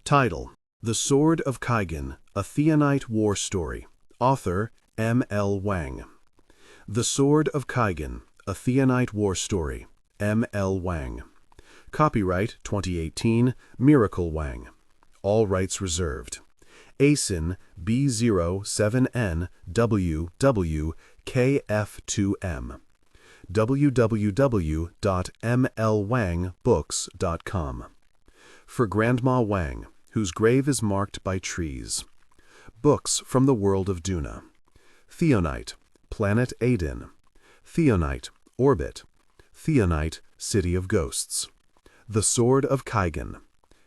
Title: The Sword of Kaigen, a Theonite War Story. Author: M. L. Wang. The Sword of Kaigen, a Theonite War Story. M. L. Wang. Copyright 2018, Miracle Wang. All rights reserved. ASIN B07NWWKF2M. www.mlwangbooks.com. For Grandma Wang, whose grave is marked by trees. Books from the world of Duna. Theonite, Planet Aden. Theonite, Orbit. Theonite, City of Ghosts. The Sword of Kaigen.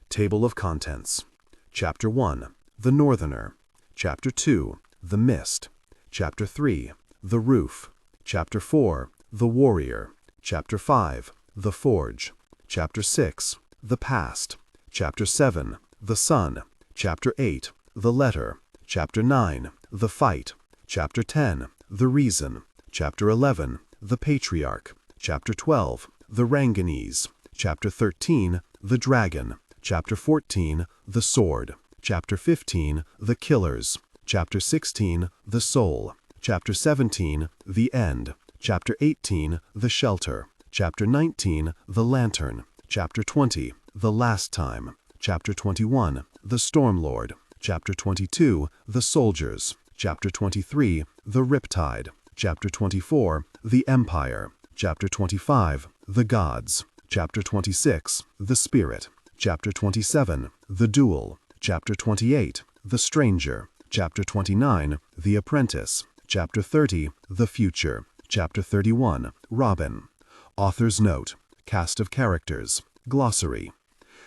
Table of Contents. Chapter 1, The Northerner. Chapter 2, The Mist. Chapter 3, The Roof. Chapter 4, The Warrior. Chapter 5, The Forge. Chapter 6, The Past. Chapter 7, The Sun. Chapter 8, The Letter. Chapter 9, The Fight. Chapter 10, The Reason. Chapter 11, The Patriarch. Chapter 12, The Ranganese. Chapter 13, The Dragon. Chapter 14, The Sword. Chapter 15, The Killers. Chapter 16, The Soul. Chapter 17, The End. Chapter 18, The Shelter. Chapter 19, The Lantern. Chapter 20, The Last Time. Chapter 21, The Stormlord. Chapter 22, The Soldiers. Chapter 23, The Riptide. Chapter 24, The Empire. Chapter 25, The Gods. Chapter 26, The Spirit. Chapter 27, The Duel. Chapter 28, The Stranger. Chapter 29, The Apprentice. Chapter 30, The Future. Chapter 31, Robin. Author's Note. Cast of Characters. Glossary.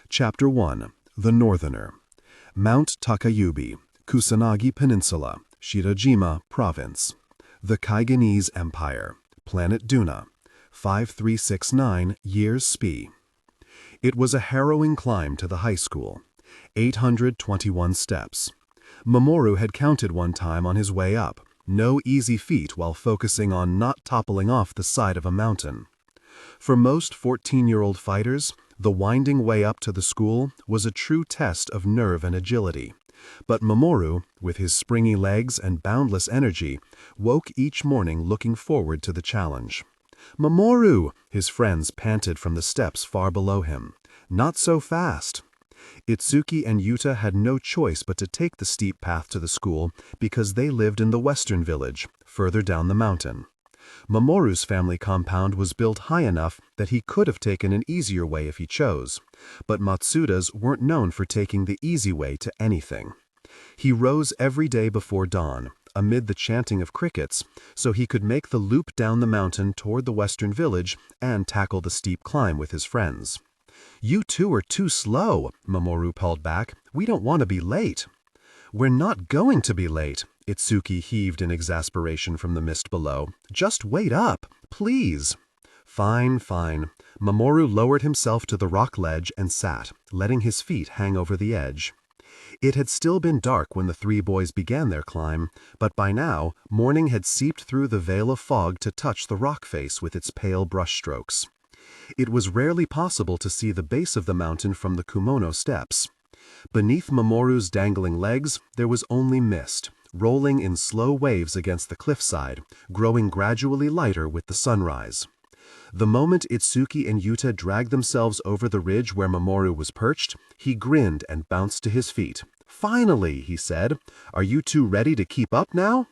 Chapter 1, The Northerner. Mount Takayubi, Kusanagi Peninsula, Shirajima Province. The Kaigenese Empire. Planet Duna. 5369 years Spi. It was a harrowing climb to the high school. 821 steps. Mamoru had counted one time on his way up. No easy feat while focusing on not toppling off the side of a mountain. For most 14-year-old fighters, the winding way up to the school was a true test of nerve and agility. But Mamoru, with his springy legs and boundless energy, woke each morning looking forward to the challenge. "Mamoru!" his friends panted from the steps far below him. "Not so fast!" Itsuki and Yuta had no choice but to take the steep path to the school because they lived in the western village, further down the mountain. Mamoru's family compound was built high enough that he could have taken an easier way if he chose, but Matsuda's weren't known for taking the easy way to anything. He rose every day before dawn, amid the chanting of crickets, so he could make the loop down the mountain toward the western village and tackle the steep climb with his friends. "You two are too slow," Mamoru called back. "We don't want to be late." "We're not going to be late," Itsuki heaved in exasperation from the mist below. "Just wait up, please." "Fine, fine." Mamoru lowered himself to the rock ledge and sat, letting his feet hang over the edge. It had still been dark when the three boys began their climb, but by now morning had seeped through the veil of fog to touch the rock face with its pale brushstrokes. It was rarely possible to see the base of the mountain from the Kumono steps. Beneath Mamoru's dangling legs there was only mist, rolling in slow waves against the cliffside, growing gradually lighter with the sunrise. The moment Itsuki and Yuta dragged themselves over the ridge where Mamoru was perched, he grinned and bounced to his feet. "Finally," he said. "Are you two ready to keep up now?"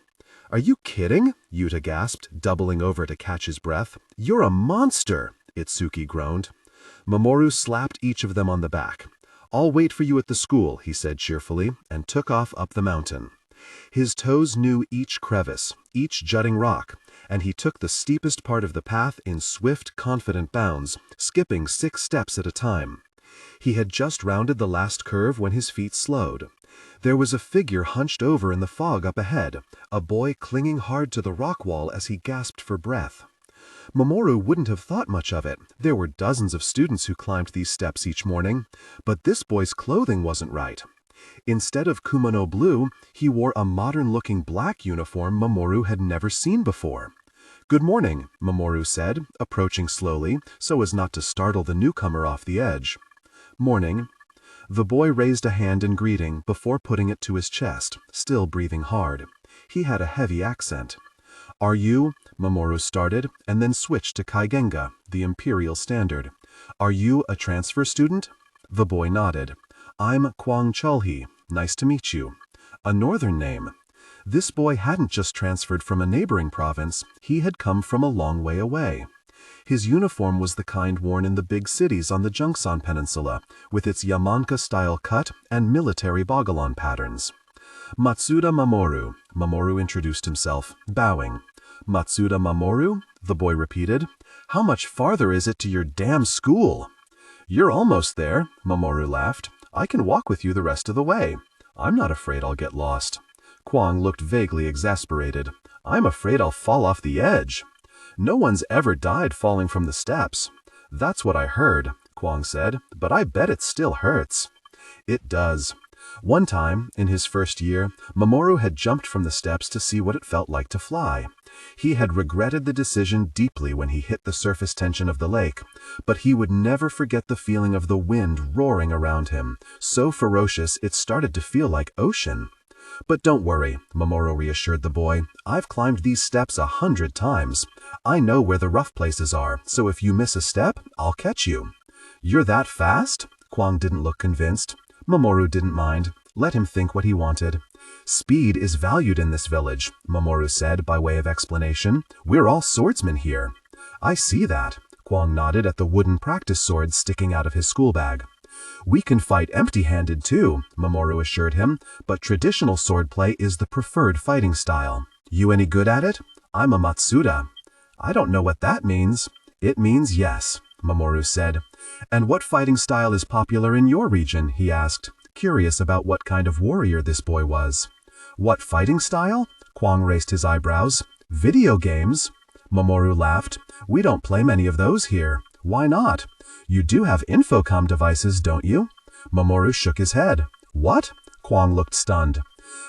"Are you kidding?" Yuta gasped, doubling over to catch his breath. "You're a monster," Itsuki groaned. Mamoru slapped each of them on the back. "I'll wait for you at the school," he said cheerfully, and took off up the mountain. His toes knew each crevice, each jutting rock, and he took the steepest part of the path in swift, confident bounds, skipping 6 steps at a time. He had just rounded the last curve when his feet slowed. There was a figure hunched over in the fog up ahead, a boy clinging hard to the rock wall as he gasped for breath. Mamoru wouldn't have thought much of it. There were dozens of students who climbed these steps each morning, but this boy's clothing wasn't right. Instead of kimono blue, he wore a modern-looking black uniform Mamoru had never seen before. "Good morning," Mamoru said, approaching slowly so as not to startle the newcomer off the edge. "Morning." The boy raised a hand in greeting before putting it to his chest, still breathing hard. He had a heavy accent. "Are you?" Mamoru started, and then switched to Kaigenga, the imperial standard. "Are you a transfer student?" The boy nodded. "I'm Kwang Chulhi. Nice to meet you." A northern name. This boy hadn't just transferred from a neighboring province, he had come from a long way away. His uniform was the kind worn in the big cities on the Jungsan Peninsula, with its Yamanka-style cut and military bogalon patterns. "Matsuda Mamoru," Mamoru introduced himself, bowing. "Matsuda Mamoru?" the boy repeated. "How much farther is it to your damn school?" "You're almost there," Mamoru laughed. "I can walk with you the rest of the way. I'm not afraid I'll get lost." Kwang looked vaguely exasperated. "I'm afraid I'll fall off the edge." "No one's ever died falling from the steps." "That's what I heard," Kwang said, "but I bet it still hurts." "It does." One time, in his first year, Mamoru had jumped from the steps to see what it felt like to fly. He had regretted the decision deeply when he hit the surface tension of the lake, but he would never forget the feeling of the wind roaring around him, so ferocious it started to feel like ocean. "But don't worry," Mamoru reassured the boy. "I've climbed these steps 100 times. I know where the rough places are, so if you miss a step, I'll catch you." "You're that fast?" Kwang didn't look convinced. Mamoru didn't mind. Let him think what he wanted. "Speed is valued in this village," Mamoru said by way of explanation. "We're all swordsmen here." "I see that." Kwang nodded at the wooden practice sword sticking out of his school bag. "We can fight empty-handed too," Mamoru assured him, "but traditional swordplay is the preferred fighting style." "You any good at it?" "I'm a Matsuda." "I don't know what that means." "It means yes," Mamoru said. "And what fighting style is popular in your region?" he asked, curious about what kind of warrior this boy was. "What fighting style?" Kwang raised his eyebrows. "Video games." Mamoru laughed. "We don't play many of those here." "Why not?" "You do have infocom devices, don't you?" Mamoru shook his head. "What?" Kwang looked stunned.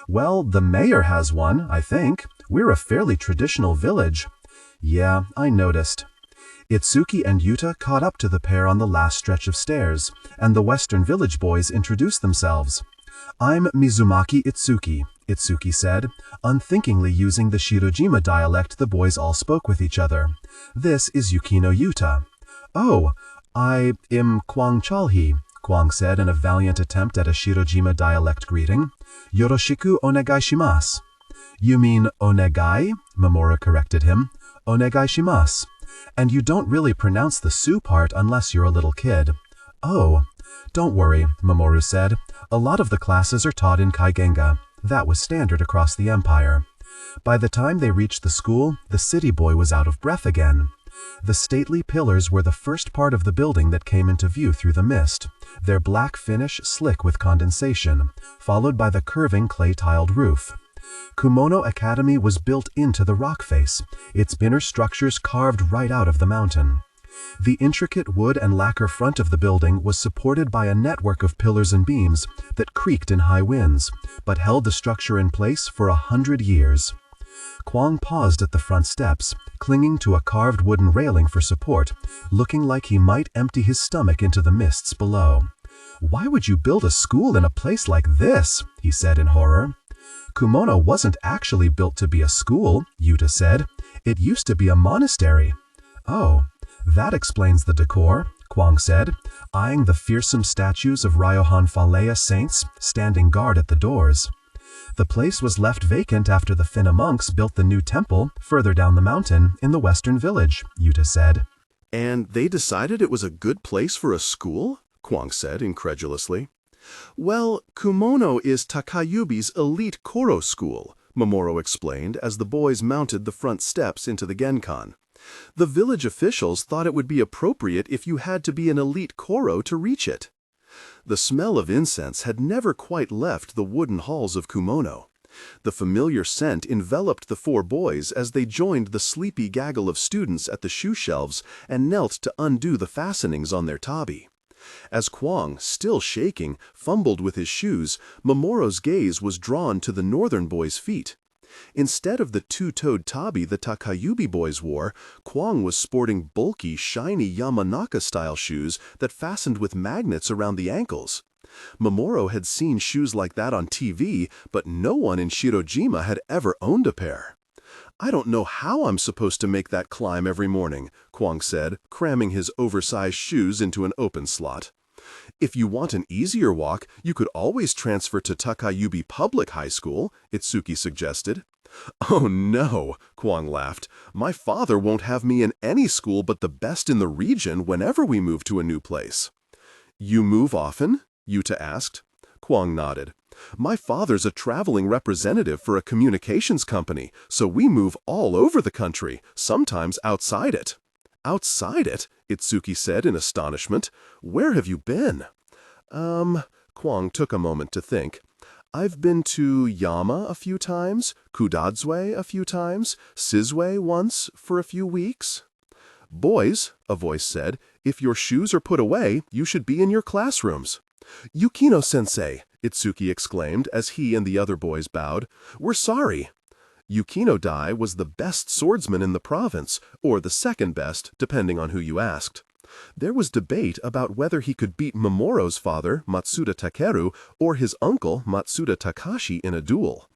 "Well, the mayor has one, I think. We're a fairly traditional village." "Yeah, I noticed." Itsuki and Yuta caught up to the pair on the last stretch of stairs, and the Western Village boys introduced themselves. "I'm Mizumaki Itsuki," Itsuki said, unthinkingly using the Shirojima dialect the boys all spoke with each other. "This is Yukino Yuta." "Oh, I am Kwang Chulhi," Kwang said in a valiant attempt at a Shirojima dialect greeting. "Yoroshiku onegai shimasu." "You mean onegai?" Mamoru corrected him. "Onegai shimasu. And you don't really pronounce the su part unless you're a little kid." "Oh." "Don't worry," Mamoru said. "A lot of the classes are taught in Kaigenga. That was standard across the empire." By the time they reached the school, the city boy was out of breath again. The stately pillars were the first part of the building that came into view through the mist, their black finish slick with condensation, followed by the curving clay-tiled roof. Kumono Academy was built into the rock face, its inner structures carved right out of the mountain. The intricate wood and lacquer front of the building was supported by a network of pillars and beams that creaked in high winds, but held the structure in place for 100 years. Kwang paused at the front steps, clinging to a carved wooden railing for support, looking like he might empty his stomach into the mists below. "Why would you build a school in a place like this?" he said in horror. "Kumono wasn't actually built to be a school," Yuta said. "It used to be a monastery." "Oh, that explains the decor," Kwang said, eyeing the fearsome statues of Ryohan Falea saints standing guard at the doors. "The place was left vacant after the Finna monks built the new temple further down the mountain in the western village," Yuta said. "And they decided it was a good place for a school?" Kwang said incredulously. "Well, Kumono is Takayubi's elite Koro school," Mamoru explained as the boys mounted the front steps into the Genkan. "The village officials thought it would be appropriate if you had to be an elite Koro to reach it." The smell of incense had never quite left the wooden halls of Kumono. The familiar scent enveloped the four boys as they joined the sleepy gaggle of students at the shoe shelves and knelt to undo the fastenings on their tabi. As Kwang, still shaking, fumbled with his shoes, Mamoru's gaze was drawn to the northern boy's feet. Instead of the two-toed tabi the Takayubi boys wore, Kwang was sporting bulky, shiny Yamanaka-style shoes that fastened with magnets around the ankles. Mamoru had seen shoes like that on TV, but no one in Shirojima had ever owned a pair. "I don't know how I'm supposed to make that climb every morning," Wang said, cramming his oversized shoes into an open slot. "If you want an easier walk, you could always transfer to Takayubi Public High School," Itsuki suggested. "Oh no," Wang laughed. "My father won't have me in any school but the best in the region whenever we move to a new place." "You move often?" Yuta asked. Wang nodded. "My father's a traveling representative for a communications company, so we move all over the country, sometimes outside it." "Outside it?" Itsuki said in astonishment. "Where have you been?" Wang took a moment to think. "I've been to Yama a few times, Kudadzue a few times, Sizue once for a few weeks." "Boys," a voice said, "if your shoes are put away, you should be in your classrooms." "Yukino-sensei," Itsuki exclaimed as he and the other boys bowed. "We're sorry." Yukino Dai was the best swordsman in the province, or the second best, depending on who you asked. There was debate about whether he could beat Mamoru's father, Matsuda Takeru, or his uncle, Matsuda Takashi, in a duel.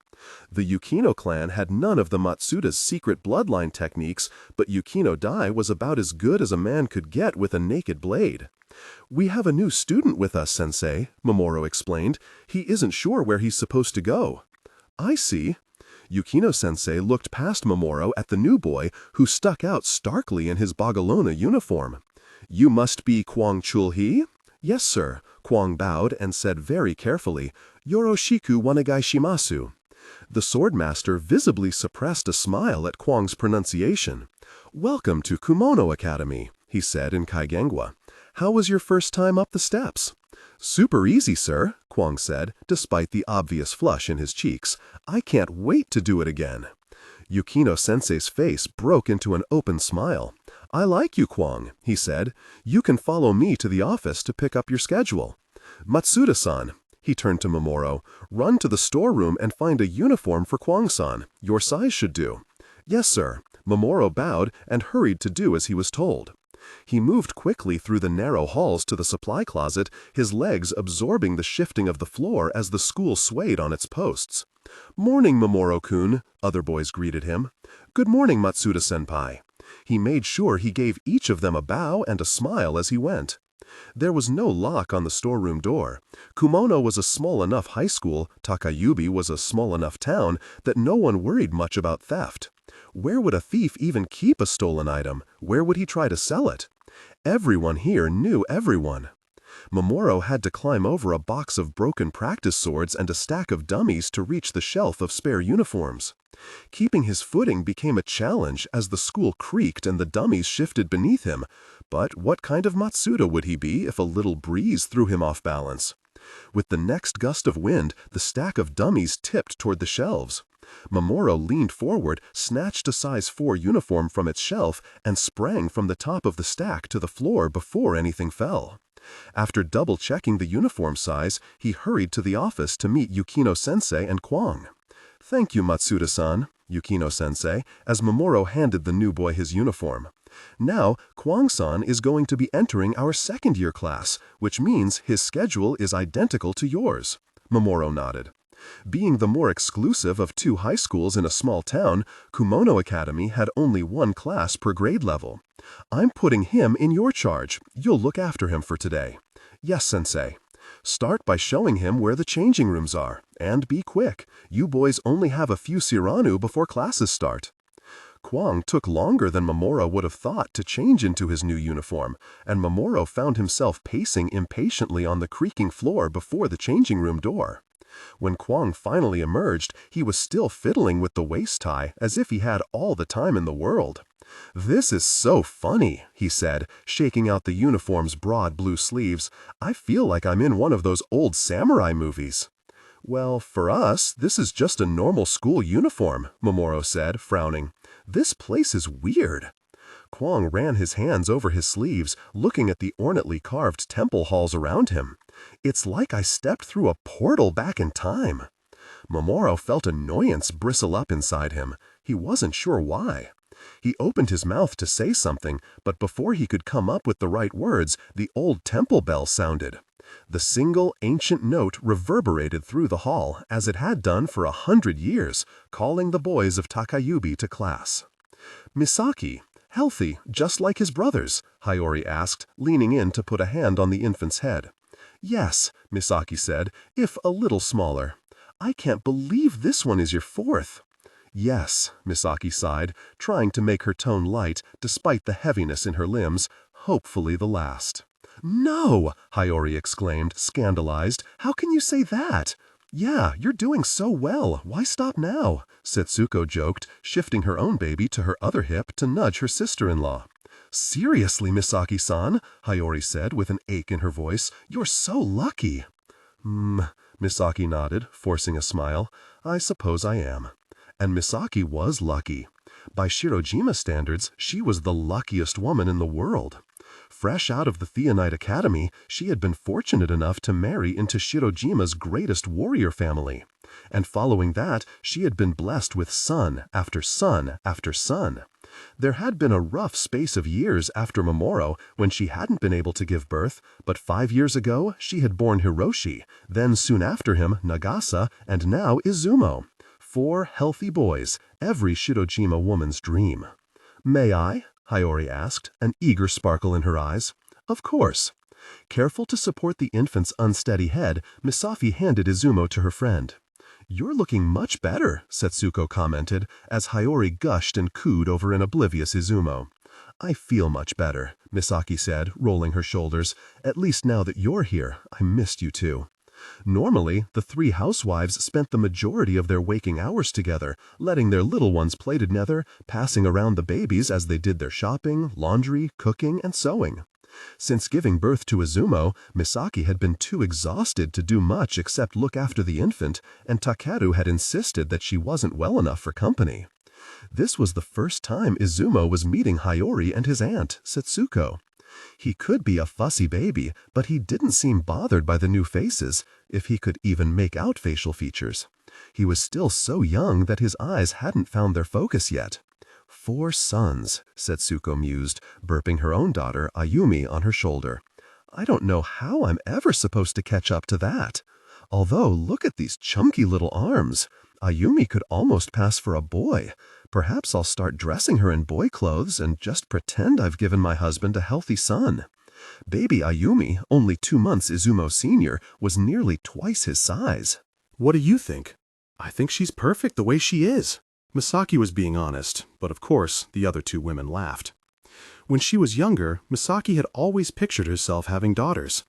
The Yukino clan had none of the Matsuda's secret bloodline techniques, but Yukino Dai was about as good as a man could get with a naked blade. "We have a new student with us, sensei," Mamoru explained. "He isn't sure where he's supposed to go." "I see." Yukino-sensei looked past Mamoru at the new boy, who stuck out starkly in his Bagalona uniform. "You must be Kwang Chul-hee?" "Yes, sir." Kwang bowed and said very carefully, "Yoroshiku wanegai shimasu." The swordmaster visibly suppressed a smile at Kwang's pronunciation. "Welcome to Kumono Academy," he said in Kaigenwa. "How was your first time up the steps?" "Super easy, sir," Kwang said, despite the obvious flush in his cheeks. "I can't wait to do it again." Yukino-sensei's face broke into an open smile. "I like you, Kwang," he said. "You can follow me to the office to pick up your schedule. Matsuda-san," he turned to Mamoru, "run to the storeroom and find a uniform for Kwang-san. Your size should do." "Yes, sir." Mamoru bowed and hurried to do as he was told. He moved quickly through the narrow halls to the supply closet, his legs absorbing the shifting of the floor as the school swayed on its posts. "Morning, Mamoru-kun," other boys greeted him. "Good morning, Matsuda-senpai." He made sure he gave each of them a bow and a smile as he went. There was no lock on the storeroom door. Kumono was a small enough high school, Takayubi was a small enough town, that no one worried much about theft. Where would a thief even keep a stolen item? Where would he try to sell it? Everyone here knew everyone. Mamoru had to climb over a box of broken practice swords and a stack of dummies to reach the shelf of spare uniforms. Keeping his footing became a challenge as the school creaked and the dummies shifted beneath him. But what kind of Matsuda would he be if a little breeze threw him off balance? With the next gust of wind, the stack of dummies tipped toward the shelves. Mamoru leaned forward, snatched a size 4 uniform from its shelf, and sprang from the top of the stack to the floor before anything fell. After double-checking the uniform size, he hurried to the office to meet Yukino-sensei and Kwang. "Thank you, Matsuda-san," Yukino-sensei, as Mamoru handed the new boy his uniform. "Now, Kwang-san is going to be entering our second-year class, which means his schedule is identical to yours." Mamoru nodded. Being the more exclusive of 2 high schools in a small town, Kumono Academy had only 1 class per grade level. "I'm putting him in your charge. You'll look after him for today." "Yes, sensei." "Start by showing him where the changing rooms are. And be quick. You boys only have a few Siranu before classes start." Kwang took longer than Mamoru would have thought to change into his new uniform, and Mamoru found himself pacing impatiently on the creaking floor before the changing room door. When Kwang finally emerged, he was still fiddling with the waist tie as if he had all the time in the world. "This is so funny," he said, shaking out the uniform's broad blue sleeves. "I feel like I'm in one of those old samurai movies." "Well, for us, this is just a normal school uniform," Mamoru said, frowning. "This place is weird." Kwang ran his hands over his sleeves, looking at the ornately carved temple halls around him. "It's like I stepped through a portal back in time." Mamoru felt annoyance bristle up inside him. He wasn't sure why. He opened his mouth to say something, but before he could come up with the right words, the old temple bell sounded. The single ancient note reverberated through the hall, as it had done for 100 years, calling the boys of Takayubi to class. "Misaki, healthy, just like his brothers?" Hiyori asked, leaning in to put a hand on the infant's head. "Yes," Misaki said, "if a little smaller. I can't believe this one is your fourth." "Yes," Misaki sighed, trying to make her tone light despite the heaviness in her limbs, hopefully the last. "No!" Hiyori exclaimed, scandalized. "How can you say that?" "Yeah, you're doing so well. Why stop now?" Setsuko joked, shifting her own baby to her other hip to nudge her sister-in-law. "Seriously, Misaki-san," Hiyori said with an ache in her voice, "you're so lucky." Misaki nodded, forcing a smile. "I suppose I am." And Misaki was lucky. By Shirojima standards, she was the luckiest woman in the world. Fresh out of the Theonite Academy, she had been fortunate enough to marry into Shirojima's greatest warrior family. And following that, she had been blessed with son after son after son. There had been a rough space of years after Mamoru when she hadn't been able to give birth, but 5 years ago she had born Hiroshi, then soon after him Nagasa, and now Izumo. 4 healthy boys, every Shirojima woman's dream. "May I?" Hiyori asked, an eager sparkle in her eyes. "Of course." Careful to support the infant's unsteady head, Misaki handed Izumo to her friend. "You're looking much better," Setsuko commented, as Hiyori gushed and cooed over an oblivious Izumo. "I feel much better," Misaki said, rolling her shoulders. "At least now that you're here, I missed you too." Normally, the 3 housewives spent the majority of their waking hours together, letting their little ones play together, passing around the babies as they did their shopping, laundry, cooking, and sewing. Since giving birth to Izumo, Misaki had been too exhausted to do much except look after the infant, and Takeru had insisted that she wasn't well enough for company. This was the first time Izumo was meeting Hiyori and his aunt, Setsuko. He could be a fussy baby, but he didn't seem bothered by the new faces, if he could even make out facial features. He was still so young that his eyes hadn't found their focus yet. 4 sons, Setsuko mused, burping her own daughter, Ayumi, on her shoulder. "I don't know how I'm ever supposed to catch up to that. Although, look at these chunky little arms. Ayumi could almost pass for a boy. Perhaps I'll start dressing her in boy clothes and just pretend I've given my husband a healthy son." Baby Ayumi, only 2 months Izumo senior, was nearly twice his size. "What do you think?" "I think she's perfect the way she is." Misaki was being honest, but of course, the other 2 women laughed. When she was younger, Misaki had always pictured herself having daughters.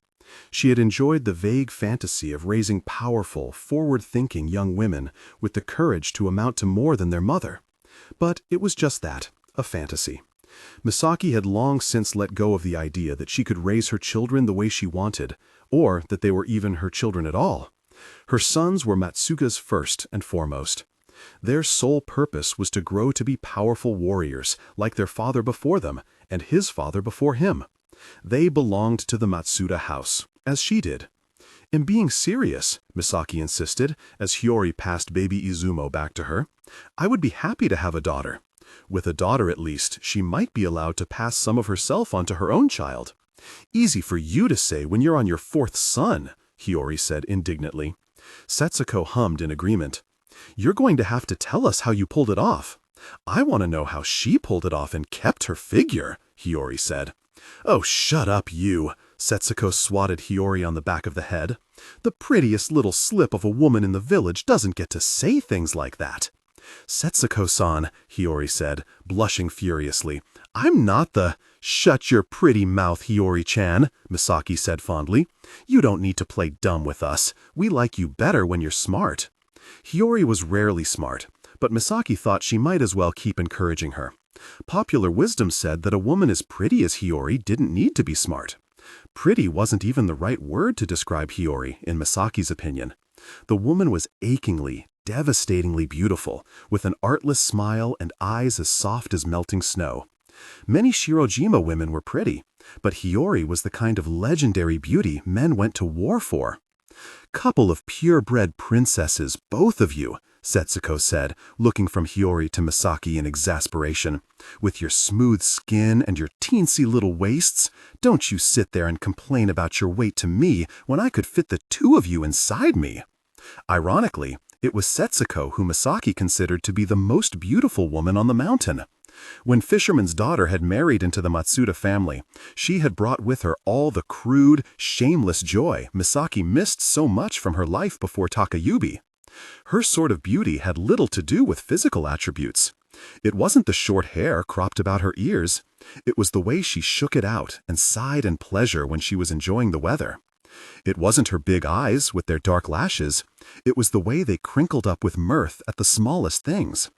She had enjoyed the vague fantasy of raising powerful, forward-thinking young women with the courage to amount to more than their mother. But it was just that, a fantasy. Misaki had long since let go of the idea that she could raise her children the way she wanted, or that they were even her children at all. Her sons were Matsuda's first and foremost. Their sole purpose was to grow to be powerful warriors, like their father before them, and his father before him. They belonged to the Matsuda house, as she did. "In being serious," Misaki insisted, as Hiyori passed baby Izumo back to her, "I would be happy to have a daughter. With a daughter at least, she might be allowed to pass some of herself onto her own child." "Easy for you to say when you're on your 4th son," Hiyori said indignantly. Setsuko hummed in agreement. "You're going to have to tell us how you pulled it off." "I want to know how she pulled it off and kept her figure," Hiyori said. "Oh, shut up, you!" Setsuko swatted Hiyori on the back of the head. "The prettiest little slip of a woman in the village doesn't get to say things like that." "Setsuko-san," Hiyori said, blushing furiously. "I'm not the—" "Shut your pretty mouth, Hiyori-chan," Misaki said fondly. "You don't need to play dumb with us. We like you better when you're smart." Hiyori was rarely smart, but Misaki thought she might as well keep encouraging her. Popular wisdom said that a woman as pretty as Hiyori didn't need to be smart. Pretty wasn't even the right word to describe Hiyori, in Misaki's opinion. The woman was achingly, devastatingly beautiful, with an artless smile and eyes as soft as melting snow. Many Shirojima women were pretty, but Hiyori was the kind of legendary beauty men went to war for. "Couple of purebred princesses, both of you," Setsuko said, looking from Hiyori to Misaki in exasperation. "With your smooth skin and your teensy little waists, don't you sit there and complain about your weight to me when I could fit the two of you inside me." Ironically, it was Setsuko who Misaki considered to be the most beautiful woman on the mountain. When Fisherman's daughter had married into the Matsuda family, she had brought with her all the crude, shameless joy Misaki missed so much from her life before Takayubi. Her sort of beauty had little to do with physical attributes. It wasn't the short hair cropped about her ears. It was the way she shook it out and sighed in pleasure when she was enjoying the weather. It wasn't her big eyes with their dark lashes. It was the way they crinkled up with mirth at the smallest things.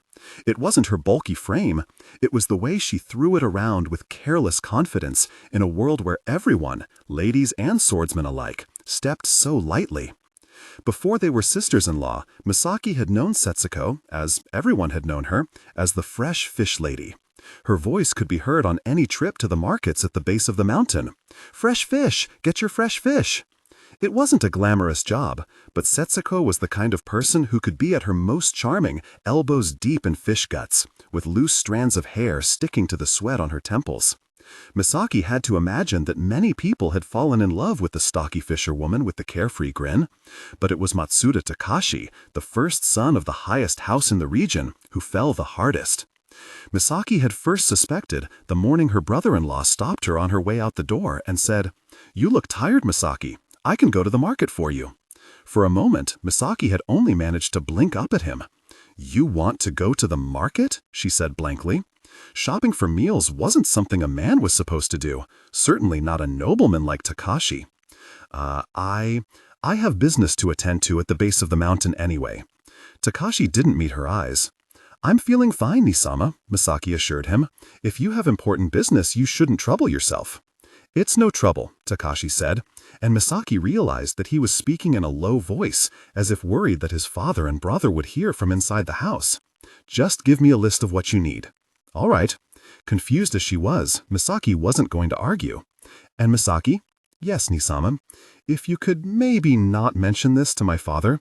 It wasn't her bulky frame. It was the way she threw it around with careless confidence in a world where everyone, ladies and swordsmen alike, stepped so lightly. Before they were sisters-in-law, Misaki had known Setsuko, as everyone had known her, as the fresh fish lady. Her voice could be heard on any trip to the markets at the base of the mountain. "Fresh fish! Get your fresh fish!" It wasn't a glamorous job, but Setsuko was the kind of person who could be at her most charming, elbows deep in fish guts, with loose strands of hair sticking to the sweat on her temples. Misaki had to imagine that many people had fallen in love with the stocky fisherwoman with the carefree grin, but it was Matsuda Takashi, the first son of the highest house in the region, who fell the hardest. Misaki had first suspected the morning her brother-in-law stopped her on her way out the door and said, "You look tired, Misaki. I can go to the market for you." For a moment, Misaki had only managed to blink up at him. "You want to go to the market?" she said blankly. Shopping for meals wasn't something a man was supposed to do, certainly not a nobleman like Takashi. I have business to attend to at the base of the mountain anyway." Takashi didn't meet her eyes. "I'm feeling fine, Nisama," Misaki assured him. "If you have important business, you shouldn't trouble yourself." "It's no trouble," Takashi said, and Misaki realized that he was speaking in a low voice, as if worried that his father and brother would hear from inside the house. "Just give me a list of what you need." "All right." Confused as she was, Misaki wasn't going to argue. "And Misaki?" "Yes, Nisama. If you could maybe not mention this to my father."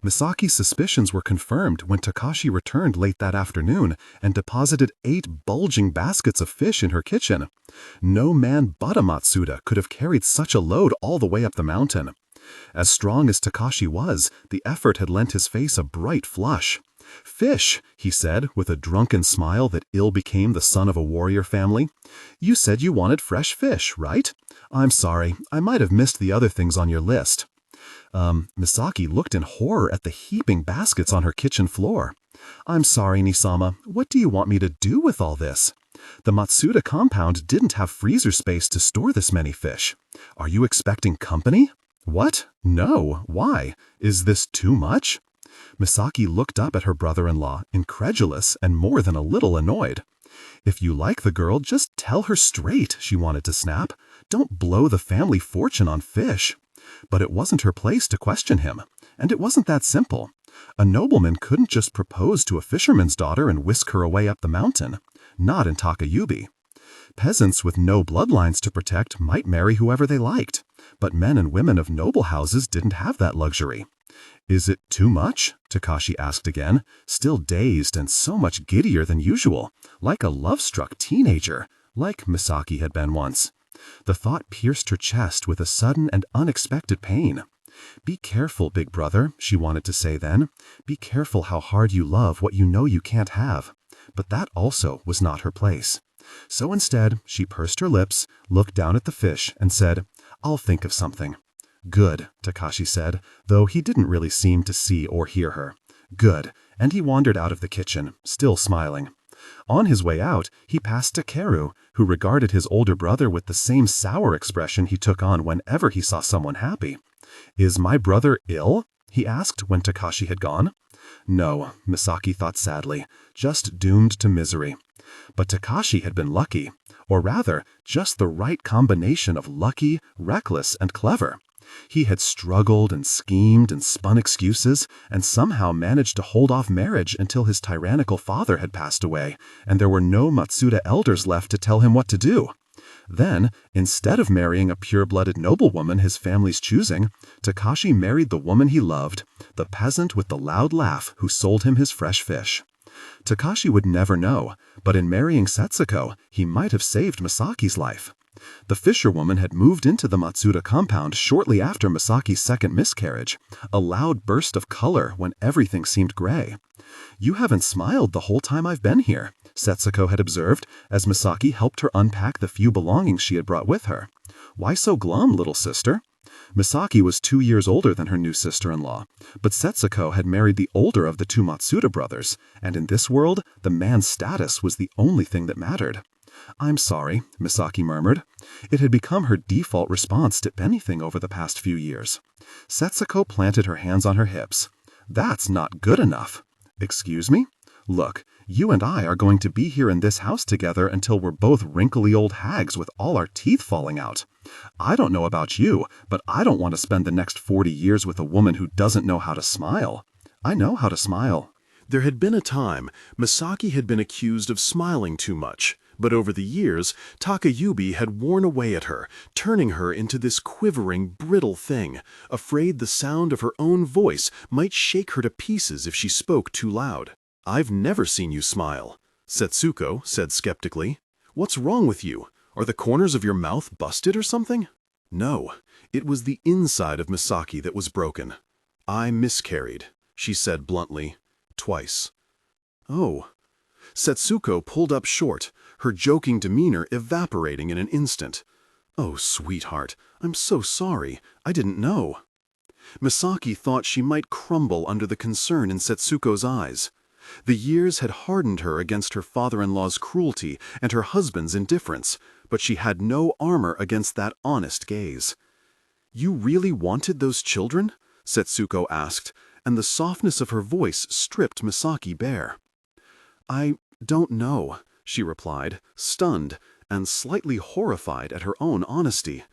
Misaki's suspicions were confirmed when Takashi returned late that afternoon and deposited 8 bulging baskets of fish in her kitchen. No man but a Matsuda could have carried such a load all the way up the mountain. As strong as Takashi was, the effort had lent his face a bright flush. "Fish," he said with a drunken smile that ill became the son of a warrior family. "You said you wanted fresh fish, right? I'm sorry, I might have missed the other things on your list." Misaki looked in horror at the heaping baskets on her kitchen floor. "I'm sorry, Nisama, what do you want me to do with all this? The Matsuda compound didn't have freezer space to store this many fish. Are you expecting company?" "What? No. Why? Is this too much?" Misaki looked up at her brother-in-law, incredulous and more than a little annoyed. "If you like the girl, just tell her straight," she wanted to snap. "Don't blow the family fortune on fish." But it wasn't her place to question him, and it wasn't that simple. A nobleman couldn't just propose to a fisherman's daughter and whisk her away up the mountain. Not in Takayubi. Peasants with no bloodlines to protect might marry whoever they liked, but men and women of noble houses didn't have that luxury. "Is it too much?" Takashi asked again, still dazed and so much giddier than usual, like a love-struck teenager, like Misaki had been once. The thought pierced her chest with a sudden and unexpected pain. "Be careful, big brother," she wanted to say then. "Be careful how hard you love what you know you can't have." But that also was not her place. So instead, she pursed her lips, looked down at the fish, and said, "I'll think of something." "Good," Takashi said, though he didn't really seem to see or hear her. "Good," and he wandered out of the kitchen, still smiling. On his way out, he passed Takeru, who regarded his older brother with the same sour expression he took on whenever he saw someone happy. "Is my brother ill?" he asked when Takashi had gone. No, Misaki thought sadly, just doomed to misery. But Takashi had been lucky, or rather, just the right combination of lucky, reckless, and clever. He had struggled and schemed and spun excuses, and somehow managed to hold off marriage until his tyrannical father had passed away, and there were no Matsuda elders left to tell him what to do. Then, instead of marrying a pure-blooded noblewoman his family's choosing, Takashi married the woman he loved, the peasant with the loud laugh who sold him his fresh fish. Takashi would never know, but in marrying Setsuko, he might have saved Misaki's life. The fisherwoman had moved into the Matsuda compound shortly after Misaki's second miscarriage, a loud burst of color when everything seemed gray. "You haven't smiled the whole time I've been here," Setsuko had observed as Misaki helped her unpack the few belongings she had brought with her. "Why so glum, little sister?" Misaki was 2 years older than her new sister-in-law, but Setsuko had married the older of the two Matsuda brothers, and in this world, the man's status was the only thing that mattered. "I'm sorry," Misaki murmured. It had become her default response to anything over the past few years. Setsuko planted her hands on her hips. "That's not good enough." "Excuse me? Look, you and I are going to be here in this house together until we're both wrinkly old hags with all our teeth falling out. I don't know about you, but I don't want to spend the next 40 years with a woman who doesn't know how to smile. I know how to smile." There had been a time Misaki had been accused of smiling too much, but over the years, Takayubi had worn away at her, turning her into this quivering, brittle thing, afraid the sound of her own voice might shake her to pieces if she spoke too loud. "I've never seen you smile," Setsuko said skeptically. "What's wrong with you? Are the corners of your mouth busted or something?" No, it was the inside of Misaki that was broken. "I miscarried," she said bluntly, "twice." "Oh." Setsuko pulled up short, her joking demeanor evaporating in an instant. "Oh, sweetheart, I'm so sorry. I didn't know." Misaki thought she might crumble under the concern in Setsuko's eyes. The years had hardened her against her father-in-law's cruelty and her husband's indifference, but she had no armor against that honest gaze. "You really wanted those children?" Setsuko asked, and the softness of her voice stripped Misaki bare. "I don't know," she replied, stunned and slightly horrified at her own honesty.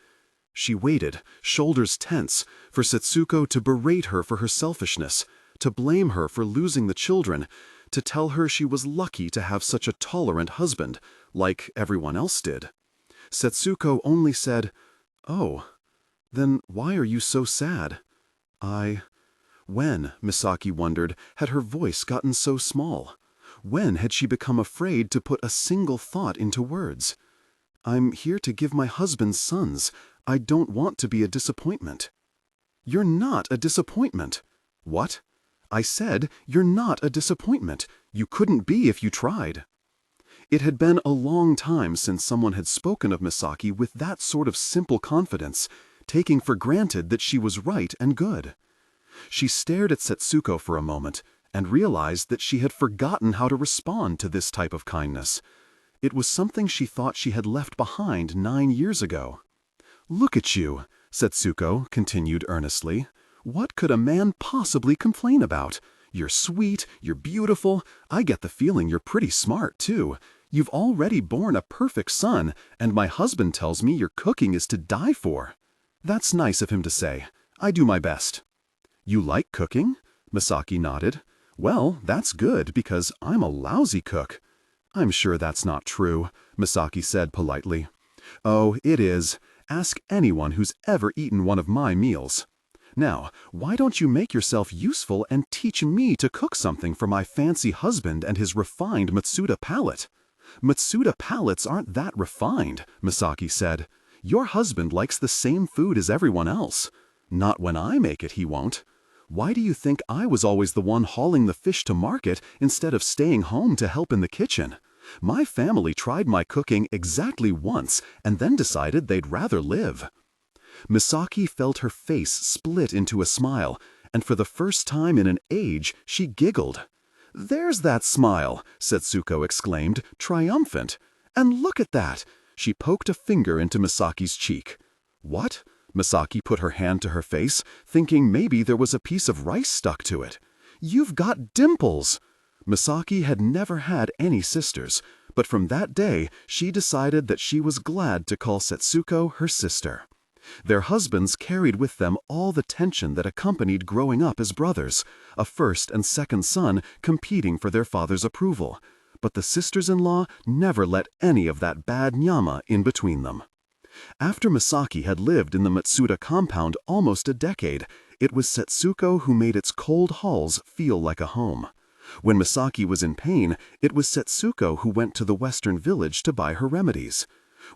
She waited, shoulders tense, for Setsuko to berate her for her selfishness, to blame her for losing the children, to tell her she was lucky to have such a tolerant husband, like everyone else did. Setsuko only said, "Oh, then why are you so sad?" When, Misaki wondered, had her voice gotten so small? When had she become afraid to put a single thought into words? "I'm here to give my husband sons. I don't want to be a disappointment." "You're not a disappointment." "What?" "I said, you're not a disappointment. You couldn't be if you tried." It had been a long time since someone had spoken of Misaki with that sort of simple confidence, taking for granted that she was right and good. She stared at Setsuko for a moment and realized that she had forgotten how to respond to this type of kindness. It was something she thought she had left behind 9 years ago. "Look at you," Setsuko continued earnestly. "What could a man possibly complain about? You're sweet, you're beautiful. I get the feeling you're pretty smart, too. You've already borne a perfect son, and my husband tells me your cooking is to die for." "That's nice of him to say. I do my best." "You like cooking?" Misaki nodded. "Well, that's good, because I'm a lousy cook." "I'm sure that's not true," Misaki said politely. "Oh, it is. Ask anyone who's ever eaten one of my meals. Now, why don't you make yourself useful and teach me to cook something for my fancy husband and his refined Matsuda palate?" "Matsuda palates aren't that refined," Misaki said. "Your husband likes the same food as everyone else. Not when I make it, he won't. Why do you think I was always the one hauling the fish to market instead of staying home to help in the kitchen? My family tried my cooking exactly once and then decided they'd rather live." Misaki felt her face split into a smile, and for the first time in an age, she giggled. "There's that smile," Setsuko exclaimed, triumphant. "And look at that!" She poked a finger into Misaki's cheek. "What?" Misaki put her hand to her face, thinking maybe there was a piece of rice stuck to it. "You've got dimples!" Misaki had never had any sisters, but from that day she decided that she was glad to call Setsuko her sister. Their husbands carried with them all the tension that accompanied growing up as brothers, a first and second son competing for their father's approval. but the sisters-in-law never let any of that bad nyama in between them. After Misaki had lived in the Matsuda compound almost a decade, it was Setsuko who made its cold halls feel like a home. When Misaki was in pain, it was Setsuko who went to the western village to buy her remedies.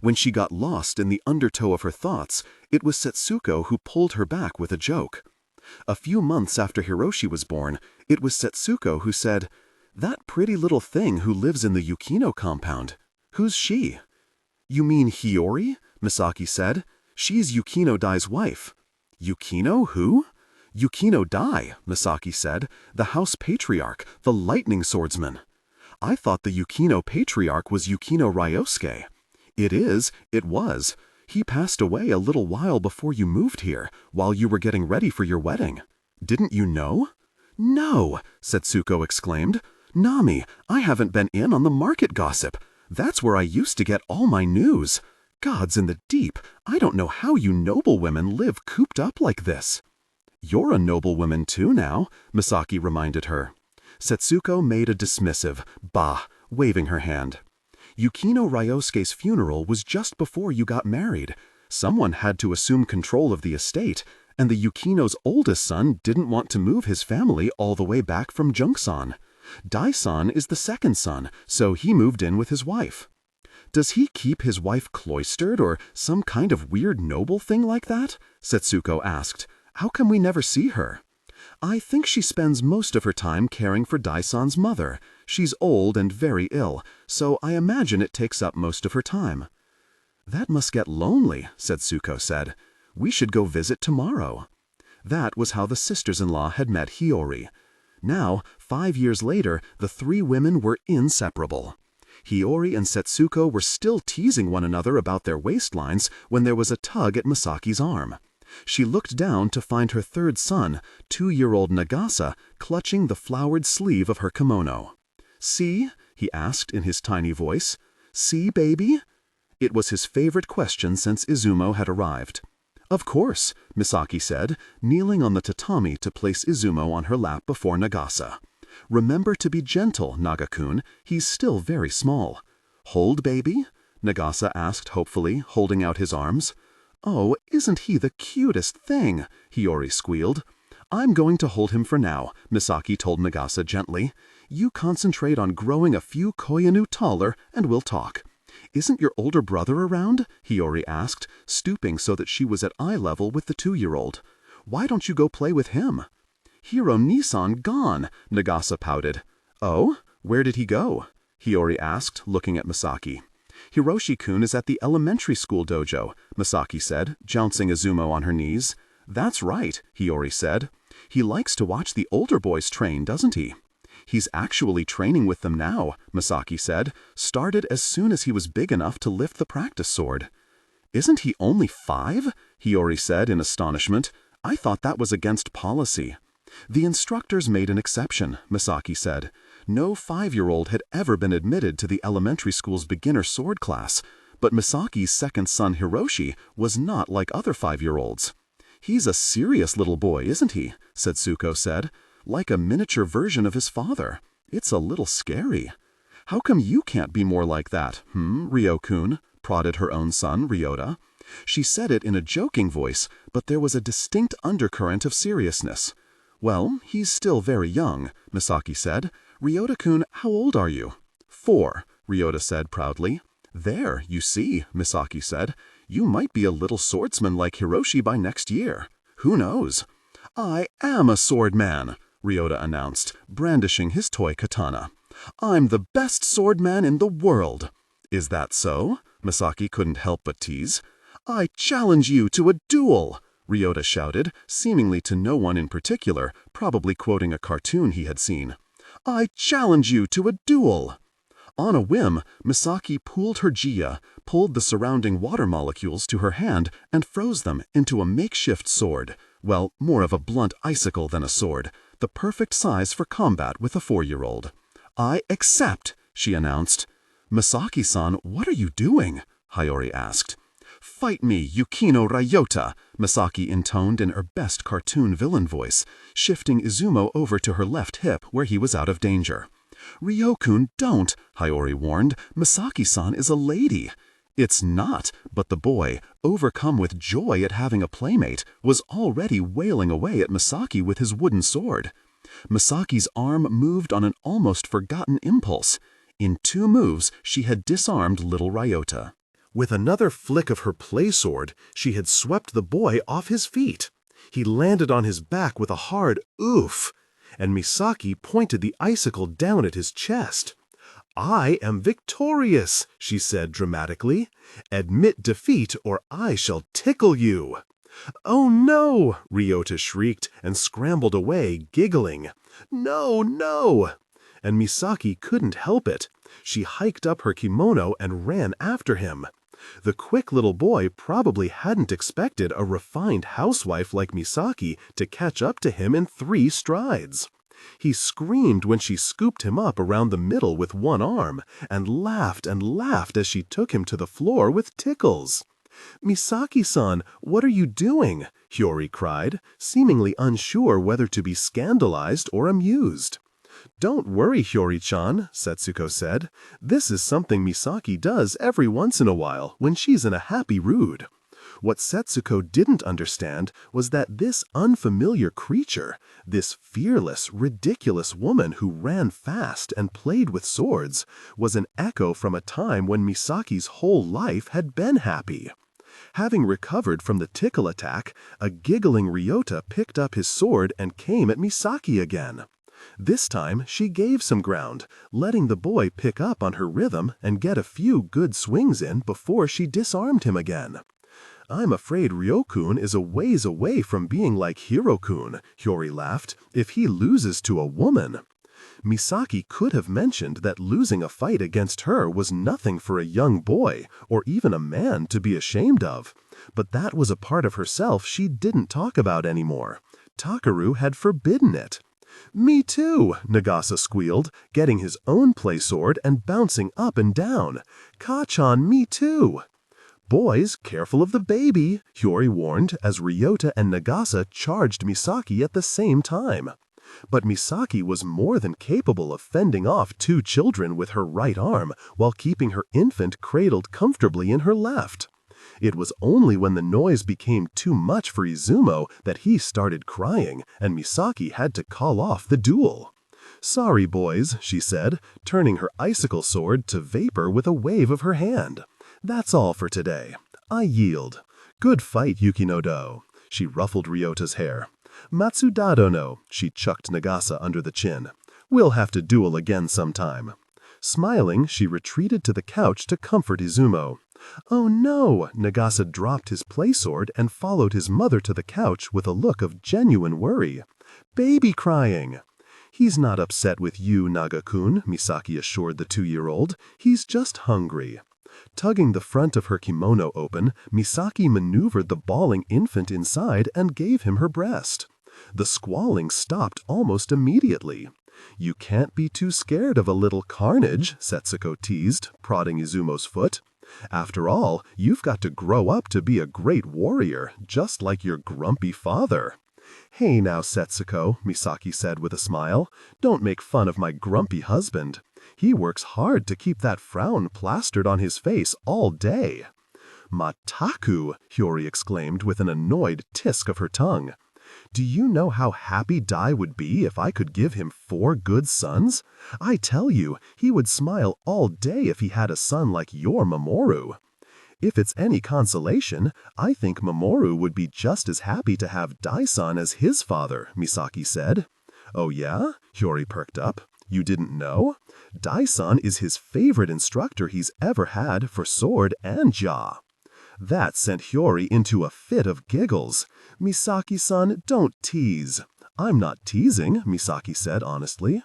When she got lost in the undertow of her thoughts, it was Setsuko who pulled her back with a joke. A few months after Hiroshi was born, it was Setsuko who said, "That pretty little thing who lives in the Yukino compound. Who's she?" "You mean Hiyori?" Misaki said. "She's Yukino Dai's wife." "Yukino who?" "Yukino Dai," Misaki said, "the house patriarch, the lightning swordsman." "I thought the Yukino patriarch was Yukino Ryosuke." It was. He passed away a little while before you moved here, while you were getting ready for your wedding. Didn't you know?" "No," Setsuko exclaimed. "Nami, I haven't been in on the market gossip. That's where I used to get all my news. Gods in the deep, I don't know how you noblewomen live cooped up like this." "You're a noblewoman too now," Misaki reminded her. Setsuko made a dismissive "bah," waving her hand. "Yukino Ryosuke's funeral was just before you got married. Someone had to assume control of the estate, and the Yukino's oldest son didn't want to move his family all the way back from Junction. Dai-san is the second son, so he moved in with his wife." "Does he keep his wife cloistered or some kind of weird noble thing like that?" Setsuko asked. "How come we never see her?" "I think she spends most of her time caring for Dai-san's mother. She's old and very ill, so I imagine it takes up most of her time." "That must get lonely," Setsuko said. "We should go visit tomorrow." That was how the sisters-in-law had met Hiyori. Now, 5 years later, the three women were inseparable. Hiyori and Setsuko were still teasing one another about their waistlines when there was a tug at Misaki's arm. She looked down to find her third son, 2-year-old Nagasa, clutching the flowered sleeve of her kimono. "See?" he asked in his tiny voice. "See, baby?" It was his favorite question since Izumo had arrived. "Of course," Misaki said, kneeling on the tatami to place Izumo on her lap before Nagasa. "Remember to be gentle, Naga-kun. He's still very small." "Hold, baby?" Nagasa asked hopefully, holding out his arms. "Oh, isn't he the cutest thing?" Hiyori squealed. "I'm going to hold him for now," Misaki told Nagasa gently. "You concentrate on growing a few koyanu taller, and we'll talk." "Isn't your older brother around?" Hiyori asked, stooping so that she was at eye level with the 2-year-old. "Why don't you go play with him?" "Hiro Nisan gone," Nagasa pouted. "Oh? Where did he go?" Hiyori asked, looking at Misaki. "Hiroshi-kun is at the elementary school dojo," Misaki said, jouncing Izumo on her knees. "That's right," Hiyori said. "He likes to watch the older boys train, doesn't he?" "He's actually training with them now," Misaki said. "Started as soon as he was big enough to lift the practice sword." "Isn't he only 5?" Hiyori said in astonishment. "I thought that was against policy." "The instructors made an exception," Misaki said. "No 5-year-old had ever been admitted to the elementary school's beginner sword class, but Misaki's second son Hiroshi was not like other 5-year-olds. "He's a serious little boy, isn't he?" Setsuko said. "Like a miniature version of his father. It's a little scary." "How come you can't be more like that, Ryo-kun?" prodded her own son, Ryota. She said it in a joking voice, but there was a distinct undercurrent of seriousness. "Well, he's still very young," Misaki said. "Ryota-kun, how old are you?" 4, Ryota said proudly. "There, you see," Misaki said. "You might be a little swordsman like Hiroshi by next year. Who knows?" "I am a swordman," Ryota announced, brandishing his toy katana. "I'm the best swordman in the world." "Is that so?" Misaki couldn't help but tease. "I challenge you to a duel," Ryota shouted, seemingly to no one in particular, probably quoting a cartoon he had seen. "I challenge you to a duel." On a whim, Misaki pooled her Jiya, pulled the surrounding water molecules to her hand, and froze them into a makeshift sword. Well, more of a blunt icicle than a sword, the perfect size for combat with a 4-year-old. "I accept," she announced. "Misaki-san, what are you doing?" Hiyori asked. "Fight me, Yukino Ryota," Misaki intoned in her best cartoon villain voice, shifting Izumo over to her left hip where he was out of danger. "Ryokun, don't," Hiyori warned. "Misaki-san is a lady." "It's not," but the boy, overcome with joy at having a playmate, was already wailing away at Misaki with his wooden sword. Misaki's arm moved on an almost forgotten impulse. In 2 moves, she had disarmed little Ryota. With another flick of her play sword, she had swept the boy off his feet. He landed on his back with a hard oof, and Misaki pointed the icicle down at his chest. "I am victorious," she said dramatically. "Admit defeat or I shall tickle you." "Oh no!" Ryota shrieked and scrambled away, giggling. "No, no!" And Misaki couldn't help it. She hiked up her kimono and ran after him. The quick little boy probably hadn't expected a refined housewife like Misaki to catch up to him in 3 strides. He screamed when she scooped him up around the middle with one arm, and laughed as she took him to the floor with tickles. "Misaki-san, what are you doing?" Hiyori cried, seemingly unsure whether to be scandalized or amused. "Don't worry, Hiyori-chan," Setsuko said. "This is something Misaki does every once in a while when she's in a happy mood." What Setsuko didn't understand was that this unfamiliar creature, this fearless, ridiculous woman who ran fast and played with swords, was an echo from a time when Misaki's whole life had been happy. Having recovered from the tickle attack, a giggling Ryota picked up his sword and came at Misaki again. This time, she gave some ground, letting the boy pick up on her rhythm and get a few good swings in before she disarmed him again. "I'm afraid Ryokun is a ways away from being like Hirokun," Hiyori laughed, "if he loses to a woman." Misaki could have mentioned that losing a fight against her was nothing for a young boy, or even a man, to be ashamed of. But that was a part of herself she didn't talk about anymore. Takaru had forbidden it. "Me too," Nagasa squealed, getting his own play sword and bouncing up and down. "Ka-chan, me too." "Boys, careful of the baby," Hiyori warned as Ryota and Nagasa charged Misaki at the same time. But Misaki was more than capable of fending off 2 children with her right arm while keeping her infant cradled comfortably in her left. It was only when the noise became too much for Izumo that he started crying, and Misaki had to call off the duel. "Sorry, boys," she said, turning her icicle sword to vapor with a wave of her hand. "That's all for today. I yield. Good fight, Yukino-do." She ruffled Ryota's hair. "Matsuda-no," she chucked Nagasa under the chin. "We'll have to duel again sometime." Smiling, she retreated to the couch to comfort Izumo. "Oh no!" Nagasa dropped his play sword and followed his mother to the couch with a look of genuine worry. "Baby crying." "He's not upset with you, Naga-kun," Misaki assured the 2-year-old. "He's just hungry." Tugging the front of her kimono open, Misaki maneuvered the bawling infant inside and gave him her breast. The squalling stopped almost immediately. "You can't be too scared of a little carnage," Setsuko teased, prodding Izumo's foot. "After all, you've got to grow up to be a great warrior, just like your grumpy father." "Hey now, Setsuko," Misaki said with a smile. "Don't make fun of my grumpy husband. He works hard to keep that frown plastered on his face all day." "Mataku!" Hiyori exclaimed with an annoyed tisk of her tongue. "Do you know how happy Dai would be if I could give him 4 good sons? I tell you, he would smile all day if he had a son like your Mamoru." "If it's any consolation, I think Mamoru would be just as happy to have Dai-san as his father," Misaki said. "Oh yeah?" Hiyori perked up. "You didn't know? Dai-san is his favorite instructor he's ever had for sword and jaw." That sent Hiyori into a fit of giggles. "Misaki-san, don't tease." "I'm not teasing," Misaki said honestly.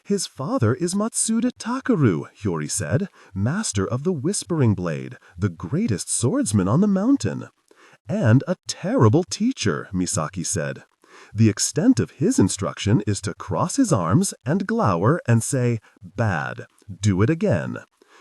"His father is Matsuda Takaru," Hiyori said, "master of the Whispering Blade, the greatest swordsman on the mountain." "And a terrible teacher," Misaki said. "The extent of his instruction is to cross his arms and glower and say, 'Bad. Do it again.'"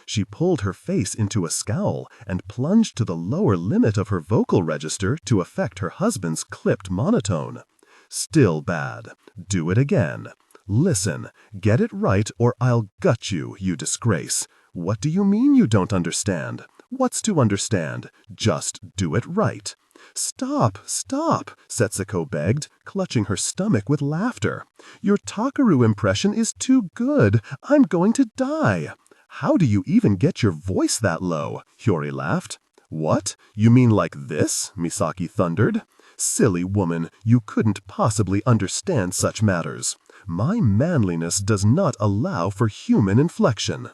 She pulled her face into a scowl and plunged to the lower limit of her vocal register to affect her husband's clipped monotone. "Still bad. Do it again. Listen, get it right or I'll gut you, you disgrace. What do you mean you don't understand? What's to understand? Just do it right. Stop, stop, Setsuko begged, clutching her stomach with laughter. Your Takaru impression is too good. I'm going to die. How do you even get your voice that low? Hyori laughed. What? You mean like this? Misaki thundered. Silly woman, you couldn't possibly understand such matters. My manliness does not allow for human inflection.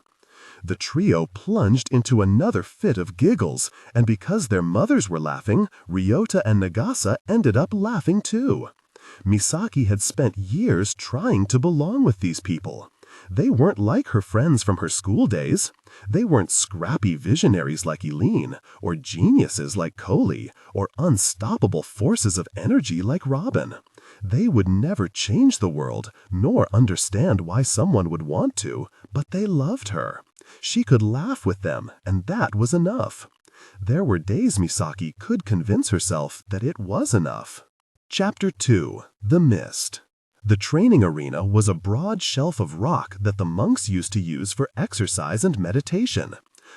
The trio plunged into another fit of giggles, and because their mothers were laughing, Ryota and Nagasa ended up laughing too. Misaki had spent years trying to belong with these people. They weren't like her friends from her school days. They weren't scrappy visionaries like Eileen, or geniuses like Coley, or unstoppable forces of energy like Robin. They would never change the world, nor understand why someone would want to, but they loved her. She could laugh with them, and that was enough. There were days Misaki could convince herself that it was enough. Chapter 2. The Mist. The training arena was a broad shelf of rock that the monks used to use for exercise and meditation.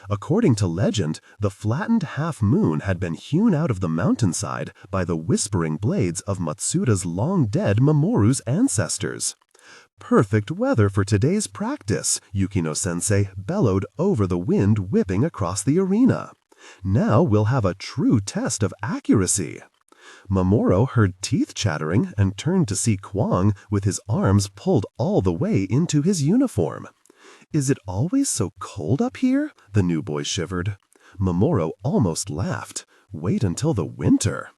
According to legend, the flattened half-moon had been hewn out of the mountainside by the whispering blades of Matsuda's long-dead Mamoru's ancestors. Perfect weather for today's practice, Yukino-sensei bellowed over the wind whipping across the arena. Now we'll have a true test of accuracy. Mamoru heard teeth chattering and turned to see Kwang with his arms pulled all the way into his uniform. Is it always so cold up here? The new boy shivered. Mamoru almost laughed. Wait until the winter.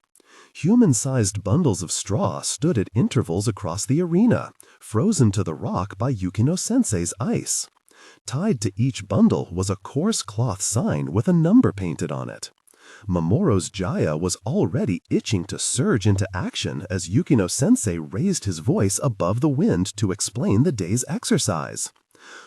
Human-sized bundles of straw stood at intervals across the arena, frozen to the rock by Yukino-sensei's ice. Tied to each bundle was a coarse cloth sign with a number painted on it. Mamoru's Jaya was already itching to surge into action as Yukino-sensei raised his voice above the wind to explain the day's exercise.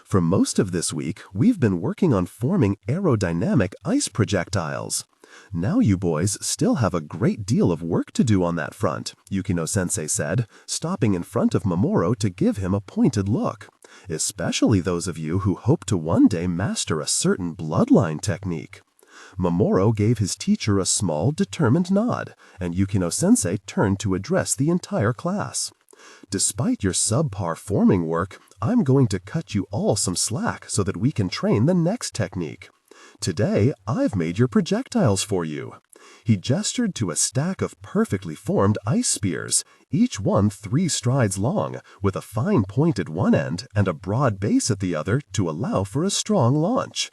For most of this week, we've been working on forming aerodynamic ice projectiles. Now you boys still have a great deal of work to do on that front, Yukino-sensei said, stopping in front of Mamoru to give him a pointed look. Especially those of you who hope to one day master a certain bloodline technique. Mamoru gave his teacher a small, determined nod, and Yukino-sensei turned to address the entire class. Despite your subpar forming work, I'm going to cut you all some slack so that we can train the next technique. Today, I've made your projectiles for you. He gestured to a stack of perfectly formed ice spears, each one 3 strides long, with a fine point at one end and a broad base at the other to allow for a strong launch.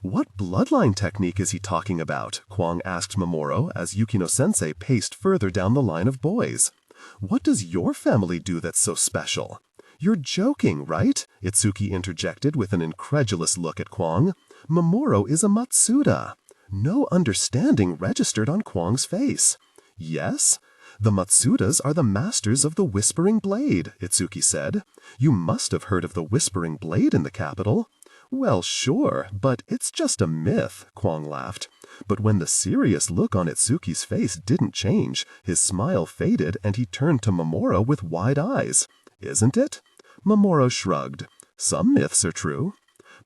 What bloodline technique is he talking about? Kwang asked Mamoru as Yukino-sensei paced further down the line of boys. What does your family do that's so special? You're joking, right? Itsuki interjected with an incredulous look at Kwang. Mamoru is a Matsuda. No understanding registered on Kwang's face. Yes? The Matsudas are the masters of the Whispering Blade, Itsuki said. You must have heard of the Whispering Blade in the capital. Well, sure, but it's just a myth, Kwang laughed. But when the serious look on Itsuki's face didn't change, his smile faded and he turned to Mamoru with wide eyes. Isn't it? Mamoru shrugged. Some myths are true.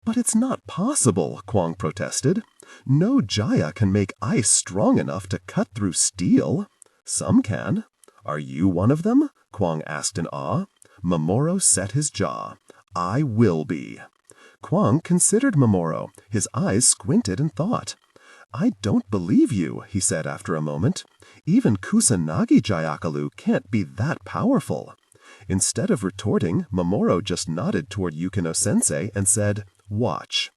But it's not possible, Kwang protested. No Jaya can make ice strong enough to cut through steel. Some can. Are you one of them? Kwang asked in awe. Mamoru set his jaw. I will be. Kwang considered Mamoru. His eyes squinted and thought. I don't believe you, he said after a moment. Even Kusanagi Jayakalu can't be that powerful. Instead of retorting, Mamoru just nodded toward Yukino-sensei and said, Watch.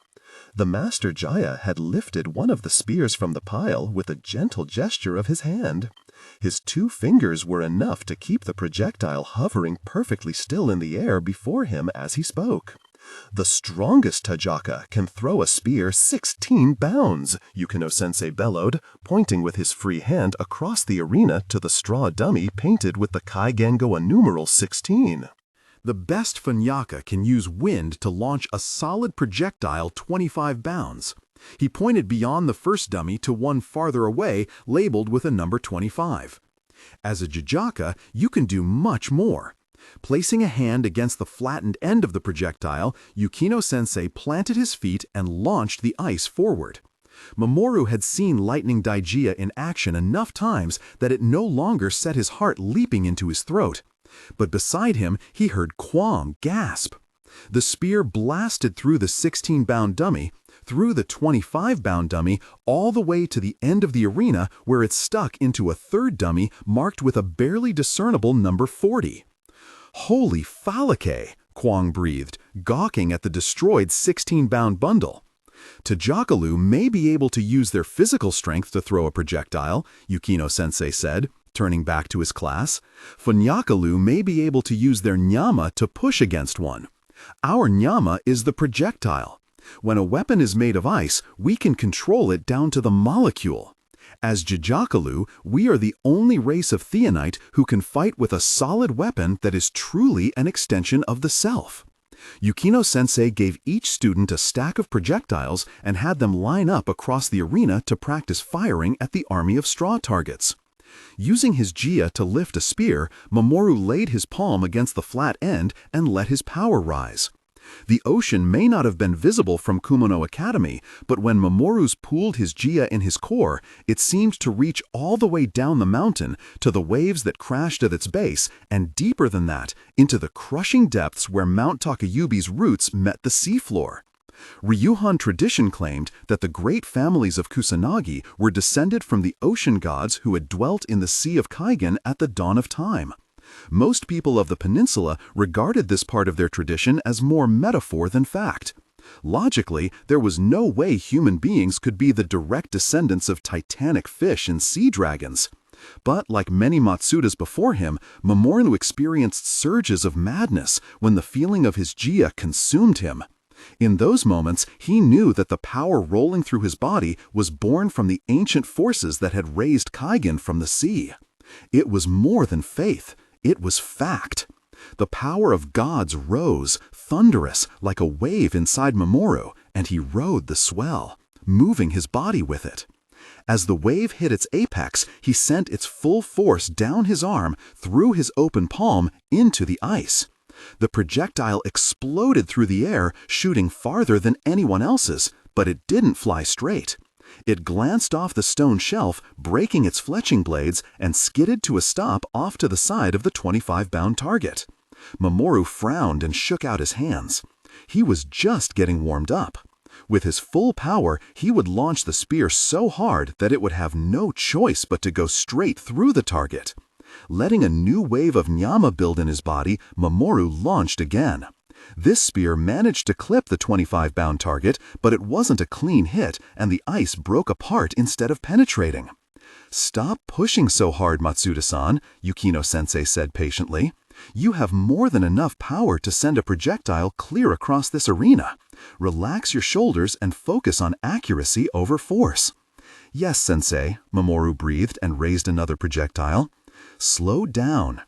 The Master Jaya had lifted one of the spears from the pile with a gentle gesture of his hand. His 2 fingers were enough to keep the projectile hovering perfectly still in the air before him as he spoke. The strongest Tajaka can throw a spear 16 bounds, Yukino-sensei bellowed, pointing with his free hand across the arena to the straw dummy painted with the Kaigen numeral 16. The best Funyaka can use wind to launch a solid projectile 25 bounds. He pointed beyond the first dummy to one farther away, labeled with a number 25. As a Jujaka, you can do much more. Placing a hand against the flattened end of the projectile, Yukino-sensei planted his feet and launched the ice forward. Mamoru had seen lightning Daijia in action enough times that it no longer set his heart leaping into his throat. But beside him, he heard Quang gasp. The spear blasted through the 16-bound dummy, through the 25-bound dummy, all the way to the end of the arena where it stuck into a third dummy marked with a barely discernible number 40. "Holy phalake," Quang breathed, gawking at the destroyed 16-bound bundle. "Tajakalu may be able to use their physical strength to throw a projectile," Yukino-sensei said, turning back to his class. "Funyakalu may be able to use their nyama to push against one. Our nyama is the projectile. When a weapon is made of ice, we can control it down to the molecule. As Jijakalu, we are the only race of Theonite who can fight with a solid weapon that is truly an extension of the self." Yukino-sensei gave each student a stack of projectiles and had them line up across the arena to practice firing at the army of straw targets. Using his Jia to lift a spear, Mamoru laid his palm against the flat end and let his power rise. The ocean may not have been visible from Kumano Academy, but when Mamoru's pooled his Jia in his core, it seemed to reach all the way down the mountain to the waves that crashed at its base, and deeper than that, into the crushing depths where Mount Takayubi's roots met the seafloor. Ryuhan tradition claimed that the great families of Kusanagi were descended from the ocean gods who had dwelt in the Sea of Kaigen at the dawn of time. Most people of the peninsula regarded this part of their tradition as more metaphor than fact. Logically, there was no way human beings could be the direct descendants of titanic fish and sea dragons. But like many Matsudas before him, Mamoru experienced surges of madness when the feeling of his Jia consumed him. In those moments, he knew that the power rolling through his body was born from the ancient forces that had raised Kaigen from the sea. It was more than faith. It was fact. The power of gods rose, thunderous, like a wave inside Mamoru, and he rode the swell, moving his body with it. As the wave hit its apex, he sent its full force down his arm, through his open palm, into the ice. The projectile exploded through the air, shooting farther than anyone else's, but it didn't fly straight. It glanced off the stone shelf, breaking its fletching blades, and skidded to a stop off to the side of the 25-bound target. Mamoru frowned and shook out his hands. He was just getting warmed up. With his full power, he would launch the spear so hard that it would have no choice but to go straight through the target. Letting a new wave of nyama build in his body, Mamoru launched again. This spear managed to clip the 25-bound target, but it wasn't a clean hit, and the ice broke apart instead of penetrating. "Stop pushing so hard, Matsuda-san," Yukino-sensei said patiently. "You have more than enough power to send a projectile clear across this arena. Relax your shoulders and focus on accuracy over force." "Yes, sensei," Mamoru breathed and raised another projectile. "Slow down."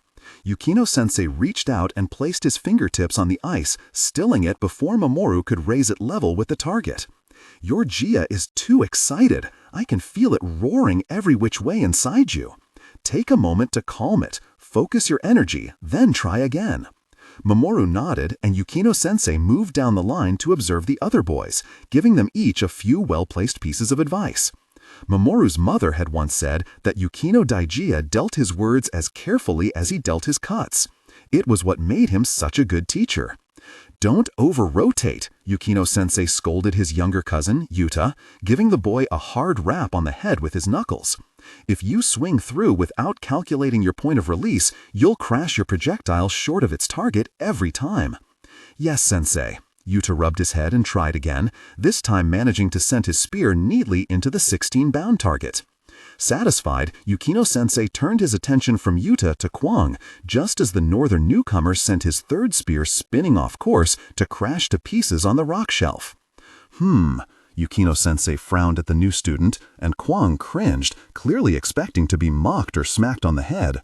Yukino-sensei reached out and placed his fingertips on the ice, stilling it before Mamoru could raise it level with the target. "Your Jia is too excited. I can feel it roaring every which way inside you. Take a moment to calm it, focus your energy, then try again." Mamoru nodded, and Yukino-sensei moved down the line to observe the other boys, giving them each a few well-placed pieces of advice. Mamoru's mother had once said that Yukino Daijia dealt his words as carefully as he dealt his cuts. It was what made him such a good teacher. "Don't over-rotate," Yukino-sensei scolded his younger cousin, Yuta, giving the boy a hard rap on the head with his knuckles. "If you swing through without calculating your point of release, you'll crash your projectile short of its target every time." "Yes, sensei." Yuta rubbed his head and tried again, this time managing to send his spear neatly into the 16-bound target. Satisfied, Yukino-sensei turned his attention from Yuta to Quang, just as the northern newcomer sent his third spear spinning off course to crash to pieces on the rock shelf. Yukino-sensei frowned at the new student, and Quang cringed, clearly expecting to be mocked or smacked on the head.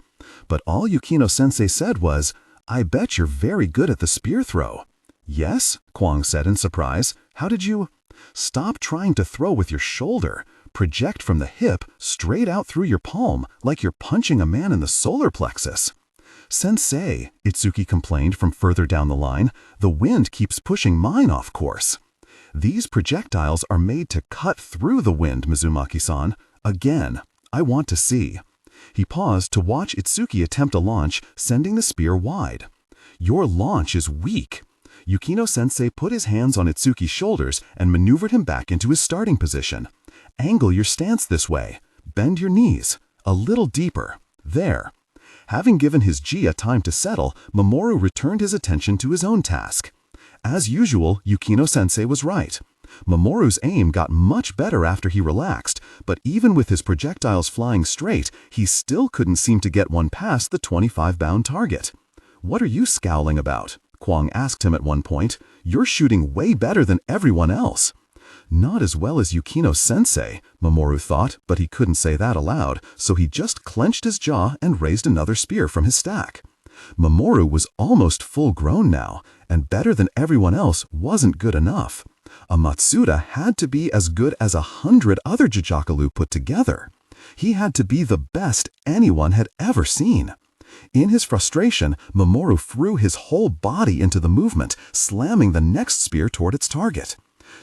But all Yukino-sensei said was, "I bet you're very good at the spear throw." "Yes?" Quang said in surprise. "How did you—" "Stop trying to throw with your shoulder. Project from the hip straight out through your palm, like you're punching a man in the solar plexus." "Sensei," Itsuki complained from further down the line, "the wind keeps pushing mine off course." "These projectiles are made to cut through the wind, Mizumaki-san. Again, I want to see." He paused to watch Itsuki attempt a launch, sending the spear wide. "Your launch is weak." Yukino-sensei put his hands on Itsuki's shoulders and maneuvered him back into his starting position. "Angle your stance this way. Bend your knees. A little deeper. There." Having given his Jia time to settle, Mamoru returned his attention to his own task. As usual, Yukino-sensei was right. Mamoru's aim got much better after he relaxed, but even with his projectiles flying straight, he still couldn't seem to get one past the 25-bound target. "What are you scowling about?" Kwang asked him at one point. "You're shooting way better than everyone else." Not as well as Yukino-sensei, Mamoru thought, but he couldn't say that aloud, so he just clenched his jaw and raised another spear from his stack. Mamoru was almost full-grown now, and better than everyone else wasn't good enough. A Matsuda had to be as good as 100 other Jijakalu put together. He had to be the best anyone had ever seen. In his frustration, Mamoru threw his whole body into the movement, slamming the next spear toward its target.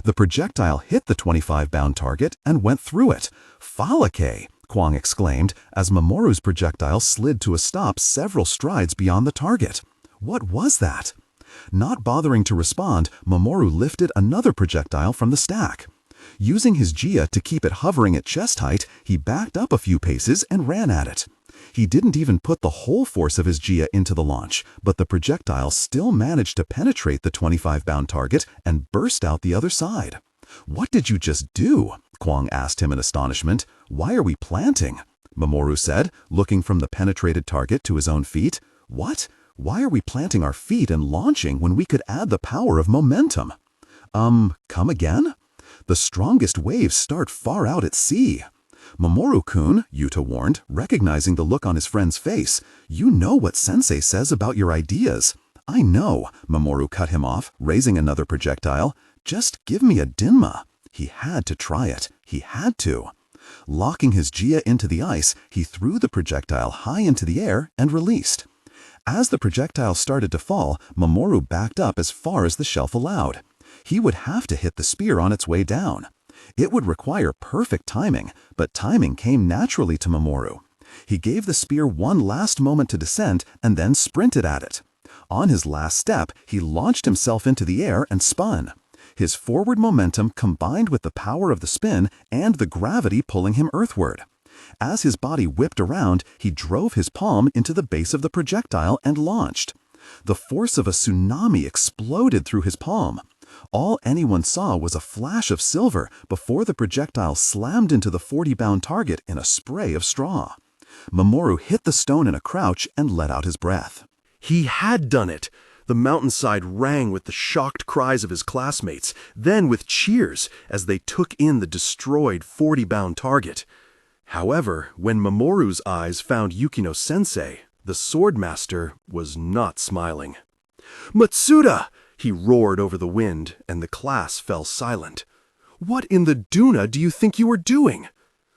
The projectile hit the 25-bound target and went through it. "Faraway!" Kwang exclaimed as Mamoru's projectile slid to a stop several strides beyond the target. What was that? Not bothering to respond, Mamoru lifted another projectile from the stack. Using his Jia to keep it hovering at chest height, he backed up a few paces and ran at it. He didn't even put the whole force of his Jia into the launch, but the projectile still managed to penetrate the 25-bound target and burst out the other side. "What did you just do?" Kwang asked him in astonishment. "Why are we planting?" Mamoru said, looking from the penetrated target to his own feet. "What? Why are we planting our feet and launching when we could add the power of momentum?" Come again?" "The strongest waves start far out at sea." "Mamoru-kun," Yuta warned, recognizing the look on his friend's face, "you know what Sensei says about your ideas." "I know," Mamoru cut him off, raising another projectile. "Just give me a Dinma." He had to try it. He had to. Locking his Jia into the ice, he threw the projectile high into the air and released. As the projectile started to fall, Mamoru backed up as far as the shelf allowed. He would have to hit the spear on its way down. It would require perfect timing, but timing came naturally to Mamoru. He gave the spear one last moment to descend and then sprinted at it. On his last step, he launched himself into the air and spun. His forward momentum combined with the power of the spin and the gravity pulling him earthward. As his body whipped around, he drove his palm into the base of the projectile and launched. The force of a tsunami exploded through his palm. All anyone saw was a flash of silver before the projectile slammed into the 40-bound target in a spray of straw. Mamoru hit the stone in a crouch and let out his breath. He had done it! The mountainside rang with the shocked cries of his classmates, then with cheers as they took in the destroyed 40-bound target. However, when Mamoru's eyes found Yukino-sensei, the swordmaster was not smiling. "Matsuda!" he roared over the wind, and the class fell silent. "What in the Duna do you think you were doing?"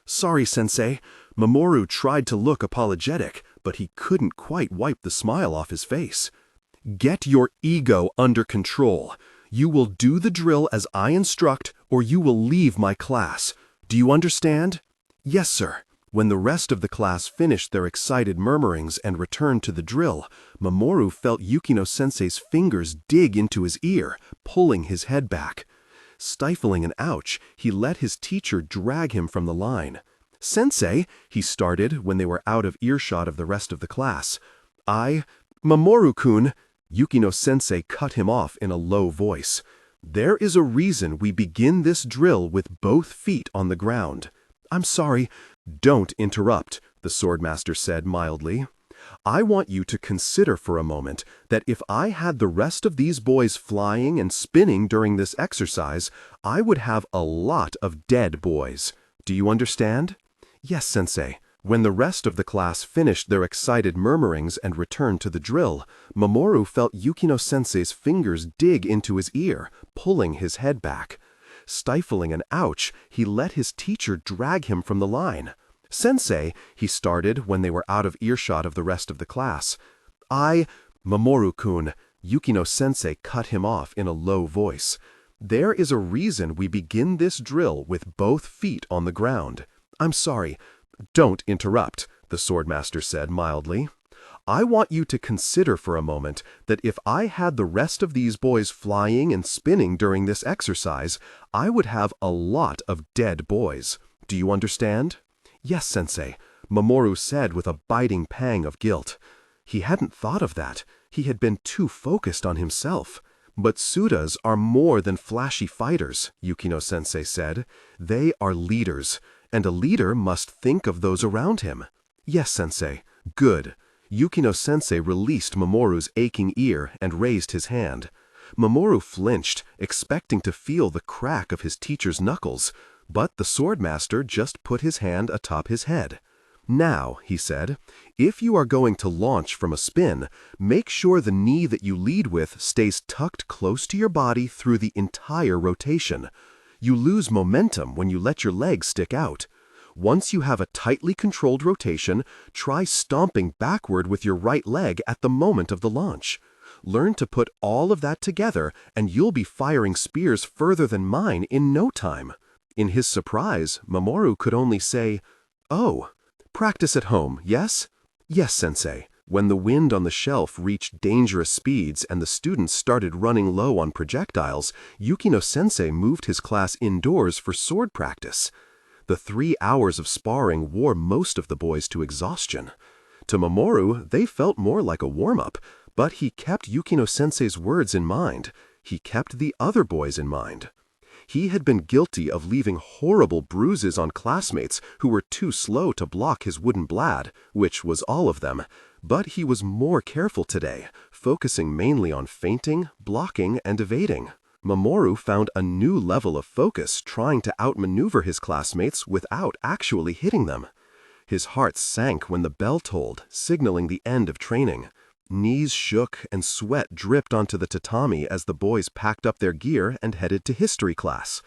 "Sorry, sensei." Mamoru tried to look apologetic, but he couldn't quite wipe the smile off his face. "Get your ego under control. You will do the drill as I instruct, or you will leave my class. Do you understand?" "Yes, sir." When the rest of the class finished their excited murmurings and returned to the drill, Mamoru felt Yukino-sensei's fingers dig into his ear, pulling his head back. Stifling an ouch, he let his teacher drag him from the line. "Sensei," he started when they were out of earshot of the rest of the class. "Mamoru-kun," Yukino-sensei cut him off in a low voice. "There is a reason we begin this drill with both feet on the ground." "I'm sorry." "Don't interrupt," the swordmaster said mildly. "I want you to consider for a moment that if I had the rest of these boys flying and spinning during this exercise, I would have a lot of dead boys. Do you understand?" "Yes, sensei." When the rest of the class finished their excited murmurings and returned to the drill, Mamoru felt Yukino-sensei's fingers dig into his ear, pulling his head back. Stifling an ouch, he let his teacher drag him from the line. "Sensei," he started when they were out of earshot of the rest of the class. Mamoru-kun, Yukino-sensei cut him off in a low voice. There is a reason we begin this drill with both feet on the ground. I'm sorry. Don't interrupt, the swordmaster said mildly. I want you to consider for a moment that if I had the rest of these boys flying and spinning during this exercise, I would have a lot of dead boys. Do you understand? Yes, sensei, Mamoru said with a biting pang of guilt. He hadn't thought of that. He had been too focused on himself. But Matsudas are more than flashy fighters, Yukino-sensei said. They are leaders, and a leader must think of those around him. Yes, sensei. Good. Yukino-sensei released Mamoru's aching ear and raised his hand. Mamoru flinched, expecting to feel the crack of his teacher's knuckles, but the swordmaster just put his hand atop his head. Now, he said, if you are going to launch from a spin, make sure the knee that you lead with stays tucked close to your body through the entire rotation. You lose momentum when you let your legs stick out. Once you have a tightly controlled rotation, try stomping backward with your right leg at the moment of the launch. Learn to put all of that together, and you'll be firing spears further than mine in no time. In his surprise, Mamoru could only say, "Oh, practice at home, yes?" "Yes, sensei." When the wind on the shelf reached dangerous speeds and the students started running low on projectiles, Yukino-sensei moved his class indoors for sword practice. The 3 hours of sparring wore most of the boys to exhaustion. To Mamoru, they felt more like a warm-up, but he kept Yukino-sensei's words in mind. He kept the other boys in mind. He had been guilty of leaving horrible bruises on classmates who were too slow to block his wooden blade, which was all of them, but he was more careful today, focusing mainly on feinting, blocking, and evading. Mamoru found a new level of focus trying to outmaneuver his classmates without actually hitting them. His heart sank when the bell tolled, signaling the end of training. Knees shook and sweat dripped onto the tatami as the boys packed up their gear and headed to history class.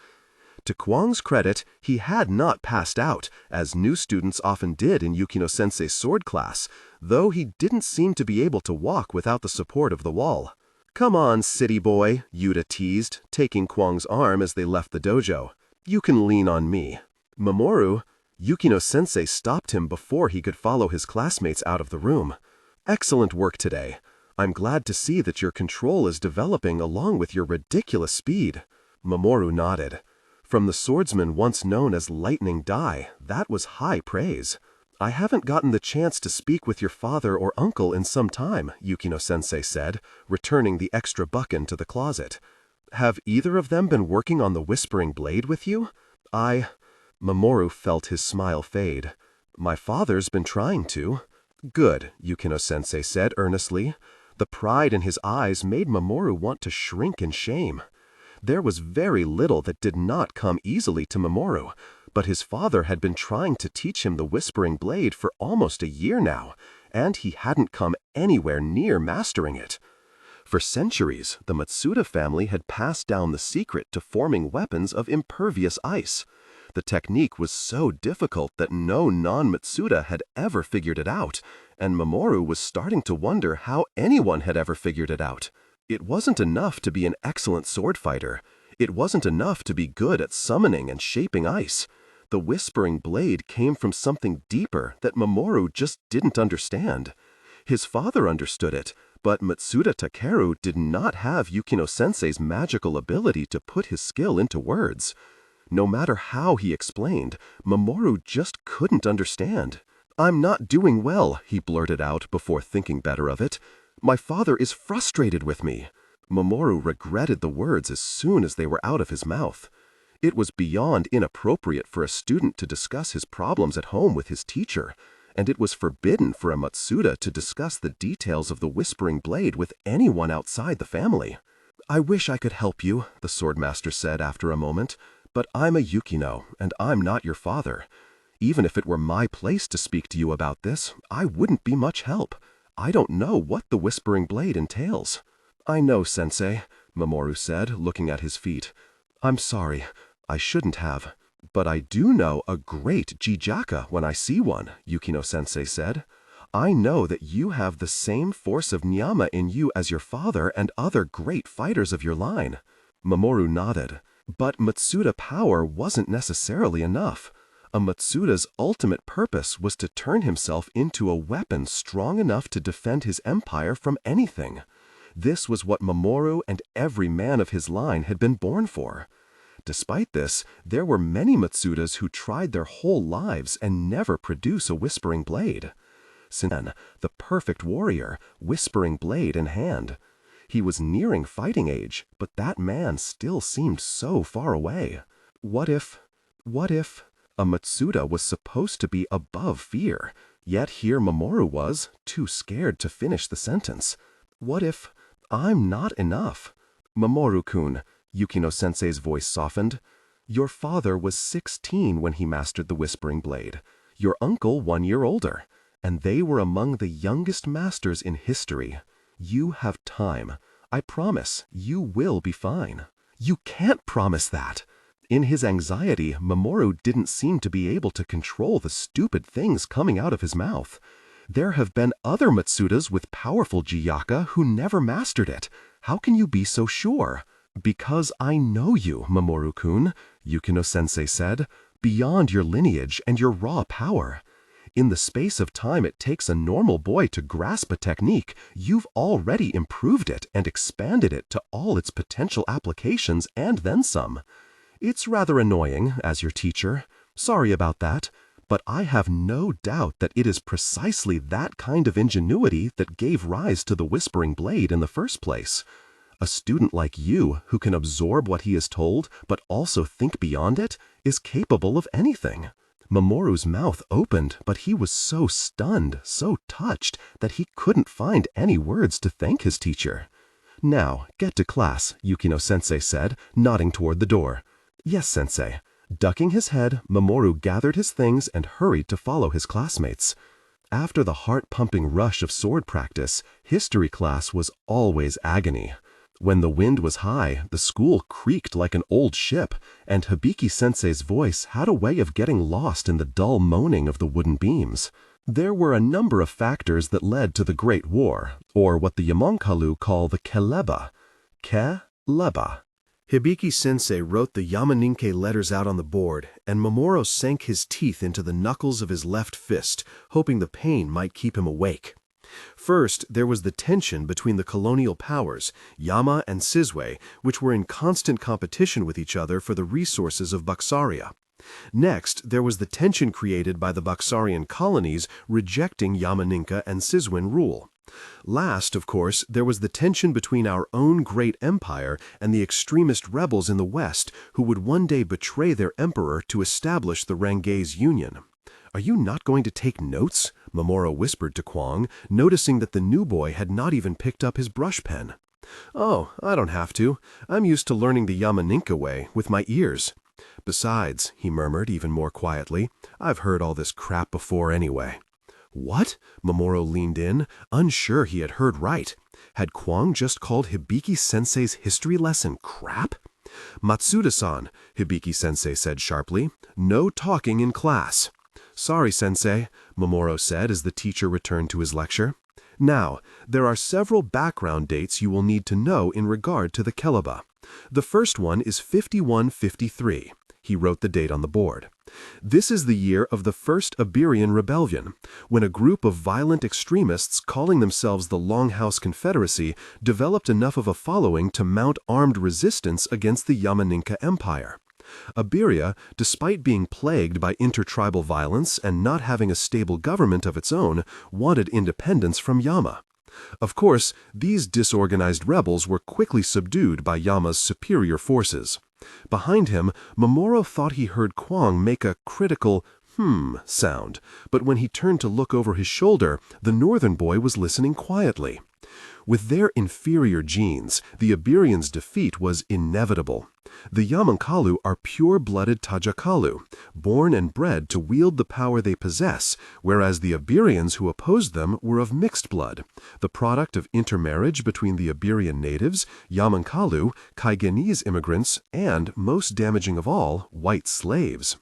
To Kwang's credit, he had not passed out, as new students often did in Yukino-sensei's sword class, though he didn't seem to be able to walk without the support of the wall. "Come on, city boy," Yuta teased, taking Kwang's arm as they left the dojo. "You can lean on me." Mamoru, Yukino-sensei stopped him before he could follow his classmates out of the room. "Excellent work today. I'm glad to see that your control is developing along with your ridiculous speed." Mamoru nodded. From the swordsman once known as Lightning Dai, that was high praise. "I haven't gotten the chance to speak with your father or uncle in some time," Yukino-sensei said, returning the extra buckin to the closet. "Have either of them been working on the Whispering Blade with you?" Mamoru felt his smile fade. "My father's been trying to." "Good," Yukino-sensei said earnestly. The pride in his eyes made Mamoru want to shrink in shame. There was very little that did not come easily to Mamoru, but his father had been trying to teach him the Whispering Blade for almost a year now, and he hadn't come anywhere near mastering it. For centuries, the Matsuda family had passed down the secret to forming weapons of impervious ice. The technique was so difficult that no non-Matsuda had ever figured it out, and Mamoru was starting to wonder how anyone had ever figured it out. It wasn't enough to be an excellent sword fighter. It wasn't enough to be good at summoning and shaping ice. The Whispering Blade came from something deeper that Mamoru just didn't understand. His father understood it, but Matsuda Takeru did not have Yukino-sensei's magical ability to put his skill into words. No matter how he explained, Mamoru just couldn't understand. "I'm not doing well," he blurted out before thinking better of it. "My father is frustrated with me." Mamoru regretted the words as soon as they were out of his mouth. It was beyond inappropriate for a student to discuss his problems at home with his teacher, and it was forbidden for a Matsuda to discuss the details of the Whispering Blade with anyone outside the family. "I wish I could help you," the swordmaster said after a moment, "but I'm a Yukino, and I'm not your father. Even if it were my place to speak to you about this, I wouldn't be much help. I don't know what the Whispering Blade entails." "I know, sensei," Mamoru said, looking at his feet. "I'm sorry. I shouldn't have. But I do know a great jijaka when I see one," Yukino-sensei said. I know that you have the same force of Nyama in you as your father and other great fighters of your line." Mamoru nodded. But Matsuda power wasn't necessarily enough. A Matsuda's ultimate purpose was to turn himself into a weapon strong enough to defend his empire from anything. This was what Mamoru and every man of his line had been born for. Despite this, there were many Matsudas who tried their whole lives and never produce a whispering blade. Since then, the perfect warrior, whispering blade in hand. He was nearing fighting age, but that man still seemed so far away. What if a Matsuda was supposed to be above fear, yet here Mamoru was, too scared to finish the sentence. What if I'm not enough? Mamoru-kun, Yukino-sensei's voice softened. Your father was 16 when he mastered the whispering blade. Your uncle 1 year older. And they were among the youngest masters in history. You have time. I promise you will be fine. You can't promise that. In his anxiety, Mamoru didn't seem to be able to control the stupid things coming out of his mouth. There have been other Matsudas with powerful Jiyaka who never mastered it. How can you be so sure? Because I know you, Mamoru-kun, Yukino-sensei said, beyond your lineage and your raw power. In the space of time it takes a normal boy to grasp a technique, you've already improved it and expanded it to all its potential applications and then some. It's rather annoying, as your teacher. Sorry about that. But I have no doubt that it is precisely that kind of ingenuity that gave rise to the whispering blade in the first place. A student like you, who can absorb what he is told, but also think beyond it, is capable of anything. Mamoru's mouth opened, but he was so stunned, so touched, that he couldn't find any words to thank his teacher. Now, get to class, Yukino-sensei said, nodding toward the door. Yes, sensei. Ducking his head, Mamoru gathered his things and hurried to follow his classmates. After the heart-pumping rush of sword practice, history class was always agony. When the wind was high, the school creaked like an old ship, and Hibiki-sensei's voice had a way of getting lost in the dull moaning of the wooden beams. There were a number of factors that led to the Great War, or what the Yamonkalu call the Keleba. Ke-leba. Hibiki-sensei wrote the Yamaninke letters out on the board, and Mamoru sank his teeth into the knuckles of his left fist, hoping the pain might keep him awake. First, there was the tension between the colonial powers, Yama and Sizwe, which were in constant competition with each other for the resources of Baksaria. Next, there was the tension created by the Baksarian colonies rejecting Yamaninka and Sizwen rule. Last, of course, there was the tension between our own great empire and the extremist rebels in the West who would one day betray their emperor to establish the Rangais Union. "Are you not going to take notes?" Mamoru whispered to Kwang, noticing that the new boy had not even picked up his brush pen. "Oh, I don't have to. I'm used to learning the Yamaninka way, with my ears. Besides," he murmured even more quietly, "I've heard all this crap before anyway." What? Mamoru leaned in, unsure he had heard right. Had Kwang just called Hibiki-sensei's history lesson crap? "Matsuda-san," Hibiki-sensei said sharply, "no talking in class." "Sorry, sensei," Mamoru said as the teacher returned to his lecture. "Now, there are several background dates you will need to know in regard to the Keleba. The first one is 5153. He wrote the date on the board. This is the year of the First Iberian Rebellion, when a group of violent extremists calling themselves the Longhouse Confederacy developed enough of a following to mount armed resistance against the Yamaninka Empire. Iberia, despite being plagued by intertribal violence and not having a stable government of its own, wanted independence from Yama. Of course, these disorganized rebels were quickly subdued by Yama's superior forces. Behind him, Mamoru thought he heard Kwang make a critical sound, but when he turned to look over his shoulder, the northern boy was listening quietly. With their inferior genes, the Iberians' defeat was inevitable. The Yamankalu are pure-blooded Tajakalu, born and bred to wield the power they possess, whereas the Iberians who opposed them were of mixed blood, the product of intermarriage between the Iberian natives, Yamankalu, Kaigenese immigrants, and, most damaging of all, white slaves.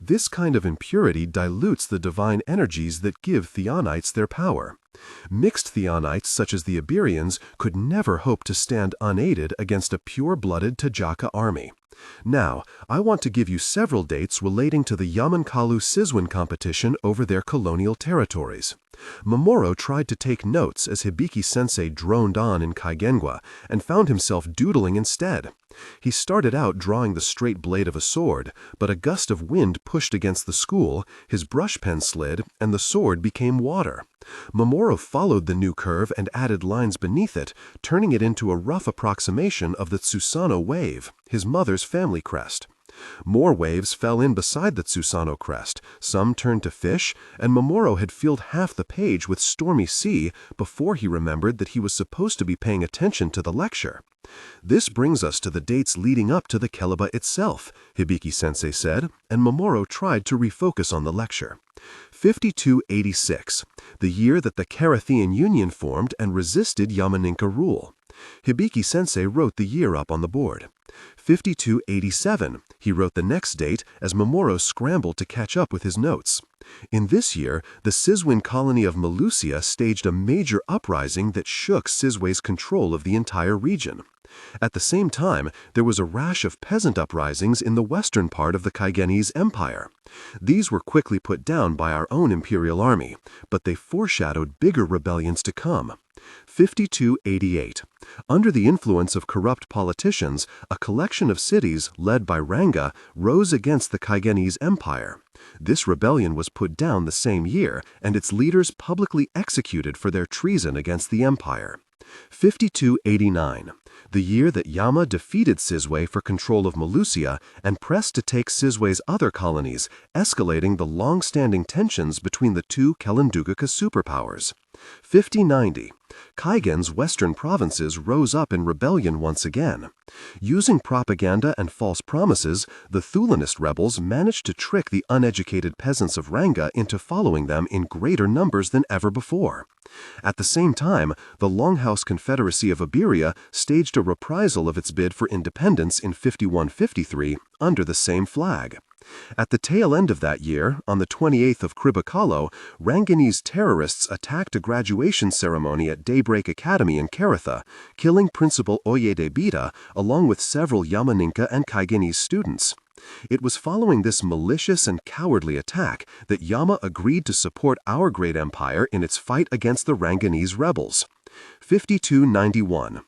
This kind of impurity dilutes the divine energies that give Theonites their power. Mixed Theonites such as the Iberians could never hope to stand unaided against a pure-blooded Tajaka army. Now, I want to give you several dates relating to the Yamankalu Sizwen competition over their colonial territories. Mamoru tried to take notes as Hibiki-sensei droned on in Kaigenwa and found himself doodling instead. He started out drawing the straight blade of a sword, but a gust of wind pushed against the school, his brush pen slid, and the sword became water. Mamoru followed the new curve and added lines beneath it, turning it into a rough approximation of the Tsusano wave, his mother's family crest. More waves fell in beside the Tsusano crest, some turned to fish, and Mamoru had filled half the page with stormy sea before he remembered that he was supposed to be paying attention to the lecture. This brings us to the dates leading up to the Keleba itself, Hibiki-sensei said, and Mamoru tried to refocus on the lecture. 5286, the year that the Karathian Union formed and resisted Yamaninka rule. Hibiki-sensei wrote the year up on the board. 5287, he wrote the next date as Mamoru scrambled to catch up with his notes. In this year, the Sizwen colony of Malusia staged a major uprising that shook Sizwe's control of the entire region. At the same time, there was a rash of peasant uprisings in the western part of the Kaigenese Empire. These were quickly put down by our own imperial army, but they foreshadowed bigger rebellions to come. 5288. Under the influence of corrupt politicians, a collection of cities, led by Ranga, rose against the Kaigenese Empire. This rebellion was put down the same year, and its leaders publicly executed for their treason against the empire. 5289. The year that Yama defeated Sizwe for control of Malusia and pressed to take Sizwe's other colonies, escalating the long-standing tensions between the two Kelendugaka superpowers. 5090. Kaigen's western provinces rose up in rebellion once again. Using propaganda and false promises, the Thulanist rebels managed to trick the uneducated peasants of Ranga into following them in greater numbers than ever before. At the same time, the Longhouse Confederacy of Iberia staged a reprisal of its bid for independence in 5153 under the same flag. At the tail end of that year, on the 28th of Kribakalo, Ranganese terrorists attacked a graduation ceremony at Daybreak Academy in Karatha, killing Principal Oyedebita along with several Yamaninka and Kaigenese students. It was following this malicious and cowardly attack that Yama agreed to support our great empire in its fight against the Ranganese rebels. 5291.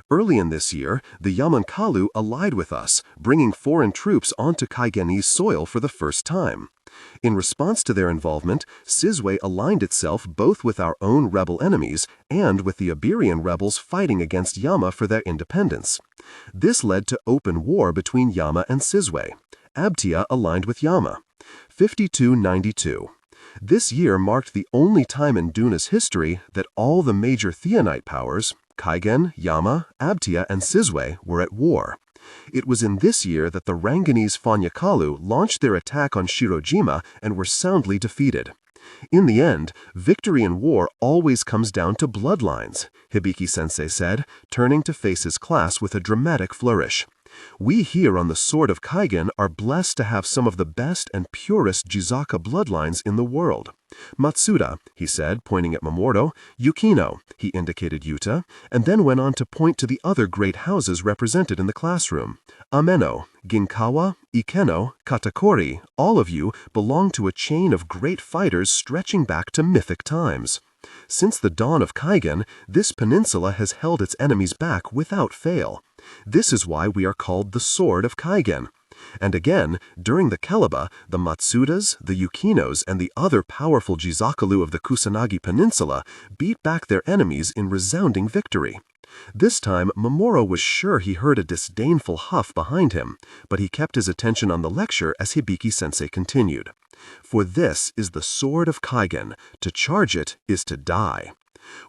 Early in this year, the Yamankalu allied with us, bringing foreign troops onto Kaigenese soil for the first time. In response to their involvement, Sizwe aligned itself both with our own rebel enemies and with the Iberian rebels fighting against Yama for their independence. This led to open war between Yama and Sizwe. Abtia aligned with Yama. 5292. This year marked the only time in Duna's history that all the major Theonite powers, Kaigen, Yama, Abtia, and Sizwe, were at war. It was in this year that the Ranganese Fanyakalu launched their attack on Shirojima and were soundly defeated. In the end, victory in war always comes down to bloodlines, Hibiki-sensei said, turning to face his class with a dramatic flourish. We here on the Sword of Kaigen are blessed to have some of the best and purest Jizaka bloodlines in the world. Matsuda, he said, pointing at Mamoru, Yukino, he indicated Yuta, and then went on to point to the other great houses represented in the classroom. Ameno, Ginkawa, Ikeno, Katakori, all of you belong to a chain of great fighters stretching back to mythic times. Since the dawn of Kaigen, this peninsula has held its enemies back without fail. This is why we are called the Sword of Kaigen. And again, during the Keleba, the Matsudas, the Yukinos, and the other powerful Jizakalu of the Kusanagi Peninsula beat back their enemies in resounding victory. This time, Mamoru was sure he heard a disdainful huff behind him, but he kept his attention on the lecture as Hibiki-sensei continued. For this is the Sword of Kaigen. To charge it is to die.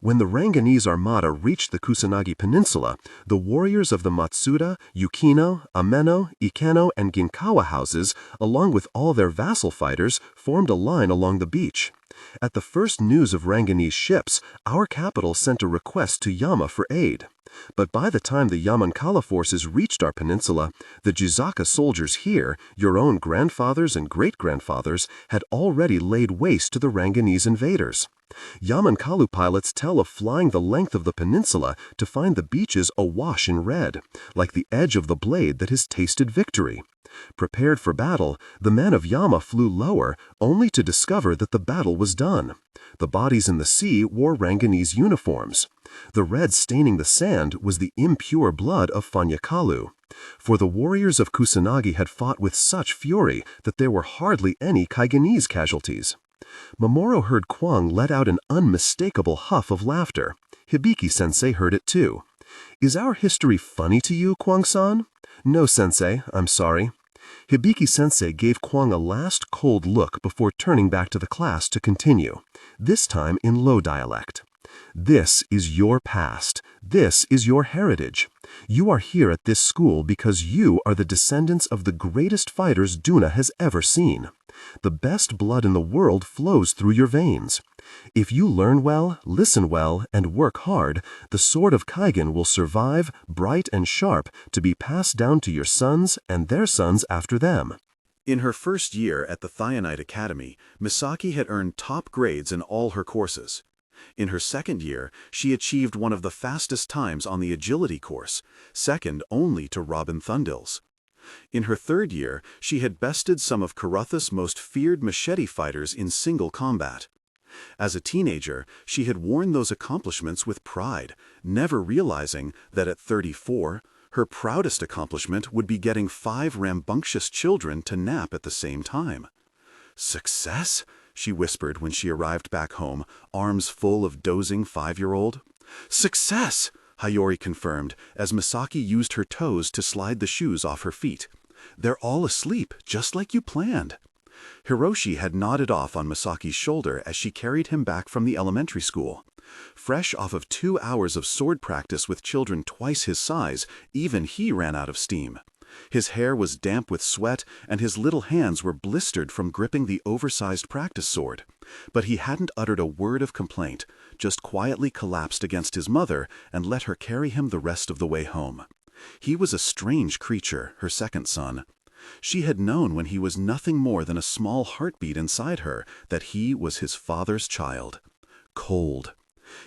When the Ranganese armada reached the Kusanagi Peninsula, the warriors of the Matsuda, Yukino, Ameno, Ikeno, and Ginkawa houses, along with all their vassal fighters, formed a line along the beach. At the first news of Ranganese ships, our capital sent a request to Yama for aid. But by the time the Yamankala forces reached our peninsula, the Jizaka soldiers here, your own grandfathers and great-grandfathers, had already laid waste to the Ranganese invaders. Yamankalu pilots tell of flying the length of the peninsula to find the beaches awash in red, like the edge of the blade that has tasted victory. Prepared for battle, the men of Yama flew lower, only to discover that the battle was done. The bodies in the sea wore Ranganese uniforms. The red staining the sand was the impure blood of Fanyakalu. For the warriors of Kusanagi had fought with such fury that there were hardly any Kaigenese casualties. Mamoru heard Kwang let out an unmistakable huff of laughter. Hibiki-sensei heard it too. "Is our history funny to you, Kwang-san?" "No, sensei, I'm sorry." Hibiki-sensei gave Kwang a last cold look before turning back to the class to continue, this time in low dialect. "This is your past. This is your heritage. You are here at this school because you are the descendants of the greatest fighters Duna has ever seen. The best blood in the world flows through your veins. If you learn well, listen well, and work hard, the sword of Kaigen will survive, bright and sharp, to be passed down to your sons and their sons after them." In her first year at the Thionite Academy, Misaki had earned top grades in all her courses. In her second year, she achieved one of the fastest times on the agility course, second only to Robin Thundils. In her third year, she had bested some of Karutha's most feared machete fighters in single combat. As a teenager, she had worn those accomplishments with pride, never realizing that at 34, her proudest accomplishment would be getting 5 rambunctious children to nap at the same time. "Success?" she whispered when she arrived back home, arms full of dozing 5-year-old. "Success!" Hayori confirmed as Misaki used her toes to slide the shoes off her feet. "They're all asleep, just like you planned." Hiroshi had nodded off on Misaki's shoulder as she carried him back from the elementary school. Fresh off of 2 hours of sword practice with children twice his size, even he ran out of steam. His hair was damp with sweat, and his little hands were blistered from gripping the oversized practice sword. But he hadn't uttered a word of complaint, just quietly collapsed against his mother and let her carry him the rest of the way home. He was a strange creature, her second son. She had known when he was nothing more than a small heartbeat inside her that he was his father's child. Cold.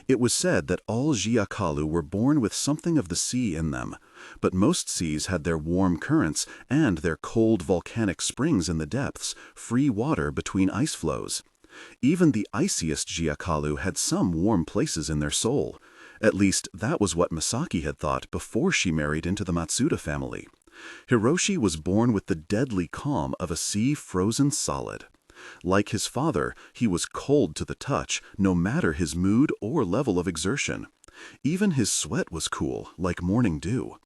It was said that all Jiakalu were born with something of the sea in them, but most seas had their warm currents and their cold volcanic springs in the depths, free water between ice flows. Even the iciest Jiakalu had some warm places in their soul. At least, that was what Misaki had thought before she married into the Matsuda family. Hiroshi was born with the deadly calm of a sea frozen solid. Like his father, he was cold to the touch, no matter his mood or level of exertion. Even his sweat was cool, like morning dew.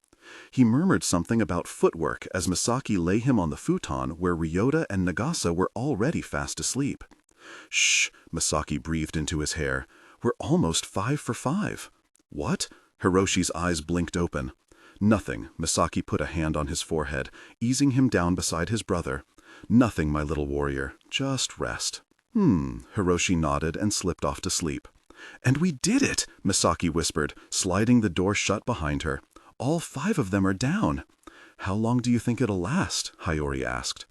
He murmured something about footwork as Misaki lay him on the futon where Ryota and Nagasa were already fast asleep. "Shh," Misaki breathed into his hair. "We're almost 5 for 5. "What?" Hiroshi's eyes blinked open. "Nothing." Misaki put a hand on his forehead, easing him down beside his brother. "Nothing, my little warrior. Just rest." Hiroshi nodded and slipped off to sleep. "And we did it!" Misaki whispered, sliding the door shut behind her. "All 5 of them are down." "How long do you think it'll last?" Hayori asked.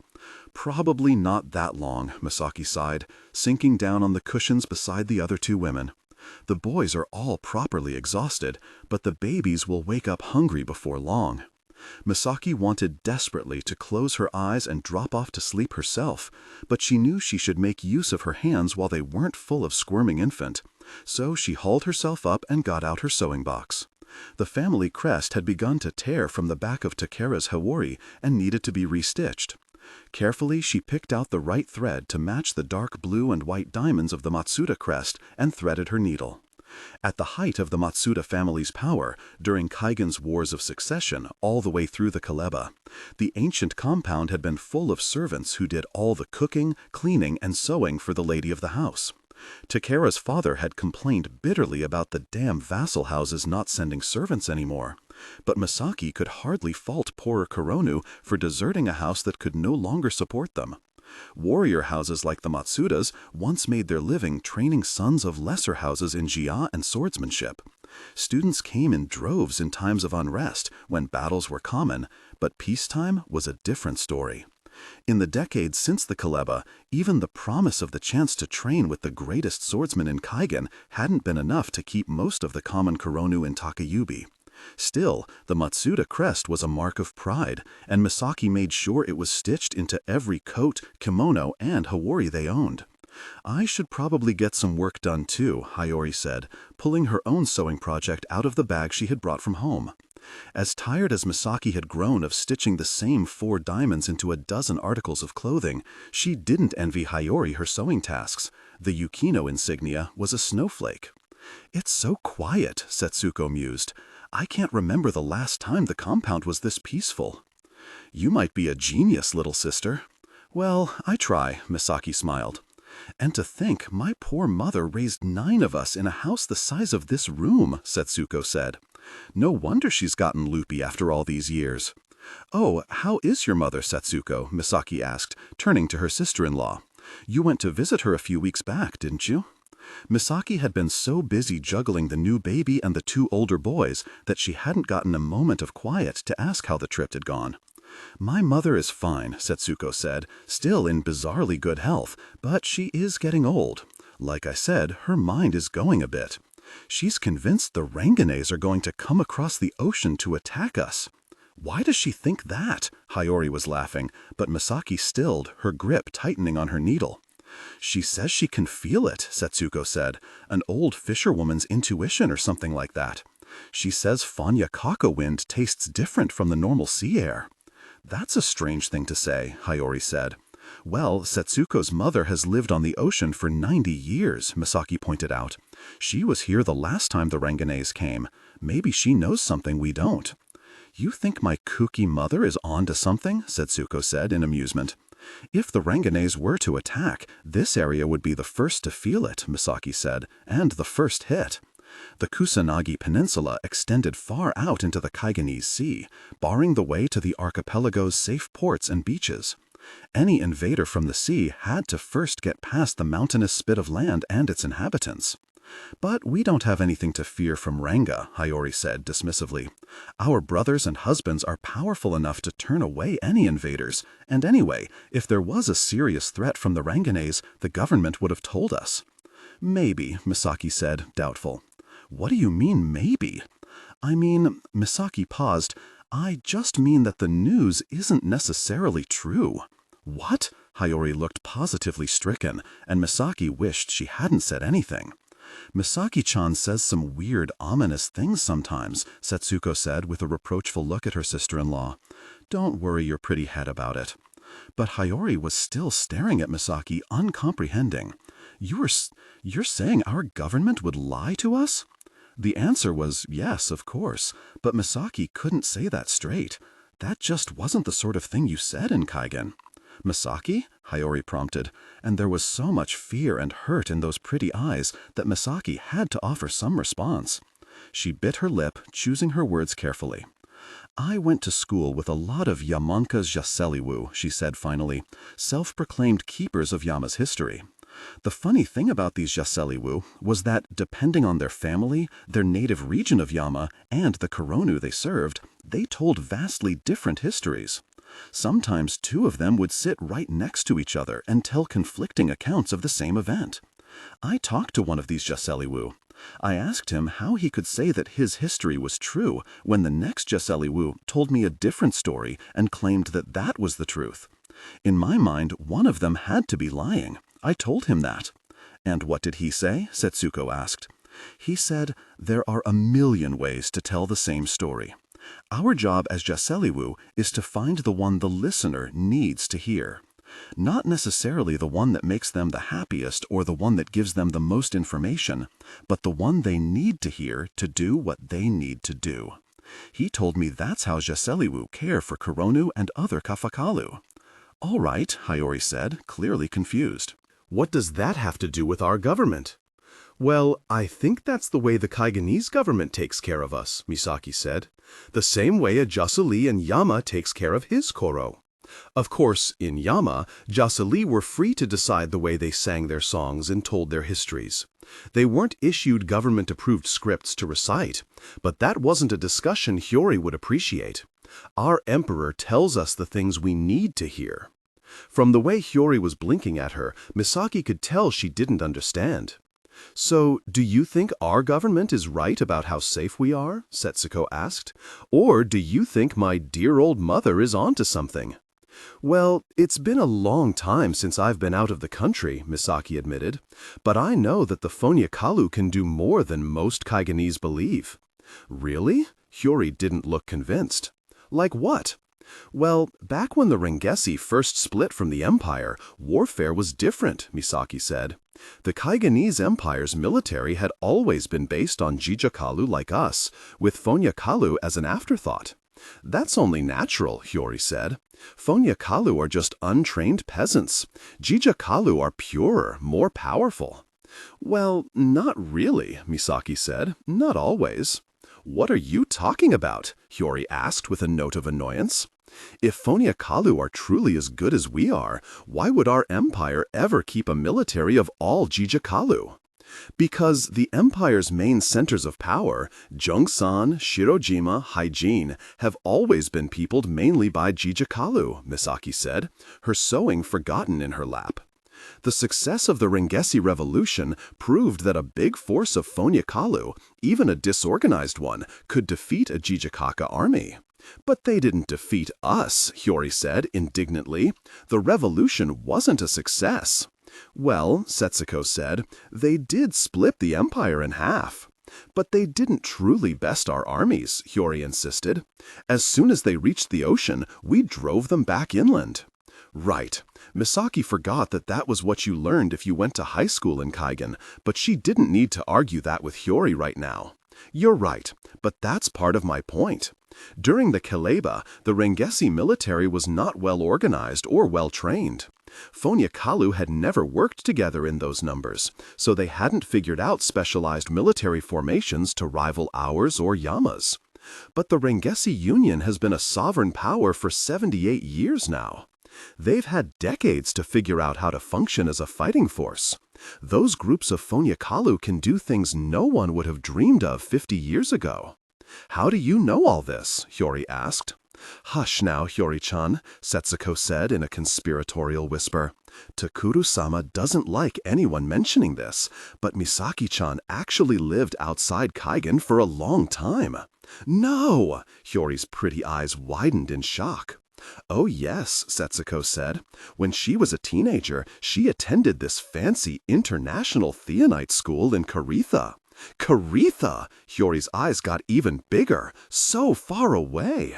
"Probably not that long," Misaki sighed, sinking down on the cushions beside the other 2 women. "The boys are all properly exhausted, but the babies will wake up hungry before long." Misaki wanted desperately to close her eyes and drop off to sleep herself, but she knew she should make use of her hands while they weren't full of squirming infant. So she hauled herself up and got out her sewing box. The family crest had begun to tear from the back of Takera's Hawori and needed to be restitched. Carefully, she picked out the right thread to match the dark blue and white diamonds of the Matsuda crest and threaded her needle. At the height of the Matsuda family's power, during Kaigen's Wars of Succession all the way through the Kaleba, the ancient compound had been full of servants who did all the cooking, cleaning, and sewing for the lady of the house. Takera's father had complained bitterly about the damn vassal houses not sending servants anymore, but Misaki could hardly fault poor Kuronu for deserting a house that could no longer support them. Warrior houses like the Matsudas once made their living training sons of lesser houses in Jia and swordsmanship. Students came in droves in times of unrest, when battles were common, but peacetime was a different story. In the decades since the Kaleba, even the promise of the chance to train with the greatest swordsman in Kaigen hadn't been enough to keep most of the common Kuronu in Takayubi. Still, the Matsuda crest was a mark of pride, and Misaki made sure it was stitched into every coat, kimono, and hawori they owned. "I should probably get some work done too," Hayori said, pulling her own sewing project out of the bag she had brought from home. As tired as Misaki had grown of stitching the same 4 diamonds into a dozen articles of clothing, she didn't envy Hayori her sewing tasks. The Yukino insignia was a snowflake. "It's so quiet," Setsuko mused. "I can't remember the last time the compound was this peaceful." "You might be a genius, little sister." "Well, I try," Misaki smiled. "And to think my poor mother raised 9 of us in a house the size of this room," Setsuko said. "No wonder she's gotten loopy after all these years." "Oh, how is your mother, Setsuko?" Misaki asked, turning to her sister-in-law. "You went to visit her a few weeks back, didn't you?" Misaki had been so busy juggling the new baby and the 2 older boys that she hadn't gotten a moment of quiet to ask how the trip had gone. "My mother is fine," Setsuko said, "still in bizarrely good health, but she is getting old. Like I said, her mind is going a bit. She's convinced the Ranganese are going to come across the ocean to attack us." "Why does she think that?" Hayori was laughing, but Misaki stilled, her grip tightening on her needle. "She says she can feel it," Setsuko said, "an old fisherwoman's intuition or something like that. She says Fanya-Kaka wind tastes different from the normal sea air." "That's a strange thing to say," Hayori said. "Well, Setsuko's mother has lived on the ocean for 90 years, Misaki pointed out. "She was here the last time the Ranganese came. Maybe she knows something we don't." "You think my kooky mother is on to something?" Setsuko said in amusement. "If the Ranganese were to attack, this area would be the first to feel it," Misaki said, "and the first hit." The Kusanagi Peninsula extended far out into the Kaigenese Sea, barring the way to the archipelago's safe ports and beaches. Any invader from the sea had to first get past the mountainous spit of land and its inhabitants. "But we don't have anything to fear from Ranga," Hayori said dismissively. "Our brothers and husbands are powerful enough to turn away any invaders, and anyway, if there was a serious threat from the Ranganese, the government would have told us." "Maybe," Misaki said, doubtful. "What do you mean, maybe?" "I mean," Misaki paused, "I just mean that the news isn't necessarily true." "What?" Hayori looked positively stricken, and Misaki wished she hadn't said anything. "Misaki-chan says some weird, ominous things sometimes," Setsuko said with a reproachful look at her sister-in-law. "Don't worry your pretty head about it." But Hayori was still staring at Misaki, uncomprehending. You're saying our government would lie to us?" The answer was yes, of course, but Misaki couldn't say that straight. That just wasn't the sort of thing you said in Kaigen. "Misaki?" Hayori prompted, and there was so much fear and hurt in those pretty eyes that Misaki had to offer some response. She bit her lip, choosing her words carefully. "I went to school with a lot of Yamanka's Jaseliwu," she said finally, "self-proclaimed keepers of Yama's history. The funny thing about these Jaseliwu was that, depending on their family, their native region of Yama, and the Kuronu they served, they told vastly different histories. Sometimes 2 of them would sit right next to each other and tell conflicting accounts of the same event. I talked to one of these Jaseliwu. I asked him how he could say that his history was true when the next Jaseliwu told me a different story and claimed that that was the truth. In my mind, one of them had to be lying. I told him that." "And what did he say?" Setsuko asked. "He said, there are a million ways to tell the same story. Our job as Jaseliwu is to find the one the listener needs to hear. Not necessarily the one that makes them the happiest or the one that gives them the most information, but the one they need to hear to do what they need to do. He told me that's how Jaseliwu care for Kuronu and other Kafakalu." "All right," Hayori said, clearly confused. "What does that have to do with our government?" "Well, I think that's the way the Kaigenese government takes care of us," Misaki said. "The same way a Jasuli in Yama takes care of his Koro. Of course, in Yama, Jasali were free to decide the way they sang their songs and told their histories. They weren't issued government-approved scripts to recite, but that wasn't a discussion Hiyori would appreciate. Our emperor tells us the things we need to hear. From the way Hiyori was blinking at her, Misaki could tell she didn't understand. "So, do you think our government is right about how safe we are?" Setsuko asked. "Or do you think my dear old mother is onto something?" "Well, it's been a long time since I've been out of the country," Misaki admitted. "But I know that the Fonyakalu can do more than most Kaigenese believe." "Really?" Hiyori didn't look convinced. "Like what?" "Well, back when the Rengesi first split from the Empire, warfare was different," Misaki said. "The Kaigenese Empire's military had always been based on Jijakalu like us, with Fonyakalu as an afterthought." "That's only natural," Hiyori said. "Fonyakalu are just untrained peasants. Jijakalu are purer, more powerful." "Well, not really," Misaki said. "Not always." "What are you talking about?" Hiyori asked with a note of annoyance. "If Fonyakalu are truly as good as we are, why would our empire ever keep a military of all Jijakalu?" "Because the empire's main centers of power, Jungsan, Shirojima, Haijin, have always been peopled mainly by Jijakalu," Misaki said, her sewing forgotten in her lap. "The success of the Rengesi Revolution proved that a big force of Fonyakalu, even a disorganized one, could defeat a Jijikaka army." "But they didn't defeat us," Hiyori said indignantly. "The revolution wasn't a success." "Well," Setsuko said, "they did split the empire in half." "But they didn't truly best our armies," Hiyori insisted. "As soon as they reached the ocean, we drove them back inland." "Right. Misaki forgot that was what you learned if you went to high school in Kaigen, but she didn't need to argue that with Hiyori right now." "You're right, but that's part of my point. During the Keleba, the Rengesi military was not well organized or well trained. Fonyakalu had never worked together in those numbers, so they hadn't figured out specialized military formations to rival ours or Yama's. But the Rengesi Union has been a sovereign power for 78 years now. They've had decades to figure out how to function as a fighting force. Those groups of Fonyakalu can do things no one would have dreamed of 50 years ago." "How do you know all this?" Hiyori asked. "Hush now, Hiyori-chan," Setsuko said in a conspiratorial whisper. "Takuru-sama doesn't like anyone mentioning this, but Misaki-chan actually lived outside Kaigen for a long time." "No!" Hiyori's pretty eyes widened in shock. "Oh yes," Setsuko said. "When she was a teenager, she attended this fancy international theonite school in Karitha." "Karitha!" Hiyori's eyes got even bigger. "So far away."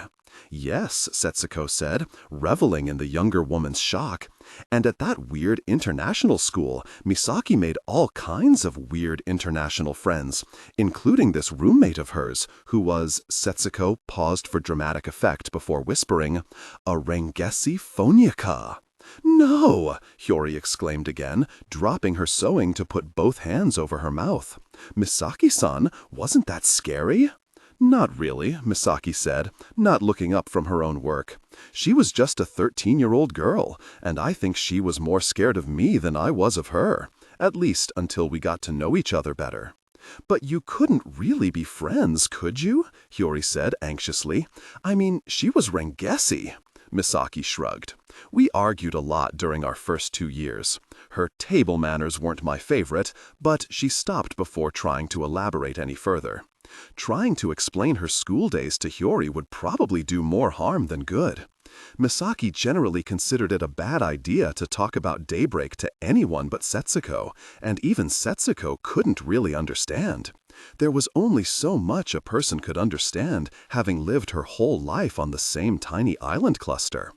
"Yes," Setsuko said, reveling in the younger woman's shock. "And at that weird international school, Misaki made all kinds of weird international friends, including this roommate of hers, who was," Setsuko paused for dramatic effect before whispering, "a Rengesi Phonyaka." "No!" Hiyori exclaimed again, dropping her sewing to put both hands over her mouth. "Misaki-san, wasn't that scary?" "Not really," Misaki said, not looking up from her own work. "She was just a 13-year-old girl, and I think she was more scared of me than I was of her, at least until we got to know each other better." "But you couldn't really be friends, could you?" Hiyori said anxiously. "I mean, she was Rengesi." Misaki shrugged. "We argued a lot during our first 2 years. Her table manners weren't my favorite, but she stopped before trying to elaborate any further. Trying to explain her school days to Hiyori would probably do more harm than good. Misaki generally considered it a bad idea to talk about daybreak to anyone but Setsuko, and even Setsuko couldn't really understand. There was only so much a person could understand, having lived her whole life on the same tiny island cluster."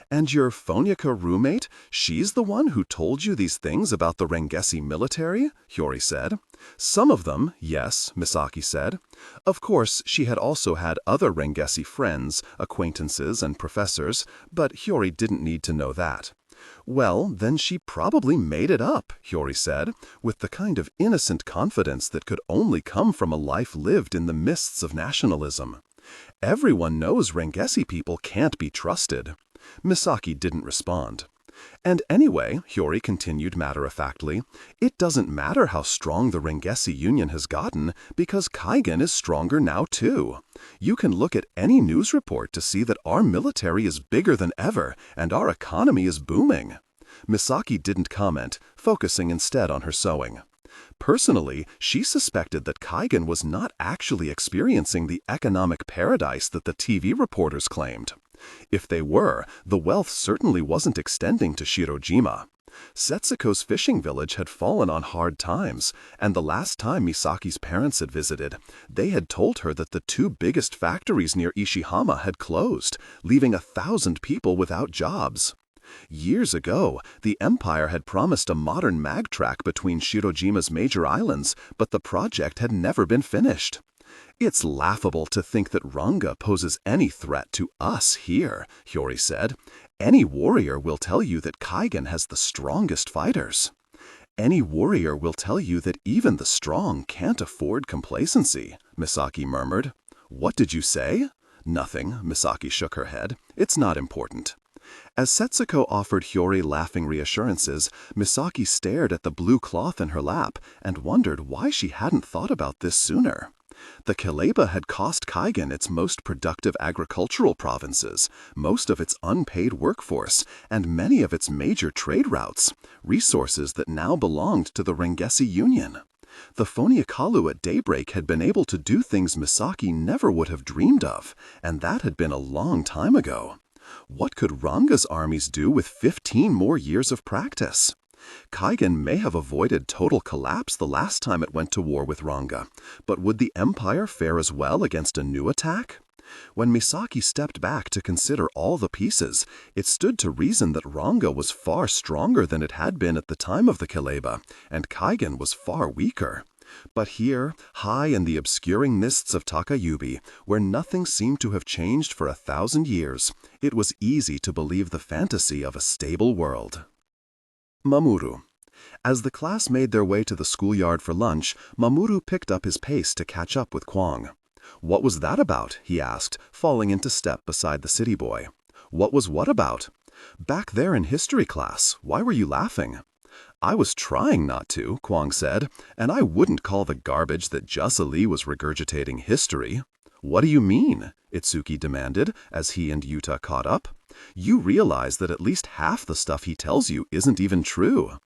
"And your Phonyaka roommate, she's the one who told you these things about the Rengesi military?" Hiyori said. "Some of them, yes," Misaki said. "Of course, she had also had other Rengesi friends, acquaintances, and professors, but Hiyori didn't need to know that." "Well, then she probably made it up," Hiyori said, with the kind of innocent confidence that could only come from a life lived in the mists of nationalism. "Everyone knows Rengesi people can't be trusted." Misaki didn't respond. And anyway, Hyori continued matter-of-factly, it doesn't matter how strong the Rengesi Union has gotten, because Kaigen is stronger now too. You can look at any news report to see that our military is bigger than ever, and our economy is booming. Misaki didn't comment, focusing instead on her sewing. Personally, she suspected that Kaigen was not actually experiencing the economic paradise that the TV reporters claimed. If they were, the wealth certainly wasn't extending to Shirojima. Setsuko's fishing village had fallen on hard times, and the last time Misaki's parents had visited, they had told her that the two biggest factories near Ishihama had closed, leaving 1,000 people without jobs. Years ago, the Empire had promised a modern mag track between Shirojima's major islands, but the project had never been finished. It's laughable to think that Ranga poses any threat to us here, Hyori said. Any warrior will tell you that Kaigen has the strongest fighters. Any warrior will tell you that even the strong can't afford complacency, Misaki murmured. What did you say? Nothing, Misaki shook her head. It's not important. As Setsuko offered Hyori laughing reassurances, Misaki stared at the blue cloth in her lap and wondered why she hadn't thought about this sooner. The Kaleba had cost Kaigen its most productive agricultural provinces, most of its unpaid workforce, and many of its major trade routes, resources that now belonged to the Rengesi Union. The Foniakalu at daybreak had been able to do things Misaki never would have dreamed of, and that had been a long time ago. What could Ranga's armies do with 15 more years of practice? Kaigen may have avoided total collapse the last time it went to war with Ranga, but would the Empire fare as well against a new attack? When Misaki stepped back to consider all the pieces, it stood to reason that Ranga was far stronger than it had been at the time of the Kaleba, and Kaigen was far weaker. But here, high in the obscuring mists of Takayubi, where nothing seemed to have changed for 1,000 years, it was easy to believe the fantasy of a stable world. Mamoru. As the class made their way to the schoolyard for lunch, Mamoru picked up his pace to catch up with Kwang. What was that about? He asked, falling into step beside the city boy. What was what about? Back there in history class, why were you laughing? I was trying not to, Kwang said, and I wouldn't call the garbage that Jusali was regurgitating history. What do you mean? Itsuki demanded, as he and Yuta caught up. You realize that at least half the stuff he tells you isn't even true.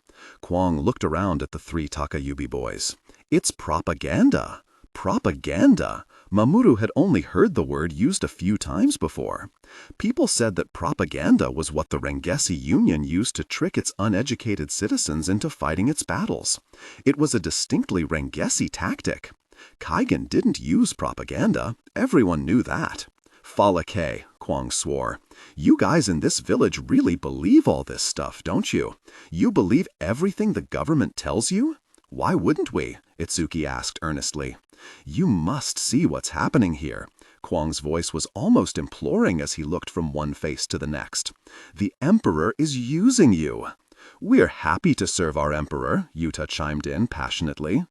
Kwang looked around at the 3 Takayubi boys. It's propaganda. Propaganda. Mamoru had only heard the word used a few times before. People said that propaganda was what the Rengesi Union used to trick its uneducated citizens into fighting its battles. It was a distinctly Rengesi tactic. Kaigen didn't use propaganda. Everyone knew that. Falake, Kwang swore. You guys in this village really believe all this stuff, don't you? You believe everything the government tells you? Why wouldn't we? Itsuki asked earnestly. You must see what's happening here. Kwang's voice was almost imploring as he looked from one face to the next. The Emperor is using you. We're happy to serve our Emperor, Yuta chimed in passionately.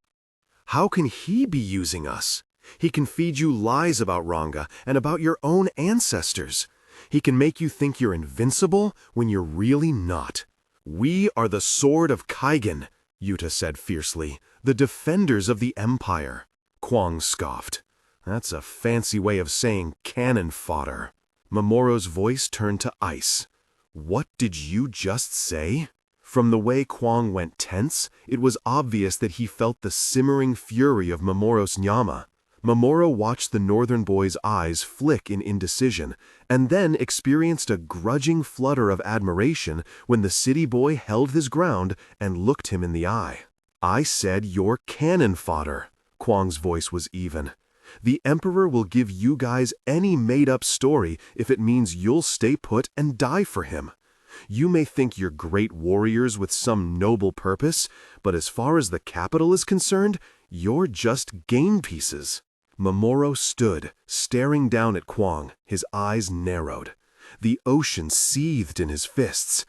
How can he be using us? He can feed you lies about Ranga and about your own ancestors. He can make you think you're invincible when you're really not. We are the sword of Kaigen, Yuta said fiercely, the defenders of the Empire. Kwang scoffed. That's a fancy way of saying cannon fodder. Mamoru's voice turned to ice. What did you just say? From the way Kwang went tense, it was obvious that he felt the simmering fury of Mamoru's nyama. Mamoru watched the northern boy's eyes flick in indecision, and then experienced a grudging flutter of admiration when the city boy held his ground and looked him in the eye. I said you're cannon fodder. Kwang's voice was even. The Emperor will give you guys any made-up story if it means you'll stay put and die for him. You may think you're great warriors with some noble purpose, but as far as the capital is concerned, you're just game pieces. Mamoru stood, staring down at Kwang, his eyes narrowed. The ocean seethed in his fists.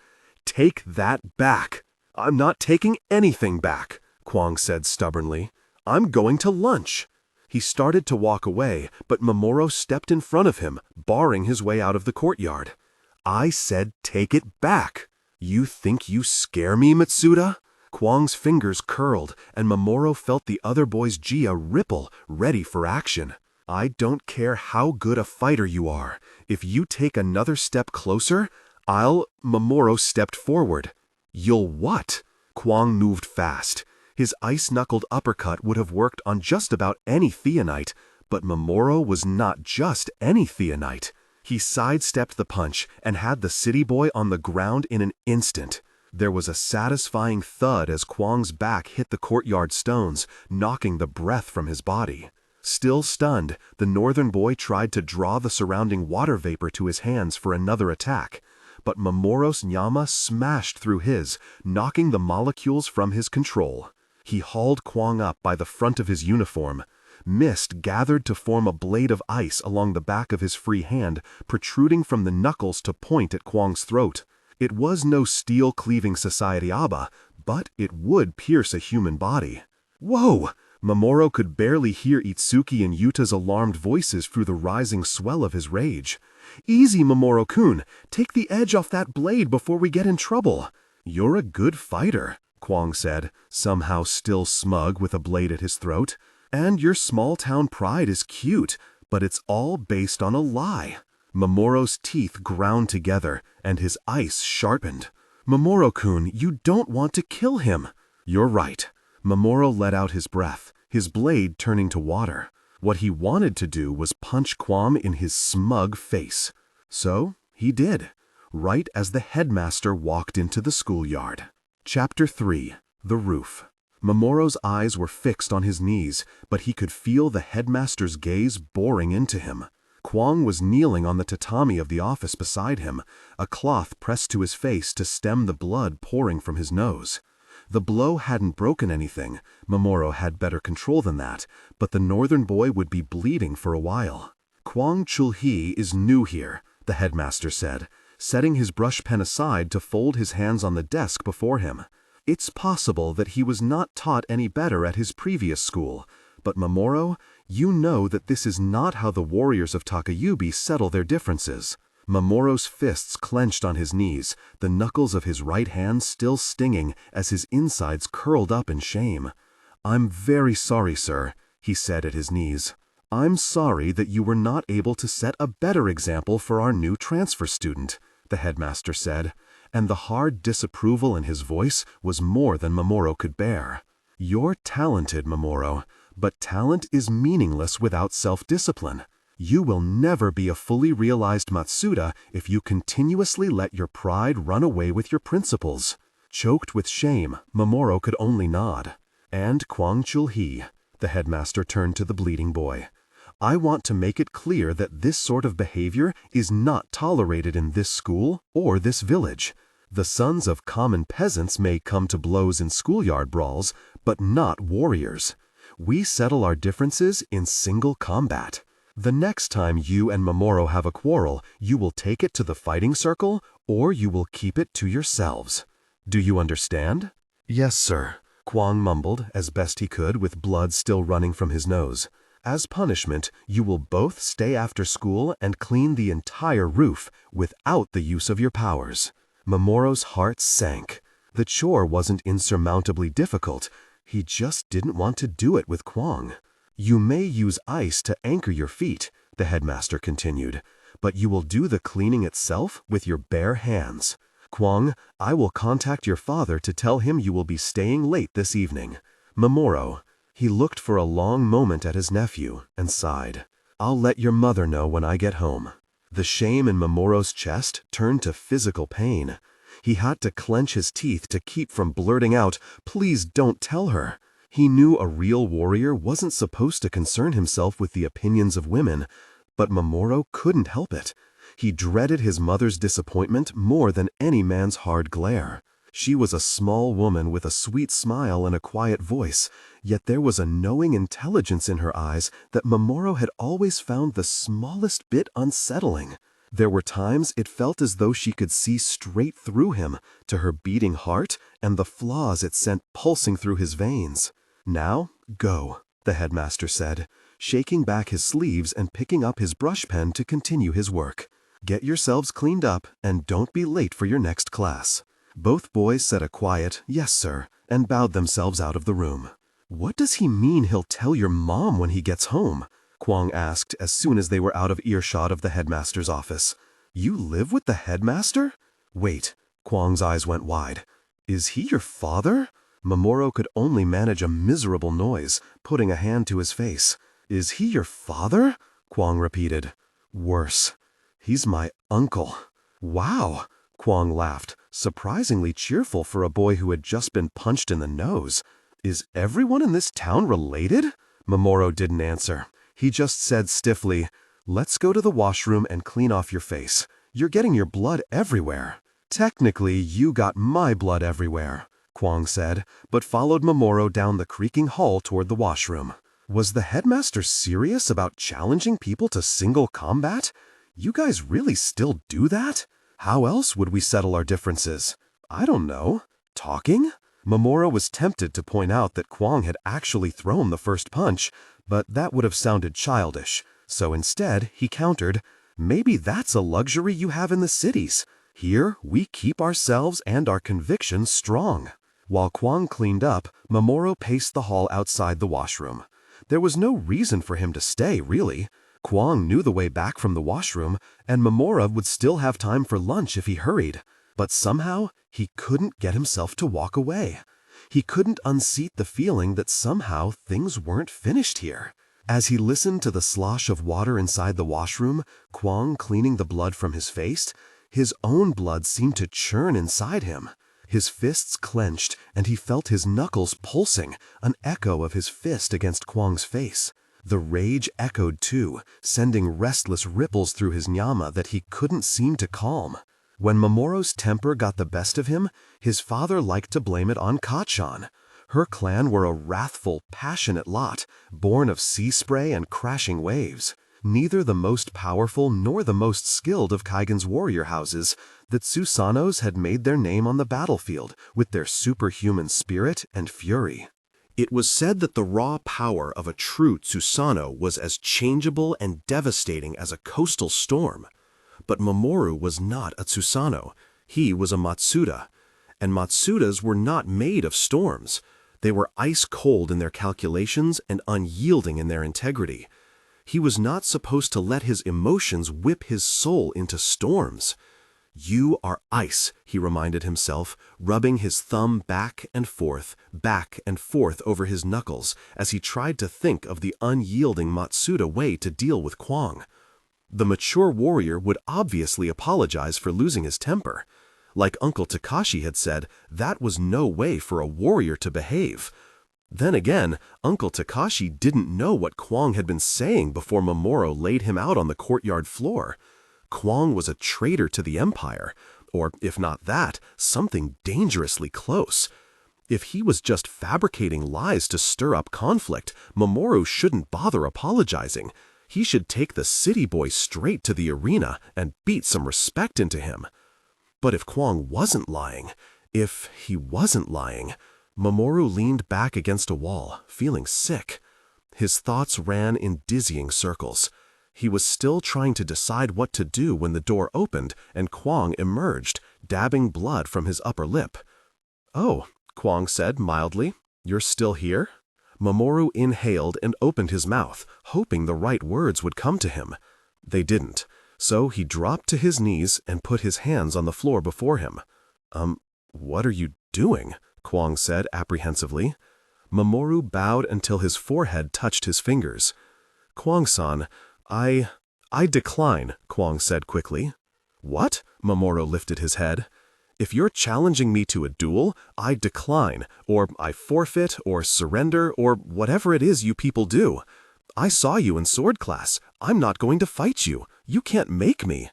Take that back. I'm not taking anything back, Kwang said stubbornly. I'm going to lunch. He started to walk away, but Mamoru stepped in front of him, barring his way out of the courtyard. I said take it back. You think you scare me, Matsuda? Kwang's fingers curled, and Mamoru felt the other boy's Jia ripple, ready for action. I don't care how good a fighter you are. If you take another step closer, Mamoru stepped forward. You'll what? Kwang moved fast. His ice-knuckled uppercut would have worked on just about any Theonite, but Mamoru was not just any Theonite. He sidestepped the punch and had the city boy on the ground in an instant. There was a satisfying thud as Kwang's back hit the courtyard stones, knocking the breath from his body. Still stunned, the northern boy tried to draw the surrounding water vapor to his hands for another attack, but Mamoru's nyama smashed through his, knocking the molecules from his control. He hauled Kwang up by the front of his uniform. Mist gathered to form a blade of ice along the back of his free hand, protruding from the knuckles to point at Kwang's throat. It was no steel-cleaving society Aba, but it would pierce a human body. Whoa! Mamoru could barely hear Itsuki and Yuta's alarmed voices through the rising swell of his rage. Easy, Mamoru-kun. Take the edge off that blade before we get in trouble. You're a good fighter, Kwang said, somehow still smug with a blade at his throat. And your small-town pride is cute, but it's all based on a lie. Mamoru's teeth ground together, and his ice sharpened. Mamoru-kun, you don't want to kill him. You're right. Mamoru let out his breath, his blade turning to water. What he wanted to do was punch Kwang in his smug face. So he did, right as the headmaster walked into the schoolyard. Chapter 3. The Roof. Mamoru's eyes were fixed on his knees, but he could feel the headmaster's gaze boring into him. Kwang was kneeling on the tatami of the office beside him, a cloth pressed to his face to stem the blood pouring from his nose. The blow hadn't broken anything. Mamoru had better control than that, but the northern boy would be bleeding for a while. Kwang Chul-hee is new here, the headmaster said, setting his brush pen aside to fold his hands on the desk before him. It's possible that he was not taught any better at his previous school, but Mamoru, you know that this is not how the warriors of Takayubi settle their differences. Mamoru's fists clenched on his knees, the knuckles of his right hand still stinging as his insides curled up in shame. I'm very sorry, sir, he said at his knees. I'm sorry that you were not able to set a better example for our new transfer student, the headmaster said, and the hard disapproval in his voice was more than Mamoru could bear. You're talented, Mamoru, but talent is meaningless without self-discipline. You will never be a fully realized Matsuda if you continuously let your pride run away with your principles. Choked with shame, Mamoru could only nod. And Kwang Chul-hee, the headmaster turned to the bleeding boy. I want to make it clear that this sort of behavior is not tolerated in this school or this village. The sons of common peasants may come to blows in schoolyard brawls, but not warriors. We settle our differences in single combat. The next time you and Mamoru have a quarrel, you will take it to the fighting circle, or you will keep it to yourselves. Do you understand? Yes, sir, Kwang mumbled as best he could with blood still running from his nose. As punishment, you will both stay after school and clean the entire roof without the use of your powers. Mamoru's heart sank. The chore wasn't insurmountably difficult. He just didn't want to do it with Kwang. You may use ice to anchor your feet, the headmaster continued, but you will do the cleaning itself with your bare hands. Kwang, I will contact your father to tell him you will be staying late this evening. Mamoru. He looked for a long moment at his nephew and sighed. I'll let your mother know when I get home. The shame in Mamoru's chest turned to physical pain. He had to clench his teeth to keep from blurting out, "Please don't tell her." He knew a real warrior wasn't supposed to concern himself with the opinions of women, but Mamoru couldn't help it. He dreaded his mother's disappointment more than any man's hard glare. She was a small woman with a sweet smile and a quiet voice, yet there was a knowing intelligence in her eyes that Mamoru had always found the smallest bit unsettling. There were times it felt as though she could see straight through him, to her beating heart and the flaws it sent pulsing through his veins. Now, go, the headmaster said, shaking back his sleeves and picking up his brush pen to continue his work. Get yourselves cleaned up and don't be late for your next class." Both boys said a quiet, "Yes, sir," and bowed themselves out of the room. "What does he mean he'll tell your mom when he gets home?" Kwang asked as soon as they were out of earshot of the headmaster's office. "You live with the headmaster?" "Wait." Kwang's eyes went wide. "Is he your father?" Mamoru could only manage a miserable noise, putting a hand to his face. "Is he your father?" Kwang repeated. "Worse. He's my uncle." "Wow!" Kwang laughed, surprisingly cheerful for a boy who had just been punched in the nose. "Is everyone in this town related?" Mamoru didn't answer. He just said stiffly, "Let's go to the washroom and clean off your face. You're getting your blood everywhere." "Technically, you got my blood everywhere," Kwang said, but followed Mamoru down the creaking hall toward the washroom. Was the headmaster serious about challenging people to single combat? You guys really still do that? How else would we settle our differences? I don't know. Talking? Mamoru was tempted to point out that Kwang had actually thrown the first punch, but that would have sounded childish. So instead, he countered, "Maybe that's a luxury you have in the cities. Here, we keep ourselves and our convictions strong." While Kwang cleaned up, Mamoru paced the hall outside the washroom. There was no reason for him to stay, really. Kwang knew the way back from the washroom, and Mamoru would still have time for lunch if he hurried. But somehow, he couldn't get himself to walk away. He couldn't unseat the feeling that somehow things weren't finished here. As he listened to the slosh of water inside the washroom, Kwang cleaning the blood from his face, his own blood seemed to churn inside him. His fists clenched, and he felt his knuckles pulsing, an echo of his fist against Kwang's face. The rage echoed too, sending restless ripples through his nyama that he couldn't seem to calm. When Mamoru's temper got the best of him, his father liked to blame it on Kachan. Her clan were a wrathful, passionate lot, born of sea spray and crashing waves. Neither the most powerful nor the most skilled of Kaigen's warrior houses, the Tsusanos had made their name on the battlefield with their superhuman spirit and fury. It was said that the raw power of a true Tsusano was as changeable and devastating as a coastal storm. But Mamoru was not a Tsusano. He was a Matsuda. And Matsudas were not made of storms. They were ice-cold in their calculations and unyielding in their integrity. He was not supposed to let his emotions whip his soul into storms. "You are ice," he reminded himself, rubbing his thumb back and forth over his knuckles as he tried to think of the unyielding Matsuda way to deal with Kwang. The mature warrior would obviously apologize for losing his temper. Like Uncle Takashi had said, that was no way for a warrior to behave. Then again, Uncle Takashi didn't know what Kwang had been saying before Mamoru laid him out on the courtyard floor. Kwang was a traitor to the Empire, or if not that, something dangerously close. If he was just fabricating lies to stir up conflict, Mamoru shouldn't bother apologizing. He should take the city boy straight to the arena and beat some respect into him. But if Kwang wasn't lying, if he wasn't lying, Mamoru leaned back against a wall, feeling sick. His thoughts ran in dizzying circles. He was still trying to decide what to do when the door opened and Kwang emerged, dabbing blood from his upper lip. "Oh," Kwang said mildly, "you're still here?" Mamoru inhaled and opened his mouth, hoping the right words would come to him. They didn't, so he dropped to his knees and put his hands on the floor before him. What are you doing?" Kwang said apprehensively. Mamoru bowed until his forehead touched his fingers. "Kwang-san, I decline," Kwang said quickly. "What?" Mamoru lifted his head. "If you're challenging me to a duel, I decline, or I forfeit, or surrender, or whatever it is you people do. I saw you in sword class. I'm not going to fight you. You can't make me."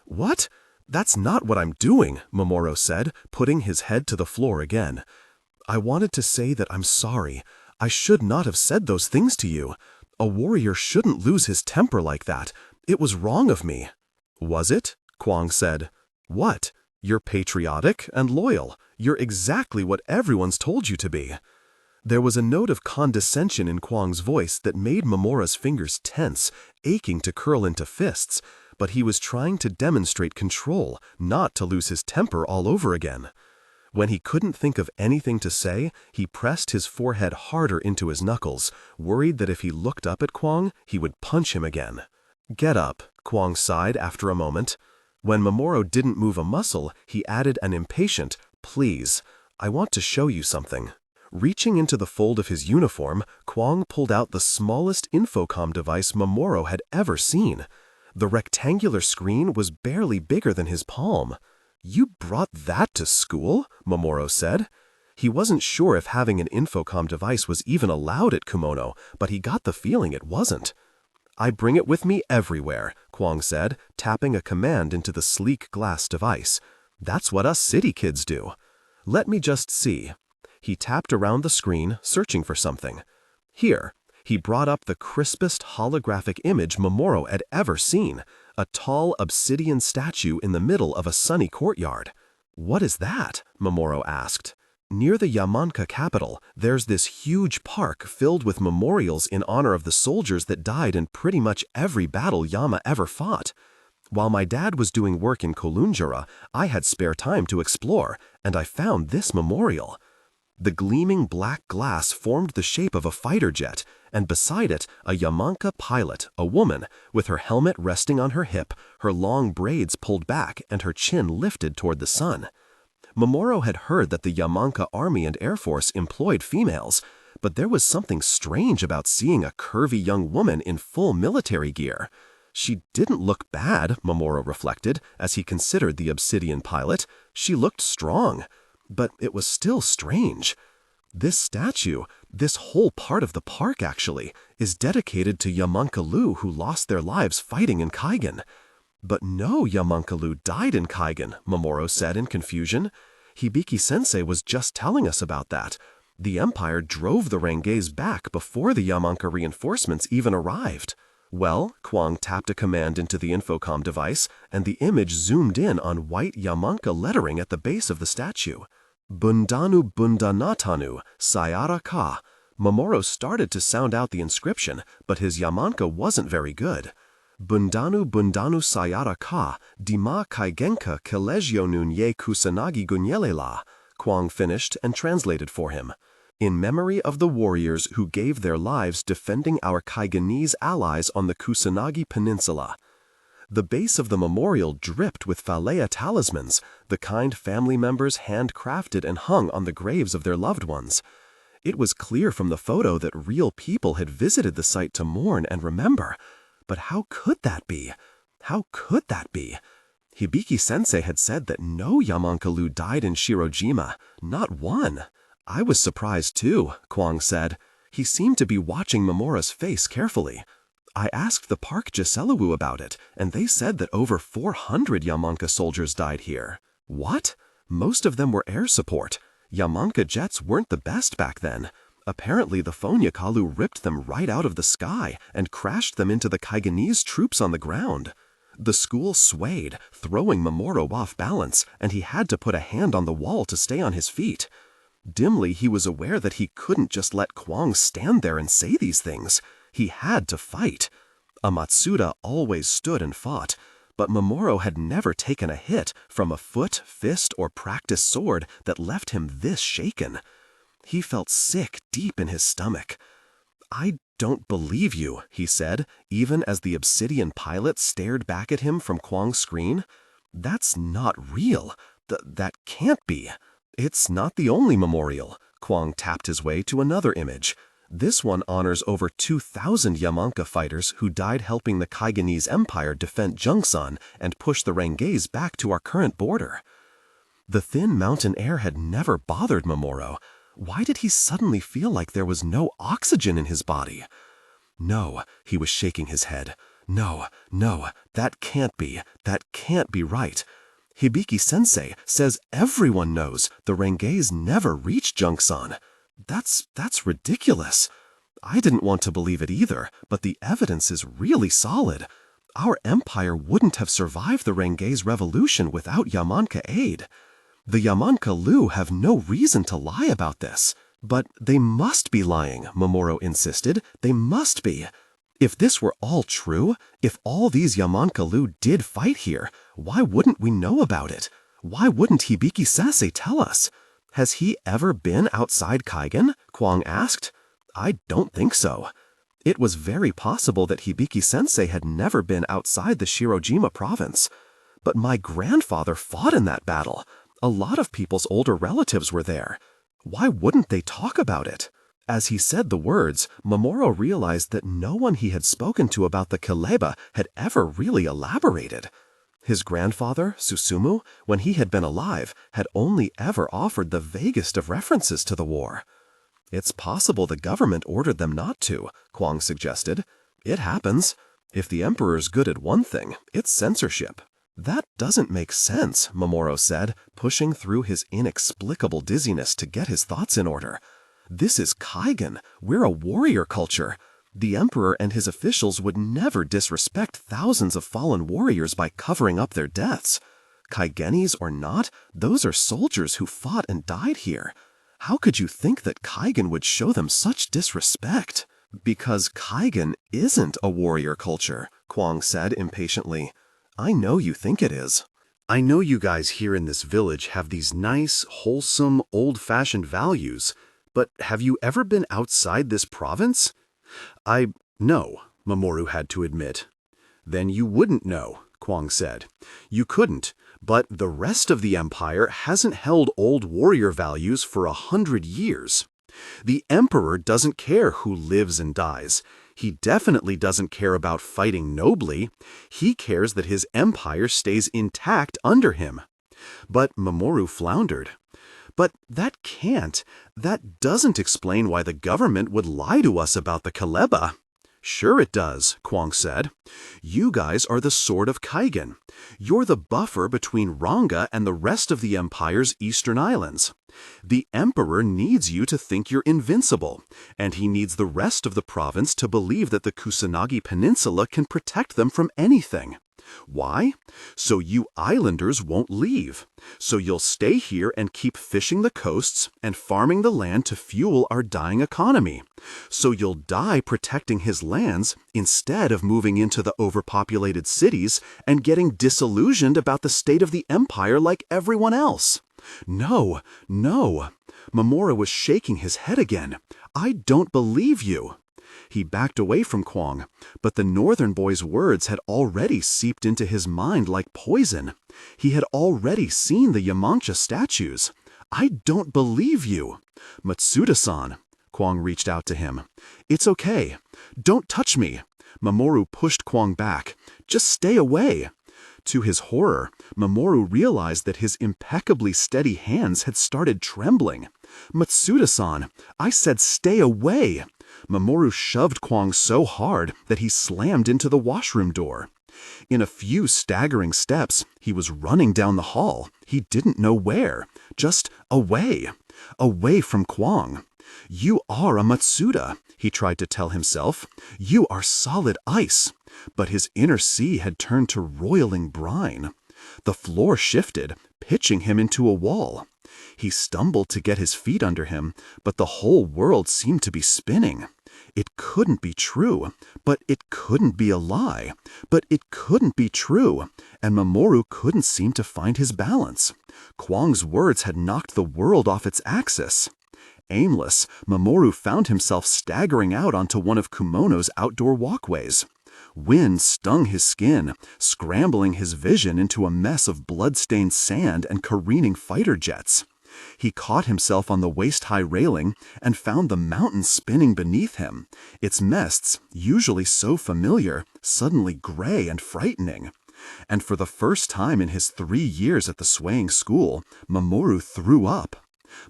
"What? That's not what I'm doing," Mamoru said, putting his head to the floor again. "I wanted to say that I'm sorry. I should not have said those things to you. A warrior shouldn't lose his temper like that. It was wrong of me." "Was it?" Kwang said. "What? You're patriotic and loyal. You're exactly what everyone's told you to be." There was a note of condescension in Kwang's voice that made Mamoru's fingers tense, aching to curl into fists, but he was trying to demonstrate control, not to lose his temper all over again. When he couldn't think of anything to say, he pressed his forehead harder into his knuckles, worried that if he looked up at Kwang, he would punch him again. "Get up," Kwang sighed after a moment. When Mamoru didn't move a muscle, he added an impatient, "Please, I want to show you something." Reaching into the fold of his uniform, Kwang pulled out the smallest infocom device Mamoru had ever seen. The rectangular screen was barely bigger than his palm. "You brought that to school?" Mamoru said. He wasn't sure if having an infocom device was even allowed at Kumono, but he got the feeling it wasn't. "I bring it with me everywhere," Kwang said, tapping a command into the sleek glass device. "That's what us city kids do. Let me just see." He tapped around the screen, searching for something. Here, he brought up the crispest holographic image Mamoru had ever seen, a tall obsidian statue in the middle of a sunny courtyard. "What is that?" Mamoru asked. "Near the Yamanka capital, there's this huge park filled with memorials in honor of the soldiers that died in pretty much every battle Yama ever fought. While my dad was doing work in Kolunjara, I had spare time to explore, and I found this memorial." The gleaming black glass formed the shape of a fighter jet, and beside it, a Yamanka pilot, a woman, with her helmet resting on her hip, her long braids pulled back, and her chin lifted toward the sun. Mamoru had heard that the Yamanka Army and Air Force employed females, but there was something strange about seeing a curvy young woman in full military gear. She didn't look bad, Mamoru reflected, as he considered the obsidian pilot. She looked strong. But it was still strange. This statue, this whole part of the park actually, is dedicated to Yamanka-lu who lost their lives fighting in Kaigen. "But no Yamanka-lu died in Kaigen," Mamoru said in confusion. "Hibiki-sensei was just telling us about that. The Empire drove the Rengeis back before the Yamanka reinforcements even arrived." "Well," Kwang tapped a command into the infocom device, and the image zoomed in on white Yamanka lettering at the base of the statue. "Bundanu Bundanatanu, Sayara Ka." Mamoru started to sound out the inscription, but his Yamanka wasn't very good. "Bundanu Bundanu Sayara Ka, Dima Kaigenka Kelegionu Ye Kusanagi Gunyelela," Kwang finished and translated for him. "In memory of the warriors who gave their lives defending our Kaigenese allies on the Kusanagi Peninsula." The base of the memorial dripped with falea talismans, the kind family members handcrafted and hung on the graves of their loved ones. It was clear from the photo that real people had visited the site to mourn and remember. But how could that be? How could that be? Hibiki-sensei had said that no Yamanka-lu died in Shirojima, not one. "I was surprised too," Kwang said. He seemed to be watching Mamoru's face carefully. "I asked the Park Giselawu about it, and they said that over 400 Yamanka soldiers died here." "What?" "Most of them were air support. Yamanka jets weren't the best back then. Apparently the Fonyakalu ripped them right out of the sky and crashed them into the Kaigenese troops on the ground." The school swayed, throwing Mamoru off balance, and he had to put a hand on the wall to stay on his feet. Dimly, he was aware that he couldn't just let Kwang stand there and say these things. He had to fight. A Matsuda always stood and fought, but Mamoru had never taken a hit from a foot, fist, or practice sword that left him this shaken. He felt sick deep in his stomach. "I don't believe you," he said, even as the obsidian pilot stared back at him from Kwang's screen. "That's not real. That can't be." "It's not the only memorial." Kwang tapped his way to another image. This one honors over 2,000 Yamanka fighters who died helping the Kaigenese Empire defend Jungsan and push the Rengeis back to our current border. The thin mountain air had never bothered Mamoru. Why did he suddenly feel like there was no oxygen in his body? "No," he was shaking his head. "No, that can't be right. Hibiki-sensei says everyone knows the Rengeis never reached Jungsan. That's ridiculous. I didn't want to believe it either, but the evidence is really solid. Our empire wouldn't have survived the Rengeis revolution without Yamanka aid. The Yamanka-lu have no reason to lie about this." "But they must be lying," Mamoru insisted. "They must be. If this were all true, if all these Yamankalu did fight here, why wouldn't we know about it? Why wouldn't Hibiki-sensei tell us? Has he ever been outside Kaigen? Kwang asked. I don't think so. It was very possible that Hibiki-sensei had never been outside the Shirojima province. But my grandfather fought in that battle. A lot of people's older relatives were there. Why wouldn't they talk about it? As he said the words, Mamoru realized that no one he had spoken to about the Kaleba had ever really elaborated. His grandfather, Susumu, when he had been alive, had only ever offered the vaguest of references to the war. It's possible the government ordered them not to, Kwang suggested. It happens. If the emperor's good at one thing, it's censorship. That doesn't make sense, Mamoru said, pushing through his inexplicable dizziness to get his thoughts in order. This is Kaigen. We're a warrior culture. The emperor and his officials would never disrespect thousands of fallen warriors by covering up their deaths. Kaigenese or not, those are soldiers who fought and died here. How could you think that Kaigen would show them such disrespect? Because Kaigen isn't a warrior culture, Kwang said impatiently. I know you think it is. I know you guys here in this village have these nice, wholesome, old-fashioned values, but have you ever been outside this province? No, Mamoru had to admit. Then you wouldn't know, Kwang said. You couldn't, but the rest of the empire hasn't held old warrior values for 100 years. The emperor doesn't care who lives and dies. He definitely doesn't care about fighting nobly. He cares that his empire stays intact under him. But Mamoru floundered. But that doesn't explain why the government would lie to us about the Kaleba. Sure it does, Kwang said. You guys are the sword of Kaigen. You're the buffer between Ranga and the rest of the empire's eastern islands. The emperor needs you to think you're invincible, and he needs the rest of the province to believe that the Kusanagi Peninsula can protect them from anything. Why? So you islanders won't leave. So you'll stay here and keep fishing the coasts and farming the land to fuel our dying economy. So you'll die protecting his lands instead of moving into the overpopulated cities and getting disillusioned about the state of the empire like everyone else. No. Mamoru was shaking his head again. I don't believe you. He backed away from Kwang, but the northern boy's words had already seeped into his mind like poison. He had already seen the Yamancha statues. I don't believe you. Matsuda-san. Kwang reached out to him. It's okay. Don't touch me. Mamoru pushed Kwang back. Just stay away. To his horror, Mamoru realized that his impeccably steady hands had started trembling. Matsuda-san, I said stay away. Mamoru shoved Kwang so hard that he slammed into the washroom door. In a few staggering steps, he was running down the hall. He didn't know where. Just away. Away from Kwang. You are a Matsuda, he tried to tell himself. You are solid ice. But his inner sea had turned to roiling brine. The floor shifted, pitching him into a wall. He stumbled to get his feet under him, but the whole world seemed to be spinning. It couldn't be true, but it couldn't be a lie, but it couldn't be true, and Mamoru couldn't seem to find his balance. Kwang's words had knocked the world off its axis. Aimless, Mamoru found himself staggering out onto one of Kumono's outdoor walkways. Wind stung his skin, scrambling his vision into a mess of blood-stained sand and careening fighter jets. He caught himself on the waist-high railing and found the mountain spinning beneath him, its masts, usually so familiar, suddenly gray and frightening. And for the first time in his 3 years at the swaying school, Mamoru threw up.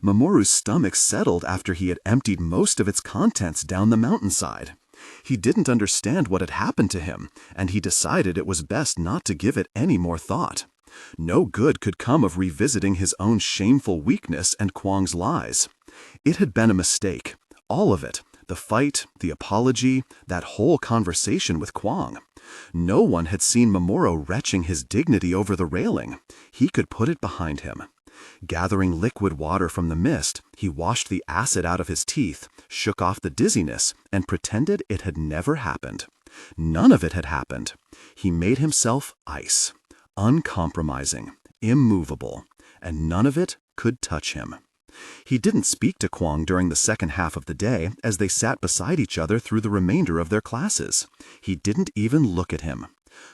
Mamoru's stomach settled after he had emptied most of its contents down the mountainside. He didn't understand what had happened to him, and he decided it was best not to give it any more thought. No good could come of revisiting his own shameful weakness and Kwang's lies. It had been a mistake, all of it, the fight, the apology, that whole conversation with Kwang. No one had seen Mamoru retching his dignity over the railing. He could put it behind him. Gathering liquid water from the mist, he washed the acid out of his teeth, shook off the dizziness, and pretended it had never happened. None of it had happened. He made himself ice, uncompromising, immovable, and none of it could touch him. He didn't speak to Kwang during the second half of the day as they sat beside each other through the remainder of their classes. He didn't even look at him.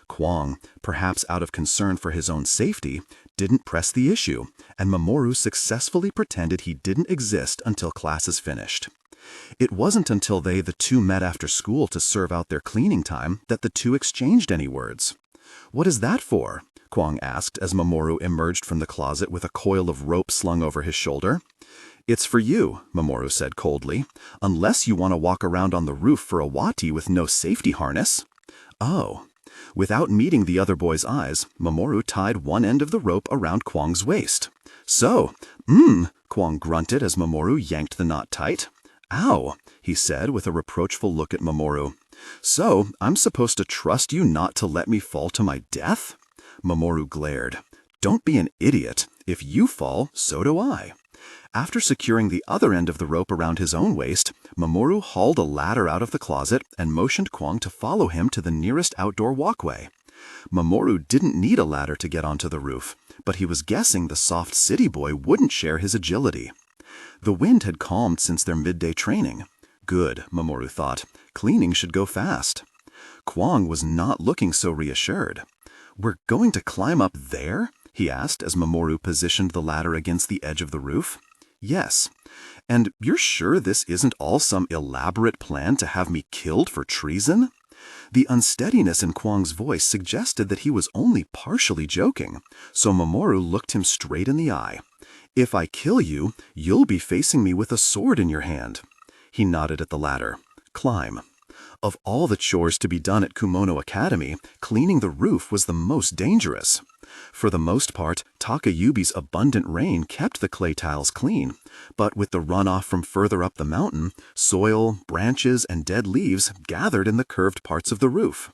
Kwang, perhaps out of concern for his own safety, didn't press the issue, and Mamoru successfully pretended he didn't exist until classes finished. It wasn't until the two met after school to serve out their cleaning time that the two exchanged any words. "What is that for?" Kwang asked as Mamoru emerged from the closet with a coil of rope slung over his shoulder. "It's for you," Mamoru said coldly, "unless you want to walk around on the roof for a wati with no safety harness." "Oh." Without meeting the other boy's eyes, Mamoru tied one end of the rope around Kwang's waist. "So, Kwang grunted as Mamoru yanked the knot tight. "Ow," he said with a reproachful look at Mamoru. "So, I'm supposed to trust you not to let me fall to my death?" Mamoru glared. "Don't be an idiot. If you fall, so do I." After securing the other end of the rope around his own waist, Mamoru hauled a ladder out of the closet and motioned Kwang to follow him to the nearest outdoor walkway. Mamoru didn't need a ladder to get onto the roof, but he was guessing the soft city boy wouldn't share his agility. The wind had calmed since their midday training. Good, Mamoru thought. Cleaning should go fast. Kwang was not looking so reassured. "We're going to climb up there?" he asked as Mamoru positioned the ladder against the edge of the roof. "Yes. And you're sure this isn't all some elaborate plan to have me killed for treason?" The unsteadiness in Kwang's voice suggested that he was only partially joking, so Mamoru looked him straight in the eye. "If I kill you, you'll be facing me with a sword in your hand." He nodded at the ladder. "Climb." Of all the chores to be done at Kumono Academy, cleaning the roof was the most dangerous. For the most part, Takayubi's abundant rain kept the clay tiles clean, but with the runoff from further up the mountain, soil, branches, and dead leaves gathered in the curved parts of the roof.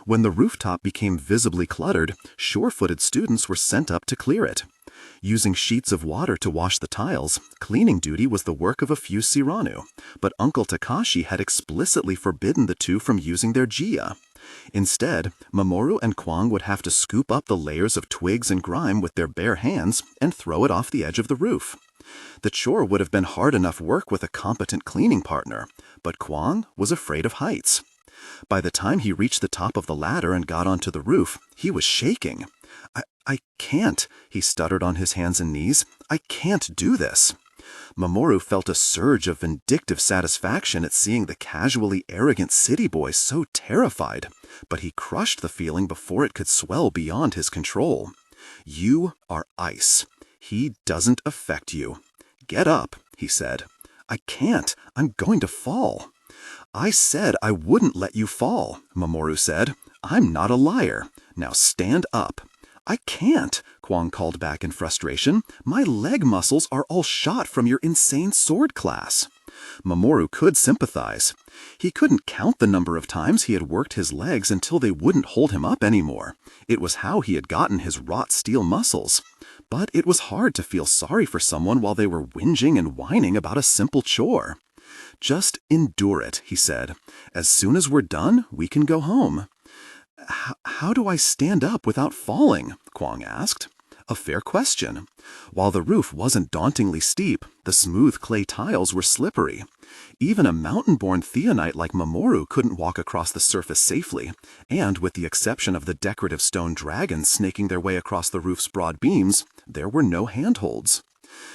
When the rooftop became visibly cluttered, sure-footed students were sent up to clear it. Using sheets of water to wash the tiles, cleaning duty was the work of a few Siranu, but Uncle Takashi had explicitly forbidden the two from using their Jia. Instead, Mamoru and Kwang would have to scoop up the layers of twigs and grime with their bare hands and throw it off the edge of the roof. The chore would have been hard enough work with a competent cleaning partner, but Kwang was afraid of heights. By the time he reached the top of the ladder and got onto the roof, he was shaking. I can't," he stuttered on his hands and knees. "I can't do this." Mamoru felt a surge of vindictive satisfaction at seeing the casually arrogant city boy so terrified, but he crushed the feeling before it could swell beyond his control. "You are ice. He doesn't affect you. Get up," he said. "I can't. I'm going to fall." "I said I wouldn't let you fall," Mamoru said. "I'm not a liar. Now stand up." "I can't," Kwang called back in frustration. "My leg muscles are all shot from your insane sword class." Mamoru could sympathize. He couldn't count the number of times he had worked his legs until they wouldn't hold him up anymore. It was how he had gotten his wrought steel muscles. But it was hard to feel sorry for someone while they were whinging and whining about a simple chore. "Just endure it," he said. "As soon as we're done, we can go home." How do I stand up without falling?" Kwang asked. A fair question. While the roof wasn't dauntingly steep, the smooth clay tiles were slippery. Even a mountain-born theonite like Mamoru couldn't walk across the surface safely, and with the exception of the decorative stone dragons snaking their way across the roof's broad beams, there were no handholds.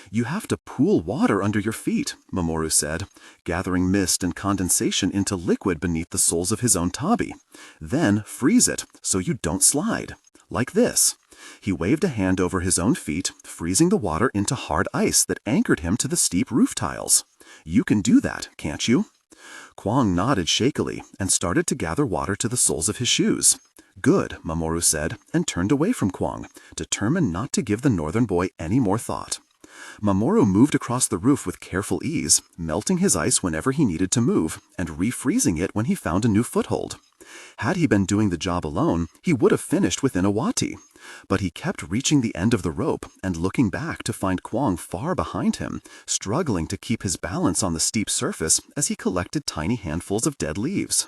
"You have to pool water under your feet," Mamoru said, gathering mist and condensation into liquid beneath the soles of his own tabi. "Then freeze it so you don't slide. Like this." He waved a hand over his own feet, freezing the water into hard ice that anchored him to the steep roof tiles. "You can do that, can't you?" Kwang nodded shakily and started to gather water to the soles of his shoes. "Good," Mamoru said, and turned away from Kwang, determined not to give the northern boy any more thought. Mamoru moved across the roof with careful ease, melting his ice whenever he needed to move, and refreezing it when he found a new foothold. Had he been doing the job alone, he would have finished within a wati. But he kept reaching the end of the rope and looking back to find Kwang far behind him, struggling to keep his balance on the steep surface as he collected tiny handfuls of dead leaves.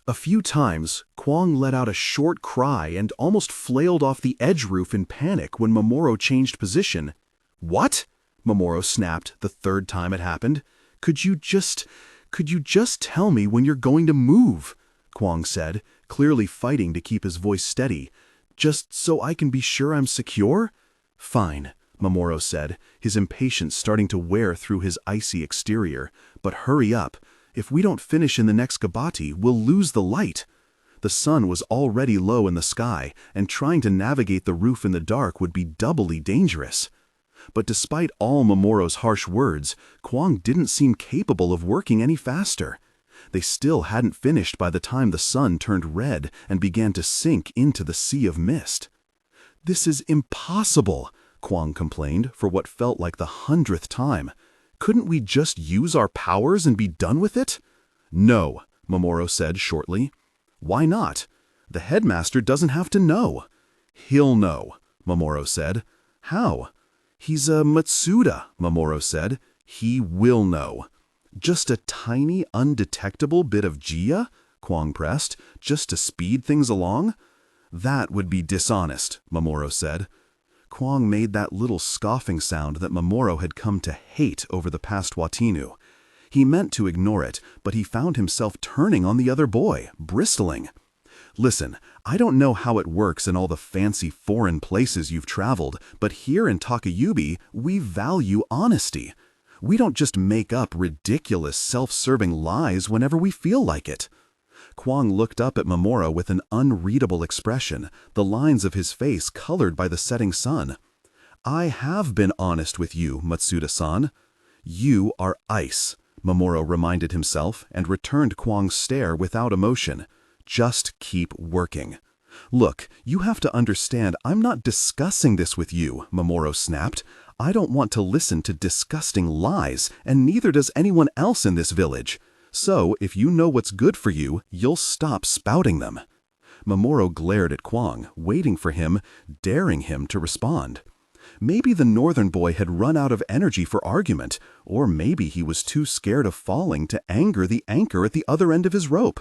A few times, Kwang let out a short cry and almost flailed off the edge roof in panic when Mamoru changed position. "What?" Mamoru snapped the third time it happened. Could you just tell me when you're going to move?" Kwang said, clearly fighting to keep his voice steady. "Just so I can be sure I'm secure?" "Fine," Mamoru said, his impatience starting to wear through his icy exterior. "But hurry up. If we don't finish in the next Gabati, we'll lose the light." The sun was already low in the sky, and trying to navigate the roof in the dark would be doubly dangerous. But despite all Mamoru's harsh words, Kwang didn't seem capable of working any faster. They still hadn't finished by the time the sun turned red and began to sink into the sea of mist. "This is impossible," Kwang complained for what felt like the 100th time. "Couldn't we just use our powers and be done with it?" "No," Mamoru said shortly. "Why not? The headmaster doesn't have to know." "He'll know," Mamoru said. "How?" "He's a Matsuda," Mamoru said. "He will know." "Just a tiny, undetectable bit of Jia?" Kwang pressed. "Just to speed things along?" "That would be dishonest," Mamoru said. Kwang made that little scoffing sound that Mamoru had come to hate over the past Watinu. He meant to ignore it, but he found himself turning on the other boy, bristling. "Listen, I don't know how it works in all the fancy foreign places you've traveled, but here in Takayubi, we value honesty. We don't just make up ridiculous, self-serving lies whenever we feel like it." Kwang looked up at Mamoru with an unreadable expression, the lines of his face colored by the setting sun. "I have been honest with you, Matsuda-san." "You are ice," Mamoru reminded himself and returned Kwang's stare without emotion. "Just keep working." "Look, you have to understand I'm not discussing this with you," Mamoru snapped. "I don't want to listen to disgusting lies, and neither does anyone else in this village. So, if you know what's good for you, you'll stop spouting them." Mamoru glared at Kwang, waiting for him, daring him to respond. Maybe the northern boy had run out of energy for argument, or maybe he was too scared of falling to anger the anchor at the other end of his rope.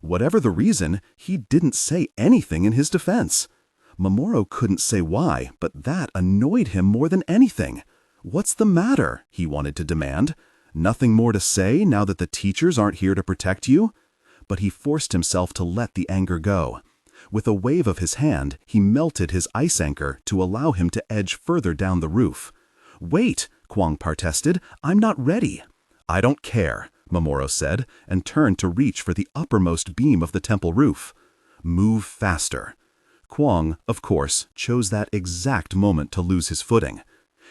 Whatever the reason, he didn't say anything in his defense. Mamoru couldn't say why, but that annoyed him more than anything. "What's the matter?" he wanted to demand. "Nothing more to say now that the teachers aren't here to protect you?" But he forced himself to let the anger go. With a wave of his hand, he melted his ice anchor to allow him to edge further down the roof. "Wait," Kwang protested, "I'm not ready." "I don't care," Mamoru said, and turned to reach for the uppermost beam of the temple roof. "Move faster." Kwang, of course, chose that exact moment to lose his footing.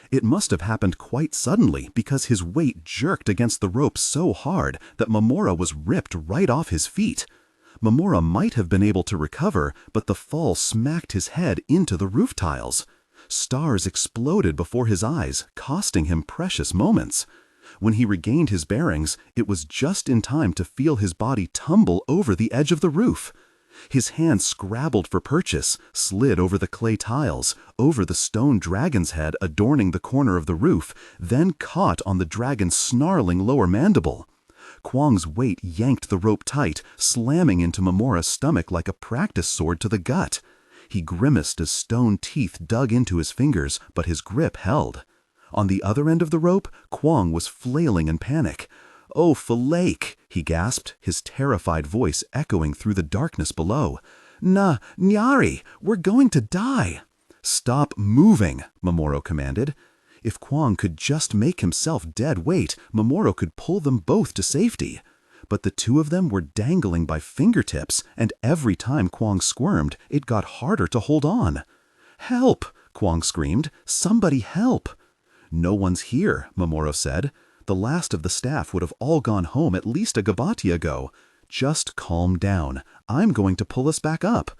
It must have happened quite suddenly because his weight jerked against the rope so hard that Mamoru was ripped right off his feet. Mamoru might have been able to recover, but the fall smacked his head into the roof tiles. Stars exploded before his eyes, costing him precious moments. When he regained his bearings, it was just in time to feel his body tumble over the edge of the roof. His hand scrabbled for purchase, slid over the clay tiles, over the stone dragon's head adorning the corner of the roof, then caught on the dragon's snarling lower mandible. Kwang's weight yanked the rope tight, slamming into Mamoru's stomach like a practice sword to the gut. He grimaced as stone teeth dug into his fingers, but his grip held. On the other end of the rope, Kwang was flailing in panic. "Oh, Falake," he gasped, his terrified voice echoing through the darkness below. Nyari, we're going to die." "Stop moving," Mamoru commanded. If Kwang could just make himself dead weight, Mamoru could pull them both to safety. But the two of them were dangling by fingertips, and every time Kwang squirmed, it got harder to hold on. "Help!" Kwang screamed. "Somebody help!" "No one's here," Mamoru said. "The last of the staff would have all gone home at least a Gabati ago. Just calm down. I'm going to pull us back up."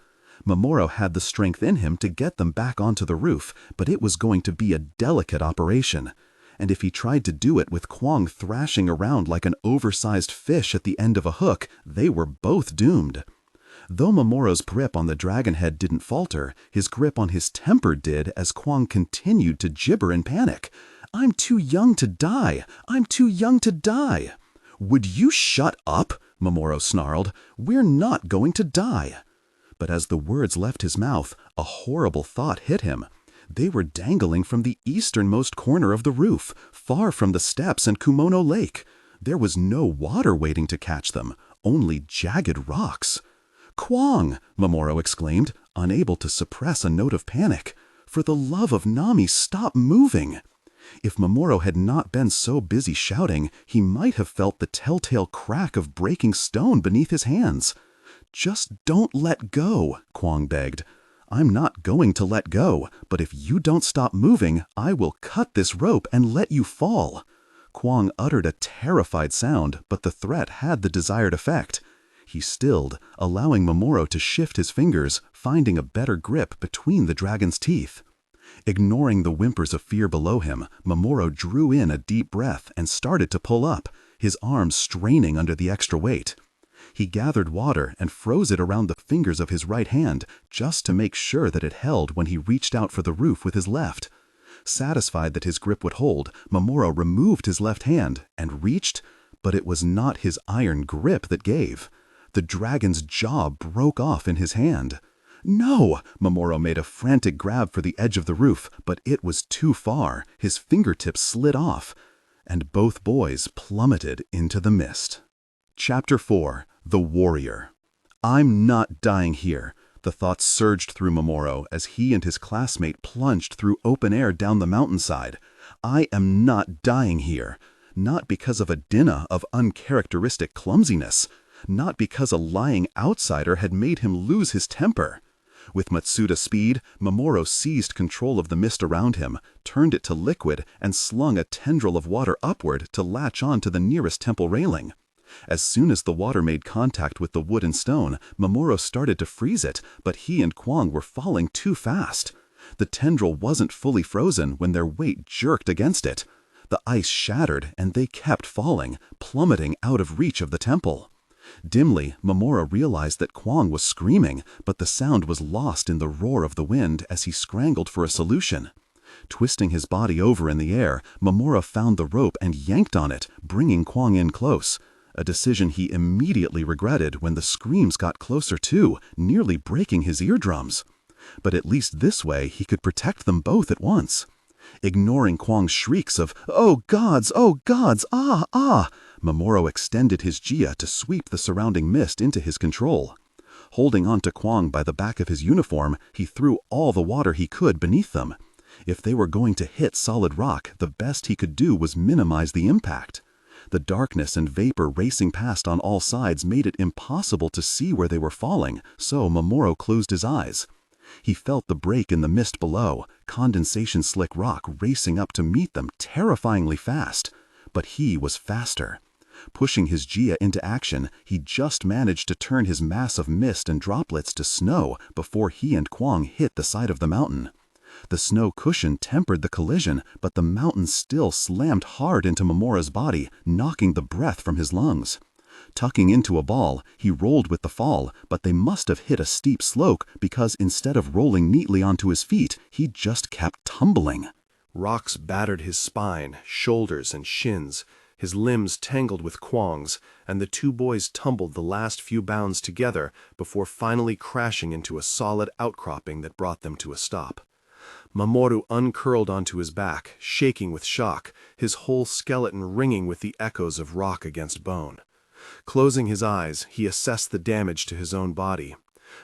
Mamoru had the strength in him to get them back onto the roof, but it was going to be a delicate operation. And if he tried to do it with Kwang thrashing around like an oversized fish at the end of a hook, they were both doomed. Though Mamoru's grip on the dragon head didn't falter, his grip on his temper did as Kwang continued to gibber in panic. "I'm too young to die! I'm too young to die!" "Would you shut up?" Mamoru snarled. "We're not going to die." But as the words left his mouth, a horrible thought hit him. They were dangling from the easternmost corner of the roof, far from the steps and Kumono Lake. There was no water waiting to catch them, only jagged rocks. "Kwang!" Mamoru exclaimed, unable to suppress a note of panic. "For the love of Nami, stop moving!" If Mamoru had not been so busy shouting, he might have felt the telltale crack of breaking stone beneath his hands. "Just don't let go," Kwang begged. "I'm not going to let go, but if you don't stop moving, I will cut this rope and let you fall." Kwang uttered a terrified sound, but the threat had the desired effect. He stilled, allowing Mamoru to shift his fingers, finding a better grip between the dragon's teeth. Ignoring the whimpers of fear below him, Mamoru drew in a deep breath and started to pull up, his arms straining under the extra weight. He gathered water and froze it around the fingers of his right hand, just to make sure that it held when he reached out for the roof with his left. Satisfied that his grip would hold, Mamoru removed his left hand and reached, but it was not his iron grip that gave. The dragon's jaw broke off in his hand. "No!" Mamoru made a frantic grab for the edge of the roof, but it was too far. His fingertips slid off, and both boys plummeted into the mist. Chapter 4. The Warrior. "I'm not dying here." The thought surged through Mamoru as he and his classmate plunged through open air down the mountainside. "I am not dying here. Not because of a dinner of uncharacteristic clumsiness. Not because a lying outsider had made him lose his temper." With Matsuda speed, Mamoru seized control of the mist around him, turned it to liquid, and slung a tendril of water upward to latch on to the nearest temple railing. As soon as the water made contact with the wood and stone, Mamoru started to freeze it, but he and Kwang were falling too fast. The tendril wasn't fully frozen when their weight jerked against it. The ice shattered, and they kept falling, plummeting out of reach of the temple. Dimly, Mamoru realized that Kwang was screaming, but the sound was lost in the roar of the wind as he scrambled for a solution. Twisting his body over in the air, Mamoru found the rope and yanked on it, bringing Kwang in close. A decision he immediately regretted when the screams got closer too, nearly breaking his eardrums. But at least this way he could protect them both at once. Ignoring Kwang's shrieks of, oh gods, ah, ah!" Mamoru extended his jia to sweep the surrounding mist into his control. Holding on to Kwang by the back of his uniform, he threw all the water he could beneath them. If they were going to hit solid rock, the best he could do was minimize the impact. The darkness and vapor racing past on all sides made it impossible to see where they were falling, so Mamoru closed his eyes. He felt the break in the mist below, condensation-slick rock racing up to meet them terrifyingly fast. But he was faster. Pushing his jia into action, he just managed to turn his mass of mist and droplets to snow before he and Kwang hit the side of the mountain. The snow cushion tempered the collision, but the mountain still slammed hard into Mamoru's body, knocking the breath from his lungs. Tucking into a ball, he rolled with the fall, but they must have hit a steep slope because instead of rolling neatly onto his feet, he just kept tumbling. Rocks battered his spine, shoulders, and shins. His limbs tangled with Kwang's, and the two boys tumbled the last few bounds together before finally crashing into a solid outcropping that brought them to a stop. Mamoru uncurled onto his back, shaking with shock, his whole skeleton ringing with the echoes of rock against bone. Closing his eyes, he assessed the damage to his own body.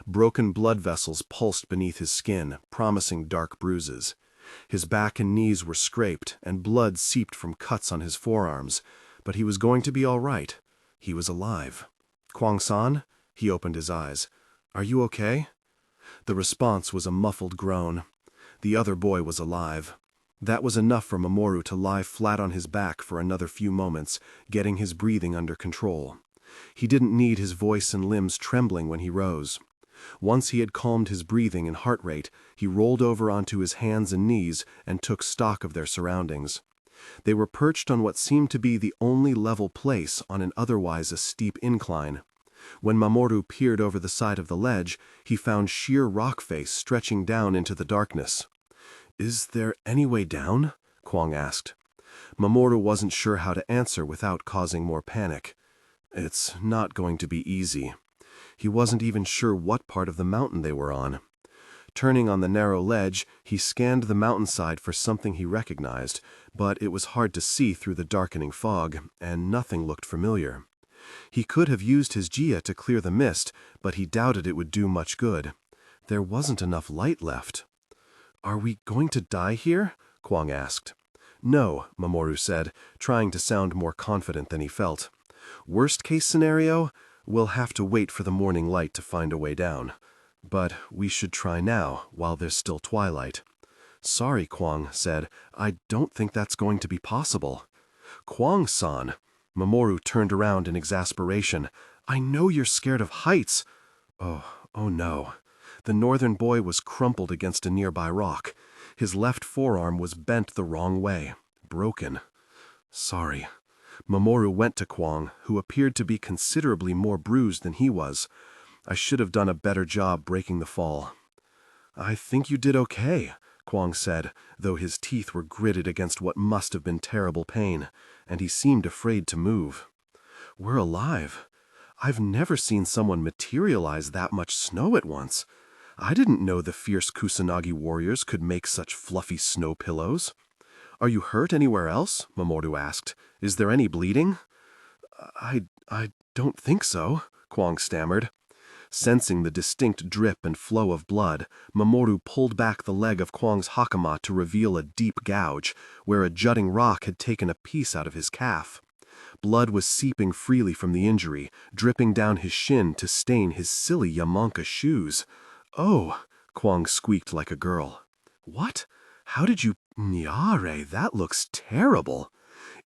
Broken blood vessels pulsed beneath his skin, promising dark bruises. His back and knees were scraped, and blood seeped from cuts on his forearms, but he was going to be all right. He was alive. "Kwang-san?" He opened his eyes. "Are you okay?" The response was a muffled groan. The other boy was alive. That was enough for Mamoru to lie flat on his back for another few moments, getting his breathing under control. He didn't need his voice and limbs trembling when he rose. Once he had calmed his breathing and heart rate, he rolled over onto his hands and knees and took stock of their surroundings. They were perched on what seemed to be the only level place on an otherwise a steep incline. When Mamoru peered over the side of the ledge, he found sheer rock face stretching down into the darkness. "Is there any way down?" Kwang asked. Mamoru wasn't sure how to answer without causing more panic. It's not going to be easy. He wasn't even sure what part of the mountain they were on. Turning on the narrow ledge, he scanned the mountainside for something he recognized, but it was hard to see through the darkening fog, and nothing looked familiar. He could have used his Jia to clear the mist, but he doubted it would do much good. There wasn't enough light left. "Are we going to die here?" Kwang asked. "No," Mamoru said, trying to sound more confident than he felt. "Worst case scenario, we'll have to wait for the morning light to find a way down. But we should try now, while there's still twilight." "Sorry," Kwang said. "I don't think that's going to be possible." "Kwang-san!" Mamoru turned around in exasperation. "I know you're scared of heights." Oh no. The northern boy was crumpled against a nearby rock. His left forearm was bent the wrong way, broken. "Sorry." Mamoru went to Kwang, who appeared to be considerably more bruised than he was. "I should have done a better job breaking the fall." "I think you did okay," Kwang said, though his teeth were gritted against what must have been terrible pain, and he seemed afraid to move. "We're alive. I've never seen someone materialize that much snow at once. I didn't know the fierce Kusanagi warriors could make such fluffy snow pillows." "Are you hurt anywhere else?" Mamoru asked. "Is there any bleeding?" I don't think so," Kwang stammered. Sensing the distinct drip and flow of blood, Mamoru pulled back the leg of Kwang's hakama to reveal a deep gouge, where a jutting rock had taken a piece out of his calf. Blood was seeping freely from the injury, dripping down his shin to stain his silly Yamanka shoes. "Oh," Kwang squeaked like a girl. "What? How did you— Nyare, that looks terrible."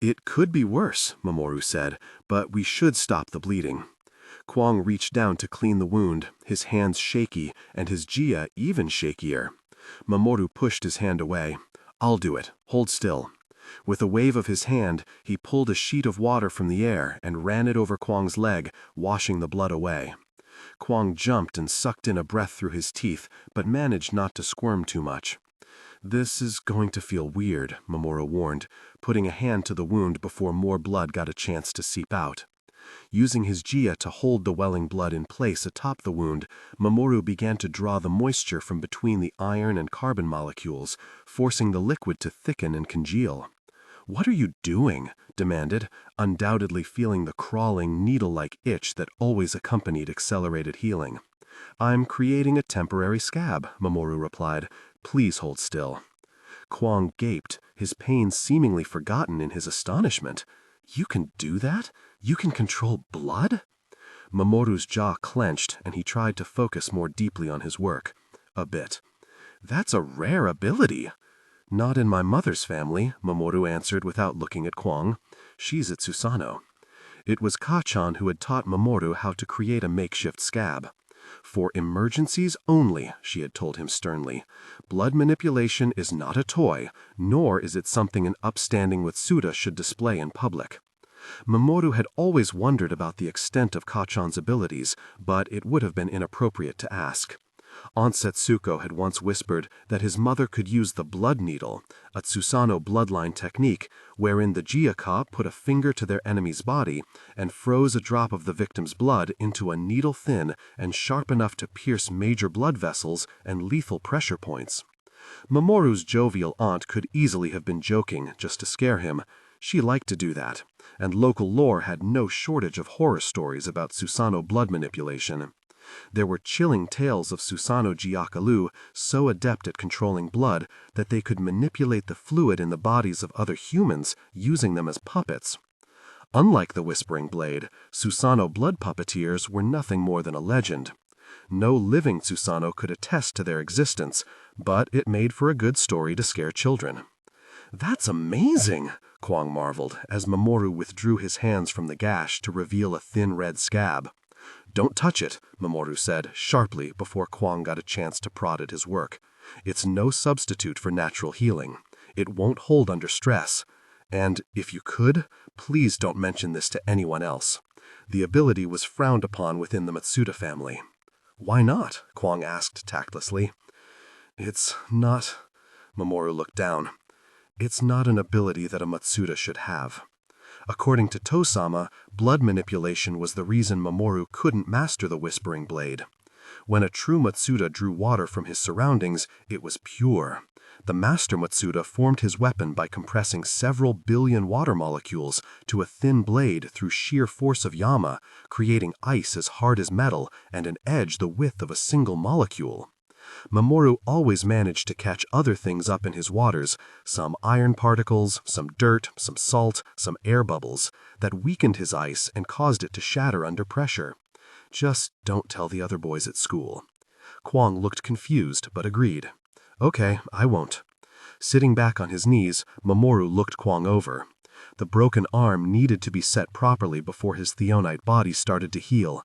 "It could be worse," Mamoru said, "but we should stop the bleeding." Kwang reached down to clean the wound, his hands shaky and his Jia even shakier. Mamoru pushed his hand away. "I'll do it. Hold still." With a wave of his hand, he pulled a sheet of water from the air and ran it over Kwang's leg, washing the blood away. Kwang jumped and sucked in a breath through his teeth, but managed not to squirm too much. "This is going to feel weird," Mamoru warned, putting a hand to the wound before more blood got a chance to seep out. Using his Jia to hold the welling blood in place atop the wound, Mamoru began to draw the moisture from between the iron and carbon molecules, forcing the liquid to thicken and congeal. "What are you doing?" demanded, undoubtedly feeling the crawling, needle-like itch that always accompanied accelerated healing. "I'm creating a temporary scab," Mamoru replied. "Please hold still." Kwang gaped, his pain seemingly forgotten in his astonishment. "You can do that? You can control blood?" Mamoru's jaw clenched, and he tried to focus more deeply on his work. "A bit." "That's a rare ability." "Not in my mother's family," Mamoru answered without looking at Kwang. "She's at Susano." It was Kachan who had taught Mamoru how to create a makeshift scab. "For emergencies only," she had told him sternly. "Blood manipulation is not a toy, nor is it something an upstanding Matsuda should display in public." Mamoru had always wondered about the extent of Kachan's abilities, but it would have been inappropriate to ask. Aunt Setsuko had once whispered that his mother could use the blood needle, a Tsusano bloodline technique wherein the Jiyaka put a finger to their enemy's body and froze a drop of the victim's blood into a needle thin and sharp enough to pierce major blood vessels and lethal pressure points. Mamoru's jovial aunt could easily have been joking just to scare him. She liked to do that, and local lore had no shortage of horror stories about Susano blood manipulation. There were chilling tales of Susano Jiakalu so adept at controlling blood that they could manipulate the fluid in the bodies of other humans, using them as puppets. Unlike the Whispering Blade, Susano blood puppeteers were nothing more than a legend. No living Susano could attest to their existence, but it made for a good story to scare children. "That's amazing," Kwang marveled, as Mamoru withdrew his hands from the gash to reveal a thin red scab. "Don't touch it," Mamoru said, sharply, before Kwang got a chance to prod at his work. "It's no substitute for natural healing. It won't hold under stress. And, if you could, please don't mention this to anyone else." The ability was frowned upon within the Matsuda family. "Why not?" Kwang asked tactlessly. "It's not—" Mamoru looked down. "It's not an ability that a Matsuda should have. According to Tosama, blood manipulation was the reason Mamoru couldn't master the Whispering Blade. When a true Matsuda drew water from his surroundings, it was pure. The master Matsuda formed his weapon by compressing several billion water molecules to a thin blade through sheer force of Yama, creating ice as hard as metal and an edge the width of a single molecule. Mamoru always managed to catch other things up in his waters, some iron particles, some dirt, some salt, some air bubbles, that weakened his ice and caused it to shatter under pressure. Just don't tell the other boys at school. Kwong looked confused, but agreed. Okay, I won't. Sitting back on his knees, Mamoru looked Kwong over. The broken arm needed to be set properly before his theonite body started to heal.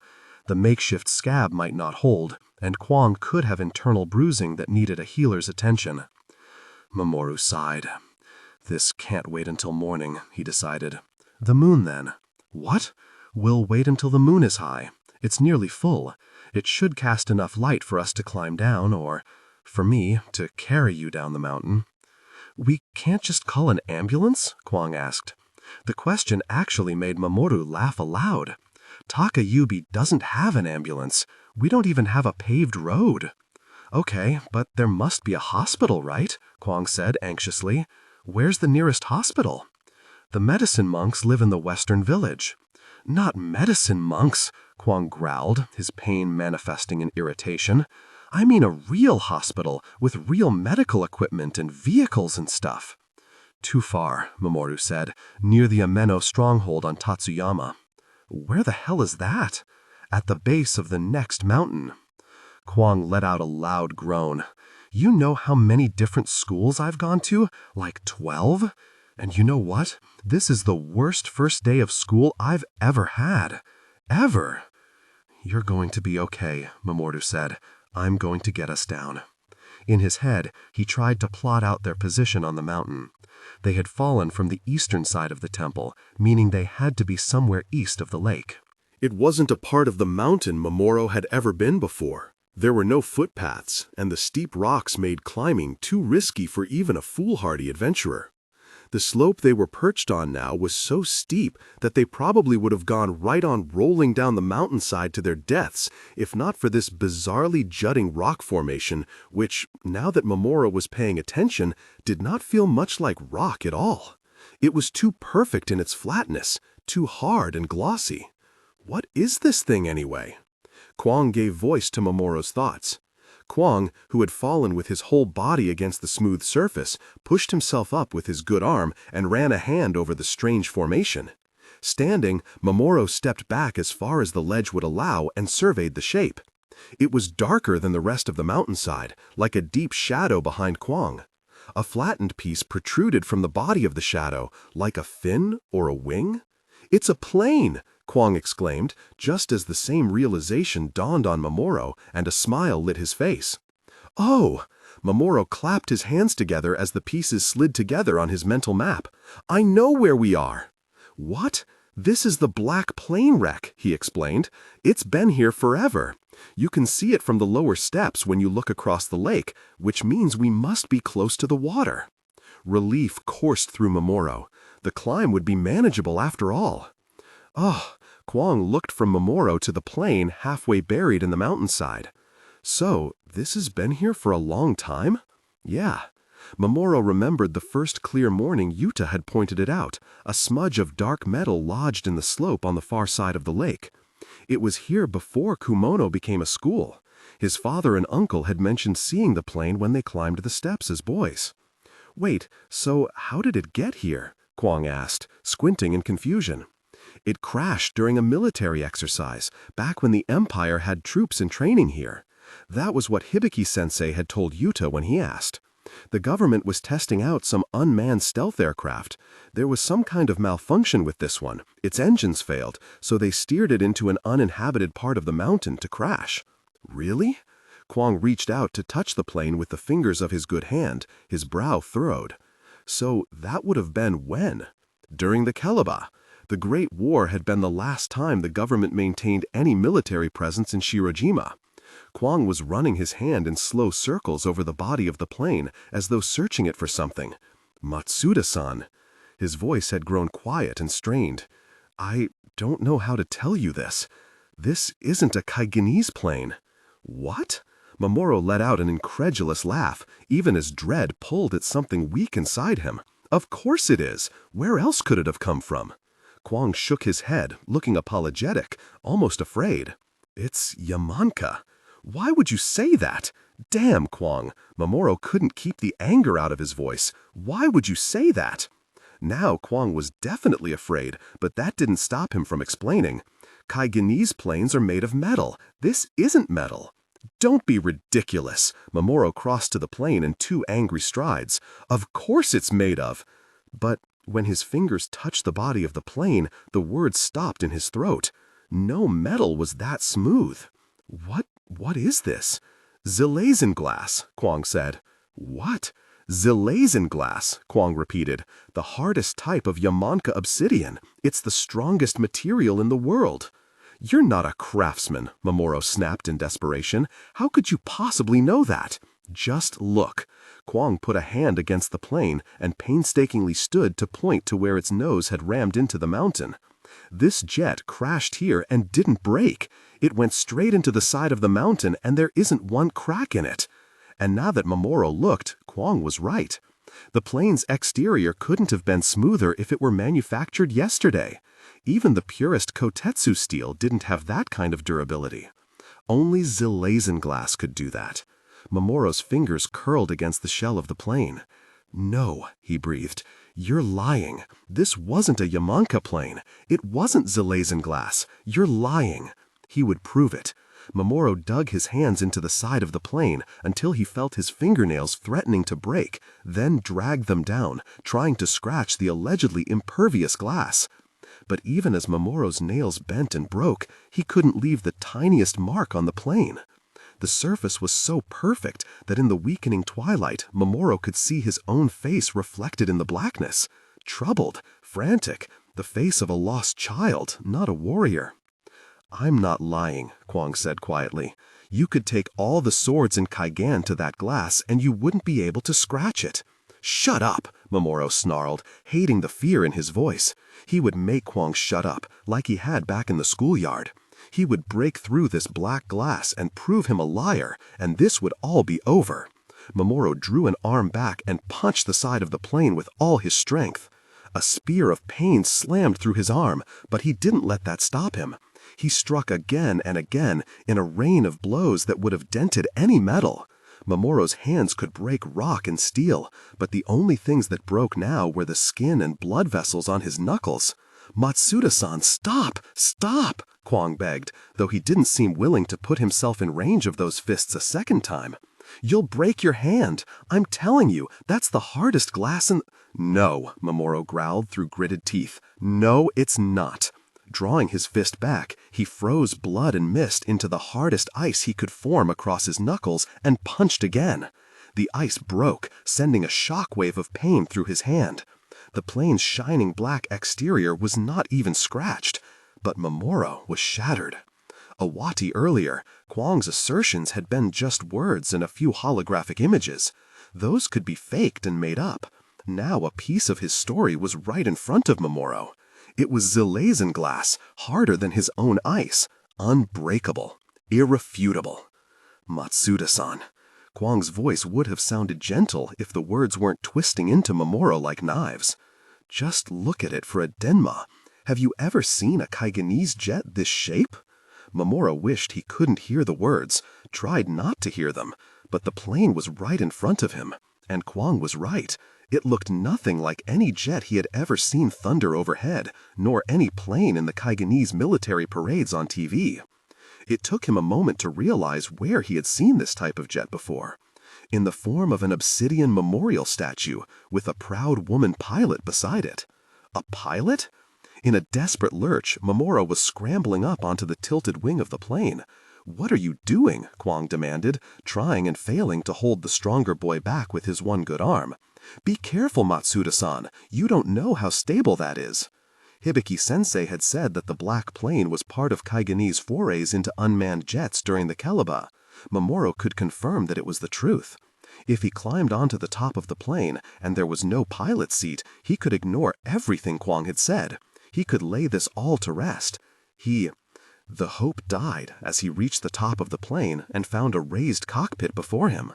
The makeshift scab might not hold, and Kwong could have internal bruising that needed a healer's attention. Mamoru sighed. This can't wait until morning, he decided. The moon, then. What? We'll wait until the moon is high. It's nearly full. It should cast enough light for us to climb down, or, for me, to carry you down the mountain. We can't just call an ambulance? Kwong asked. The question actually made Mamoru laugh aloud. Takayubi doesn't have an ambulance. We don't even have a paved road. Okay, but there must be a hospital, right? Kwong said anxiously. Where's the nearest hospital? The medicine monks live in the western village. Not medicine monks, Kwong growled, his pain manifesting in irritation. I mean a real hospital with real medical equipment and vehicles and stuff. Too far, Mamoru said, near the Ameno stronghold on Tatsuyama. Where the hell is that? At the base of the next mountain. Kwong let out a loud groan. You know how many different schools I've gone to? Like 12? And you know what? This is the worst first day of school I've ever had. Ever. You're going to be okay, Mamoru said. I'm going to get us down. In his head, he tried to plot out their position on the mountain. They had fallen from the eastern side of the temple, meaning they had to be somewhere east of the lake. It wasn't a part of the mountain Mamoru had ever been before. There were no footpaths, and the steep rocks made climbing too risky for even a foolhardy adventurer. The slope they were perched on now was so steep that they probably would have gone right on rolling down the mountainside to their deaths, if not for this bizarrely jutting rock formation, which, now that Mamoru was paying attention, did not feel much like rock at all. It was too perfect in its flatness, too hard and glossy. What is this thing anyway? Kwong gave voice to Mamoru's thoughts. Kwong, who had fallen with his whole body against the smooth surface, pushed himself up with his good arm and ran a hand over the strange formation. Standing, Mamoru stepped back as far as the ledge would allow and surveyed the shape. It was darker than the rest of the mountainside, like a deep shadow behind Kwong. A flattened piece protruded from the body of the shadow, like a fin or a wing. "It's a plane!" Kwong exclaimed, just as the same realization dawned on Mamoru and a smile lit his face. "Oh!" Mamoru clapped his hands together as the pieces slid together on his mental map. "I know where we are!" "What? This is the Black Plane wreck," he explained. "It's been here forever. You can see it from the lower steps when you look across the lake, which means we must be close to the water." Relief coursed through Mamoru. The climb would be manageable after all. "Oh!" Kwong looked from Mamoru to the plane halfway buried in the mountainside. "So, this has been here for a long time?" "Yeah." Mamoru remembered the first clear morning Yuta had pointed it out, a smudge of dark metal lodged in the slope on the far side of the lake. It was here before Kumono became a school. His father and uncle had mentioned seeing the plane when they climbed the steps as boys. "Wait, so how did it get here?" Kwong asked, squinting in confusion. "It crashed during a military exercise, back when the Empire had troops in training here. That was what Hibiki-sensei had told Yuta when he asked. The government was testing out some unmanned stealth aircraft. There was some kind of malfunction with this one. Its engines failed, so they steered it into an uninhabited part of the mountain to crash." "Really?" Kwong reached out to touch the plane with the fingers of his good hand, his brow furrowed. "So that would have been when?" "During the Caliba. The Great War had been the last time the government maintained any military presence in Shirojima." Kwong was running his hand in slow circles over the body of the plane, as though searching it for something. "Matsuda-san." His voice had grown quiet and strained. "I don't know how to tell you this. This isn't a Kaigenese plane." "What?" Mamoru let out an incredulous laugh, even as dread pulled at something weak inside him. "Of course it is. Where else could it have come from?" Kwang shook his head, looking apologetic, almost afraid. "It's Yamanka." "Why would you say that?" "Damn, Kwang." Mamoru couldn't keep the anger out of his voice. "Why would you say that?" Now Kwang was definitely afraid, but that didn't stop him from explaining. "Kaigenese planes are made of metal. This isn't metal." "Don't be ridiculous." Mamoru crossed to the plane in 2 angry strides. "Of course it's made of." But when his fingers touched the body of the plane, the words stopped in his throat. No metal was that smooth. What is this?" "Zilazenglass," Kwang said. "What?" "Zilazenglass," Kwang repeated. "The hardest type of Yamanka obsidian. It's the strongest material in the world." "You're not a craftsman," Mamoru snapped in desperation. "How could you possibly know that?" "Just look." Kwang put a hand against the plane and painstakingly stood to point to where its nose had rammed into the mountain. "This jet crashed here and didn't break. It went straight into the side of the mountain and there isn't one crack in it." And now that Mamoru looked, Kwang was right. The plane's exterior couldn't have been smoother if it were manufactured yesterday. Even the purest kotetsu steel didn't have that kind of durability. Only Zilazenglass could do that. Mamoru's fingers curled against the shell of the plane. "No," he breathed. "You're lying. This wasn't a Yamanka plane. It wasn't Zilazenglass. You're lying." He would prove it. Mamoru dug his hands into the side of the plane until he felt his fingernails threatening to break, then dragged them down, trying to scratch the allegedly impervious glass. But even as Mamoru's nails bent and broke, he couldn't leave the tiniest mark on the plane. The surface was so perfect that in the weakening twilight, Mamoru could see his own face reflected in the blackness. Troubled, frantic, the face of a lost child, not a warrior. "I'm not lying," Kwang said quietly. "You could take all the swords in Kaigen to that glass and you wouldn't be able to scratch it." "Shut up," Mamoru snarled, hating the fear in his voice. He would make Kwang shut up, like he had back in the schoolyard. He would break through this black glass and prove him a liar, and this would all be over. Mamoru drew an arm back and punched the side of the plane with all his strength. A spear of pain slammed through his arm, but he didn't let that stop him. He struck again and again in a rain of blows that would have dented any metal. Mamoru's hands could break rock and steel, but the only things that broke now were the skin and blood vessels on his knuckles. "Matsuda-san, stop! Stop!" Kwang begged, though he didn't seem willing to put himself in range of those fists a second time. "You'll break your hand. I'm telling you, that's the hardest glass in—" "No," Mamoru growled through gritted teeth. "No, it's not." Drawing his fist back, he froze blood and mist into the hardest ice he could form across his knuckles and punched again. The ice broke, sending a shockwave of pain through his hand. The plane's shining black exterior was not even scratched, but Mamoru was shattered. A wati earlier, Kwang's assertions had been just words and a few holographic images. Those could be faked and made up. Now a piece of his story was right in front of Mamoru. It was Zilazenglass, harder than his own ice, unbreakable, irrefutable. "Matsuda-san." Kwang's voice would have sounded gentle if the words weren't twisting into Mamoru like knives. "Just look at it for a denma. Have you ever seen a Kaigenese jet this shape?" Mamoru wished he couldn't hear the words, tried not to hear them, but the plane was right in front of him, and Kwang was right. It looked nothing like any jet he had ever seen thunder overhead, nor any plane in the Kaigenese military parades on TV. It took him a moment to realize where he had seen this type of jet before. In the form of an obsidian memorial statue, with a proud woman pilot beside it. A pilot? In a desperate lurch, Mamoru was scrambling up onto the tilted wing of the plane. "What are you doing?" Kwang demanded, trying and failing to hold the stronger boy back with his one good arm. "Be careful, Matsuda-san. You don't know how stable that is." Hibiki-sensei had said that the black plane was part of Kaigenese forays into unmanned jets during the Caliba. Mamoru could confirm that it was the truth. If he climbed onto the top of the plane and there was no pilot seat, he could ignore everything Kwang had said. He could lay this all to rest. The hope died as he reached the top of the plane and found a raised cockpit before him.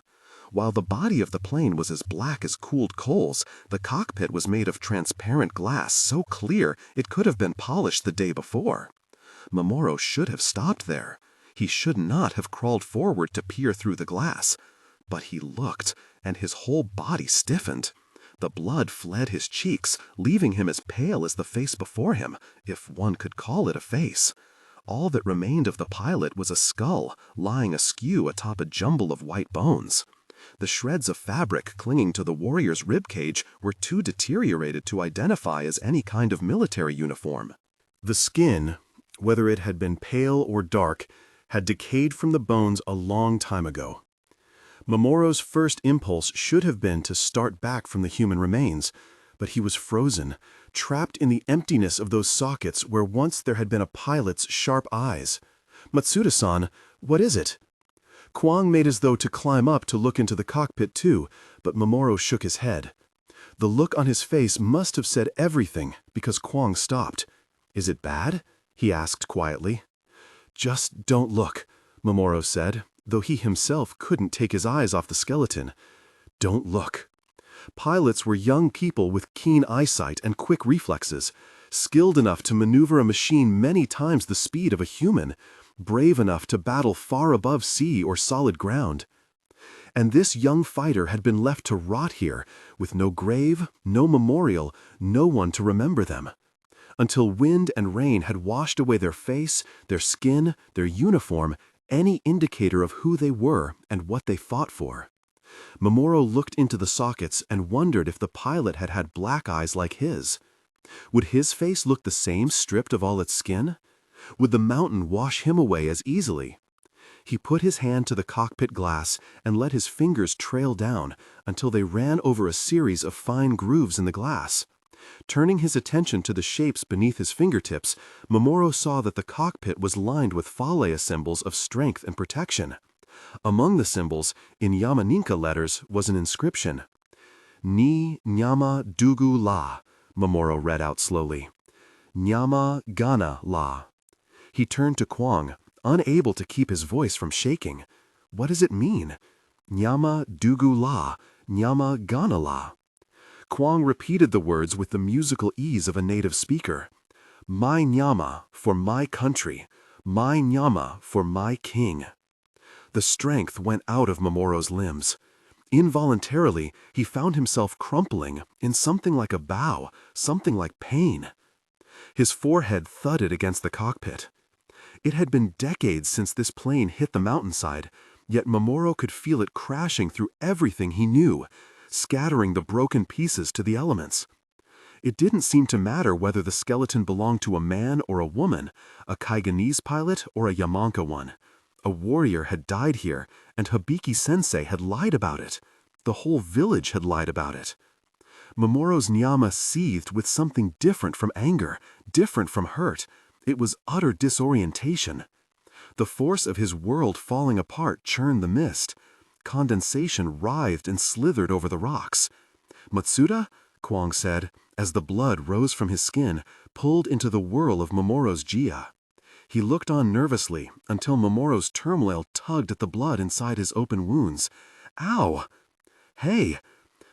While the body of the plane was as black as cooled coals, the cockpit was made of transparent glass so clear it could have been polished the day before. Mamoru should have stopped there. He should not have crawled forward to peer through the glass. But he looked, and his whole body stiffened. The blood fled his cheeks, leaving him as pale as the face before him, if one could call it a face. All that remained of the pilot was a skull, lying askew atop a jumble of white bones. The shreds of fabric clinging to the warrior's ribcage were too deteriorated to identify as any kind of military uniform. The skin, whether it had been pale or dark, had decayed from the bones a long time ago. Mamoru's first impulse should have been to start back from the human remains, but he was frozen, trapped in the emptiness of those sockets where once there had been a pilot's sharp eyes. "Matsuda-san, what is it?" Kwang made as though to climb up to look into the cockpit too, but Mamoru shook his head. The look on his face must have said everything, because Kwang stopped. "Is it bad?" he asked quietly. "Just don't look," Mamoru said, though he himself couldn't take his eyes off the skeleton. "Don't look." Pilots were young people with keen eyesight and quick reflexes, skilled enough to maneuver a machine many times the speed of a human, brave enough to battle far above sea or solid ground. And this young fighter had been left to rot here, with no grave, no memorial, no one to remember them. Until wind and rain had washed away their face, their skin, their uniform, any indicator of who they were and what they fought for. Mamoru looked into the sockets and wondered if the pilot had had black eyes like his. Would his face look the same stripped of all its skin? Would the mountain wash him away as easily? He put his hand to the cockpit glass and let his fingers trail down until they ran over a series of fine grooves in the glass. Turning his attention to the shapes beneath his fingertips, Mamoru saw that the cockpit was lined with faraway symbols of strength and protection. Among the symbols, in Yamaninka letters, was an inscription. "Ni Nyama Dugu La," Mamoru read out slowly. "Nyama Gana La." He turned to Kwang, unable to keep his voice from shaking. What does it mean? Nyama Dugu La, Nyama Gana La. Kwang repeated the words with the musical ease of a native speaker. "My Nyama for my country, my Nyama for my king." The strength went out of Mamoru's limbs. Involuntarily, he found himself crumpling in something like a bow, something like pain. His forehead thudded against the cockpit. It had been decades since this plane hit the mountainside, yet Mamoru could feel it crashing through everything he knew, scattering the broken pieces to the elements. It didn't seem to matter whether the skeleton belonged to a man or a woman, a Kaigenese pilot or a Yamanka one. A warrior had died here, and Hibiki-sensei had lied about it. The whole village had lied about it. Mamoru's nyama seethed with something different from anger, different from hurt. It was utter disorientation. The force of his world falling apart churned the mist. Condensation writhed and slithered over the rocks. "Matsuda?" Kwang said, as the blood rose from his skin, pulled into the whirl of Mamoru's jia. He looked on nervously until Mamoru's turmoil tugged at the blood inside his open wounds. "Ow!" "Hey!"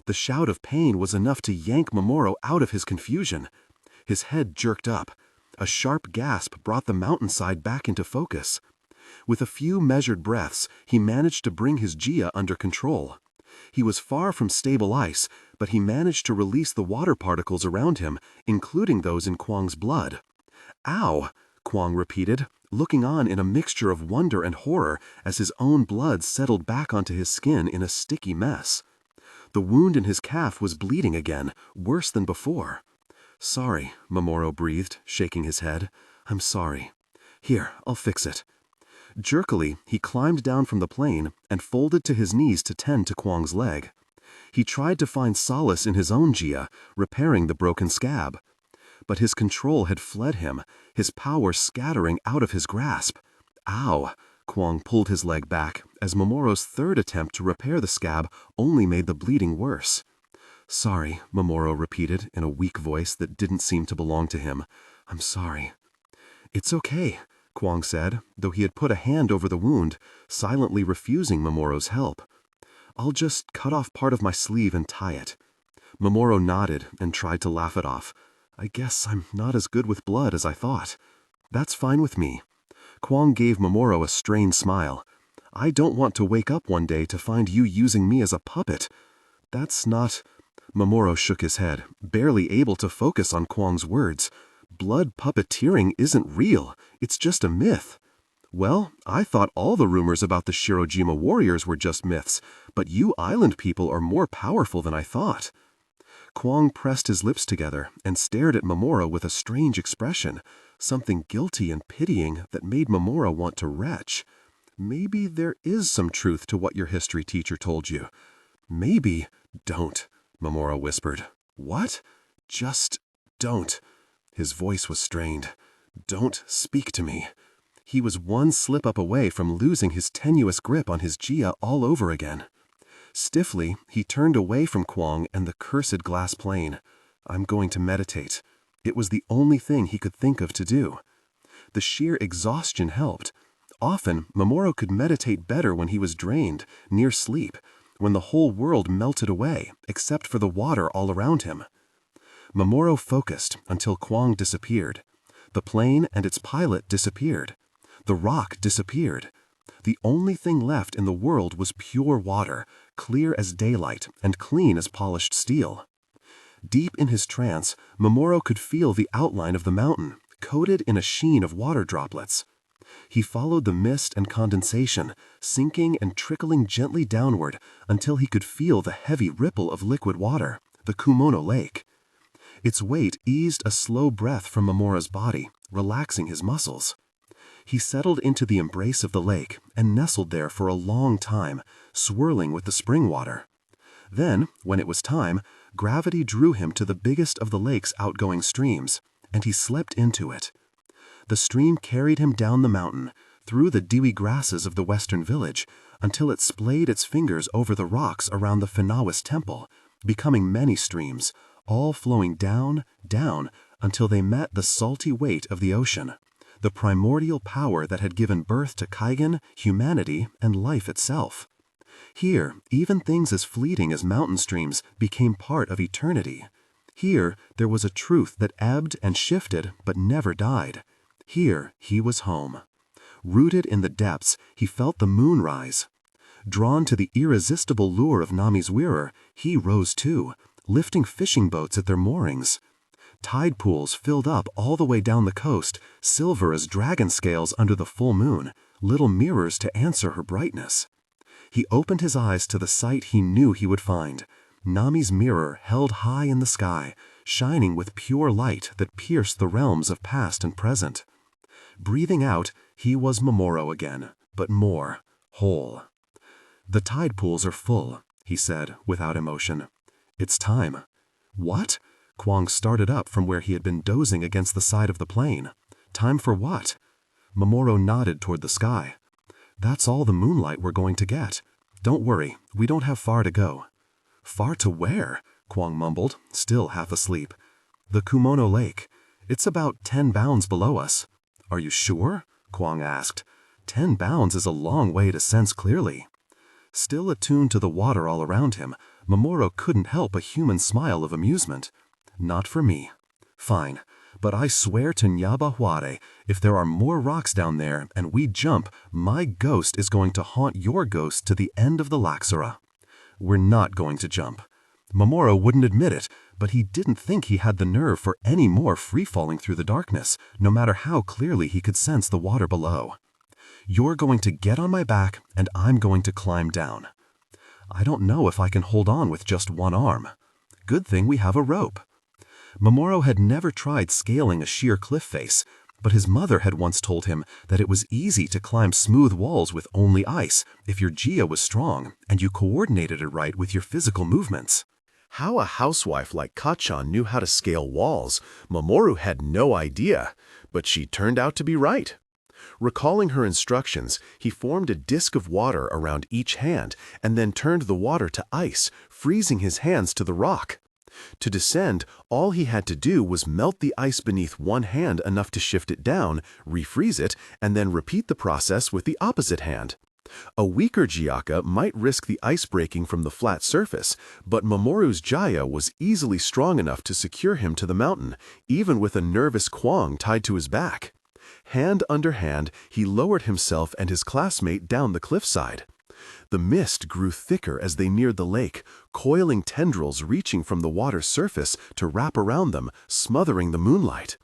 The shout of pain was enough to yank Mamoru out of his confusion. His head jerked up. A sharp gasp brought the mountainside back into focus. With a few measured breaths, he managed to bring his jia under control. He was far from stable ice, but he managed to release the water particles around him, including those in Kwang's blood. "Ow!" Kwang repeated, looking on in a mixture of wonder and horror as his own blood settled back onto his skin in a sticky mess. The wound in his calf was bleeding again, worse than before. "Sorry," Mamoru breathed, shaking his head. "I'm sorry. Here, I'll fix it." Jerkily, he climbed down from the plane and folded to his knees to tend to Kwang's leg. He tried to find solace in his own jia, repairing the broken scab. But his control had fled him, his power scattering out of his grasp. "Ow!" Kwang pulled his leg back, as Mamoru's third attempt to repair the scab only made the bleeding worse. "Sorry," Mamoru repeated in a weak voice that didn't seem to belong to him. "I'm sorry." "It's okay," Kwang said, though he had put a hand over the wound, silently refusing Mamoru's help. "I'll just cut off part of my sleeve and tie it." Mamoru nodded and tried to laugh it off. "I guess I'm not as good with blood as I thought." "That's fine with me." Kwang gave Mamoru a strained smile. "I don't want to wake up one day to find you using me as a puppet." "That's not—" Mamoru shook his head, barely able to focus on Kwang's words. "Blood puppeteering isn't real. It's just a myth." "Well, I thought all the rumors about the Shirojima warriors were just myths, but you island people are more powerful than I thought." Kwang pressed his lips together and stared at Mamoru with a strange expression, something guilty and pitying that made Mamoru want to retch. "Maybe there is some truth to what your history teacher told you." "Maybe—" "Don't," Mamoru whispered. "What?" "Just don't." His voice was strained. "Don't speak to me." He was one slip-up away from losing his tenuous grip on his Jia all over again. Stiffly, he turned away from Kwang and the cursed glass plane. "I'm going to meditate." It was the only thing he could think of to do. The sheer exhaustion helped. Often, Mamoru could meditate better when he was drained, near sleep, when the whole world melted away, except for the water all around him. Mamoru focused until Kwang disappeared. The plane and its pilot disappeared. The rock disappeared. The only thing left in the world was pure water, clear as daylight and clean as polished steel. Deep in his trance, Mamoru could feel the outline of the mountain, coated in a sheen of water droplets. He followed the mist and condensation, sinking and trickling gently downward until he could feel the heavy ripple of liquid water, the Kumono Lake. Its weight eased a slow breath from Mamoru's body, relaxing his muscles. He settled into the embrace of the lake and nestled there for a long time, swirling with the spring water. Then, when it was time, gravity drew him to the biggest of the lake's outgoing streams, and he slipped into it. The stream carried him down the mountain, through the dewy grasses of the western village, until it splayed its fingers over the rocks around the Finawis temple, becoming many streams, all flowing down, down, until they met the salty weight of the ocean, the primordial power that had given birth to Kaigen, humanity, and life itself. Here, even things as fleeting as mountain streams became part of eternity. Here, there was a truth that ebbed and shifted but never died. Here, he was home. Rooted in the depths, he felt the moon rise. Drawn to the irresistible lure of Nami's wearer, he rose too, lifting fishing boats at their moorings. Tide pools filled up all the way down the coast, silver as dragon scales under the full moon, little mirrors to answer her brightness. He opened his eyes to the sight he knew he would find. Nami's mirror held high in the sky, shining with pure light that pierced the realms of past and present. Breathing out, he was Mamoru again, but more, whole. "The tide pools are full," he said, without emotion. "It's time." "What?" Kwang started up from where he had been dozing against the side of the plane. "Time for what?" Mamoru nodded toward the sky. "That's all the moonlight we're going to get. Don't worry, we don't have far to go." "Far to where?" Kwang mumbled, still half asleep. "The Kumono Lake. It's about 10 bounds below us." "Are you sure?" Kwang asked. 10 bounds is a long way to sense clearly." Still attuned to the water all around him, Mamoru couldn't help a human smile of amusement. "Not for me." "Fine, but I swear to Nyaba Huare, if there are more rocks down there and we jump, my ghost is going to haunt your ghost to the end of the Laxara." "We're not going to jump." Mamoru wouldn't admit it, but he didn't think he had the nerve for any more free-falling through the darkness, no matter how clearly he could sense the water below. "You're going to get on my back, and I'm going to climb down." "I don't know if I can hold on with just one arm." "Good thing we have a rope." Mamoru had never tried scaling a sheer cliff face, but his mother had once told him that it was easy to climb smooth walls with only ice if your Jia was strong and you coordinated it right with your physical movements. How a housewife like Kachan knew how to scale walls, Mamoru had no idea, but she turned out to be right. Recalling her instructions, he formed a disk of water around each hand and then turned the water to ice, freezing his hands to the rock. To descend, all he had to do was melt the ice beneath one hand enough to shift it down, refreeze it, and then repeat the process with the opposite hand. A weaker Gyaka might risk the ice breaking from the flat surface, but Mamoru's Jaya was easily strong enough to secure him to the mountain, even with a nervous Kwang tied to his back. Hand under hand, he lowered himself and his classmate down the cliffside. The mist grew thicker as they neared the lake, coiling tendrils reaching from the water's surface to wrap around them, smothering the moonlight.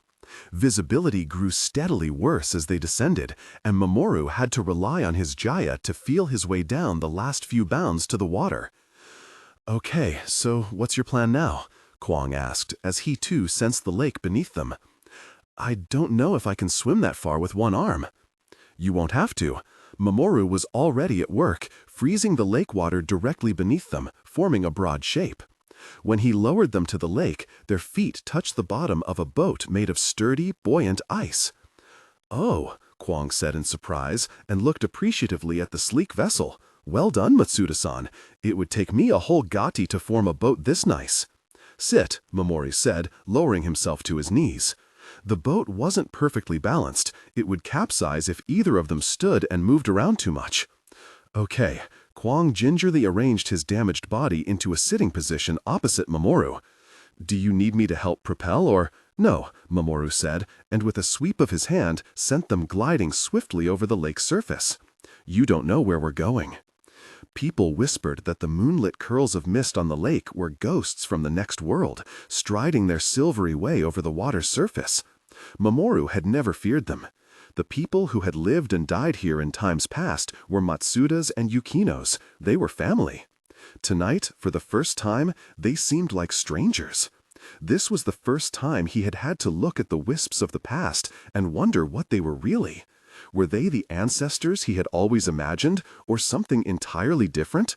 Visibility grew steadily worse as they descended, and Mamoru had to rely on his Jaya to feel his way down the last few bounds to the water. "Okay, so what's your plan now?" Kwang asked, as he too sensed the lake beneath them. "I don't know if I can swim that far with one arm." "You won't have to." Mamoru was already at work, freezing the lake water directly beneath them, forming a broad shape. When he lowered them to the lake, their feet touched the bottom of a boat made of sturdy, buoyant ice. "Oh," Kwang said in surprise, and looked appreciatively at the sleek vessel. "Well done, Matsuda-san. It would take me a whole gati to form a boat this nice." "Sit," Mamoru said, lowering himself to his knees. The boat wasn't perfectly balanced. It would capsize if either of them stood and moved around too much. "Okay." Kwang gingerly arranged his damaged body into a sitting position opposite Mamoru. "Do you need me to help propel or—" "No," Mamoru said, and with a sweep of his hand sent them gliding swiftly over the lake's surface. "You don't know where we're going." People whispered that the moonlit curls of mist on the lake were ghosts from the next world, striding their silvery way over the water's surface. Mamoru had never feared them. The people who had lived and died here in times past were Matsudas and Yukinos. They were family. Tonight, for the first time, they seemed like strangers. This was the first time he had had to look at the wisps of the past and wonder what they were really. Were they the ancestors he had always imagined, or something entirely different?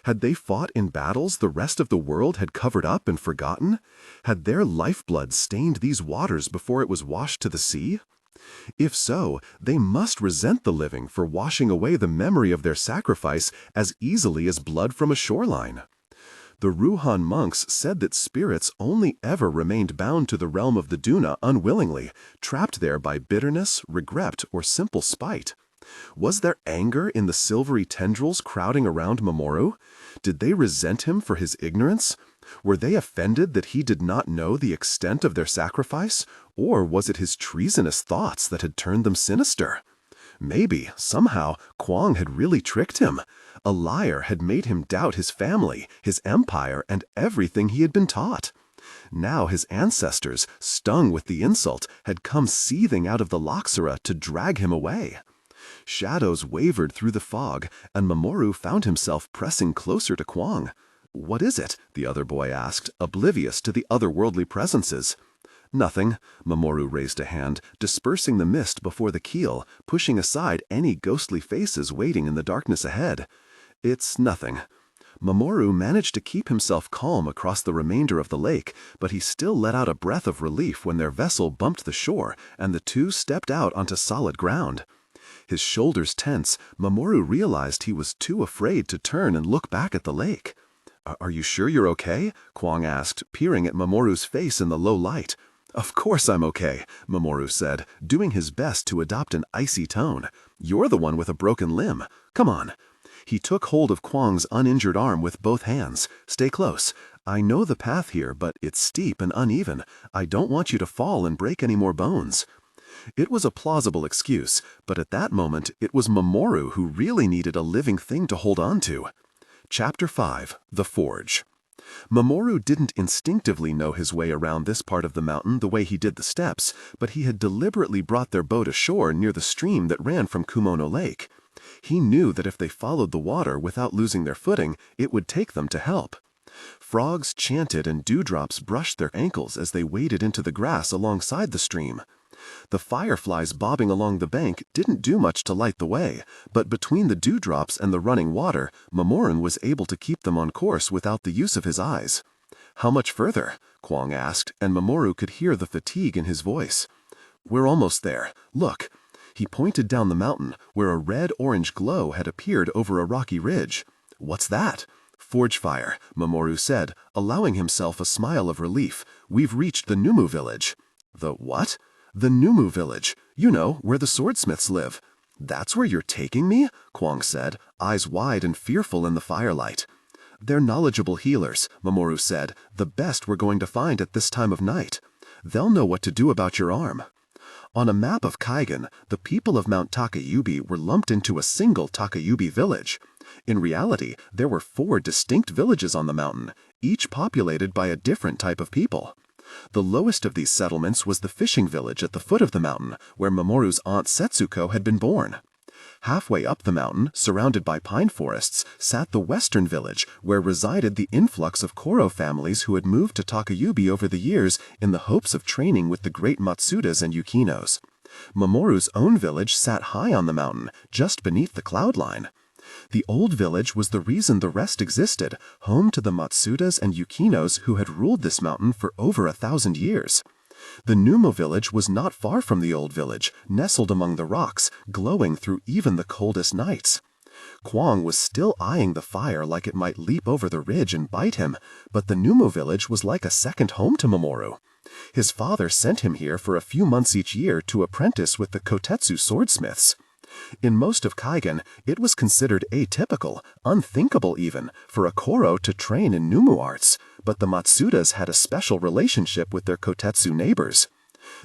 Had they fought in battles the rest of the world had covered up and forgotten? Had their lifeblood stained these waters before it was washed to the sea? If so, they must resent the living for washing away the memory of their sacrifice as easily as blood from a shoreline. The Ruhan monks said that spirits only ever remained bound to the realm of the Duna unwillingly, trapped there by bitterness, regret, or simple spite. Was there anger in the silvery tendrils crowding around Mamoru? Did they resent him for his ignorance? Were they offended that he did not know the extent of their sacrifice? Or was it his treasonous thoughts that had turned them sinister? Maybe, somehow, Kwang had really tricked him. A liar had made him doubt his family, his empire, and everything he had been taught. Now his ancestors, stung with the insult, had come seething out of the Loxera to drag him away. Shadows wavered through the fog, and Mamoru found himself pressing closer to Kwang. "What is it?" the other boy asked, oblivious to the otherworldly presences. "Nothing." Mamoru raised a hand, dispersing the mist before the keel, pushing aside any ghostly faces waiting in the darkness ahead. "It's nothing." Mamoru managed to keep himself calm across the remainder of the lake, but he still let out a breath of relief when their vessel bumped the shore and the two stepped out onto solid ground. His shoulders tense, Mamoru realized he was too afraid to turn and look back at the lake. "Are you sure you're okay?" Kwang asked, peering at Mamoru's face in the low light. "Of course I'm okay," Mamoru said, doing his best to adopt an icy tone. "You're the one with a broken limb. Come on." He took hold of Kwang's uninjured arm with both hands. "Stay close. I know the path here, but it's steep and uneven. I don't want you to fall and break any more bones." It was a plausible excuse, but at that moment it was Mamoru who really needed a living thing to hold on to. Chapter 5. The Forge. Mamoru didn't instinctively know his way around this part of the mountain the way he did the steps, but he had deliberately brought their boat ashore near the stream that ran from Kumono Lake. He knew that if they followed the water without losing their footing, it would take them to help. Frogs chanted and dewdrops brushed their ankles as they waded into the grass alongside the stream. The fireflies bobbing along the bank didn't do much to light the way, but between the dewdrops and the running water, Mamoru was able to keep them on course without the use of his eyes. "How much further?" Kwang asked, and Mamoru could hear the fatigue in his voice. "We're almost there. Look." He pointed down the mountain, where a red-orange glow had appeared over a rocky ridge. "What's that?" "Forge fire," Mamoru said, allowing himself a smile of relief. "We've reached the Numu village." "The what?" "The Numu village. You know, where the swordsmiths live." "That's where you're taking me?" Kwang said, eyes wide and fearful in the firelight. "They're knowledgeable healers," Mamoru said, "the best we're going to find at this time of night. They'll know what to do about your arm." On a map of Kaigen, the people of Mount Takayubi were lumped into a single Takayubi village. In reality, there were 4 distinct villages on the mountain, each populated by a different type of people. The lowest of these settlements was the fishing village at the foot of the mountain, where Mamoru's aunt Setsuko had been born. Halfway up the mountain, surrounded by pine forests, sat the western village, where resided the influx of Koro families who had moved to Takayubi over the years in the hopes of training with the great Matsudas and Yukinos. Mamoru's own village sat high on the mountain, just beneath the cloud line. The old village was the reason the rest existed, home to the Matsudas and Yukinos who had ruled this mountain for over 1,000 years. The Numu village was not far from the old village, nestled among the rocks, glowing through even the coldest nights. Kwang was still eyeing the fire like it might leap over the ridge and bite him, but the Numu village was like a second home to Mamoru. His father sent him here for a few months each year to apprentice with the Kotetsu swordsmiths. In most of Kaigen, it was considered atypical, unthinkable even, for a Koro to train in Numu arts, but the Matsudas had a special relationship with their Kotetsu neighbors.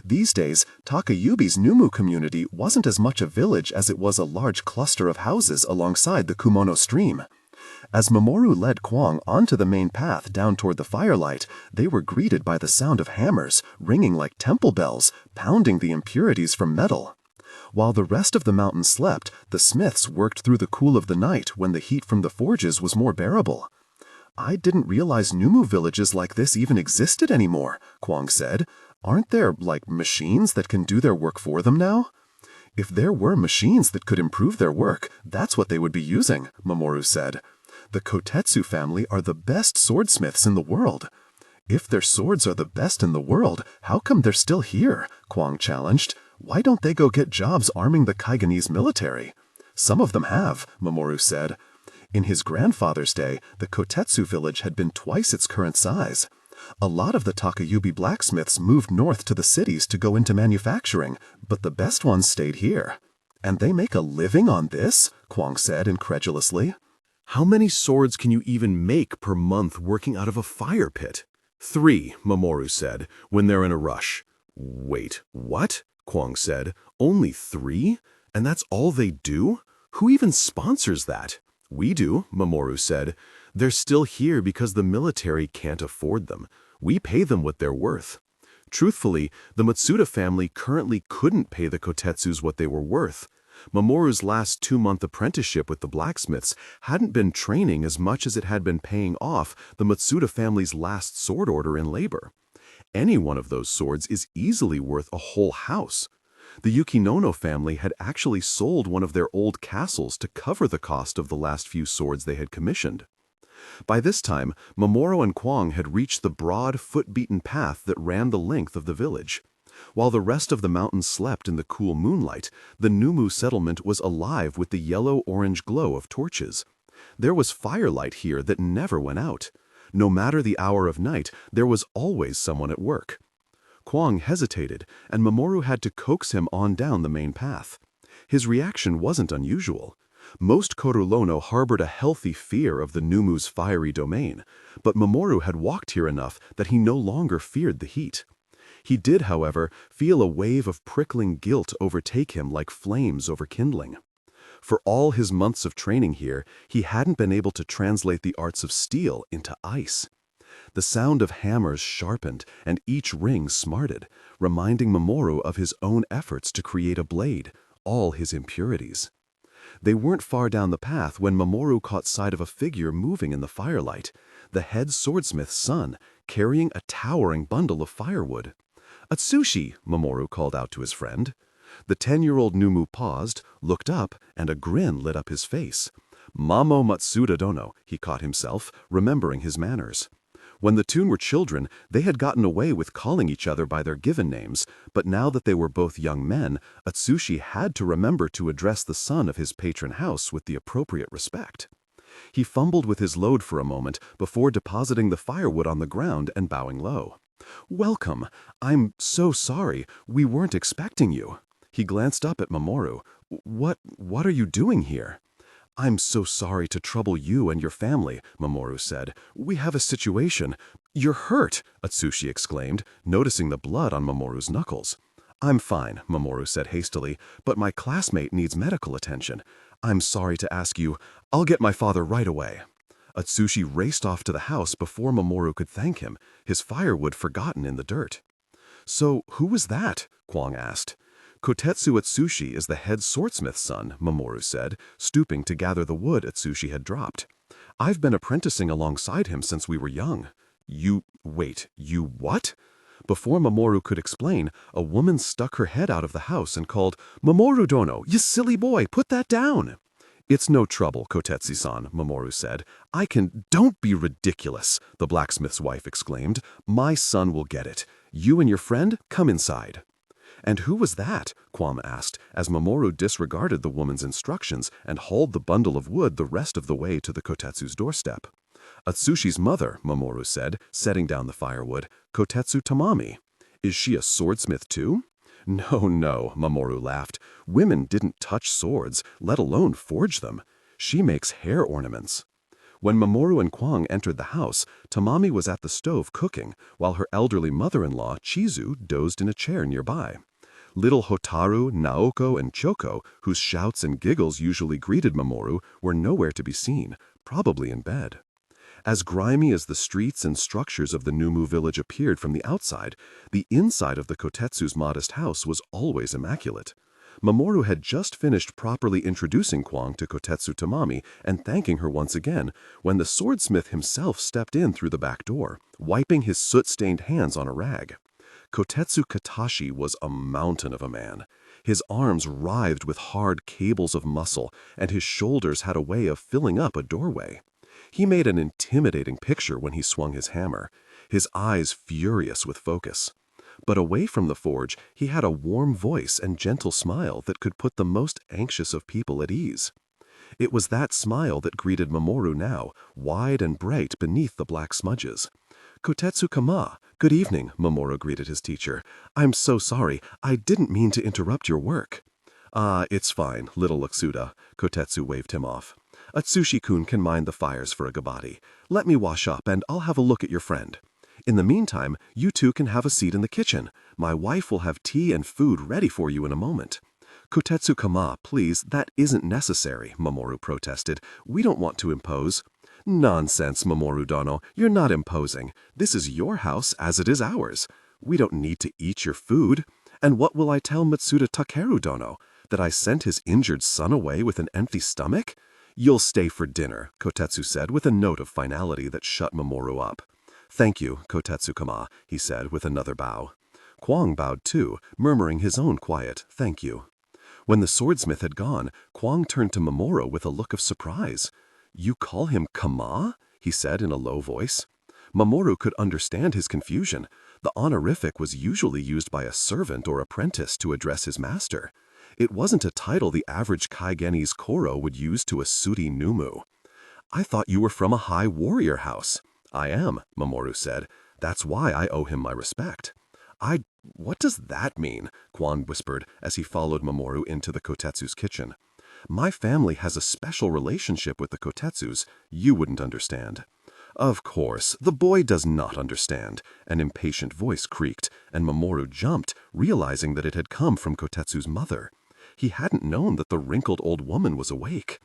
These days, Takayubi's Numu community wasn't as much a village as it was a large cluster of houses alongside the Kumono stream. As Mamoru led Kwang onto the main path down toward the firelight, they were greeted by the sound of hammers, ringing like temple bells, pounding the impurities from metal. While the rest of the mountain slept, the smiths worked through the cool of the night when the heat from the forges was more bearable. "I didn't realize Numu villages like this even existed anymore," Kwang said. "Aren't there, like, machines that can do their work for them now?" "If there were machines that could improve their work, that's what they would be using," Mamoru said. "The Kotetsu family are the best swordsmiths in the world." "If their swords are the best in the world, how come they're still here?" Kwang challenged. "Why don't they go get jobs arming the Kaigenese military?" "Some of them have," Mamoru said. In his grandfather's day, the Kotetsu village had been twice its current size. A lot of the Takayubi blacksmiths moved north to the cities to go into manufacturing, but the best ones stayed here. "And they make a living on this?" Kwang said incredulously. How many swords can you even make per month working out of a fire pit? 3, Mamoru said, when they're in a rush. Wait, what? Kwang said. Only 3? And that's all they do? Who even sponsors that? We do, Mamoru said. They're still here because the military can't afford them. We pay them what they're worth. Truthfully, the Matsuda family currently couldn't pay the Kotetsus what they were worth. Mamoru's last 2-month apprenticeship with the blacksmiths hadn't been training as much as it had been paying off the Matsuda family's last sword order in labor. Any one of those swords is easily worth a whole house. The Yukinono family had actually sold one of their old castles to cover the cost of the last few swords they had commissioned. By this time, Mamoru and Kwang had reached the broad, foot-beaten path that ran the length of the village. While the rest of the mountain slept in the cool moonlight, the Numu settlement was alive with the yellow-orange glow of torches. There was firelight here that never went out. No matter the hour of night, there was always someone at work. Kwang hesitated, and Mamoru had to coax him on down the main path. His reaction wasn't unusual. Most Korulono harbored a healthy fear of the Numu's fiery domain, but Mamoru had walked here enough that he no longer feared the heat. He did, however, feel a wave of prickling guilt overtake him like flames over kindling. For all his months of training here, he hadn't been able to translate the arts of steel into ice. The sound of hammers sharpened, and each ring smarted, reminding Mamoru of his own efforts to create a blade, all his impurities. They weren't far down the path when Mamoru caught sight of a figure moving in the firelight, the head swordsmith's son, carrying a towering bundle of firewood. "Atsushi," Mamoru called out to his friend. The 10-year-old Numu paused, looked up, and a grin lit up his face. "Mamo Matsuda dono," he caught himself, remembering his manners. When the two were children, they had gotten away with calling each other by their given names, but now that they were both young men, Atsushi had to remember to address the son of his patron house with the appropriate respect. He fumbled with his load for a moment before depositing the firewood on the ground and bowing low. "Welcome. I'm so sorry. We weren't expecting you." He glanced up at Mamoru. What are you doing here?" "I'm so sorry to trouble you and your family," Mamoru said. "We have a situation." "You're hurt!" Atsushi exclaimed, noticing the blood on Mamoru's knuckles. "I'm fine," Mamoru said hastily, "but my classmate needs medical attention. I'm sorry to ask you. I'll get my father right away." Atsushi raced off to the house before Mamoru could thank him, his firewood forgotten in the dirt. "So who was that?" Wang asked. "Kotetsu Atsushi is the head swordsmith's son," Mamoru said, stooping to gather the wood Atsushi had dropped. "I've been apprenticing alongside him since we were young." Wait, you what?" Before Mamoru could explain, a woman stuck her head out of the house and called, "Mamoru dono, you silly boy, put that down!" "It's no trouble, Kotetsu-san," Mamoru said. "Don't be ridiculous," the blacksmith's wife exclaimed. "My son will get it. You and your friend, come inside." "And who was that?" Kwam asked, as Mamoru disregarded the woman's instructions and hauled the bundle of wood the rest of the way to the Kotetsu's doorstep. "Atsushi's mother," Mamoru said, setting down the firewood. "Kotetsu Tamami." "Is she a swordsmith too?" No, Mamoru laughed. "Women didn't touch swords, let alone forge them. She makes hair ornaments." When Mamoru and Kwang entered the house, Tamami was at the stove cooking, while her elderly mother-in-law, Chizu, dozed in a chair nearby. Little Hotaru, Naoko, and Choko, whose shouts and giggles usually greeted Mamoru, were nowhere to be seen, probably in bed. As grimy as the streets and structures of the Numu village appeared from the outside, the inside of the Kotetsu's modest house was always immaculate. Mamoru had just finished properly introducing Kwang to Kotetsu Tamami and thanking her once again, when the swordsmith himself stepped in through the back door, wiping his soot-stained hands on a rag. Kotetsu Katashi was a mountain of a man. His arms writhed with hard cables of muscle, and his shoulders had a way of filling up a doorway. He made an intimidating picture when he swung his hammer, his eyes furious with focus. But away from the forge, he had a warm voice and gentle smile that could put the most anxious of people at ease. It was that smile that greeted Mamoru now, wide and bright beneath the black smudges. "Kotetsu-kama, good evening," Mamoru greeted his teacher. "I'm so sorry, I didn't mean to interrupt your work." "Ah, it's fine, little Atsuda," Kotetsu waved him off. "Atsushi-kun can mind the fires for a gabati. Let me wash up and I'll have a look at your friend. In the meantime, you two can have a seat in the kitchen. My wife will have tea and food ready for you in a moment." "Kotetsu-kama, please, that isn't necessary," Mamoru protested. "We don't want to impose." "Nonsense, Mamoru dono, you're not imposing. This is your house as it is ours. We don't need to eat your food. And what will I tell Matsuda Takeru dono? That I sent his injured son away with an empty stomach? "You'll stay for dinner," Kotetsu said with a note of finality that shut Mamoru up. "Thank you, Kotetsu-kama," he said with another bow. Kwang bowed too, murmuring his own quiet "thank you." When the swordsmith had gone, Kwang turned to Mamoru with a look of surprise. "You call him Kama?" he said in a low voice. Mamoru could understand his confusion. The honorific was usually used by a servant or apprentice to address his master. It wasn't a title the average Kaigenese Koro would use to a sooty Numu. "I thought you were from a high warrior house." "I am," Mamoru said. "That's why I owe him my respect." What does that mean?" Kwang whispered as he followed Mamoru into the Kotetsu's kitchen. "My family has a special relationship with the Kotetsus. You wouldn't understand." "Of course, the boy does not understand," an impatient voice creaked, and Mamoru jumped, realizing that it had come from Kotetsu's mother. He hadn't known that the wrinkled old woman was awake.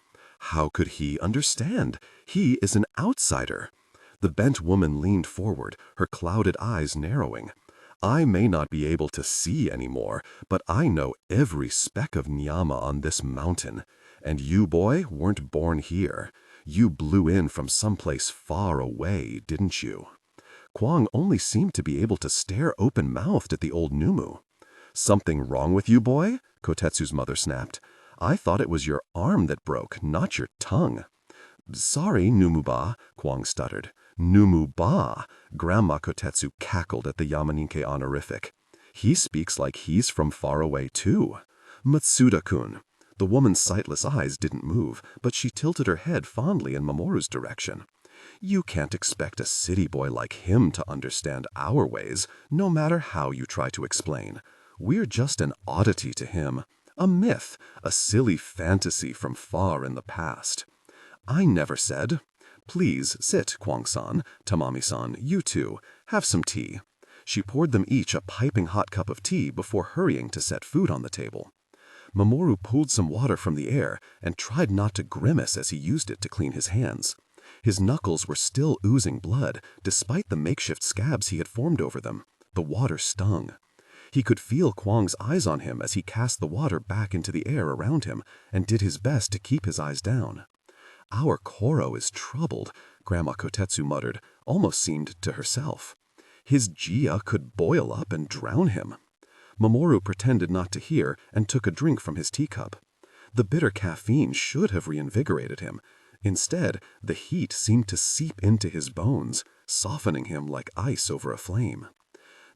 How could he understand? He is an outsider. The bent woman leaned forward, her clouded eyes narrowing. "I may not be able to see anymore, but I know every speck of Nyama on this mountain. And you, boy, weren't born here. You blew in from someplace far away, didn't you?" Kwang only seemed to be able to stare open-mouthed at the old Numu. "Something wrong with you, boy?" Kotetsu's mother snapped. "I thought it was your arm that broke, not your tongue." "Sorry, Numuba," Kwang stuttered. Numu ba, Grandma Kotetsu cackled at the Yamaninke honorific. He speaks like he's from far away, too. Matsuda-kun. The woman's sightless eyes didn't move, but she tilted her head fondly in Mamoru's direction. You can't expect a city boy like him to understand our ways, no matter how you try to explain. We're just an oddity to him, a myth, a silly fantasy from far in the past. I never said. Please sit, Kwang-san, Tamami-san, you two. Have some tea. She poured them each a piping hot cup of tea before hurrying to set food on the table. Mamoru pulled some water from the air and tried not to grimace as he used it to clean his hands. His knuckles were still oozing blood, despite the makeshift scabs he had formed over them. The water stung. He could feel Kwang's eyes on him as he cast the water back into the air around him and did his best to keep his eyes down. Our Koro is troubled, Grandma Kotetsu muttered, almost seemed to herself. His Jia could boil up and drown him. Mamoru pretended not to hear and took a drink from his teacup. The bitter caffeine should have reinvigorated him. Instead, the heat seemed to seep into his bones, softening him like ice over a flame.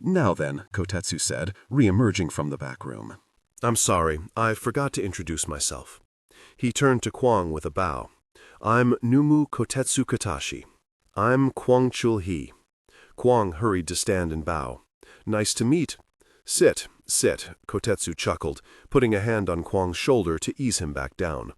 Now then, Kotetsu said, re-emerging from the back room. I'm sorry, I forgot to introduce myself. He turned to Kwang with a bow. I'm Numu Kotetsu Katashi. I'm Kwang Chul-hee. Kwang hurried to stand and bow. Nice to meet. Sit, Kotetsu chuckled, putting a hand on Kwang's shoulder to ease him back down.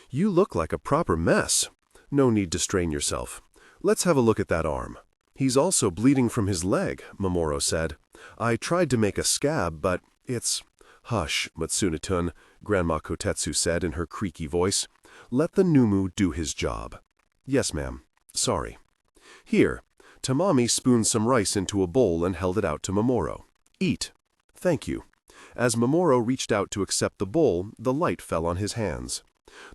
You look like a proper mess. No need to strain yourself. Let's have a look at that arm. He's also bleeding from his leg, Mamoru said. I tried to make a scab, but it's... Hush, Matsune-tun, Grandma Kotetsu said in her creaky voice. Let the Numu do his job. Yes, ma'am. Sorry. Here. Tamami spooned some rice into a bowl and held it out to Mamoru. Eat. Thank you. As Mamoru reached out to accept the bowl, the light fell on his hands.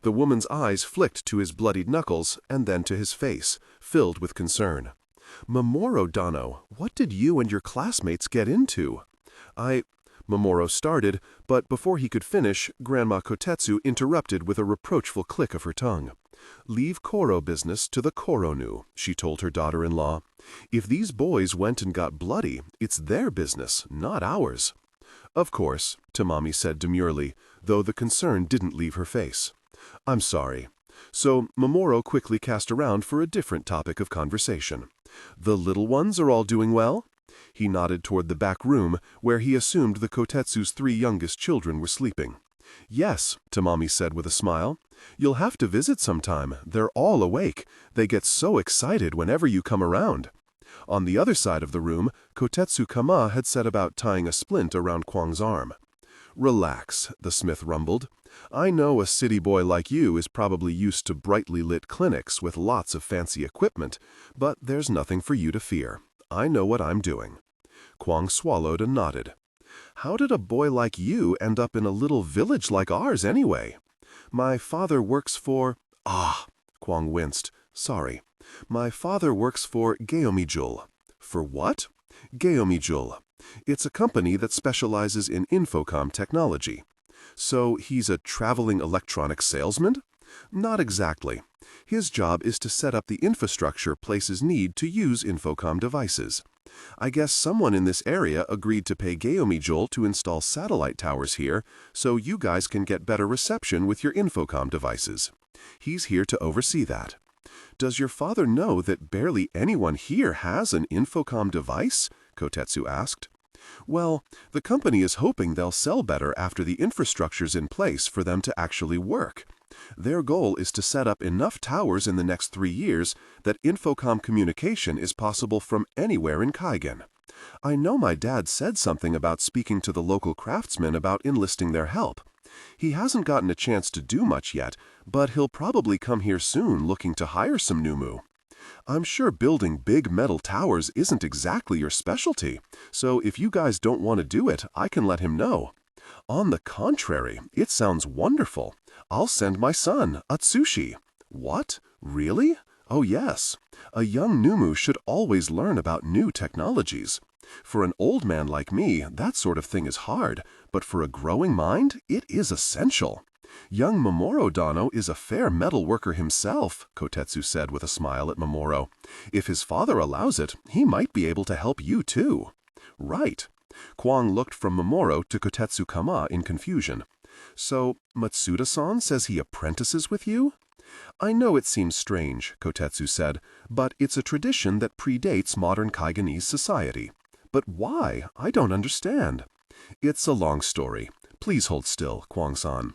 The woman's eyes flicked to his bloodied knuckles and then to his face, filled with concern. Mamoru Dano, what did you and your classmates get into? Mamoru started, but before he could finish, Grandma Kotetsu interrupted with a reproachful click of her tongue. Leave Koro business to the Koronu, she told her daughter-in-law. If these boys went and got bloody, it's their business, not ours. Of course, Tamami said demurely, though the concern didn't leave her face. I'm sorry. So Mamoru quickly cast around for a different topic of conversation. The little ones are all doing well? He nodded toward the back room, where he assumed the Kotetsu's 3 youngest children were sleeping. Yes, Tamami said with a smile. You'll have to visit sometime. They're all awake. They get so excited whenever you come around. On the other side of the room, Kotetsu Kama had set about tying a splint around Kwang's arm. Relax, the smith rumbled. I know a city boy like you is probably used to brightly lit clinics with lots of fancy equipment, but there's nothing for you to fear. I know what I'm doing. Kwang swallowed and nodded. How did a boy like you end up in a little village like ours anyway? My father works for... Kwang winced. Sorry. My father works for Geomijul. For what? Geomijul. It's a company that specializes in infocom technology. So he's a traveling electronic salesman? Not exactly. His job is to set up the infrastructure places need to use infocom devices. I guess someone in this area agreed to pay Geomijul to install satellite towers here so you guys can get better reception with your infocom devices. He's here to oversee that. Does your father know that barely anyone here has an infocom device? Kotetsu asked. Well, the company is hoping they'll sell better after the infrastructure's in place for them to actually work. Their goal is to set up enough towers in the next 3 years that infocom communication is possible from anywhere in Kaigen. I know my dad said something about speaking to the local craftsmen about enlisting their help. He hasn't gotten a chance to do much yet, but he'll probably come here soon looking to hire some Numu. I'm sure building big metal towers isn't exactly your specialty, so if you guys don't want to do it, I can let him know. On the contrary, it sounds wonderful. I'll send my son, Atsushi. What? Really? Oh yes. A young Numu should always learn about new technologies. For an old man like me, that sort of thing is hard, but for a growing mind, it is essential. Young Mamoru Dano is a fair metal worker himself, Kotetsu said with a smile at Mamoru. If his father allows it, he might be able to help you too. Right. Kwang looked from Mamoru to Kotetsu-kama in confusion. So, Matsuda-san says he apprentices with you? I know it seems strange, Kotetsu said, but it's a tradition that predates modern Kaigenese society. But why? I don't understand. It's a long story. Please hold still, Kwang-san.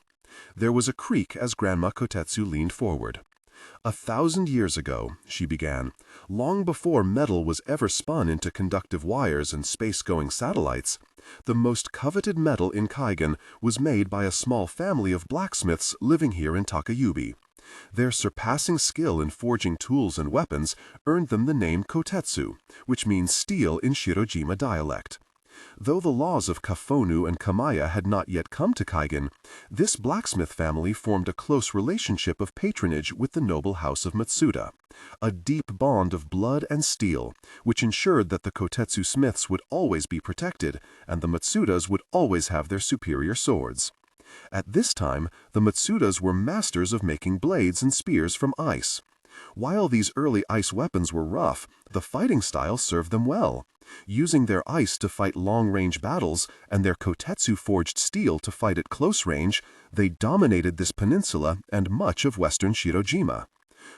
There was a creak as Grandma Kotetsu leaned forward. 1,000 years ago, she began, long before metal was ever spun into conductive wires and space-going satellites, the most coveted metal in Kaigen was made by a small family of blacksmiths living here in Takayubi. Their surpassing skill in forging tools and weapons earned them the name Kotetsu, which means steel in Shirojima dialect. Though the laws of Kafonu and Kamaya had not yet come to Kaigen, this blacksmith family formed a close relationship of patronage with the noble house of Matsuda, a deep bond of blood and steel, which ensured that the Kotetsu smiths would always be protected and the Matsudas would always have their superior swords. At this time, the Matsudas were masters of making blades and spears from ice. While these early ice weapons were rough, the fighting style served them well. Using their ice to fight long-range battles and their Kotetsu-forged steel to fight at close range, they dominated this peninsula and much of western Shirojima.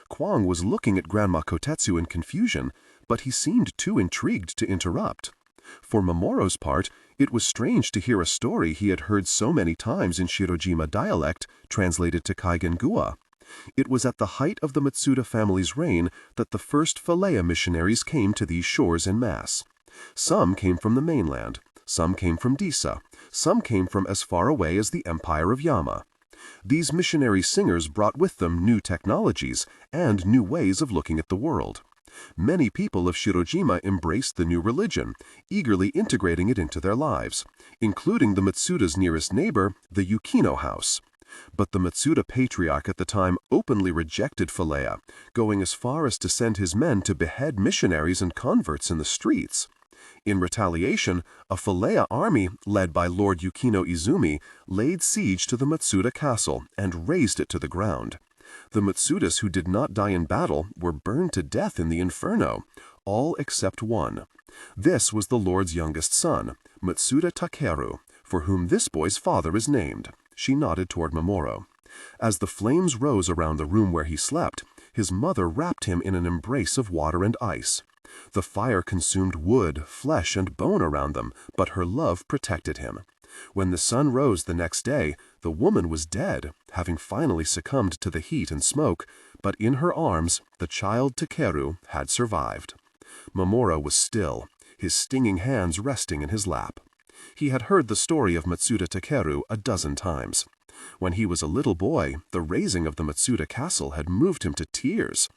Kwang was looking at Grandma Kotetsu in confusion, but he seemed too intrigued to interrupt. For Mamoru's part, it was strange to hear a story he had heard so many times in Shirojima dialect translated to Kaigen-gua. It was at the height of the Matsuda family's reign that the first Falea missionaries came to these shores en masse. Some came from the mainland, some came from Disa, some came from as far away as the Empire of Yama. These missionary singers brought with them new technologies and new ways of looking at the world. Many people of Shirojima embraced the new religion, eagerly integrating it into their lives, including the Matsuda's nearest neighbor, the Yukino house. But the Matsuda patriarch at the time openly rejected Falea, going as far as to send his men to behead missionaries and converts in the streets. In retaliation, a Falea army, led by Lord Yukino Izumi, laid siege to the Matsuda castle and razed it to the ground. The Matsudas who did not die in battle were burned to death in the inferno, all except one. This was the Lord's youngest son, Matsuda Takeru, for whom this boy's father is named. She nodded toward Mamoru. As the flames rose around the room where he slept, his mother wrapped him in an embrace of water and ice. The fire consumed wood, flesh, and bone around them, but her love protected him. When the sun rose the next day, the woman was dead, having finally succumbed to the heat and smoke, but in her arms, the child Takeru had survived. Mamoru was still, his stinging hands resting in his lap. He had heard the story of Matsuda Takeru a dozen times. When he was a little boy, the razing of the Matsuda castle had moved him to tears.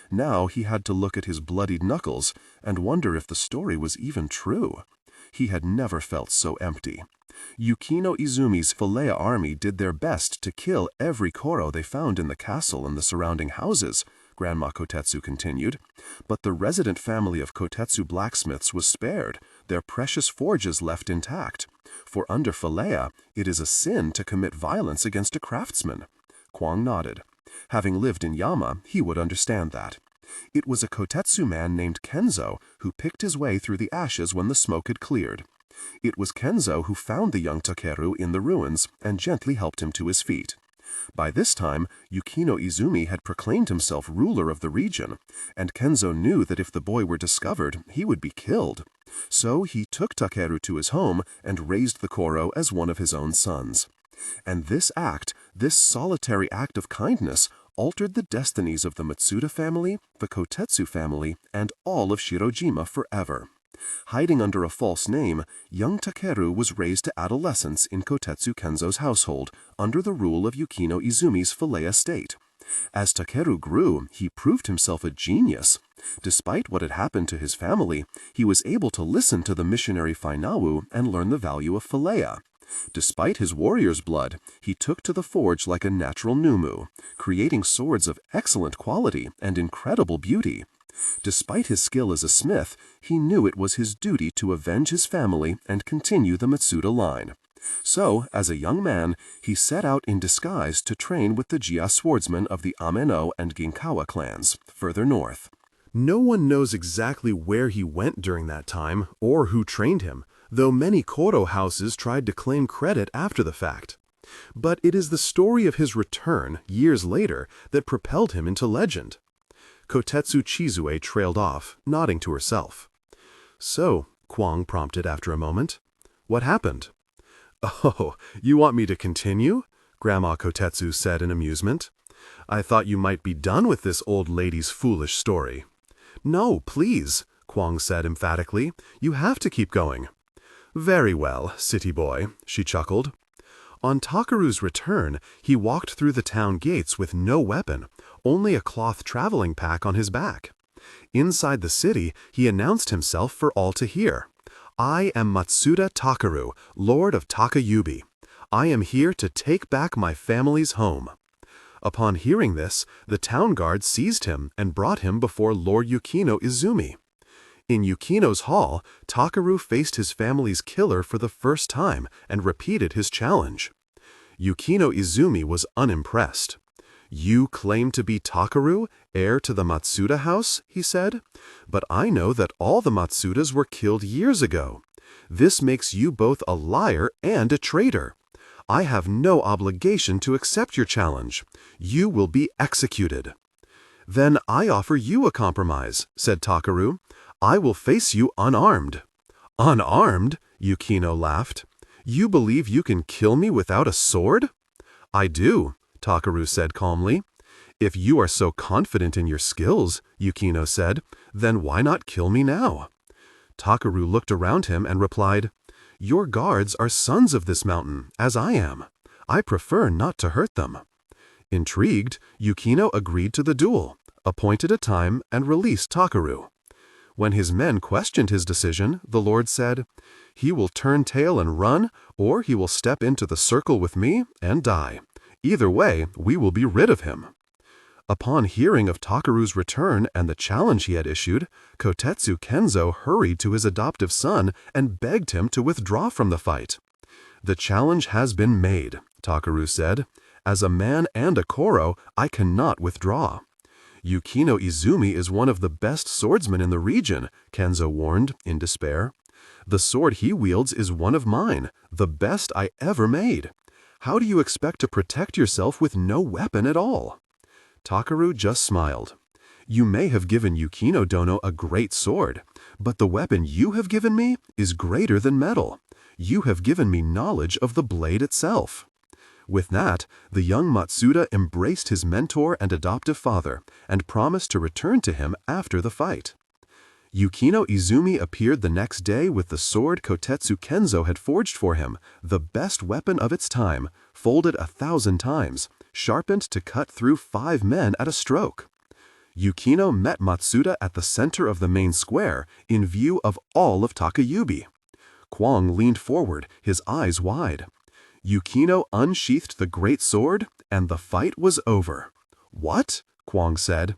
Now he had to look at his bloodied knuckles and wonder if the story was even true. He had never felt so empty. Yukino Izumi's Falea army did their best to kill every Koro they found in the castle and the surrounding houses, Grandma Kotetsu continued, but the resident family of Kotetsu blacksmiths was spared, their precious forges left intact. For under Falea, it is a sin to commit violence against a craftsman. Kwang nodded. Having lived in Yama, he would understand that. It was a Kotetsu man named Kenzo who picked his way through the ashes when the smoke had cleared. It was Kenzo who found the young Takeru in the ruins and gently helped him to his feet. By this time, Yukino Izumi had proclaimed himself ruler of the region, and Kenzo knew that if the boy were discovered, he would be killed. So he took Takeru to his home and raised the Koro as one of his own sons. And this act, this solitary act of kindness, altered the destinies of the Matsuda family, the Kotetsu family, and all of Shirojima forever. Hiding under a false name, young Takeru was raised to adolescence in Kotetsu Kenzo's household, under the rule of Yukino Izumi's Falea state. As Takeru grew, he proved himself a genius. Despite what had happened to his family, he was able to listen to the missionary Fainawu and learn the value of Falea. Despite his warrior's blood, he took to the forge like a natural numu, creating swords of excellent quality and incredible beauty. Despite his skill as a smith, he knew it was his duty to avenge his family and continue the Matsuda line. So, as a young man, he set out in disguise to train with the Jia swordsmen of the Ameno and Ginkawa clans, further north. No one knows exactly where he went during that time or who trained him, though many Koro houses tried to claim credit after the fact. But it is the story of his return, years later, that propelled him into legend. Kotetsu Chizue trailed off, nodding to herself. "So," Kwang prompted after a moment, "what happened?" "Oh, you want me to continue?" Grandma Kotetsu said in amusement. "I thought you might be done with this old lady's foolish story." "No, please," Kwang said emphatically. "You have to keep going." "Very well, city boy," she chuckled. On Takaru's return, he walked through the town gates with no weapon, only a cloth traveling pack on his back. Inside the city, he announced himself for all to hear. "I am Matsuda Takaru, Lord of Takayubi. I am here to take back my family's home." Upon hearing this, the town guard seized him and brought him before Lord Yukino Izumi. In Yukino's hall, Takaru faced his family's killer for the first time and repeated his challenge. Yukino Izumi was unimpressed. "You claim to be Takaru, heir to the Matsuda house?" he said. "But I know that all the Matsudas were killed years ago. This makes you both a liar and a traitor. I have no obligation to accept your challenge. You will be executed." "Then I offer you a compromise," said Takaru. "I will face you unarmed." "Unarmed?" Yukino laughed. "You believe you can kill me without a sword?" "I do," Takaru said calmly. "If you are so confident in your skills," Yukino said, "then why not kill me now?" Takaru looked around him and replied, "Your guards are sons of this mountain, as I am. I prefer not to hurt them." Intrigued, Yukino agreed to the duel, appointed a time, and released Takaru. When his men questioned his decision, the Lord said, "He will turn tail and run, or he will step into the circle with me and die. Either way, we will be rid of him." Upon hearing of Takaru's return and the challenge he had issued, Kotetsu Kenzo hurried to his adoptive son and begged him to withdraw from the fight. "The challenge has been made," Takaru said. "As a man and a Koro, I cannot withdraw." "Yukino Izumi is one of the best swordsmen in the region," Kenzo warned, in despair. "The sword he wields is one of mine, the best I ever made. How do you expect to protect yourself with no weapon at all?" Takaru just smiled. "You may have given Yukino Dono a great sword, but the weapon you have given me is greater than metal. You have given me knowledge of the blade itself." With that, the young Matsuda embraced his mentor and adoptive father and promised to return to him after the fight. Yukino Izumi appeared the next day with the sword Kotetsu Kenzo had forged for him, the best weapon of its time, folded 1,000 times, sharpened to cut through 5 men at a stroke. Yukino met Matsuda at the center of the main square, in view of all of Takayubi. Kwang leaned forward, his eyes wide. Yukino unsheathed the great sword, and the fight was over. "What?" Kwang said.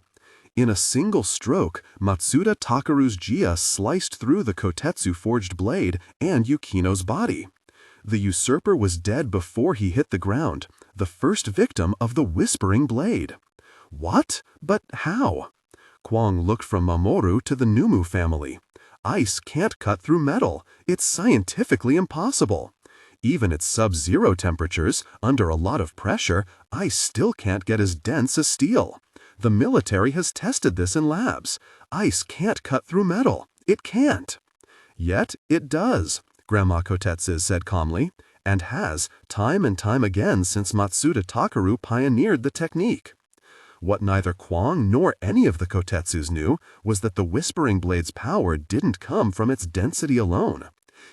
In a single stroke, Matsuda Takaru's Jia sliced through the Kotetsu forged blade and Yukino's body. The usurper was dead before he hit the ground, the first victim of the Whispering Blade. "What? But how?" Kwang looked from Mamoru to the Numu family. "Ice can't cut through metal. It's scientifically impossible. Even at sub-zero temperatures, under a lot of pressure, ice still can't get as dense as steel. The military has tested this in labs. Ice can't cut through metal. It can't." "Yet it does," Grandma Kotetsu said calmly, "and has, time and time again since Matsuda Takaru pioneered the technique." What neither Kwang nor any of the Kotetsus knew was that the Whispering Blade's power didn't come from its density alone.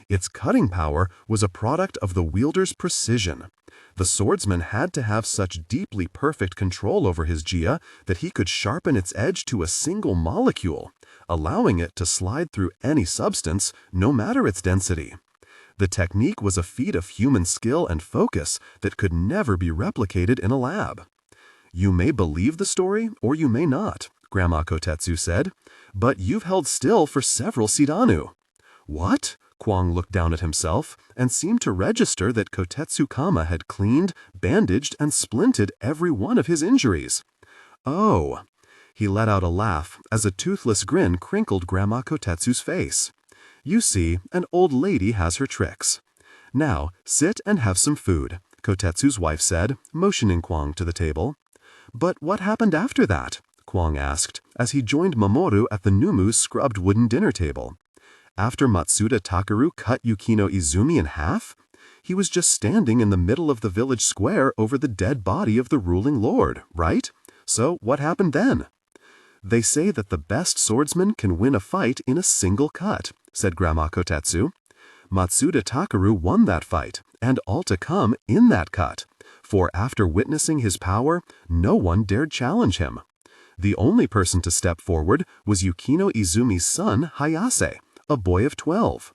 Its cutting power was a product of the wielder's precision. The swordsman had to have such deeply perfect control over his Jia that he could sharpen its edge to a single molecule, allowing it to slide through any substance, no matter its density. The technique was a feat of human skill and focus that could never be replicated in a lab. "You may believe the story, or you may not," Grandma Kotetsu said, "but you've held still for several Sidanu." "What?" Kwang looked down at himself and seemed to register that Kotetsu-kama had cleaned, bandaged, and splinted every one of his injuries. Oh! He let out a laugh as a toothless grin crinkled Grandma Kotetsu's face. You see, an old lady has her tricks. Now, sit and have some food, Kotetsu's wife said, motioning Kwang to the table. But what happened after that? Kwang asked, as he joined Mamoru at the Numu's scrubbed wooden dinner table. After Matsuda Takaru cut Yukino Izumi in half? He was just standing in the middle of the village square over the dead body of the ruling lord, right? So what happened then? They say that the best swordsman can win a fight in a single cut, said Grandma Kotetsu. Matsuda Takaru won that fight, and all to come in that cut, for after witnessing his power, no one dared challenge him. The only person to step forward was Yukino Izumi's son, Hayase, a boy of 12.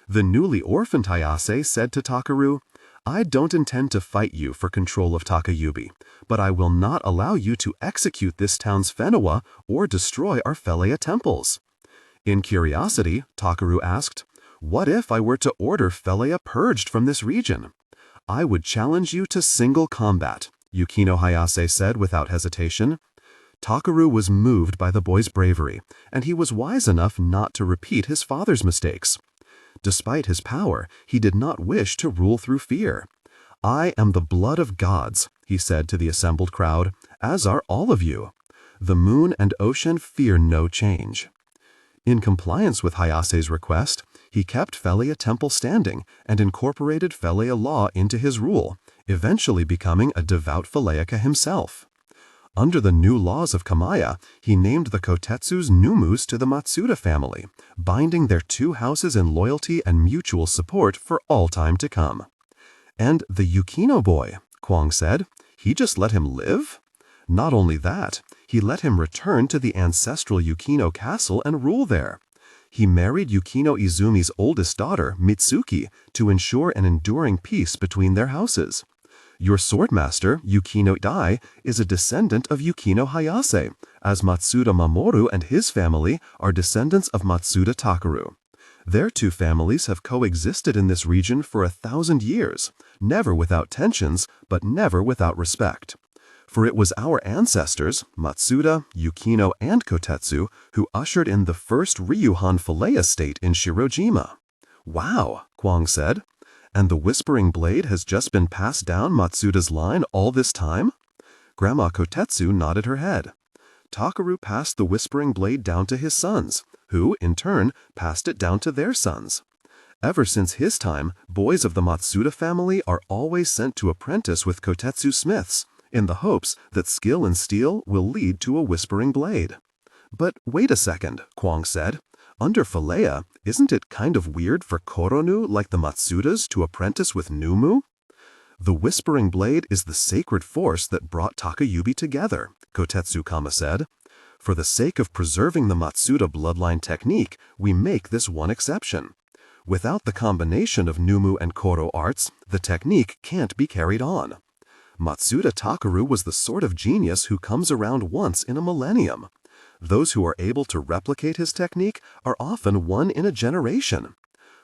The newly orphaned Hayase said to Takaru, I don't intend to fight you for control of Takayubi, but I will not allow you to execute this town's Fenawa or destroy our Felea temples. In curiosity, Takaru asked, what if I were to order Felea purged from this region? I would challenge you to single combat, Yukino Hayase said without hesitation. Takaru was moved by the boy's bravery, and he was wise enough not to repeat his father's mistakes. Despite his power, he did not wish to rule through fear. I am the blood of gods, he said to the assembled crowd, as are all of you. The moon and ocean fear no change. In compliance with Hayase's request, he kept Felea Temple standing and incorporated Felea law into his rule, eventually becoming a devout Feleaka himself. Under the new laws of Kamaya, he named the Kotetsu's Numus to the Matsuda family, binding their two houses in loyalty and mutual support for all time to come. And the Yukino boy, Kwang said, he just let him live? Not only that, he let him return to the ancestral Yukino castle and rule there. He married Yukino Izumi's oldest daughter, Mitsuki, to ensure an enduring peace between their houses. Your swordmaster, Yukino Dai, is a descendant of Yukino Hayase, as Matsuda Mamoru and his family are descendants of Matsuda Takaru. Their two families have coexisted in this region for 1,000 years, never without tensions, but never without respect. For it was our ancestors, Matsuda, Yukino, and Kotetsu, who ushered in the first Ryuhan Felea state in Shirojima. Wow, Kwang said. And the Whispering Blade has just been passed down Matsuda's line all this time? Grandma Kotetsu nodded her head. Takaru passed the Whispering Blade down to his sons, who, in turn, passed it down to their sons. Ever since his time, boys of the Matsuda family are always sent to apprentice with Kotetsu smiths, in the hopes that skill in steel will lead to a Whispering Blade. But wait a second, Kwang said. Under Felea, isn't it kind of weird for Koronu like the Matsudas to apprentice with Numu? The Whispering Blade is the sacred force that brought Takayubi together, Kotetsu-kama said. For the sake of preserving the Matsuda bloodline technique, we make this one exception. Without the combination of Numu and Koro arts, the technique can't be carried on. Matsuda Takaru was the sort of genius who comes around once in a millennium. Those who are able to replicate his technique are often one in a generation.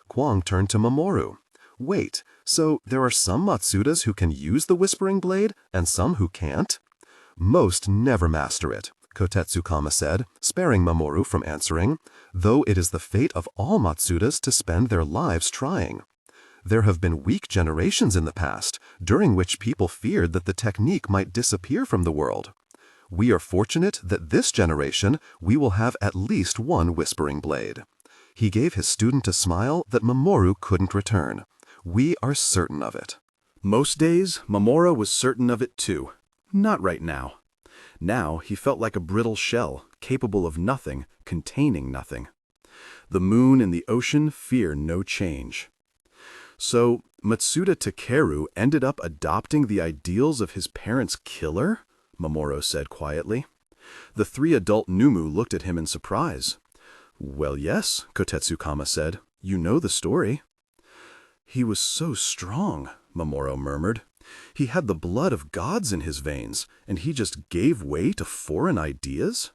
Kwang turned to Mamoru. Wait, so there are some Matsudas who can use the Whispering Blade and some who can't? Most never master it, Kotetsu-kama said, sparing Mamoru from answering, though it is the fate of all Matsudas to spend their lives trying. There have been weak generations in the past, during which people feared that the technique might disappear from the world. We are fortunate that this generation we will have at least one Whispering Blade. He gave his student a smile that Mamoru couldn't return. We are certain of it. Most days, Mamoru was certain of it too. Not right now. Now he felt like a brittle shell, capable of nothing, containing nothing. The moon and the ocean fear no change. So, Matsuda Takeru ended up adopting the ideals of his parents' killer? Mamoru said quietly. The three adult Numu looked at him in surprise. Well, yes, Kotetsu-kama said. You know the story. He was so strong, Mamoru murmured. He had the blood of gods in his veins, and he just gave way to foreign ideas?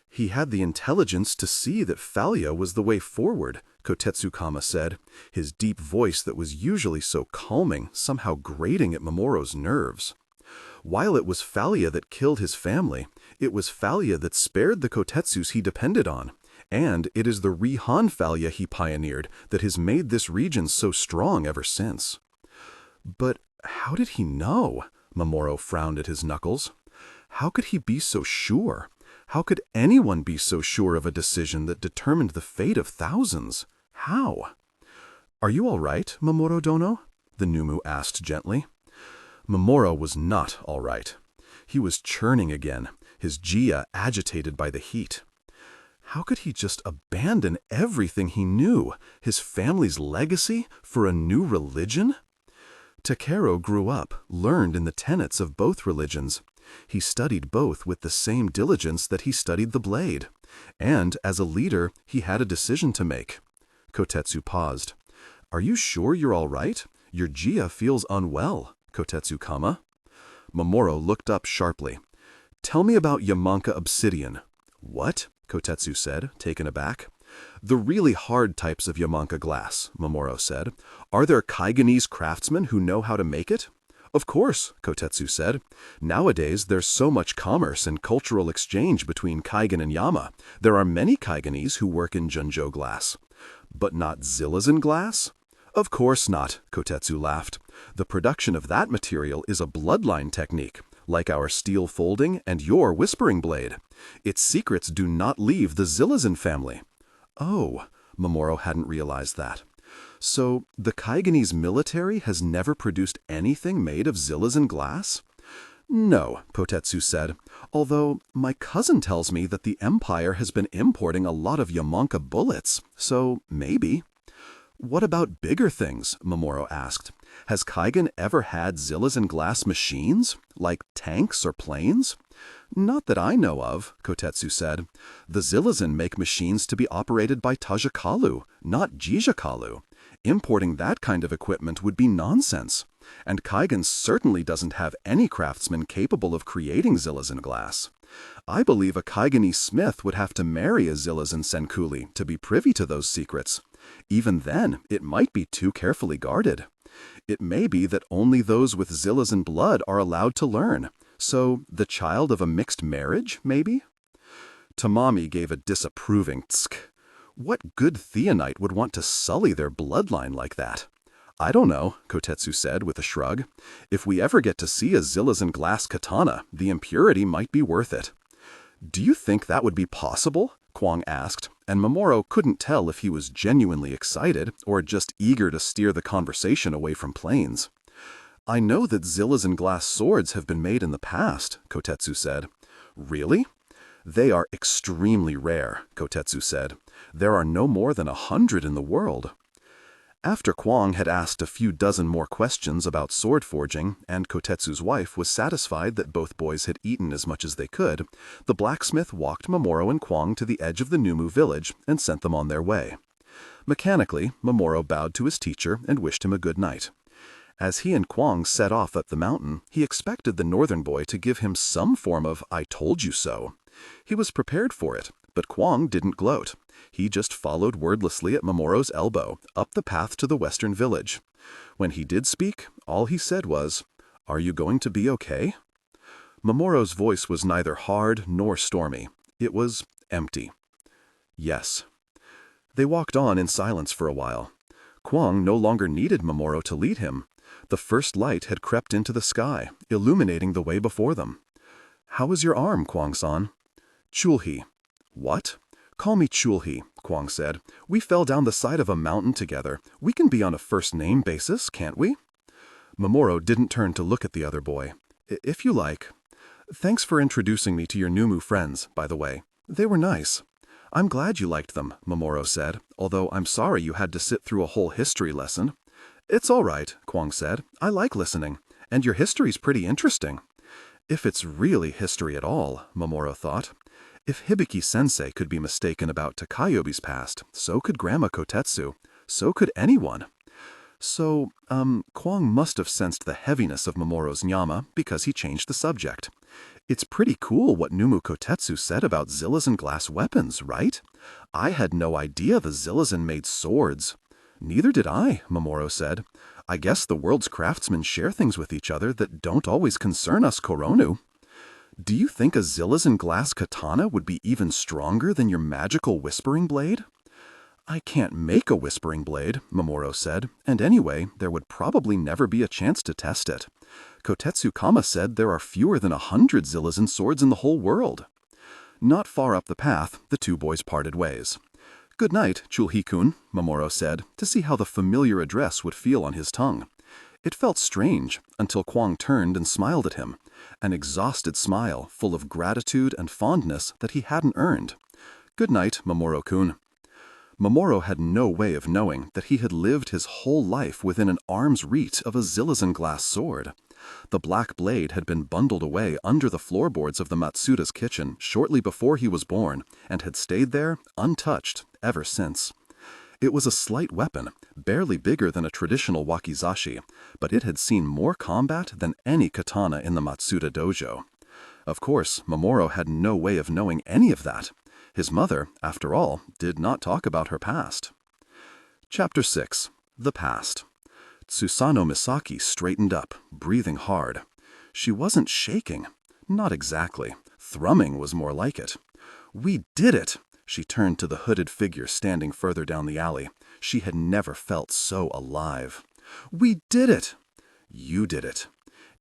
He had the intelligence to see that Felea was the way forward, Kotetsu-kama said, his deep voice that was usually so calming somehow grating at Mamoru's nerves. While it was Phalia that killed his family, it was Phalia that spared the Kotetsus he depended on, and it is the Rihan Phalia he pioneered that has made this region so strong ever since. But how did he know? Mamoru frowned at his knuckles. How could he be so sure? How could anyone be so sure of a decision that determined the fate of thousands? How? "Are you all right, Mamoru-dono?" the Numu asked gently. Mamoru was not all right. He was churning again, his jia agitated by the heat. How could he just abandon everything he knew, his family's legacy, for a new religion? Takeru grew up, learned in the tenets of both religions. He studied both with the same diligence that he studied the blade. And, as a leader, he had a decision to make. Kotetsu paused. "Are you sure you're all right? Your jia feels unwell, Kotetsu-kama." Mamoru looked up sharply. "Tell me about Yamanka obsidian." "What?" Kotetsu said, taken aback. "The really hard types of Yamanka glass," Mamoru said. "Are there Kaigenese craftsmen who know how to make it?" "Of course," Kotetsu said. "Nowadays there's so much commerce and cultural exchange between Kaigen and Yama. There are many Kaigenese who work in Junjo glass." "But not Zilazan glass?" "Of course not," Kotetsu laughed. "The production of that material is a bloodline technique, like our steel folding and your whispering blade. Its secrets do not leave the Zilazan family." "Oh," Mamoru hadn't realized that. "So the Kaigenese military has never produced anything made of Zilazan glass?" "No," Kotetsu said, "although my cousin tells me that the Empire has been importing a lot of Yamanka bullets, so maybe." "What about bigger things?" Mamoru asked. "Has Kaigen ever had Zilazan glass machines, like tanks or planes?" "Not that I know of," Kotetsu said. "The Zilazan make machines to be operated by Tajikalu, not Jijikalu. Importing that kind of equipment would be nonsense. And Kaigen certainly doesn't have any craftsman capable of creating Zilazan glass. I believe a Kaigenese smith would have to marry a Zilazan senkuli to be privy to those secrets. Even then, it might be too carefully guarded. It may be that only those with Zilazan blood are allowed to learn. So, the child of a mixed marriage, maybe?" Tamami gave a disapproving tsk. What good Theonite would want to sully their bloodline like that? "I don't know," Kotetsu said with a shrug. "If we ever get to see a Zilazan glass katana, the impurity might be worth it." "Do you think that would be possible?" Kwang asked, and Mamoru couldn't tell if he was genuinely excited or just eager to steer the conversation away from planes. "I know that Zilazan glass swords have been made in the past," Kotetsu said. "Really?" "They are extremely rare," Kotetsu said. "There are no more than 100 in the world." After Kwang had asked a few dozen more questions about sword forging, and Kotetsu's wife was satisfied that both boys had eaten as much as they could, the blacksmith walked Mamoru and Kwang to the edge of the Numu village and sent them on their way. Mechanically, Mamoru bowed to his teacher and wished him a good night. As he and Kwang set off up the mountain, he expected the northern boy to give him some form of "I told you so." He was prepared for it, but Kwang didn't gloat. He just followed wordlessly at Mamoru's elbow, up the path to the western village. When he did speak, all he said was, "Are you going to be okay?" Mamoru's voice was neither hard nor stormy. It was empty. "Yes." They walked on in silence for a while. Kwang no longer needed Mamoru to lead him. The first light had crept into the sky, illuminating the way before them. "How is your arm, Kwang-san?" "Chulhi." "What?" "Call me Chulhi," Kwang said. "We fell down the side of a mountain together. We can be on a first-name basis, can't we?" Mamoru didn't turn to look at the other boy. "If you like. Thanks for introducing me to your Numu friends, by the way. They were nice." "I'm glad you liked them," Mamoru said, "although I'm sorry you had to sit through a whole history lesson." "It's all right," Kwang said. "I like listening. And your history's pretty interesting." If it's really history at all, Mamoru thought. If Hibiki-sensei could be mistaken about Takayobi's past, so could Grandma Kotetsu. So could anyone. So, Kwang must have sensed the heaviness of Mamoru's nyama because he changed the subject. It's pretty cool what Numu Kotetsu said about Zillazan glass weapons, right? I had no idea the Zillazan made swords. Neither did I, Mamoru said. I guess the world's craftsmen share things with each other that don't always concern us Koronu. Do you think a Zillazan glass katana would be even stronger than your magical whispering blade? I can't make a whispering blade, Mamoru said, and anyway, there would probably never be a chance to test it. Kotetsu Kama said there are fewer than 100 Zillazan swords in the whole world. Not far up the path, the two boys parted ways. Good night, Chulhi-kun, Mamoru said, to see how the familiar address would feel on his tongue. It felt strange, until Kwang turned and smiled at him, an exhausted smile full of gratitude and fondness that he hadn't earned. Good night, Mamoru-kun. Mamoru had no way of knowing that he had lived his whole life within an arm's reach of a Zillazan glass sword. The black blade had been bundled away under the floorboards of the Matsuda's kitchen shortly before he was born and had stayed there, untouched, ever since. It was a slight weapon, barely bigger than a traditional wakizashi, but it had seen more combat than any katana in the Matsuda dojo. Of course, Mamoru had no way of knowing any of that. His mother, after all, did not talk about her past. Chapter 6. The Past. Tsusano Misaki straightened up, breathing hard. She wasn't shaking. Not exactly. Thrumming was more like it. We did it! She turned to the hooded figure standing further down the alley. She had never felt so alive. We did it! You did it.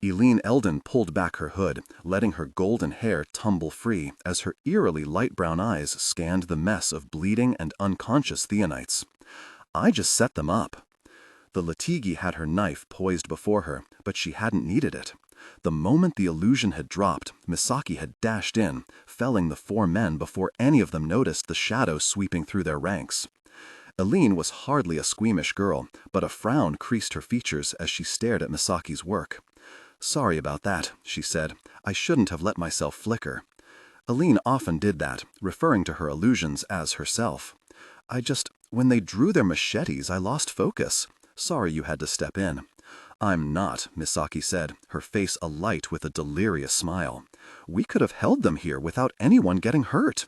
Eileen Eldon pulled back her hood, letting her golden hair tumble free as her eerily light brown eyes scanned the mess of bleeding and unconscious Theonites. I just set them up. The Latigi had her knife poised before her, but she hadn't needed it. The moment the illusion had dropped, Misaki had dashed in, felling the 4 men before any of them noticed the shadow sweeping through their ranks. Eileen was hardly a squeamish girl, but a frown creased her features as she stared at Misaki's work. Sorry about that, she said. I shouldn't have let myself flicker. Eileen often did that, referring to her illusions as herself. When they drew their machetes, I lost focus. Sorry you had to step in. I'm not, Misaki said, her face alight with a delirious smile. We could have held them here without anyone getting hurt.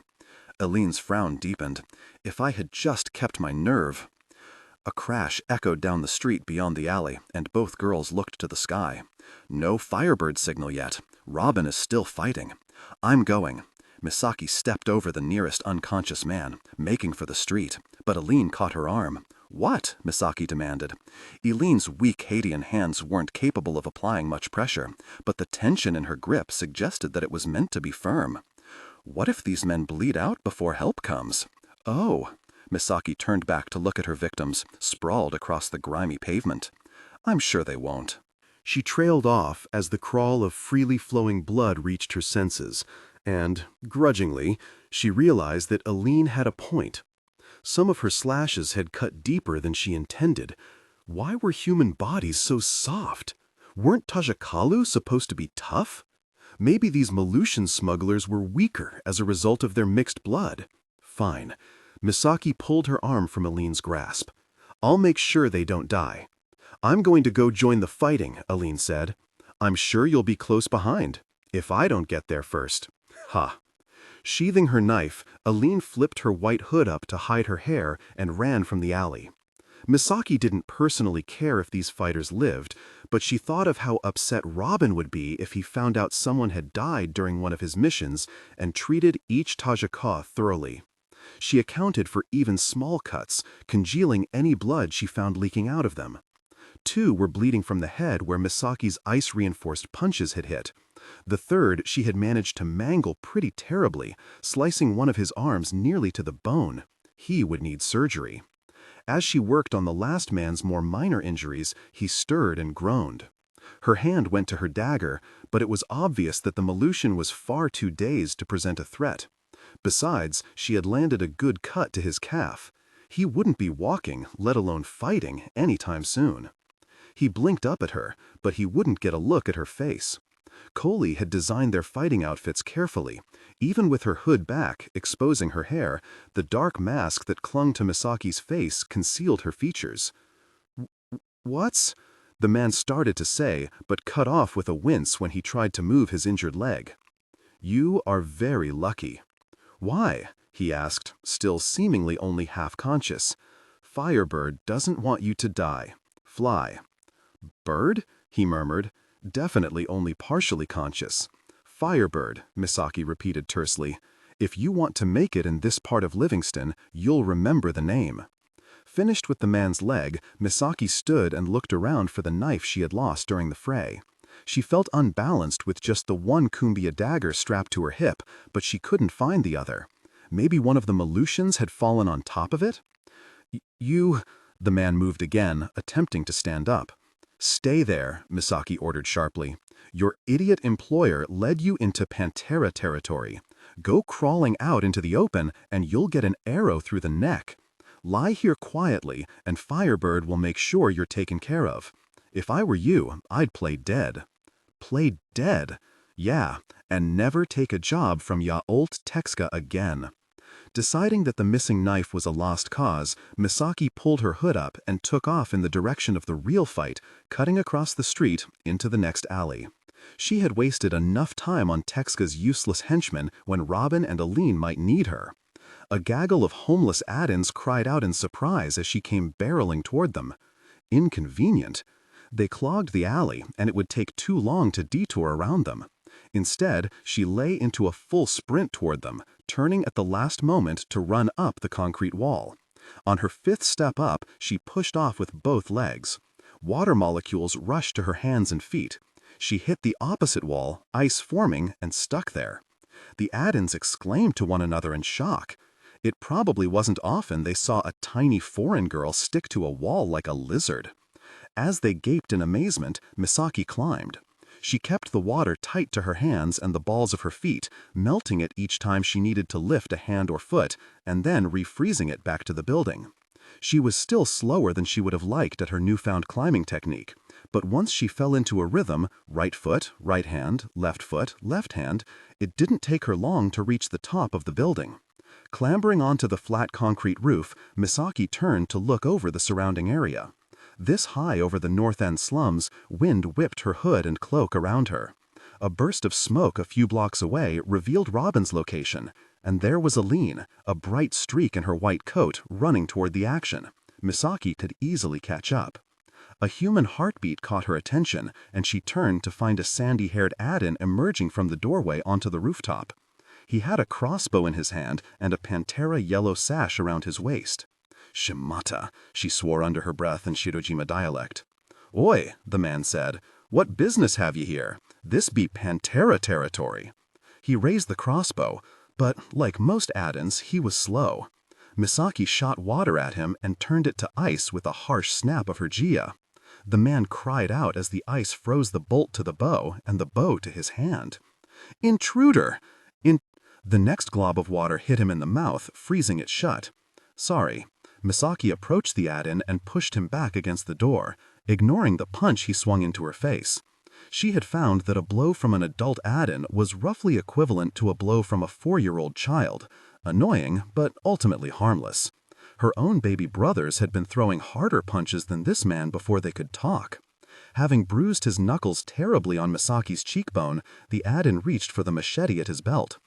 Eileen's frown deepened. If I had just kept my nerve. A crash echoed down the street beyond the alley, and both girls looked to the sky. No Firebird signal yet. Robin is still fighting. I'm going. Misaki stepped over the nearest unconscious man, making for the street, but Eileen caught her arm. What? Misaki demanded. Eileen's weak Hadean hands weren't capable of applying much pressure, but the tension in her grip suggested that it was meant to be firm. What if these men bleed out before help comes? Oh. Misaki turned back to look at her victims, sprawled across the grimy pavement. I'm sure they won't. She trailed off as the crawl of freely flowing blood reached her senses, and, grudgingly, she realized that Eileen had a point. Some of her slashes had cut deeper than she intended. Why were human bodies so soft? Weren't Tajikalu supposed to be tough? Maybe these Malusian smugglers were weaker as a result of their mixed blood. Fine. Misaki pulled her arm from Eileen's grasp. I'll make sure they don't die. I'm going to go join the fighting, Eileen said. I'm sure you'll be close behind, if I don't get there first. Ha. Sheathing her knife, Eileen flipped her white hood up to hide her hair and ran from the alley. Misaki didn't personally care if these fighters lived, but she thought of how upset Robin would be if he found out someone had died during one of his missions and treated each Tajika thoroughly. She accounted for even small cuts, congealing any blood she found leaking out of them. 2 were bleeding from the head where Misaki's ice-reinforced punches had hit. The 3rd she had managed to mangle pretty terribly, slicing one of his arms nearly to the bone. He would need surgery. As she worked on the last man's more minor injuries, he stirred and groaned. Her hand went to her dagger, but it was obvious that the Malusian was far too dazed to present a threat. Besides, she had landed a good cut to his calf. He wouldn't be walking, let alone fighting, anytime soon. He blinked up at her, but he wouldn't get a look at her face. Coley had designed their fighting outfits carefully. Even with her hood back, exposing her hair, the dark mask that clung to Misaki's face concealed her features. What's? The man started to say, but cut off with a wince when he tried to move his injured leg. You are very lucky. Why? He asked, still seemingly only half-conscious. Firebird doesn't want you to die. Fly. Bird? He murmured, definitely only partially conscious. Firebird, Misaki repeated tersely. If you want to make it in this part of Livingston, you'll remember the name. Finished with the man's leg, Misaki stood and looked around for the knife she had lost during the fray. She felt unbalanced with just the one cumbia dagger strapped to her hip, but she couldn't find the other. Maybe one of the Malusians had fallen on top of it? You... The man moved again, attempting to stand up. Stay there, Misaki ordered sharply. Your idiot employer led you into Pantera territory. Go crawling out into the open, and you'll get an arrow through the neck. Lie here quietly, and Firebird will make sure you're taken care of. If I were you, I'd play dead. Play dead? Yeah, and never take a job from Ya Old Texka again. Deciding that the missing knife was a lost cause, Misaki pulled her hood up and took off in the direction of the real fight, cutting across the street into the next alley. She had wasted enough time on Texka's useless henchmen when Robin and Aline might need her. A gaggle of homeless add-ins cried out in surprise as she came barreling toward them. Inconvenient. They clogged the alley, and it would take too long to detour around them. Instead, she lay into a full sprint toward them, turning at the last moment to run up the concrete wall. On her fifth step up, she pushed off with both legs. Water molecules rushed to her hands and feet. She hit the opposite wall, ice forming, and stuck there. The add-ins exclaimed to one another in shock. It probably wasn't often they saw a tiny foreign girl stick to a wall like a lizard. As they gaped in amazement, Misaki climbed. She kept the water tight to her hands and the balls of her feet, melting it each time she needed to lift a hand or foot, and then refreezing it back to the building. She was still slower than she would have liked at her newfound climbing technique, but once she fell into a rhythm, right foot, right hand, left hand, it didn't take her long to reach the top of the building. Clambering onto the flat concrete roof, Misaki turned to look over the surrounding area. This high over the North End slums, wind whipped her hood and cloak around her. A burst of smoke a few blocks away revealed Robin's location, and there was Aline, a bright streak in her white coat, running toward the action. Misaki could easily catch up. A human heartbeat caught her attention, and she turned to find a sandy-haired add-in emerging from the doorway onto the rooftop. He had a crossbow in his hand and a Pantera yellow sash around his waist. Shimata, she swore under her breath in Shirojima dialect. Oi, the man said, what business have ye here? This be Pantera territory. He raised the crossbow, but like most add-ins, he was slow. Misaki shot water at him and turned it to ice with a harsh snap of her jia. The man cried out as the ice froze the bolt to the bow and the bow to his hand. Intruder! The next glob of water hit him in the mouth, freezing it shut. Sorry. Misaki approached the add-in and pushed him back against the door, ignoring the punch he swung into her face. She had found that a blow from an adult add-in was roughly equivalent to a blow from a 4-year-old child. Annoying, but ultimately harmless. Her own baby brothers had been throwing harder punches than this man before they could talk. Having bruised his knuckles terribly on Misaki's cheekbone, the add-in reached for the machete at his belt.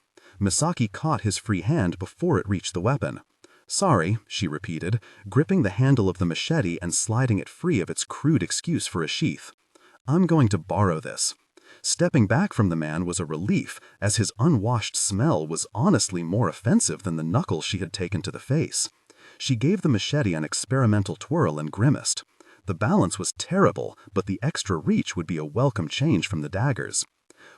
Misaki caught his free hand before it reached the weapon. Sorry, she repeated, gripping the handle of the machete and sliding it free of its crude excuse for a sheath. I'm going to borrow this. Stepping back from the man was a relief, as his unwashed smell was honestly more offensive than the knuckles she had taken to the face. She gave the machete an experimental twirl and grimaced. The balance was terrible, but the extra reach would be a welcome change from the daggers.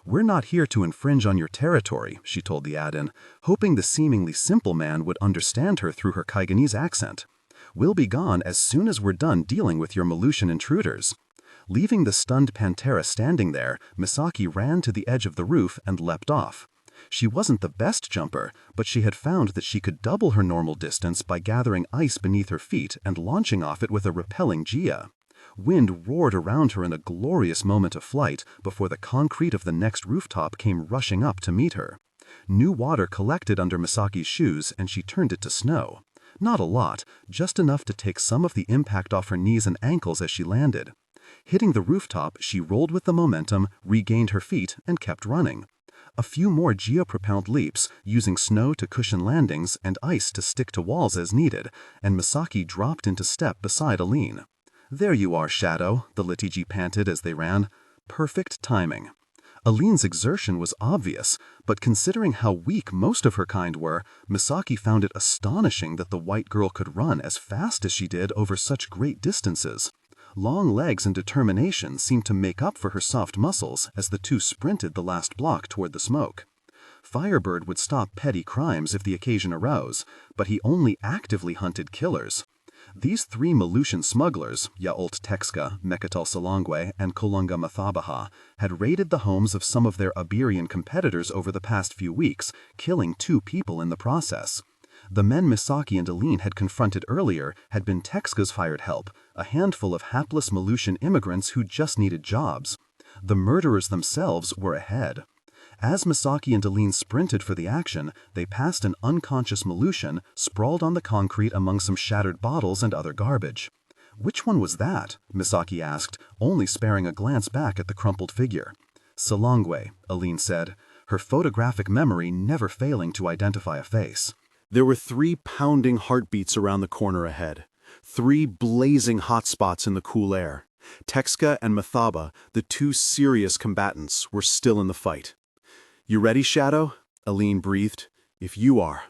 We're not here to infringe on your territory, she told the add-in, hoping the seemingly simple man would understand her through her Kaigenese accent. We'll be gone as soon as we're done dealing with your Malusian intruders. Leaving the stunned Pantera standing there, Misaki ran to the edge of the roof and leapt off. She wasn't the best jumper, but she had found that she could double her normal distance by gathering ice beneath her feet and launching off it with a repelling jia. Wind roared around her in a glorious moment of flight before the concrete of the next rooftop came rushing up to meet her. New water collected under Misaki's shoes and she turned it to snow. Not a lot, just enough to take some of the impact off her knees and ankles as she landed. Hitting the rooftop, she rolled with the momentum, regained her feet, and kept running. A few more geopropelled leaps, using snow to cushion landings and ice to stick to walls as needed, and Misaki dropped into step beside Aline. "There you are, Shadow," the Litiji panted as they ran. Perfect timing. Aline's exertion was obvious, but considering how weak most of her kind were, Misaki found it astonishing that the white girl could run as fast as she did over such great distances. Long legs and determination seemed to make up for her soft muscles as the two sprinted the last block toward the smoke. Firebird would stop petty crimes if the occasion arose, but he only actively hunted killers. These three Malusian smugglers, Yaolt Texka, Mekatal Salongwe, and Kolunga Mathabaha, had raided the homes of some of their Iberian competitors over the past few weeks, killing 2 people in the process. The men Misaki and Aline had confronted earlier had been Texka's hired help, a handful of hapless Malusian immigrants who just needed jobs. The murderers themselves were ahead. As Misaki and Aline sprinted for the action, they passed an unconscious Malusian, sprawled on the concrete among some shattered bottles and other garbage. "Which one was that?" Misaki asked, only sparing a glance back at the crumpled figure. "Salongwe," Aline said, her photographic memory never failing to identify a face. There were 3 pounding heartbeats around the corner ahead. 3 blazing hot spots in the cool air. Texka and Mathaba, the 2 serious combatants, were still in the fight. "You ready, Shadow?" Aline breathed. "If you are."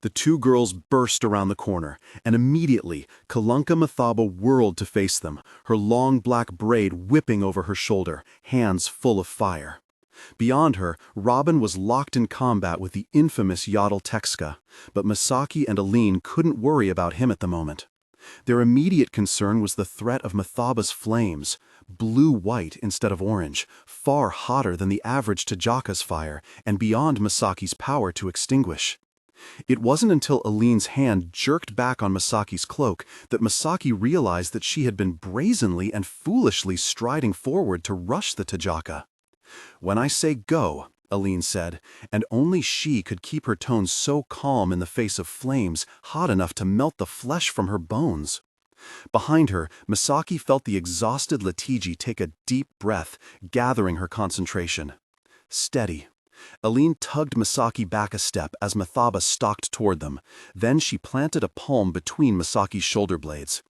The 2 girls burst around the corner, and immediately, Kolunga Mathaba whirled to face them, her long black braid whipping over her shoulder, hands full of fire. Beyond her, Robin was locked in combat with the infamous Yaolt Texka, but Misaki and Aline couldn't worry about him at the moment. Their immediate concern was the threat of Mathaba's flames, blue-white instead of orange, far hotter than the average Tajaka's fire, and beyond Misaki's power to extinguish. It wasn't until Aline's hand jerked back on Misaki's cloak that Misaki realized that she had been brazenly and foolishly striding forward to rush the Tajaka. "When I say go," Aline said, and only she could keep her tone so calm in the face of flames hot enough to melt the flesh from her bones. Behind her, Misaki felt the exhausted Litiji take a deep breath, gathering her concentration. Steady. Aline tugged Misaki back a step as Mathaba stalked toward them. Then she planted a palm between Misaki's shoulder blades.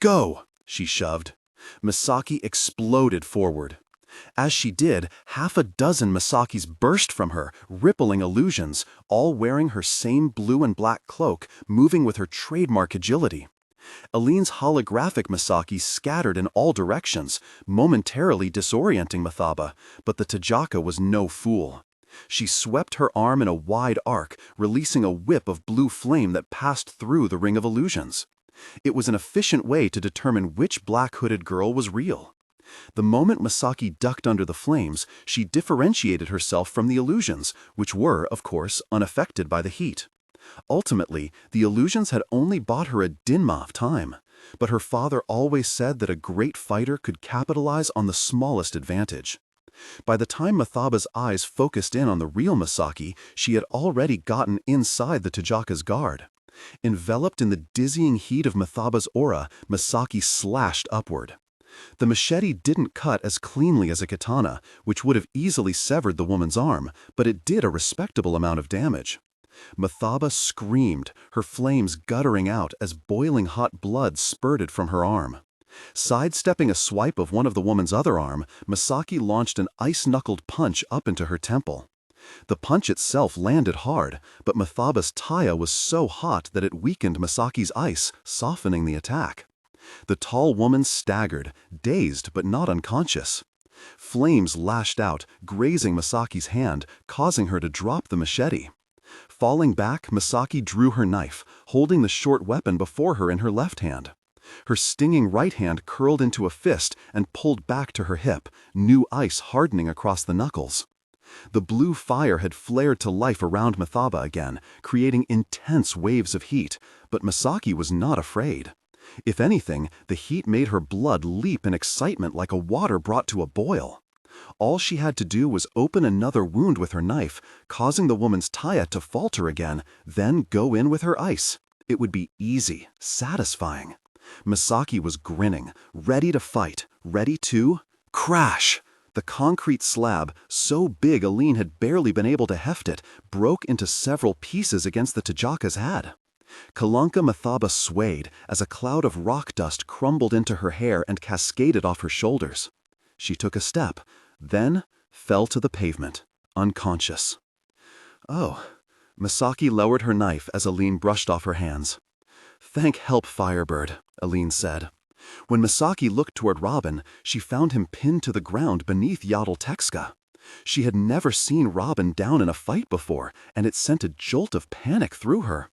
"Go!" she shoved. Misaki exploded forward. As she did, 6 Misakis burst from her, rippling illusions, all wearing her same blue and black cloak, moving with her trademark agility. Aline's holographic Misaki scattered in all directions, momentarily disorienting Mathaba, but the Tajaka was no fool. She swept her arm in a wide arc, releasing a whip of blue flame that passed through the ring of illusions. It was an efficient way to determine which black-hooded girl was real. The moment Misaki ducked under the flames, she differentiated herself from the illusions, which were, of course, unaffected by the heat. Ultimately, the illusions had only bought her a dinma of time, but her father always said that a great fighter could capitalize on the smallest advantage. By the time Mathaba's eyes focused in on the real Misaki, she had already gotten inside the Tajaka's guard. Enveloped in the dizzying heat of Mathaba's aura, Misaki slashed upward. The machete didn't cut as cleanly as a katana, which would have easily severed the woman's arm, but it did a respectable amount of damage. Mathaba screamed, her flames guttering out as boiling hot blood spurted from her arm. Sidestepping a swipe of one of the woman's other arm, Misaki launched an ice-knuckled punch up into her temple. The punch itself landed hard, but Mathaba's taya was so hot that it weakened Misaki's ice, softening the attack. The tall woman staggered, dazed but not unconscious. Flames lashed out, grazing Misaki's hand, causing her to drop the machete. Falling back, Misaki drew her knife, holding the short weapon before her in her left hand. Her stinging right hand curled into a fist and pulled back to her hip, new ice hardening across the knuckles. The blue fire had flared to life around Mathaba again, creating intense waves of heat, but Misaki was not afraid. If anything, the heat made her blood leap in excitement like a water brought to a boil. All she had to do was open another wound with her knife, causing the woman's taya to falter again, then go in with her ice. It would be easy, satisfying. Misaki was grinning, ready to fight, ready to crash. The concrete slab, so big Aline had barely been able to heft it, broke into several pieces against the Tajaka's head. Kalanka Mathaba swayed as a cloud of rock dust crumbled into her hair and cascaded off her shoulders. She took a step, then fell to the pavement, unconscious. Oh, Misaki lowered her knife as Aline brushed off her hands. Thank help, Firebird, Aline said. When Misaki looked toward Robin, she found him pinned to the ground beneath Yodel Tekska. She had never seen Robin down in a fight before, and it sent a jolt of panic through her.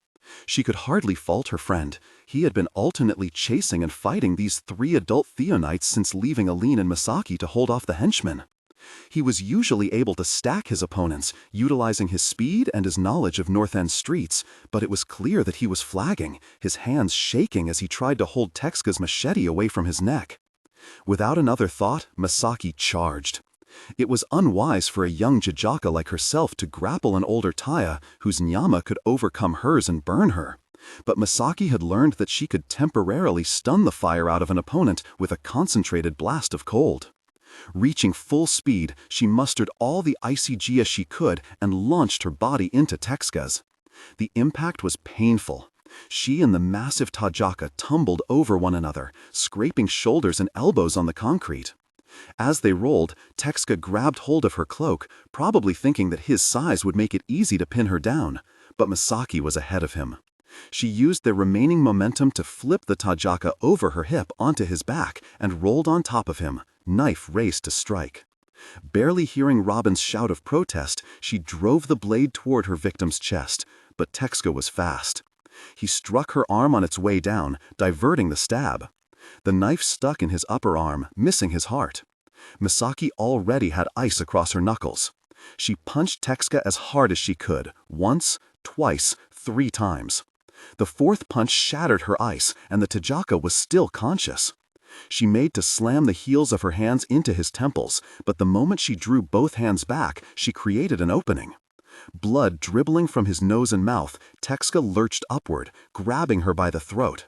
She could hardly fault her friend. He had been alternately chasing and fighting these 3 adult Theonites since leaving Aline and Misaki to hold off the henchmen. He was usually able to stack his opponents, utilizing his speed and his knowledge of North End streets, but it was clear that he was flagging, his hands shaking as he tried to hold Tekska's machete away from his neck. Without another thought, Misaki charged. It was unwise for a young Jajaka like herself to grapple an older Taya whose nyama could overcome hers and burn her. But Misaki had learned that she could temporarily stun the fire out of an opponent with a concentrated blast of cold. Reaching full speed, she mustered all the icy Jia she could and launched her body into Tekska's. The impact was painful. She and the massive Tajaka tumbled over one another, scraping shoulders and elbows on the concrete. As they rolled, Tekska grabbed hold of her cloak, probably thinking that his size would make it easy to pin her down, but Misaki was ahead of him. She used the remaining momentum to flip the Tajaka over her hip onto his back and rolled on top of him, knife raised to strike. Barely hearing Robin's shout of protest, she drove the blade toward her victim's chest, but Tekska was fast. He struck her arm on its way down, diverting the stab. The knife stuck in his upper arm, missing his heart. Misaki already had ice across her knuckles. She punched Tekska as hard as she could, once, twice, 3 times. The 4th punch shattered her ice, and the Tajaka was still conscious. She made to slam the heels of her hands into his temples, but the moment she drew both hands back, she created an opening. Blood dribbling from his nose and mouth, Tekska lurched upward, grabbing her by the throat.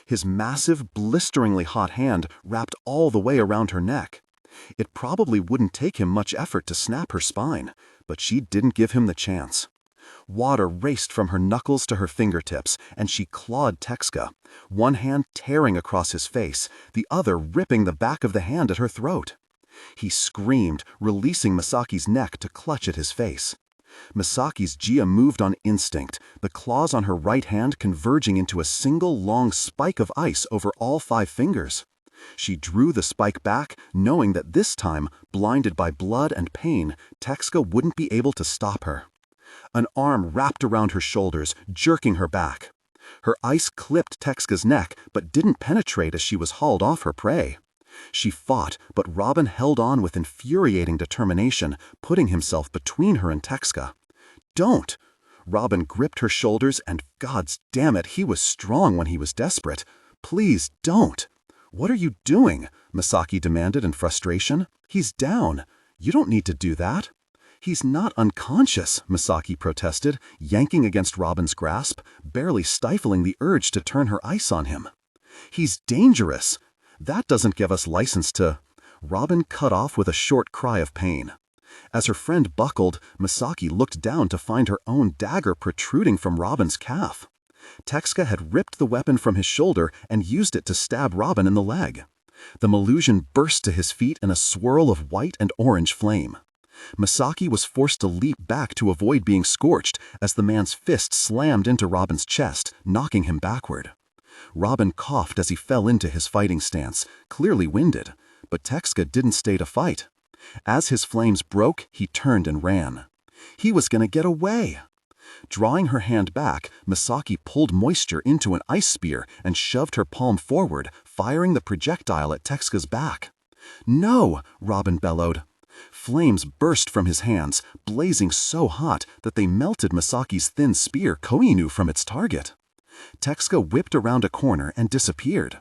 His massive, blisteringly hot hand wrapped all the way around her neck. It probably wouldn't take him much effort to snap her spine, but she didn't give him the chance. Water raced from her knuckles to her fingertips, and she clawed Tekska, one hand tearing across his face, the other ripping the back of the hand at her throat. He screamed, releasing Misaki's neck to clutch at his face. Misaki's Jia moved on instinct, the claws on her right hand converging into a single long spike of ice over all 5 fingers. She drew the spike back, knowing that this time, blinded by blood and pain, Tekska wouldn't be able to stop her. An arm wrapped around her shoulders, jerking her back. Her ice clipped Tekska's neck, but didn't penetrate as she was hauled off her prey. She fought, but Robin held on with infuriating determination, putting himself between her and Tekska. Don't! Robin gripped her shoulders, and gods damn it, he was strong when he was desperate. Please don't! What are you doing? Misaki demanded in frustration. He's down. You don't need to do that. He's not unconscious, Misaki protested, yanking against Robin's grasp, barely stifling the urge to turn her ice on him. He's dangerous. That doesn't give us license to... Robin cut off with a short cry of pain. As her friend buckled, Misaki looked down to find her own dagger protruding from Robin's calf. Tekska had ripped the weapon from his shoulder and used it to stab Robin in the leg. The Malusian burst to his feet in a swirl of white and orange flame. Misaki was forced to leap back to avoid being scorched as the man's fist slammed into Robin's chest, knocking him backward. Robin coughed as he fell into his fighting stance, clearly winded, but Tekska didn't stay to fight. As his flames broke, he turned and ran. He was going to get away. Drawing her hand back, Misaki pulled moisture into an ice spear and shoved her palm forward, firing the projectile at Tekska's back. "No!" Robin bellowed. Flames burst from his hands, blazing so hot that they melted Misaki's thin spear Koinu from its target. Tekska whipped around a corner and disappeared.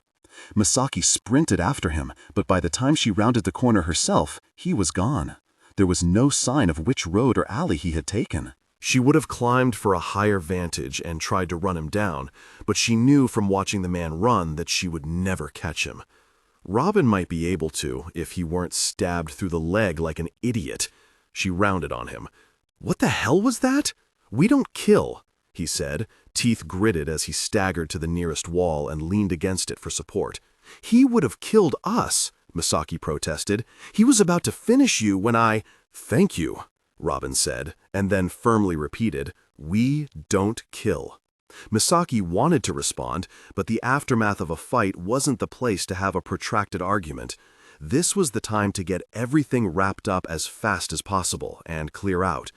Misaki sprinted after him, but by the time she rounded the corner herself, he was gone. There was no sign of which road or alley he had taken. She would have climbed for a higher vantage and tried to run him down, but she knew from watching the man run that she would never catch him. Robin might be able to if he weren't stabbed through the leg like an idiot. She rounded on him. What the hell was that? We don't kill, he said, teeth gritted as he staggered to the nearest wall and leaned against it for support. He would have killed us, Misaki protested. He was about to finish you when I— Thank you, Robin said, and then firmly repeated, we don't kill. Misaki wanted to respond, but the aftermath of a fight wasn't the place to have a protracted argument. This was the time to get everything wrapped up as fast as possible and clear out.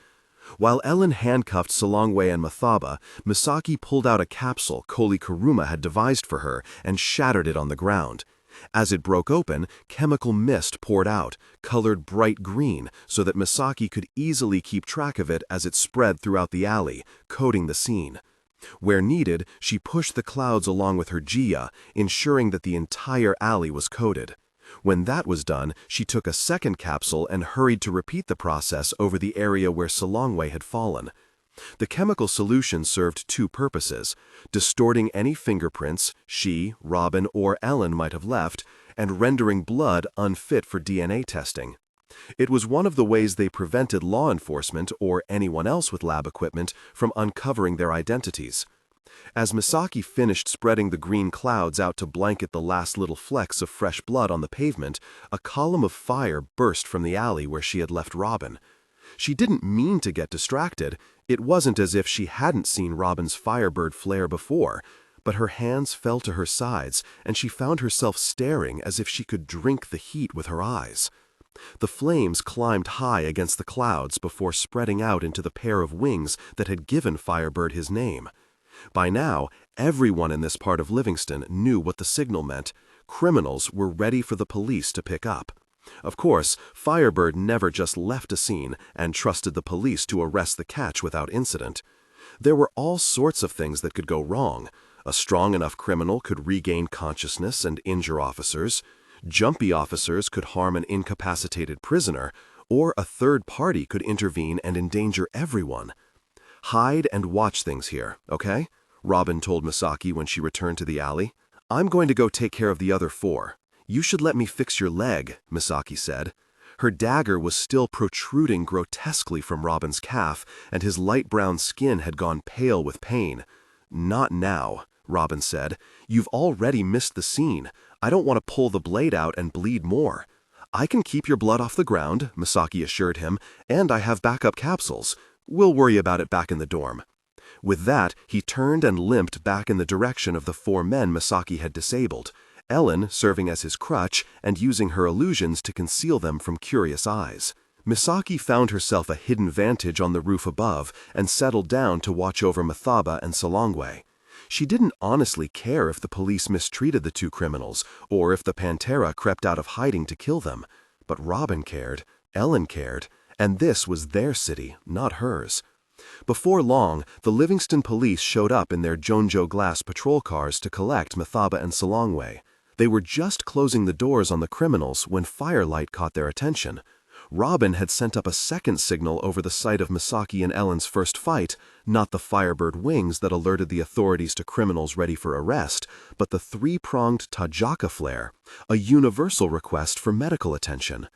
While Ellen handcuffed Solongwe and Mathaba, Misaki pulled out a capsule Koli Kuruma had devised for her and shattered it on the ground. As it broke open, chemical mist poured out, colored bright green so that Misaki could easily keep track of it as it spread throughout the alley, coating the scene. Where needed, she pushed the clouds along with her Jia, ensuring that the entire alley was coated. When that was done, she took a second capsule and hurried to repeat the process over the area where Solongwe had fallen. The chemical solution served two purposes: distorting any fingerprints she, Robin, or Ellen might have left, and rendering blood unfit for DNA testing. It was one of the ways they prevented law enforcement or anyone else with lab equipment from uncovering their identities. As Misaki finished spreading the green clouds out to blanket the last little flecks of fresh blood on the pavement, a column of fire burst from the alley where she had left Robin. She didn't mean to get distracted. It wasn't as if she hadn't seen Robin's Firebird flare before, but her hands fell to her sides and she found herself staring as if she could drink the heat with her eyes. The flames climbed high against the clouds before spreading out into the pair of wings that had given Firebird his name. By now, everyone in this part of Livingston knew what the signal meant. Criminals were ready for the police to pick up. Of course, Firebird never just left a scene and trusted the police to arrest the catch without incident. There were all sorts of things that could go wrong. A strong enough criminal could regain consciousness and injure officers. Jumpy officers could harm an incapacitated prisoner, or a third party could intervene and endanger everyone. Hide and watch things here, okay? Robin told Misaki when she returned to the alley. I'm going to go take care of the other four. You should let me fix your leg, Misaki said. Her dagger was still protruding grotesquely from Robin's calf, and his light brown skin had gone pale with pain. Not now, Robin said. You've already missed the scene. I don't want to pull the blade out and bleed more. I can keep your blood off the ground, Misaki assured him, and I have backup capsules. We'll worry about it back in the dorm. With that, he turned and limped back in the direction of the four men Misaki had disabled, Ellen serving as his crutch and using her illusions to conceal them from curious eyes. Misaki found herself a hidden vantage on the roof above and settled down to watch over Mathaba and Solongwe. She didn't honestly care if the police mistreated the two criminals or if the Pantera crept out of hiding to kill them. But Robin cared, Ellen cared, and this was their city, not hers. Before long, the Livingston police showed up in their Jonjo Glass patrol cars to collect Mathaba and Solongwe. They were just closing the doors on the criminals when firelight caught their attention. Robin had sent up a second signal over the site of Misaki and Ellen's first fight, not the Firebird wings that alerted the authorities to criminals ready for arrest, but the three-pronged Tajaka flare, a universal request for medical attention.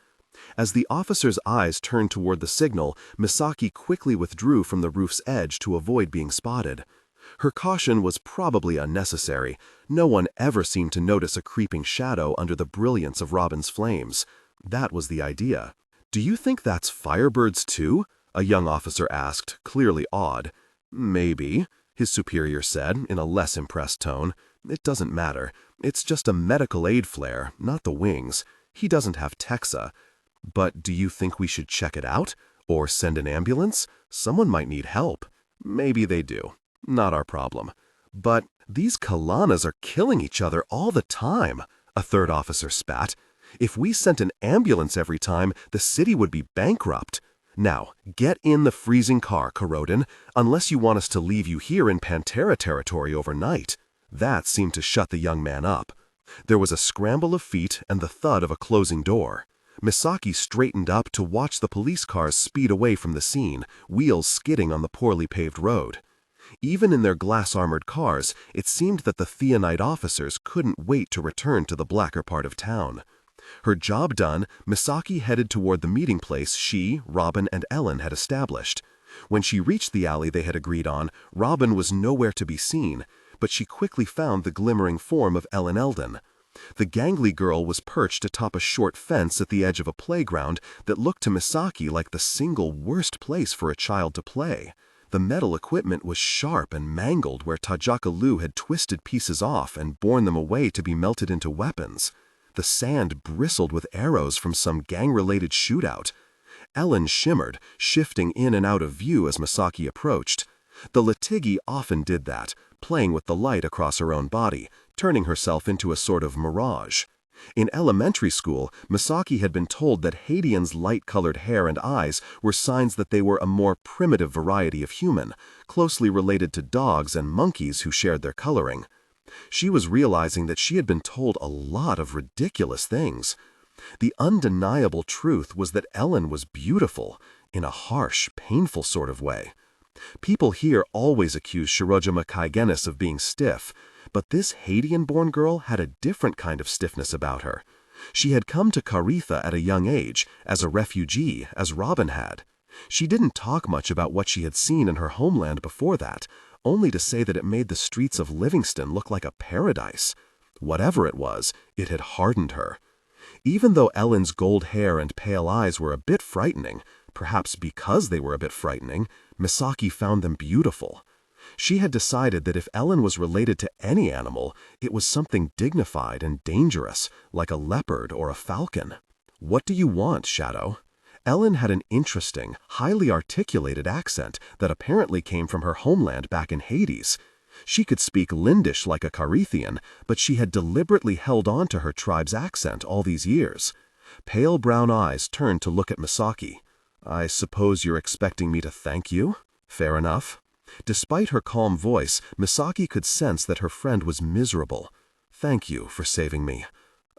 As the officer's eyes turned toward the signal, Misaki quickly withdrew from the roof's edge to avoid being spotted. Her caution was probably unnecessary. No one ever seemed to notice a creeping shadow under the brilliance of Robin's flames. That was the idea. "Do you think that's Firebirds too?" a young officer asked, clearly awed. "Maybe," his superior said in a less impressed tone. "It doesn't matter. It's just a medical aid flare, not the wings. He doesn't have Texa. But do you think we should check it out? Or send an ambulance? Someone might need help." "Maybe they do. Not our problem." "But these Kalanas are killing each other all the time," a third officer spat. "If we sent an ambulance every time, the city would be bankrupt. Now, get in the freezing car, Kurodin, unless you want us to leave you here in Pantera territory overnight." That seemed to shut the young man up. There was a scramble of feet and the thud of a closing door. Misaki straightened up to watch the police cars speed away from the scene, wheels skidding on the poorly paved road. Even in their glass-armored cars, it seemed that the Theonite officers couldn't wait to return to the blacker part of town. Her job done, Misaki headed toward the meeting place she, Robin, and Ellen had established. When she reached the alley they had agreed on, Robin was nowhere to be seen, but she quickly found the glimmering form of Ellen Eldon. The gangly girl was perched atop a short fence at the edge of a playground that looked to Misaki like the single worst place for a child to play. The metal equipment was sharp and mangled where Tajakalu had twisted pieces off and borne them away to be melted into weapons. The sand bristled with arrows from some gang-related shootout. Ellen shimmered, shifting in and out of view as Misaki approached. The Litigi often did that, playing with the light across her own body, turning herself into a sort of mirage. In elementary school, Misaki had been told that Hadean's light-colored hair and eyes were signs that they were a more primitive variety of human, closely related to dogs and monkeys who shared their coloring. She was realizing that she had been told a lot of ridiculous things. The undeniable truth was that Ellen was beautiful, in a harsh, painful sort of way. People here always accused Shirojima Kaigenese of being stiff, but this Hadean-born girl had a different kind of stiffness about her. She had come to Karitha at a young age, as a refugee, as Robin had. She didn't talk much about what she had seen in her homeland before that, only to say that it made the streets of Livingston look like a paradise. Whatever it was, it had hardened her. Even though Ellen's gold hair and pale eyes were a bit frightening, perhaps because they were a bit frightening, Misaki found them beautiful. She had decided that if Ellen was related to any animal, it was something dignified and dangerous, like a leopard or a falcon. "What do you want, Shadow?" Ellen had an interesting, highly articulated accent that apparently came from her homeland back in Hades. She could speak Lindish like a Carithian, but she had deliberately held on to her tribe's accent all these years. Pale brown eyes turned to look at Misaki. "I suppose you're expecting me to thank you? Fair enough." Despite her calm voice, Misaki could sense that her friend was miserable. "Thank you for saving me.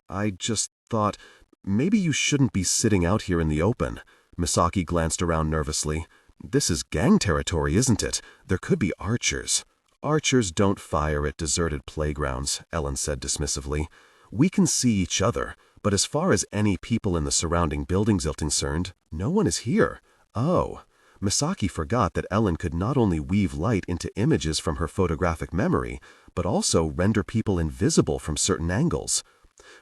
I just thought, maybe you shouldn't be sitting out here in the open." Misaki glanced around nervously. "This is gang territory, isn't it? There could be archers." "Archers don't fire at deserted playgrounds," Ellen said dismissively. "We can see each other, but as far as any people in the surrounding buildings are concerned, no one is here." "Oh." Misaki forgot that Ellen could not only weave light into images from her photographic memory, but also render people invisible from certain angles.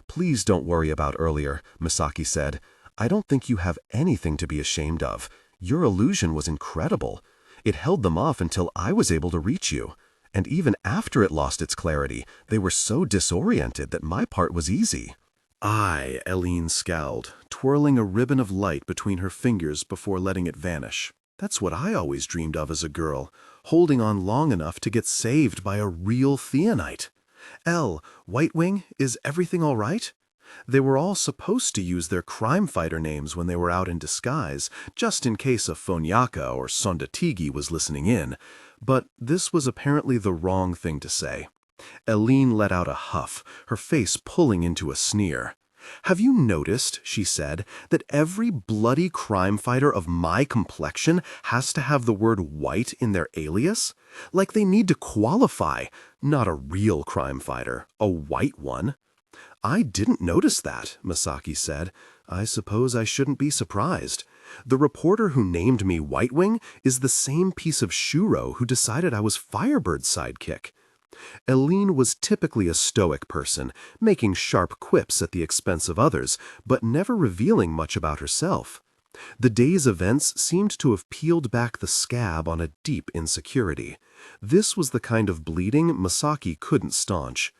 "Please don't worry about earlier," Misaki said. "I don't think you have anything to be ashamed of. Your illusion was incredible. It held them off until I was able to reach you. And even after it lost its clarity, they were so disoriented that my part was easy." "Aye," Eileen scowled, twirling a ribbon of light between her fingers before letting it vanish. "That's what I always dreamed of as a girl, holding on long enough to get saved by a real Theonite. White Wing, is everything all right?" They were all supposed to use their crime fighter names when they were out in disguise, just in case a Fonyaka or Sondatigi was listening in, but this was apparently the wrong thing to say. Eileen let out a huff, her face pulling into a sneer. "Have you noticed," she said, "that every bloody crime fighter of my complexion has to have the word white in their alias? Like they need to qualify. Not a real crime fighter, a white one." "I didn't notice that," Misaki said. "I suppose I shouldn't be surprised. The reporter who named me White Wing is the same piece of shuro who decided I was Firebird's sidekick." Eileen was typically a stoic person, making sharp quips at the expense of others, but never revealing much about herself. The day's events seemed to have peeled back the scab on a deep insecurity. This was the kind of bleeding Misaki couldn't staunch.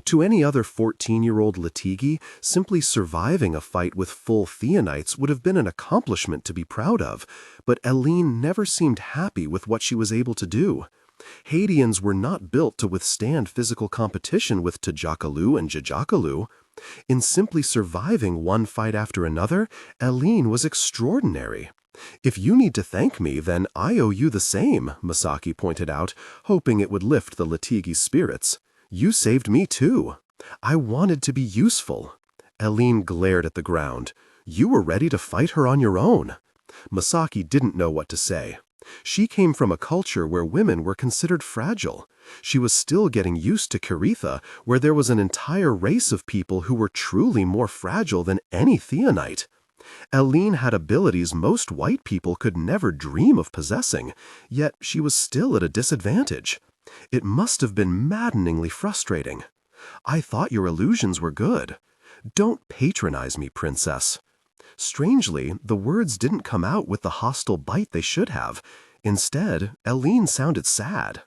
To any other 14-year-old Litigi, simply surviving a fight with full Theonites would have been an accomplishment to be proud of, but Eileen never seemed happy with what she was able to do. Hadeans were not built to withstand physical competition with Tajakalu and Jajakalu. In simply surviving one fight after another, Eileen was extraordinary. "If you need to thank me, then I owe you the same," Misaki pointed out, hoping it would lift the Litigi's spirits. "You saved me too. I wanted to be useful." Eileen glared at the ground. "You were ready to fight her on your own." Misaki didn't know what to say. She came from a culture where women were considered fragile. She was still getting used to Caritha, where there was an entire race of people who were truly more fragile than any Theonite. Eileen had abilities most white people could never dream of possessing, yet she was still at a disadvantage. It must have been maddeningly frustrating. I thought your illusions were good. Don't patronize me, princess. Strangely, the words didn't come out with the hostile bite they should have. Instead, Eileen sounded sad.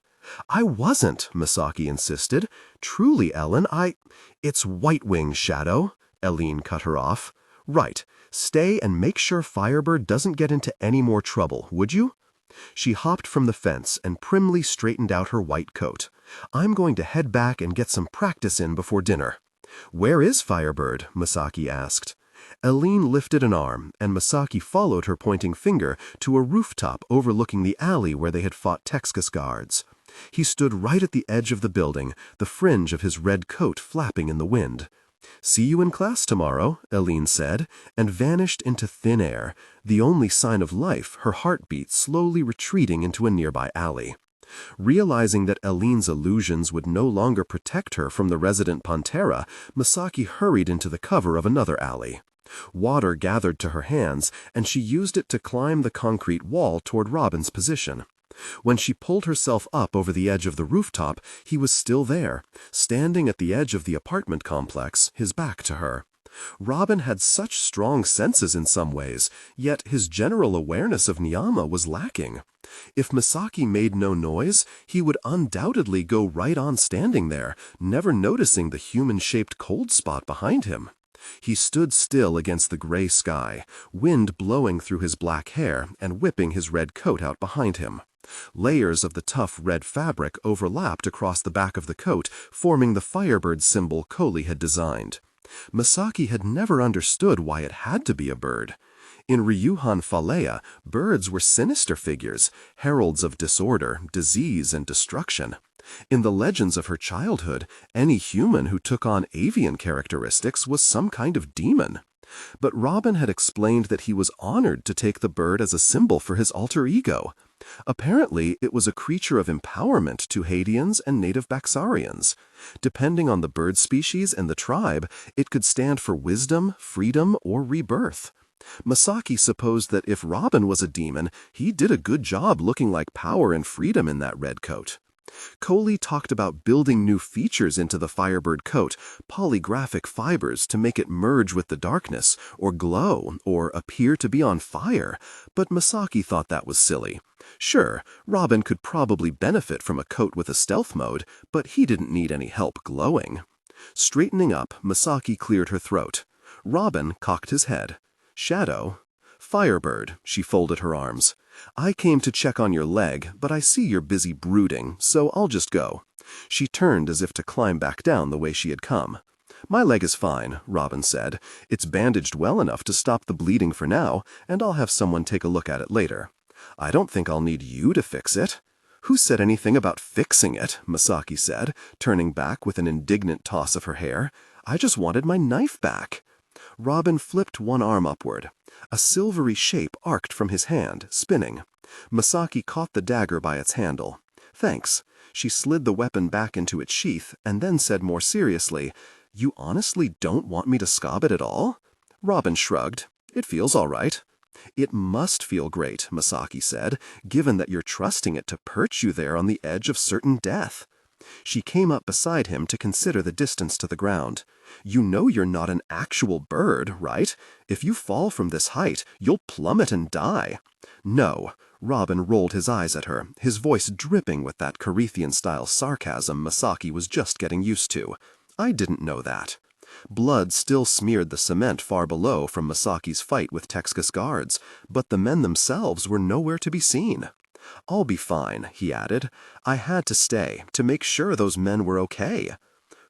I wasn't, Misaki insisted. Truly, Ellen, It's White Wing's shadow, Eileen cut her off. Right. Stay and make sure Firebird doesn't get into any more trouble, would you? She hopped from the fence and primly straightened out her white coat. I'm going to head back and get some practice in before dinner. Where is Firebird? Misaki asked. Eileen lifted an arm, and Misaki followed her pointing finger to a rooftop overlooking the alley where they had fought Texas guards. He stood right at the edge of the building, the fringe of his red coat flapping in the wind. See you in class tomorrow, Eileen said, and vanished into thin air, the only sign of life, her heartbeat slowly retreating into a nearby alley. Realizing that Eileen's illusions would no longer protect her from the resident Pantera, Misaki hurried into the cover of another alley. Water gathered to her hands, and she used it to climb the concrete wall toward Robin's position. When she pulled herself up over the edge of the rooftop, he was still there, standing at the edge of the apartment complex, his back to her. Robin had such strong senses in some ways, yet his general awareness of Nyama was lacking. If Misaki made no noise, he would undoubtedly go right on standing there, never noticing the human-shaped cold spot behind him. He stood still against the gray sky, wind blowing through his black hair and whipping his red coat out behind him. Layers of the tough red fabric overlapped across the back of the coat, forming the Firebird symbol Coley had designed. Misaki had never understood why it had to be a bird. In Ryuhan Falea, birds were sinister figures, heralds of disorder, disease, and destruction. In the legends of her childhood, any human who took on avian characteristics was some kind of demon. But Robin had explained that he was honored to take the bird as a symbol for his alter ego. Apparently, it was a creature of empowerment to Hadeans and native Baxarians. Depending on the bird species and the tribe, it could stand for wisdom, freedom, or rebirth. Misaki supposed that if Robin was a demon, he did a good job looking like power and freedom in that red coat. Coley talked about building new features into the Firebird coat, polygraphic fibers to make it merge with the darkness, or glow, or appear to be on fire, but Misaki thought that was silly. Sure, Robin could probably benefit from a coat with a stealth mode, but he didn't need any help glowing. Straightening up, Misaki cleared her throat. Robin cocked his head. Shadow. Firebird, she folded her arms. I came to check on your leg, but I see you're busy brooding, so I'll just go. She turned as if to climb back down the way she had come. My leg is fine, Robin said. It's bandaged well enough to stop the bleeding for now, and I'll have someone take a look at it later. I don't think I'll need you to fix it. Who said anything about fixing it? Misaki said, turning back with an indignant toss of her hair. I just wanted my knife back. Robin flipped one arm upward. A silvery shape arced from his hand, spinning. Misaki caught the dagger by its handle. Thanks. She slid the weapon back into its sheath and then said more seriously, You honestly don't want me to scob it at all? Robin shrugged. It feels all right. It must feel great, Misaki said, given that you're trusting it to perch you there on the edge of certain death. She came up beside him to consider the distance to the ground. You know you're not an actual bird, right? If you fall from this height, you'll plummet and die. No. Robin rolled his eyes at her, his voice dripping with that Carithian-style sarcasm Misaki was just getting used to. I didn't know that. Blood still smeared the cement far below from Misaki's fight with Texas guards, but the men themselves were nowhere to be seen. I'll be fine, he added. I had to stay, to make sure those men were okay.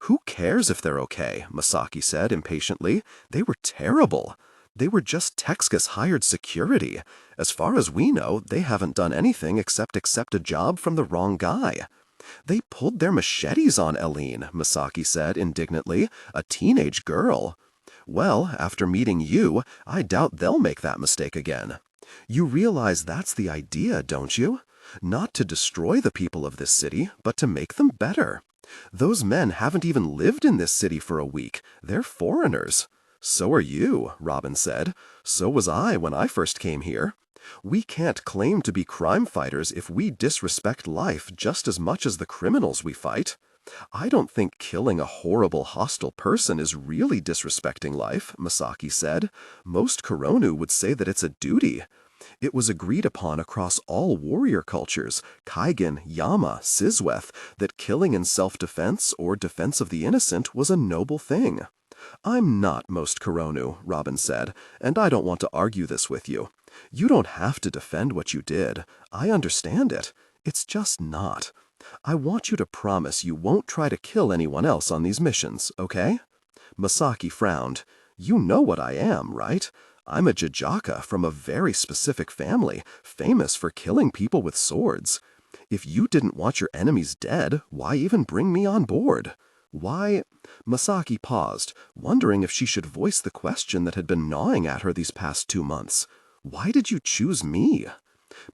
Who cares if they're okay, Misaki said impatiently. They were terrible. They were just Texas hired security. As far as we know, they haven't done anything except accept a job from the wrong guy. They pulled their machetes on Eileen, Misaki said indignantly. A teenage girl. Well, after meeting you, I doubt they'll make that mistake again. You realize that's the idea, don't you? Not to destroy the people of this city, but to make them better. Those men haven't even lived in this city for a week. They're foreigners. So are you, Robin said. So was I when I first came here. We can't claim to be crime fighters if we disrespect life just as much as the criminals we fight. I don't think killing a horrible, hostile person is really disrespecting life, Misaki said. Most Koronu would say that it's a duty. It was agreed upon across all warrior cultures, Kaigen, Yama, Sizweth, that killing in self-defense or defense of the innocent was a noble thing. I'm not most Koronu, Robin said, and I don't want to argue this with you. You don't have to defend what you did. I understand it. It's just not. I want you to promise you won't try to kill anyone else on these missions, okay? Misaki frowned. You know what I am, right? I'm a Jijaka from a very specific family, famous for killing people with swords. If you didn't want your enemies dead, why even bring me on board? Why? Misaki paused, wondering if she should voice the question that had been gnawing at her these past 2 months. Why did you choose me?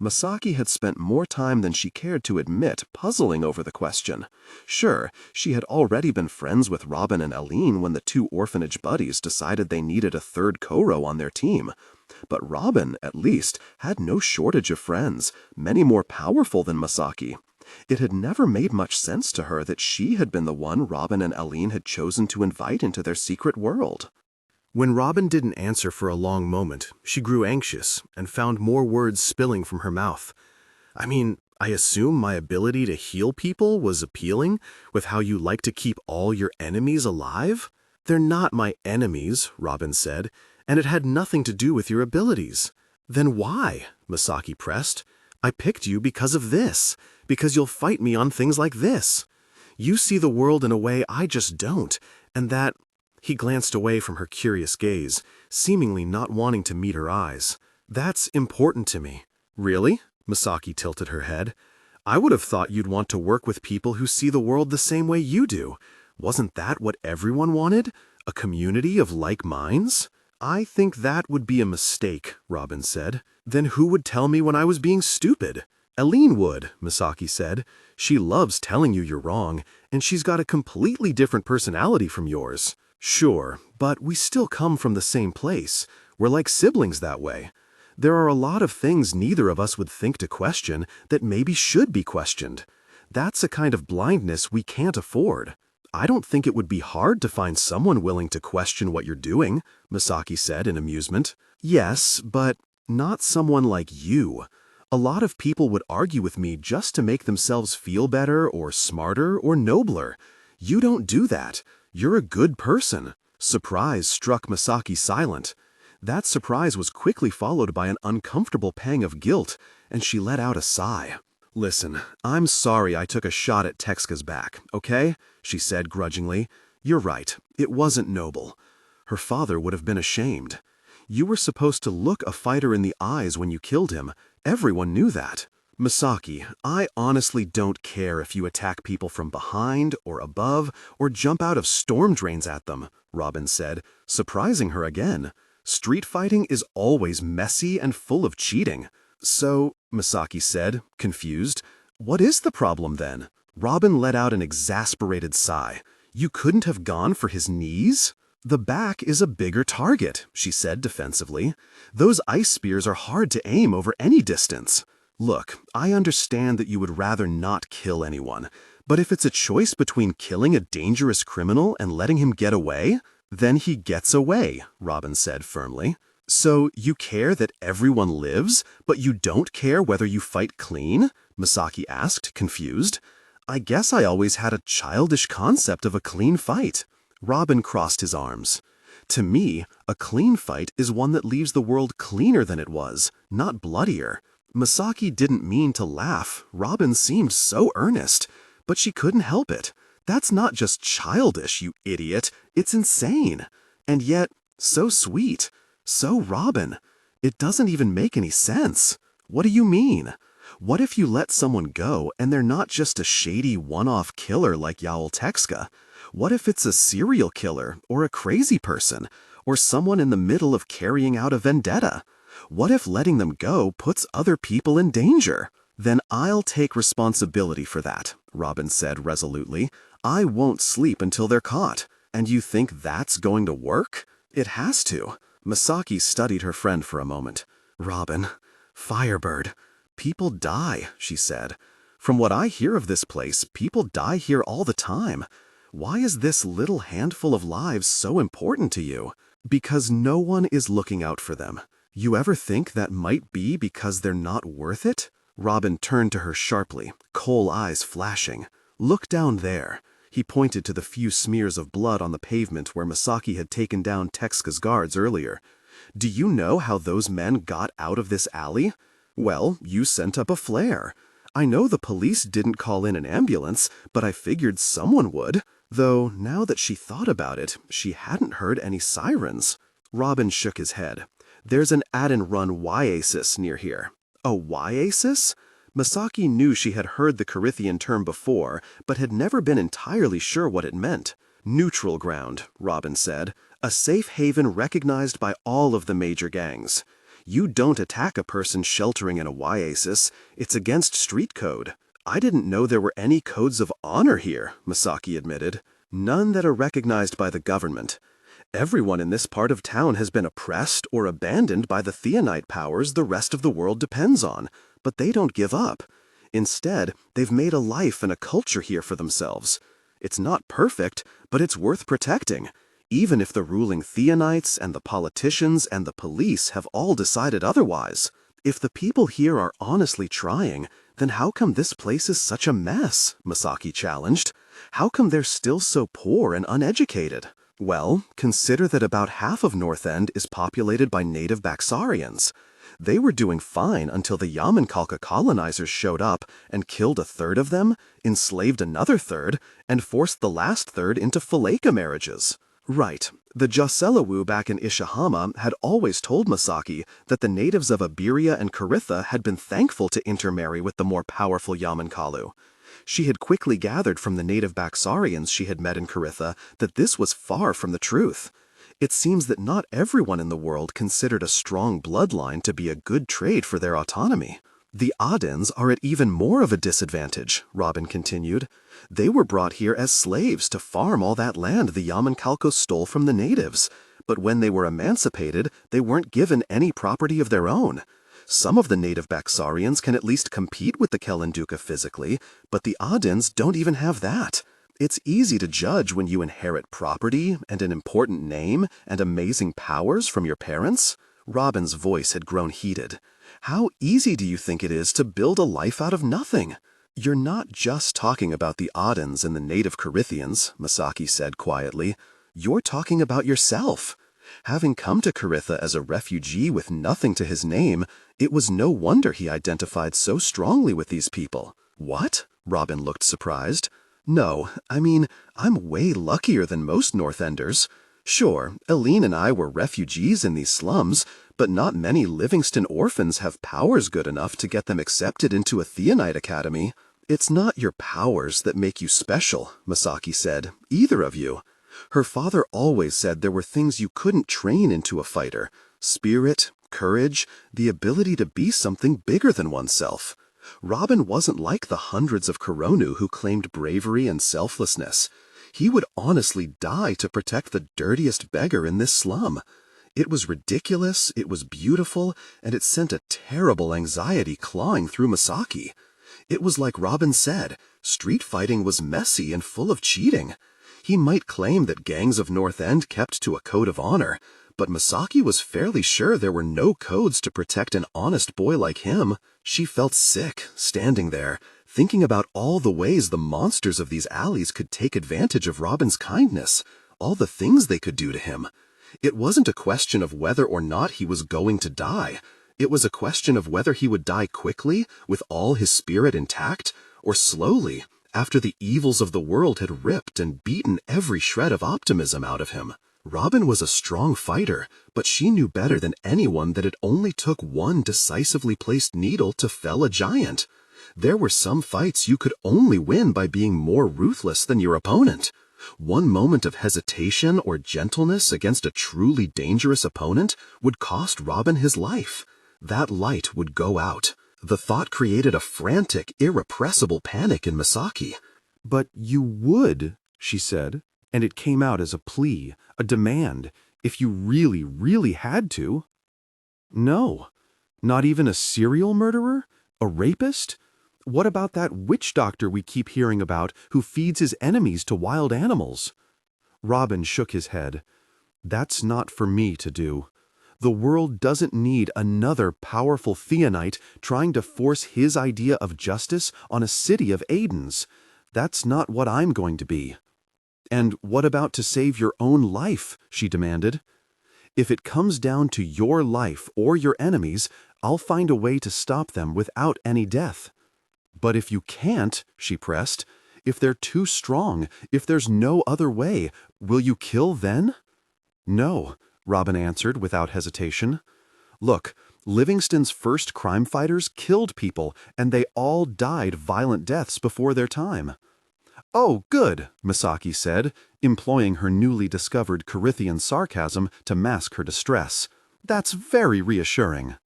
Misaki had spent more time than she cared to admit puzzling over the question. Sure, she had already been friends with Robin and Aline when the 2 orphanage buddies decided they needed a third Koro on their team. But Robin, at least, had no shortage of friends, many more powerful than Misaki. It had never made much sense to her that she had been the one Robin and Aline had chosen to invite into their secret world. When Robin didn't answer for a long moment, she grew anxious and found more words spilling from her mouth. I assume my ability to heal people was appealing, with how you like to keep all your enemies alive? They're not my enemies, Robin said, and it had nothing to do with your abilities. Then why? Misaki pressed. I picked you because of this, because you'll fight me on things like this. You see the world in a way I just don't, and that... He glanced away from her curious gaze, seemingly not wanting to meet her eyes. That's important to me. Really? Misaki tilted her head. I would have thought you'd want to work with people who see the world the same way you do. Wasn't that what everyone wanted? A community of like minds? I think that would be a mistake, Robin said. Then who would tell me when I was being stupid? Aline would, Misaki said. She loves telling you you're wrong, and she's got a completely different personality from yours. Sure, but we still come from the same place. We're like siblings that way. There are a lot of things neither of us would think to question that maybe should be questioned. That's a kind of blindness we can't afford. I don't think it would be hard to find someone willing to question what you're doing, Misaki said in amusement. Yes, but not someone like you. A lot of people would argue with me just to make themselves feel better or smarter or nobler. You don't do that. You're a good person. Surprise struck Misaki silent. That surprise was quickly followed by an uncomfortable pang of guilt, and she let out a sigh. Listen, I'm sorry I took a shot at Texka's back, okay? She said grudgingly. You're right, it wasn't noble. Her father would have been ashamed. You were supposed to look a fighter in the eyes when you killed him. Everyone knew that. Misaki, I honestly don't care if you attack people from behind or above or jump out of storm drains at them, Robin said, surprising her again. Street fighting is always messy and full of cheating. So, Misaki said, confused, what is the problem then? Robin let out an exasperated sigh. You couldn't have gone for his knees? The back is a bigger target, she said defensively. Those ice spears are hard to aim over any distance. Look, I understand that you would rather not kill anyone, but if it's a choice between killing a dangerous criminal and letting him get away, then he gets away, Robin said firmly. So you care that everyone lives, but you don't care whether you fight clean? Misaki asked, confused. I guess I always had a childish concept of a clean fight. Robin crossed his arms. To me, a clean fight is one that leaves the world cleaner than it was, not bloodier. Misaki didn't mean to laugh. Robin seemed so earnest, but she couldn't help it. That's not just childish, you idiot. It's insane. And yet, so sweet. So Robin. It doesn't even make any sense. What do you mean? What if you let someone go and they're not just a shady one-off killer like Yael Texka? What if it's a serial killer or a crazy person or someone in the middle of carrying out a vendetta? What if letting them go puts other people in danger? Then I'll take responsibility for that, Robin said resolutely. I won't sleep until they're caught. And you think that's going to work? It has to. Misaki studied her friend for a moment. Robin, Firebird, people die, she said. From what I hear of this place, people die here all the time. Why is this little handful of lives so important to you? Because no one is looking out for them. You ever think that might be because they're not worth it? Robin turned to her sharply, coal eyes flashing. Look down there. He pointed to the few smears of blood on the pavement where Misaki had taken down Texka's guards earlier. Do you know how those men got out of this alley? Well, you sent up a flare. I know the police didn't call in an ambulance, but I figured someone would. Though, now that she thought about it, she hadn't heard any sirens. Robin shook his head. There's an add-and-run oasis near here. A oasis? Misaki knew she had heard the Carithian term before, but had never been entirely sure what it meant. Neutral ground, Robin said. A safe haven recognized by all of the major gangs. You don't attack a person sheltering in a oasis. It's against street code. I didn't know there were any codes of honor here, Misaki admitted. None that are recognized by the government. Everyone in this part of town has been oppressed or abandoned by the Theonite powers the rest of the world depends on, but they don't give up. Instead, they've made a life and a culture here for themselves. It's not perfect, but it's worth protecting, even if the ruling Theonites and the politicians and the police have all decided otherwise. If the people here are honestly trying, then how come this place is such a mess? Misaki challenged. How come they're still so poor and uneducated? Well, consider that about half of North End is populated by native Baxarians. They were doing fine until the Yamankalka colonizers showed up and killed a third of them, enslaved another third, and forced the last third into phileka marriages. Right. The Joselawu back in Ishihama had always told Misaki that the natives of Iberia and Caritha had been thankful to intermarry with the more powerful Yamankalu. She had quickly gathered from the native Baxarians she had met in Caritha that this was far from the truth. It seems that not everyone in the world considered a strong bloodline to be a good trade for their autonomy. The Adens are at even more of a disadvantage, Robin continued. They were brought here as slaves to farm all that land the Yamankalko stole from the natives, but when they were emancipated, they weren't given any property of their own. Some of the native Baxarians can at least compete with the Kelenduka physically, but the Adens don't even have that. It's easy to judge when you inherit property and an important name and amazing powers from your parents. Robin's voice had grown heated. How easy do you think it is to build a life out of nothing? You're not just talking about the Adens and the native Carithians, Misaki said quietly. You're talking about yourself. Having come to Caritha as a refugee with nothing to his name, it was no wonder he identified so strongly with these people. What? Robin looked surprised. No, I mean, I'm way luckier than most North Enders. Sure, Eileen and I were refugees in these slums, but not many Livingston orphans have powers good enough to get them accepted into a Theonite academy. It's not your powers that make you special, Misaki said, either of you. Her father always said there were things you couldn't train into a fighter. Spirit, courage, the ability to be something bigger than oneself. Robin wasn't like the hundreds of Koronu who claimed bravery and selflessness. He would honestly die to protect the dirtiest beggar in this slum. It was ridiculous, it was beautiful, and it sent a terrible anxiety clawing through Misaki. It was like Robin said, street fighting was messy and full of cheating. He might claim that gangs of North End kept to a code of honor, but Misaki was fairly sure there were no codes to protect an honest boy like him. She felt sick, standing there, thinking about all the ways the monsters of these alleys could take advantage of Robin's kindness, all the things they could do to him. It wasn't a question of whether or not he was going to die. It was a question of whether he would die quickly, with all his spirit intact, or slowly, after the evils of the world had ripped and beaten every shred of optimism out of him. Robin was a strong fighter, but she knew better than anyone that it only took one decisively placed needle to fell a giant. There were some fights you could only win by being more ruthless than your opponent. One moment of hesitation or gentleness against a truly dangerous opponent would cost Robin his life. That light would go out. The thought created a frantic, irrepressible panic in Misaki. "But you would," she said, and it came out as a plea, a demand, if you really, really had to. "No. Not even a serial murderer? A rapist? What about that witch doctor we keep hearing about who feeds his enemies to wild animals?" Robin shook his head. "That's not for me to do. The world doesn't need another powerful Theonite trying to force his idea of justice on a city of Aidens. That's not what I'm going to be." "And what about to save your own life?" she demanded. "If it comes down to your life or your enemies, I'll find a way to stop them without any death." "But if you can't," she pressed, "if they're too strong, if there's no other way, will you kill then?" "No," Robin answered without hesitation. "Look, Livingston's first crime fighters killed people, and they all died violent deaths before their time." "Oh, good," Misaki said, employing her newly discovered Corinthian sarcasm to mask her distress. "That's very reassuring.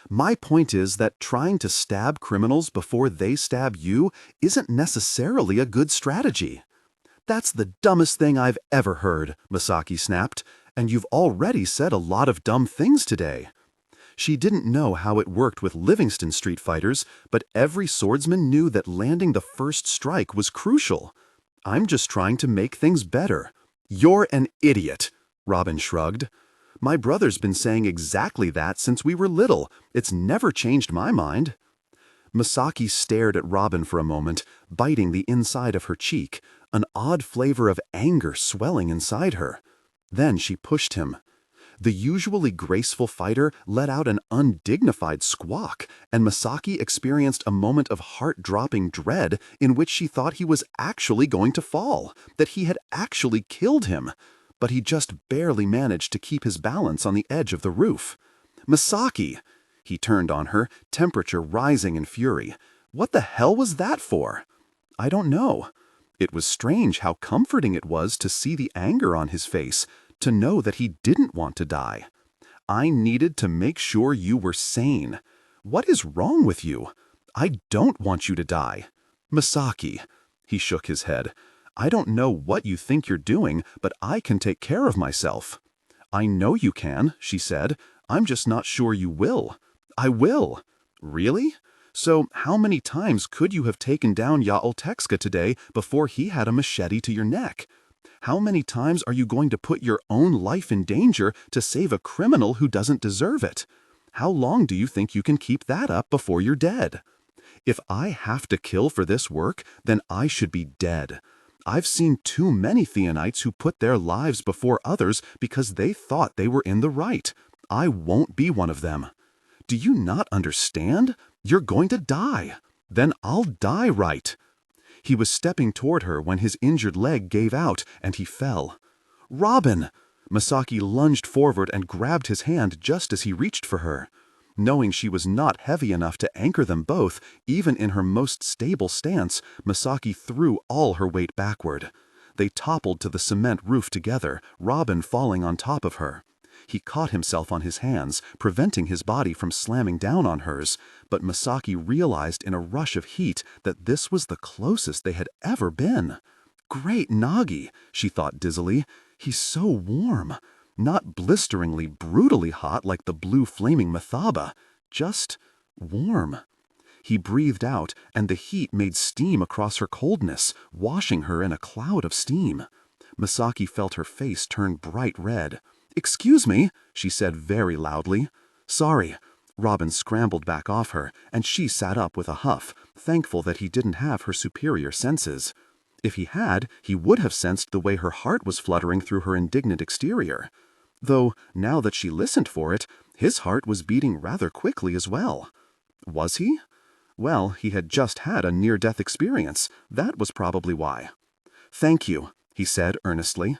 My point is that trying to stab criminals before they stab you isn't necessarily a good strategy." "That's the dumbest thing I've ever heard," Misaki snapped, "and you've already said a lot of dumb things today." She didn't know how it worked with Livingston street fighters, but every swordsman knew that landing the first strike was crucial. "I'm just trying to make things better." "You're an idiot," Robin shrugged. "My brother's been saying exactly that since we were little. It's never changed my mind." Misaki stared at Robin for a moment, biting the inside of her cheek, an odd flavor of anger swelling inside her. Then she pushed him. The usually graceful fighter let out an undignified squawk, and Misaki experienced a moment of heart-dropping dread in which she thought he was actually going to fall, that he had actually killed him. But he just barely managed to keep his balance on the edge of the roof. "Misaki!" He turned on her, temperature rising in fury. "What the hell was that for?" "I don't know." It was strange how comforting it was to see the anger on his face, to know that he didn't want to die. "I needed to make sure you were sane. What is wrong with you? I don't want you to die." "Misaki." He shook his head. "I don't know what you think you're doing, but I can take care of myself." "I know you can," she said. "I'm just not sure you will." "I will." "Really? So how many times could you have taken down Yaoltexka today before he had a machete to your neck? How many times are you going to put your own life in danger to save a criminal who doesn't deserve it? How long do you think you can keep that up before you're dead? If I have to kill for this work, then I should be dead. I've seen too many Theonites who put their lives before others because they thought they were in the right. I won't be one of them. Do you not understand? You're going to die. Then I'll die right." He was stepping toward her when his injured leg gave out and he fell. "Robin!" Misaki lunged forward and grabbed his hand just as he reached for her. Knowing she was not heavy enough to anchor them both, even in her most stable stance, Misaki threw all her weight backward. They toppled to the cement roof together, Robin falling on top of her. He caught himself on his hands, preventing his body from slamming down on hers, but Misaki realized in a rush of heat that this was the closest they had ever been. "Great Nagi," she thought dizzily. "He's so warm. Not blisteringly, brutally hot like the blue flaming Mathaba, just warm." He breathed out, and the heat made steam across her coldness, washing her in a cloud of steam. Misaki felt her face turn bright red. "Excuse me," she said very loudly. "Sorry." Robin scrambled back off her, and she sat up with a huff, thankful that he didn't have her superior senses. If he had, he would have sensed the way her heart was fluttering through her indignant exterior. Though, now that she listened for it, his heart was beating rather quickly as well. Was he? Well, he had just had a near-death experience. That was probably why. "Thank you," he said earnestly.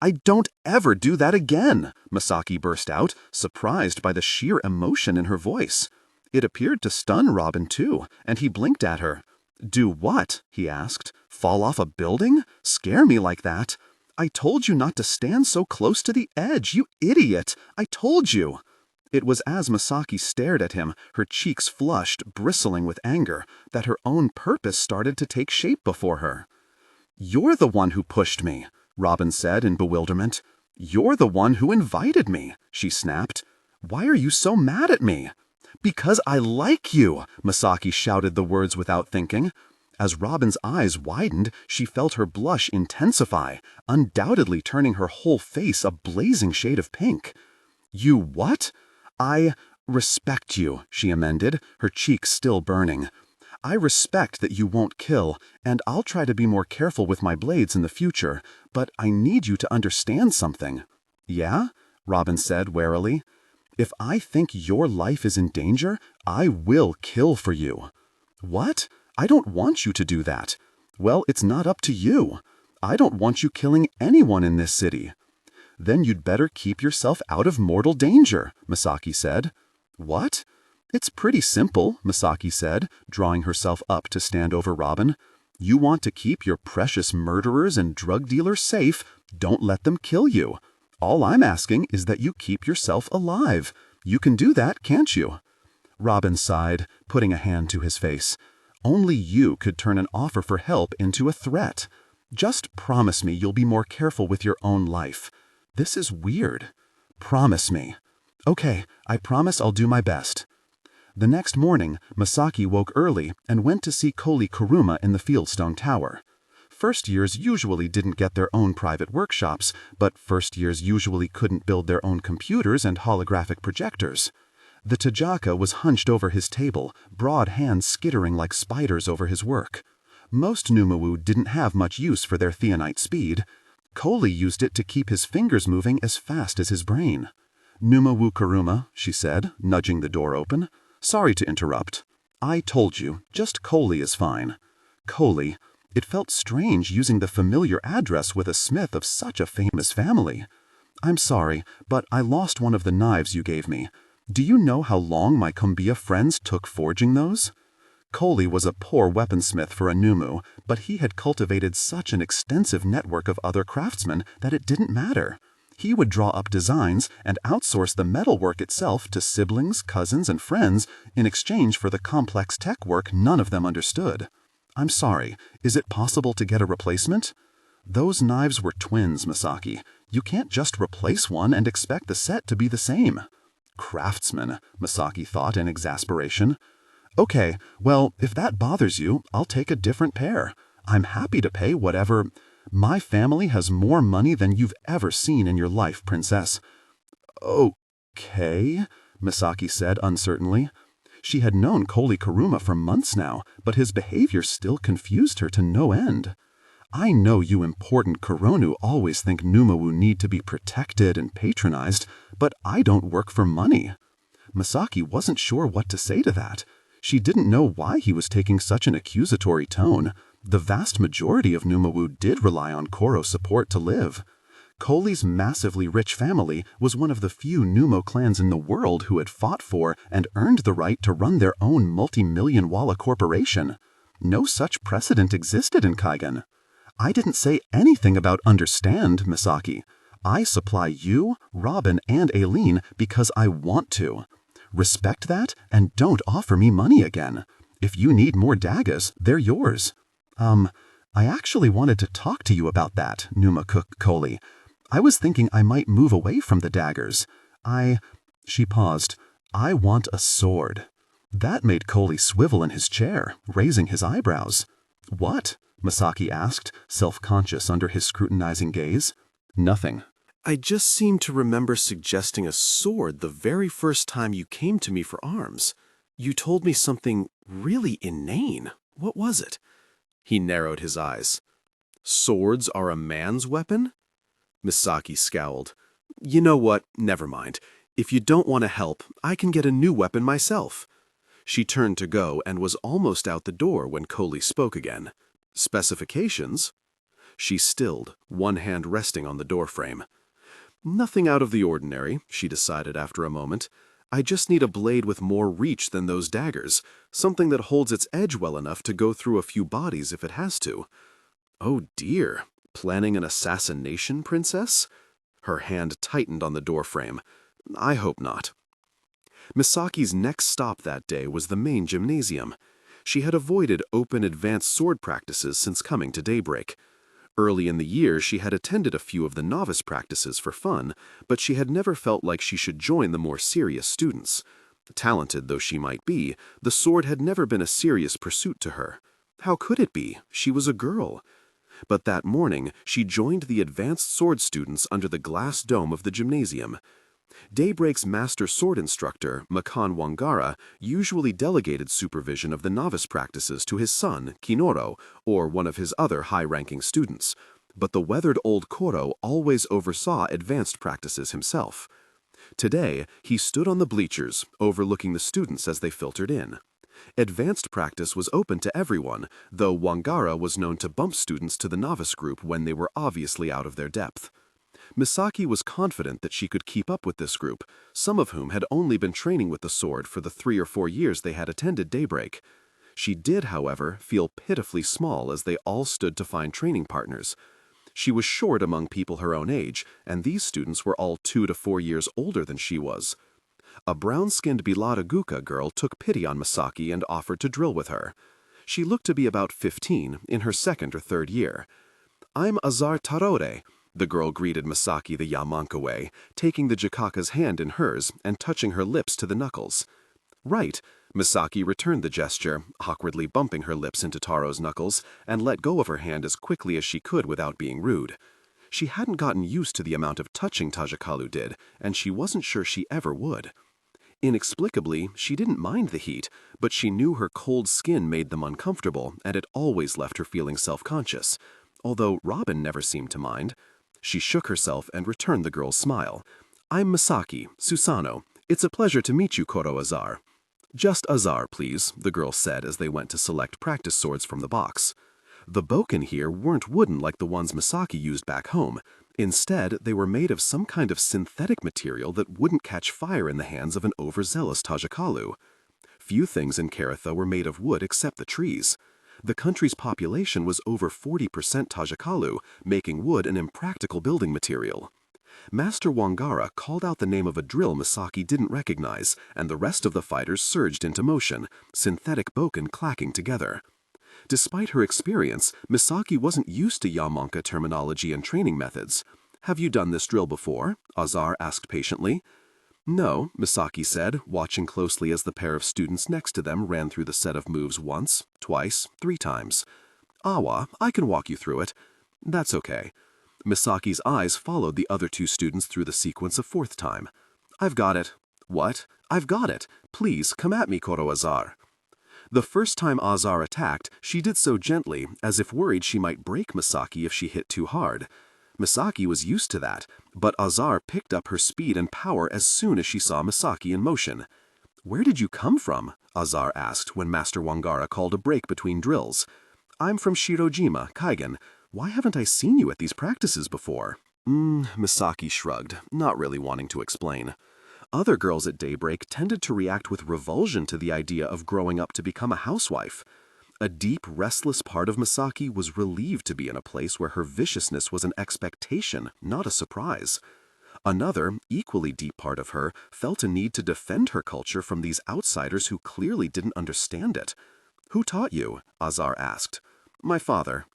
"I don't ever do that again," Misaki burst out, surprised by the sheer emotion in her voice. It appeared to stun Robin too, and he blinked at her. Do what? He asked. Fall off a building? Scare me like that? I told you not to stand so close to the edge, you idiot! I told you! It was as Misaki stared at him, her cheeks flushed, bristling with anger, that her own purpose started to take shape before her. You're the one who pushed me, Robin said in bewilderment. You're the one who invited me, she snapped. Why are you so mad at me? Because I like you, Misaki shouted the words without thinking. As Robin's eyes widened, she felt her blush intensify, undoubtedly turning her whole face a blazing shade of pink. You what? I respect you, she amended, her cheeks still burning. I respect that you won't kill, and I'll try to be more careful with my blades in the future, but I need you to understand something. Yeah? Robin said warily. If I think your life is in danger, I will kill for you. What? I don't want you to do that. Well, it's not up to you. I don't want you killing anyone in this city. Then you'd better keep yourself out of mortal danger, Misaki said. What? It's pretty simple, Misaki said, drawing herself up to stand over Robin. You want to keep your precious murderers and drug dealers safe, don't let them kill you. All I'm asking is that you keep yourself alive. You can do that, can't you? Robin sighed, putting a hand to his face. Only you could turn an offer for help into a threat. Just promise me you'll be more careful with your own life. This is weird. Promise me. Okay, I promise I'll do my best. The next morning, Misaki woke early and went to see Koli Kuruma in the Fieldstone Tower. First years usually didn't get their own private workshops, but first years usually couldn't build their own computers and holographic projectors. The Tajaka was hunched over his table, broad hands skittering like spiders over his work. Most Numawu didn't have much use for their theonite speed. Koli used it to keep his fingers moving as fast as his brain. Numawu Kuruma, she said, nudging the door open. Sorry to interrupt. I told you, just Koli is fine. Koli. It felt strange using the familiar address with a smith of such a famous family. I'm sorry, but I lost one of the knives you gave me. Do you know how long my Kumbia friends took forging those? Koli was a poor weaponsmith for a Numu, but he had cultivated such an extensive network of other craftsmen that it didn't matter. He would draw up designs and outsource the metalwork itself to siblings, cousins, and friends in exchange for the complex tech work none of them understood. I'm sorry, is it possible to get a replacement? Those knives were twins, Misaki. You can't just replace one and expect the set to be the same. Craftsman, Misaki thought in exasperation. Okay, well, if that bothers you, I'll take a different pair. I'm happy to pay whatever. My family has more money than you've ever seen in your life, princess. Okay, Misaki said uncertainly. She had known Koli Kuruma for months now, but his behavior still confused her to no end. I know you important Kuronu always think Numawu need to be protected and patronized, but I don't work for money. Misaki wasn't sure what to say to that. She didn't know why he was taking such an accusatory tone. The vast majority of Numawu did rely on Koro support to live. Koli's massively rich family was one of the few Numo clans in the world who had fought for and earned the right to run their own multi-million walla corporation. No such precedent existed in Kaigen. I didn't say anything about understand, Misaki. I supply you, Robin, and Aileen because I want to. Respect that and don't offer me money again. If you need more daggers, they're yours. I actually wanted to talk to you about that, Numa Cook Koli. I was thinking I might move away from the daggers. She paused. I want a sword. That made Koli swivel in his chair, raising his eyebrows. What? Misaki asked, self-conscious under his scrutinizing gaze. Nothing. I just seem to remember suggesting a sword the very first time you came to me for arms. You told me something really inane. What was it? He narrowed his eyes. Swords are a man's weapon? Misaki scowled. You know what? Never mind. If you don't want to help, I can get a new weapon myself. She turned to go and was almost out the door when Koli spoke again. Specifications? She stilled, one hand resting on the doorframe. Nothing out of the ordinary, she decided after a moment. I just need a blade with more reach than those daggers, something that holds its edge well enough to go through a few bodies if it has to. Oh dear, planning an assassination, princess? Her hand tightened on the doorframe. I hope not. Misaki's next stop that day was the main gymnasium. She had avoided open advanced sword practices since coming to Daybreak. Early in the year, she had attended a few of the novice practices for fun, but she had never felt like she should join the more serious students. Talented though she might be, the sword had never been a serious pursuit to her. How could it be? She was a girl. But that morning, she joined the advanced sword students under the glass dome of the gymnasium. Daybreak's master sword instructor, Makan Wangara, usually delegated supervision of the novice practices to his son, Kinoro, or one of his other high-ranking students, but the weathered old Koro always oversaw advanced practices himself. Today, he stood on the bleachers, overlooking the students as they filtered in. Advanced practice was open to everyone, though Wangara was known to bump students to the novice group when they were obviously out of their depth. Misaki was confident that she could keep up with this group, some of whom had only been training with the sword for the 3 or 4 years they had attended Daybreak. She did, however, feel pitifully small as they all stood to find training partners. She was short among people her own age, and these students were all 2 to 4 years older than she was. A brown-skinned Biladaguka girl took pity on Misaki and offered to drill with her. She looked to be about 15, in her 2nd or 3rd year. "I'm Azar Tarore," the girl greeted Misaki the Yamanka way, taking the Jikaka's hand in hers and touching her lips to the knuckles. "Right," Misaki returned the gesture, awkwardly bumping her lips into Taro's knuckles, and let go of her hand as quickly as she could without being rude. She hadn't gotten used to the amount of touching Tajikalu did, and she wasn't sure she ever would. Inexplicably, she didn't mind the heat, but she knew her cold skin made them uncomfortable, and it always left her feeling self-conscious, although Robin never seemed to mind. She shook herself and returned the girl's smile. "I'm Misaki, Susano. It's a pleasure to meet you, Koro Azar." "Just Azar, please," the girl said as they went to select practice swords from the box. The bokken here weren't wooden like the ones Misaki used back home. Instead, they were made of some kind of synthetic material that wouldn't catch fire in the hands of an overzealous Tajikalu. Few things in Karatha were made of wood except the trees. The country's population was over 40% Tajikalu, making wood an impractical building material. Master Wangara called out the name of a drill Misaki didn't recognize, and the rest of the fighters surged into motion, synthetic bokken clacking together. Despite her experience, Misaki wasn't used to Yamanka terminology and training methods. "Have you done this drill before?" Azar asked patiently. "No," Misaki said, watching closely as the pair of students next to them ran through the set of moves once, twice, 3 times. "Awa, I can walk you through it." "That's okay." Misaki's eyes followed the other 2 students through the sequence a 4th time. "I've got it." "What?" "I've got it. Please, come at me, Koro Azar." The first time Azar attacked, she did so gently, as if worried she might break Misaki if she hit too hard. Misaki was used to that, but Azar picked up her speed and power as soon as she saw Misaki in motion. "Where did you come from?" Azar asked when Master Wangara called a break between drills. "I'm from Shirojima, Kaigen. Why haven't I seen you at these practices before?" Misaki shrugged, not really wanting to explain. Other girls at Daybreak tended to react with revulsion to the idea of growing up to become a housewife. A deep, restless part of Misaki was relieved to be in a place where her viciousness was an expectation, not a surprise. Another, equally deep part of her felt a need to defend her culture from these outsiders who clearly didn't understand it. "Who taught you?" Azar asked. "My father."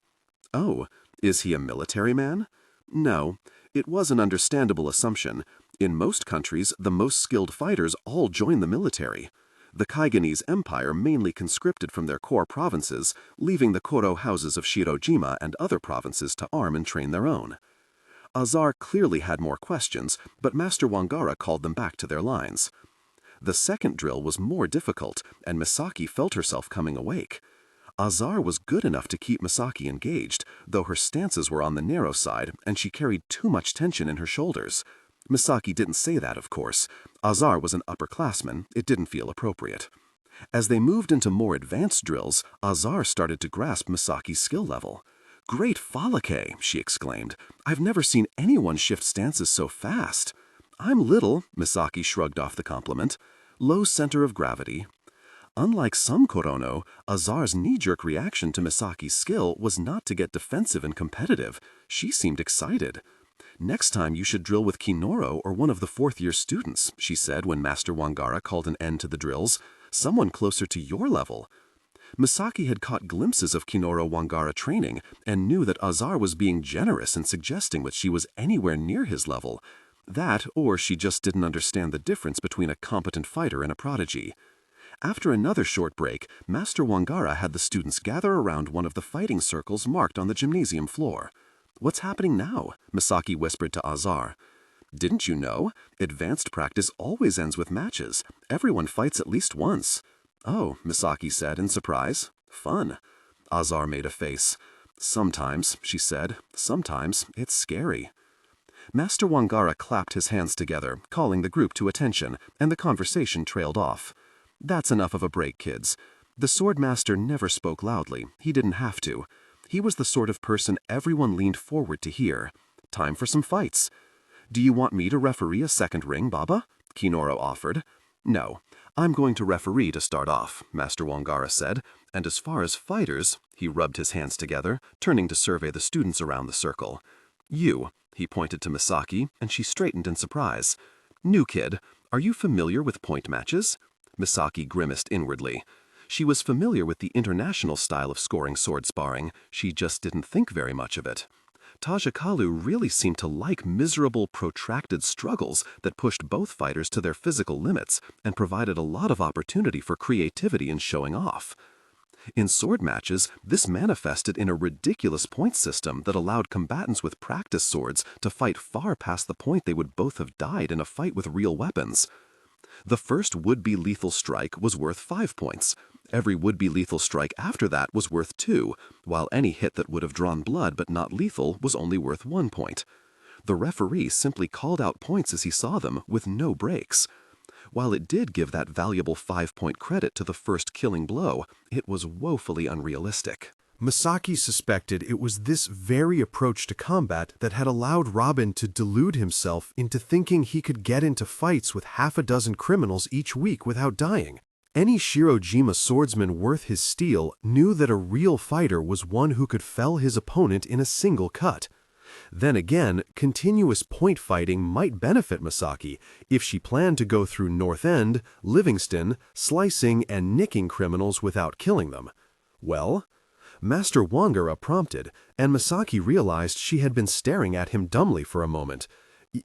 "Oh, is he a military man?" "No. It was an understandable assumption. In most countries, the most skilled fighters all join the military. The Kaigenese Empire mainly conscripted from their core provinces, leaving the Koro houses of Shirojima and other provinces to arm and train their own." Azar clearly had more questions, but Master Wangara called them back to their lines. The second drill was more difficult, and Misaki felt herself coming awake. Azar was good enough to keep Misaki engaged, though her stances were on the narrow side and she carried too much tension in her shoulders. Misaki didn't say that, of course. Azar was an upperclassman. It didn't feel appropriate. As they moved into more advanced drills, Azar started to grasp Misaki's skill level. "Great Falake!" she exclaimed. "I've never seen anyone shift stances so fast." I'm little, Misaki shrugged off the compliment. Low center of gravity. Unlike some Korono, Azar's knee-jerk reaction to Misaki's skill was not to get defensive and competitive. She seemed excited. Next time you should drill with Kinoro or one of the fourth-year students, she said when Master Wangara called an end to the drills. Someone closer to your level. Misaki had caught glimpses of Kinoro Wangara training and knew that Azar was being generous in suggesting that she was anywhere near his level. That, or she just didn't understand the difference between a competent fighter and a prodigy. After another short break, Master Wangara had the students gather around one of the fighting circles marked on the gymnasium floor. "What's happening now?" Misaki whispered to Azar. "Didn't you know? Advanced practice always ends with matches. Everyone fights at least once." "Oh," Misaki said in surprise. "Fun." Azar made a face. "Sometimes," she said. "Sometimes it's scary." Master Wangara clapped his hands together, calling the group to attention, and the conversation trailed off. "That's enough of a break, kids." The swordmaster never spoke loudly. He didn't have to. He was the sort of person everyone leaned forward to hear. "Time for some fights." "Do you want me to referee a second ring, Baba?" Kinoro offered. "No, I'm going to referee to start off," Master Wangara said. "And as far as fighters," he rubbed his hands together, turning to survey the students around the circle. "You," he pointed to Misaki, and she straightened in surprise. "New kid, are you familiar with point matches?" Misaki grimaced inwardly. She was familiar with the international style of scoring sword sparring. She just didn't think very much of it. Tajikalu really seemed to like miserable, protracted struggles that pushed both fighters to their physical limits and provided a lot of opportunity for creativity and showing off. In sword matches, this manifested in a ridiculous point system that allowed combatants with practice swords to fight far past the point they would both have died in a fight with real weapons. The first would-be lethal strike was worth 5 points. Every would-be lethal strike after that was worth 2, while any hit that would have drawn blood but not lethal was only worth 1 point. The referee simply called out points as he saw them, with no breaks. While it did give that valuable 5-point credit to the first killing blow, it was woefully unrealistic. Misaki suspected it was this very approach to combat that had allowed Robin to delude himself into thinking he could get into fights with half a dozen criminals each week without dying. Any Shirojima swordsman worth his steel knew that a real fighter was one who could fell his opponent in a single cut. Then again, continuous point fighting might benefit Misaki if she planned to go through North End, Livingston, slicing and nicking criminals without killing them. Well, Master Wangara prompted, and Misaki realized she had been staring at him dumbly for a moment.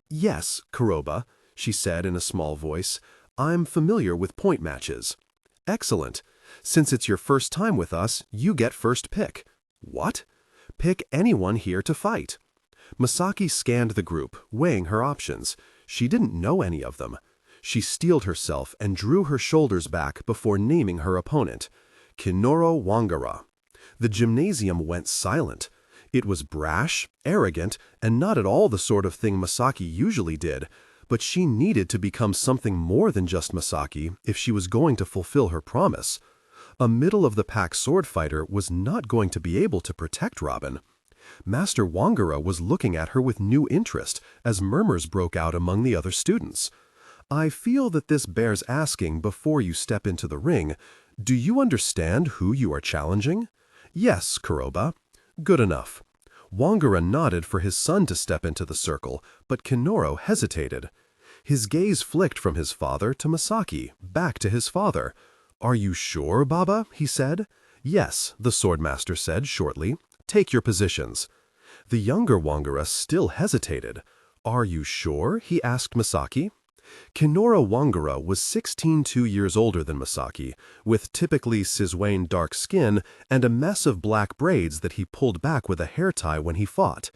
"Yes, Kuroba," she said in a small voice. "I'm familiar with point matches." "Excellent. Since it's your first time with us, you get first pick." "What?" "Pick anyone here to fight." Misaki scanned the group, weighing her options. She didn't know any of them. She steeled herself and drew her shoulders back before naming her opponent. Kinoro Wangara. The gymnasium went silent. It was brash, arrogant, and not at all the sort of thing Misaki usually did, but she needed to become something more than just Misaki if she was going to fulfill her promise. A middle-of-the-pack sword fighter was not going to be able to protect Robin. Master Wangara was looking at her with new interest as murmurs broke out among the other students. "I feel that this bears asking before you step into the ring. Do you understand who you are challenging?" "Yes, Kuroba." "Good enough." Wangara nodded for his son to step into the circle, but Kinoro hesitated. His gaze flicked from his father to Misaki, back to his father. "Are you sure, Baba?" he said. "Yes," the swordmaster said shortly. "Take your positions." The younger Wangara still hesitated. "Are you sure?" he asked Misaki. Kinoro Wangara was 2 years older than Misaki, with typically Sizwane dark skin and a mess of black braids that he pulled back with a hair tie when he fought.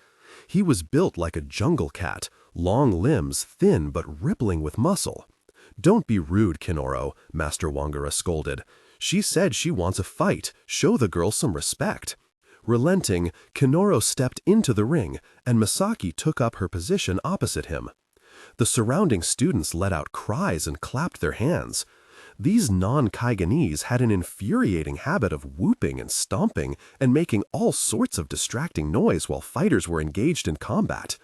He was built like a jungle cat, long limbs, thin but rippling with muscle. "Don't be rude, Kinoro," Master Wangara scolded. "She said she wants a fight. Show the girl some respect." Relenting, Kinoro stepped into the ring, and Misaki took up her position opposite him. The surrounding students let out cries and clapped their hands. These non-Kaigenese had an infuriating habit of whooping and stomping and making all sorts of distracting noise while fighters were engaged in combat.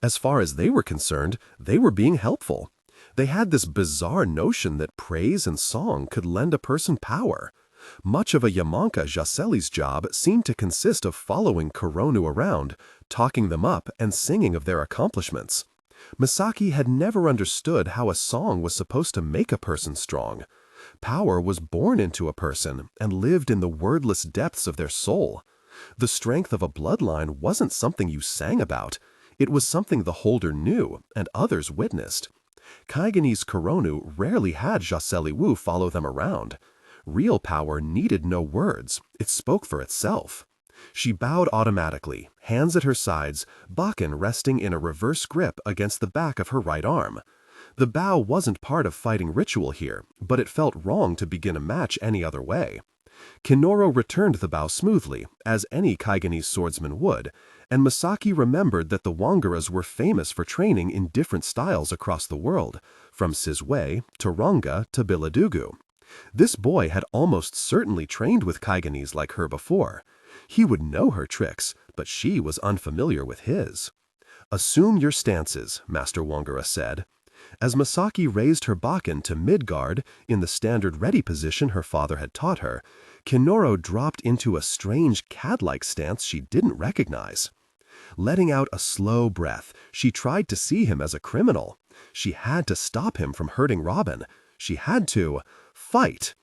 As far as they were concerned, they were being helpful. They had this bizarre notion that praise and song could lend a person power. Much of a Yamanka Jaseli's job seemed to consist of following Kuronu around, talking them up, and singing of their accomplishments. Misaki had never understood how a song was supposed to make a person strong. Power was born into a person and lived in the wordless depths of their soul. The strength of a bloodline wasn't something you sang about. It was something the holder knew and others witnessed. Kaigenese Kuronu rarely had Jaseli Wu follow them around. Real power needed no words. It spoke for itself. She bowed automatically, hands at her sides, bakken resting in a reverse grip against the back of her right arm. The bow wasn't part of fighting ritual here, but it felt wrong to begin a match any other way. Kinoro returned the bow smoothly, as any Kaigenese swordsman would, and Misaki remembered that the Wangaras were famous for training in different styles across the world, from Sizue to Ronga to Biladugu. This boy had almost certainly trained with Kaigenese like her before. He would know her tricks, but she was unfamiliar with his. "Assume your stances," Master Wangara said. As Misaki raised her bakken to mid-guard, in the standard ready position her father had taught her, Kinoro dropped into a strange cat-like stance she didn't recognize. Letting out a slow breath, she tried to see him as a criminal. She had to stop him from hurting Robin. She had to fight.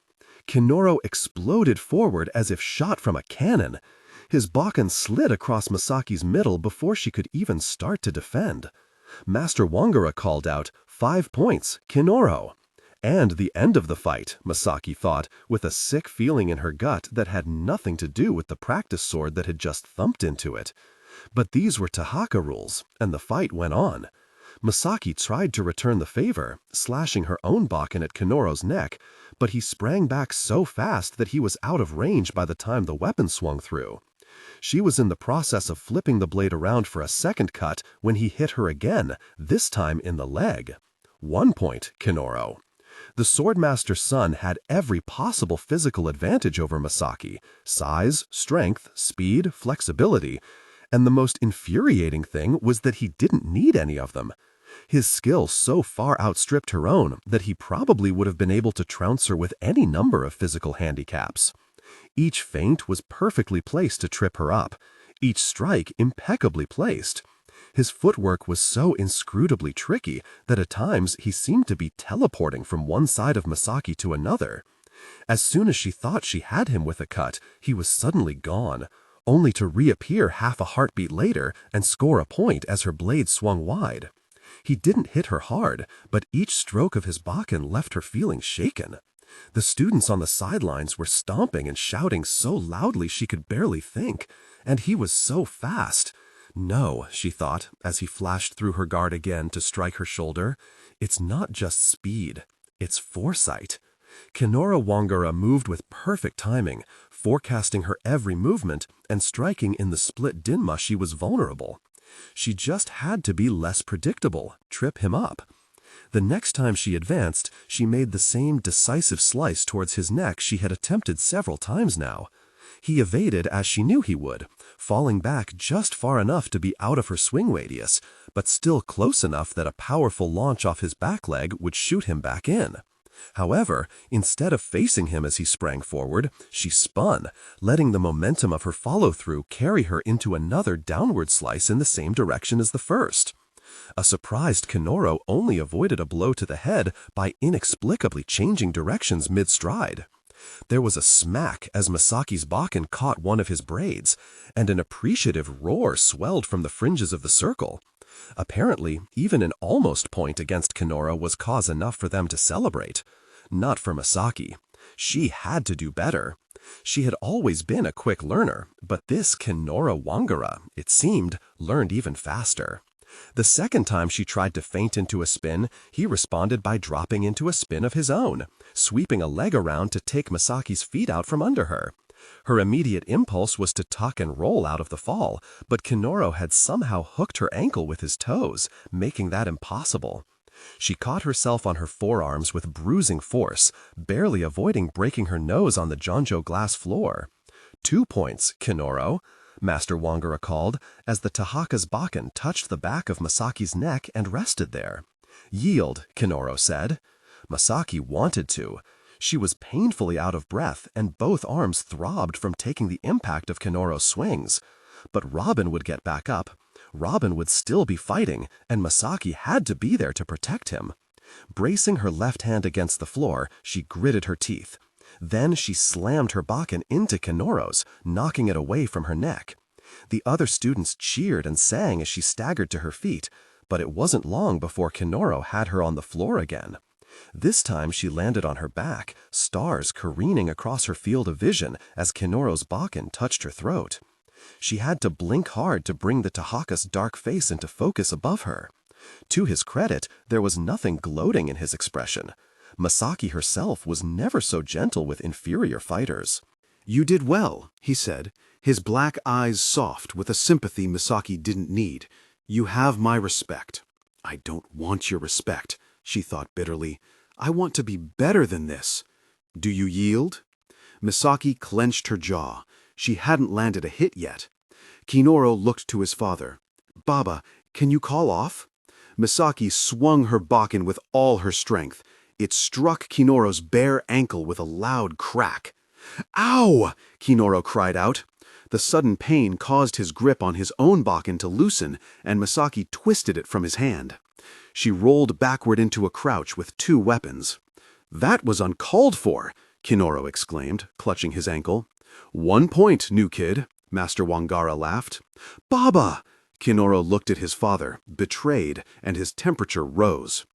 Kinoro exploded forward as if shot from a cannon. His bakken slid across Misaki's middle before she could even start to defend. Master Wangara called out, "5 points, Kinoro." And the end of the fight, Misaki thought, with a sick feeling in her gut that had nothing to do with the practice sword that had just thumped into it. But these were Tahaka rules, and the fight went on. Misaki tried to return the favor, slashing her own bakken at Kinoro's neck, but he sprang back so fast that he was out of range by the time the weapon swung through. She was in the process of flipping the blade around for a second cut when he hit her again, this time in the leg. 1 point, Kinoro. The Swordmaster's son had every possible physical advantage over Misaki: size, strength, speed, flexibility. And the most infuriating thing was that he didn't need any of them. His skill so far outstripped her own that he probably would have been able to trounce her with any number of physical handicaps. Each feint was perfectly placed to trip her up, each strike impeccably placed. His footwork was so inscrutably tricky that at times he seemed to be teleporting from one side of Misaki to another. As soon as she thought she had him with a cut, he was suddenly gone, only to reappear half a heartbeat later and score a point as her blade swung wide. He didn't hit her hard, but each stroke of his bakken left her feeling shaken. The students on the sidelines were stomping and shouting so loudly she could barely think, and he was so fast. No, she thought, as he flashed through her guard again to strike her shoulder, it's not just speed, it's foresight. Kinoro Wangara moved with perfect timing, forecasting her every movement and striking in the split dinma she was vulnerable. She just had to be less predictable, trip him up. The next time she advanced, she made the same decisive slice towards his neck she had attempted several times now. He evaded as she knew he would, falling back just far enough to be out of her swing radius, but still close enough that a powerful launch off his back leg would shoot him back in. However, instead of facing him as he sprang forward, she spun, letting the momentum of her follow-through carry her into another downward slice in the same direction as the first. A surprised Kinoro only avoided a blow to the head by inexplicably changing directions mid-stride. There was a smack as Misaki's bakken caught one of his braids, and an appreciative roar swelled from the fringes of the circle. Apparently, even an almost point against Kinoro was cause enough for them to celebrate. Not for Misaki. She had to do better. She had always been a quick learner, but this Kinoro Wangara, it seemed, learned even faster. The second time she tried to feint into a spin, he responded by dropping into a spin of his own, sweeping a leg around to take Misaki's feet out from under her. Her immediate impulse was to tuck and roll out of the fall, but Kinoro had somehow hooked her ankle with his toes, making that impossible. She caught herself on her forearms with bruising force, barely avoiding breaking her nose on the Jonjo glass floor. 2 points, Kinoro. Master Wangara called, as the Tahaka's bakken touched the back of Misaki's neck and rested there. Yield, Kinoro said. Misaki wanted to. She was painfully out of breath, and both arms throbbed from taking the impact of Kinoro's swings. But Robin would get back up. Robin would still be fighting, and Misaki had to be there to protect him. Bracing her left hand against the floor, she gritted her teeth. Then she slammed her bakken into Kinoro's, knocking it away from her neck. The other students cheered and sang as she staggered to her feet, but it wasn't long before Kinoro had her on the floor again. This time she landed on her back, stars careening across her field of vision as Kinoro's bakken touched her throat. She had to blink hard to bring the Tahaka's dark face into focus above her. To his credit, there was nothing gloating in his expression. Misaki herself was never so gentle with inferior fighters. "You did well," he said, his black eyes soft with a sympathy Misaki didn't need. "You have my respect." "I don't want your respect," she thought bitterly. "I want to be better than this." "Do you yield?" Misaki clenched her jaw. She hadn't landed a hit yet. Kinoro looked to his father. "Baba, can you call off?" Misaki swung her bakken with all her strength. It struck Kinoro's bare ankle with a loud crack. "Ow!" Kinoro cried out. The sudden pain caused his grip on his own bakken to loosen, and Misaki twisted it from his hand. She rolled backward into a crouch with two weapons. "That was uncalled for!" Kinoro exclaimed, clutching his ankle. "1 point, new kid," Master Wangara laughed. "Baba!" Kinoro looked at his father, betrayed, and his temperature rose.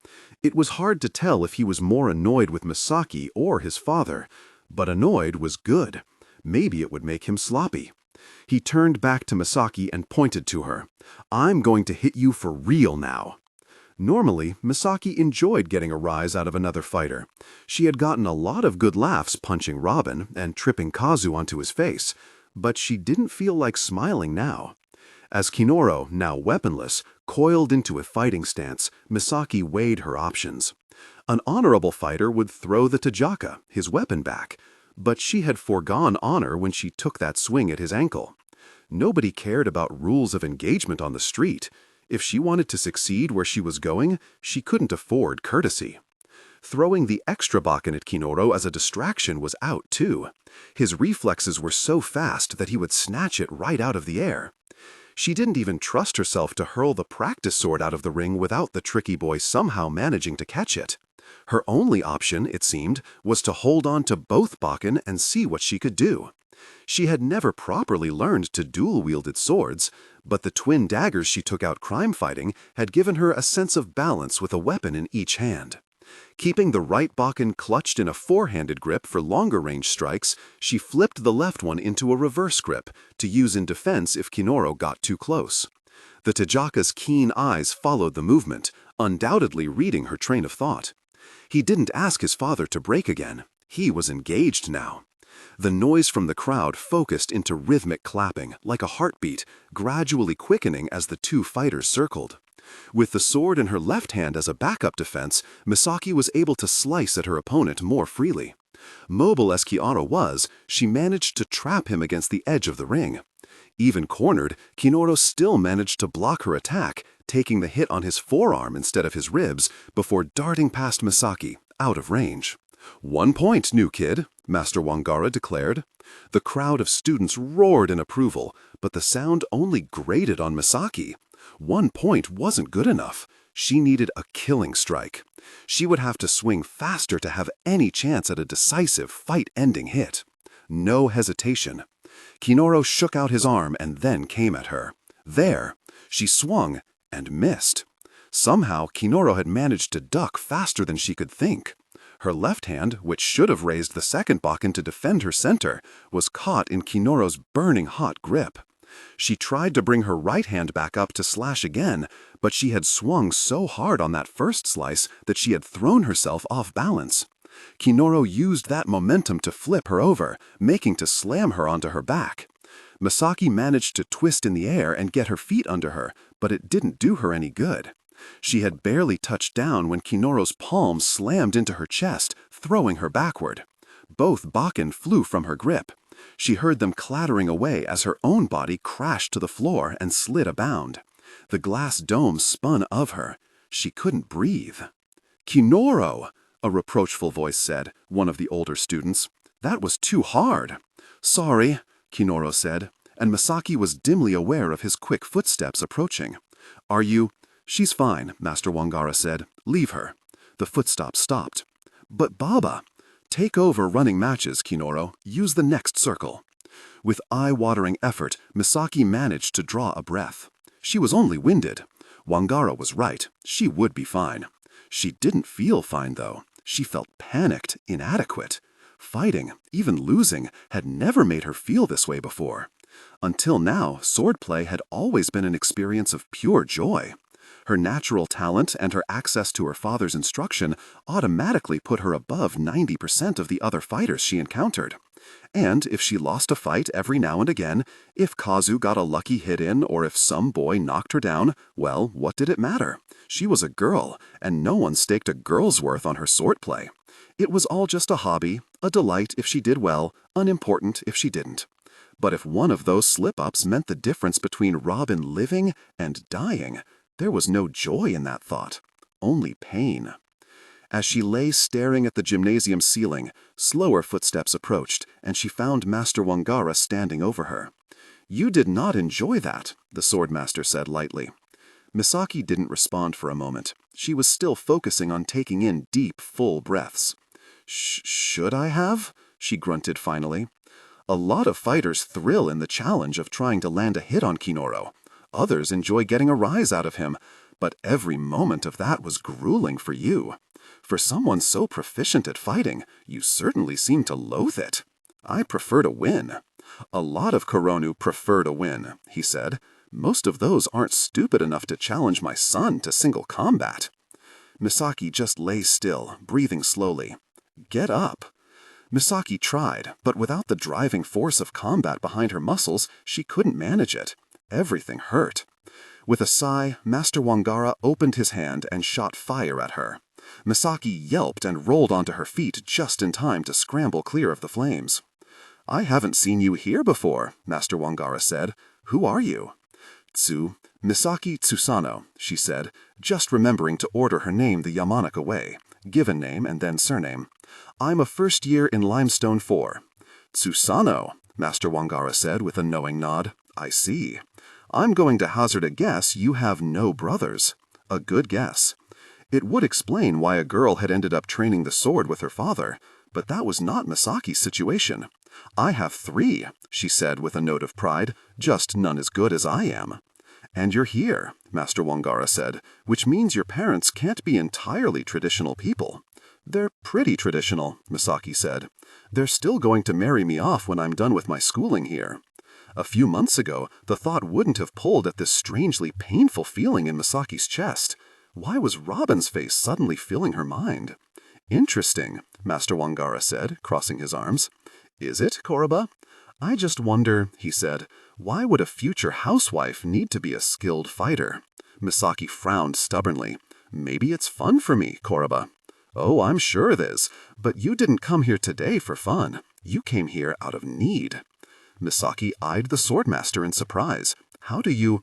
It was hard to tell if he was more annoyed with Misaki or his father, but annoyed was good. Maybe it would make him sloppy. He turned back to Misaki and pointed to her. "I'm going to hit you for real now." Normally, Misaki enjoyed getting a rise out of another fighter. She had gotten a lot of good laughs punching Robin and tripping Kazu onto his face, but she didn't feel like smiling now. As Kinoro, now weaponless, coiled into a fighting stance, Misaki weighed her options. An honorable fighter would throw the Tajaka, his weapon, back, but she had foregone honor when she took that swing at his ankle. Nobody cared about rules of engagement on the street. If she wanted to succeed where she was going, she couldn't afford courtesy. Throwing the extra bakken at Kinoro as a distraction was out too. His reflexes were so fast that he would snatch it right out of the air. She didn't even trust herself to hurl the practice sword out of the ring without the tricky boy somehow managing to catch it. Her only option, it seemed, was to hold on to both bakken and see what she could do. She had never properly learned to dual-wielded swords, but the twin daggers she took out crime fighting had given her a sense of balance with a weapon in each hand. Keeping the right bakken clutched in a four-handed grip for longer-range strikes, she flipped the left one into a reverse grip to use in defense if Kinoro got too close. The Tajaka's keen eyes followed the movement, undoubtedly reading her train of thought. He didn't ask his father to break again. He was engaged now. The noise from the crowd focused into rhythmic clapping, like a heartbeat, gradually quickening as the two fighters circled. With the sword in her left hand as a backup defense, Misaki was able to slice at her opponent more freely. Mobile as Kiara was, she managed to trap him against the edge of the ring. Even cornered, Kinoro still managed to block her attack, taking the hit on his forearm instead of his ribs, before darting past Misaki, out of range. 1 point, new kid, Master Wangara declared. The crowd of students roared in approval, but the sound only grated on Misaki. 1 point wasn't good enough. She needed a killing strike. She would have to swing faster to have any chance at a decisive, fight-ending hit. No hesitation. Kinoro shook out his arm and then came at her. There, she swung and missed. Somehow, Kinoro had managed to duck faster than she could think. Her left hand, which should have raised the second bakken to defend her center, was caught in Kinoro's burning hot grip. She tried to bring her right hand back up to slash again, but she had swung so hard on that first slice that she had thrown herself off balance. Kinoro used that momentum to flip her over, making to slam her onto her back. Misaki managed to twist in the air and get her feet under her, but it didn't do her any good. She had barely touched down when Kinoro's palm slammed into her chest, throwing her backward. Both bakken flew from her grip. She heard them clattering away as her own body crashed to the floor and slid a bound. The glass dome spun of her. She couldn't breathe. "Kinoro," a reproachful voice said, one of the older students. "That was too hard." "Sorry," Kinoro said, and Misaki was dimly aware of his quick footsteps approaching. "Are you—" "She's fine," Master Wangara said. "Leave her." The footsteps stopped. "But Baba—" "Take over running matches, Kinoro. Use the next circle." With eye-watering effort, Misaki managed to draw a breath. She was only winded. Wangara was right. She would be fine. She didn't feel fine, though. She felt panicked, inadequate. Fighting, even losing, had never made her feel this way before. Until now, swordplay had always been an experience of pure joy. Her natural talent and her access to her father's instruction automatically put her above 90% of the other fighters she encountered. And if she lost a fight every now and again, if Kazu got a lucky hit in or if some boy knocked her down, well, what did it matter? She was a girl, and no one staked a girl's worth on her swordplay. It was all just a hobby, a delight if she did well, unimportant if she didn't. But if one of those slip-ups meant the difference between Robin living and dying, there was no joy in that thought, only pain. As she lay staring at the gymnasium ceiling, slower footsteps approached, and she found Master Wangara standing over her. "You did not enjoy that," the swordmaster said lightly. Misaki didn't respond for a moment. She was still focusing on taking in deep, full breaths. Should I have?" she grunted finally. "A lot of fighters thrill in the challenge of trying to land a hit on Kinoro. Others enjoy getting a rise out of him, but every moment of that was grueling for you. For someone so proficient at fighting, you certainly seem to loathe it." "I prefer to win." "A lot of Koronu prefer to win," he said. "Most of those aren't stupid enough to challenge my son to single combat." Misaki just lay still, breathing slowly. "Get up." Misaki tried, but without the driving force of combat behind her muscles, she couldn't manage it. Everything hurt. With a sigh, Master Wangara opened his hand and shot fire at her. Misaki yelped and rolled onto her feet just in time to scramble clear of the flames. "I haven't seen you here before," Master Wangara said. "Who are you?" Misaki Tsusano," she said, just remembering to order her name the Yamanaka way, given name and then surname. "I'm a first year in Limestone 4. "Tsusano," Master Wangara said with a knowing nod. "I see. I'm going to hazard a guess you have no brothers." A good guess. It would explain why a girl had ended up training the sword with her father, but that was not Misaki's situation. "I have 3, she said with a note of pride, "just none as good as I am." "And you're here," Master Wangara said, "which means your parents can't be entirely traditional people." "They're pretty traditional," Misaki said. "They're still going to marry me off when I'm done with my schooling here." A few months ago, the thought wouldn't have pulled at this strangely painful feeling in Misaki's chest. Why was Robin's face suddenly filling her mind? "Interesting," Master Wangara said, crossing his arms. "Is it, Koroba?" "I just wonder," he said, "why would a future housewife need to be a skilled fighter?" Misaki frowned stubbornly. "Maybe it's fun for me, Koroba." "Oh, I'm sure it is. But you didn't come here today for fun. You came here out of need." Misaki eyed the swordmaster in surprise. "How do you—"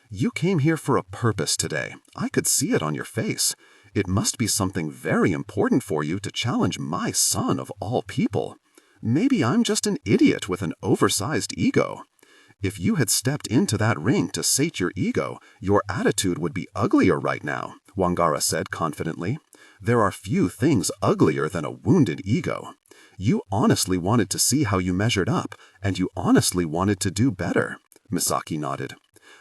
"You came here for a purpose today. I could see it on your face. It must be something very important for you to challenge my son of all people. Maybe I'm just an idiot with an oversized ego. If you had stepped into that ring to sate your ego, your attitude would be uglier right now," Wangara said confidently. "There are few things uglier than a wounded ego. You honestly wanted to see how you measured up, and you honestly wanted to do better." Misaki nodded.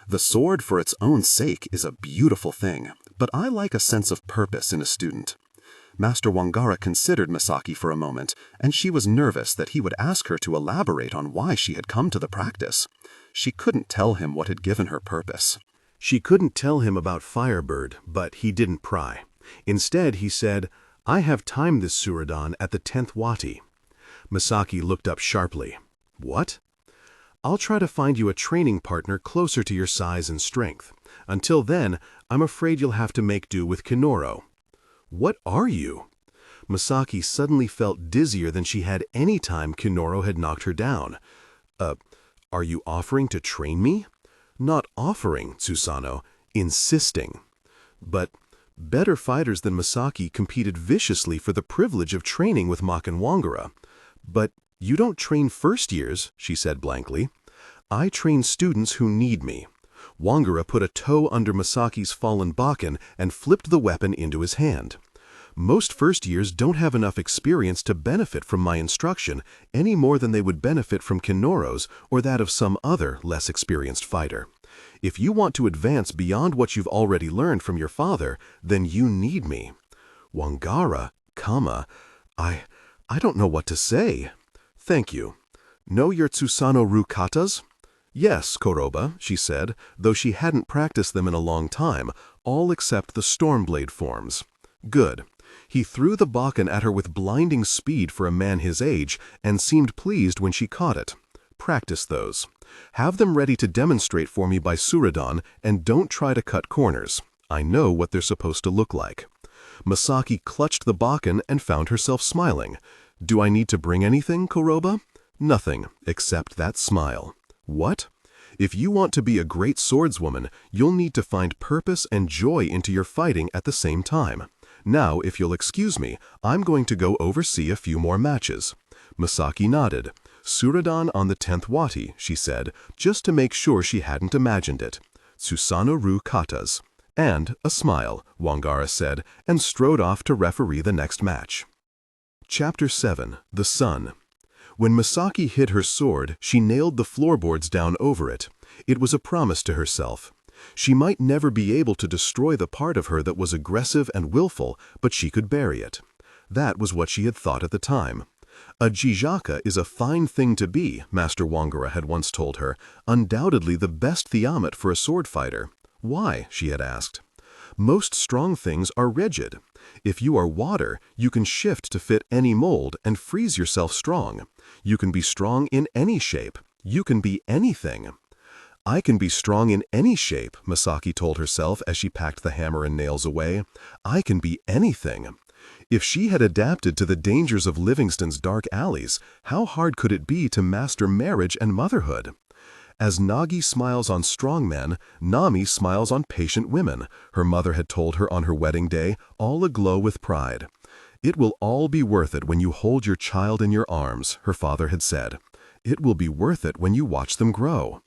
"The sword for its own sake is a beautiful thing, but I like a sense of purpose in a student." Master Wangara considered Misaki for a moment, and she was nervous that he would ask her to elaborate on why she had come to the practice. She couldn't tell him what had given her purpose. She couldn't tell him about Firebird, but he didn't pry. Instead, he said, "I have timed this Suradan at the 10th wati." Misaki looked up sharply. "What?" "I'll try to find you a training partner closer to your size and strength. Until then, I'm afraid you'll have to make do with Kinoro." "What are you?" Misaki suddenly felt dizzier than she had any time Kinoro had knocked her down. Are you offering to train me?" "Not offering, Susano, insisting." But better fighters than Misaki competed viciously for the privilege of training with Maken Wangara. "But you don't train first years," she said blankly. "I train students who need me." Wangara put a toe under Misaki's fallen bakken and flipped the weapon into his hand. "Most first years don't have enough experience to benefit from my instruction any more than they would benefit from Kinoro's or that of some other less experienced fighter. If you want to advance beyond what you've already learned from your father, then you need me." "Wangara, I don't know what to say." "Thank you. Know your Tsusano-ru katas?" "Yes, Koroba," she said, though she hadn't practiced them in a long time, all except the Stormblade forms. "Good." He threw the bakken at her with blinding speed for a man his age and seemed pleased when she caught it. "Practice those. Have them ready to demonstrate for me by Suradan, and don't try to cut corners. I know what they're supposed to look like." Misaki clutched the bakken and found herself smiling. "Do I need to bring anything, Koroba?" "Nothing, except that smile." "What?" "If you want to be a great swordswoman, you'll need to find purpose and joy into your fighting at the same time. Now, if you'll excuse me, I'm going to go oversee a few more matches." Misaki nodded. "Suradan on the 10th wati," she said, just to make sure she hadn't imagined it. "Tsusano-ru katas." "And a smile," Wangara said, and strode off to referee the next match. Chapter 7. The Sun. When Misaki hid her sword, she nailed the floorboards down over it. It was a promise to herself. She might never be able to destroy the part of her that was aggressive and willful, but she could bury it. That was what she had thought at the time. "A jijaka is a fine thing to be," Master Wangara had once told her, "undoubtedly the best Tiamat for a sword fighter." "Why?" she had asked. "Most strong things are rigid. If you are water, you can shift to fit any mold and freeze yourself strong. You can be strong in any shape. You can be anything." "I can be strong in any shape," Misaki told herself as she packed the hammer and nails away. "I can be anything." If she had adapted to the dangers of Livingston's dark alleys, how hard could it be to master marriage and motherhood? "As Nagi smiles on strong men, Nami smiles on patient women," her mother had told her on her wedding day, all aglow with pride. "It will all be worth it when you hold your child in your arms," her father had said. "It will be worth it when you watch them grow."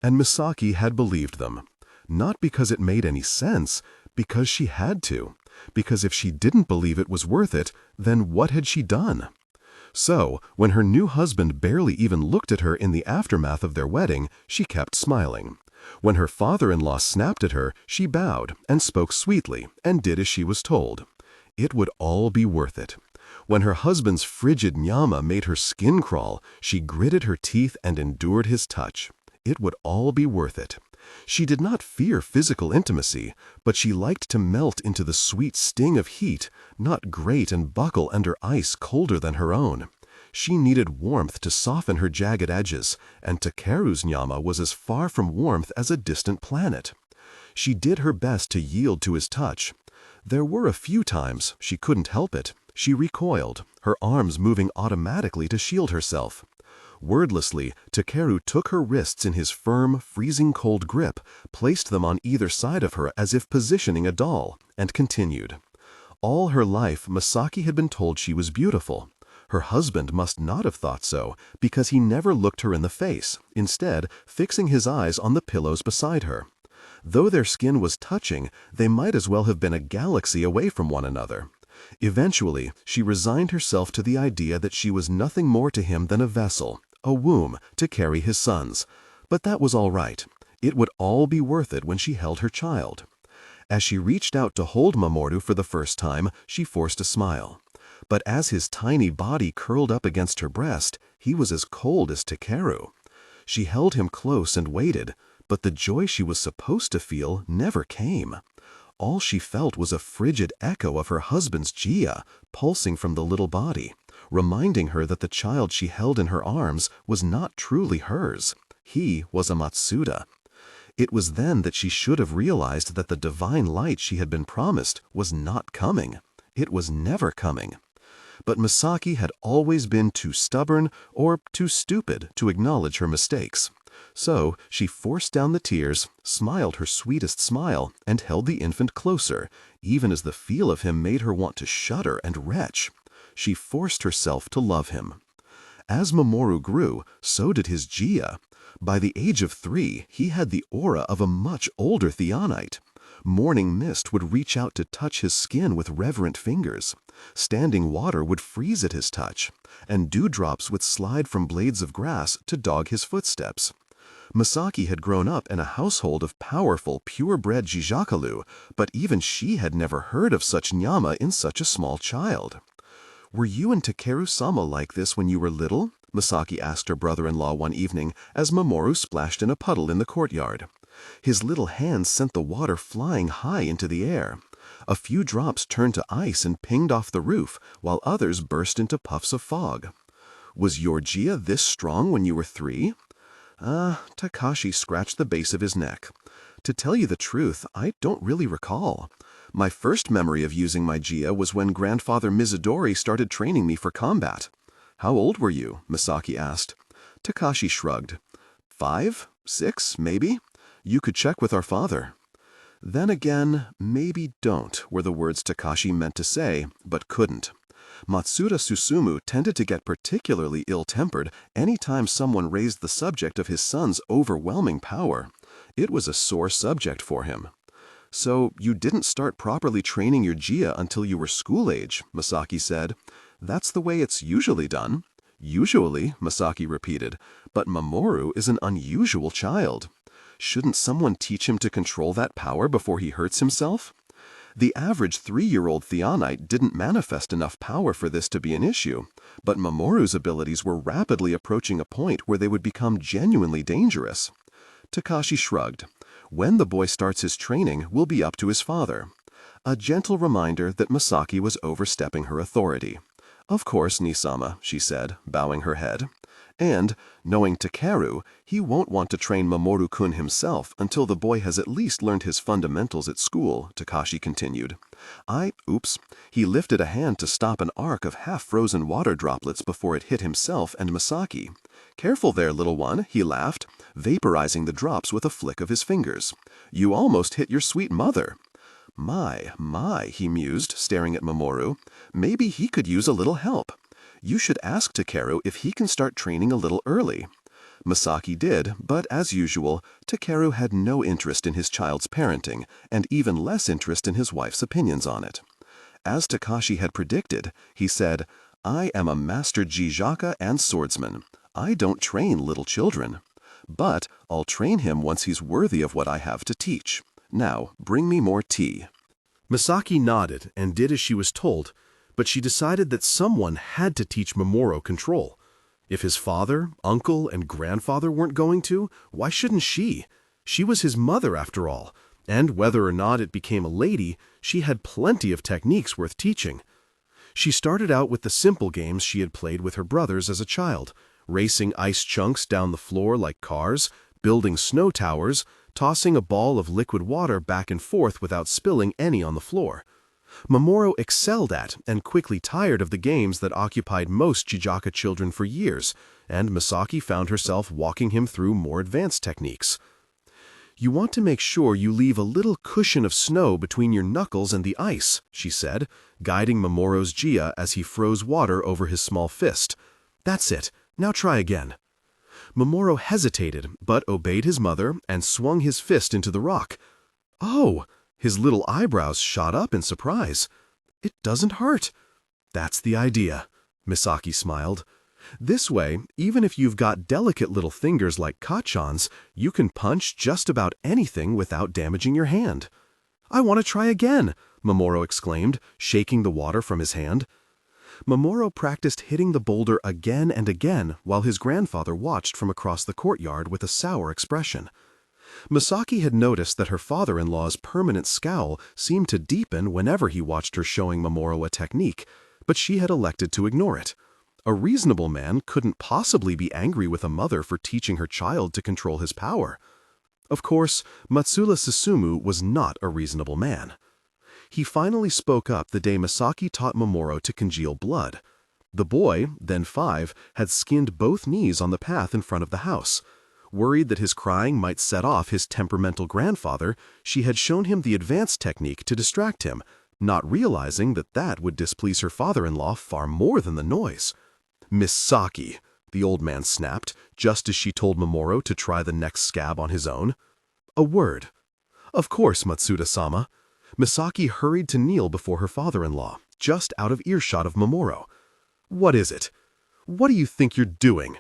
And Misaki had believed them. Not because it made any sense, because she had to. Because if she didn't believe it was worth it, then what had she done? So, when her new husband barely even looked at her in the aftermath of their wedding, she kept smiling. When her father-in-law snapped at her, she bowed and spoke sweetly and did as she was told. It would all be worth it. When her husband's frigid nyama made her skin crawl, she gritted her teeth and endured his touch. It would all be worth it. She did not fear physical intimacy, but she liked to melt into the sweet sting of heat, not grate and buckle under ice colder than her own. She needed warmth to soften her jagged edges, and Takeru's nyama was as far from warmth as a distant planet. She did her best to yield to his touch. There were a few times, she couldn't help it, she recoiled, her arms moving automatically to shield herself. Wordlessly, Takeru took her wrists in his firm, freezing cold grip, placed them on either side of her as if positioning a doll, and continued. All her life, Misaki had been told she was beautiful. Her husband must not have thought so, because he never looked her in the face, instead fixing his eyes on the pillows beside her. Though their skin was touching, they might as well have been a galaxy away from one another. Eventually, she resigned herself to the idea that she was nothing more to him than a vessel, a womb, to carry his sons. But that was all right. It would all be worth it when she held her child. As she reached out to hold Mamoru for the first time, she forced a smile. But as his tiny body curled up against her breast, he was as cold as Takeru. She held him close and waited, but the joy she was supposed to feel never came. All she felt was a frigid echo of her husband's Jia pulsing from the little body, reminding her that the child she held in her arms was not truly hers. He was a Matsuda. It was then that she should have realized that the divine light she had been promised was not coming. It was never coming. But Misaki had always been too stubborn or too stupid to acknowledge her mistakes. So she forced down the tears, smiled her sweetest smile, and held the infant closer, even as the feel of him made her want to shudder and retch. She forced herself to love him. As Mamoru grew, so did his Jia. By the age of 3, he had the aura of a much older Theonite. Morning mist would reach out to touch his skin with reverent fingers. Standing water would freeze at his touch, and dewdrops would slide from blades of grass to dog his footsteps. Misaki had grown up in a household of powerful, purebred Jijakalu, but even she had never heard of such nyama in such a small child. "Were you and Takeru-sama like this when you were little?" Misaki asked her brother-in-law one evening as Mamoru splashed in a puddle in the courtyard. His little hands sent the water flying high into the air. A few drops turned to ice and pinged off the roof, while others burst into puffs of fog. "Was your Jia this strong when you were 3? Takashi scratched the base of his neck. "To tell you the truth, I don't really recall. My first memory of using my Jia was when Grandfather Mizudori started training me for combat." "How old were you?" Misaki asked. Takashi shrugged. 5, 6, maybe? You could check with our father." "Then again, maybe don't," were the words Takashi meant to say, but couldn't. Matsuda Susumu tended to get particularly ill-tempered any time someone raised the subject of his son's overwhelming power. It was a sore subject for him. "So you didn't start properly training your Jia until you were school age," Misaki said. "That's the way it's usually done." "Usually," Misaki repeated, "but Mamoru is an unusual child. Shouldn't someone teach him to control that power before he hurts himself?" The average 3-year-old Theonite didn't manifest enough power for this to be an issue, but Mamoru's abilities were rapidly approaching a point where they would become genuinely dangerous. Takashi shrugged. "When the boy starts his training, we'll be up to his father." A gentle reminder that Misaki was overstepping her authority. "Of course, Nisama," she said, bowing her head. "And, knowing Takeru, he won't want to train Mamoru-kun himself until the boy has at least learned his fundamentals at school," Takashi continued. Oops. He lifted a hand to stop an arc of half-frozen water droplets before it hit himself and Misaki. "Careful there, little one," he laughed, vaporizing the drops with a flick of his fingers. "You almost hit your sweet mother." My, he mused, staring at Mamoru. "Maybe he could use a little help. You should ask Takeru if he can start training a little early." Misaki did, but as usual, Takeru had no interest in his child's parenting, and even less interest in his wife's opinions on it. As Takashi had predicted, he said, "I am a master Jijaka and swordsman. I don't train little children. But I'll train him once he's worthy of what I have to teach. Now, bring me more tea." Misaki nodded and did as she was told, but she decided that someone had to teach Mamoru control. If his father, uncle, and grandfather weren't going to, why shouldn't she? She was his mother, after all, and whether or not it became a lady, she had plenty of techniques worth teaching. She started out with the simple games she had played with her brothers as a child, racing ice chunks down the floor like cars, building snow towers, tossing a ball of liquid water back and forth without spilling any on the floor. Mamoru excelled at and quickly tired of the games that occupied most Jijaka children for years, and Misaki found herself walking him through more advanced techniques. "You want to make sure you leave a little cushion of snow between your knuckles and the ice," she said, guiding Mamoru's Jia as he froze water over his small fist. "That's it. Now try again." Mamoru hesitated, but obeyed his mother and swung his fist into the rock. "Oh!" His little eyebrows shot up in surprise. "It doesn't hurt." "That's the idea," Misaki smiled. "This way, even if you've got delicate little fingers like Kachan's, you can punch just about anything without damaging your hand." "I want to try again," Mamoru exclaimed, shaking the water from his hand. Mamoru practiced hitting the boulder again and again while his grandfather watched from across the courtyard with a sour expression. Misaki had noticed that her father-in-law's permanent scowl seemed to deepen whenever he watched her showing Mamoru a technique, but she had elected to ignore it. A reasonable man couldn't possibly be angry with a mother for teaching her child to control his power. Of course, Matsuda Susumu was not a reasonable man. He finally spoke up the day Misaki taught Mamoru to congeal blood. The boy, then 5, had skinned both knees on the path in front of the house. Worried that his crying might set off his temperamental grandfather, she had shown him the advanced technique to distract him, not realizing that that would displease her father-in-law far more than the noise. "Misaki," the old man snapped, just as she told Mamoru to try the next scab on his own. "A word." "Of course, Matsuda-sama." Misaki hurried to kneel before her father-in-law, just out of earshot of Mamoru. "What is it? What do you think you're doing?"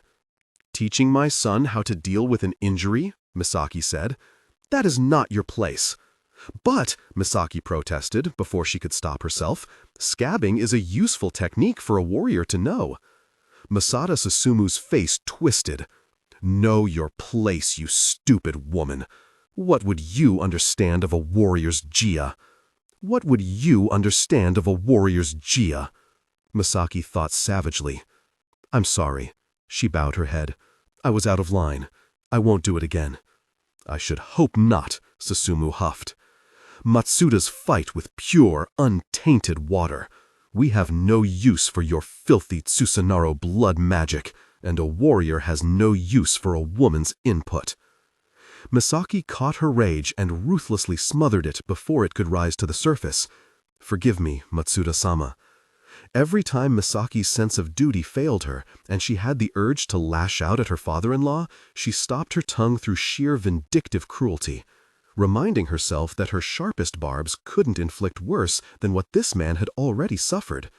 "Teaching my son how to deal with an injury," Misaki said. "That is not your place." "But," Misaki protested before she could stop herself, "scabbing is a useful technique for a warrior to know." Masada Susumu's face twisted. "Know your place, you stupid woman. What would you understand of a warrior's jia? What would you understand of a warrior's jia?" Misaki thought savagely. "I'm sorry." She bowed her head. "I was out of line. I won't do it again." "I should hope not," Susumu huffed. "Matsuda's fight with pure, untainted water. We have no use for your filthy Tsusanaro blood magic, and a warrior has no use for a woman's input." Misaki caught her rage and ruthlessly smothered it before it could rise to the surface. "Forgive me, Matsuda-sama." Every time Misaki's sense of duty failed her, and she had the urge to lash out at her father-in-law, she stopped her tongue through sheer vindictive cruelty, reminding herself that her sharpest barbs couldn't inflict worse than what this man had already suffered.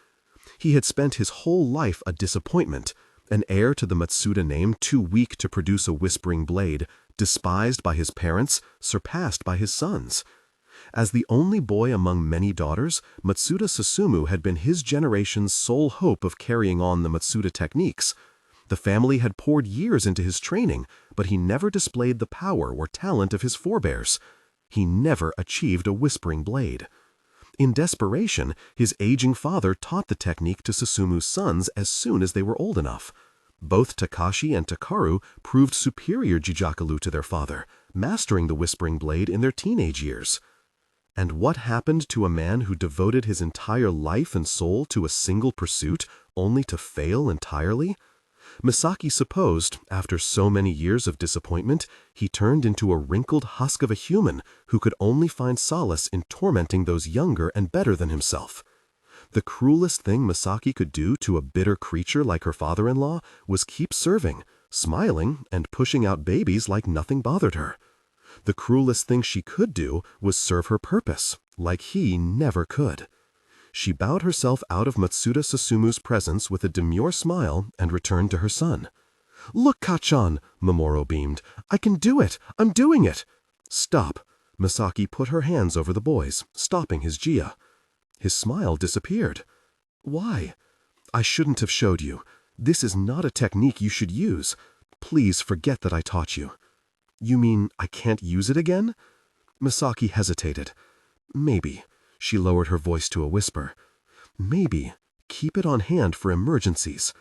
He had spent his whole life a disappointment, an heir to the Matsuda name too weak to produce a whispering blade, despised by his parents, surpassed by his sons. As the only boy among many daughters, Matsuda Susumu had been his generation's sole hope of carrying on the Matsuda techniques. The family had poured years into his training, but he never displayed the power or talent of his forebears. He never achieved a whispering blade. In desperation, his aging father taught the technique to Susumu's sons as soon as they were old enough. Both Takashi and Takaru proved superior jijakaloo to their father, mastering the whispering blade in their teenage years. And what happened to a man who devoted his entire life and soul to a single pursuit, only to fail entirely? Misaki supposed, after so many years of disappointment, he turned into a wrinkled husk of a human who could only find solace in tormenting those younger and better than himself. The cruelest thing Misaki could do to a bitter creature like her father-in-law was keep serving, smiling, and pushing out babies like nothing bothered her. The cruelest thing she could do was serve her purpose, like he never could. She bowed herself out of Matsuda Susumu's presence with a demure smile and returned to her son. "Look, Kachan," Mamoru beamed. "I can do it! I'm doing it!" "Stop!" Misaki put her hands over the boy's, stopping his jia. His smile disappeared. "Why?" "I shouldn't have showed you. This is not a technique you should use. Please forget that I taught you." "You mean I can't use it again?" Misaki hesitated. "Maybe." She lowered her voice to a whisper. "Maybe. Keep it on hand for emergencies.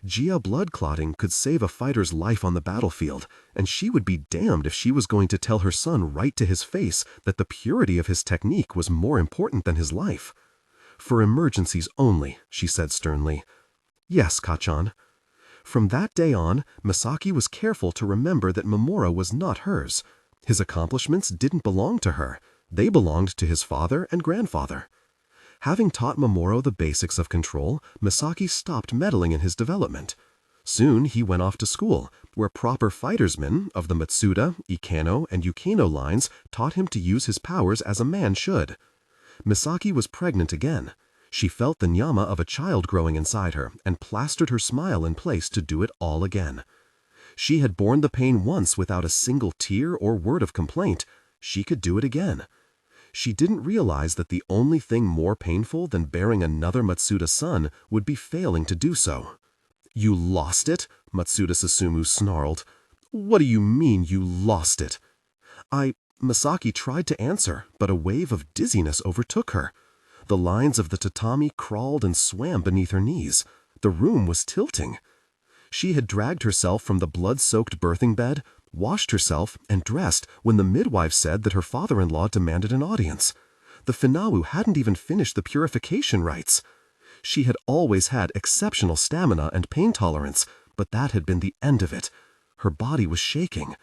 Jia blood clotting could save a fighter's life on the battlefield, and she would be damned if she was going to tell her son right to his face that the purity of his technique was more important than his life." "For emergencies only," she said sternly. "Yes, Kachan." From that day on, Misaki was careful to remember that Mamoru was not hers. His accomplishments didn't belong to her. They belonged to his father and grandfather. Having taught Mamoru the basics of control, Misaki stopped meddling in his development. Soon he went off to school, where proper fightersmen of the Matsuda, Ikano, and Yukino lines taught him to use his powers as a man should. Misaki was pregnant again. She felt the nyama of a child growing inside her and plastered her smile in place to do it all again. She had borne the pain once without a single tear or word of complaint. She could do it again. She didn't realize that the only thing more painful than bearing another Matsuda son would be failing to do so. "You lost it?" Matsuda Susumu snarled. "What do you mean you lost it?" Misaki tried to answer, but a wave of dizziness overtook her. The lines of the tatami crawled and swam beneath her knees. The room was tilting. She had dragged herself from the blood-soaked birthing bed, washed herself, and dressed when the midwife said that her father-in-law demanded an audience. The Finawu hadn't even finished the purification rites. She had always had exceptional stamina and pain tolerance, but that had been the end of it. Her body was shaking.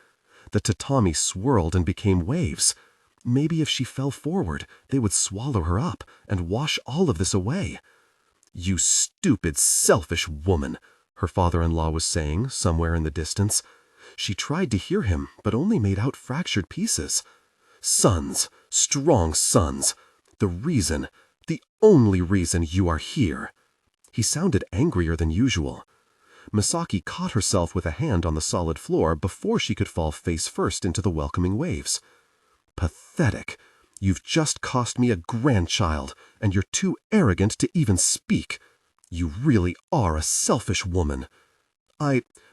The tatami swirled and became waves. Maybe if she fell forward, they would swallow her up and wash all of this away. "You stupid, selfish woman," her father-in-law was saying somewhere in the distance. She tried to hear him, but only made out fractured pieces. "Sons, strong sons. The only reason you are here." He sounded angrier than usual. Misaki caught herself with a hand on the solid floor before she could fall face first into the welcoming waves. "Pathetic. You've just cost me a grandchild, and you're too arrogant to even speak. You really are a selfish woman."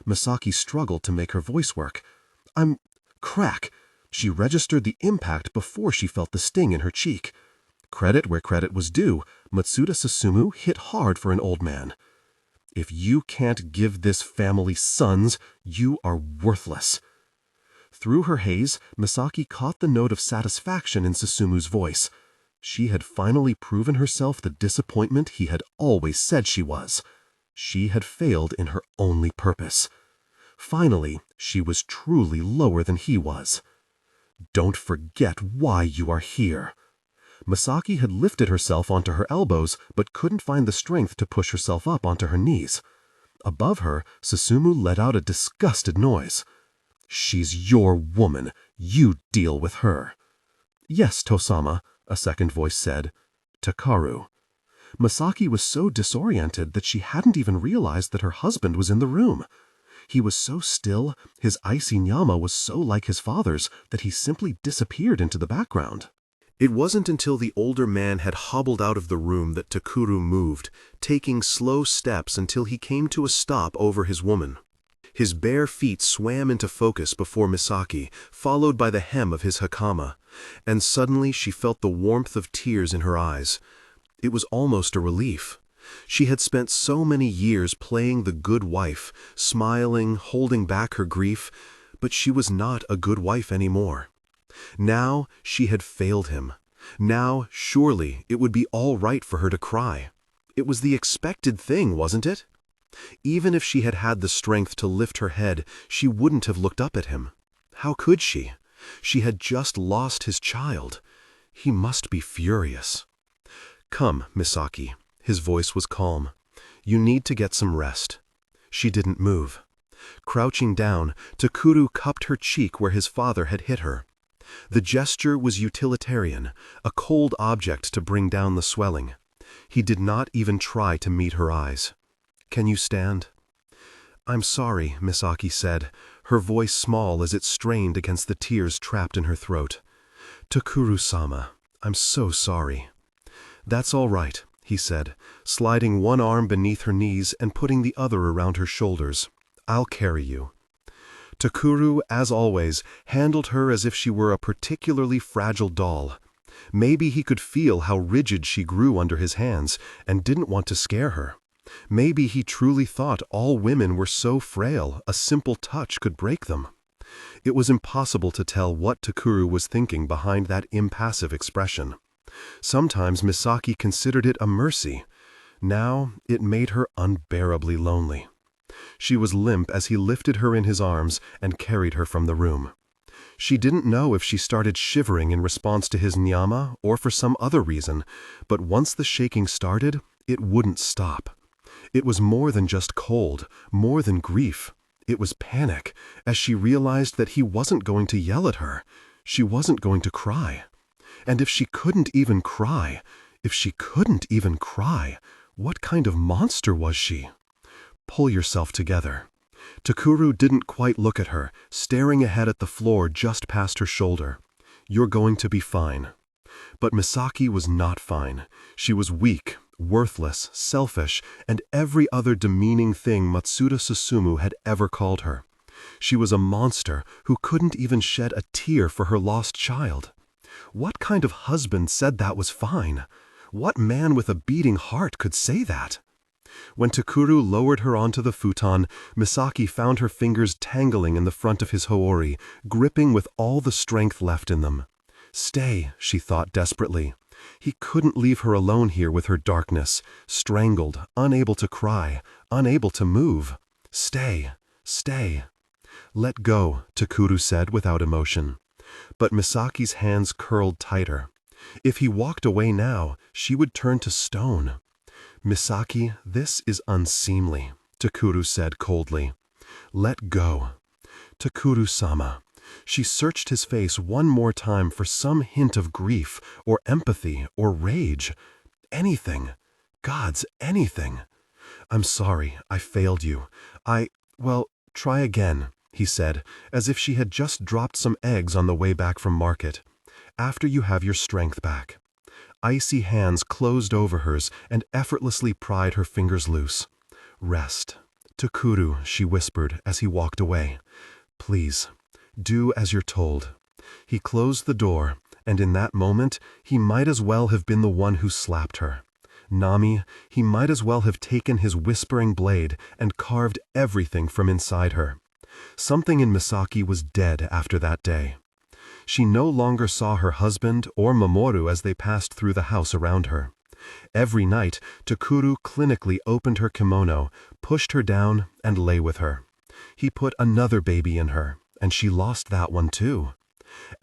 Misaki struggled to make her voice work. Crack. She registered the impact before she felt the sting in her cheek. Credit where credit was due, Matsuda Susumu hit hard for an old man. "If you can't give this family sons, you are worthless." Through her haze, Misaki caught the note of satisfaction in Susumu's voice. She had finally proven herself the disappointment he had always said she was. She had failed in her only purpose. Finally, she was truly lower than he was. "Don't forget why you are here." Misaki had lifted herself onto her elbows, but couldn't find the strength to push herself up onto her knees. Above her, Susumu let out a disgusted noise. "She's your woman. You deal with her." "Yes, Tosama," a second voice said. "Takaru." Misaki was so disoriented that she hadn't even realized that her husband was in the room. He was so still, his icy nyama was so like his father's, that he simply disappeared into the background. It wasn't until the older man had hobbled out of the room that Takuru moved, taking slow steps until he came to a stop over his woman. His bare feet swam into focus before Misaki, followed by the hem of his hakama, and suddenly she felt the warmth of tears in her eyes. It was almost a relief. She had spent so many years playing the good wife, smiling, holding back her grief, but she was not a good wife anymore. Now she had failed him. Now, surely, it would be all right for her to cry. It was the expected thing, wasn't it? Even if she had had the strength to lift her head, she wouldn't have looked up at him. How could she? She had just lost his child. He must be furious. "Come, Misaki." His voice was calm. "You need to get some rest." She didn't move. Crouching down, Takuru cupped her cheek where his father had hit her. The gesture was utilitarian, a cold object to bring down the swelling. He did not even try to meet her eyes. "Can you stand?" "I'm sorry," Misaki said, her voice small as it strained against the tears trapped in her throat. "Takuru-sama, I'm so sorry." "That's all right," he said, sliding one arm beneath her knees and putting the other around her shoulders. "I'll carry you." Takuru, as always, handled her as if she were a particularly fragile doll. Maybe he could feel how rigid she grew under his hands and didn't want to scare her. Maybe he truly thought all women were so frail a simple touch could break them. It was impossible to tell what Takuru was thinking behind that impassive expression. Sometimes Misaki considered it a mercy. Now it made her unbearably lonely. She was limp as he lifted her in his arms and carried her from the room. She didn't know if she started shivering in response to his nyama or for some other reason, but once the shaking started, it wouldn't stop. It was more than just cold, more than grief. It was panic, as she realized that he wasn't going to yell at her. She wasn't going to cry. And if she couldn't even cry, what kind of monster was she? "Pull yourself together." Takuru didn't quite look at her, staring ahead at the floor just past her shoulder. "You're going to be fine." But Misaki was not fine. She was weak, worthless, selfish, and every other demeaning thing Matsuda Susumu had ever called her. She was a monster who couldn't even shed a tear for her lost child. What kind of husband said that was fine? What man with a beating heart could say that? When Takuru lowered her onto the futon, Misaki found her fingers tangling in the front of his hoori, gripping with all the strength left in them. "Stay," she thought desperately. He couldn't leave her alone here with her darkness, strangled, unable to cry, unable to move. Stay, stay. Let go, Takuru said without emotion. But Misaki's hands curled tighter. If he walked away now, she would turn to stone. Misaki, this is unseemly, Takuru said coldly. Let go. Takuru-sama. She searched his face one more time for some hint of grief, or empathy, or rage. Anything. Gods, anything. I'm sorry, I failed you. Well, try again, he said, as if she had just dropped some eggs on the way back from market. After you have your strength back. Icy hands closed over hers and effortlessly pried her fingers loose. Rest. Takuru, she whispered as he walked away. Please, do as you're told. He closed the door, and in that moment, he might as well have been the one who slapped her. Nami, he might as well have taken his whispering blade and carved everything from inside her. Something in Misaki was dead after that day. She no longer saw her husband or Mamoru as they passed through the house around her. Every night, Takuru clinically opened her kimono, pushed her down, and lay with her. He put another baby in her, and she lost that one too.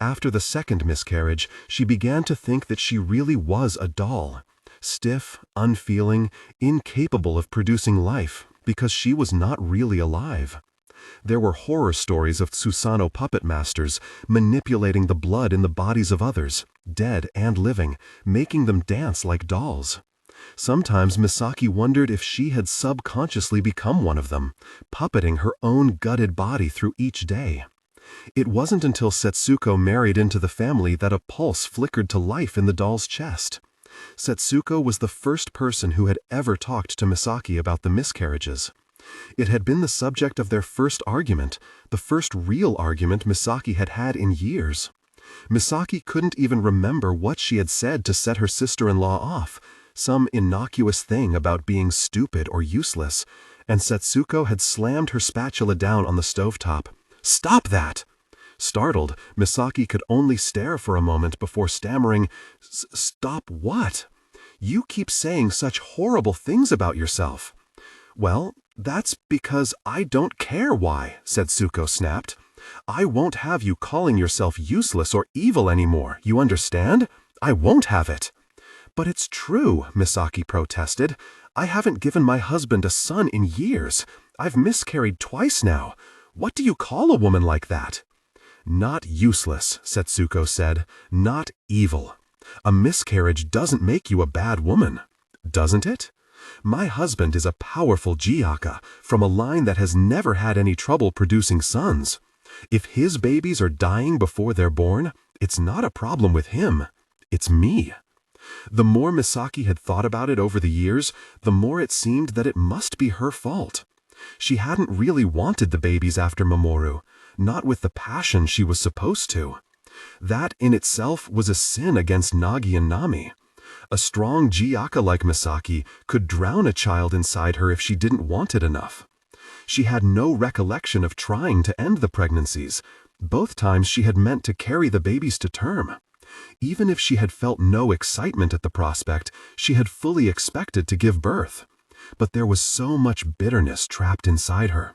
After the second miscarriage, she began to think that she really was a doll. Stiff, unfeeling, incapable of producing life, because she was not really alive. There were horror stories of Susano puppet masters manipulating the blood in the bodies of others, dead and living, making them dance like dolls. Sometimes Misaki wondered if she had subconsciously become one of them, puppeting her own gutted body through each day. It wasn't until Setsuko married into the family that a pulse flickered to life in the doll's chest. Setsuko was the first person who had ever talked to Misaki about the miscarriages. It had been the subject of their first argument, the first real argument Misaki had had in years. Misaki couldn't even remember what she had said to set her sister-in-law off, some innocuous thing about being stupid or useless, and Setsuko had slammed her spatula down on the stovetop. "Stop that!" Startled, Misaki could only stare for a moment before stammering, "Stop what? You keep saying such horrible things about yourself." "Well, that's because I don't care why," Setsuko snapped. "I won't have you calling yourself useless or evil anymore, you understand? I won't have it." "But it's true," Misaki protested. "I haven't given my husband a son in years. I've miscarried twice now. What do you call a woman like that?" "Not useless," Setsuko said. "Not evil. A miscarriage doesn't make you a bad woman. Doesn't it? My husband is a powerful jiaka from a line that has never had any trouble producing sons. If his babies are dying before they're born, it's not a problem with him. It's me." The more Misaki had thought about it over the years, the more it seemed that it must be her fault. She hadn't really wanted the babies after Mamoru, not with the passion she was supposed to. That in itself was a sin against Nagi and Nami. A strong jiaka like Misaki could drown a child inside her if she didn't want it enough. She had no recollection of trying to end the pregnancies. Both times she had meant to carry the babies to term. Even if she had felt no excitement at the prospect, she had fully expected to give birth. But there was so much bitterness trapped inside her.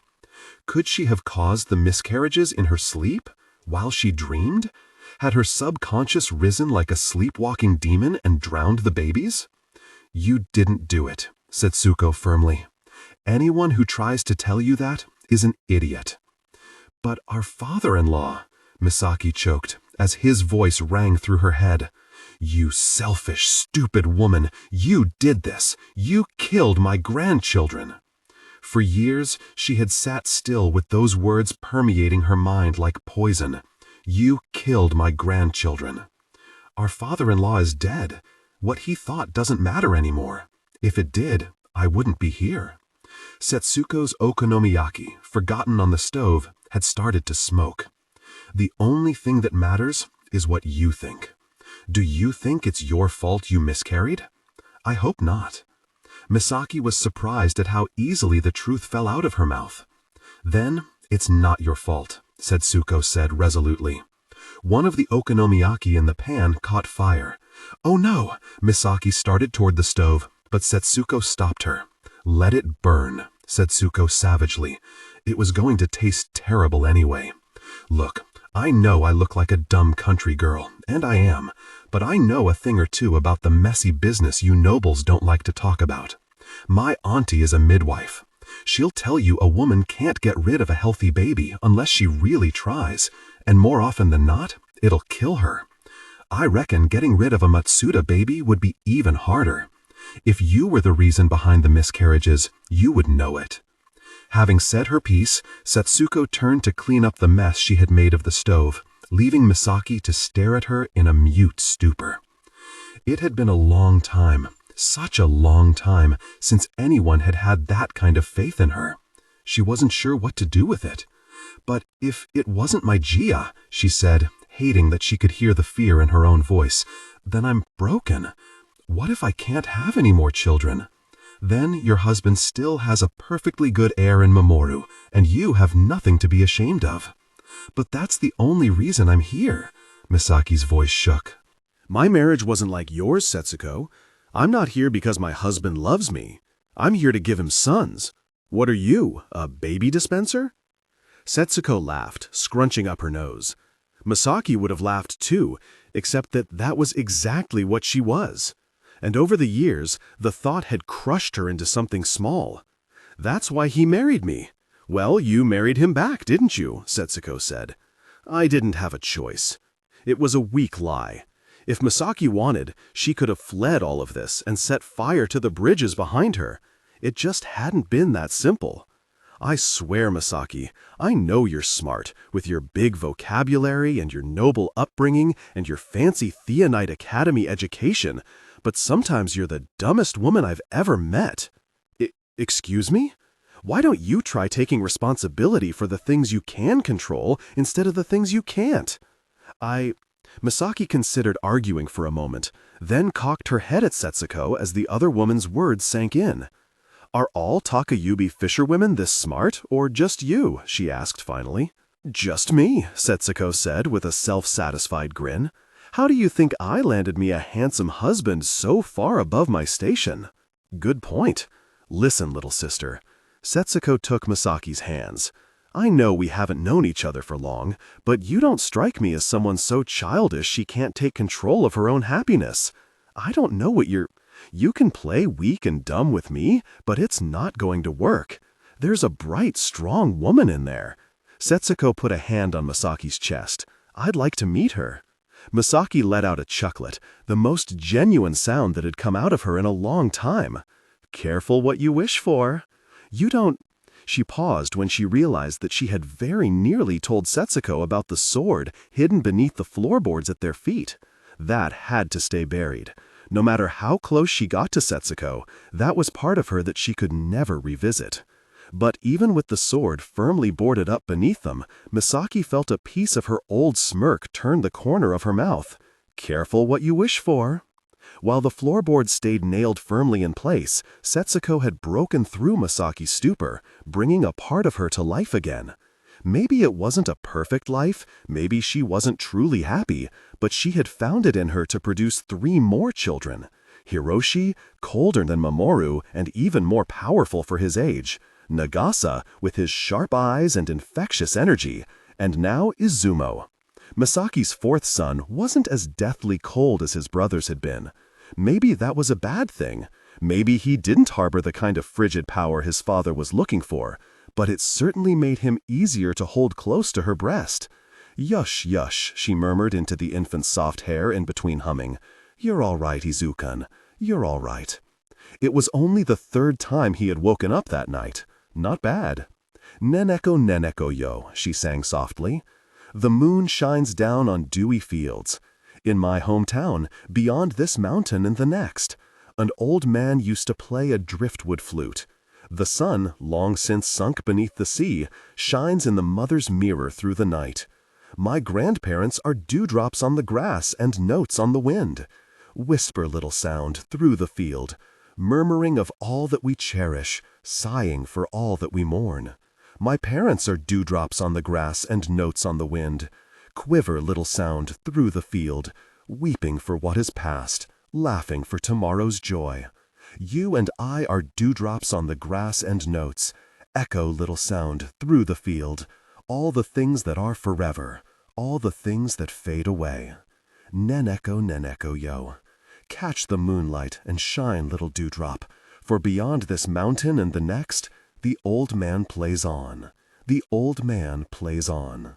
Could she have caused the miscarriages in her sleep, while she dreamed? Had her subconscious risen like a sleepwalking demon and drowned the babies? "You didn't do it," Setsuko firmly. "Anyone who tries to tell you that is an idiot." "But our father-in-law," Misaki choked, as his voice rang through her head. "You selfish, stupid woman, you did this. You killed my grandchildren." For years, she had sat still with those words permeating her mind like poison. "You killed my grandchildren." Our father-in-law is dead. What he thought doesn't matter anymore. If it did, I wouldn't be here. Setsuko's okonomiyaki, forgotten on the stove, had started to smoke. "The only thing that matters is what you think. Do you think it's your fault you miscarried? I hope not." Misaki was surprised at how easily the truth fell out of her mouth. "Then it's not your fault," Setsuko said resolutely. One of the okonomiyaki in the pan caught fire, "Oh no!" Misaki started toward the stove, but Setsuko stopped her. "Let it burn," said Setsuko savagely. "It was going to taste terrible anyway. Look, I know I look like a dumb country girl, and I am, but I know a thing or two about the messy business you nobles don't like to talk about. My auntie is a midwife. She'll tell you a woman can't get rid of a healthy baby unless she really tries, and more often than not, it'll kill her. I reckon getting rid of a Matsuda baby would be even harder. If you were the reason behind the miscarriages, you would know it." Having said her piece, Setsuko turned to clean up the mess she had made of the stove, leaving Misaki to stare at her in a mute stupor. It had been a long time, such a long time, since anyone had had that kind of faith in her. She wasn't sure what to do with it. "But if it wasn't my Gia," she said, hating that she could hear the fear in her own voice, "then I'm broken. What if I can't have any more children? Then your husband still has a perfectly good heir in Mamoru, and you have nothing to be ashamed of." "But that's the only reason I'm here." Misaki's voice shook. "My marriage wasn't like yours, Setsuko. I'm not here because my husband loves me. I'm here to give him sons. What are you, a baby dispenser?" Setsuko laughed, scrunching up her nose. Misaki would have laughed too, except that that was exactly what she was. And over the years, the thought had crushed her into something small. "That's why he married me." "Well, you married him back, didn't you?" Setsuko said. "I didn't have a choice." It was a weak lie. If Misaki wanted, she could have fled all of this and set fire to the bridges behind her. It just hadn't been that simple. "I swear, Misaki, I know you're smart, with your big vocabulary and your noble upbringing and your fancy Theonite Academy education, but sometimes you're the dumbest woman I've ever met." Excuse me? Why don't you try taking responsibility for the things you can control instead of the things you can't? Misaki considered arguing for a moment, then cocked her head at Setsuko as the other woman's words sank in. "Are all Takayubi fisherwomen this smart, or just you?" she asked finally. "Just me," Setsuko said with a self-satisfied grin. "How do you think I landed me a handsome husband so far above my station?" "Good point. Listen, little sister." Setsuko took Misaki's hands. "I know we haven't known each other for long, but you don't strike me as someone so childish she can't take control of her own happiness. I don't know what You can play weak and dumb with me, but it's not going to work. There's a bright, strong woman in there." Setsuko put a hand on Misaki's chest. "I'd like to meet her." Misaki let out a chucklet, the most genuine sound that had come out of her in a long time. "Careful what you wish for. You don't—" She paused when she realized that she had very nearly told Setsuko about the sword hidden beneath the floorboards at their feet. That had to stay buried. No matter how close she got to Setsuko, that was part of her that she could never revisit. But even with the sword firmly boarded up beneath them, Misaki felt a piece of her old smirk turn the corner of her mouth. "Careful what you wish for." While the floorboards stayed nailed firmly in place, Setsuko had broken through Misaki's stupor, bringing a part of her to life again. Maybe it wasn't a perfect life, maybe she wasn't truly happy, but she had found it in her to produce 3 more children. Hiroshi, colder than Mamoru and even more powerful for his age. Nagasa, with his sharp eyes and infectious energy. And now Izumo. Misaki's 4th son wasn't as deathly cold as his brothers had been. Maybe that was a bad thing. Maybe he didn't harbor the kind of frigid power his father was looking for. But it certainly made him easier to hold close to her breast. "Yush, yush," she murmured into the infant's soft hair in between humming. "You're all right, Izukan. You're all right." It was only the 3rd time he had woken up that night. Not bad. "Neneko yo," she sang softly. "The moon shines down on dewy fields. In my hometown, beyond this mountain and the next, an old man used to play a driftwood flute. The sun, long since sunk beneath the sea, shines in the mother's mirror through the night. My grandparents are dewdrops on the grass and notes on the wind. Whisper, little sound, through the field, murmuring of all that we cherish, sighing for all that we mourn. My parents are dewdrops on the grass and notes on the wind. Quiver, little sound, through the field, weeping for what is past, laughing for tomorrow's joy. You and I are dewdrops on the grass and notes, echo little sound through the field, all the things that are forever, all the things that fade away. Neneko yo. Catch the moonlight and shine, little dewdrop, for beyond this mountain and the next, the old man plays on. The old man plays on.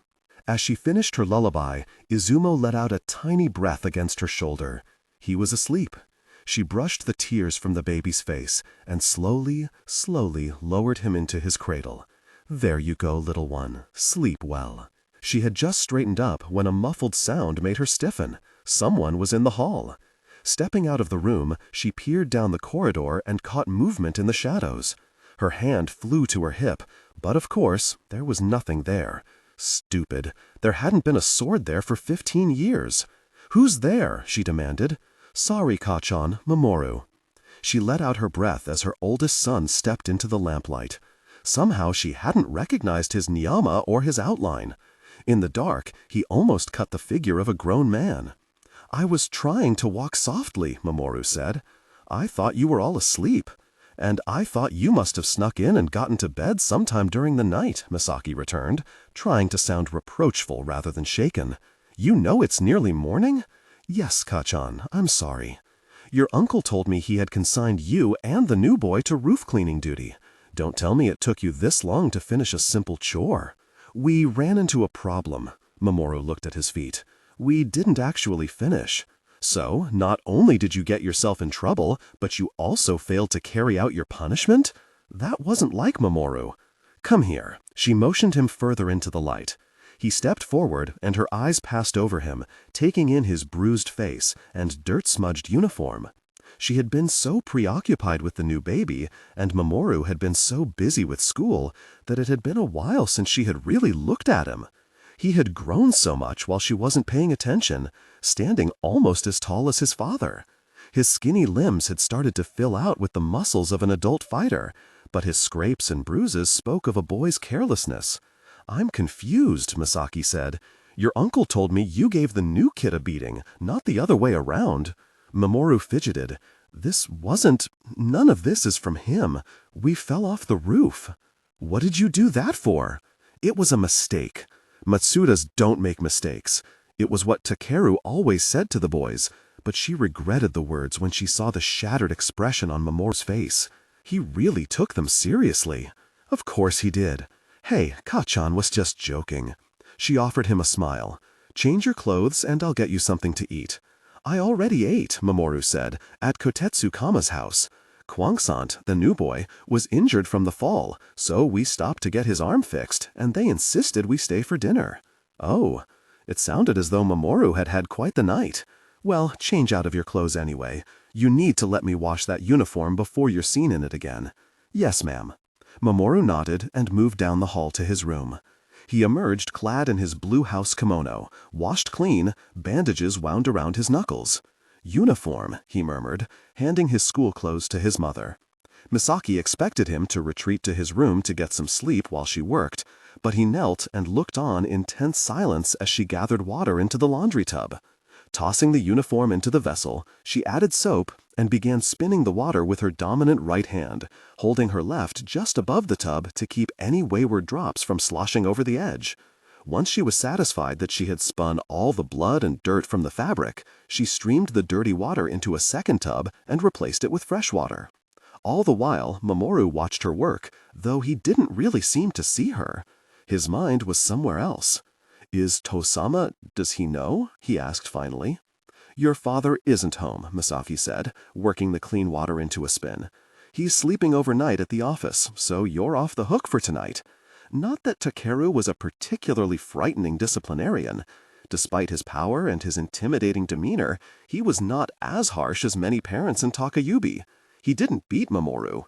As she finished her lullaby, Izumo let out a tiny breath against her shoulder. He was asleep. She brushed the tears from the baby's face and slowly lowered him into his cradle. There you go, little one. Sleep well. She had just straightened up when a muffled sound made her stiffen. Someone was in the hall. Stepping out of the room, she peered down the corridor and caught movement in the shadows. Her hand flew to her hip, but of course, there was nothing there. Stupid. There hadn't been a sword there for 15 years. Who's there? She demanded. Sorry, Kachan, Mamoru. She let out her breath as her oldest son stepped into the lamplight. Somehow she hadn't recognized his niyama or his outline. In the dark, he almost cut the figure of a grown man. I was trying to walk softly, Mamoru said. I thought you were all asleep. And I thought you must have snuck in and gotten to bed sometime during the night, Misaki returned, trying to sound reproachful rather than shaken. You know it's nearly morning? Yes, Kachan, I'm sorry. Your uncle told me he had consigned you and the new boy to roof cleaning duty. Don't tell me it took you this long to finish a simple chore. We ran into a problem. Mamoru looked at his feet. We didn't actually finish. So, not only did you get yourself in trouble, but you also failed to carry out your punishment? That wasn't like Mamoru. Come here. She motioned him further into the light. He stepped forward, and her eyes passed over him, taking in his bruised face and dirt-smudged uniform. She had been so preoccupied with the new baby, and Mamoru had been so busy with school, that it had been a while since she had really looked at him. He had grown so much while she wasn't paying attention, standing almost as tall as his father. His skinny limbs had started to fill out with the muscles of an adult fighter, but his scrapes and bruises spoke of a boy's carelessness. I'm confused, Misaki said. Your uncle told me you gave the new kid a beating, not the other way around. Mamoru fidgeted. None of this is from him. We fell off the roof. What did you do that for? It was a mistake. Matsudas don't make mistakes. It was what Takeru always said to the boys, but she regretted the words when she saw the shattered expression on Mamoru's face. He really took them seriously. Of course he did. Hey, Kachan was just joking. She offered him a smile. Change your clothes and I'll get you something to eat. I already ate, Mamoru said, at Kotetsu Kama's house. Kwangsant, the new boy, was injured from the fall, so we stopped to get his arm fixed, and they insisted we stay for dinner. Oh, it sounded as though Mamoru had had quite the night. Well, change out of your clothes anyway. You need to let me wash that uniform before you're seen in it again. Yes, ma'am. Mamoru nodded and moved down the hall to his room. He emerged clad in his blue house kimono, washed clean, bandages wound around his knuckles. Uniform, he murmured, handing his school clothes to his mother. Misaki expected him to retreat to his room to get some sleep while she worked, but he knelt and looked on in tense silence as she gathered water into the laundry tub. Tossing the uniform into the vessel, she added soap and began spinning the water with her dominant right hand, holding her left just above the tub to keep any wayward drops from sloshing over the edge. Once she was satisfied that she had spun all the blood and dirt from the fabric, she streamed the dirty water into a second tub and replaced it with fresh water. All the while, Mamoru watched her work, though he didn't really seem to see her. His mind was somewhere else. Is Tosama, does he know? He asked finally. Your father isn't home, Misaki said, working the clean water into a spin. He's sleeping overnight at the office, so you're off the hook for tonight. Not that Takeru was a particularly frightening disciplinarian. Despite his power and his intimidating demeanor, he was not as harsh as many parents in Takayubi. He didn't beat Mamoru.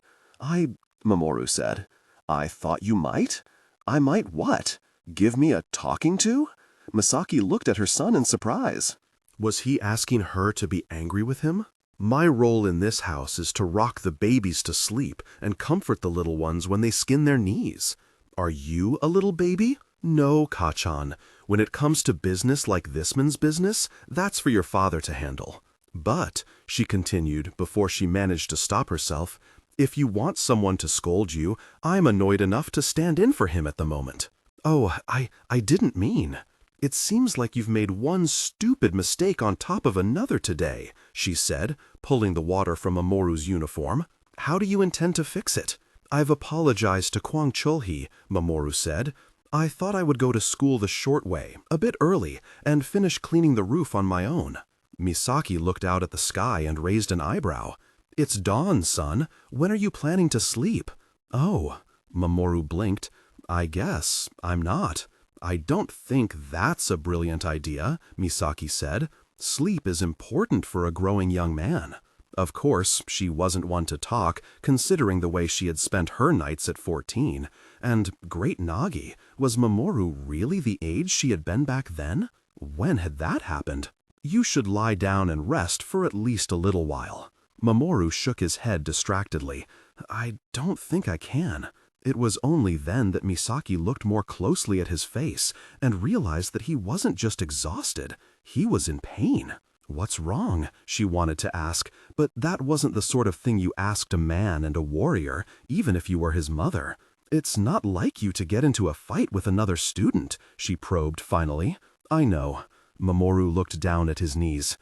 Mamoru said. I thought you might? I might what? Give me a talking to? Misaki looked at her son in surprise. Was he asking her to be angry with him? My role in this house is to rock the babies to sleep and comfort the little ones when they skin their knees. Are you a little baby? No, Kachan. When it comes to business like this man's business, that's for your father to handle. But, she continued before she managed to stop herself, if you want someone to scold you, I'm annoyed enough to stand in for him at the moment. Oh, I didn't mean. It seems like you've made one stupid mistake on top of another today, she said, pulling the water from Mamoru's uniform. How do you intend to fix it? I've apologized to Kwang Chulhi, Mamoru said. I thought I would go to school the short way, a bit early, and finish cleaning the roof on my own. Misaki looked out at the sky and raised an eyebrow. It's dawn, son. When are you planning to sleep? Oh, Mamoru blinked. I guess I'm not. I don't think that's a brilliant idea, Misaki said. Sleep is important for a growing young man. Of course, she wasn't one to talk, considering the way she had spent her nights at 14. And, great Nagi, was Mamoru really the age she had been back then? When had that happened? You should lie down and rest for at least a little while. Mamoru shook his head distractedly. I don't think I can. It was only then that Misaki looked more closely at his face and realized that he wasn't just exhausted, he was in pain. What's wrong? She wanted to ask, but that wasn't the sort of thing you asked a man and a warrior, even if you were his mother. It's not like you to get into a fight with another student, she probed finally. I know. Mamoru looked down at his knees.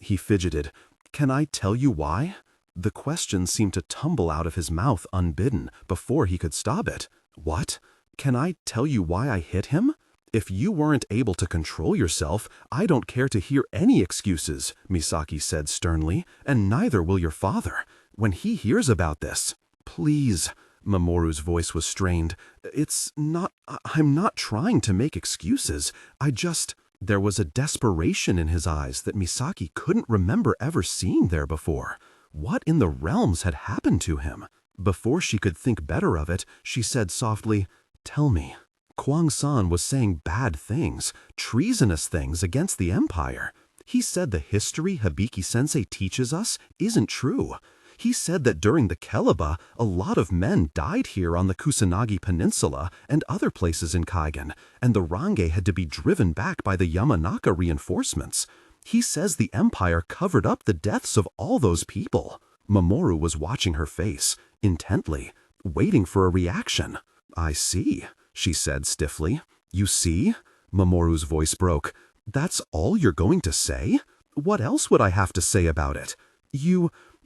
He fidgeted. Can I tell you why? The question seemed to tumble out of his mouth unbidden before he could stop it. What? Can I tell you why I hit him? If you weren't able to control yourself, I don't care to hear any excuses, Misaki said sternly, and neither will your father. When he hears about this, please, Mamoru's voice was strained. I'm not trying to make excuses. There was a desperation in his eyes that Misaki couldn't remember ever seeing there before. What in the realms had happened to him? Before she could think better of it, she said softly, Tell me. Kwang-san was saying bad things, treasonous things against the Empire. He said the history Hibiki-sensei teaches us isn't true. He said that during the Keleba, a lot of men died here on the Kusanagi Peninsula and other places in Kaigen, and the Range had to be driven back by the Yamanaka reinforcements. He says the Empire covered up the deaths of all those people. Mamoru was watching her face, intently, waiting for a reaction. I see, she said stiffly. You see? Mamoru's voice broke. That's all you're going to say? What else would I have to say about it?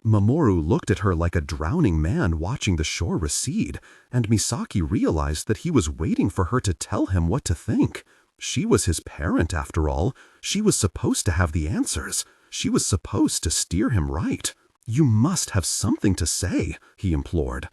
Mamoru looked at her like a drowning man watching the shore recede, and Misaki realized that he was waiting for her to tell him what to think. She was his parent, after all. She was supposed to have the answers. She was supposed to steer him right. You must have something to say, he implored.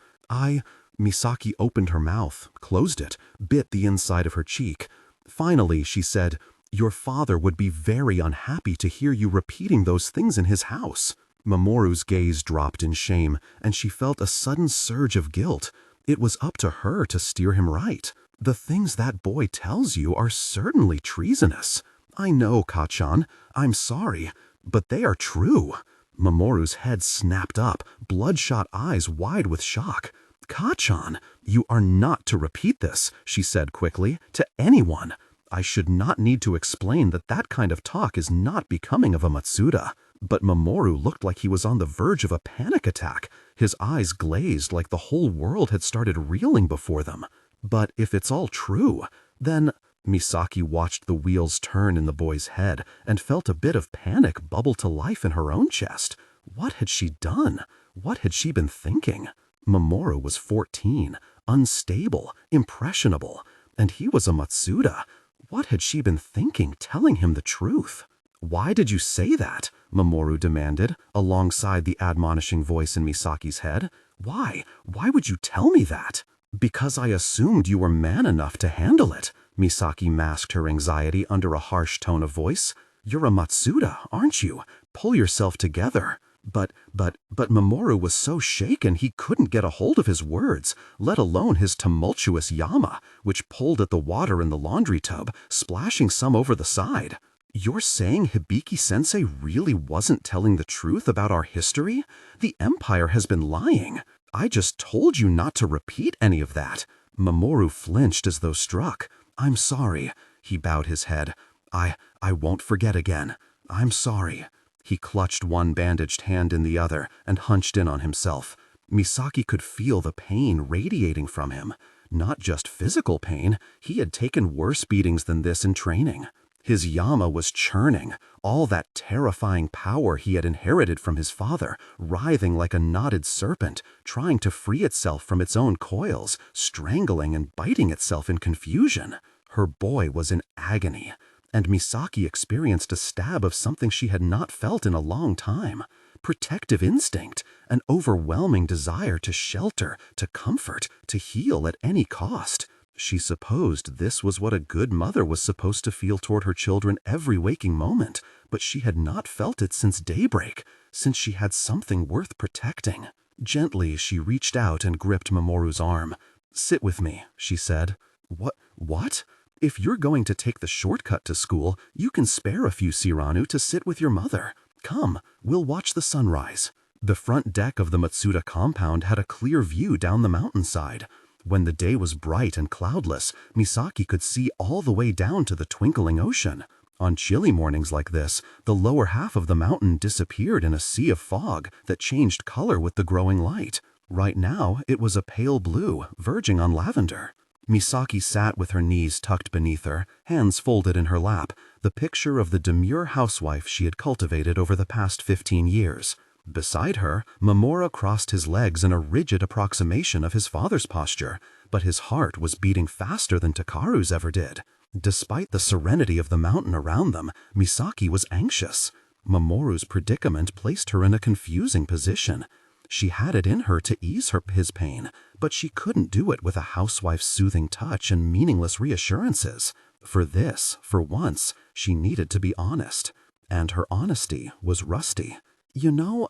Misaki opened her mouth, closed it, bit the inside of her cheek. Finally, she said, Your father would be very unhappy to hear you repeating those things in his house. Mamoru's gaze dropped in shame, and she felt a sudden surge of guilt. It was up to her to steer him right. The things that boy tells you are certainly treasonous. I know, Kachan. I'm sorry, but they are true. Mamoru's head snapped up, bloodshot eyes wide with shock. Kachan, you are not to repeat this, she said quickly, to anyone. I should not need to explain that that kind of talk is not becoming of a Matsuda. But Mamoru looked like he was on the verge of a panic attack. His eyes glazed like the whole world had started reeling before them. But if it's all true, then... Misaki watched the wheels turn in the boy's head and felt a bit of panic bubble to life in her own chest. What had she done? What had she been thinking? Mamoru was 14, unstable, impressionable, and he was a Matsuda. What had she been thinking, telling him the truth? Why did you say that? Mamoru demanded, alongside the admonishing voice in Misaki's head. Why? Why would you tell me that? Because I assumed you were man enough to handle it. Misaki masked her anxiety under a harsh tone of voice. You're a Matsuda, aren't you? Pull yourself together. But Mamoru was so shaken he couldn't get a hold of his words, let alone his tumultuous yama, which pulled at the water in the laundry tub, splashing some over the side. You're saying Hibiki-sensei really wasn't telling the truth about our history? The Empire has been lying. I just told you not to repeat any of that. Mamoru flinched as though struck. "I'm sorry." He bowed his head. I won't forget again. I'm sorry." He clutched one bandaged hand in the other and hunched in on himself. Misaki could feel the pain radiating from him. Not just physical pain, he had taken worse beatings than this in training. His yama was churning, all that terrifying power he had inherited from his father, writhing like a knotted serpent, trying to free itself from its own coils, strangling and biting itself in confusion. Her boy was in agony, and Misaki experienced a stab of something she had not felt in a long time. Protective instinct, an overwhelming desire to shelter, to comfort, to heal at any cost. She supposed this was what a good mother was supposed to feel toward her children every waking moment, but she had not felt it since daybreak, since she had something worth protecting. Gently, she reached out and gripped Mamoru's arm. "Sit with me," she said. What? If you're going to take the shortcut to school, you can spare a few Siranu to sit with your mother. Come, we'll watch the sunrise." The front deck of the Matsuda compound had a clear view down the mountainside. When the day was bright and cloudless, Misaki could see all the way down to the twinkling ocean. On chilly mornings like this, the lower half of the mountain disappeared in a sea of fog that changed color with the growing light. Right now, it was a pale blue, verging on lavender. Misaki sat with her knees tucked beneath her, hands folded in her lap, the picture of the demure housewife she had cultivated over the past 15 years. Beside her, Mamoru crossed his legs in a rigid approximation of his father's posture, but his heart was beating faster than Takaru's ever did. Despite the serenity of the mountain around them, Misaki was anxious. Mamoru's predicament placed her in a confusing position. She had it in her to ease his pain, but she couldn't do it with a housewife's soothing touch and meaningless reassurances. For once, she needed to be honest. And her honesty was rusty. "You know,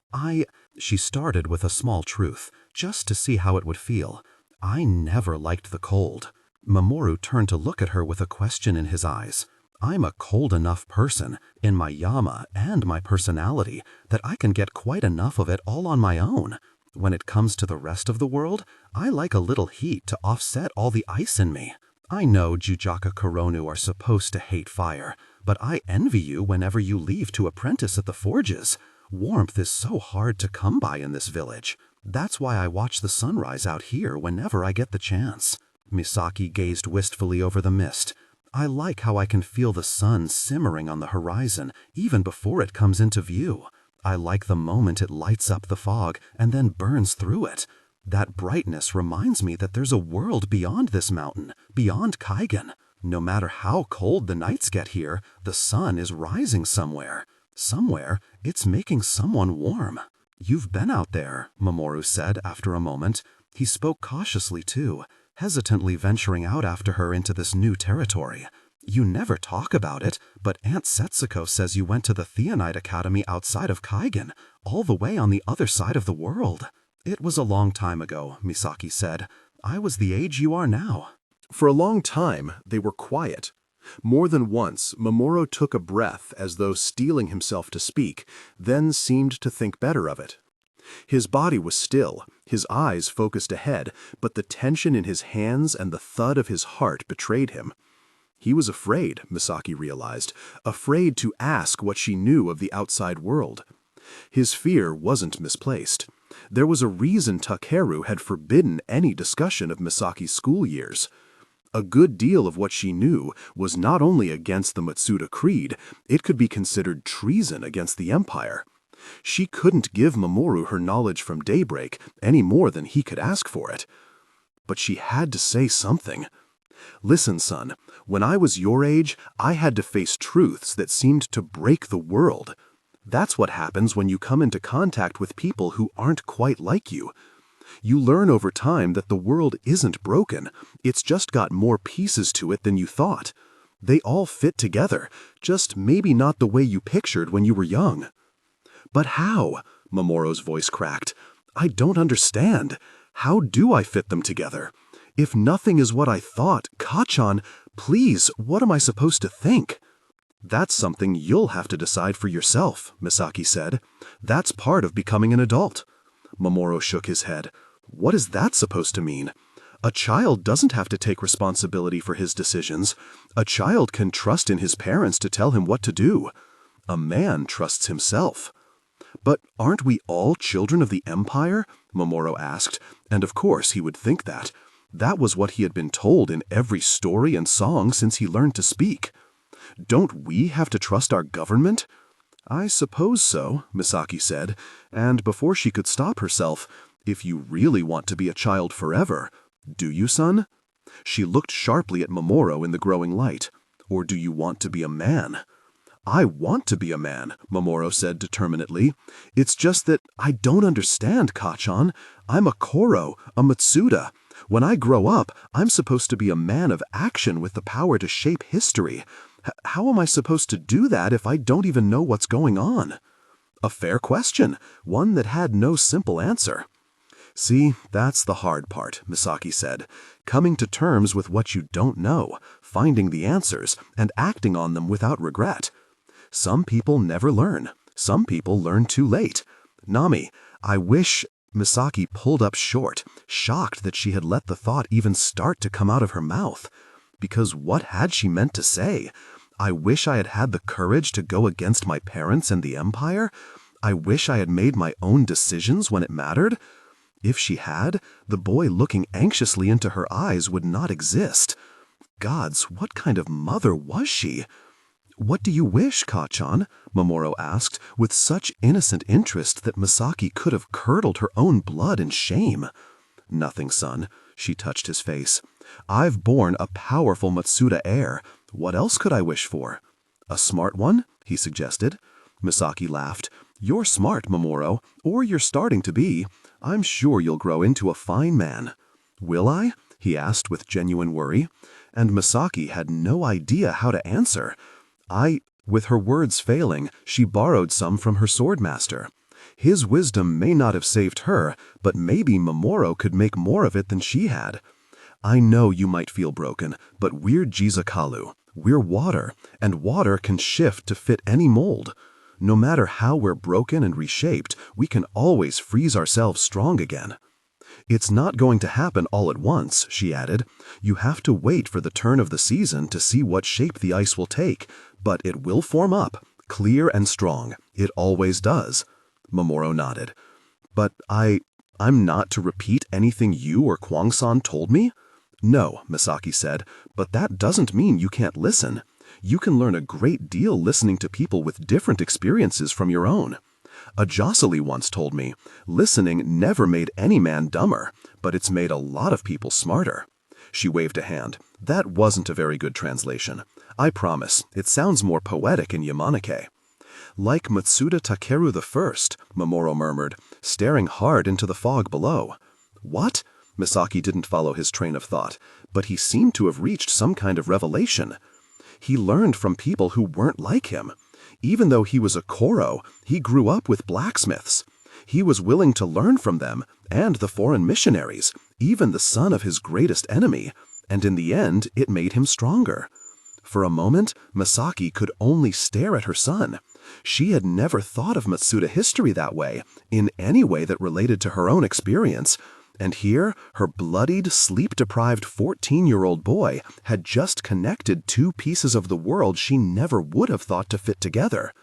She started with a small truth, just to see how it would feel. "I never liked the cold." Mamoru turned to look at her with a question in his eyes. "I'm a cold enough person, in my yama and my personality, that I can get quite enough of it all on my own. When it comes to the rest of the world, I like a little heat to offset all the ice in me. I know Jujaka Koronu are supposed to hate fire, but I envy you whenever you leave to apprentice at the forges. Warmth is so hard to come by in this village. That's why I watch the sunrise out here whenever I get the chance." Misaki gazed wistfully over the mist. "I like how I can feel the sun simmering on the horizon even before it comes into view. I like the moment it lights up the fog and then burns through it. That brightness reminds me that there's a world beyond this mountain, beyond Kaigen. No matter how cold the nights get here, the sun is rising somewhere. Somewhere, it's making someone warm." "You've been out there," Mamoru said after a moment. He spoke cautiously too, hesitantly venturing out after her into this new territory. "You never talk about it, but Aunt Setsuko says you went to the Theonite Academy outside of Kaigen, all the way on the other side of the world." "It was a long time ago," Misaki said. "I was the age you are now." For a long time, they were quiet. More than once, Mamoru took a breath as though steeling himself to speak, then seemed to think better of it. His body was still, his eyes focused ahead, but the tension in his hands and the thud of his heart betrayed him. He was afraid, Misaki realized, afraid to ask what she knew of the outside world. His fear wasn't misplaced. There was a reason Takeru had forbidden any discussion of Misaki's school years. A good deal of what she knew was not only against the Matsuda creed, it could be considered treason against the empire. She couldn't give Mamoru her knowledge from daybreak any more than he could ask for it. But she had to say something. "Listen, son, when I was your age, I had to face truths that seemed to break the world. That's what happens when you come into contact with people who aren't quite like you. You learn over time that the world isn't broken, it's just got more pieces to it than you thought. They all fit together, just maybe not the way you pictured when you were young." "But how?" Mamoru's voice cracked. "I don't understand. How do I fit them together? If nothing is what I thought, Kachan, please, what am I supposed to think?" "That's something you'll have to decide for yourself," Misaki said. "That's part of becoming an adult." Mamoru shook his head. "What is that supposed to mean?" A child doesn't have to take responsibility for his decisions. A child can trust in his parents to tell him what to do. A man trusts himself. But aren't we all children of the Empire? Mamoru asked, and of course he would think that. That was what he had been told in every story and song since he learned to speak. Don't we have to trust our government? I suppose so, Misaki said, and before she could stop herself, if you really want to be a child forever, do you, son? She looked sharply at Mamoru in the growing light. Or do you want to be a man? I want to be a man, Mamoru said determinedly. It's just that I don't understand, Kachan. I'm a Koro, a Matsuda. When I grow up, I'm supposed to be a man of action with the power to shape history. How am I supposed to do that if I don't even know what's going on? A fair question, one that had no simple answer. See, that's the hard part, Misaki said. Coming to terms with what you don't know, finding the answers, and acting on them without regret. Some people never learn. Some people learn too late. Nami, I wish... Misaki pulled up short, shocked that she had let the thought even start to come out of her mouth. Because what had she meant to say? I wish I had had the courage to go against my parents and the Empire? I wish I had made my own decisions when it mattered? If she had, the boy looking anxiously into her eyes would not exist. Gods, what kind of mother was she? What do you wish, Kachan? Mamoru asked, with such innocent interest that Misaki could have curdled her own blood in shame. Nothing, son. She touched his face. I've borne a powerful Matsuda heir. What else could I wish for? A smart one? He suggested. Misaki laughed. You're smart, Mamoru, or you're starting to be. I'm sure you'll grow into a fine man. Will I? He asked with genuine worry. And Misaki had no idea how to answer. With her words failing, she borrowed some from her swordmaster. His wisdom may not have saved her, but maybe Mamoru could make more of it than she had. I know you might feel broken, but we're Jizakalu. We're water, and water can shift to fit any mold. No matter how we're broken and reshaped, we can always freeze ourselves strong again. It's not going to happen all at once, she added. You have to wait for the turn of the season to see what shape the ice will take, but it will form up, clear and strong. It always does. Mamoru nodded. But I'm not to repeat anything you or Kwang-san told me? No, Misaki said, but that doesn't mean you can't listen. You can learn a great deal listening to people with different experiences from your own. A Jocelyn once told me, listening never made any man dumber, but it's made a lot of people smarter. She waved a hand. That wasn't a very good translation. I promise, it sounds more poetic in Yamanake. Like Matsuda Takeru I, Mamoru murmured, staring hard into the fog below. What? Misaki didn't follow his train of thought, but he seemed to have reached some kind of revelation. He learned from people who weren't like him. Even though he was a Koro, he grew up with blacksmiths. He was willing to learn from them, and the foreign missionaries, even the son of his greatest enemy, and in the end it made him stronger. For a moment, Misaki could only stare at her son. She had never thought of Matsuda history that way, in any way that related to her own experience, and here her bloodied, sleep-deprived 14-year-old boy had just connected two pieces of the world she never would have thought to fit together.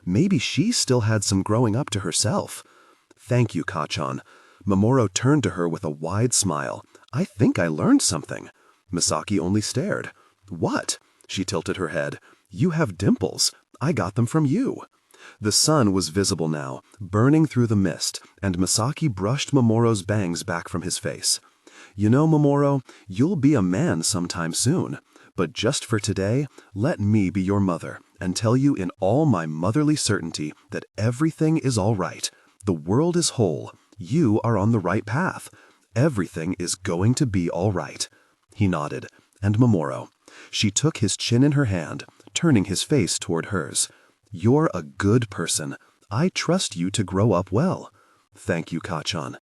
Maybe she still had some growing up to herself. Thank you, Kachan. Mamoru turned to her with a wide smile. I think I learned something. Misaki only stared. What? She tilted her head. You have dimples. I got them from you. The sun was visible now, burning through the mist, and Misaki brushed Mamoru's bangs back from his face. You know, Mamoru, you'll be a man sometime soon. But just for today, let me be your mother and tell you in all my motherly certainty that everything is all right. The world is whole. You are on the right path. Everything is going to be all right. He nodded, and Mamoru. She took his chin in her hand, turning his face toward hers. You're a good person. I trust you to grow up well. Thank you, Kachan.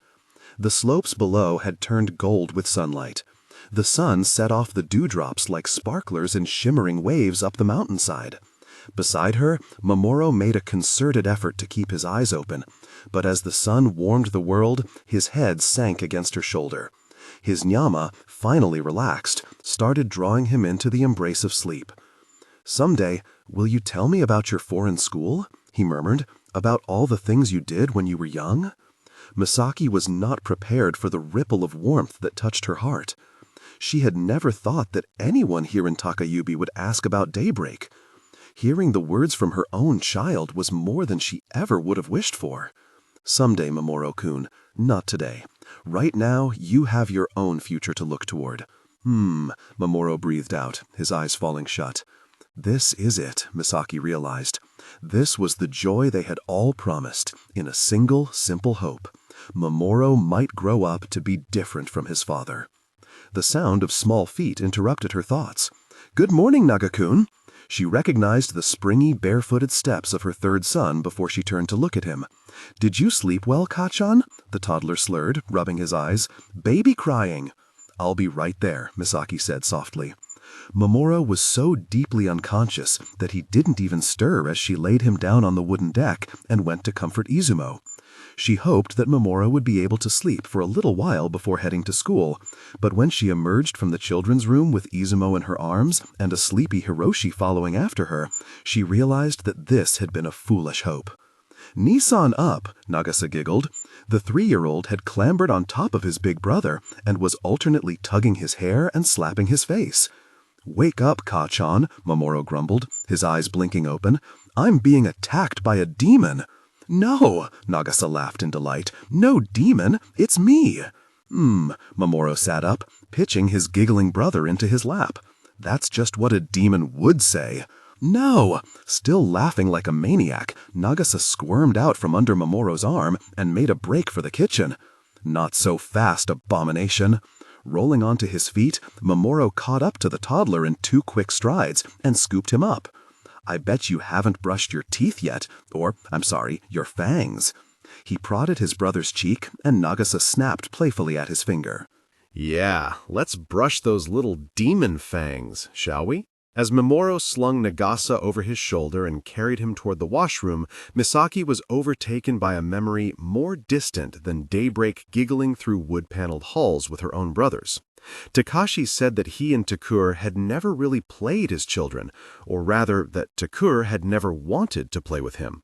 The slopes below had turned gold with sunlight. The sun set off the dewdrops like sparklers in shimmering waves up the mountainside. Beside her, Mamoru made a concerted effort to keep his eyes open, but as the sun warmed the world, his head sank against her shoulder. His nyama, finally relaxed, started drawing him into the embrace of sleep. "Someday, will you tell me about your foreign school?" he murmured. "About all the things you did when you were young?" Misaki was not prepared for the ripple of warmth that touched her heart. She had never thought that anyone here in Takayubi would ask about daybreak. Hearing the words from her own child was more than she ever would have wished for. "Someday, Mamoru-kun, not today. Right now, you have your own future to look toward." Mamoru breathed out, his eyes falling shut. This is it, Misaki realized. This was the joy they had all promised, in a single, simple hope. Mamoru might grow up to be different from his father. The sound of small feet interrupted her thoughts. "Good morning, Naga-kun." She recognized the springy, barefooted steps of her third son before she turned to look at him. "Did you sleep well, Kachan?" the toddler slurred, rubbing his eyes. "Baby crying." "I'll be right there," Misaki said softly. Mamoru was so deeply unconscious that he didn't even stir as she laid him down on the wooden deck and went to comfort Izumo. She hoped that Mamoru would be able to sleep for a little while before heading to school, but when she emerged from the children's room with Izumo in her arms and a sleepy Hiroshi following after her, she realized that this had been a foolish hope. "Nissan up," Nagasa giggled. The 3-year-old had clambered on top of his big brother and was alternately tugging his hair and slapping his face. "Wake up, Kachan," Mamoru grumbled, his eyes blinking open. "I'm being attacked by a demon." "No," Nagasa laughed in delight. "No demon, it's me." Mamoru sat up, pitching his giggling brother into his lap. "That's just what a demon would say." "No!" Still laughing like a maniac, Nagasa squirmed out from under Mamoru's arm and made a break for the kitchen. "Not so fast, abomination." Rolling onto his feet, Mamoru caught up to the toddler in 2 quick strides and scooped him up. "I bet you haven't brushed your teeth yet, or, I'm sorry, your fangs." He prodded his brother's cheek, and Nagasa snapped playfully at his finger. "Yeah, let's brush those little demon fangs, shall we?" As Mamoru slung Nagasa over his shoulder and carried him toward the washroom, Misaki was overtaken by a memory more distant than daybreak giggling through wood-paneled halls with her own brothers. Takashi said that he and Takure had never really played as children, or rather that Takure had never wanted to play with him.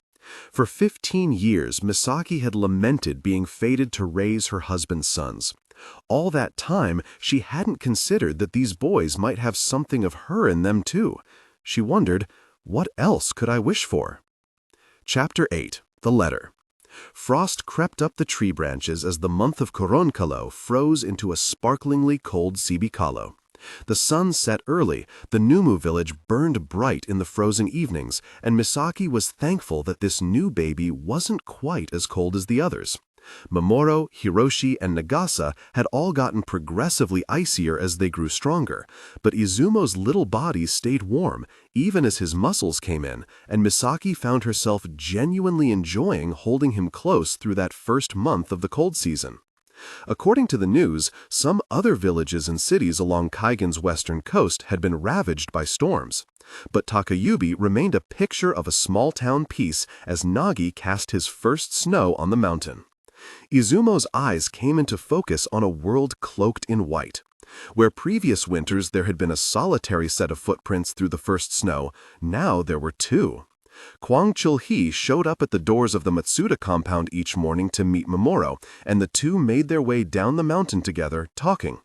For 15 years, Misaki had lamented being fated to raise her husband's sons. All that time, she hadn't considered that these boys might have something of her in them too. She wondered, what else could I wish for? Chapter 8. The Letter. Frost crept up the tree branches as the month of Koronkalo froze into a sparklingly cold Sibikalo. The sun set early, the Numu village burned bright in the frozen evenings, and Misaki was thankful that this new baby wasn't quite as cold as the others. Mamoru, Hiroshi, and Nagasa had all gotten progressively icier as they grew stronger, but Izumo's little body stayed warm, even as his muscles came in, and Misaki found herself genuinely enjoying holding him close through that first month of the cold season. According to the news, some other villages and cities along Kaigen's western coast had been ravaged by storms. But Takayubi remained a picture of a small-town peace as Nagi cast his first snow on the mountain. Izumo's eyes came into focus on a world cloaked in white. Where previous winters there had been a solitary set of footprints through the first snow, now there were 2. Kwang Chul-hee showed up at the doors of the Matsuda compound each morning to meet Mamoru, and the 2 made their way down the mountain together, talking.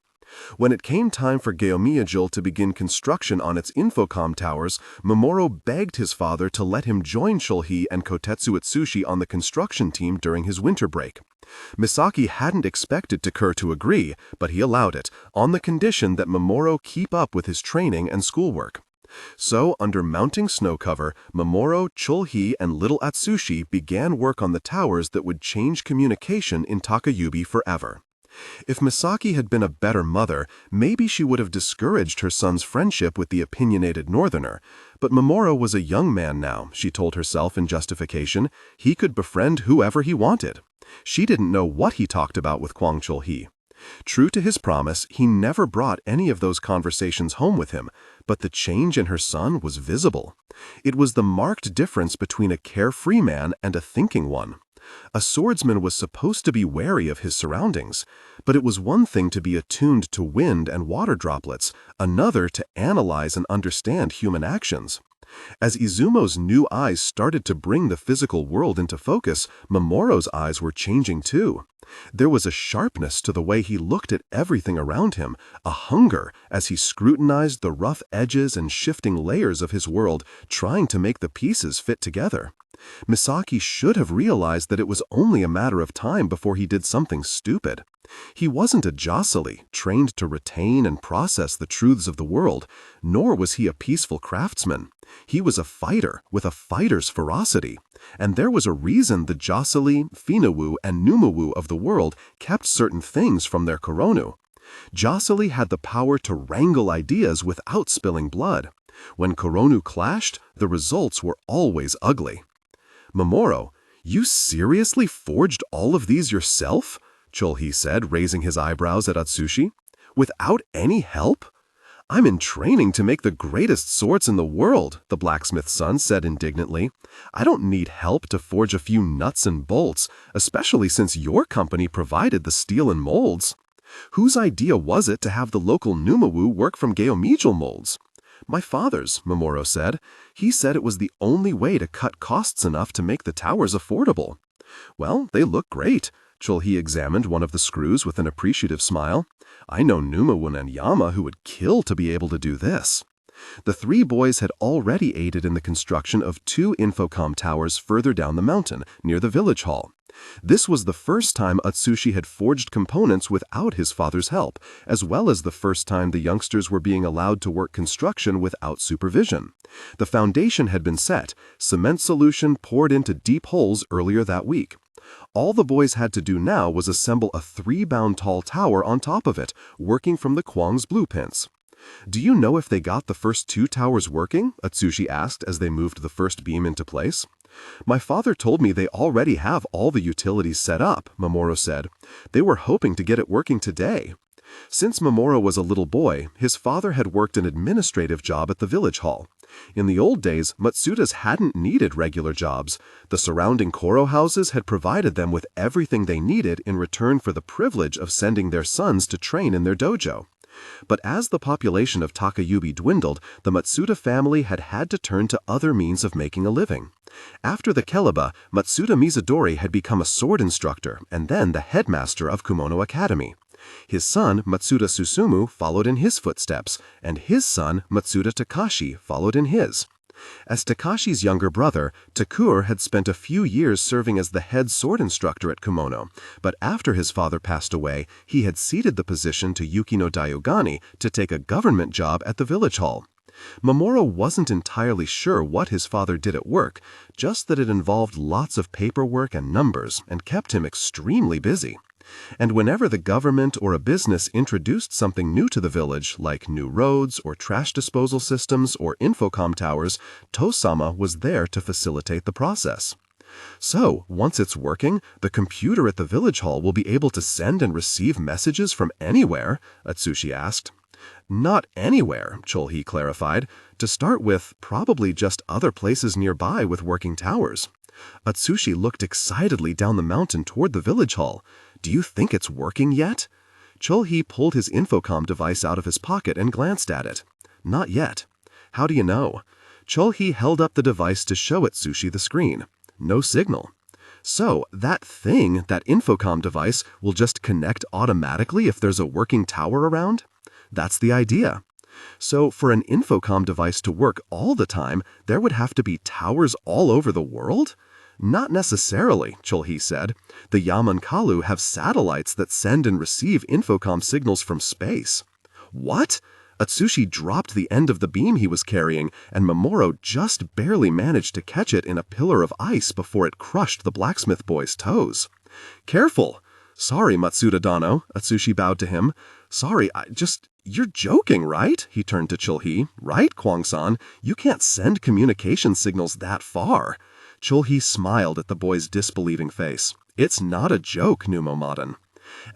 When it came time for Geomiyajul to begin construction on its infocom towers, Mamoru begged his father to let him join Chul-hee and Kotetsu Utsushi on the construction team during his winter break. Misaki hadn't expected Takure to agree, but he allowed it, on the condition that Mamoru keep up with his training and schoolwork. So, under mounting snow cover, Mamoru, Chul-hee, and little Atsushi began work on the towers that would change communication in Takayubi forever. If Misaki had been a better mother, maybe she would have discouraged her son's friendship with the opinionated northerner. But Mamoru was a young man now, she told herself in justification. He could befriend whoever he wanted. She didn't know what he talked about with Kwang Chul-hee. True to his promise, he never brought any of those conversations home with him, but the change in her son was visible. It was the marked difference between a carefree man and a thinking one. A swordsman was supposed to be wary of his surroundings, but it was one thing to be attuned to wind and water droplets, another to analyze and understand human actions. As Izumo's new eyes started to bring the physical world into focus, Mamoru's eyes were changing too. There was a sharpness to the way he looked at everything around him, a hunger as he scrutinized the rough edges and shifting layers of his world, trying to make the pieces fit together. Misaki should have realized that it was only a matter of time before he did something stupid. He wasn't a Josely, trained to retain and process the truths of the world, nor was he a peaceful craftsman. He was a fighter with a fighter's ferocity, and there was a reason the Josely, Finawu, and Numawu of the world kept certain things from their Koronu. Josely had the power to wrangle ideas without spilling blood. When Koronu clashed, the results were always ugly. "Mamoru, you seriously forged all of these yourself?" Chulhi said, raising his eyebrows at Atsushi. "Without any help?" "I'm in training to make the greatest swords in the world," the blacksmith's son said indignantly. "I don't need help to forge a few nuts and bolts, especially since your company provided the steel and molds. Whose idea was it to have the local Numawu work from geometrical molds?" "My father's," Mamoru said. "He said it was the only way to cut costs enough to make the towers affordable." "Well, they look great." Chulhi examined one of the screws with an appreciative smile. "I know Numawun and Yama who would kill to be able to do this." The three boys had already aided in the construction of 2 infocom towers further down the mountain, near the village hall. This was the first time Atsushi had forged components without his father's help, as well as the first time the youngsters were being allowed to work construction without supervision. The foundation had been set, cement solution poured into deep holes earlier that week. All the boys had to do now was assemble a 3-bound tall tower on top of it, working from the Kwang's blueprints. "Do you know if they got the first 2 towers working?" Atsushi asked as they moved the first beam into place. "My father told me they already have all the utilities set up," Mamoru said. "They were hoping to get it working today." Since Mamoru was a little boy, his father had worked an administrative job at the village hall. In the old days, Matsudas hadn't needed regular jobs. The surrounding Koro houses had provided them with everything they needed in return for the privilege of sending their sons to train in their dojo. But as the population of Takayubi dwindled, the Matsuda family had had to turn to other means of making a living. After the Keleba, Matsuda Mizudori had become a sword instructor and then the headmaster of Kumono Academy. His son, Matsuda Susumu, followed in his footsteps, and his son, Matsuda Takashi, followed in his. As Takashi's younger brother, Takur had spent a few years serving as the head sword instructor at Kumono, but after his father passed away, he had ceded the position to Yukino Daiogani to take a government job at the village hall. Mamoru wasn't entirely sure what his father did at work, just that it involved lots of paperwork and numbers and kept him extremely busy. And whenever the government or a business introduced something new to the village, like new roads or trash disposal systems or infocom towers, Tosama was there to facilitate the process. "So, once it's working, the computer at the village hall will be able to send and receive messages from anywhere?" Atsushi asked. "Not anywhere," Chulhi clarified. "To start with, probably just other places nearby with working towers." Atsushi looked excitedly down the mountain toward the village hall. "Do you think it's working yet?" Chulhi pulled his infocom device out of his pocket and glanced at it. "Not yet." "How do you know?" Chulhi held up the device to show Atsushi the screen. "No signal." "So, that thing, that infocom device, will just connect automatically if there's a working tower around?" "That's the idea." "So, for an infocom device to work all the time, there would have to be towers all over the world?" "Not necessarily," Chulhi said. "The Yamankalu have satellites that send and receive infocom signals from space." "What?" Atsushi dropped the end of the beam he was carrying, and Mamoru just barely managed to catch it in a pillar of ice before it crushed the blacksmith boy's toes. "Careful!" "Sorry, Matsuda Dano," Atsushi bowed to him. "Sorry, you're joking, right?" He turned to Chulhi. "Right, Kwang-san? You can't send communication signals that far." Chulhi smiled at the boy's disbelieving face. "It's not a joke, Numomadan."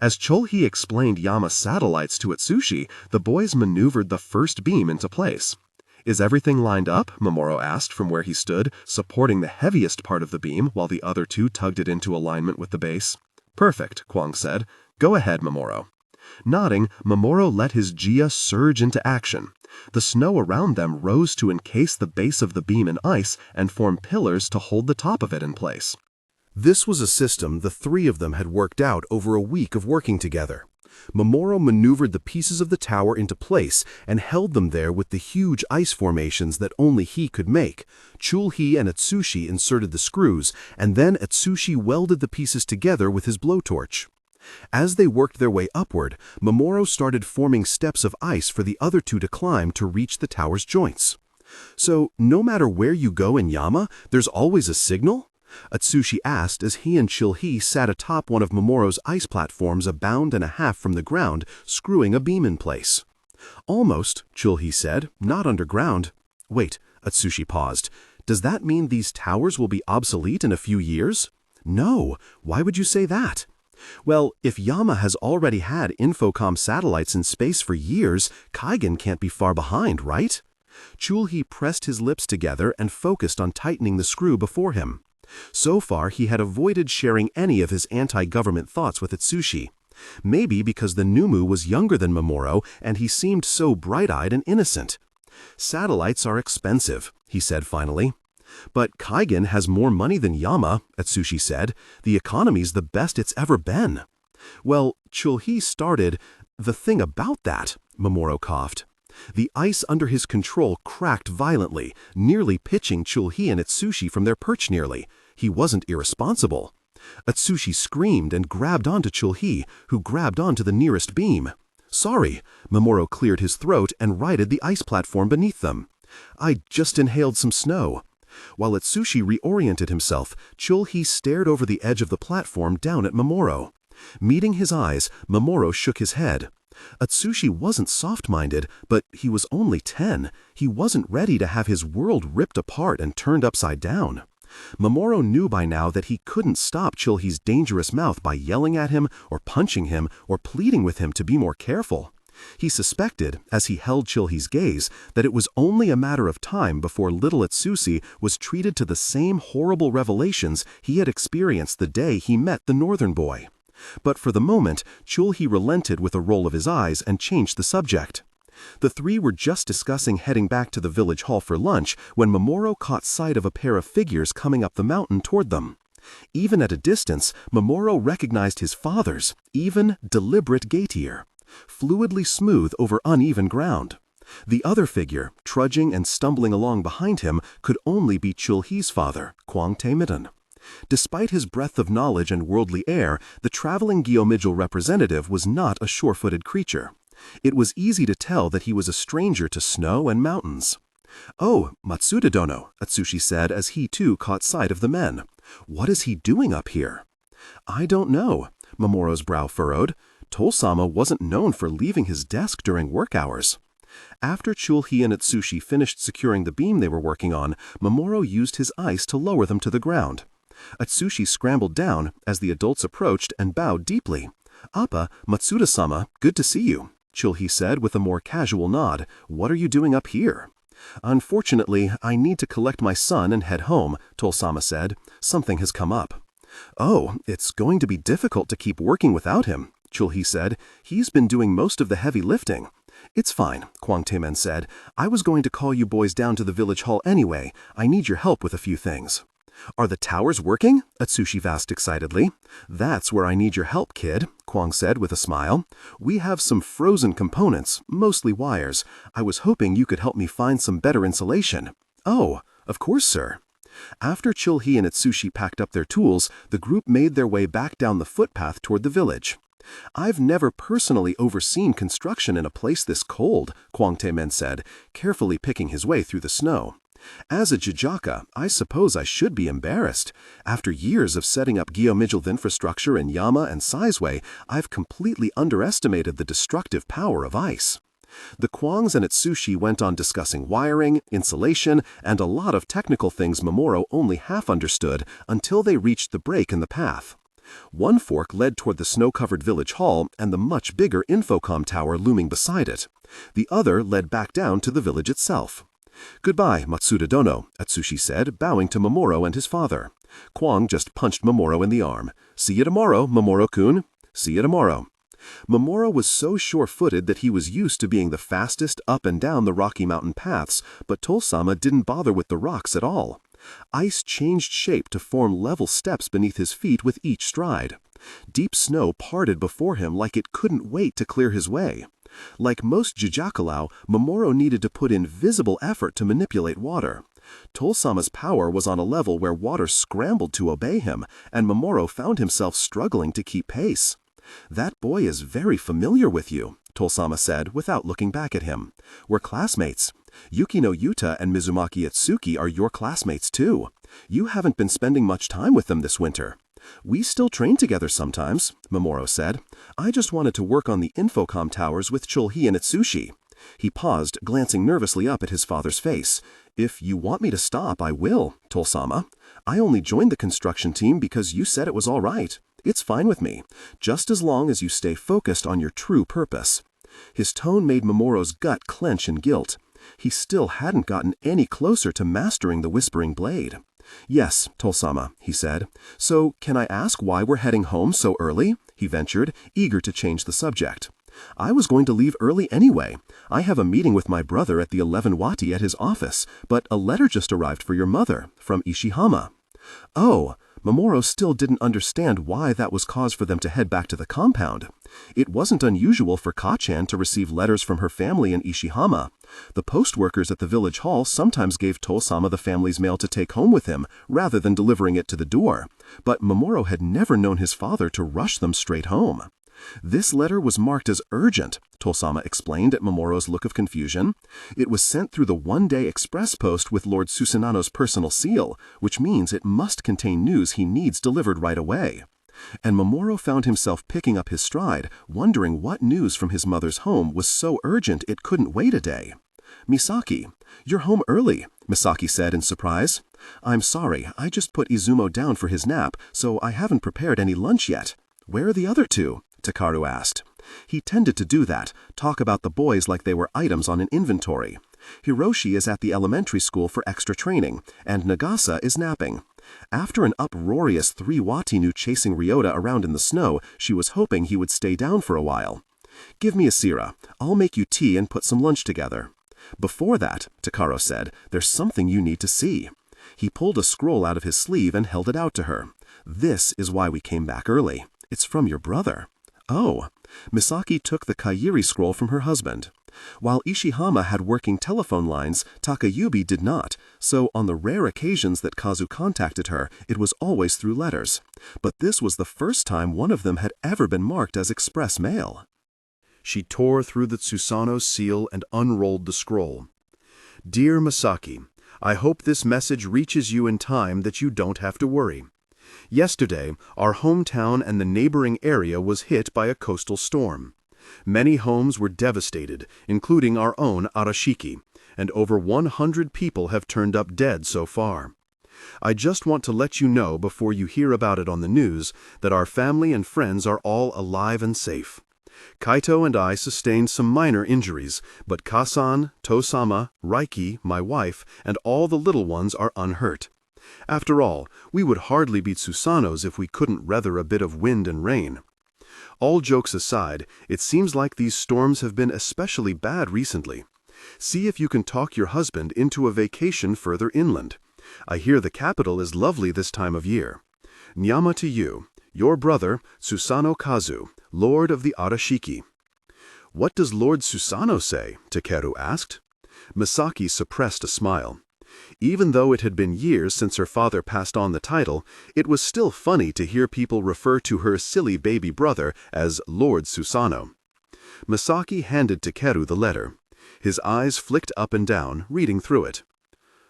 As Chulhi explained Yama's satellites to Atsushi, the boys maneuvered the first beam into place. Is everything lined up? Mamoru asked from where he stood, supporting the heaviest part of the beam while the other two tugged it into alignment with the base. Perfect, Wang said. Go ahead, Mamoru. Nodding, Mamoru let his Jia surge into action. The snow around them rose to encase the base of the beam in ice and form pillars to hold the top of it in place. This was a system the three of them had worked out over a week of working together. Mamoru maneuvered the pieces of the tower into place and held them there with the huge ice formations that only he could make. Chulhi and Atsushi inserted the screws, and then Atsushi welded the pieces together with his blowtorch. As they worked their way upward, Mamoru started forming steps of ice for the other two to climb to reach the tower's joints. So, no matter where you go in Yama, there's always a signal? Atsushi asked as he and Chulhi sat atop one of Mamoru's ice platforms a bound and a half from the ground, screwing a beam in place. Almost, Chulhi said, not underground. Wait, Atsushi paused. Does that mean these towers will be obsolete in a few years? No, why would you say that? Well, if Yama has already had Infocom satellites in space for years, Kaigen can't be far behind, right? Chulhi pressed his lips together and focused on tightening the screw before him. So far, he had avoided sharing any of his anti-government thoughts with Atsushi. Maybe because the Numu was younger than Mamoru and he seemed so bright-eyed and innocent. Satellites are expensive, he said finally. But Kaigen has more money than Yama, Atsushi said. The economy's the best it's ever been. Well, Chulhi started. The thing about that, Mamoru coughed. The ice under his control cracked violently, nearly pitching Chulhi and Atsushi from their perch nearly. He wasn't irresponsible. Atsushi screamed and grabbed onto Chulhi, who grabbed onto the nearest beam. Sorry, Mamoru cleared his throat and righted the ice platform beneath them. I just inhaled some snow. While Atsushi reoriented himself, Chulhi stared over the edge of the platform down at Mamoru. Meeting his eyes, Mamoru shook his head. Atsushi wasn't soft-minded, but he was only 10. He wasn't ready to have his world ripped apart and turned upside down. Mamoru knew by now that he couldn't stop Chulhi's dangerous mouth by yelling at him or punching him or pleading with him to be more careful. He suspected, as he held Chulhi's gaze, that it was only a matter of time before little Atsushi was treated to the same horrible revelations he had experienced the day he met the northern boy. But for the moment, Chulhi relented with a roll of his eyes and changed the subject. The three were just discussing heading back to the village hall for lunch when Mamoru caught sight of a pair of figures coming up the mountain toward them. Even at a distance, Mamoru recognized his father's, even, deliberate gait here, fluidly smooth over uneven ground. The other figure, trudging and stumbling along behind him, could only be Chulhi's father, Kwang Tae-midon. Despite his breadth of knowledge and worldly air, the traveling Gyomijul representative was not a sure-footed creature. It was easy to tell that he was a stranger to snow and mountains. "Oh, Matsuda-dono," Atsushi said as he too caught sight of the men. "What is he doing up here?" "I don't know," Mamoru's brow furrowed. Tosama wasn't known for leaving his desk during work hours. After Chulhi and Atsushi finished securing the beam they were working on, Mamoru used his ice to lower them to the ground. Atsushi scrambled down as the adults approached and bowed deeply. "Appa, Matsuda-sama, good to see you," Chulhi said with a more casual nod. "What are you doing up here?" "Unfortunately, I need to collect my son and head home," Tosama said. "Something has come up." "Oh, it's going to be difficult to keep working without him," Chulhi said. "He's been doing most of the heavy lifting." "It's fine," Kwang Tae-midon said. "I was going to call you boys down to the village hall anyway. I need your help with a few things." "Are the towers working?" Atsushi asked excitedly. "That's where I need your help, kid," Kwang said with a smile. "We have some frozen components, mostly wires. I was hoping you could help me find some better insulation." "Oh, of course, sir." After Chulhi and Atsushi packed up their tools, the group made their way back down the footpath toward the village. "I've never personally overseen construction in a place this cold," Kwang Tae-midon said, carefully picking his way through the snow. "As a Jijaka, I suppose I should be embarrassed. After years of setting up Gyomijul infrastructure in Yama and Sizeway, I've completely underestimated the destructive power of ice." The Kwangs and Atsushi went on discussing wiring, insulation, and a lot of technical things Mamoru only half understood until they reached the break in the path. One fork led toward the snow-covered village hall and the much bigger Infocom tower looming beside it. The other led back down to the village itself. "Goodbye, Matsuda Dono," Atsushi said, bowing to Mamoru and his father. Kwang just punched Mamoru in the arm. "See you tomorrow, Mamoru-kun. See you tomorrow." Mamoru was so sure-footed that he was used to being the fastest up and down the Rocky Mountain paths, but Tosama didn't bother with the rocks at all. Ice changed shape to form level steps beneath his feet with each stride. Deep snow parted before him like it couldn't wait to clear his way. Like most Jijakalao, Mamoru needed to put in visible effort to manipulate water. Tosama's power was on a level where water scrambled to obey him, and Mamoru found himself struggling to keep pace. "That boy is very familiar with you," Tosama said without looking back at him. "We're classmates. Yukino Yuta and Mizumaki Itsuki are your classmates too. You haven't been spending much time with them this winter." "We still train together sometimes," Mamoru said. "I just wanted to work on the infocom towers with Chulhi and Itsushi." He paused, glancing nervously up at his father's face. "If you want me to stop, I will, Tosama. I only joined the construction team because you said it was all right. It's fine with me, just as long as you stay focused on your true purpose." His tone made Mamoru's gut clench in guilt. He still hadn't gotten any closer to mastering the Whispering Blade. "Yes, Tosama," he said. "So, can I ask why we're heading home so early?" he ventured, eager to change the subject. "I was going to leave early anyway. I have a meeting with my brother at the 11 Wati at his office, but a letter just arrived for your mother, from Ishihama." "Oh." Mamoru still didn't understand why that was cause for them to head back to the compound. It wasn't unusual for Ka-chan to receive letters from her family in Ishihama. The post workers at the village hall sometimes gave Tosama the family's mail to take home with him, rather than delivering it to the door. But Mamoru had never known his father to rush them straight home. "This letter was marked as urgent," Tosama explained at Mamoru's look of confusion. "It was sent through the one-day express post with Lord Susanano's personal seal, which means it must contain news he needs delivered right away." And Mamoru found himself picking up his stride, wondering what news from his mother's home was so urgent it couldn't wait a day. "Misaki, you're home early," Misaki said in surprise. "I'm sorry, I just put Izumo down for his nap, so I haven't prepared any lunch yet." "Where are the other two?" Takaru asked. He tended to do that, talk about the boys like they were items on an inventory. "Hiroshi is at the elementary school for extra training, and Nagasa is napping." After an uproarious 3 Wati knew chasing Ryota around in the snow, she was hoping he would stay down for a while. "Give me a sira. I'll make you tea and put some lunch together." "Before that," Takaro said, "there's something you need to see." He pulled a scroll out of his sleeve and held it out to her. "This is why we came back early. It's from your brother." "Oh." Misaki took the Kairi scroll from her husband. While Ishihama had working telephone lines, Takayubi did not, so on the rare occasions that Kazu contacted her, it was always through letters. But this was the first time one of them had ever been marked as express mail. She tore through the Tsusano seal and unrolled the scroll. "Dear Misaki, I hope this message reaches you in time that you don't have to worry. Yesterday, our hometown and the neighboring area was hit by a coastal storm. Many homes were devastated, including our own Arashiki, and over 100 people have turned up dead so far. I just want to let you know before you hear about it on the news that our family and friends are all alive and safe. Kaito and I sustained some minor injuries, but Kasan, Tosama, Raiki, my wife, and all the little ones are unhurt. After all, we would hardly be Susanos if we couldn't weather a bit of wind and rain. All jokes aside, it seems like these storms have been especially bad recently. See if you can talk your husband into a vacation further inland. I hear the capital is lovely this time of year. Nyama to you, your brother, Susano Kazu, Lord of the Arashiki." "What does Lord Susano say?" Takeru asked. Misaki suppressed a smile. Even though it had been years since her father passed on the title, it was still funny to hear people refer to her silly baby brother as Lord Susano. Misaki handed Takeru the letter. His eyes flicked up and down, reading through it.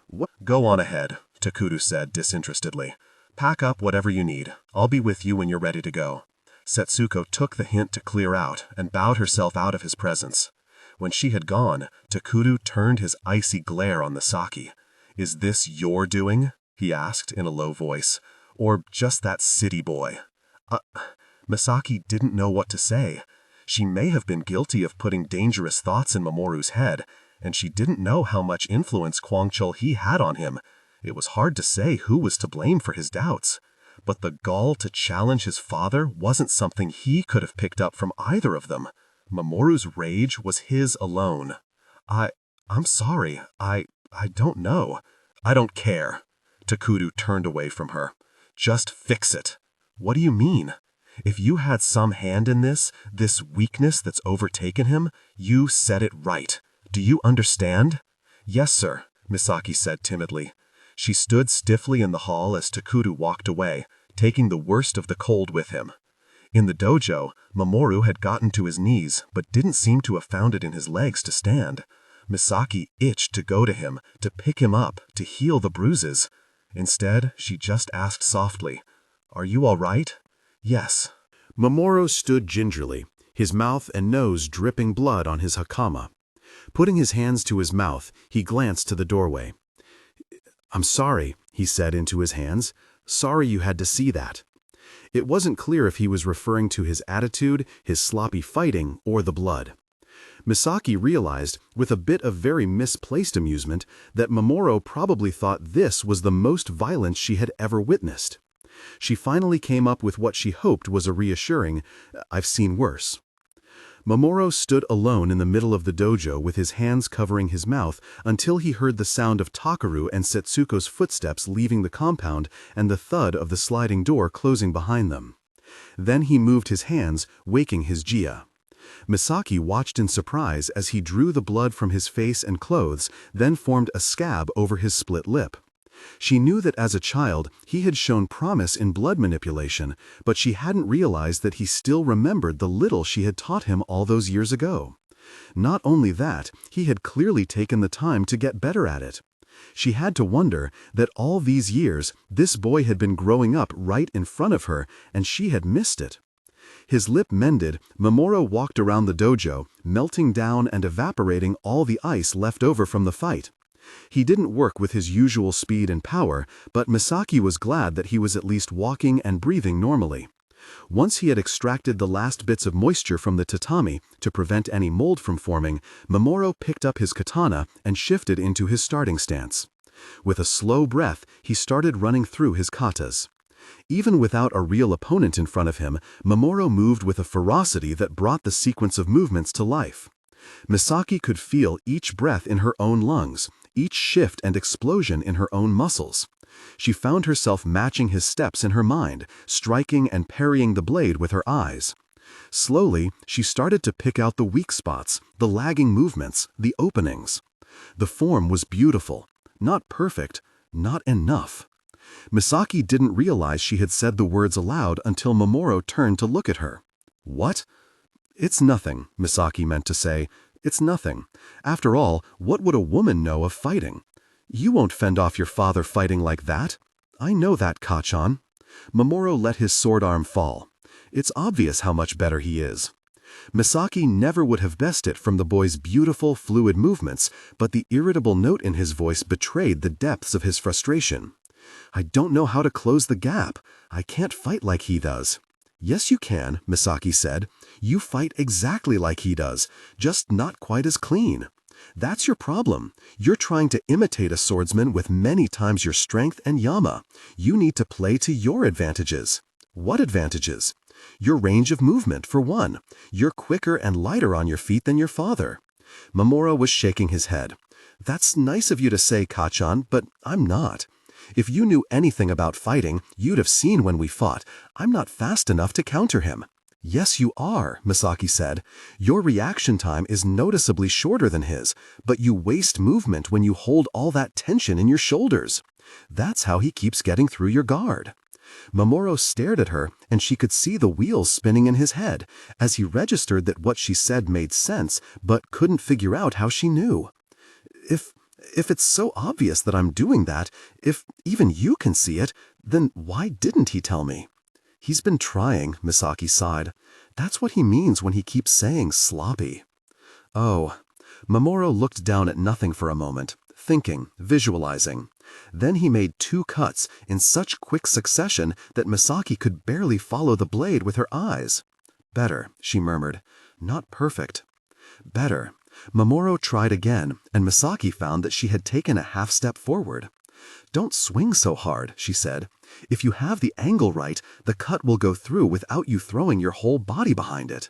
"What?" "Go on ahead," Takuru said disinterestedly. "Pack up whatever you need. I'll be with you when you're ready to go." Setsuko took the hint to clear out and bowed herself out of his presence. When she had gone, Takuru turned his icy glare on the Saki. "Is this your doing?" he asked in a low voice. "Or just that city boy?" Misaki didn't know what to say. She may have been guilty of putting dangerous thoughts in Mamoru's head, and she didn't know how much influence Kwang Chul-hee had on him. It was hard to say who was to blame for his doubts. But the gall to challenge his father wasn't something he could have picked up from either of them. Mamoru's rage was his alone. I'm sorry. I don't know. I don't care. Takudu turned away from her. Just fix it. What do you mean? If you had some hand in this weakness that's overtaken him, you set it right. Do you understand? Yes, sir, Misaki said timidly. She stood stiffly in the hall as Takudu walked away, taking the worst of the cold with him. In the dojo, Mamoru had gotten to his knees, but didn't seem to have found it in his legs to stand. Misaki itched to go to him, to pick him up, to heal the bruises. Instead, she just asked softly, "Are you all right?" "Yes." Mamoru stood gingerly, his mouth and nose dripping blood on his hakama. Putting his hands to his mouth, he glanced to the doorway. "I'm sorry," he said into his hands. "Sorry you had to see that." It wasn't clear if he was referring to his attitude, his sloppy fighting, or the blood. Misaki realized, with a bit of very misplaced amusement, that Mamoru probably thought this was the most violence she had ever witnessed. She finally came up with what she hoped was a reassuring, "I've seen worse." Mamoru stood alone in the middle of the dojo with his hands covering his mouth until he heard the sound of Takaru and Setsuko's footsteps leaving the compound and the thud of the sliding door closing behind them. Then he moved his hands, waking his Jia. Misaki watched in surprise as he drew the blood from his face and clothes, then formed a scab over his split lip. She knew that as a child he had shown promise in blood manipulation, but she hadn't realized that he still remembered the little she had taught him all those years ago. Not only that, he had clearly taken the time to get better at it. She had to wonder that all these years this boy had been growing up right in front of her and she had missed it. His lip mended, Mamoru walked around the dojo, melting down and evaporating all the ice left over from the fight. He didn't work with his usual speed and power, but Misaki was glad that he was at least walking and breathing normally. Once he had extracted the last bits of moisture from the tatami to prevent any mold from forming, Mamoru picked up his katana and shifted into his starting stance. With a slow breath, he started running through his katas. Even without a real opponent in front of him, Mamoru moved with a ferocity that brought the sequence of movements to life. Misaki could feel each breath in her own lungs, each shift and explosion in her own muscles. She found herself matching his steps in her mind, striking and parrying the blade with her eyes. Slowly, she started to pick out the weak spots, the lagging movements, the openings. The form was beautiful, not perfect, not enough. Misaki didn't realize she had said the words aloud until Mamoru turned to look at her. "What?" "It's nothing," Misaki meant to say. "It's nothing. After all, what would a woman know of fighting? You won't fend off your father fighting like that. I know that, Kachan." Mamoru let his sword arm fall. It's obvious how much better he is. Misaki never would have guessed it from the boy's beautiful, fluid movements, but the irritable note in his voice betrayed the depths of his frustration. "I don't know how to close the gap. I can't fight like he does." "Yes, you can," Misaki said. "You fight exactly like he does, just not quite as clean. That's your problem. You're trying to imitate a swordsman with many times your strength and yama. You need to play to your advantages." "What advantages?" "Your range of movement, for one. You're quicker and lighter on your feet than your father." Mamoru was shaking his head. "That's nice of you to say, Kachan, but I'm not. If you knew anything about fighting, you'd have seen when we fought. I'm not fast enough to counter him." "Yes, you are," Misaki said. "Your reaction time is noticeably shorter than his, but you waste movement when you hold all that tension in your shoulders. That's how he keeps getting through your guard." Mamoru stared at her, and she could see the wheels spinning in his head, as he registered that what she said made sense, but couldn't figure out how she knew. If it's so obvious that I'm doing that, if even you can see it, then why didn't he tell me?" "He's been trying," Misaki sighed. "That's what he means when he keeps saying sloppy." "Oh." Mamoru looked down at nothing for a moment, thinking, visualizing. Then he made 2 cuts in such quick succession that Misaki could barely follow the blade with her eyes. "Better," she murmured. "Not perfect. Better. Mamoru tried again, and Misaki found that she had taken a half step forward. "Don't swing so hard," she said. "If you have the angle right, the cut will go through without you throwing your whole body behind it."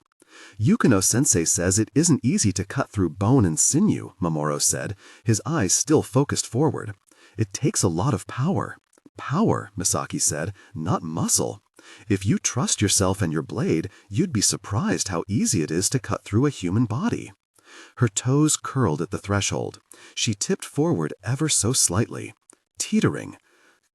"Yukino-sensei says it isn't easy to cut through bone and sinew," Mamoru said, his eyes still focused forward. "It takes a lot of power." "Power," Misaki said, "not muscle. If you trust yourself and your blade, you'd be surprised how easy it is to cut through a human body." Her toes curled at the threshold. She tipped forward ever so slightly. Teetering.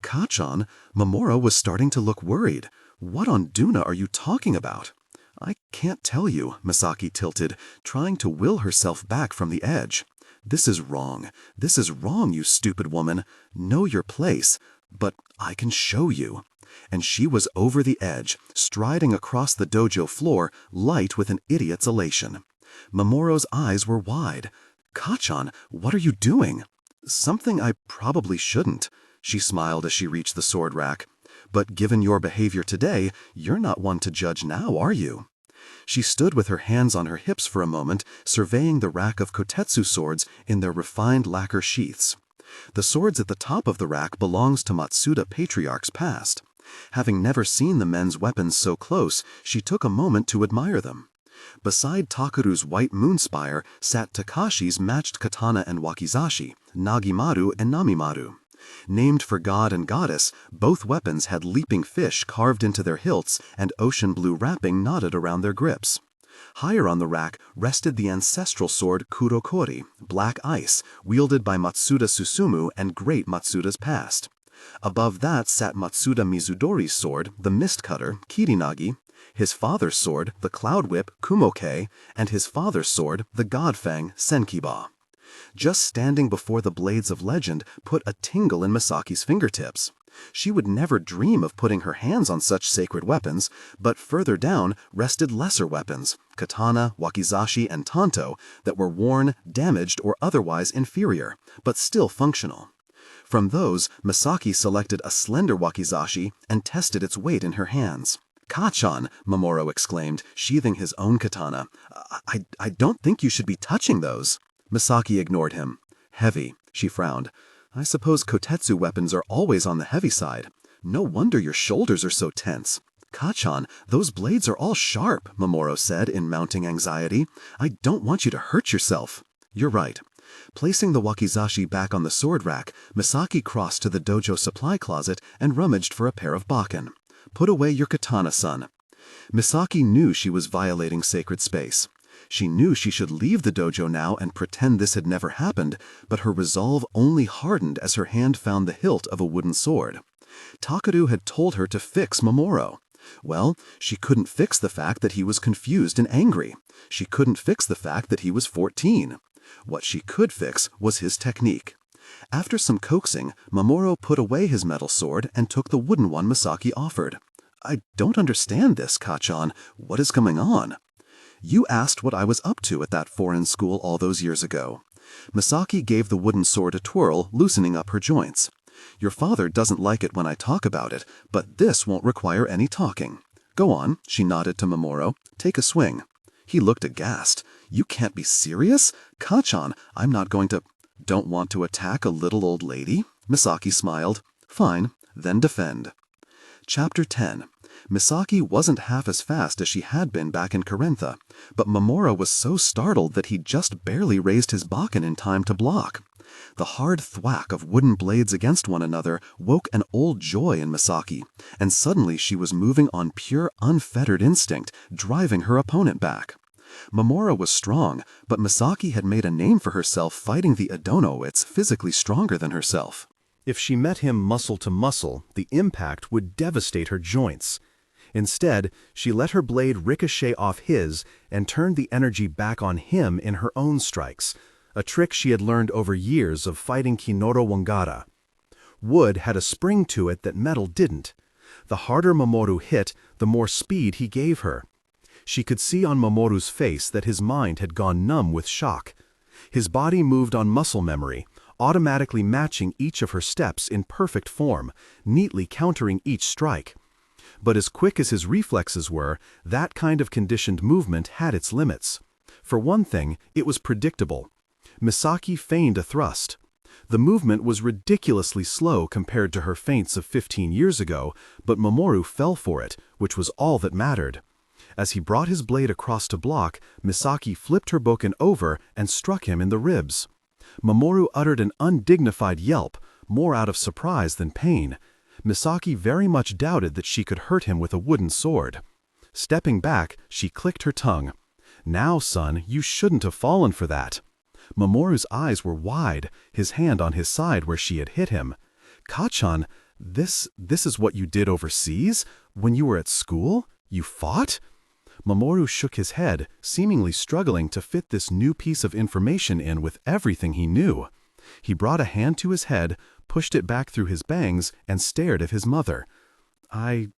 "Kachan," Mamoru was starting to look worried. "What on Duna are you talking about?" "I can't tell you," Misaki tilted, trying to will herself back from the edge. "This is wrong. This is wrong, you stupid woman. Know your place. But I can show you." And she was over the edge, striding across the dojo floor, light with an idiot's elation. Mamoru's eyes were wide. "Kachan, what are you doing?" "Something I probably shouldn't," she smiled as she reached the sword rack. "But given your behavior today, you're not one to judge now, are you?" She stood with her hands on her hips for a moment, surveying the rack of kotetsu swords in their refined lacquer sheaths. The swords at the top of the rack belongs to Matsuda patriarchs past. Having never seen the men's weapons so close, she took a moment to admire them. Beside Takeru's white moonspire sat Takashi's matched katana and wakizashi, Nagimaru and Namimaru. Named for god and goddess, both weapons had leaping fish carved into their hilts and ocean blue wrapping knotted around their grips. Higher on the rack rested the ancestral sword Kurokori, black ice, wielded by Matsuda Susumu and great Matsudas past. Above that sat Matsuda Mizudori's sword, the mist cutter, Kirinagi, his father's sword, the cloud whip, Kumoke, and his father's sword, the godfang, Senkiba. Just standing before the blades of legend put a tingle in Misaki's fingertips. She would never dream of putting her hands on such sacred weapons, but further down rested lesser weapons, katana, wakizashi, and tanto, that were worn, damaged, or otherwise inferior, but still functional. From those, Misaki selected a slender wakizashi and tested its weight in her hands. "Kachan," Mamoru exclaimed, sheathing his own katana. I don't think you should be touching those." Misaki ignored him. "Heavy," she frowned. "I suppose kotetsu weapons are always on the heavy side. No wonder your shoulders are so tense." "Kachan, those blades are all sharp," Mamoru said in mounting anxiety. "I don't want you to hurt yourself." "You're right." Placing the wakizashi back on the sword rack, Misaki crossed to the dojo supply closet and rummaged for a pair of bakken. "Put away your katana, son." Misaki knew she was violating sacred space. She knew she should leave the dojo now and pretend this had never happened, but her resolve only hardened as her hand found the hilt of a wooden sword. Takeru had told her to fix Mamoru. Well, she couldn't fix the fact that he was confused and angry. She couldn't fix the fact that he was 14. What she could fix was his technique. After some coaxing, Mamoru put away his metal sword and took the wooden one Misaki offered. "I don't understand this, Kachan. What is going on?" "You asked what I was up to at that foreign school all those years ago." Misaki gave the wooden sword a twirl, loosening up her joints. "Your father doesn't like it when I talk about it, but this won't require any talking. Go on," she nodded to Mamoru. "Take a swing." He looked aghast. "You can't be serious? Kachan, I'm not going to—" "Don't want to attack a little old lady?" Misaki smiled. "Fine, then defend." Chapter 10. Misaki wasn't half as fast as she had been back in Carintha, but Mamoru was so startled that he just barely raised his bakken in time to block. The hard thwack of wooden blades against one another woke an old joy in Misaki, and suddenly she was moving on pure, unfettered instinct, driving her opponent back. Mamoru was strong, but Misaki had made a name for herself fighting the Adonowits physically stronger than herself. If she met him muscle to muscle, the impact would devastate her joints. Instead, she let her blade ricochet off his and turned the energy back on him in her own strikes, a trick she had learned over years of fighting Kinoro Wangara. Wood had a spring to it that metal didn't. The harder Mamoru hit, the more speed he gave her. She could see on Mamoru's face that his mind had gone numb with shock. His body moved on muscle memory, automatically matching each of her steps in perfect form, neatly countering each strike. But as quick as his reflexes were, that kind of conditioned movement had its limits. For one thing, it was predictable. Misaki feigned a thrust. The movement was ridiculously slow compared to her feints of 15 years ago, but Mamoru fell for it, which was all that mattered. As he brought his blade across to block, Misaki flipped her bokken over and struck him in the ribs. Mamoru uttered an undignified yelp, more out of surprise than pain. Misaki very much doubted that she could hurt him with a wooden sword. Stepping back, she clicked her tongue. "Now, son, you shouldn't have fallen for that." Mamoru's eyes were wide, his hand on his side where she had hit him. "Kachan, this is what you did overseas? When you were at school? You fought?" Mamoru shook his head, seemingly struggling to fit this new piece of information in with everything he knew. He brought a hand to his head, pushed it back through his bangs, and stared at his mother. I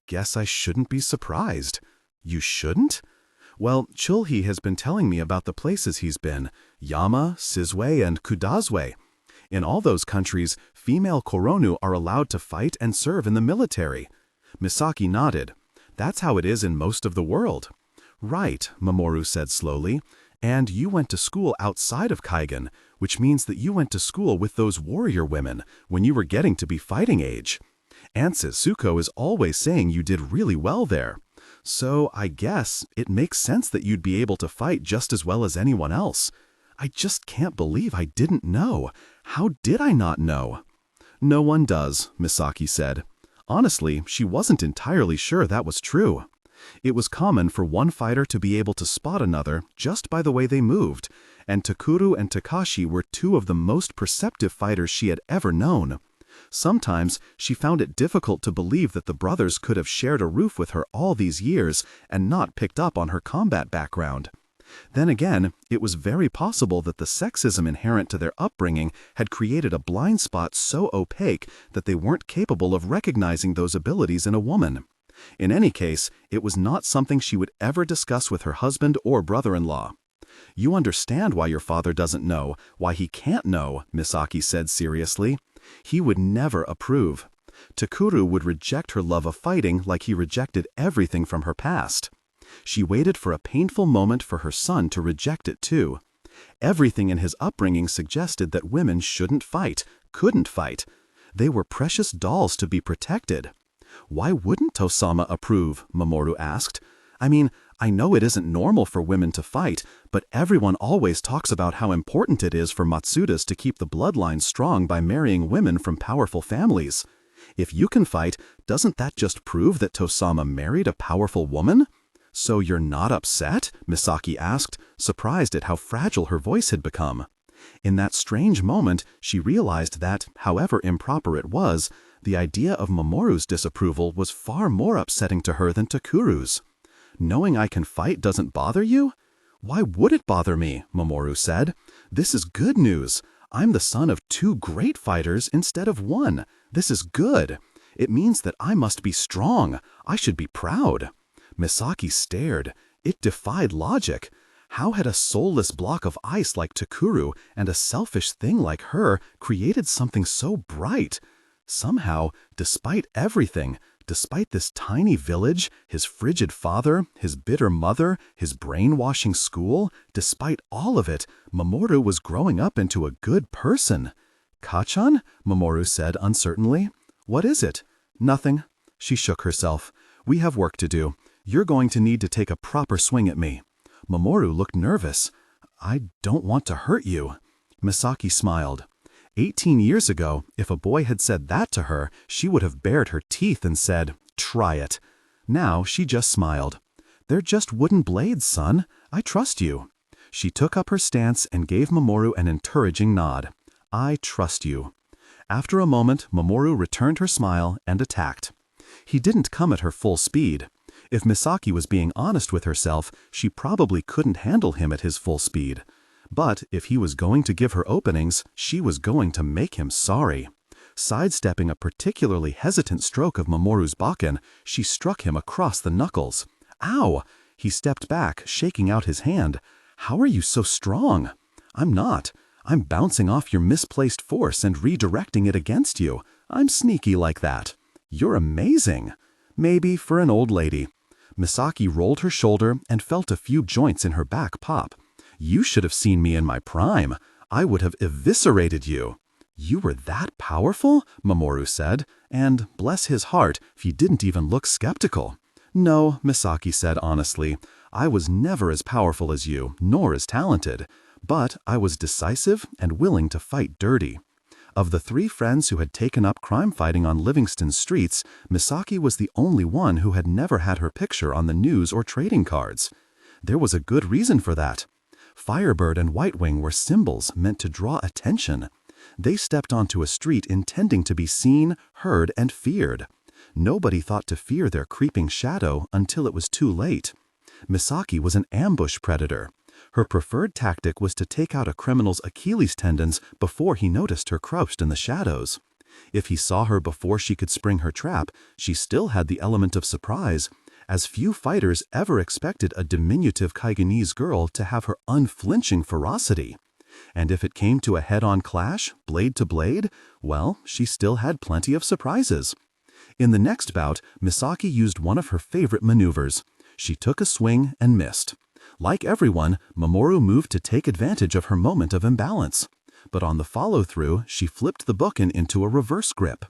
guess I shouldn't be surprised." "You shouldn't?" "Well, Chulhi has been telling me about the places he's been, Yama, Sizue, and Kudazwe. In all those countries, female koronu are allowed to fight and serve in the military." Misaki nodded. "That's how it is in most of the world." "Right," Mamoru said slowly. "And you went to school outside of Kaigen, which means that you went to school with those warrior women when you were getting to be fighting age. Aunt Suko is always saying you did really well there. So I guess it makes sense that you'd be able to fight just as well as anyone else. I just can't believe I didn't know. How did I not know?" "No one does," Misaki said. Honestly, she wasn't entirely sure that was true. It was common for one fighter to be able to spot another just by the way they moved, and Takuru and Takashi were two of the most perceptive fighters she had ever known. Sometimes she found it difficult to believe that the brothers could have shared a roof with her all these years and not picked up on her combat background. Then again, it was very possible that the sexism inherent to their upbringing had created a blind spot so opaque that they weren't capable of recognizing those abilities in a woman. In any case, it was not something she would ever discuss with her husband or brother-in-law. "You understand why your father doesn't know, why he can't know," Misaki said seriously. "He would never approve. Takuru would reject her love of fighting like he rejected everything from her past." She waited for a painful moment for her son to reject it too. Everything in his upbringing suggested that women shouldn't fight, couldn't fight. They were precious dolls to be protected. "Why wouldn't Tosama approve?" Mamoru asked. "I mean, I know it isn't normal for women to fight, but everyone always talks about how important it is for Matsudas to keep the bloodline strong by marrying women from powerful families. If you can fight, doesn't that just prove that Tosama married a powerful woman?" "So you're not upset?" Misaki asked, surprised at how fragile her voice had become. In that strange moment, she realized that, however improper it was, the idea of Mamoru's disapproval was far more upsetting to her than Takuru's. "Knowing I can fight doesn't bother you?" "Why would it bother me?" Mamoru said. "This is good news. I'm the son of two great fighters instead of one. This is good. It means that I must be strong. I should be proud." Misaki stared. It defied logic. How had a soulless block of ice like Takuru and a selfish thing like her created something so bright? Somehow, despite everything, despite this tiny village, his frigid father, his bitter mother, his brainwashing school, despite all of it, Mamoru was growing up into a good person. "Kachan?" Mamoru said uncertainly. "What is it?" "Nothing." She shook herself. "We have work to do. You're going to need to take a proper swing at me." Mamoru looked nervous. "I don't want to hurt you." Misaki smiled. 18 years ago, if a boy had said that to her, she would have bared her teeth and said, "Try it." Now she just smiled. "They're just wooden blades, son. I trust you." She took up her stance and gave Mamoru an encouraging nod. "I trust you." After a moment, Mamoru returned her smile and attacked. He didn't come at her full speed. If Misaki was being honest with herself, she probably couldn't handle him at his full speed. But if he was going to give her openings, she was going to make him sorry. Sidestepping a particularly hesitant stroke of Mamoru's bokken, she struck him across the knuckles. "Ow!" He stepped back, shaking out his hand. "How are you so strong?" "I'm not. I'm bouncing off your misplaced force and redirecting it against you. I'm sneaky like that." "You're amazing." "Maybe for an old lady." Misaki rolled her shoulder and felt a few joints in her back pop. "You should have seen me in my prime. I would have eviscerated you." "You were that powerful?" Mamoru said, and, bless his heart, he didn't even look skeptical. "No," Misaki said honestly, "I was never as powerful as you, nor as talented. But I was decisive and willing to fight dirty." Of the 3 friends who had taken up crime fighting on Livingston's streets, Misaki was the only one who had never had her picture on the news or trading cards. There was a good reason for that. Firebird and White Wing were symbols meant to draw attention. They stepped onto a street intending to be seen, heard, and feared. Nobody thought to fear their creeping shadow until it was too late. Misaki was an ambush predator. Her preferred tactic was to take out a criminal's Achilles tendons before he noticed her crouched in the shadows. If he saw her before she could spring her trap, she still had the element of surprise, as few fighters ever expected a diminutive Kaigenese girl to have her unflinching ferocity. And if it came to a head-on clash, blade to blade, well, she still had plenty of surprises. In the next bout, Misaki used one of her favorite maneuvers. She took a swing and missed. Like everyone, Mamoru moved to take advantage of her moment of imbalance. But on the follow-through, she flipped the bookin into a reverse grip.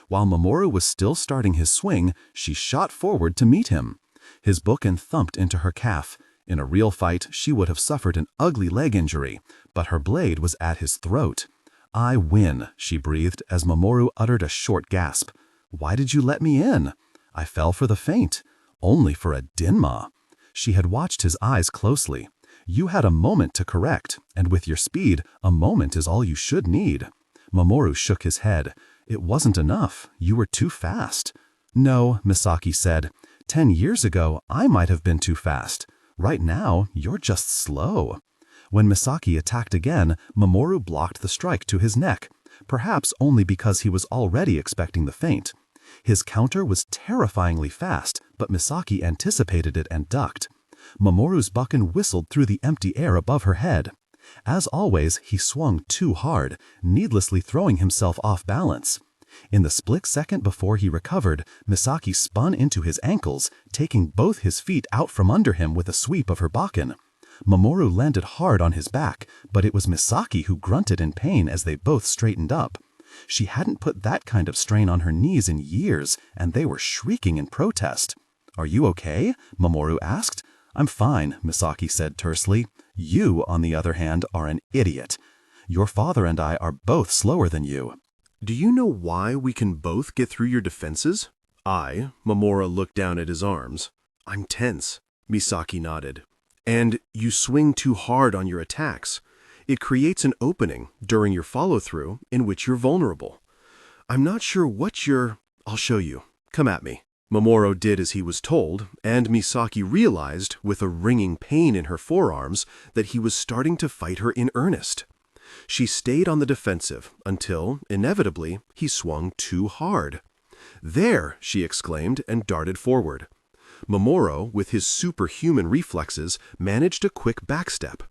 While Mamoru was still starting his swing, she shot forward to meet him. His bookin thumped into her calf. In a real fight, she would have suffered an ugly leg injury, but her blade was at his throat. "I win," she breathed as Mamoru uttered a short gasp. "Why did you let me in?" "I fell for the feint." "Only for a dinma." She had watched his eyes closely. "You had a moment to correct, and with your speed, a moment is all you should need." Mamoru shook his head. "It wasn't enough. You were too fast." "No," Misaki said. 10 years ago, I might have been too fast. Right now, you're just slow." When Misaki attacked again, Mamoru blocked the strike to his neck, perhaps only because he was already expecting the feint. His counter was terrifyingly fast, but Misaki anticipated it and ducked. Mamoru's bookin whistled through the empty air above her head. As always, he swung too hard, needlessly throwing himself off balance. In the split second before he recovered, Misaki spun into his ankles, taking both his feet out from under him with a sweep of her bookin. Mamoru landed hard on his back, but it was Misaki who grunted in pain as they both straightened up. She hadn't put that kind of strain on her knees in years, and they were shrieking in protest. "Are you okay?" Mamoru asked. "I'm fine," Misaki said tersely. "You, on the other hand, are an idiot. Your father and I are both slower than you." "Do you know why we can both get through your defenses?" Mamoru looked down at his arms. "I'm tense," Misaki nodded. "And you swing too hard on your attacks. It creates an opening during your follow-through in which you're vulnerable. I'm not sure what you're... I'll show you. Come at me." Mamoru did as he was told, and Misaki realized, with a ringing pain in her forearms, that he was starting to fight her in earnest. She stayed on the defensive until, inevitably, he swung too hard. "There!" she exclaimed and darted forward. Mamoru, with his superhuman reflexes, managed a quick backstep.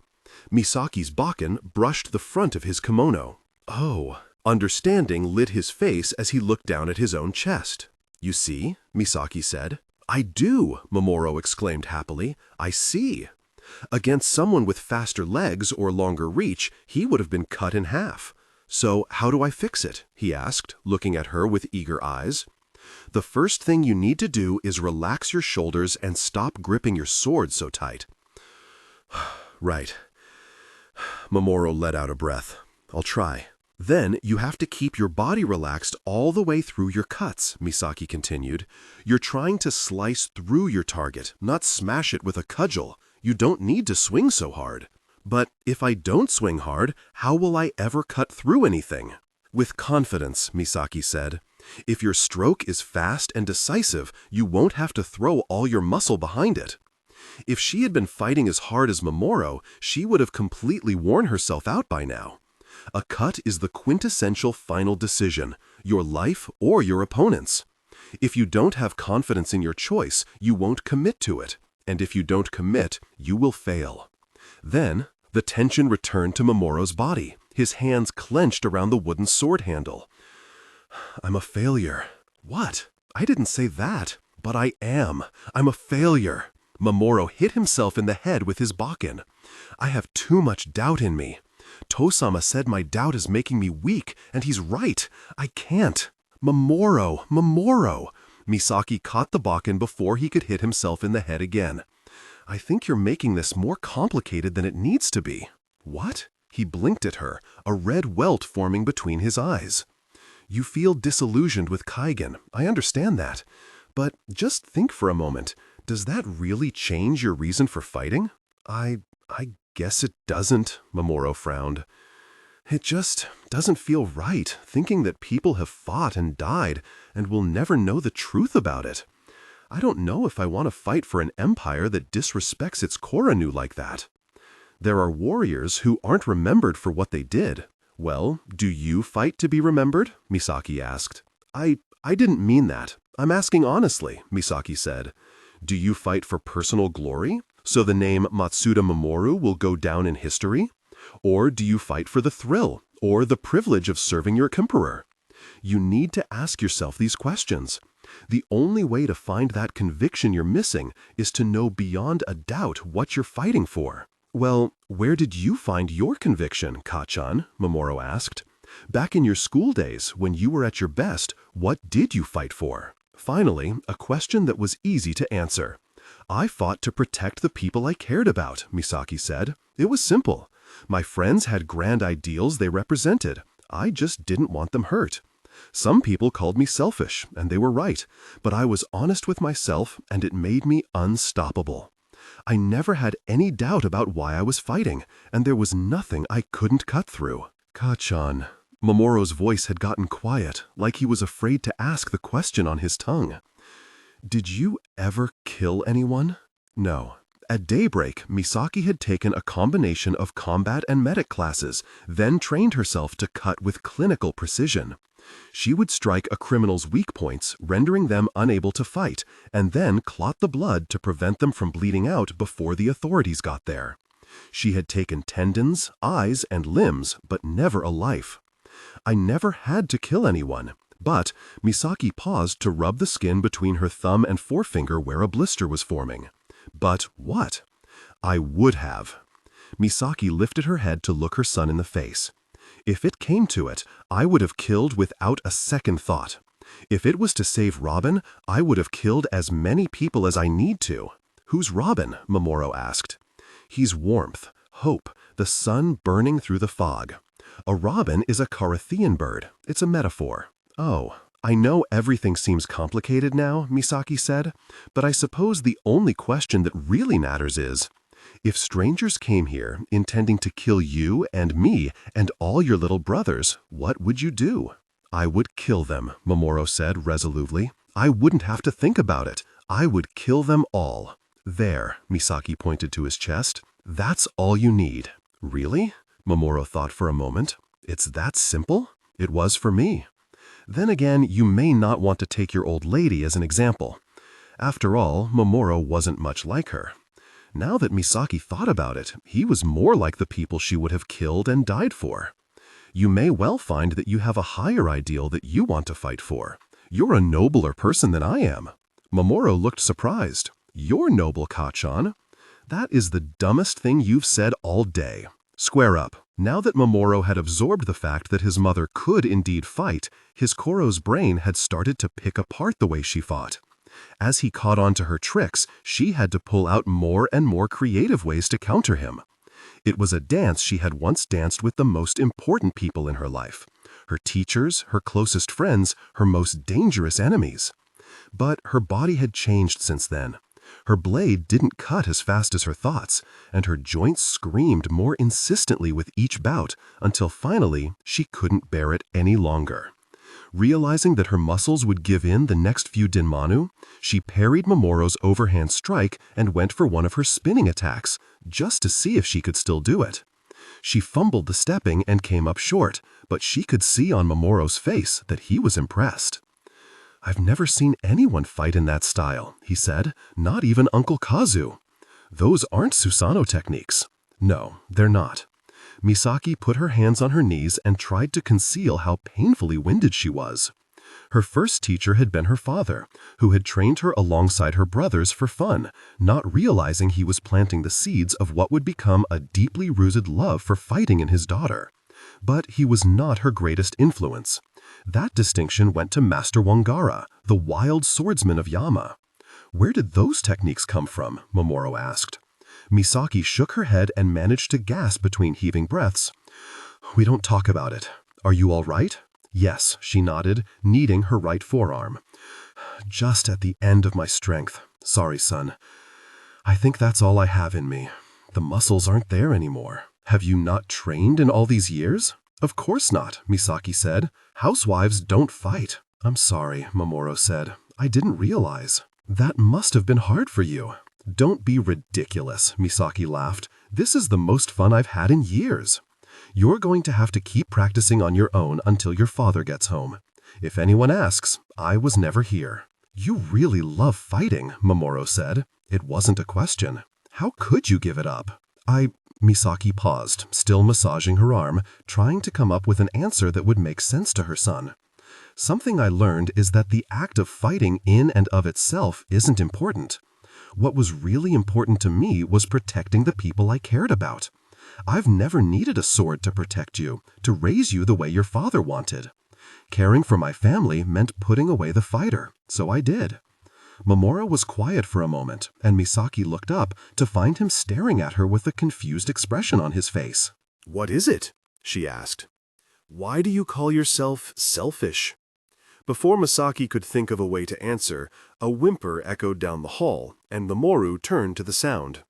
Misaki's bookin brushed the front of his kimono. "Oh." Understanding lit his face as he looked down at his own chest. "You see?" Misaki said. "I do," Mamoru exclaimed happily. "I see." Against someone with faster legs or longer reach, he would have been cut in half. "So how do I fix it?" he asked, looking at her with eager eyes. "The first thing you need to do is relax your shoulders and stop gripping your sword so tight." "Right." Mamoru let out a breath. "I'll try." "Then you have to keep your body relaxed all the way through your cuts," Misaki continued. "You're trying to slice through your target, not smash it with a cudgel. You don't need to swing so hard." "But if I don't swing hard, how will I ever cut through anything?" "With confidence," Misaki said. "If your stroke is fast and decisive, you won't have to throw all your muscle behind it." If she had been fighting as hard as Mamoru, she would have completely worn herself out by now. A cut is the quintessential final decision, your life or your opponent's. If you don't have confidence in your choice, you won't commit to it. And if you don't commit, you will fail. Then, the tension returned to Mamoru's body, his hands clenched around the wooden sword handle. "I'm a failure." "What? I didn't say that." But I am. I'm a failure. Mamoru hit himself in the head with his bakken. I have too much doubt in me. Tosama said my doubt is making me weak, and he's right. I can't. Mamoru. Misaki caught the bakken before he could hit himself in the head again. I think you're making this more complicated than it needs to be. What? He blinked at her, a red welt forming between his eyes. You feel disillusioned with Kaigen, I understand that. But just think for a moment, does that really change your reason for fighting? I guess it doesn't, Mamoru frowned. It just doesn't feel right, thinking that people have fought and died and will never know the truth about it. I don't know if I want to fight for an empire that disrespects its Koranu like that. There are warriors who aren't remembered for what they did. Well, do you fight to be remembered? Misaki asked. I didn't mean that. I'm asking honestly, Misaki said. Do you fight for personal glory, so the name Matsuda Mamoru will go down in history? Or do you fight for the thrill, or the privilege of serving your emperor? You need to ask yourself these questions. The only way to find that conviction you're missing is to know beyond a doubt what you're fighting for. Well, where did you find your conviction, Kachan? Mamoru asked. Back in your school days, when you were at your best, what did you fight for? Finally, a question that was easy to answer. I fought to protect the people I cared about, Misaki said. It was simple. My friends had grand ideals they represented. I just didn't want them hurt. Some people called me selfish, and they were right, but I was honest with myself, and it made me unstoppable. I never had any doubt about why I was fighting, and there was nothing I couldn't cut through. Kachan. Mamoru's voice had gotten quiet, like he was afraid to ask the question on his tongue. Did you ever kill anyone? No. At daybreak, Misaki had taken a combination of combat and medic classes, then trained herself to cut with clinical precision. She would strike a criminal's weak points, rendering them unable to fight, and then clot the blood to prevent them from bleeding out before the authorities got there. She had taken tendons, eyes, and limbs, but never a life. I never had to kill anyone, but Misaki paused to rub the skin between her thumb and forefinger where a blister was forming. But what? I would have. Misaki lifted her head to look her son in the face. If it came to it, I would have killed without a second thought. If it was to save Robin, I would have killed as many people as I need to. Who's Robin? Mamoru asked. He's warmth, hope, the sun burning through the fog. A robin is a Carathian bird. It's a metaphor. Oh, I know everything seems complicated now, Misaki said, but I suppose the only question that really matters is, if strangers came here intending to kill you and me and all your little brothers, what would you do? I would kill them, Mamoru said resolutely. I wouldn't have to think about it. I would kill them all. There, Misaki pointed to his chest. That's all you need. Really? Mamoru thought for a moment. It's that simple? It was for me. Then again, you may not want to take your old lady as an example. After all, Mamoru wasn't much like her. Now that Misaki thought about it, he was more like the people she would have killed and died for. You may well find that you have a higher ideal that you want to fight for. You're a nobler person than I am. Mamoru looked surprised. You're noble, Kachan. That is the dumbest thing you've said all day. Square up. Now that Mamoru had absorbed the fact that his mother could indeed fight, his Koro's brain had started to pick apart the way she fought. As he caught on to her tricks, she had to pull out more and more creative ways to counter him. It was a dance she had once danced with the most important people in her life. Her teachers, her closest friends, her most dangerous enemies. But her body had changed since then. Her blade didn't cut as fast as her thoughts, and her joints screamed more insistently with each bout until finally she couldn't bear it any longer. Realizing that her muscles would give in the next few Dinmanu, she parried Mamoru's overhand strike and went for one of her spinning attacks, just to see if she could still do it. She fumbled the stepping and came up short, but she could see on Mamoru's face that he was impressed. I've never seen anyone fight in that style, he said, not even Uncle Kazu. Those aren't Susanoo techniques. No, they're not. Misaki put her hands on her knees and tried to conceal how painfully winded she was. Her first teacher had been her father, who had trained her alongside her brothers for fun, not realizing he was planting the seeds of what would become a deeply rooted love for fighting in his daughter. But he was not her greatest influence. That distinction went to Master Wangara, the wild swordsman of Yama. Where did those techniques come from? Mamoru asked. Misaki shook her head and managed to gasp between heaving breaths. We don't talk about it. Are you all right? Yes, she nodded, kneading her right forearm. Just at the end of my strength. Sorry, son. I think that's all I have in me. The muscles aren't there anymore. Have you not trained in all these years? Of course not, Misaki said. Housewives don't fight. I'm sorry, Mamoru said. I didn't realize. That must have been hard for you. Don't be ridiculous, Misaki laughed. This is the most fun I've had in years. You're going to have to keep practicing on your own until your father gets home. If anyone asks, I was never here. You really love fighting, Mamoru said. It wasn't a question. How could you give it up? Misaki paused, still massaging her arm, trying to come up with an answer that would make sense to her son. Something I learned is that the act of fighting in and of itself isn't important. What was really important to me was protecting the people I cared about. I've never needed a sword to protect you, to raise you the way your father wanted. Caring for my family meant putting away the fighter, so I did. Mamoru was quiet for a moment, and Misaki looked up to find him staring at her with a confused expression on his face. "What is it?" she asked. "Why do you call yourself selfish?" Before Misaki could think of a way to answer, a whimper echoed down the hall, and Mamoru turned to the sound.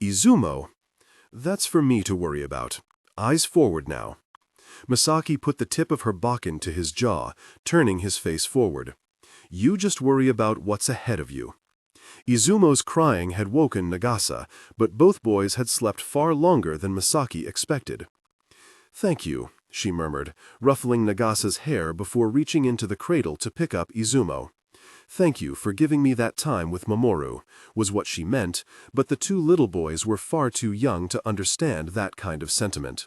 "Izumo? That's for me to worry about. Eyes forward now." Misaki put the tip of her bakken to his jaw, turning his face forward. "You just worry about what's ahead of you." Izumo's crying had woken Nagasa, but both boys had slept far longer than Misaki expected. "Thank you," she murmured, ruffling Nagasa's hair before reaching into the cradle to pick up Izumo. "Thank you for giving me that time with Mamoru," was what she meant, but the two little boys were far too young to understand that kind of sentiment.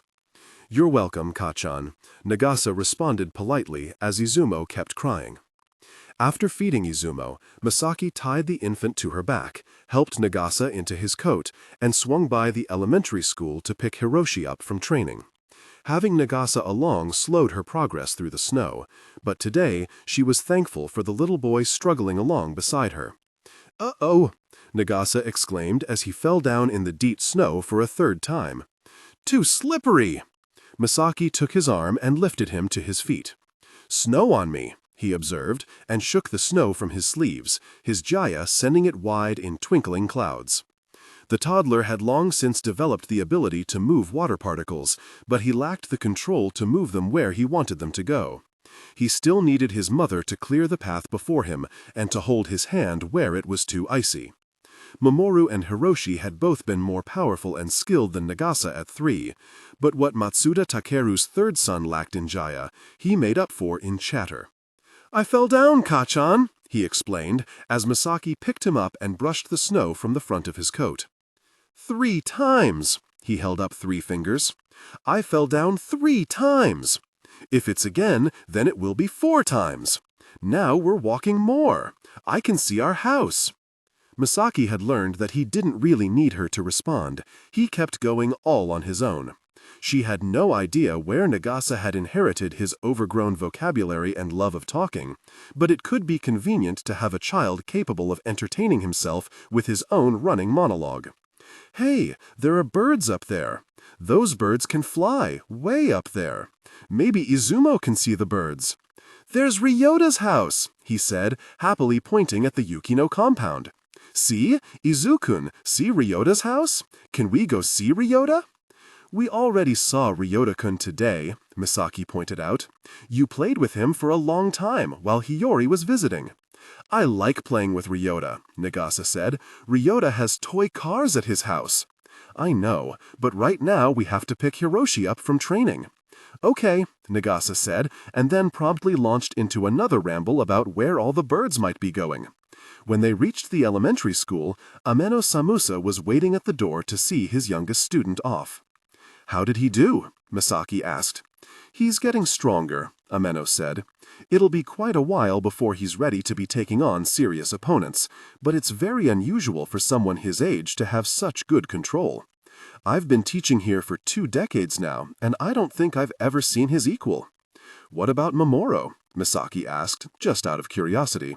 "You're welcome, Kachan," Nagasa responded politely as Izumo kept crying. After feeding Izumo, Misaki tied the infant to her back, helped Nagasa into his coat, and swung by the elementary school to pick Hiroshi up from training. Having Nagasa along slowed her progress through the snow, but today she was thankful for the little boy struggling along beside her. "Uh-oh!" Nagasa exclaimed as he fell down in the deep snow for a third time. "Too slippery!" Misaki took his arm and lifted him to his feet. "Snow on me," he observed, and shook the snow from his sleeves, his jaya sending it wide in twinkling clouds. The toddler had long since developed the ability to move water particles, but he lacked the control to move them where he wanted them to go. He still needed his mother to clear the path before him and to hold his hand where it was too icy. Mamoru and Hiroshi had both been more powerful and skilled than Nagasa at 3, but what Matsuda Takeru's third son lacked in jaya, he made up for in chatter. "I fell down, Kachan," he explained, as Misaki picked him up and brushed the snow from the front of his coat. 3 times, he held up 3 fingers. "I fell down 3 times. If it's again, then it will be 4 times. Now we're walking more. I can see our house." Misaki had learned that he didn't really need her to respond. He kept going all on his own. She had no idea where Nagasa had inherited his overgrown vocabulary and love of talking, but it could be convenient to have a child capable of entertaining himself with his own running monologue. "Hey, there are birds up there. Those birds can fly, way up there. Maybe Izumo can see the birds." "There's Ryota's house," he said, happily pointing at the Yukino compound. "See, Izukun, see Ryota's house? Can we go see Ryota?" "We already saw Ryota-kun today," Misaki pointed out. "You played with him for a long time while Hiyori was visiting." "I like playing with Ryota," Nagasa said. "Ryota has toy cars at his house." "I know, but right now we have to pick Hiroshi up from training." "Okay," Nagasa said, and then promptly launched into another ramble about where all the birds might be going. When they reached the elementary school, Ameno Samusa was waiting at the door to see his youngest student off. "How did he do?" Misaki asked. "He's getting stronger," Ameno said. "It'll be quite a while before he's ready to be taking on serious opponents, but it's very unusual for someone his age to have such good control. I've been teaching here for 2 decades now, and I don't think I've ever seen his equal." "What about Mamoru?" Misaki asked, just out of curiosity.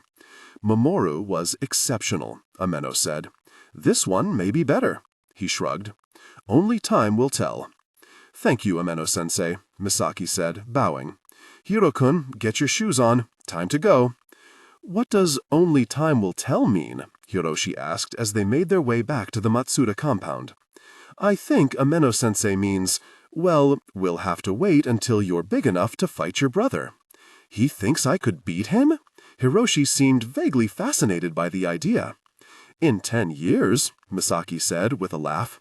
"Mamoru was exceptional," Ameno said. "This one may be better." He shrugged. "Only time will tell." "Thank you, Ameno-sensei," Misaki said, bowing. "Hiro-kun, get your shoes on. Time to go." "What does 'only time will tell' mean?" Hiroshi asked as they made their way back to the Matsuda compound. "I think Ameno-sensei means, well, we'll have to wait until you're big enough to fight your brother." "He thinks I could beat him?" Hiroshi seemed vaguely fascinated by the idea. "In 10 years," Misaki said with a laugh.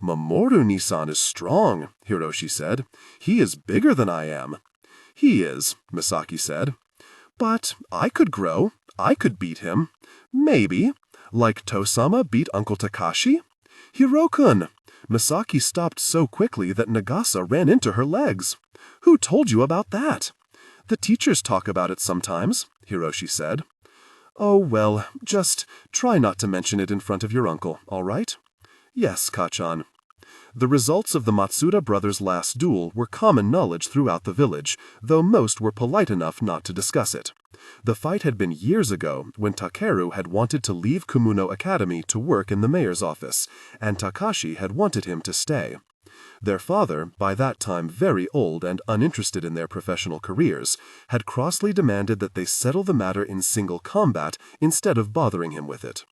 "Mamoru-Nisan is strong," Hiroshi said. "He is bigger than I am." "He is," Misaki said. "But I could grow. I could beat him. Maybe. Like Tosama beat Uncle Takashi?" "Hiro-kun!" Misaki stopped so quickly that Nagasa ran into her legs. "Who told you about that?" "The teachers talk about it sometimes," Hiroshi said. "Oh, well, just try not to mention it in front of your uncle, all right?" "Yes, Kachan." The results of the Matsuda brothers' last duel were common knowledge throughout the village, though most were polite enough not to discuss it. The fight had been years ago when Takeru had wanted to leave Kumuno Academy to work in the mayor's office, and Takashi had wanted him to stay. Their father, by that time very old and uninterested in their professional careers, had crossly demanded that they settle the matter in single combat instead of bothering him with it.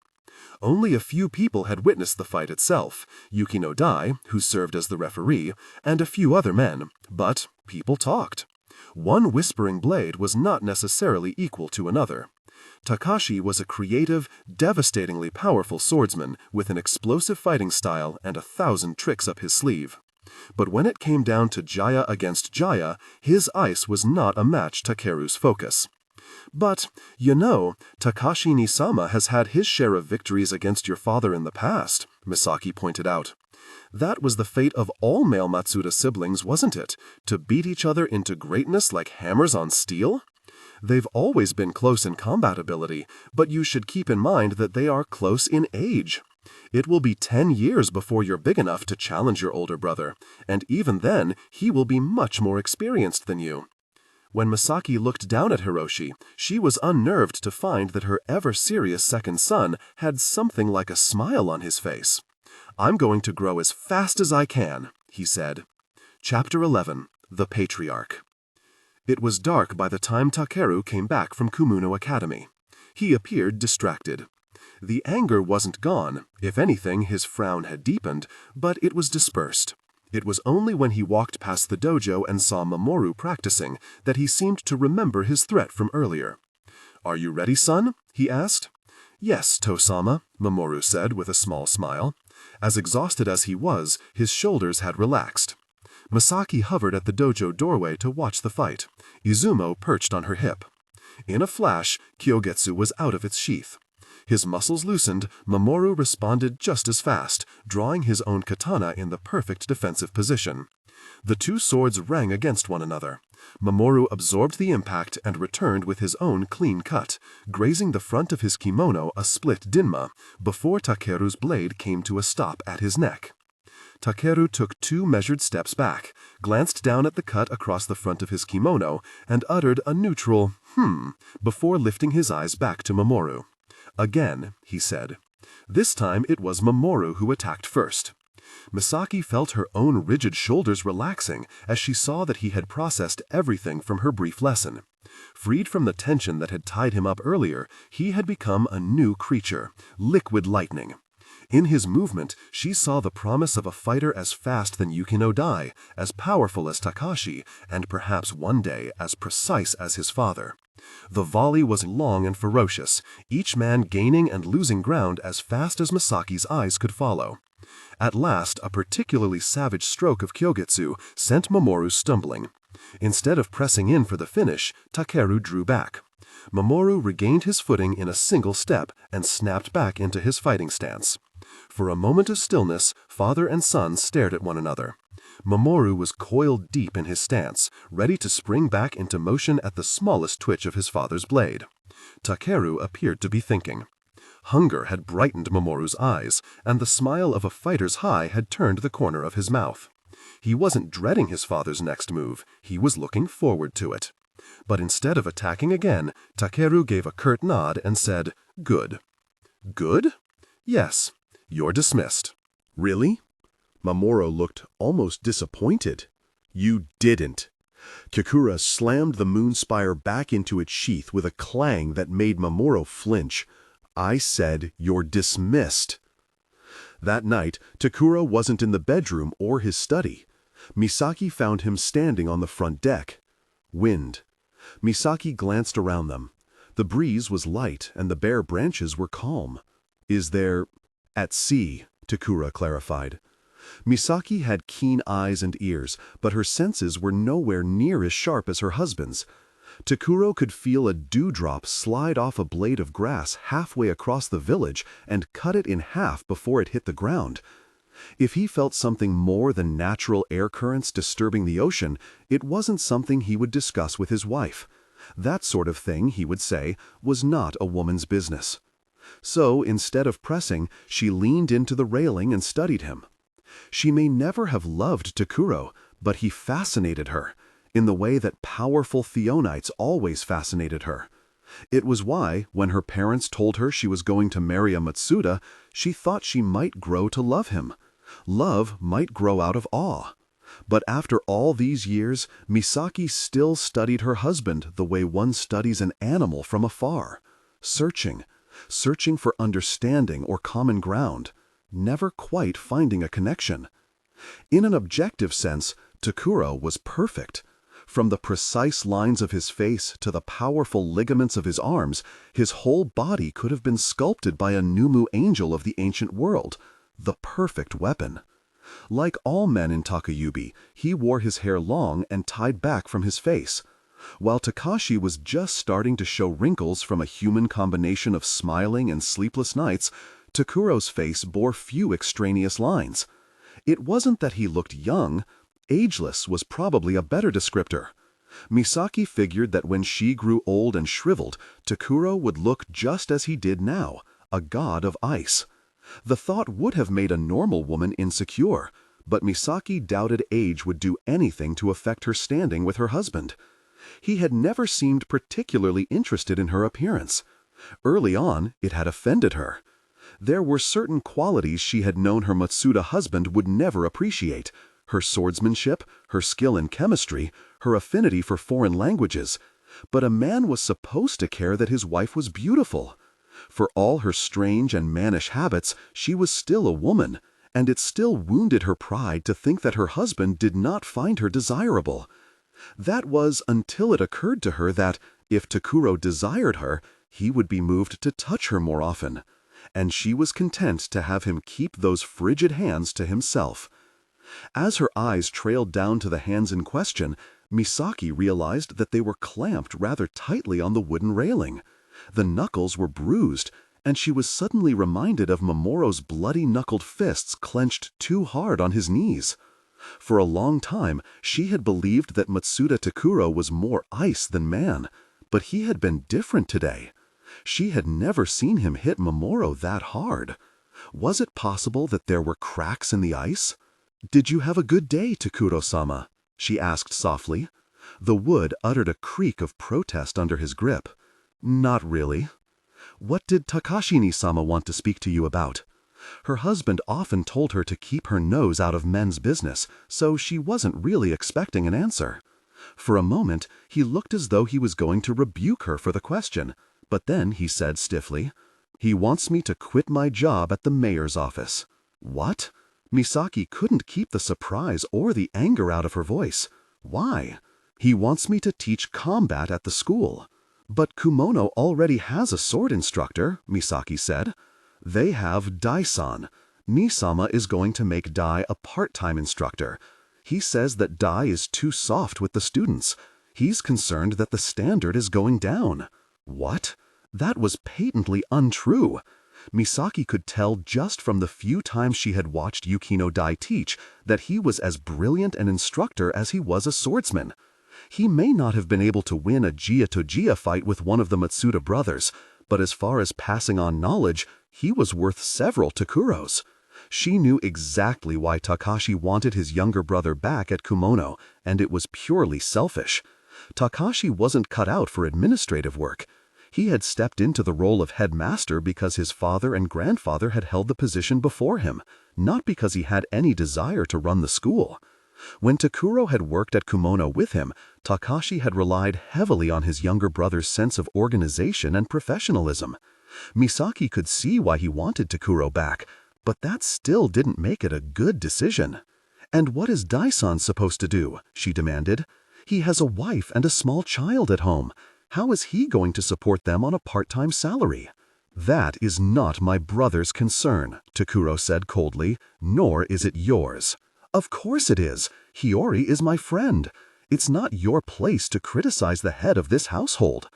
Only a few people had witnessed the fight itself, Yuki no Dai, who served as the referee, and a few other men, but people talked. One whispering blade was not necessarily equal to another. Takashi was a creative, devastatingly powerful swordsman with an explosive fighting style and 1,000 tricks up his sleeve. But when it came down to Jaya against Jaya, his ice was not a match Takeru's focus. "But, you know, Takashi Nisama has had his share of victories against your father in the past," Misaki pointed out. "That was the fate of all male Matsuda siblings, wasn't it? To beat each other into greatness like hammers on steel? They've always been close in combat ability, but you should keep in mind that they are close in age. It will be 10 years before you're big enough to challenge your older brother, and even then he will be much more experienced than you." When Misaki looked down at Hiroshi, she was unnerved to find that her ever-serious second son had something like a smile on his face. "I'm going to grow as fast as I can," he said. Chapter 11. The Patriarch. It was dark by the time Takeru came back from Kumuno Academy. He appeared distracted. The anger wasn't gone. If anything, his frown had deepened, but it was dispersed. It was only when he walked past the dojo and saw Mamoru practicing that he seemed to remember his threat from earlier. "Are you ready, son?" he asked. "Yes, Tosama," Mamoru said with a small smile. As exhausted as he was, his shoulders had relaxed. Misaki hovered at the dojo doorway to watch the fight. Izumo perched on her hip. In a flash, Kyogetsu was out of its sheath. His muscles loosened, Mamoru responded just as fast, drawing his own katana in the perfect defensive position. The two swords rang against one another. Mamoru absorbed the impact and returned with his own clean cut, grazing the front of his kimono a split dinma, before Takeru's blade came to a stop at his neck. Takeru took 2 measured steps back, glanced down at the cut across the front of his kimono, and uttered a neutral, before lifting his eyes back to Mamoru. "Again," he said. This time it was Mamoru who attacked first. Misaki felt her own rigid shoulders relaxing as she saw that he had processed everything from her brief lesson. Freed from the tension that had tied him up earlier, he had become a new creature, liquid lightning. In his movement, she saw the promise of a fighter as fast than Yuki no Dai, as powerful as Takashi, and perhaps one day as precise as his father. The volley was long and ferocious, each man gaining and losing ground as fast as Misaki's eyes could follow. At last, a particularly savage stroke of Kyogetsu sent Mamoru stumbling. Instead of pressing in for the finish, Takeru drew back. Mamoru regained his footing in a single step and snapped back into his fighting stance. For a moment of stillness, father and son stared at one another. Mamoru was coiled deep in his stance, ready to spring back into motion at the smallest twitch of his father's blade. Takeru appeared to be thinking. Hunger had brightened Mamoru's eyes, and the smile of a fighter's high had turned the corner of his mouth. He wasn't dreading his father's next move, he was looking forward to it. But instead of attacking again, Takeru gave a curt nod and said, "Good." "Good?" "Yes. You're dismissed." Really? Mamoru looked almost disappointed. You didn't. Kakura slammed the moonspire back into its sheath with a clang that made Mamoru flinch. I said, "You're dismissed." That night, Takura wasn't in the bedroom or his study. Misaki found him standing on the front deck. Wind. Misaki glanced around them. The breeze was light and the bare branches were calm. "Is there—" "At sea," Takura clarified. Misaki had keen eyes and ears, but her senses were nowhere near as sharp as her husband's. Takuro could feel a dewdrop slide off a blade of grass halfway across the village and cut it in half before it hit the ground. If he felt something more than natural air currents disturbing the ocean, it wasn't something he would discuss with his wife. That sort of thing, he would say, was not a woman's business. So, instead of pressing, she leaned into the railing and studied him. She may never have loved Takuro, but he fascinated her, in the way that powerful Theonites always fascinated her. It was why, when her parents told her she was going to marry a Matsuda, she thought she might grow to love him. Love might grow out of awe. But after all these years, Misaki still studied her husband the way one studies an animal from afar, searching for understanding or common ground, never quite finding a connection. In an objective sense, Takuro was perfect. From the precise lines of his face to the powerful ligaments of his arms, his whole body could have been sculpted by a Numu angel of the ancient world, the perfect weapon. Like all men in Takayubi, he wore his hair long and tied back from his face. While Takashi was just starting to show wrinkles from a human combination of smiling and sleepless nights, Takuro's face bore few extraneous lines. It wasn't that he looked young. Ageless was probably a better descriptor. Misaki figured that when she grew old and shriveled, Takuro would look just as he did now, a god of ice. The thought would have made a normal woman insecure, but Misaki doubted age would do anything to affect her standing with her husband. He had never seemed particularly interested in her appearance. Early on, it had offended her. There were certain qualities she had known her Matsuda husband would never appreciate: her swordsmanship, her skill in chemistry, her affinity for foreign languages. But a man was supposed to care that his wife was beautiful. For all her strange and mannish habits, she was still a woman, and it still wounded her pride to think that her husband did not find her desirable. That was until it occurred to her that, if Takuro desired her, he would be moved to touch her more often, and she was content to have him keep those frigid hands to himself. As her eyes trailed down to the hands in question, Misaki realized that they were clamped rather tightly on the wooden railing. The knuckles were bruised, and she was suddenly reminded of Mamoru's bloody-knuckled fists clenched too hard on his knees. For a long time, she had believed that Matsuda Takuro was more ice than man, but he had been different today. She had never seen him hit Mamoru that hard. Was it possible that there were cracks in the ice? "Did you have a good day, Takuro-sama?" she asked softly. The wood uttered a creak of protest under his grip. "Not really." "What did Takashi-ni-sama want to speak to you about?" Her husband often told her to keep her nose out of men's business, so she wasn't really expecting an answer. For a moment, he looked as though he was going to rebuke her for the question, but then he said stiffly, "He wants me to quit my job at the mayor's office." "What?" Misaki couldn't keep the surprise or the anger out of her voice. "Why?" "He wants me to teach combat at the school." "But Kumono already has a sword instructor," Misaki said. "They have Dai-san. Nisama is going to make Dai a part-time instructor. He says that Dai is too soft with the students. He's concerned that the standard is going down." What? That was patently untrue. Misaki could tell just from the few times she had watched Yukino Dai teach that he was as brilliant an instructor as he was a swordsman. He may not have been able to win a Gia-to-Gia fight with one of the Matsuda brothers, but as far as passing on knowledge, he was worth several Takuros. She knew exactly why Takashi wanted his younger brother back at Kumono, and it was purely selfish. Takashi wasn't cut out for administrative work. He had stepped into the role of headmaster because his father and grandfather had held the position before him, not because he had any desire to run the school. When Takuro had worked at Kumono with him, Takashi had relied heavily on his younger brother's sense of organization and professionalism. Misaki could see why he wanted Takuro back, but that still didn't make it a good decision. "And what is Dai-san supposed to do?" she demanded. "He has a wife and a small child at home. How is he going to support them on a part-time salary?" "That is not my brother's concern," Takuro said coldly, "nor is it yours." "Of course it is. Hiyori is my friend. It's not your place to criticize the head of this household."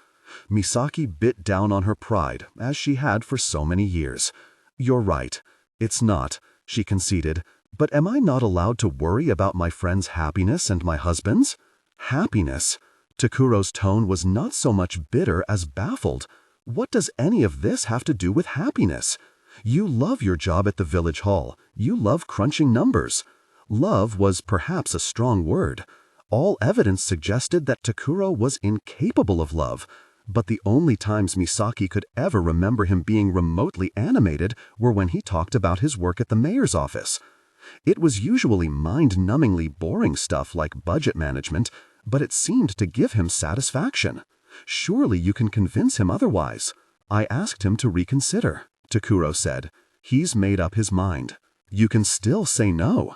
Misaki bit down on her pride, as she had for so many years. "You're right. It's not," she conceded. "But am I not allowed to worry about my friend's happiness and my husband's?" "Happiness?" Takuro's tone was not so much bitter as baffled. "What does any of this have to do with happiness? You love your job at the village hall. You love crunching numbers." Love was perhaps a strong word. All evidence suggested that Takuro was incapable of love, but the only times Misaki could ever remember him being remotely animated were when he talked about his work at the mayor's office. It was usually mind-numbingly boring stuff like budget management, but it seemed to give him satisfaction. "Surely you can convince him otherwise." "I asked him to reconsider," Takuro said. "He's made up his mind." "You can still say no."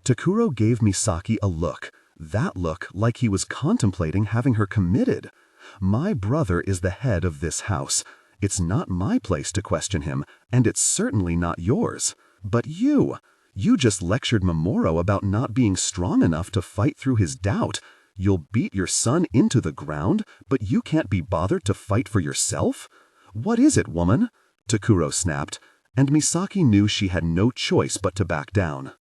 Takuro gave Misaki a look, that look like he was contemplating having her committed. "My brother is the head of this house. It's not my place to question him, and it's certainly not yours. But you just lectured Mamoru about not being strong enough to fight through his doubt. You'll beat your son into the ground, but you can't be bothered to fight for yourself? What is it, woman?" Takuro snapped, and Misaki knew she had no choice but to back down.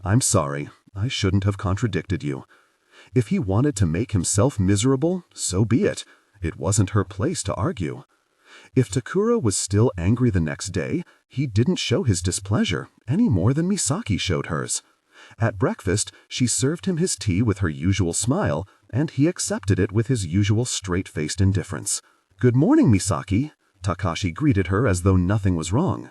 "I'm sorry. I shouldn't have contradicted you. If he wanted to make himself miserable, so be it. It wasn't her place to argue." If Takuro was still angry the next day, he didn't show his displeasure any more than Misaki showed hers. At breakfast, she served him his tea with her usual smile, and he accepted it with his usual straight-faced indifference. "Good morning, Misaki." Takashi greeted her as though nothing was wrong.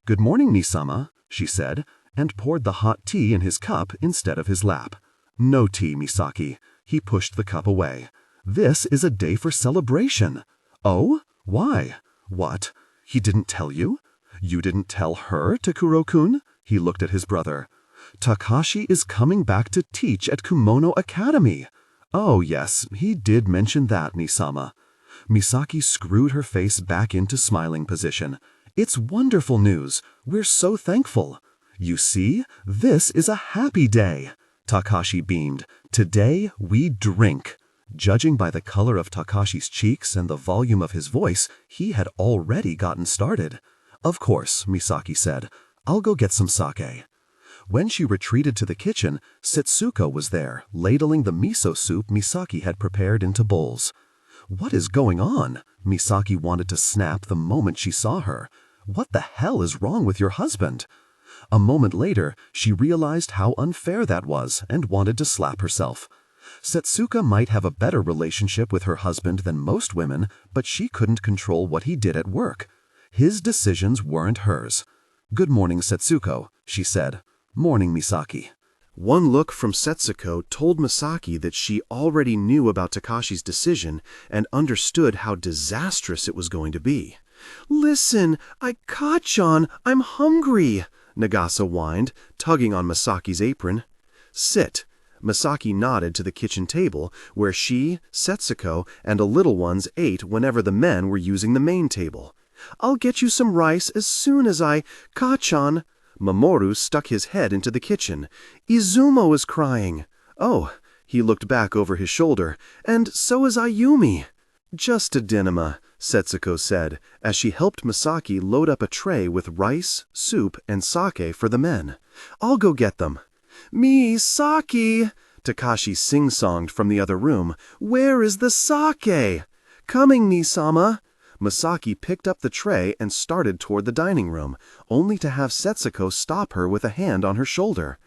"Good morning, Nisama," she said, and poured the hot tea in his cup instead of his lap. "No tea, Misaki." He pushed the cup away. "This is a day for celebration." "Oh? Why? What? He didn't tell you? You didn't tell her, Takuro-kun?" He looked at his brother. "Takashi is coming back to teach at Kumono Academy." "Oh yes, he did mention that, Nisama." Misaki screwed her face back into smiling position. "It's wonderful news. We're so thankful." "You see, this is a happy day." Takashi beamed. "Today we drink." Judging by the color of Takashi's cheeks and the volume of his voice, he had already gotten started. "Of course," Misaki said. "I'll go get some sake." When she retreated to the kitchen, Setsuko was there, ladling the miso soup Misaki had prepared into bowls. "What is going on?" Misaki wanted to snap the moment she saw her. "What the hell is wrong with your husband?" A moment later, she realized how unfair that was and wanted to slap herself. Setsuka might have a better relationship with her husband than most women, but she couldn't control what he did at work. His decisions weren't hers. "Good morning, Setsuko," she said. "Morning, Misaki." One look from Setsuko told Misaki that she already knew about Takashi's decision and understood how disastrous it was going to be. "Listen, I caught on. I'm hungry," Nagasa whined, tugging on Misaki's apron. "Sit." Misaki nodded to the kitchen table, where she, Setsuko, and the little ones ate whenever the men were using the main table. "I'll get you some rice as soon as I Kachan." Mamoru stuck his head into the kitchen. "Izumo is crying." "Oh," he looked back over his shoulder, "and so is Ayumi." "Just a dinema," Setsuko said, as she helped Misaki load up a tray with rice, soup, and sake for the men. "I'll go get them." "Misaki!" Takashi sing-songed from the other room. "Where is the sake?" "Coming, Nisama." Misaki picked up the tray and started toward the dining room, only to have Setsuko stop her with a hand on her shoulder.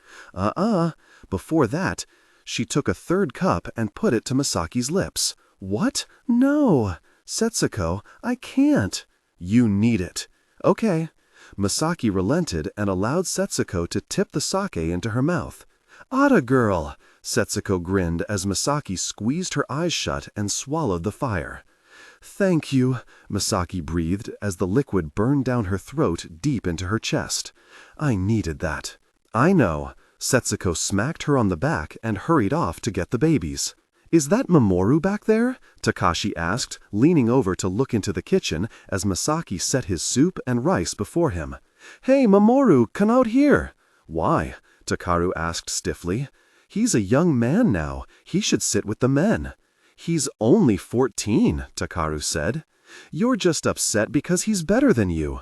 Before that, she took a third cup and put it to Misaki's lips. "What? No! Setsuko, I can't." "You need it." "Okay." Misaki relented and allowed Setsuko to tip the sake into her mouth. "Atta girl!" Setsuko grinned as Misaki squeezed her eyes shut and swallowed the fire. "Thank you," Misaki breathed as the liquid burned down her throat deep into her chest. "I needed that." "I know." Setsuko smacked her on the back and hurried off to get the babies. "Is that Mamoru back there?" Takashi asked, leaning over to look into the kitchen as Misaki set his soup and rice before him. "Hey, Mamoru, come out here." "Why?" Takaru asked stiffly. "He's a young man now. He should sit with the men." "He's only 14, Takaru said. "You're just upset because he's better than you."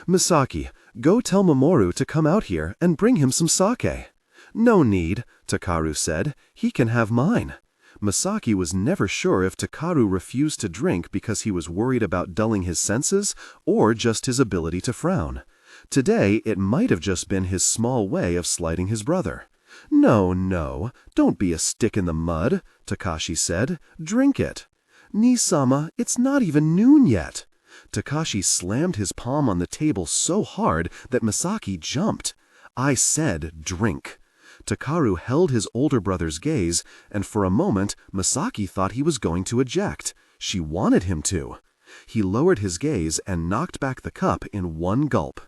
"Misaki, go tell Mamoru to come out here and bring him some sake." "No need," Takaru said. "He can have mine." Misaki was never sure if Takaru refused to drink because he was worried about dulling his senses or just his ability to frown. Today, it might have just been his small way of slighting his brother. No, don't be a stick in the mud," Takashi said. "Drink it." "Nisama, it's not even noon yet." Takashi slammed his palm on the table so hard that Misaki jumped. "I said drink." Takaru held his older brother's gaze, and for a moment Misaki thought he was going to eject. She wanted him to. He lowered his gaze and knocked back the cup in one gulp.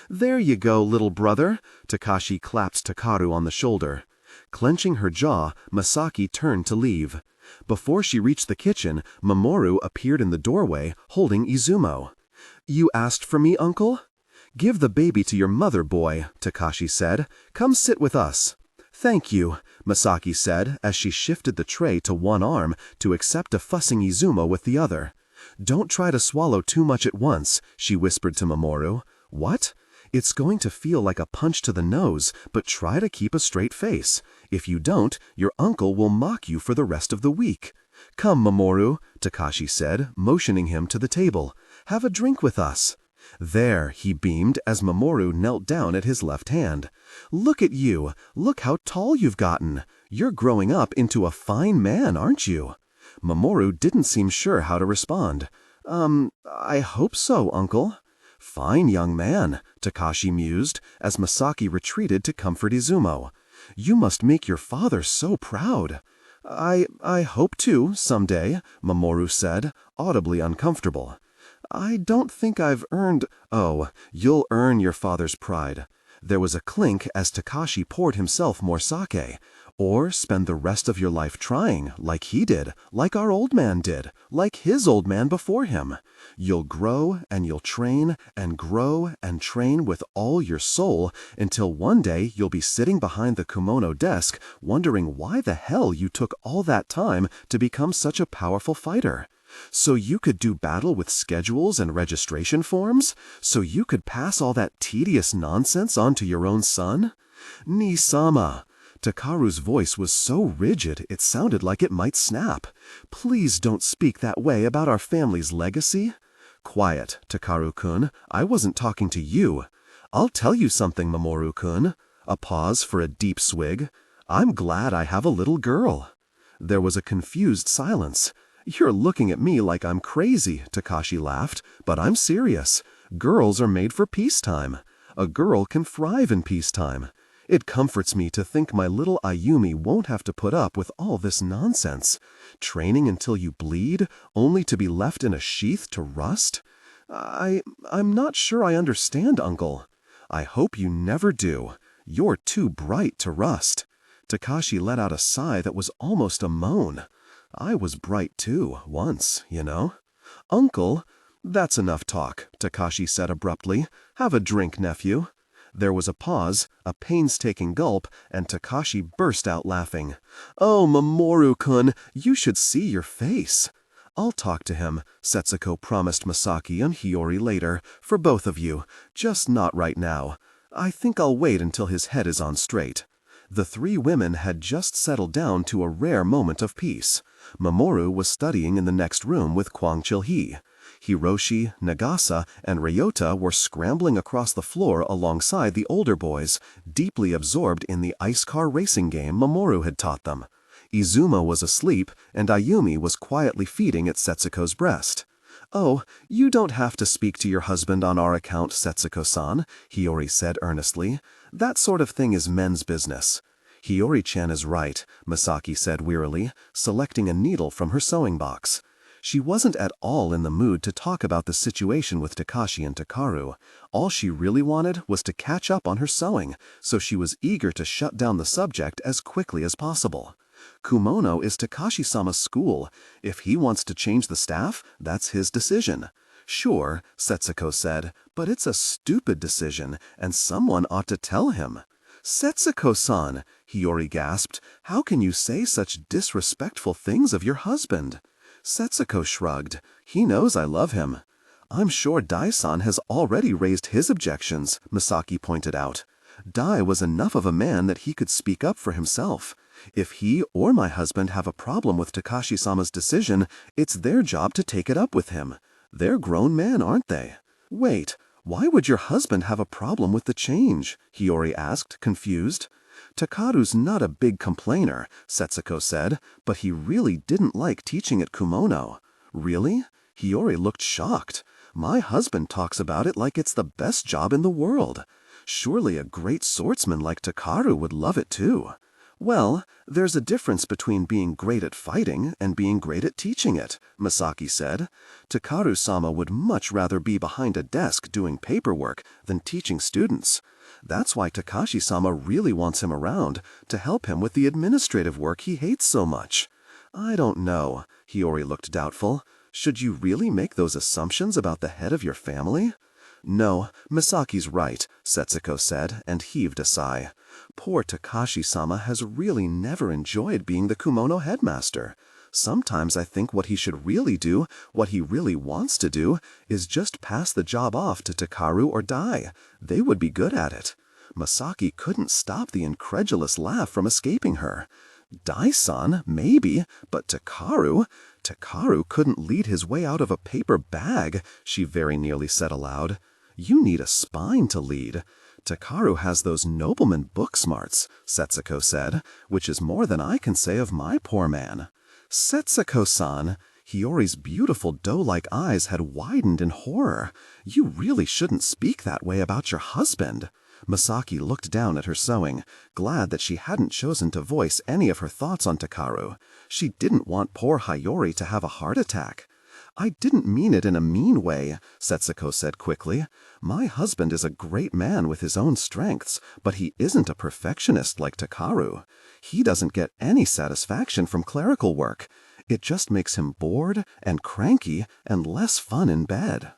"There you go, little brother." Takashi clapped Takaru on the shoulder. Clenching her jaw, Misaki turned to leave. Before she reached the kitchen, Mamoru appeared in the doorway, holding Izumo. "You asked for me, uncle?" "Give the baby to your mother, boy," Takashi said. "Come sit with us." "Thank you," Misaki said as she shifted the tray to one arm to accept a fussing Izumo with the other. "Don't try to swallow too much at once," she whispered to Mamoru. "What?" "It's going to feel like a punch to the nose, but try to keep a straight face. If you don't, your uncle will mock you for the rest of the week." "Come, Mamoru," Takashi said, motioning him to the table. "Have a drink with us." "There," he beamed as Mamoru knelt down at his left hand. "Look at you. Look how tall you've gotten. You're growing up into a fine man, aren't you?" Mamoru didn't seem sure how to respond. I hope so, uncle." "Fine young man," Takashi mused as Misaki retreated to comfort Izumo. "You must make your father so proud." I hope to, someday," Mamoru said, audibly uncomfortable. "I don't think I've earned—" "Oh, you'll earn your father's pride." There was a clink as Takashi poured himself more sake. "Or spend the rest of your life trying, like he did, like our old man did, like his old man before him. You'll grow and you'll train and grow and train with all your soul until one day you'll be sitting behind the kimono desk wondering why the hell you took all that time to become such a powerful fighter. So you could do battle with schedules and registration forms? So you could pass all that tedious nonsense on to your own son? Nisama." Takaru's voice was so rigid it sounded like it might snap. "Please don't speak that way about our family's legacy." "Quiet, Takaru-kun. I wasn't talking to you. I'll tell you something, Mamoru-kun." A pause for a deep swig. "I'm glad I have a little girl." There was a confused silence. "You're looking at me like I'm crazy," Takashi laughed, "but I'm serious. Girls are made for peacetime. A girl can thrive in peacetime. It comforts me to think my little Ayumi won't have to put up with all this nonsense. Training until you bleed, only to be left in a sheath to rust? I'm not sure I understand, uncle." "I hope you never do. You're too bright to rust." Takashi let out a sigh that was almost a moan. "I was bright too, once, you know." "Uncle—" "That's enough talk," Takashi said abruptly. "Have a drink, nephew." There was a pause, a painstaking gulp, and Takashi burst out laughing. "Oh, Mamoru-kun, you should see your face." I'll talk to him, Setsuko promised Misaki and Hiyori later, for both of you, just not right now. I think I'll wait until his head is on straight. The three women had just settled down to a rare moment of peace. Mamoru was studying in the next room with Kwang Chil-hee. Hiroshi, Nagasa, and Ryota were scrambling across the floor alongside the older boys, deeply absorbed in the ice car racing game Mamoru had taught them. Izuma was asleep, and Ayumi was quietly feeding at Setsuko's breast. "Oh, you don't have to speak to your husband on our account, Setsuko-san," Hiyori said earnestly. "That sort of thing is men's business." "Hiyori-chan is right," Misaki said wearily, selecting a needle from her sewing box. She wasn't at all in the mood to talk about the situation with Takashi and Takaru. All she really wanted was to catch up on her sewing, so she was eager to shut down the subject as quickly as possible. Kumono is Takashi-sama's school. If he wants to change the staff, that's his decision. "Sure," Setsuko said, "but it's a stupid decision, and someone ought to tell him." "Setsuko-san," Hiyori gasped, "how can you say such disrespectful things of your husband?" Setsuko shrugged. "He knows I love him." "I'm sure Dai-san has already raised his objections," Misaki pointed out. "Dai was enough of a man that he could speak up for himself. If he or my husband have a problem with Takashi-sama's decision, it's their job to take it up with him. They're grown men, aren't they?" "Wait, why would your husband have a problem with the change?" Hiyori asked, confused. "Takaru's not a big complainer," Setsuko said, "but he really didn't like teaching at Kumono." "Really?" Hiyori looked shocked. "My husband talks about it like it's the best job in the world. Surely a great swordsman like Takaru would love it too." "Well, there's a difference between being great at fighting and being great at teaching it," Misaki said. "Takaru-sama would much rather be behind a desk doing paperwork than teaching students. That's why Takashi-sama really wants him around, to help him with the administrative work he hates so much." "I don't know." Hiyori looked doubtful. "Should you really make those assumptions about the head of your family?" "No, Misaki's right," Setsuko said, and heaved a sigh. "Poor Takashi-sama has really never enjoyed being the Kumono headmaster. Sometimes I think what he should really do, what he really wants to do, is just pass the job off to Takaru or Dai. They would be good at it." Misaki couldn't stop the incredulous laugh from escaping her. "Dai-san, maybe, but Takaru couldn't lead his way out of a paper bag," she very nearly said aloud. "You need a spine to lead. Takaru has those nobleman book smarts," Setsuko said, "which is more than I can say of my poor man." "Setsuko-san," Hiyori's beautiful doe-like eyes had widened in horror. "You really shouldn't speak that way about your husband." Misaki looked down at her sewing, glad that she hadn't chosen to voice any of her thoughts on Takaru. She didn't want poor Hiyori to have a heart attack. "I didn't mean it in a mean way," Setsuko said quickly. "My husband is a great man with his own strengths, but he isn't a perfectionist like Takaru. He doesn't get any satisfaction from clerical work. It just makes him bored and cranky and less fun in bed."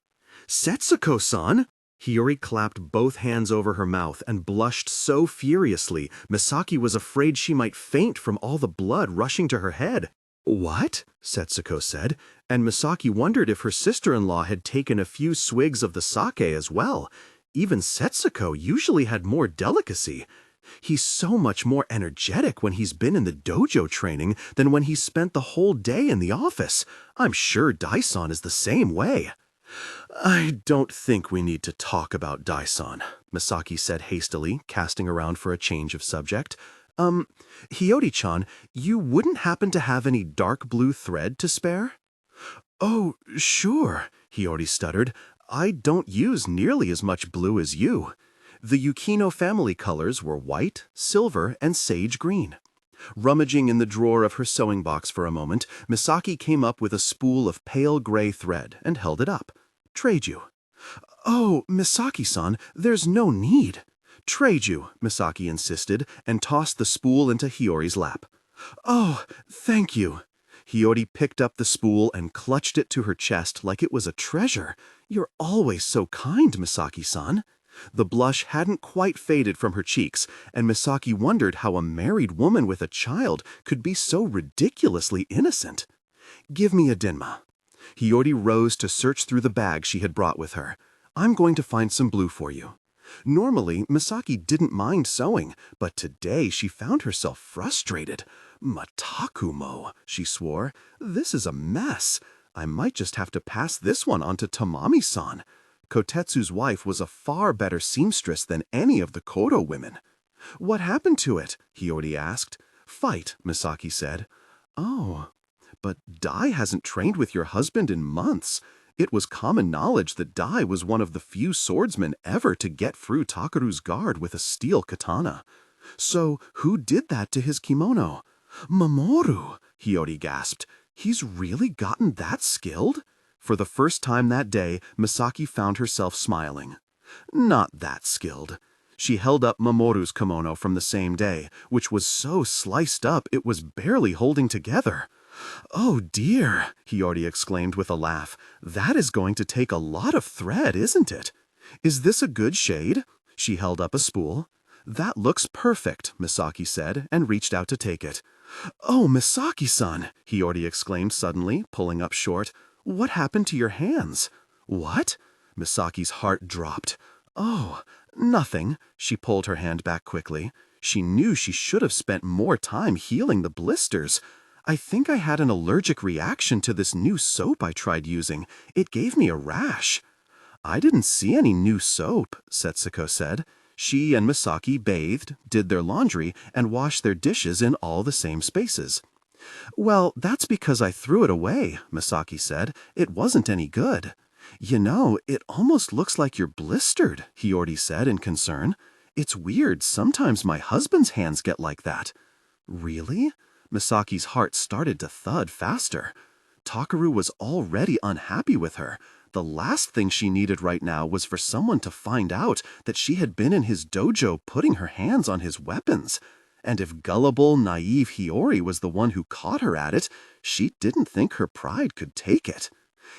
"Setsuko-san!" Hiyori clapped both hands over her mouth and blushed so furiously, Misaki was afraid she might faint from all the blood rushing to her head. "What?" Setsuko said, and Misaki wondered if her sister-in-law had taken a few swigs of the sake as well. Even Setsuko usually had more delicacy. "He's so much more energetic when he's been in the dojo training than when he's spent the whole day in the office. I'm sure Dai-san is the same way." "I don't think we need to talk about Dai-san," Misaki said hastily, casting around for a change of subject. Hiyori-chan, you wouldn't happen to have any dark blue thread to spare?" "Oh, sure," Hiyori stuttered. "I don't use nearly as much blue as you." The Yukino family colors were white, silver, and sage green. Rummaging in the drawer of her sewing box for a moment, Misaki came up with a spool of pale gray thread and held it up. "Trade you." "Oh, Misaki-san, there's no need." "Trade you," Misaki insisted, and tossed the spool into Hiyori's lap. "Oh, thank you." Hiyori picked up the spool and clutched it to her chest like it was a treasure. "You're always so kind, Misaki-san." The blush hadn't quite faded from her cheeks, and Misaki wondered how a married woman with a child could be so ridiculously innocent. "Give me a denma," Hiyori rose to search through the bag she had brought with her. "I'm going to find some blue for you." Normally, Misaki didn't mind sewing, but today she found herself frustrated. "Matakumo," she swore. "This is a mess. I might just have to pass this one on to Tamami-san." Kotetsu's wife was a far better seamstress than any of the Kodo women. "What happened to it?" Hiyori asked. "Fight," Misaki said. "Oh, but Dai hasn't trained with your husband in months." It was common knowledge that Dai was one of the few swordsmen ever to get through Takeru's guard with a steel katana. "So who did that to his kimono?" "Mamoru," Hiyori gasped. "He's really gotten that skilled?" For the first time that day, Misaki found herself smiling. Not that skilled. She held up Mamoru's kimono from the same day, which was so sliced up it was barely holding together. "Oh dear," Hiyori exclaimed with a laugh. "That is going to take a lot of thread, isn't it? Is this a good shade?" She held up a spool. "That looks perfect," Misaki said, and reached out to take it. "Oh, Misaki-san," Hiyori exclaimed suddenly, pulling up short. "What happened to your hands?" "What?" Misaki's heart dropped. "Oh, nothing." She pulled her hand back quickly. She knew she should have spent more time healing the blisters. "I think I had an allergic reaction to this new soap I tried using. It gave me a rash." "I didn't see any new soap," Setsuko said. She and Misaki bathed, did their laundry, and washed their dishes in all the same spaces. "Well, that's because I threw it away," Misaki said. "It wasn't any good." "You know, it almost looks like you're blistered," Hiyori said in concern. "It's weird, sometimes my husband's hands get like that." "Really?" Misaki's heart started to thud faster. Takeru was already unhappy with her. The last thing she needed right now was for someone to find out that she had been in his dojo putting her hands on his weapons. And if gullible, naive Hiyori was the one who caught her at it, she didn't think her pride could take it.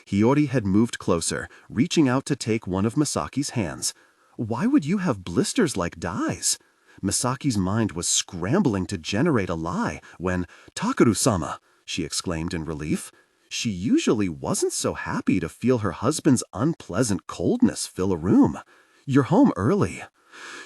Hiyori had moved closer, reaching out to take one of Misaki's hands. "Why would you have blisters like Dai's?" Misaki's mind was scrambling to generate a lie when, "Takeru-sama!" she exclaimed in relief. She usually wasn't so happy to feel her husband's unpleasant coldness fill a room. "You're home early."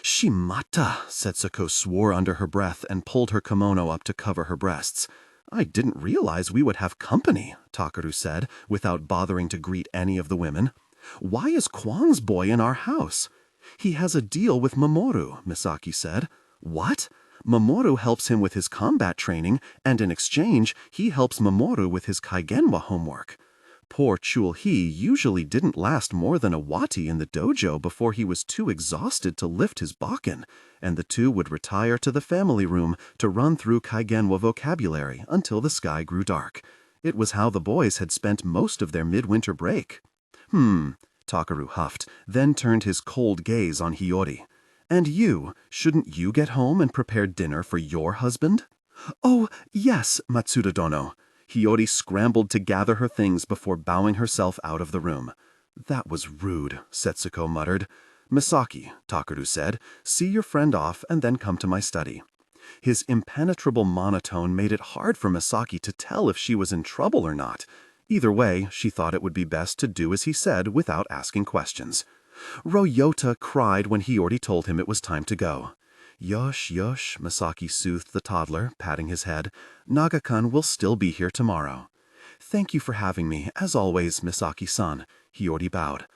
"Shimata," Setsuko swore under her breath and pulled her kimono up to cover her breasts. "I didn't realize we would have company," Takeru said, without bothering to greet any of the women. "Why is Kwang's boy in our house?" "He has a deal with Mamoru," Misaki said. "What?" "Mamoru helps him with his combat training, and in exchange, he helps Mamoru with his Kaigenwa homework." Poor Chul-He usually didn't last more than a wati in the dojo before he was too exhausted to lift his bakken, and the two would retire to the family room to run through Kaigenwa vocabulary until the sky grew dark. It was how the boys had spent most of their midwinter break. Takeru huffed, then turned his cold gaze on Hiyori. "And you, shouldn't you get home and prepare dinner for your husband?" "Oh, yes, Matsuda-dono." Hiyori scrambled to gather her things before bowing herself out of the room. "That was rude," Setsuko muttered. "Misaki," Takeru said, "see your friend off and then come to my study." His impenetrable monotone made it hard for Misaki to tell if she was in trouble or not. Either way, she thought it would be best to do as he said without asking questions. Royota cried when Hiyori told him it was time to go. "Yosh, yosh," Misaki soothed the toddler, patting his head. "Naga-kun will still be here tomorrow." "Thank you for having me, as always, Misaki-san," Hiyori bowed.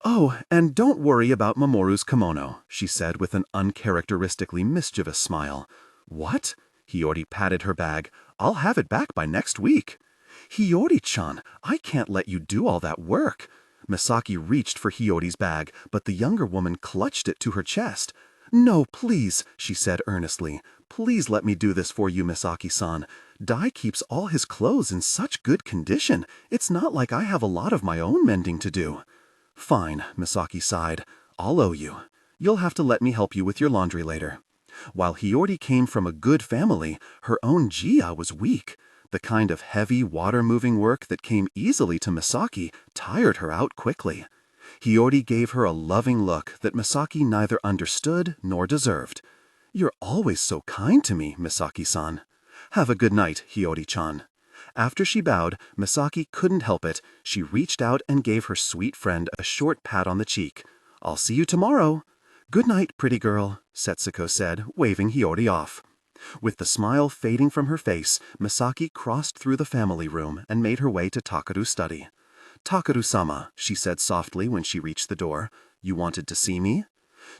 "Oh, and don't worry about Mamoru's kimono," she said with an uncharacteristically mischievous smile. "What?" Hiyori patted her bag. "I'll have it back by next week." "Hiyori-chan, I can't let you do all that work." Misaki reached for Hiyori's bag, but the younger woman clutched it to her chest. "No, please," she said earnestly. "Please let me do this for you, Misaki-san. Dai keeps all his clothes in such good condition. It's not like I have a lot of my own mending to do." "Fine," Misaki sighed. "I'll owe you. You'll have to let me help you with your laundry later." While Hiyori came from a good family, her own Jia was weak. The kind of heavy, water-moving work that came easily to Misaki tired her out quickly. Hiyori gave her a loving look that Misaki neither understood nor deserved. "You're always so kind to me, Misaki-san." "Have a good night, Hiyori-chan." After she bowed, Misaki couldn't help it. She reached out and gave her sweet friend a short pat on the cheek. "I'll see you tomorrow." "Good night, pretty girl," Setsuko said, waving Hiyori off. With the smile fading from her face, Misaki crossed through the family room and made her way to Takaru's study. "Takaru-sama," she said softly when she reached the door. "You wanted to see me?"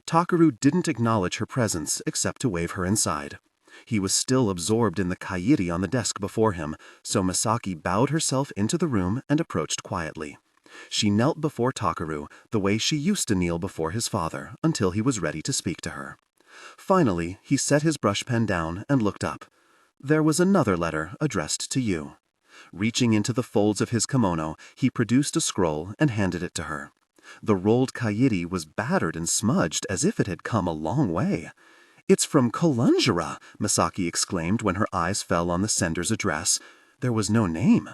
Takaru didn't acknowledge her presence except to wave her inside. He was still absorbed in the kairi on the desk before him, so Misaki bowed herself into the room and approached quietly. She knelt before Takaru the way she used to kneel before his father until he was ready to speak to her. Finally, he set his brush pen down and looked up. There was another letter addressed to you. Reaching into the folds of his kimono, he produced a scroll and handed it to her. The rolled kairi was battered and smudged as if it had come a long way. "It's from Kalunjara," Misaki exclaimed when her eyes fell on the sender's address. There was no name.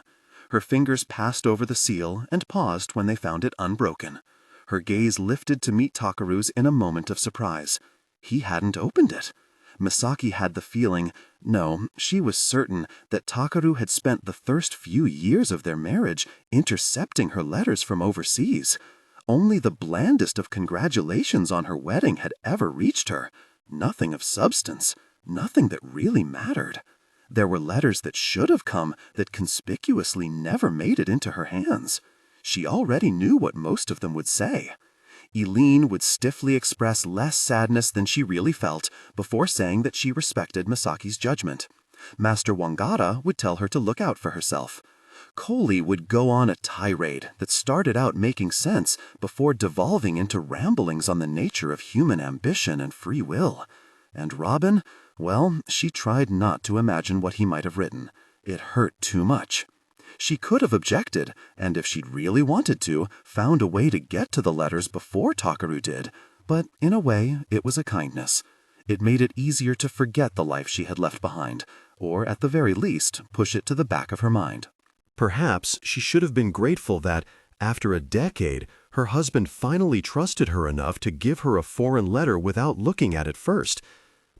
Her fingers passed over the seal and paused when they found it unbroken. Her gaze lifted to meet Takaru's in a moment of surprise. He hadn't opened it. Misaki had the feeling, no, she was certain, that Takaru had spent the first few years of their marriage intercepting her letters from overseas. Only the blandest of congratulations on her wedding had ever reached her. Nothing of substance, nothing that really mattered. There were letters that should have come that conspicuously never made it into her hands. She already knew what most of them would say. Eileen would stiffly express less sadness than she really felt before saying that she respected Misaki's judgment. Master Wangara would tell her to look out for herself. Coley would go on a tirade that started out making sense before devolving into ramblings on the nature of human ambition and free will. And Robin, well, she tried not to imagine what he might have written. It hurt too much. She could have objected, and if she'd really wanted to, found a way to get to the letters before Takaru did. But in a way, it was a kindness. It made it easier to forget the life she had left behind, or at the very least, push it to the back of her mind. Perhaps she should have been grateful that, after a decade, her husband finally trusted her enough to give her a foreign letter without looking at it first.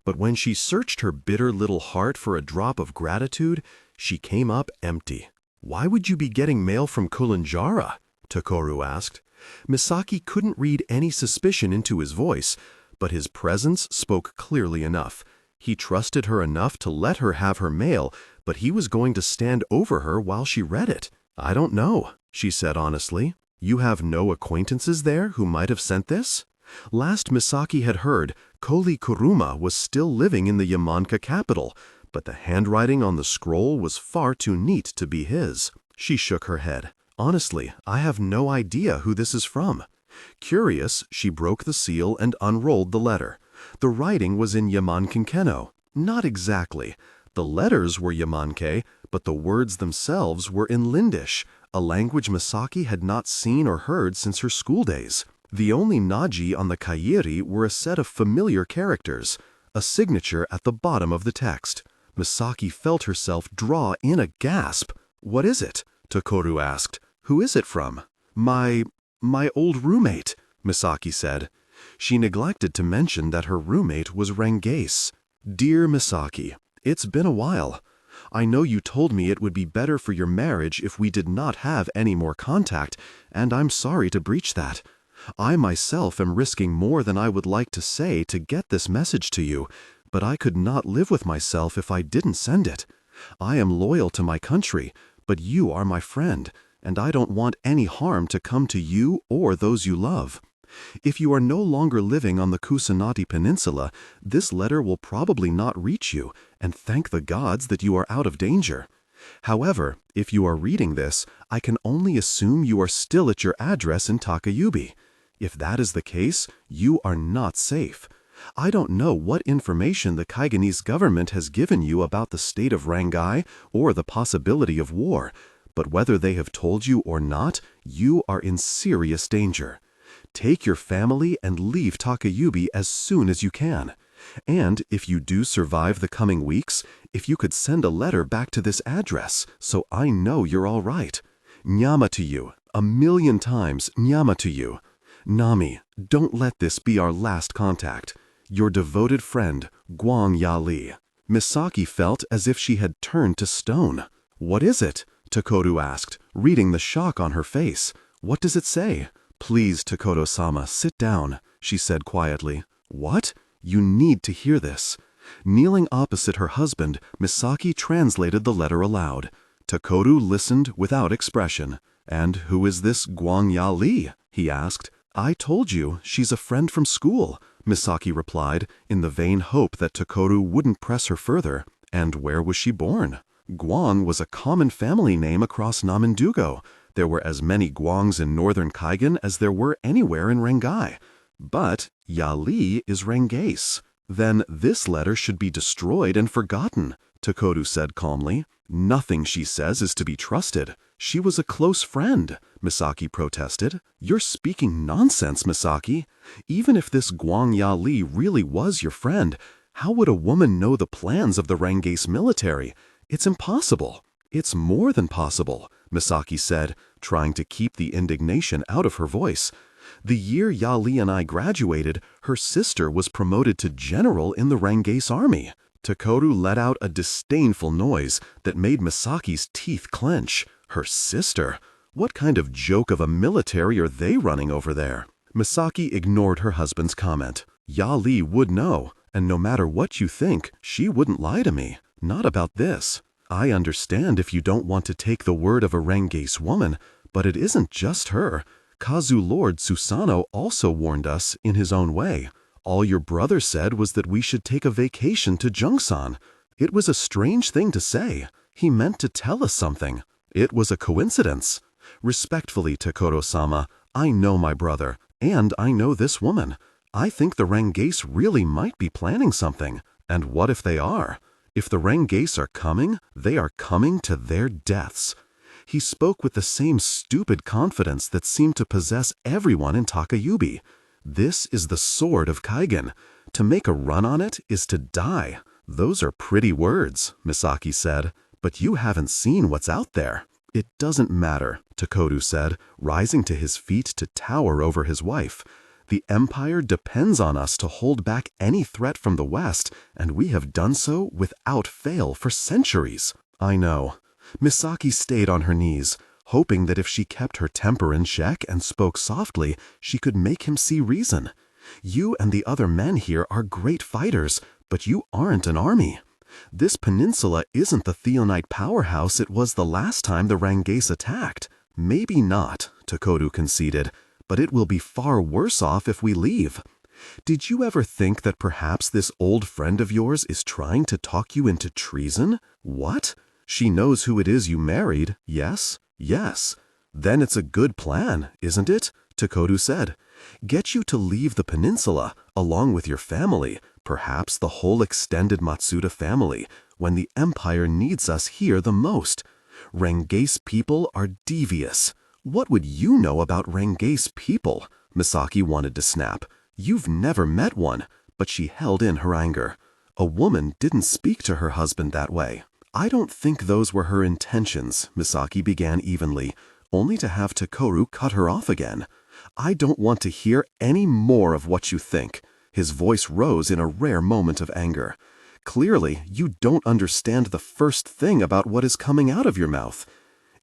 But when she searched her bitter little heart for a drop of gratitude, she came up empty. "Why would you be getting mail from Kalunjara?" Takaru asked. Misaki couldn't read any suspicion into his voice, but his presence spoke clearly enough. He trusted her enough to let her have her mail, but he was going to stand over her while she read it. "I don't know," she said honestly. "You have no acquaintances there who might have sent this?" Last Misaki had heard, Koli Kuruma was still living in the Yamanka capital, but the handwriting on the scroll was far too neat to be his. She shook her head. "Honestly, I have no idea who this is from." Curious, she broke the seal and unrolled the letter. The writing was in Yamankenkeno. Not exactly. The letters were Yamanke, but the words themselves were in Lindish, a language Misaki had not seen or heard since her school days. The only naji on the kairi were a set of familiar characters, a signature at the bottom of the text. Misaki felt herself draw in a gasp. "What is it?" Takaru asked. "Who is it from?" My old roommate," Misaki said. She neglected to mention that her roommate was Rengase. "Dear Misaki, it's been a while. I know you told me it would be better for your marriage if we did not have any more contact, and I'm sorry to breach that. I myself am risking more than I would like to say to get this message to you, but I could not live with myself if I didn't send it. I am loyal to my country, but you are my friend, and I don't want any harm to come to you or those you love. If you are no longer living on the Kusanagi Peninsula, this letter will probably not reach you, and thank the gods that you are out of danger. However, if you are reading this, I can only assume you are still at your address in Takayubi. If that is the case, you are not safe. I don't know what information the Kaigenese government has given you about the state of Rangai or the possibility of war, but whether they have told you or not, you are in serious danger. Take your family and leave Takayubi as soon as you can. And if you do survive the coming weeks, if you could send a letter back to this address, so I know you're all right. Nyama to you, 1,000,000 times nyama to you. Nami, don't let this be our last contact. Your devoted friend, Wang Yali." Misaki felt as if she had turned to stone. "What is it?" Takoru asked, reading the shock on her face. "What does it say?" "Please, Takoto-sama, sit down," she said quietly. "What? You need to hear this." Kneeling opposite her husband, Misaki translated the letter aloud. Takoru listened without expression. "And who is this Guang Ya-li?" he asked. "I told you, she's a friend from school," Misaki replied, in the vain hope that Takoru wouldn't press her further. "And where was she born?" Guang was a common family name across Namandugo. There were as many Guangs in northern Kaigen as there were anywhere in Rengai. But Ya-li is Rengase. "Then this letter should be destroyed and forgotten," Takoru said calmly. "Nothing she says is to be trusted. She was a close friend," Misaki protested. "You're speaking nonsense, Misaki. Even if this Guang Ya-li really was your friend, how would a woman know the plans of the Rengase military? It's impossible." "It's more than possible," Misaki said, trying to keep the indignation out of her voice. "The year Ya-li and I graduated, her sister was promoted to general in the Rengase army." Takoru let out a disdainful noise that made Misaki's teeth clench. Her sister? What kind of joke of a military are they running over there? Misaki ignored her husband's comment. "Ya-li would know, and no matter what you think, she wouldn't lie to me. Not about this. I understand if you don't want to take the word of a Rengase woman, but it isn't just her. Kazu Lord Susano also warned us in his own way. All your brother said was that we should take a vacation to Jungsan. It was a strange thing to say. He meant to tell us something. It was a coincidence. Respectfully, Takoto-sama, I know my brother, and I know this woman. I think the Rengase really might be planning something. And what if they are? If the Rengase are coming, they are coming to their deaths." He spoke with the same stupid confidence that seemed to possess everyone in Takayubi. This is the sword of Kaigen. To make a run on it is to die. "Those are pretty words," Misaki said, "but you haven't seen what's out there." "It doesn't matter," Takoru said, rising to his feet to tower over his wife. "The Empire depends on us to hold back any threat from the West, and we have done so without fail for centuries." "I know." Misaki stayed on her knees, hoping that if she kept her temper in check and spoke softly, she could make him see reason. "You and the other men here are great fighters, but you aren't an army. This peninsula isn't the Theonite powerhouse it was the last time the Rengase attacked." "Maybe not," Takoru conceded, "but it will be far worse off if we leave. Did you ever think that perhaps this old friend of yours is trying to talk you into treason?" "What? She knows who it is you married, yes?" "Yes." "Then it's a good plan, isn't it?" Takoru said. "Get you to leave the peninsula, along with your family, perhaps the whole extended Matsuda family, when the Empire needs us here the most. Rengase people are devious." "What would you know about Rengase people?" Misaki wanted to snap. "You've never met one," but she held in her anger. A woman didn't speak to her husband that way. "I don't think those were her intentions," Misaki began evenly, only to have Takoru cut her off again. "I don't want to hear any more of what you think." His voice rose in a rare moment of anger. "Clearly, you don't understand the first thing about what is coming out of your mouth.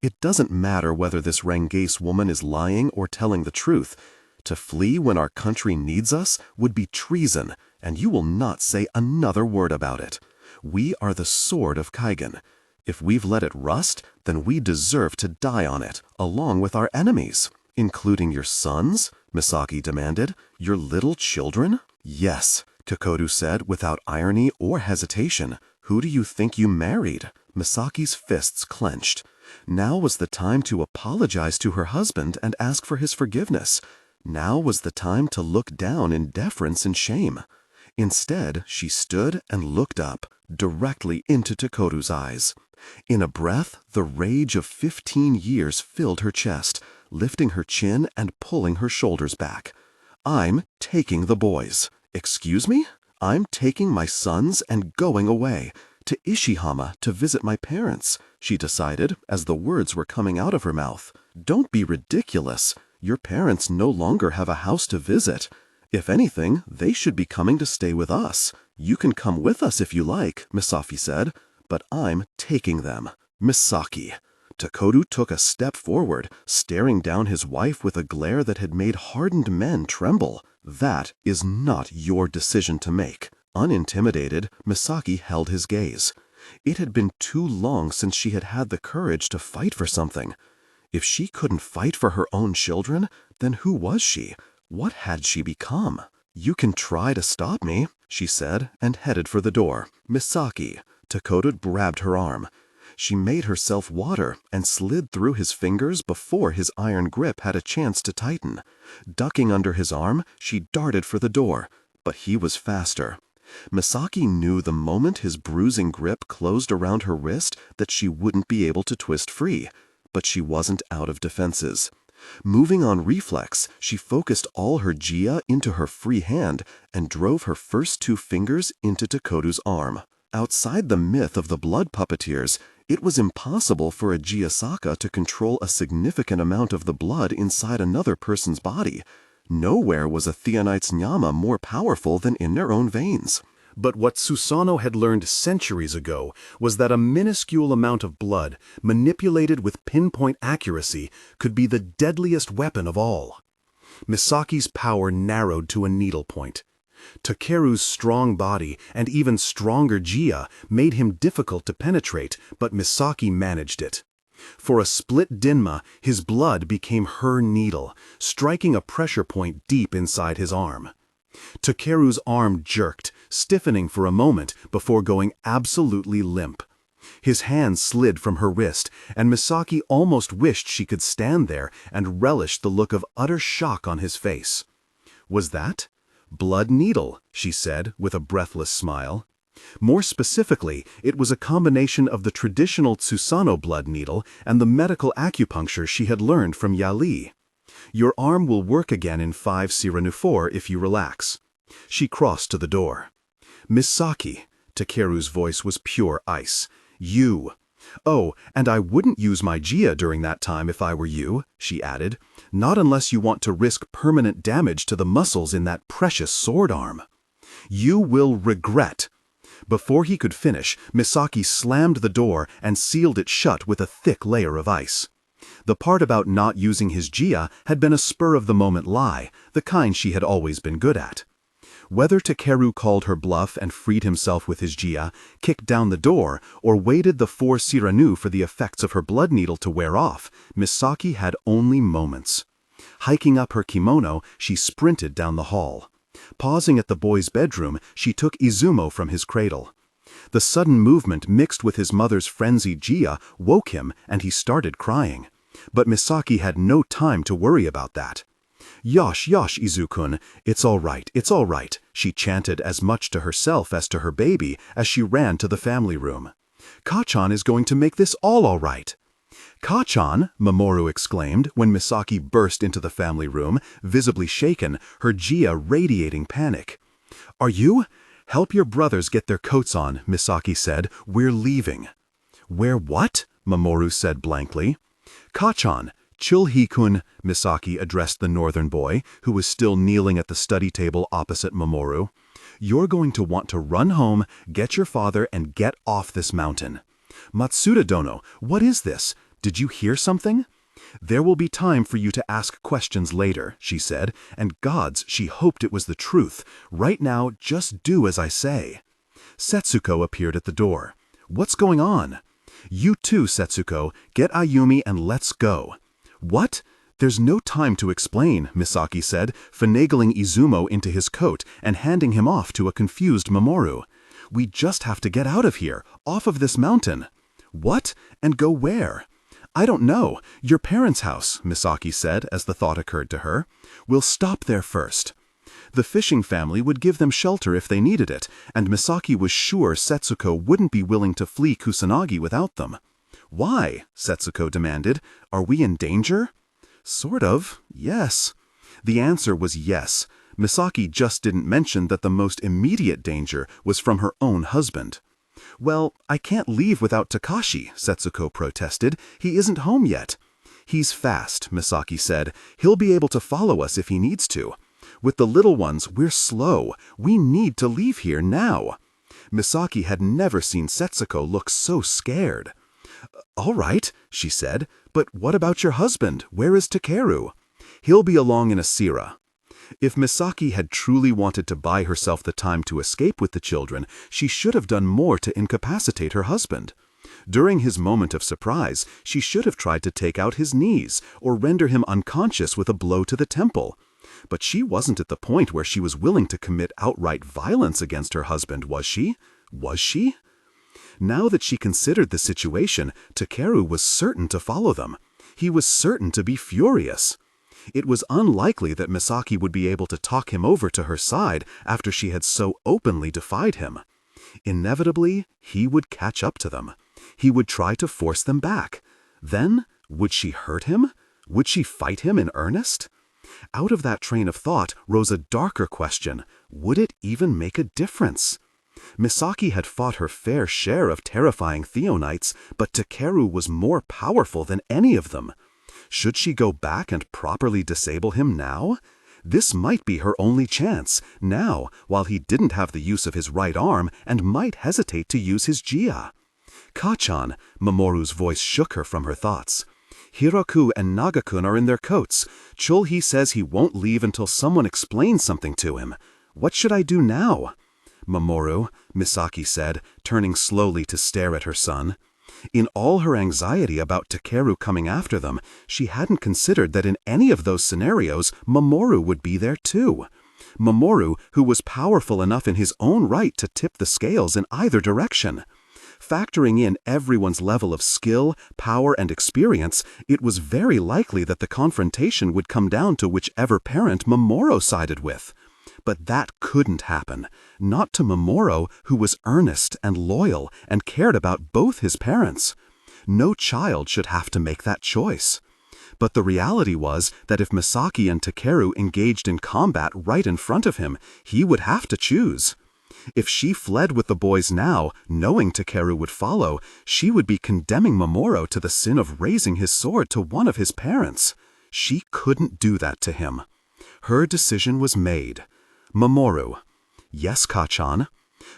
It doesn't matter whether this Rengase woman is lying or telling the truth. To flee when our country needs us would be treason, and you will not say another word about it. We are the sword of Kaigen. If we've let it rust, then we deserve to die on it, along with our enemies." "Including your sons?" Misaki demanded. "Your little children?" "Yes," Takoru said without irony or hesitation. "Who do you think you married?" Misaki's fists clenched. Now was the time to apologize to her husband and ask for his forgiveness. Now was the time to look down in deference and shame. Instead, she stood and looked up, directly into Takoru's eyes. In a breath, the rage of 15 years filled her chest, lifting her chin and pulling her shoulders back. "I'm taking the boys." "Excuse me?" "I'm taking my sons and going away, to Ishihama to visit my parents," she decided as the words were coming out of her mouth. "Don't be ridiculous. Your parents no longer have a house to visit. If anything, they should be coming to stay with us. You can come with us if you like," Misaki said, "but I'm taking them." Misaki. Takoru took a step forward, staring down his wife with a glare that had made hardened men tremble. That is not your decision to make. Unintimidated, Misaki held his gaze. It had been too long since she had had the courage to fight for something. If she couldn't fight for her own children, then who was she? What had she become? "You can try to stop me," she said, and headed for the door. "Misaki." Takoru grabbed her arm. She made herself water and slid through his fingers before his iron grip had a chance to tighten. Ducking under his arm, she darted for the door, but he was faster. Misaki knew the moment his bruising grip closed around her wrist that she wouldn't be able to twist free, but she wasn't out of defenses. Moving on reflex, she focused all her jia into her free hand and drove her first two fingers into Takoru's arm. Outside the myth of the blood puppeteers, it was impossible for a Jiyasaka to control a significant amount of the blood inside another person's body. Nowhere was a Theonite's nyama more powerful than in their own veins. But what Susanoo had learned centuries ago was that a minuscule amount of blood, manipulated with pinpoint accuracy, could be the deadliest weapon of all. Misaki's power narrowed to a needlepoint. Takeru's strong body and even stronger jia made him difficult to penetrate, but Misaki managed it. For a split dinma, his blood became her needle, striking a pressure point deep inside his arm. Takeru's arm jerked, stiffening for a moment before going absolutely limp. His hand slid from her wrist, and Misaki almost wished she could stand there and relish the look of utter shock on his face. Was that? "Blood needle," she said with a breathless smile. More specifically, it was a combination of the traditional Susanoo blood needle and the medical acupuncture she had learned from Yali. "Your arm will work again in 5 Siranu 4 if you relax." She crossed to the door. "Misaki," Takeru's voice was pure ice. "You." "Oh, and I wouldn't use my jia during that time if I were you," she added. "Not unless you want to risk permanent damage to the muscles in that precious sword arm." "You will regret." Before he could finish, Misaki slammed the door and sealed it shut with a thick layer of ice. The part about not using his jia had been a spur-of-the-moment lie, the kind she had always been good at. Whether Takeru called her bluff and freed himself with his jia, kicked down the door, or waited the 4 Siranu for the effects of her blood needle to wear off, Misaki had only moments. Hiking up her kimono, she sprinted down the hall. Pausing at the boy's bedroom, she took Izumo from his cradle. The sudden movement mixed with his mother's frenzied jia woke him and he started crying. But Misaki had no time to worry about that. "Yosh, yosh, Izukun, it's all right," she chanted as much to herself as to her baby as she ran to the family room. "Kachan is going to make this all right." "Kachan," Mamoru exclaimed when Misaki burst into the family room, visibly shaken, her jia radiating panic. "Are you? Help your brothers get their coats on," Misaki said. "We're leaving." "Where what?" Mamoru said blankly. "Kachan, Chulhi-kun," Misaki addressed the northern boy, who was still kneeling at the study table opposite Mamoru. "You're going to want to run home, get your father, and get off this mountain." "Matsuda-dono, what is this? Did you hear something?" "There will be time for you to ask questions later," she said, and gods, she hoped it was the truth. Right now, just do as I say. Setsuko appeared at the door. "What's going on?" "You too, Setsuko. Get Ayumi and let's go." "What?" "There's no time to explain," Misaki said, finagling Izumo into his coat and handing him off to a confused Mamoru. "We just have to get out of here, off of this mountain." "What? And go where?" "I don't know. Your parents' house," Misaki said as the thought occurred to her. "We'll stop there first." The fishing family would give them shelter if they needed it, and Misaki was sure Setsuko wouldn't be willing to flee Kusanagi without them. "Why?" Setsuko demanded. "Are we in danger?" "Sort of, yes." The answer was yes. Misaki just didn't mention that the most immediate danger was from her own husband. "Well, I can't leave without Takashi," Setsuko protested. "He isn't home yet." "He's fast," Misaki said. "He'll be able to follow us if he needs to. With the little ones, we're slow. We need to leave here now." Misaki had never seen Setsuko look so scared. "All right," she said, "but what about your husband? Where is Takeru?" "He'll be along in a sira." If Misaki had truly wanted to buy herself the time to escape with the children, she should have done more to incapacitate her husband. During his moment of surprise, she should have tried to take out his knees or render him unconscious with a blow to the temple. But she wasn't at the point where she was willing to commit outright violence against her husband, was she? Was she? Now that she considered the situation, Takeru was certain to follow them. He was certain to be furious. It was unlikely that Misaki would be able to talk him over to her side after she had so openly defied him. Inevitably, he would catch up to them. He would try to force them back. Then, would she hurt him? Would she fight him in earnest? Out of that train of thought rose a darker question. Would it even make a difference? Misaki had fought her fair share of terrifying Theonites, but Takeru was more powerful than any of them. Should she go back and properly disable him now? This might be her only chance, now, while he didn't have the use of his right arm and might hesitate to use his Jia. "Kachan," Mamoru's voice shook her from her thoughts. "Hiroku and Nagakun are in their coats. Chulhi says he won't leave until someone explains something to him. What should I do now?" "Mamoru," Misaki said, turning slowly to stare at her son. In all her anxiety about Takeru coming after them, she hadn't considered that in any of those scenarios, Mamoru would be there too. Mamoru, who was powerful enough in his own right to tip the scales in either direction. Factoring in everyone's level of skill, power, and experience, it was very likely that the confrontation would come down to whichever parent Mamoru sided with. But that couldn't happen. Not to Mamoru, who was earnest and loyal and cared about both his parents. No child should have to make that choice. But the reality was that if Misaki and Takeru engaged in combat right in front of him, he would have to choose. If she fled with the boys now, knowing Takeru would follow, she would be condemning Mamoru to the sin of raising his sword to one of his parents. She couldn't do that to him. Her decision was made. "Mamoru." "Yes, Kachan."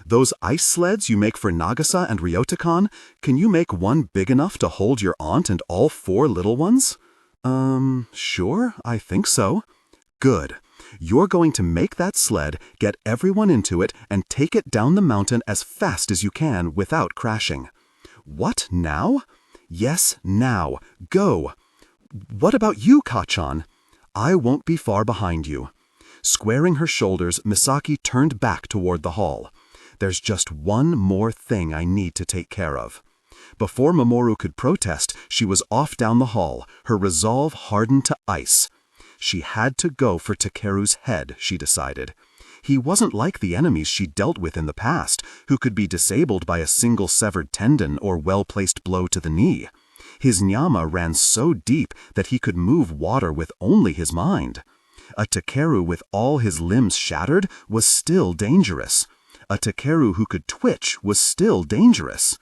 "Those ice sleds you make for Nagasa and Ryotakan, can you make one big enough to hold your aunt and all 4 little ones?" Sure, I think so." "Good. You're going to make that sled, get everyone into it, and take it down the mountain as fast as you can without crashing." "What, now?" "Yes, now. Go." "What about you, Kachan?" "I won't be far behind you." Squaring her shoulders, Misaki turned back toward the hall. "There's just one more thing I need to take care of." Before Mamoru could protest, she was off down the hall, her resolve hardened to ice. She had to go for Takeru's head, she decided. He wasn't like the enemies she dealt with in the past, who could be disabled by a single severed tendon or well-placed blow to the knee. His nyama ran so deep that he could move water with only his mind. A Takeru with all his limbs shattered was still dangerous. A Takeru who could twitch was still dangerous.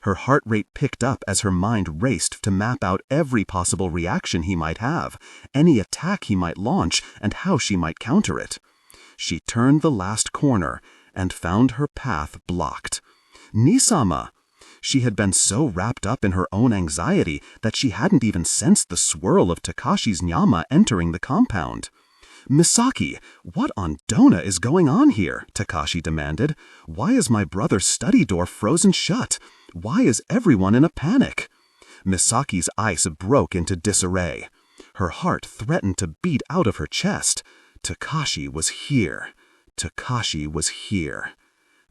Her heart rate picked up as her mind raced to map out every possible reaction he might have, any attack he might launch, and how she might counter it. She turned the last corner and found her path blocked. "Nisama!" She had been so wrapped up in her own anxiety that she hadn't even sensed the swirl of Takashi's nyama entering the compound. "Misaki, what on Dona is going on here?" Takashi demanded. "Why is my brother's study door frozen shut? Why is everyone in a panic?" Misaki's ice broke into disarray. Her heart threatened to beat out of her chest. Takashi was here. Takashi was here.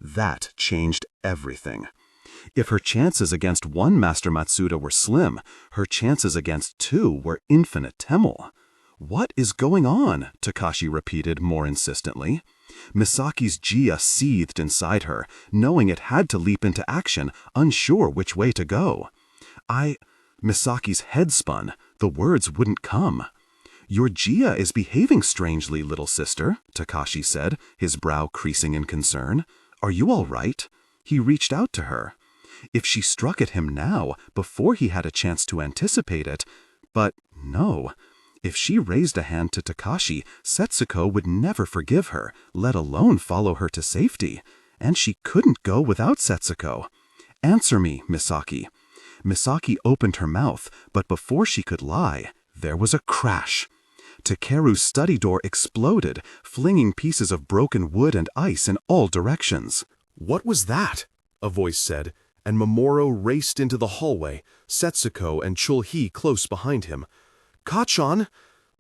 That changed everything. If her chances against one Master Matsuda were slim, her chances against 2 were infinitesimal. "What is going on?" Takashi repeated more insistently. Misaki's Jia seethed inside her, knowing it had to leap into action, unsure which way to go. Misaki's head spun. The words wouldn't come. "Your Jia is behaving strangely, little sister," Takashi said, his brow creasing in concern. "Are you all right?" He reached out to her. If she struck at him now, before he had a chance to anticipate it, but no. If she raised a hand to Takashi, Setsuko would never forgive her, let alone follow her to safety. And she couldn't go without Setsuko. "Answer me, Misaki." Misaki opened her mouth, but before she could lie, there was a crash. Takeru's study door exploded, flinging pieces of broken wood and ice in all directions. "What was that?" a voice said, and Mamoru raced into the hallway, Setsuko and Chulhi close behind him. "Kachan!"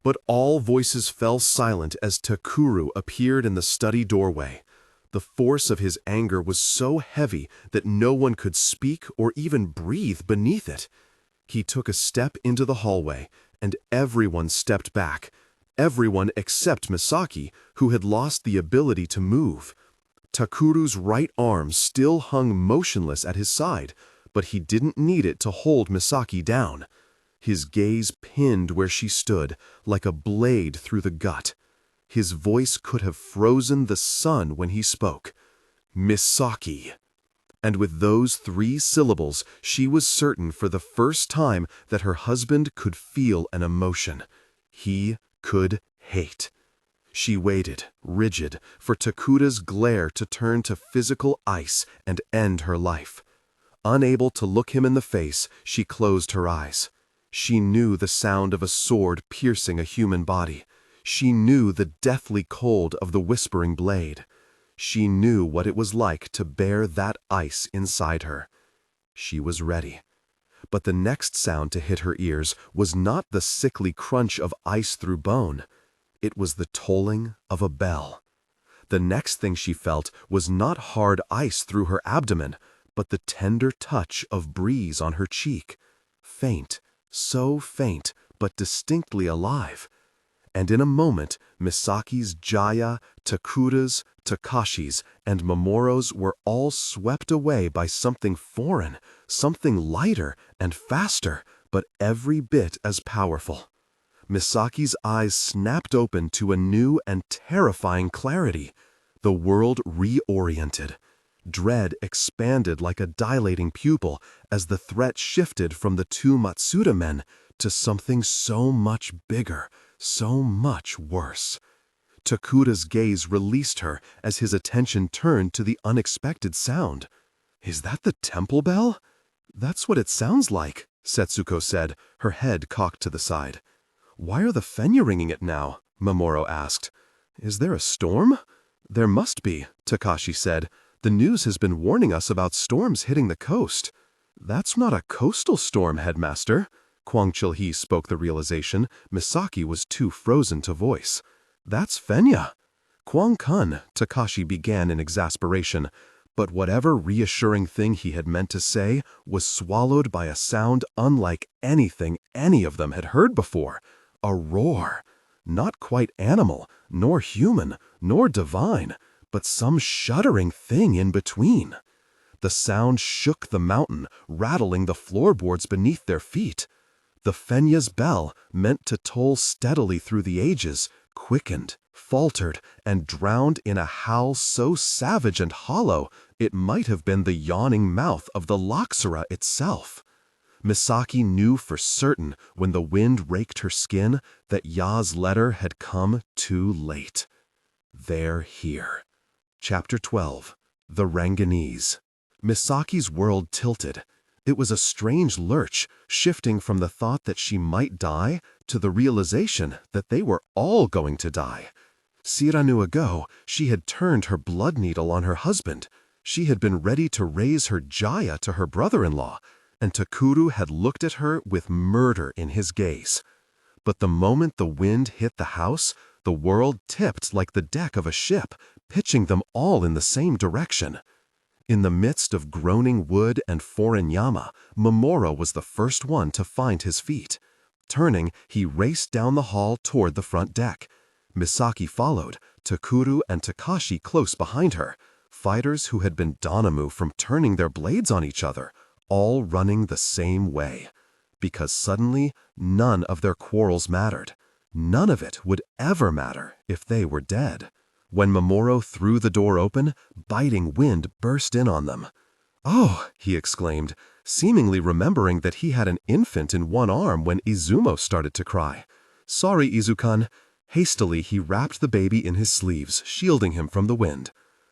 But all voices fell silent as Takuru appeared in the study doorway. The force of his anger was so heavy that no one could speak or even breathe beneath it. He took a step into the hallway, and everyone stepped back. Everyone except Misaki, who had lost the ability to move. Takuru's right arm still hung motionless at his side, but he didn't need it to hold Misaki down. His gaze pinned where she stood, like a blade through the gut. His voice could have frozen the sun when he spoke. "Misaki." And with those 3 syllables, she was certain for the first time that her husband could feel an emotion. He could hate. She waited, rigid, for Takura's glare to turn to physical ice and end her life. Unable to look him in the face, she closed her eyes. She knew the sound of a sword piercing a human body. She knew the deathly cold of the whispering blade. She knew what it was like to bear that ice inside her. She was ready. But the next sound to hit her ears was not the sickly crunch of ice through bone. It was the tolling of a bell. The next thing she felt was not hard ice through her abdomen, but the tender touch of breeze on her cheek. Faint, so faint, but distinctly alive. And in a moment, Misaki's Jaya, Takura's, Takashi's, and Mamoru's were all swept away by something foreign, something lighter and faster, but every bit as powerful. Misaki's eyes snapped open to a new and terrifying clarity. The world reoriented. Dread expanded like a dilating pupil as the threat shifted from the 2 Matsuda men to something so much bigger, so much worse. Takura's gaze released her as his attention turned to the unexpected sound. "Is that the temple bell?" "That's what it sounds like," Setsuko said, her head cocked to the side. "Why are the Fenya ringing it now?" Mamoru asked. "Is there a storm?" "There must be," Takashi said. "The news has been warning us about storms hitting the coast." "That's not a coastal storm, Headmaster." Kwang Chulhi spoke the realization. Misaki was too frozen to voice. "That's Fenya." "Kwang-kun," Takashi began in exasperation, but whatever reassuring thing he had meant to say was swallowed by a sound unlike anything any of them had heard before. A roar. Not quite animal, nor human, nor divine, but some shuddering thing in between. The sound shook the mountain, rattling the floorboards beneath their feet. The Fenya's bell, meant to toll steadily through the ages, quickened, faltered, and drowned in a howl so savage and hollow it might have been the yawning mouth of the Loxera itself. Misaki knew for certain when the wind raked her skin that Ya's letter had come too late. They're here. Chapter 12. The Ranganese. Misaki's world tilted. It was a strange lurch, shifting from the thought that she might die to the realization that they were all going to die. Siranu ago, she had turned her blood needle on her husband. She had been ready to raise her Jaya to her brother-in-law, and Takuru had looked at her with murder in his gaze. But the moment the wind hit the house, the world tipped like the deck of a ship, pitching them all in the same direction. In the midst of groaning wood and foreign yama, Mamoru was the first one to find his feet. Turning, he raced down the hall toward the front deck. Misaki followed, Takuru and Takashi close behind her, fighters who had been Donamu from turning their blades on each other, all running the same way. Because suddenly, none of their quarrels mattered. None of it would ever matter if they were dead. When Mamoru threw the door open, biting wind burst in on them. "Oh!" he exclaimed, seemingly remembering that he had an infant in one arm when Izumo started to cry. "Sorry, Izukan." Hastily, he wrapped the baby in his sleeves, shielding him from the wind.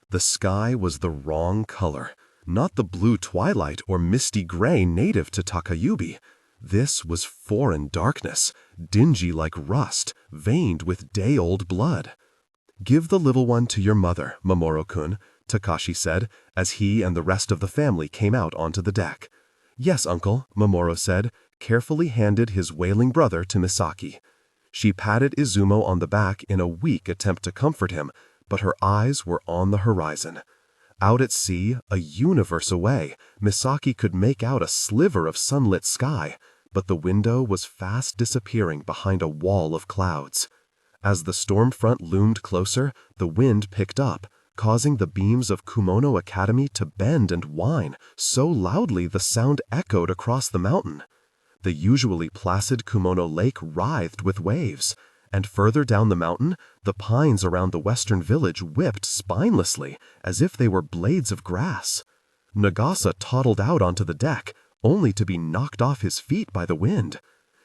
The sky was the wrong color. not the blue twilight or misty gray native to Takayubi. This was foreign darkness, dingy like rust, veined with day-old blood. "Give the little one to your mother, Mamoru-kun," Takashi said, as he and the rest of the family came out onto the deck. "Yes, uncle," Mamoru said, carefully handed his wailing brother to Misaki. She patted Izumo on the back in a weak attempt to comfort him, but her eyes were on the horizon. Out at sea, a universe away, Misaki could make out a sliver of sunlit sky, but the window was fast disappearing behind a wall of clouds. As the storm front loomed closer, the wind picked up, causing the beams of Kumono Academy to bend and whine so loudly the sound echoed across the mountain. The usually placid Kumono Lake writhed with waves, and further down the mountain, the pines around the western village whipped spinelessly as if they were blades of grass. Nagasa toddled out onto the deck, only to be knocked off his feet by the wind.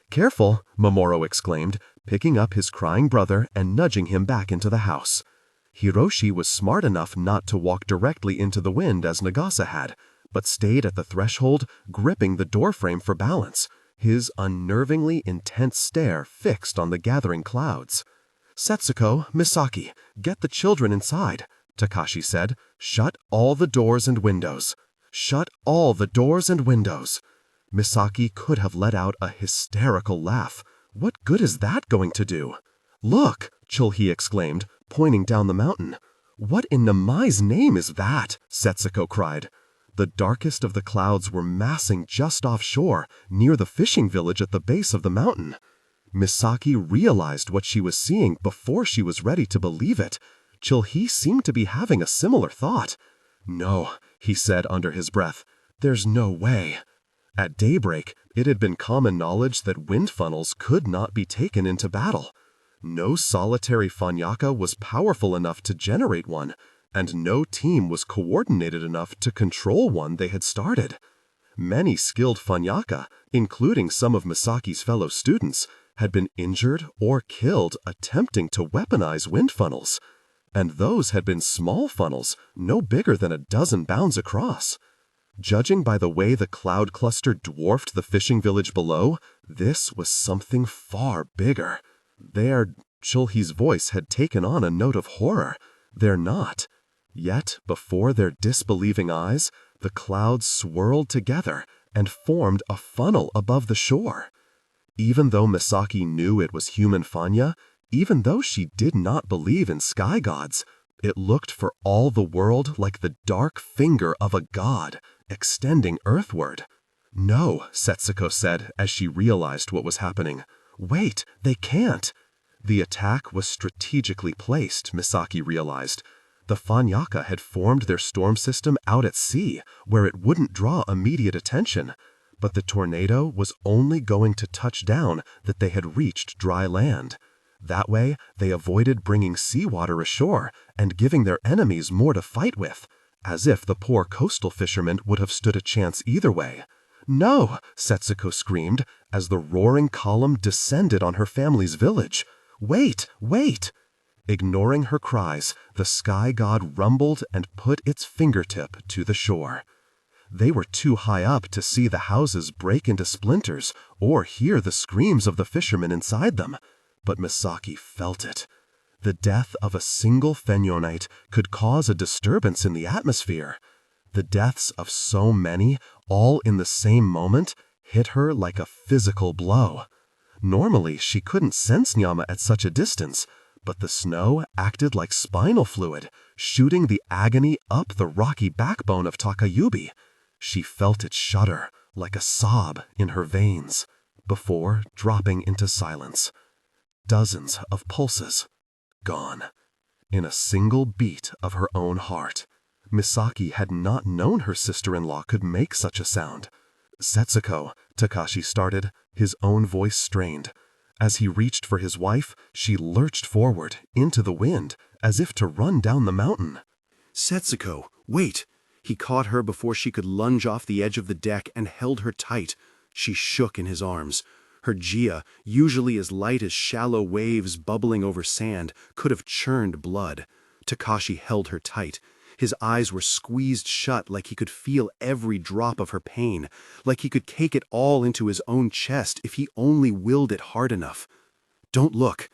"Careful," Mamoru exclaimed, picking up his crying brother and nudging him back into the house. Hiroshi was smart enough not to walk directly into the wind as Nagasa had, but stayed at the threshold, gripping the doorframe for balance, his unnervingly intense stare fixed on the gathering clouds. "Setsuko, Misaki, get the children inside," Takashi said. "Shut all the doors and windows. Shut all the doors and windows." Misaki could have let out a hysterical laugh. "What good is that going to do?" "Look!" Chulhi exclaimed, pointing down the mountain. "What in Namai's name is that?" Setsuko cried. The darkest of the clouds were massing just offshore, near the fishing village at the base of the mountain. Misaki realized what she was seeing before she was ready to believe it. Chulhi seemed to be having a similar thought. "No," he said under his breath. "There's no way." At daybreak, it had been common knowledge that wind funnels could not be taken into battle. No solitary Fanyaka was powerful enough to generate one, and no team was coordinated enough to control one they had started. Many skilled Fanyaka, including some of Misaki's fellow students, had been injured or killed attempting to weaponize wind funnels. And those had been small funnels, no bigger than a dozen bounds across. Judging by the way the cloud cluster dwarfed the fishing village below, this was something far bigger. Chulhi's voice had taken on a note of horror. "They're not." Yet, before their disbelieving eyes, the clouds swirled together and formed a funnel above the shore. Even though Misaki knew it was human Fanya, even though she did not believe in sky gods, it looked for all the world like the dark finger of a god, extending earthward. "No," Setsuko said as she realized what was happening. "Wait, they can't." The attack was strategically placed, Misaki realized. The Fanyaka had formed their storm system out at sea, where it wouldn't draw immediate attention, but the tornado was only going to touch down that they had reached dry land. That way, they avoided bringing seawater ashore and giving their enemies more to fight with, as if the poor coastal fishermen would have stood a chance either way. "No!" Setsuko screamed as the roaring column descended on her family's village. "Wait! Wait!" Ignoring her cries, the sky god rumbled and put its fingertip to the shore. They were too high up to see the houses break into splinters or hear the screams of the fishermen inside them, but Misaki felt it. The death of a single Fenionite could cause a disturbance in the atmosphere. The deaths of so many, all in the same moment, hit her like a physical blow. Normally, she couldn't sense Nyama at such a distance, but the snow acted like spinal fluid, shooting the agony up the rocky backbone of Takayubi. She felt it shudder, like a sob, in her veins, before dropping into silence. Dozens of pulses, gone, in a single beat of her own heart. Misaki had not known her sister-in-law could make such a sound. "Setsuko," Takashi started, his own voice strained. As he reached for his wife, she lurched forward, into the wind, as if to run down the mountain. "Setsuko, wait!" He caught her before she could lunge off the edge of the deck and held her tight. She shook in his arms. Her jia, usually as light as shallow waves bubbling over sand, could have churned blood. Takashi held her tight. His eyes were squeezed shut like he could feel every drop of her pain, like he could cake it all into his own chest if he only willed it hard enough. "Don't look."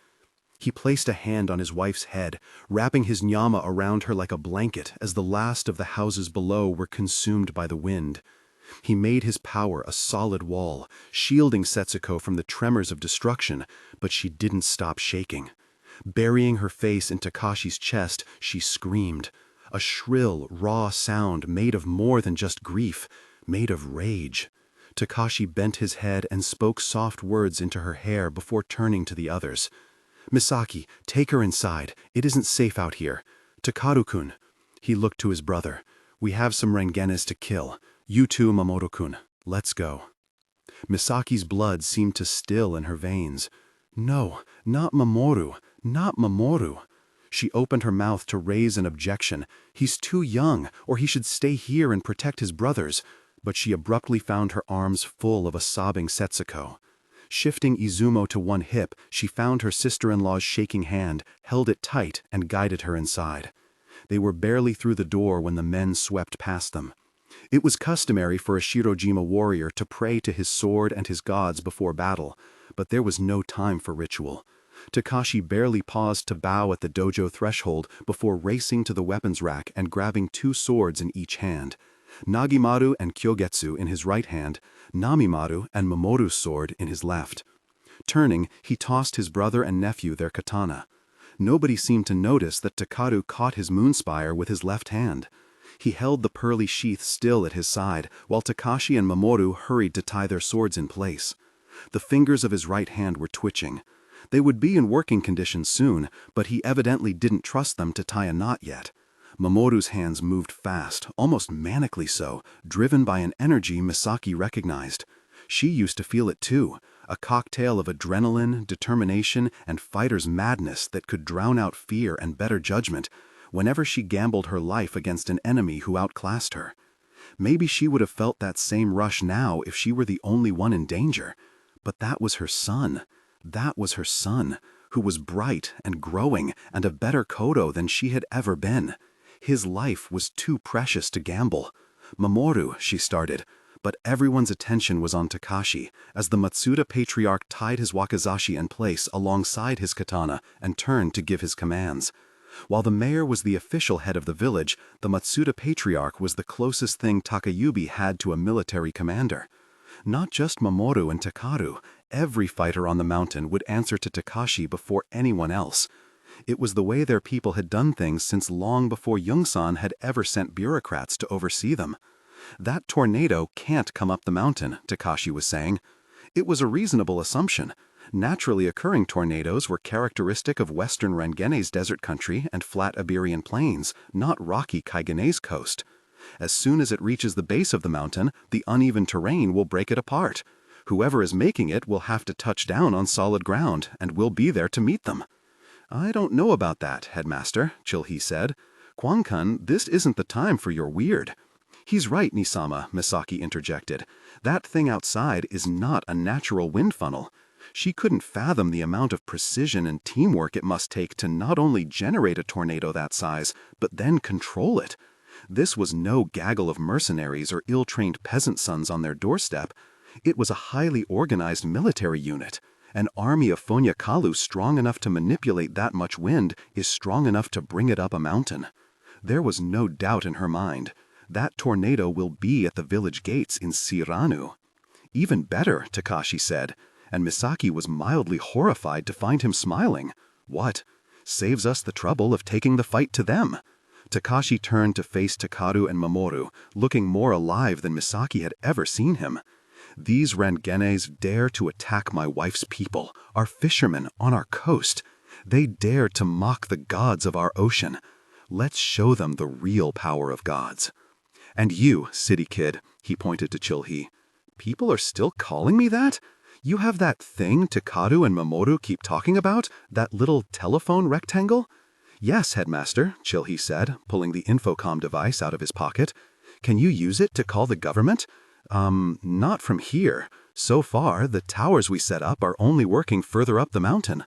He placed a hand on his wife's head, wrapping his nyama around her like a blanket as the last of the houses below were consumed by the wind. He made his power a solid wall, shielding Setsuko from the tremors of destruction, but she didn't stop shaking. Burying her face in Takashi's chest, she screamed. A shrill, raw sound made of more than just grief, made of rage. Takashi bent his head and spoke soft words into her hair before turning to the others. "Misaki, take her inside. It isn't safe out here. Takaru-kun." He looked to his brother. "We have some Rengenes to kill. You too, Mamoru-kun. Let's go." Misaki's blood seemed to still in her veins. "No, not Mamoru. Not Mamoru." She opened her mouth to raise an objection. "He's too young, or he should stay here and protect his brothers." But she abruptly found her arms full of a sobbing Setsuko. Shifting Izumo to one hip, she found her sister-in-law's shaking hand, held it tight, and guided her inside. They were barely through the door when the men swept past them. It was customary for a Shirojima warrior to pray to his sword and his gods before battle, but there was no time for ritual. Takashi barely paused to bow at the dojo threshold before racing to the weapons rack and grabbing 2 swords in each hand. Nagimaru and Kyogetsu in his right hand, Namimaru and Mamoru's sword in his left. Turning, he tossed his brother and nephew their katana. Nobody seemed to notice that Takaru caught his moonspire with his left hand. He held the pearly sheath still at his side, while Takashi and Mamoru hurried to tie their swords in place. The fingers of his right hand were twitching. They would be in working condition soon, but he evidently didn't trust them to tie a knot yet. Mamoru's hands moved fast, almost manically so, driven by an energy Misaki recognized. She used to feel it too, a cocktail of adrenaline, determination, and fighter's madness that could drown out fear and better judgment whenever she gambled her life against an enemy who outclassed her. Maybe she would have felt that same rush now if she were the only one in danger. But that was her son. That was her son, who was bright and growing and a better Kodo than she had ever been. His life was too precious to gamble. "Mamoru," she started, but everyone's attention was on Takashi as the Matsuda patriarch tied his wakizashi in place alongside his katana and turned to give his commands. While the mayor was the official head of the village, the Matsuda patriarch was the closest thing Takayubi had to a military commander. Not just Mamoru and Takaru, every fighter on the mountain would answer to Takashi before anyone else. It was the way their people had done things since long before Yungsan had ever sent bureaucrats to oversee them. "That tornado can't come up the mountain," Takashi was saying. It was a reasonable assumption. Naturally occurring tornadoes were characteristic of western Rengenes desert country and flat Iberian plains, not rocky Kaigenese coast. As soon as it reaches the base of the mountain, the uneven terrain will break it apart. Whoever is making it will have to touch down on solid ground, and we'll be there to meet them. "I don't know about that, Headmaster," Chilhee said. "Kwang-kun, this isn't the time for your weird." "He's right, Nisama," Misaki interjected. "That thing outside is not a natural wind funnel." She couldn't fathom the amount of precision and teamwork it must take to not only generate a tornado that size, but then control it. This was no gaggle of mercenaries or ill-trained peasant sons on their doorstep. It was a highly organized military unit. An army of Fonya Kalu strong enough to manipulate that much wind is strong enough to bring it up a mountain. There was no doubt in her mind. That tornado will be at the village gates in Siranu. "Even better," Takashi said, and Misaki was mildly horrified to find him smiling. "What? Saves us the trouble of taking the fight to them." Takashi turned to face Takaru and Mamoru, looking more alive than Misaki had ever seen him. "These Rengenes dare to attack my wife's people, our fishermen on our coast. They dare to mock the gods of our ocean. Let's show them the real power of gods. And you, city kid," he pointed to Chilhee. "People are still calling me that? You have that thing Takaru and Mamoru keep talking about, that little telephone rectangle?" "Yes, Headmaster," Chilhee said, pulling the infocom device out of his pocket. "Can you use it to call the government?" Not from here. So far, the towers we set up are only working further up the mountain."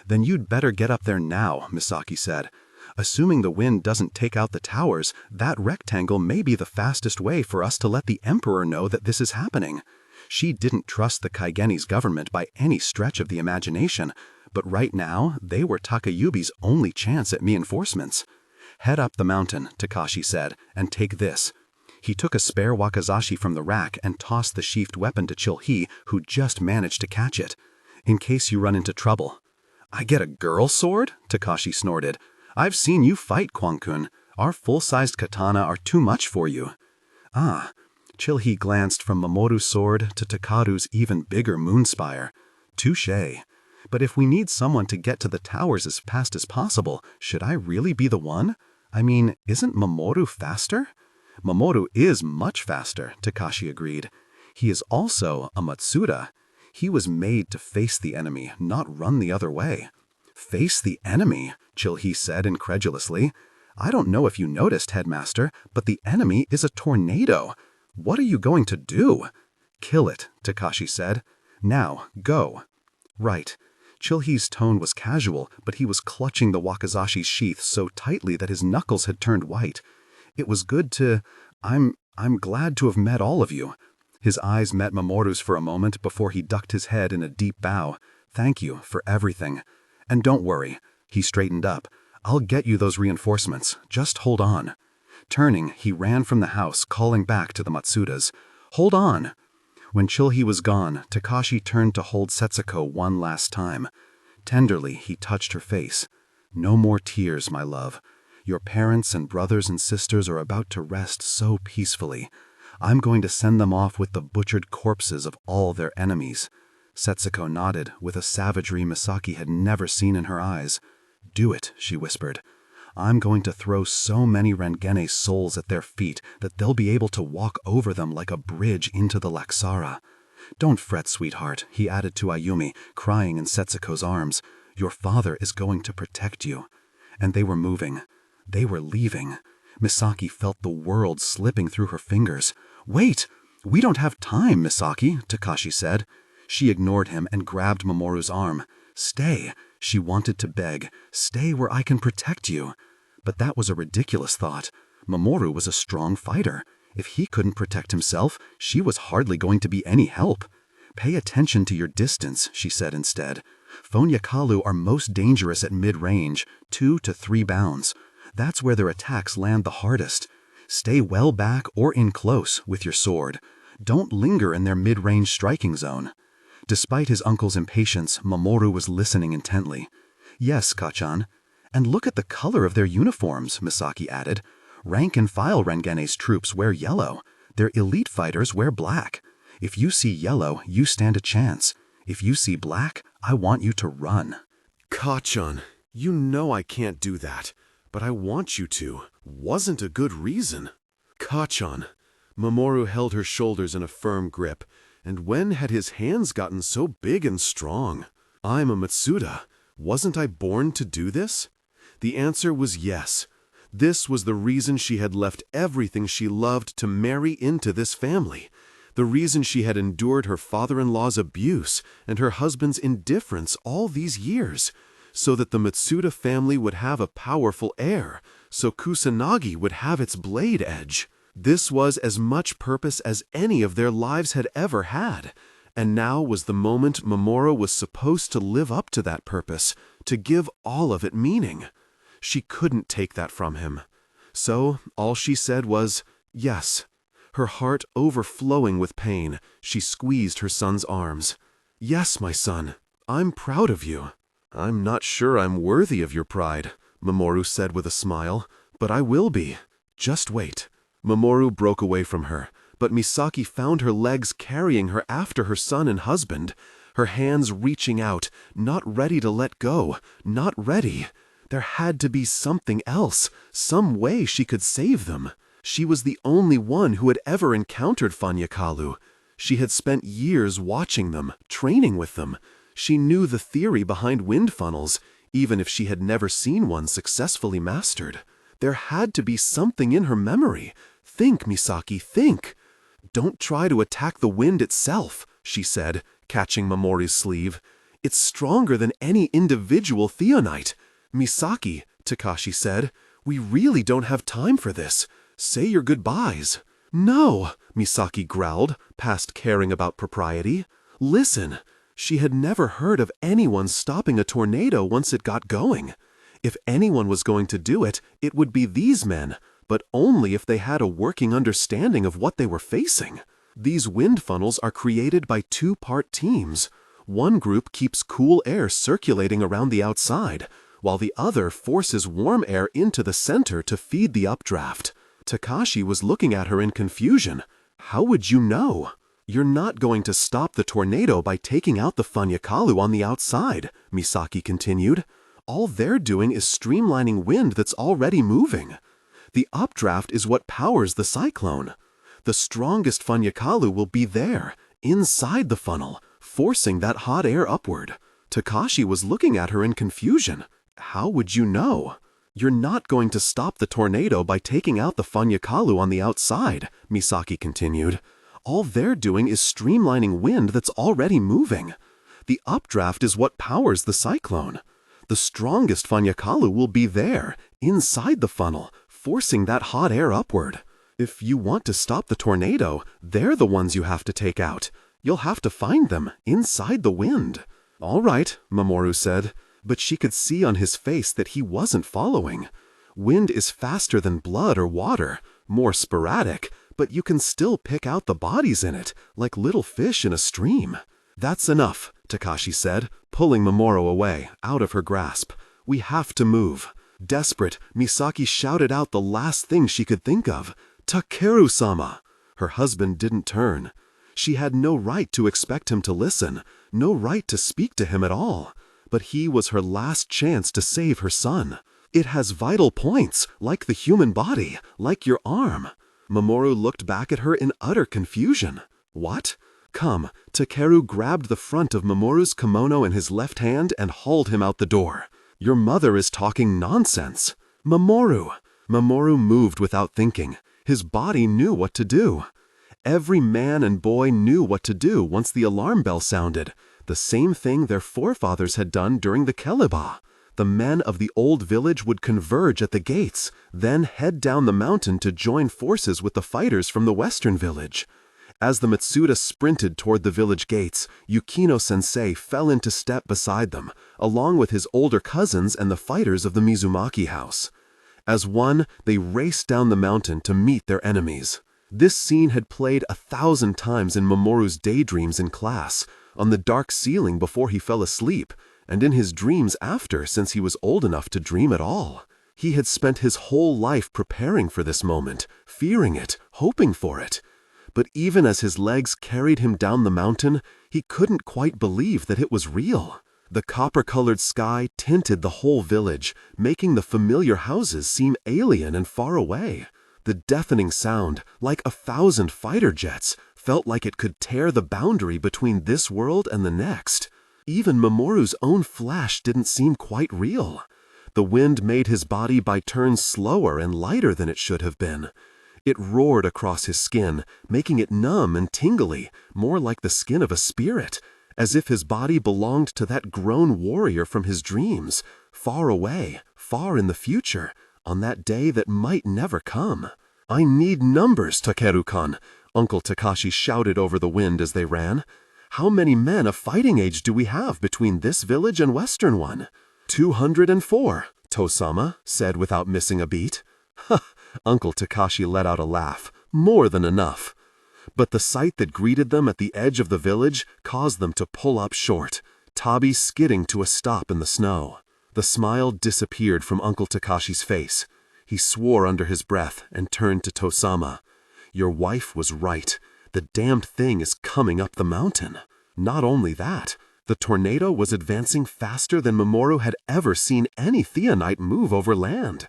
"Then you'd better get up there now," Misaki said. Assuming the wind doesn't take out the towers, that rectangle may be the fastest way for us to let the Emperor know that this is happening. She didn't trust the Kaigenese government by any stretch of the imagination, but right now they were Takayubi's only chance at reinforcements. Head up the mountain, Takashi said, and take this. He took a spare wakizashi from the rack and tossed the sheathed weapon to Chilhee, who just managed to catch it. In case you run into trouble. I get a girl sword? Takashi snorted. I've seen you fight, Kwang-kun. Our full-sized katana are too much for you. Ah. Chilhee glanced from Mamoru's sword to Takaru's even bigger moonspire. Touché. But if we need someone to get to the towers as fast as possible, should I really be the one? I mean, isn't Mamoru faster? Mamoru is much faster, Takashi agreed. He is also a Matsuda. He was made to face the enemy, not run the other way. Face the enemy, Chilhee said incredulously. I don't know if you noticed, Headmaster, but the enemy is a tornado. What are you going to do? Kill it, Takashi said. Now, go. Right. Chilhee's tone was casual, but he was clutching the wakizashi's sheath so tightly that his knuckles had turned white. It was good to... I'm glad to have met all of you. His eyes met Mamoru's for a moment before he ducked his head in a deep bow. Thank you for everything. And don't worry. He straightened up. I'll get you those reinforcements. Just hold on. Turning, he ran from the house, calling back to the Matsudas. Hold on. When Chilhee was gone, Takashi turned to hold Setsuko one last time. Tenderly, he touched her face. No more tears, my love. Your parents and brothers and sisters are about to rest so peacefully. I'm going to send them off with the butchered corpses of all their enemies. Setsuko nodded, with a savagery Misaki had never seen in her eyes. Do it, she whispered. I'm going to throw so many Rengene's souls at their feet that they'll be able to walk over them like a bridge into the Laksara. Don't fret, sweetheart, he added to Ayumi, crying in Setsuko's arms. Your father is going to protect you. And they were moving. They were leaving. Misaki felt the world slipping through her fingers. Wait! We don't have time, Misaki, Takashi said. She ignored him and grabbed Mamoru's arm. Stay, she wanted to beg. Stay where I can protect you. But that was a ridiculous thought. Mamoru was a strong fighter. If he couldn't protect himself, she was hardly going to be any help. Pay attention to your distance, she said instead. Fonyakalu are most dangerous at mid-range, 2 to 3 bounds. That's where their attacks land the hardest. Stay well back or in close with your sword. Don't linger in their mid-range striking zone. Despite his uncle's impatience, Mamoru was listening intently. Yes, Kachan. And look at the color of their uniforms, Misaki added. Rank-and-file Rengene's troops wear yellow. Their elite fighters wear black. If you see yellow, you stand a chance. If you see black, I want you to run. Kachan, you know I can't do that, but I want you to. Wasn't a good reason. Kachan. Mamoru held her shoulders in a firm grip. And when had his hands gotten so big and strong? I'm a Matsuda. Wasn't I born to do this? The answer was yes. This was the reason she had left everything she loved to marry into this family. The reason she had endured her father-in-law's abuse and her husband's indifference all these years. So that the Matsuda family would have a powerful heir. So Kusanagi would have its blade edge. This was as much purpose as any of their lives had ever had, and now was the moment Mamoru was supposed to live up to that purpose, to give all of it meaning. She couldn't take that from him. So all she said was, yes. Her heart overflowing with pain, she squeezed her son's arms. Yes, my son, I'm proud of you. I'm not sure I'm worthy of your pride, Mamoru said with a smile, but I will be. Just wait. Mamoru broke away from her, but Misaki found her legs carrying her after her son and husband, her hands reaching out, not ready to let go, not ready. There had to be something else, some way she could save them. She was the only one who had ever encountered Fonyakalu. She had spent years watching them, training with them. She knew the theory behind wind funnels, even if she had never seen one successfully mastered. There had to be something in her memory. Think, Misaki, think. Don't try to attack the wind itself, she said, catching Mamoru's sleeve. It's stronger than any individual theonite. Misaki, Takashi said. "We really don't have time for this. Say your goodbyes." "No," Misaki growled, past caring about propriety. "Listen." She had never heard of anyone stopping a tornado once it got going. If anyone was going to do it, it would be these men, but only if they had a working understanding of what they were facing. These wind funnels are created by two-part teams. One group keeps cool air circulating around the outside, while the other forces warm air into the center to feed the updraft. Takashi was looking at her in confusion. "How would you know?" "You're not going to stop the tornado by taking out the Fanyakalu on the outside," Misaki continued. "All they're doing is streamlining wind that's already moving. The updraft is what powers the cyclone. The strongest Fanyakalu will be there, inside the funnel, forcing that hot air upward." Takashi was looking at her in confusion. "How would you know?" "You're not going to stop the tornado by taking out the Fanyakalu on the outside," Misaki continued. "All they're doing is streamlining wind that's already moving. The updraft is what powers the cyclone. The strongest Fanyakalu will be there, inside the funnel, forcing that hot air upward. If you want to stop the tornado, they're the ones you have to take out. You'll have to find them, inside the wind." "All right," Mamoru said, but she could see on his face that he wasn't following. Wind is faster than blood or water, more sporadic, but you can still pick out the bodies in it, like little fish in a stream. "That's enough," Takashi said, pulling Mamoru away, out of her grasp. "We have to move." Desperate, Misaki shouted out the last thing she could think of. "Takeru-sama!" Her husband didn't turn. She had no right to expect him to listen, no right to speak to him at all. But he was her last chance to save her son. "It has vital points, like the human body, like your arm." Mamoru looked back at her in utter confusion. "What?" "Come." Takeru grabbed the front of Mamoru's kimono in his left hand and hauled him out the door. "Your mother is talking nonsense." "Mamoru!" Mamoru moved without thinking. His body knew what to do. Every man and boy knew what to do once the alarm bell sounded, the same thing their forefathers had done during the Keliba. The men of the old village would converge at the gates, then head down the mountain to join forces with the fighters from the western village. As the Matsuda sprinted toward the village gates, Yukino-sensei fell into step beside them, along with his older cousins and the fighters of the Mizumaki house. As one, they raced down the mountain to meet their enemies. This scene had played 1,000 times in Mamoru's daydreams in class, on the dark ceiling before he fell asleep, and in his dreams after, since he was old enough to dream at all. He had spent his whole life preparing for this moment, fearing it, hoping for it. But even as his legs carried him down the mountain, he couldn't quite believe that it was real. The copper-colored sky tinted the whole village, making the familiar houses seem alien and far away. The deafening sound, like 1,000 fighter jets, felt like it could tear the boundary between this world and the next. Even Mamoru's own flash didn't seem quite real. The wind made his body by turns slower and lighter than it should have been. It roared across his skin, making it numb and tingly, more like the skin of a spirit, as if his body belonged to that grown warrior from his dreams, far away, far in the future, on that day that might never come. "I need numbers, Takeru-kan," Uncle Takashi shouted over the wind as they ran. "How many men of fighting age do we have between this village and western one?" 204, Tosama said without missing a beat. "Ha!" Uncle Takashi let out a laugh. "More than enough." But the sight that greeted them at the edge of the village caused them to pull up short, Tabi skidding to a stop in the snow. The smile disappeared from Uncle Takashi's face. He swore under his breath and turned to Tosama. "Your wife was right. The damned thing is coming up the mountain." Not only that, the tornado was advancing faster than Mamoru had ever seen any theonite move over land.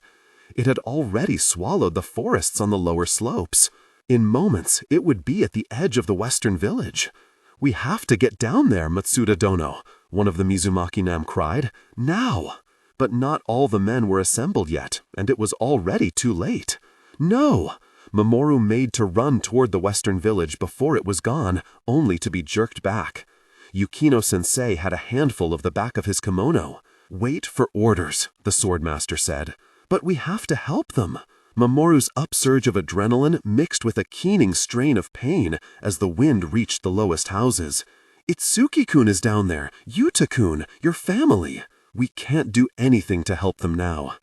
It had already swallowed the forests on the lower slopes. In moments, it would be at the edge of the western village. "We have to get down there, Matsuda Dono," one of the Mizumaki-nam cried. "Now!" But not all the men were assembled yet, and it was already too late. "No!" Mamoru made to run toward the western village before it was gone, only to be jerked back. Yukino-sensei had a handful of the back of his kimono. "Wait for orders," the swordmaster said. "But we have to help them." Mamoru's upsurge of adrenaline mixed with a keening strain of pain as the wind reached the lowest houses. "Itsuki-kun is down there, Yuta-kun, your family. We can't do anything to help them now."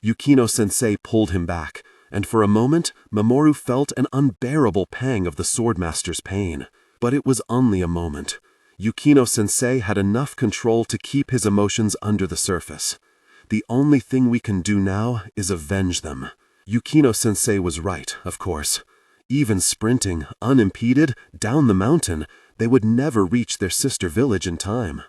Yukino-sensei pulled him back, and for a moment Mamoru felt an unbearable pang of the swordmaster's pain. But it was only a moment. Yukino-sensei had enough control to keep his emotions under the surface. "The only thing we can do now is avenge them." Yukino-sensei was right, of course. Even sprinting, unimpeded, down the mountain, they would never reach their sister village in time.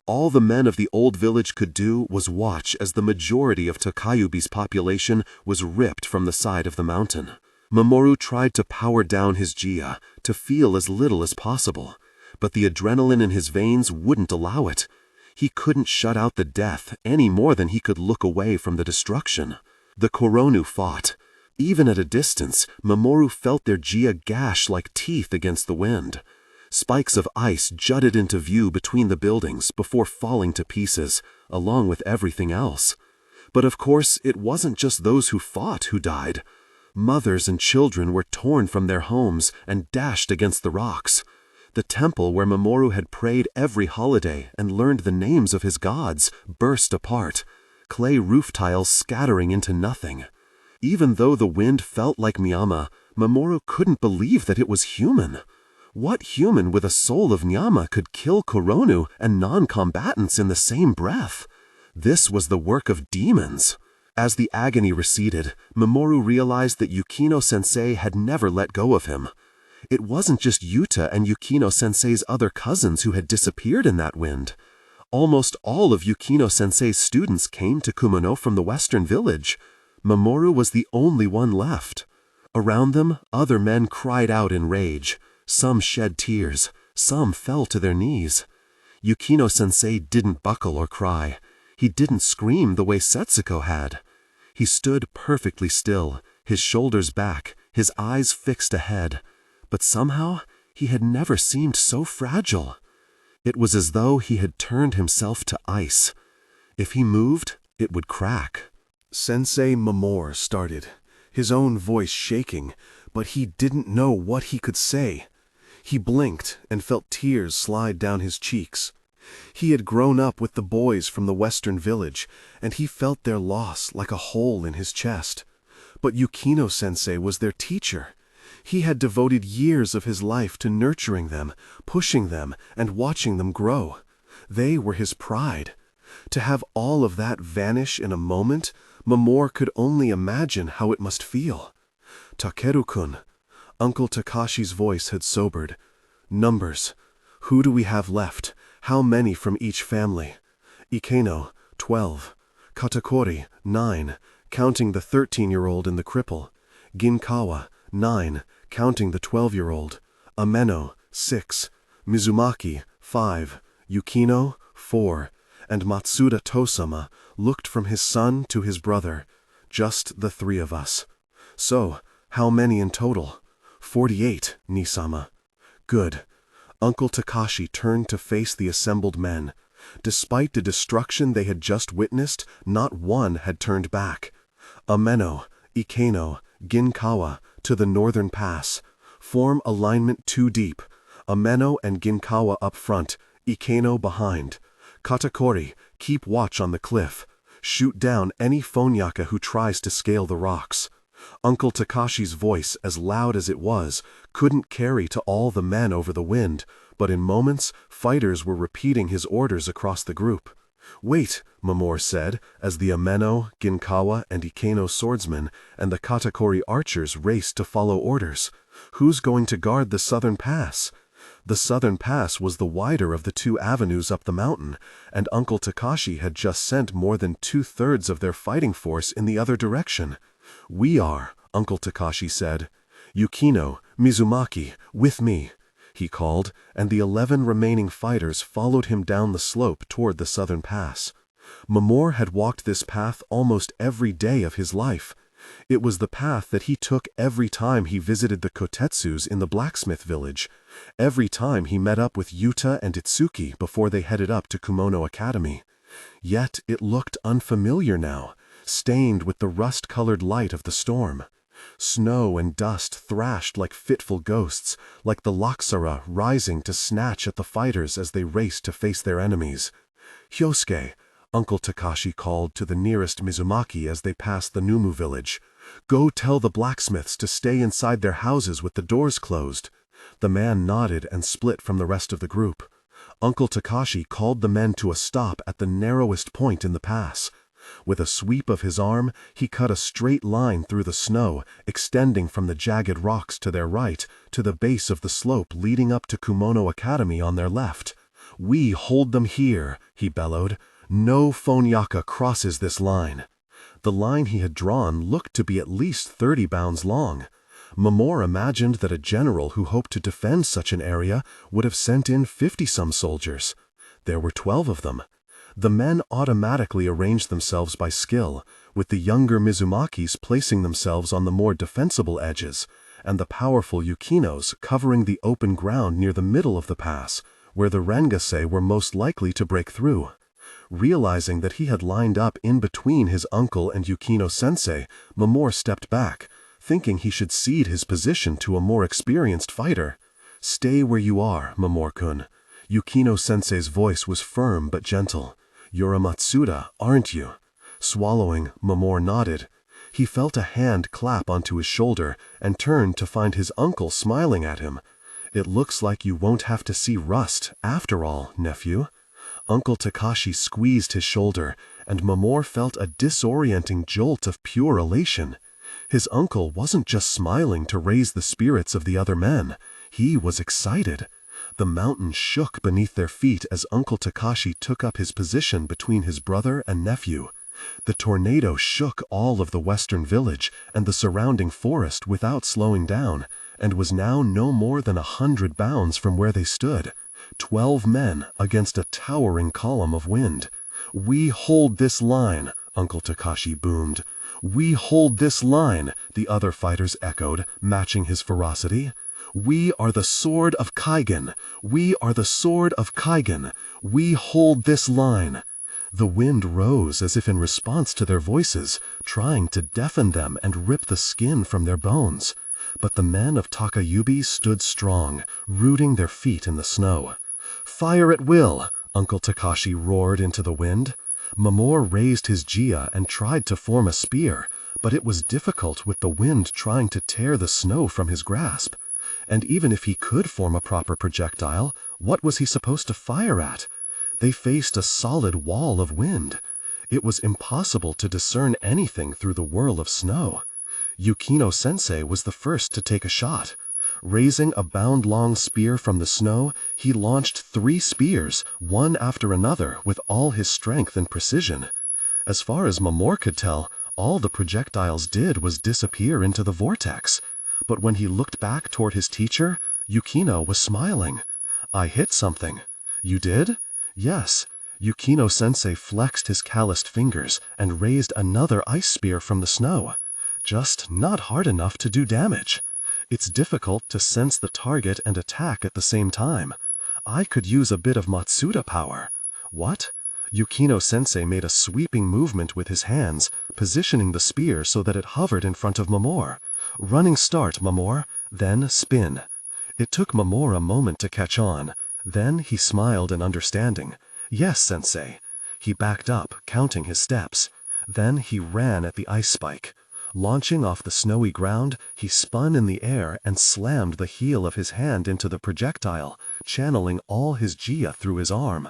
All the men of the old village could do was watch as the majority of Takayubi's population was ripped from the side of the mountain. Mamoru tried to power down his Jia, to feel as little as possible, but the adrenaline in his veins wouldn't allow it. He couldn't shut out the death any more than he could look away from the destruction. The Koronu fought. Even at a distance, Mamoru felt their Jia gash like teeth against the wind. Spikes of ice jutted into view between the buildings before falling to pieces, along with everything else. But of course, it wasn't just those who fought who died. Mothers and children were torn from their homes and dashed against the rocks. The temple where Mamoru had prayed every holiday and learned the names of his gods burst apart, clay roof tiles scattering into nothing. Even though the wind felt like Nyama, Mamoru couldn't believe that it was human. What human with a soul of Nyama could kill Koronu and non-combatants in the same breath? This was the work of demons. As the agony receded, Mamoru realized that Yukino-sensei had never let go of him. It wasn't just Yuta and Yukino-sensei's other cousins who had disappeared in that wind. Almost all of Yukino-sensei's students came to Kumano from the western village. Mamoru was the only one left. Around them, other men cried out in rage. Some shed tears, some fell to their knees. Yukino-sensei didn't buckle or cry. He didn't scream the way Setsuko had. He stood perfectly still, his shoulders back, his eyes fixed ahead. But somehow, he had never seemed so fragile. It was as though he had turned himself to ice. If he moved, it would crack. Sensei Mamoru started, his own voice shaking, but he didn't know what he could say. He blinked and felt tears slide down his cheeks. He had grown up with the boys from the western village, and he felt their loss like a hole in his chest. But Yukino-sensei was their teacher. He had devoted years of his life to nurturing them, pushing them, and watching them grow. They were his pride. To have all of that vanish in a moment, Mamoru could only imagine how it must feel. "Takeru-kun." Uncle Takashi's voice had sobered. "Numbers. Who do we have left? How many from each family?" "Ikeno, 12. Katakori, 9, counting the 13-year-old and the cripple. Ginkawa, 9, counting the 12-year-old. Ameno, 6. Mizumaki, 5. Yukino, 4. And Matsuda Tosama looked from his son to his brother. Just the 3 of us. So, how many in total?" 48, Nisama. "Good." Uncle Takashi turned to face the assembled men. Despite the destruction they had just witnessed, not one had turned back. "Ameno, Ikeno, Ginkawa, to the northern pass. Form alignment 2 deep. Ameno and Ginkawa up front, Ikeno behind. Katakori, keep watch on the cliff. Shoot down any Phonyaka who tries to scale the rocks." Uncle Takashi's voice, as loud as it was, couldn't carry to all the men over the wind, but in moments, fighters were repeating his orders across the group. "Wait," Mamoru said, as the Ameno, Ginkawa, and Ikeno swordsmen and the Katakori archers raced to follow orders. "Who's going to guard the southern pass?" The southern pass was the wider of the 2 avenues up the mountain, and Uncle Takashi had just sent more than 2/3 of their fighting force in the other direction. "We are," Uncle Takashi said. "Yukino, Mizumaki, with me," he called, and the 11 remaining fighters followed him down the slope toward the southern pass. Mamoru had walked this path almost every day of his life. It was the path that he took every time he visited the Kotetsus in the blacksmith village, every time he met up with Yuta and Itsuki before they headed up to Kumono Academy. Yet it looked unfamiliar now, stained with the rust-colored light of the storm. Snow and dust thrashed like fitful ghosts, like the Loxara rising to snatch at the fighters as they raced to face their enemies. "Hyosuke," Uncle Takashi called to the nearest Mizumaki as they passed the Numu village. "Go tell the blacksmiths to stay inside their houses with the doors closed." The man nodded and split from the rest of the group. Uncle Takashi called the men to a stop at the narrowest point in the pass. With a sweep of his arm, he cut a straight line through the snow, extending from the jagged rocks to their right to the base of the slope leading up to Kumono Academy on their left. "We hold them here," he bellowed. "No Phonyaka crosses this line." The line he had drawn looked to be at least 30 bounds long. Mamoru imagined that a general who hoped to defend such an area would have sent in 50-some soldiers. There were 12 of them. The men automatically arranged themselves by skill, with the younger Mizumakis placing themselves on the more defensible edges, and the powerful Yukinos covering the open ground near the middle of the pass, where the Rengasei were most likely to break through. Realizing that he had lined up in between his uncle and Yukino-sensei, Mamoru stepped back, thinking he should cede his position to a more experienced fighter. "Stay where you are, Mamoru-kun." Yukino-sensei's voice was firm but gentle. "You're a Matsuda, aren't you?" Swallowing, Mamoru nodded. He felt a hand clap onto his shoulder and turned to find his uncle smiling at him. "It looks like you won't have to see rust, after all, nephew." Uncle Takashi squeezed his shoulder, and Mamoru felt a disorienting jolt of pure elation. His uncle wasn't just smiling to raise the spirits of the other men. He was excited. The mountain shook beneath their feet as Uncle Takashi took up his position between his brother and nephew. The tornado shook all of the western village and the surrounding forest without slowing down, and was now no more than 100 bounds from where they stood. 12 men against a towering column of wind. "We hold this line," Uncle Takashi boomed. "We hold this line," the other fighters echoed, matching his ferocity. "We are the sword of Kaigen. We are the sword of Kaigen. We hold this line." The wind rose as if in response to their voices, trying to deafen them and rip the skin from their bones. But the men of Takayubi stood strong, rooting their feet in the snow. "Fire at will!" Uncle Takashi roared into the wind. Mamoru raised his jia and tried to form a spear, but it was difficult with the wind trying to tear the snow from his grasp. And even if he could form a proper projectile, what was he supposed to fire at? They faced a solid wall of wind. It was impossible to discern anything through the whirl of snow. Yukino-sensei was the first to take a shot. Raising a bound-long spear from the snow, he launched 3 spears, one after another, with all his strength and precision. As far as Mamoru could tell, all the projectiles did was disappear into the vortex. But when he looked back toward his teacher, Yukino was smiling. "I hit something." "You did?" "Yes." Yukino-sensei flexed his calloused fingers and raised another ice spear from the snow. "Just not hard enough to do damage. It's difficult to sense the target and attack at the same time. I could use a bit of Matsuda power." "What?" Yukino-sensei made a sweeping movement with his hands, positioning the spear so that it hovered in front of Mamoru. "Running start, Mamoru, then spin." It took Mamoru a moment to catch on. Then he smiled in understanding. "Yes, sensei." He backed up, counting his steps. Then he ran at the ice spike. Launching off the snowy ground, he spun in the air and slammed the heel of his hand into the projectile, channeling all his jia through his arm.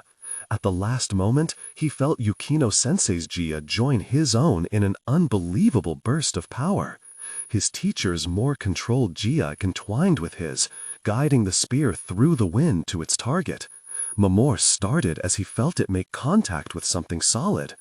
At the last moment, he felt Yukino-sensei's jia join his own in an unbelievable burst of power. His teacher's more controlled jia entwined with his, guiding the spear through the wind to its target. Mamoru started as he felt it make contact with something solid.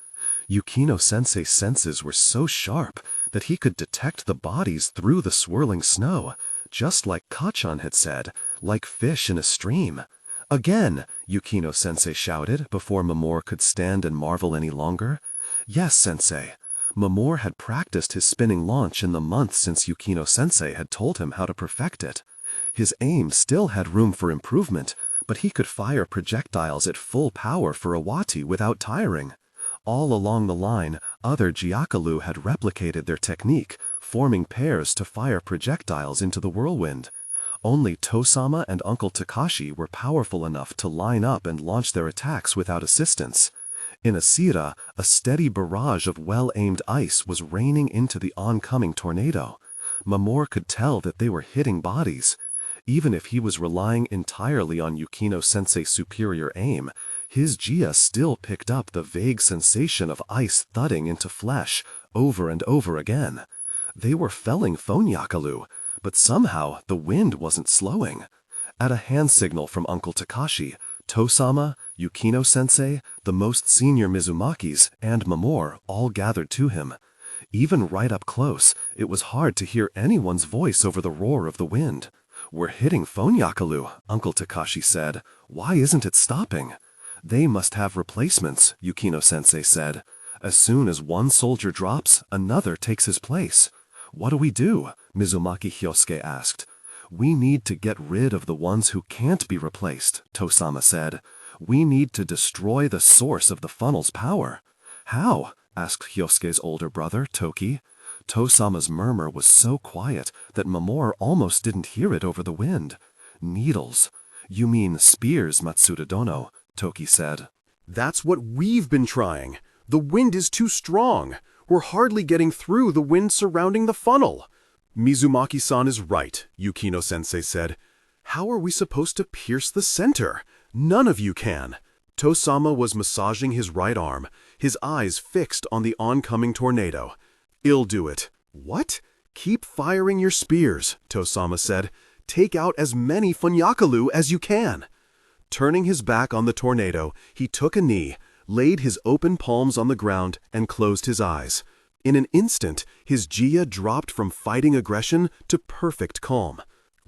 Yukino-sensei's senses were so sharp that he could detect the bodies through the swirling snow, just like Kachan had said, like fish in a stream. "Again!" Yukino-sensei shouted before Mamoru could stand and marvel any longer. "Yes, sensei." Mamoru had practiced his spinning launch in the months since Yukino-sensei had told him how to perfect it. His aim still had room for improvement, but he could fire projectiles at full power for a wati without tiring. All along the line, other Gyakalu had replicated their technique, forming pairs to fire projectiles into the whirlwind. Only Tosama and Uncle Takashi were powerful enough to line up and launch their attacks without assistance. In Asira, a steady barrage of well-aimed ice was raining into the oncoming tornado. Mamoru could tell that they were hitting bodies. Even if he was relying entirely on Yukino-sensei's superior aim, his Jia still picked up the vague sensation of ice thudding into flesh over and over again. They were felling Phonyakalu, but somehow the wind wasn't slowing. At a hand signal from Uncle Takashi, Tosama, Yukino-sensei, the most senior Mizumakis, and Mamoru all gathered to him. Even right up close, it was hard to hear anyone's voice over the roar of the wind. "We're hitting Phonyakalu," Uncle Takashi said. "Why isn't it stopping?" "They must have replacements," Yukino-sensei said. "As soon as one soldier drops, another takes his place." "What do we do?" Mizumaki Hyosuke asked. "We need to get rid of the ones who can't be replaced," Tosama said. "We need to destroy the source of the funnel's power." "How?" asked Hyosuke's older brother, Toki. Tosama's murmur was so quiet that Mamoru almost didn't hear it over the wind. "Needles." "You mean spears, Matsuda Dono," Toki said. That's what we've been trying. The wind is too strong. We're hardly getting through the wind surrounding the funnel. Mizumaki-san is right, Yukino-sensei said. How are we supposed to pierce the center? None of you can. Tosama was massaging his right arm, his eyes fixed on the oncoming tornado. "I'll do it." "What?" "Keep firing your spears," Tosama said. "Take out as many Phonyakalu as you can." Turning his back on the tornado, he took a knee, laid his open palms on the ground, and closed his eyes. In an instant, his Jia dropped from fighting aggression to perfect calm.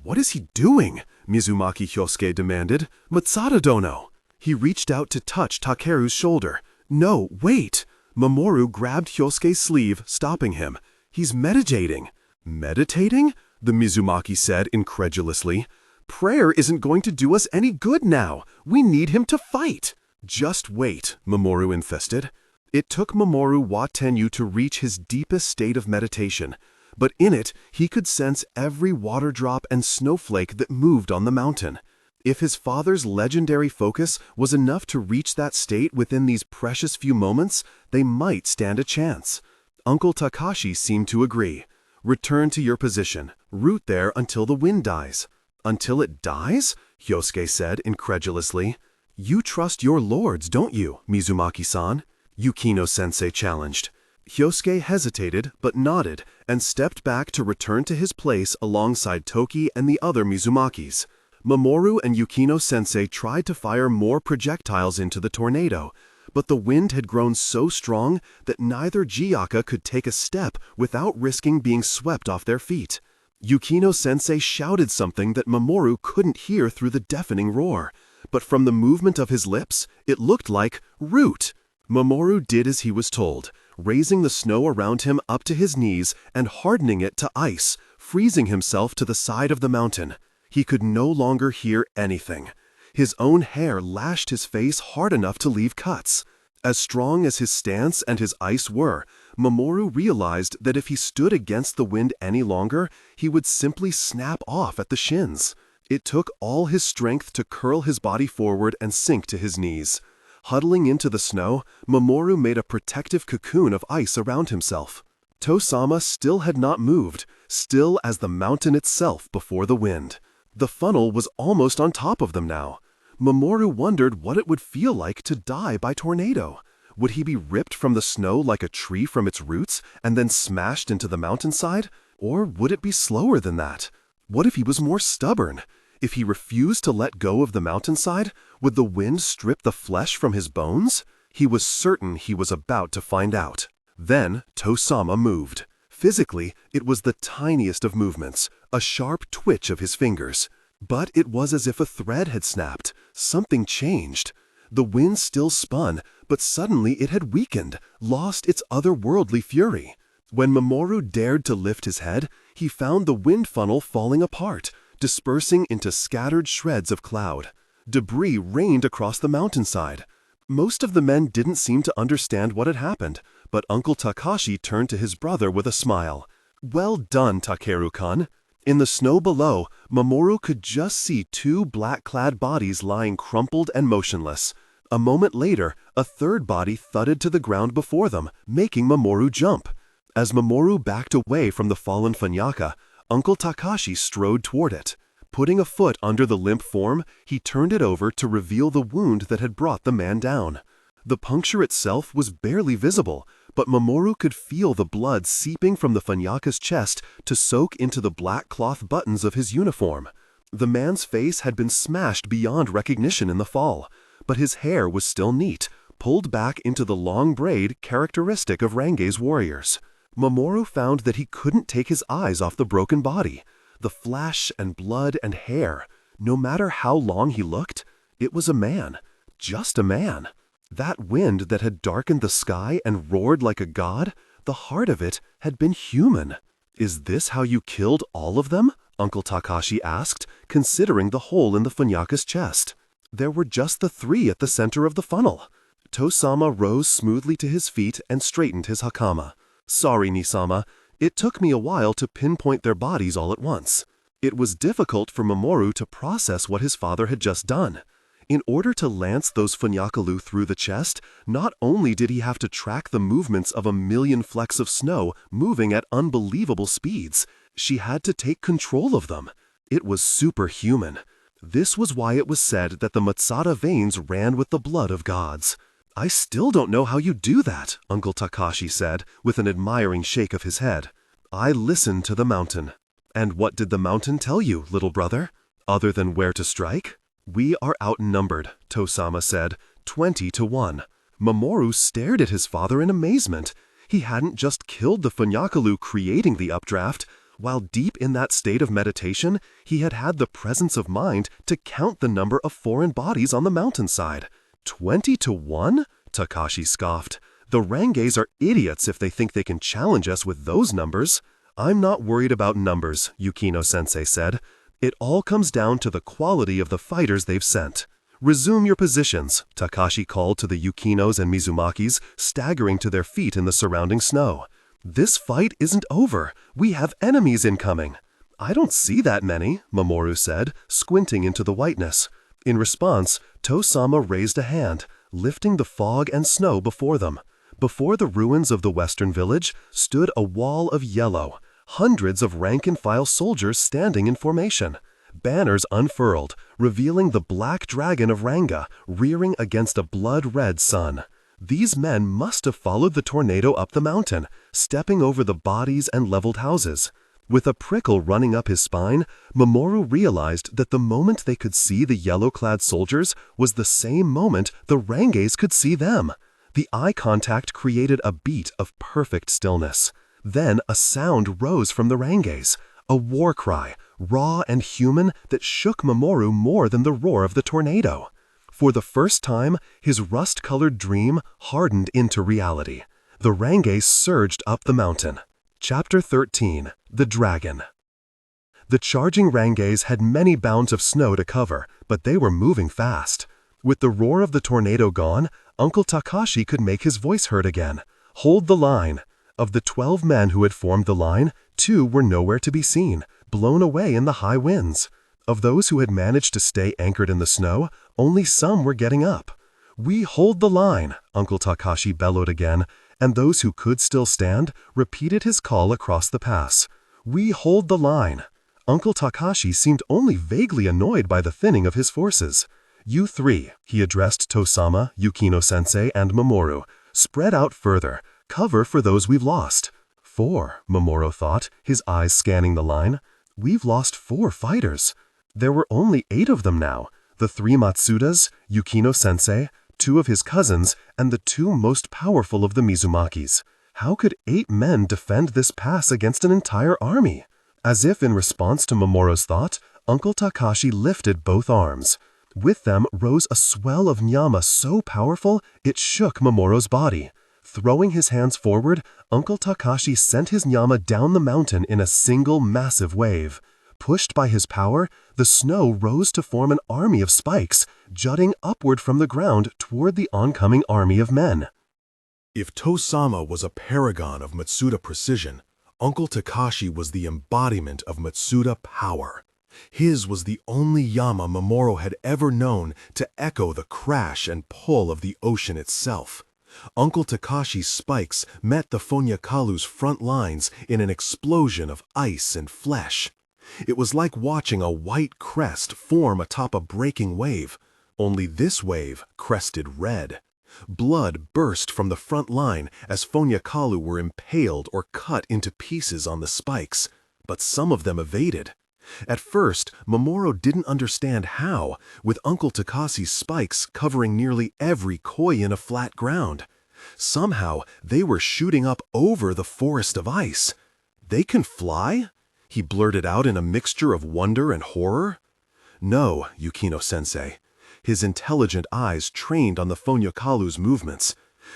"What is he doing?" Mizumaki Hyosuke demanded. "Matsuda Dono!" He reached out to touch Takeru's shoulder. "No, wait!" Mamoru grabbed Hyosuke's sleeve, stopping him. "He's meditating." "Meditating?" the Mizumaki said incredulously. "Prayer isn't going to do us any good now. We need him to fight." "Just wait," Mamoru insisted. It took Mamoru Watenyu to reach his deepest state of meditation, but in it he could sense every water drop and snowflake that moved on the mountain. If his father's legendary focus was enough to reach that state within these precious few moments, they might stand a chance. Uncle Takashi seemed to agree. "Return to your position. Root there until the wind dies." "Until it dies?" Hyosuke said incredulously. "You trust your lords, don't you, Mizumaki-san?" Yukino-sensei challenged. Hyosuke hesitated but nodded and stepped back to return to his place alongside Toki and the other Mizumakis. Mamoru and Yukino-sensei tried to fire more projectiles into the tornado, but the wind had grown so strong that neither Gyaka could take a step without risking being swept off their feet. Yukino-sensei shouted something that Mamoru couldn't hear through the deafening roar, but from the movement of his lips, it looked like "root." Mamoru did as he was told, raising the snow around him up to his knees and hardening it to ice, freezing himself to the side of the mountain. He could no longer hear anything. His own hair lashed his face hard enough to leave cuts. As strong as his stance and his ice were, Mamoru realized that if he stood against the wind any longer, he would simply snap off at the shins. It took all his strength to curl his body forward and sink to his knees. Huddling into the snow, Mamoru made a protective cocoon of ice around himself. Tosama still had not moved, still as the mountain itself before the wind. The funnel was almost on top of them now. Mamoru wondered what it would feel like to die by tornado. Would he be ripped from the snow like a tree from its roots and then smashed into the mountainside? Or would it be slower than that? What if he was more stubborn? If he refused to let go of the mountainside, would the wind strip the flesh from his bones? He was certain he was about to find out. Then Tosama moved. Physically, it was the tiniest of movements, a sharp twitch of his fingers. But it was as if a thread had snapped. Something changed. The wind still spun, but suddenly it had weakened, lost its otherworldly fury. When Mamoru dared to lift his head, he found the wind funnel falling apart, dispersing into scattered shreds of cloud. Debris rained across the mountainside. Most of the men didn't seem to understand what had happened, but Uncle Takashi turned to his brother with a smile. "Well done, Takeru-kun." In the snow below, Mamoru could just see two black-clad bodies lying crumpled and motionless. A moment later, a third body thudded to the ground before them, making Mamoru jump. As Mamoru backed away from the fallen Funyaka, Uncle Takashi strode toward it. Putting a foot under the limp form, he turned it over to reveal the wound that had brought the man down. The puncture itself was barely visible, but Mamoru could feel the blood seeping from the Funyaka's chest to soak into the black cloth buttons of his uniform. The man's face had been smashed beyond recognition in the fall, but his hair was still neat, pulled back into the long braid characteristic of Range's warriors. Mamoru found that he couldn't take his eyes off the broken body. The flesh and blood and hair, no matter how long he looked, it was a man, just a man. That wind that had darkened the sky and roared like a god, the heart of it had been human. "Is this how you killed all of them?" Uncle Takashi asked, considering the hole in the Funyaka's chest. There were just the three at the center of the funnel. Tosama rose smoothly to his feet and straightened his hakama. "Sorry, Nisama. It took me a while to pinpoint their bodies all at once." It was difficult for Mamoru to process what his father had just done. In order to lance those Funyakalu through the chest, not only did he have to track the movements of 1,000,000 flecks of snow moving at unbelievable speeds, she had to take control of them. It was superhuman. This was why it was said that the Matsuda veins ran with the blood of gods. "I still don't know how you do that," Uncle Takashi said, with an admiring shake of his head. "I listened to the mountain." "And what did the mountain tell you, little brother? Other than where to strike?" "We are outnumbered," Tosama said, 20-1. Mamoru stared at his father in amazement. He hadn't just killed the Funyakalu creating the updraft. While deep in that state of meditation, he had had the presence of mind to count the number of foreign bodies on the mountainside. 20-1? Takashi scoffed. "The Ranges are idiots if they think they can challenge us with those numbers." "I'm not worried about numbers," Yukino-sensei said. "It all comes down to the quality of the fighters they've sent." "Resume your positions," Takashi called to the Yukinos and Mizumakis, staggering to their feet in the surrounding snow. "This fight isn't over. We have enemies incoming." "I don't see that many," Mamoru said, squinting into the whiteness. In response, Tosama raised a hand, lifting the fog and snow before them. Before the ruins of the western village stood a wall of yellow, hundreds of rank-and-file soldiers standing in formation. Banners unfurled, revealing the black dragon of Ranga rearing against a blood-red sun. These men must have followed the tornado up the mountain, stepping over the bodies and leveled houses. With a prickle running up his spine, Mamoru realized that the moment they could see the yellow-clad soldiers was the same moment the Ranges could see them. The eye contact created a beat of perfect stillness. Then a sound rose from the Ranges, a war cry, raw and human, that shook Mamoru more than the roar of the tornado. For the first time, his rust-colored dream hardened into reality. The Ranges surged up the mountain. Chapter 13. The Dragon. The charging Ranges had many bounds of snow to cover, but they were moving fast. With the roar of the tornado gone, Uncle Takashi could make his voice heard again. "Hold the line." Of the 12 men who had formed the line, 2 were nowhere to be seen, blown away in the high winds. Of those who had managed to stay anchored in the snow, only some were getting up. "We hold the line," Uncle Takashi bellowed again, and those who could still stand repeated his call across the pass. "We hold the line." Uncle Takashi seemed only vaguely annoyed by the thinning of his forces. "You three," he addressed Tosama, Yukino-sensei, and Mamoru, "spread out further. Cover for those we've lost." 4, Mamoru thought, his eyes scanning the line. "We've lost 4 fighters." There were only 8 of them now, the 3 Matsudas, Yukino-sensei, 2 of his cousins, and the 2 most powerful of the Mizumakis. How could 8 men defend this pass against an entire army? As if in response to Mamoru's thought, Uncle Takashi lifted both arms. With them rose a swell of nyama so powerful it shook Mamoru's body. Throwing his hands forward, Uncle Takashi sent his nyama down the mountain in a single massive wave. Pushed by his power, the snow rose to form an army of spikes, jutting upward from the ground toward the oncoming army of men. If Tosama was a paragon of Matsuda precision, Uncle Takashi was the embodiment of Matsuda power. His was the only Yama Mamoru had ever known to echo the crash and pull of the ocean itself. Uncle Takashi's spikes met the Fonyakalu's front lines in an explosion of ice and flesh. It was like watching a white crest form atop a breaking wave, only this wave crested red. Blood burst from the front line as Fonyakalu were impaled or cut into pieces on the spikes, but some of them evaded. At first, Mamoru didn't understand how, with Uncle Takashi's spikes covering nearly every koi in a flat ground. Somehow, they were shooting up over the forest of ice. "They can fly?" he blurted out in a mixture of wonder and horror. "No, Yukino-sensei." His intelligent eyes trained on the Fonyakalu's movements.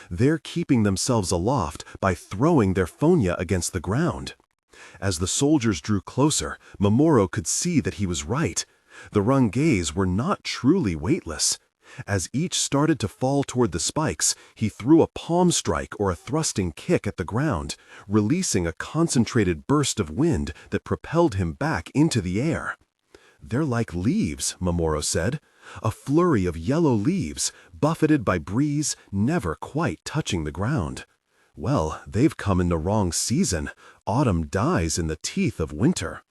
"They're keeping themselves aloft by throwing their fonya against the ground." As the soldiers drew closer, Mamoru could see that he was right. The Rangeis were not truly weightless. As each started to fall toward the spikes, he threw a palm strike or a thrusting kick at the ground, releasing a concentrated burst of wind that propelled him back into the air. "They're like leaves," Mamoru said. "A flurry of yellow leaves, buffeted by breeze, never quite touching the ground." "Well, they've come in the wrong season. Autumn dies in the teeth of winter."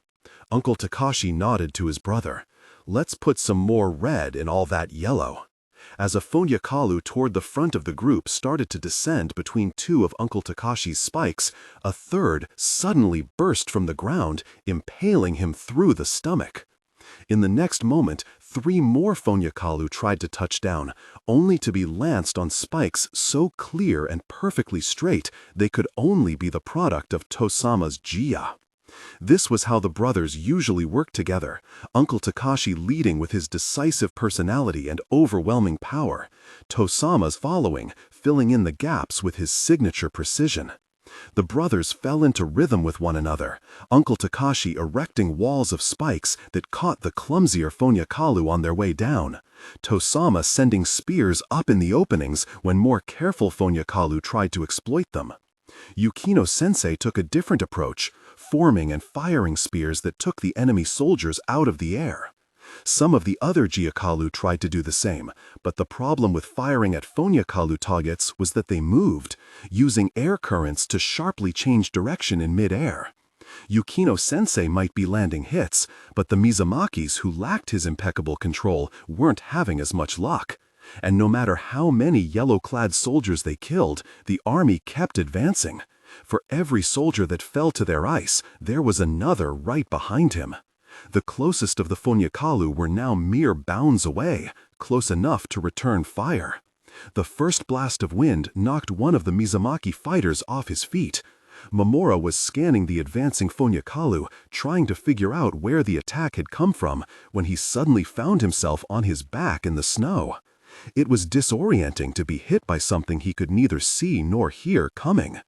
Uncle Takashi nodded to his brother. "Let's put some more red in all that yellow." As a Fonyakalu toward the front of the group started to descend between two of Uncle Takashi's spikes, a third suddenly burst from the ground, impaling him through the stomach. In the next moment, 3 more Fonyakalu tried to touch down, only to be lanced on spikes so clear and perfectly straight they could only be the product of Tosama's Jia. This was how the brothers usually worked together, Uncle Takashi leading with his decisive personality and overwhelming power, Tosama's following, filling in the gaps with his signature precision. The brothers fell into rhythm with one another, Uncle Takashi erecting walls of spikes that caught the clumsier Fonyakalu on their way down, Tosama sending spears up in the openings when more careful Fonyakalu tried to exploit them. Yukino-sensei took a different approach, forming and firing spears that took the enemy soldiers out of the air. Some of the other Jiakalu tried to do the same, but the problem with firing at Fonyakalu targets was that they moved, using air currents to sharply change direction in mid-air. Yukino-sensei might be landing hits, but the Mizumakis who lacked his impeccable control weren't having as much luck. And no matter how many yellow-clad soldiers they killed, the army kept advancing. For every soldier that fell to their ice, there was another right behind him. The closest of the Fonyakalu were now mere bounds away, close enough to return fire. The first blast of wind knocked one of the Mizumaki fighters off his feet. Mamoru was scanning the advancing Fonyakalu, trying to figure out where the attack had come from, when he suddenly found himself on his back in the snow. It was disorienting to be hit by something he could neither see nor hear coming.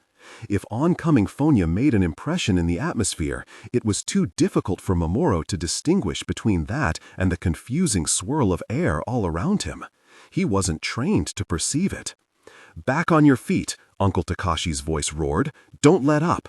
If oncoming Fonya made an impression in the atmosphere, it was too difficult for Mamoru to distinguish between that and the confusing swirl of air all around him. He wasn't trained to perceive it. "Back on your feet," Uncle Takashi's voice roared. "Don't let up."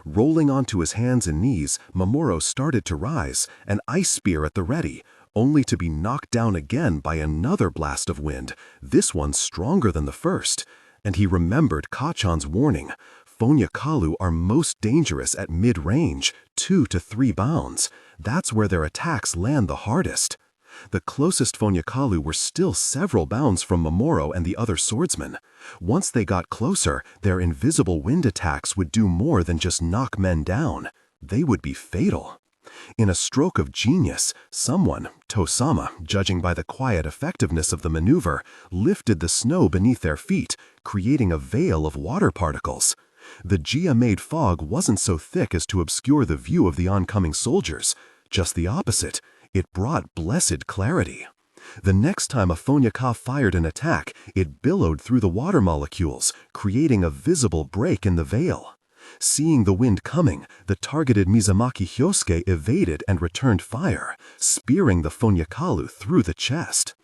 Rolling onto his hands and knees, Mamoru started to rise, an ice spear at the ready, only to be knocked down again by another blast of wind, this one stronger than the first. And he remembered Kachan's warning. Fonyakalu are most dangerous at mid-range, 2 to 3 bounds. That's where their attacks land the hardest. The closest Fonyakalu were still several bounds from Mamoru and the other swordsmen. Once they got closer, their invisible wind attacks would do more than just knock men down. They would be fatal. In a stroke of genius, someone, Tosama, judging by the quiet effectiveness of the maneuver, lifted the snow beneath their feet, creating a veil of water particles. The Jia-made fog wasn't so thick as to obscure the view of the oncoming soldiers. Just the opposite. It brought blessed clarity. The next time a Fonyaka fired an attack, it billowed through the water molecules, creating a visible break in the veil. Seeing the wind coming, the targeted Mizumaki Hyosuke evaded and returned fire, spearing the Fonyakalu through the chest.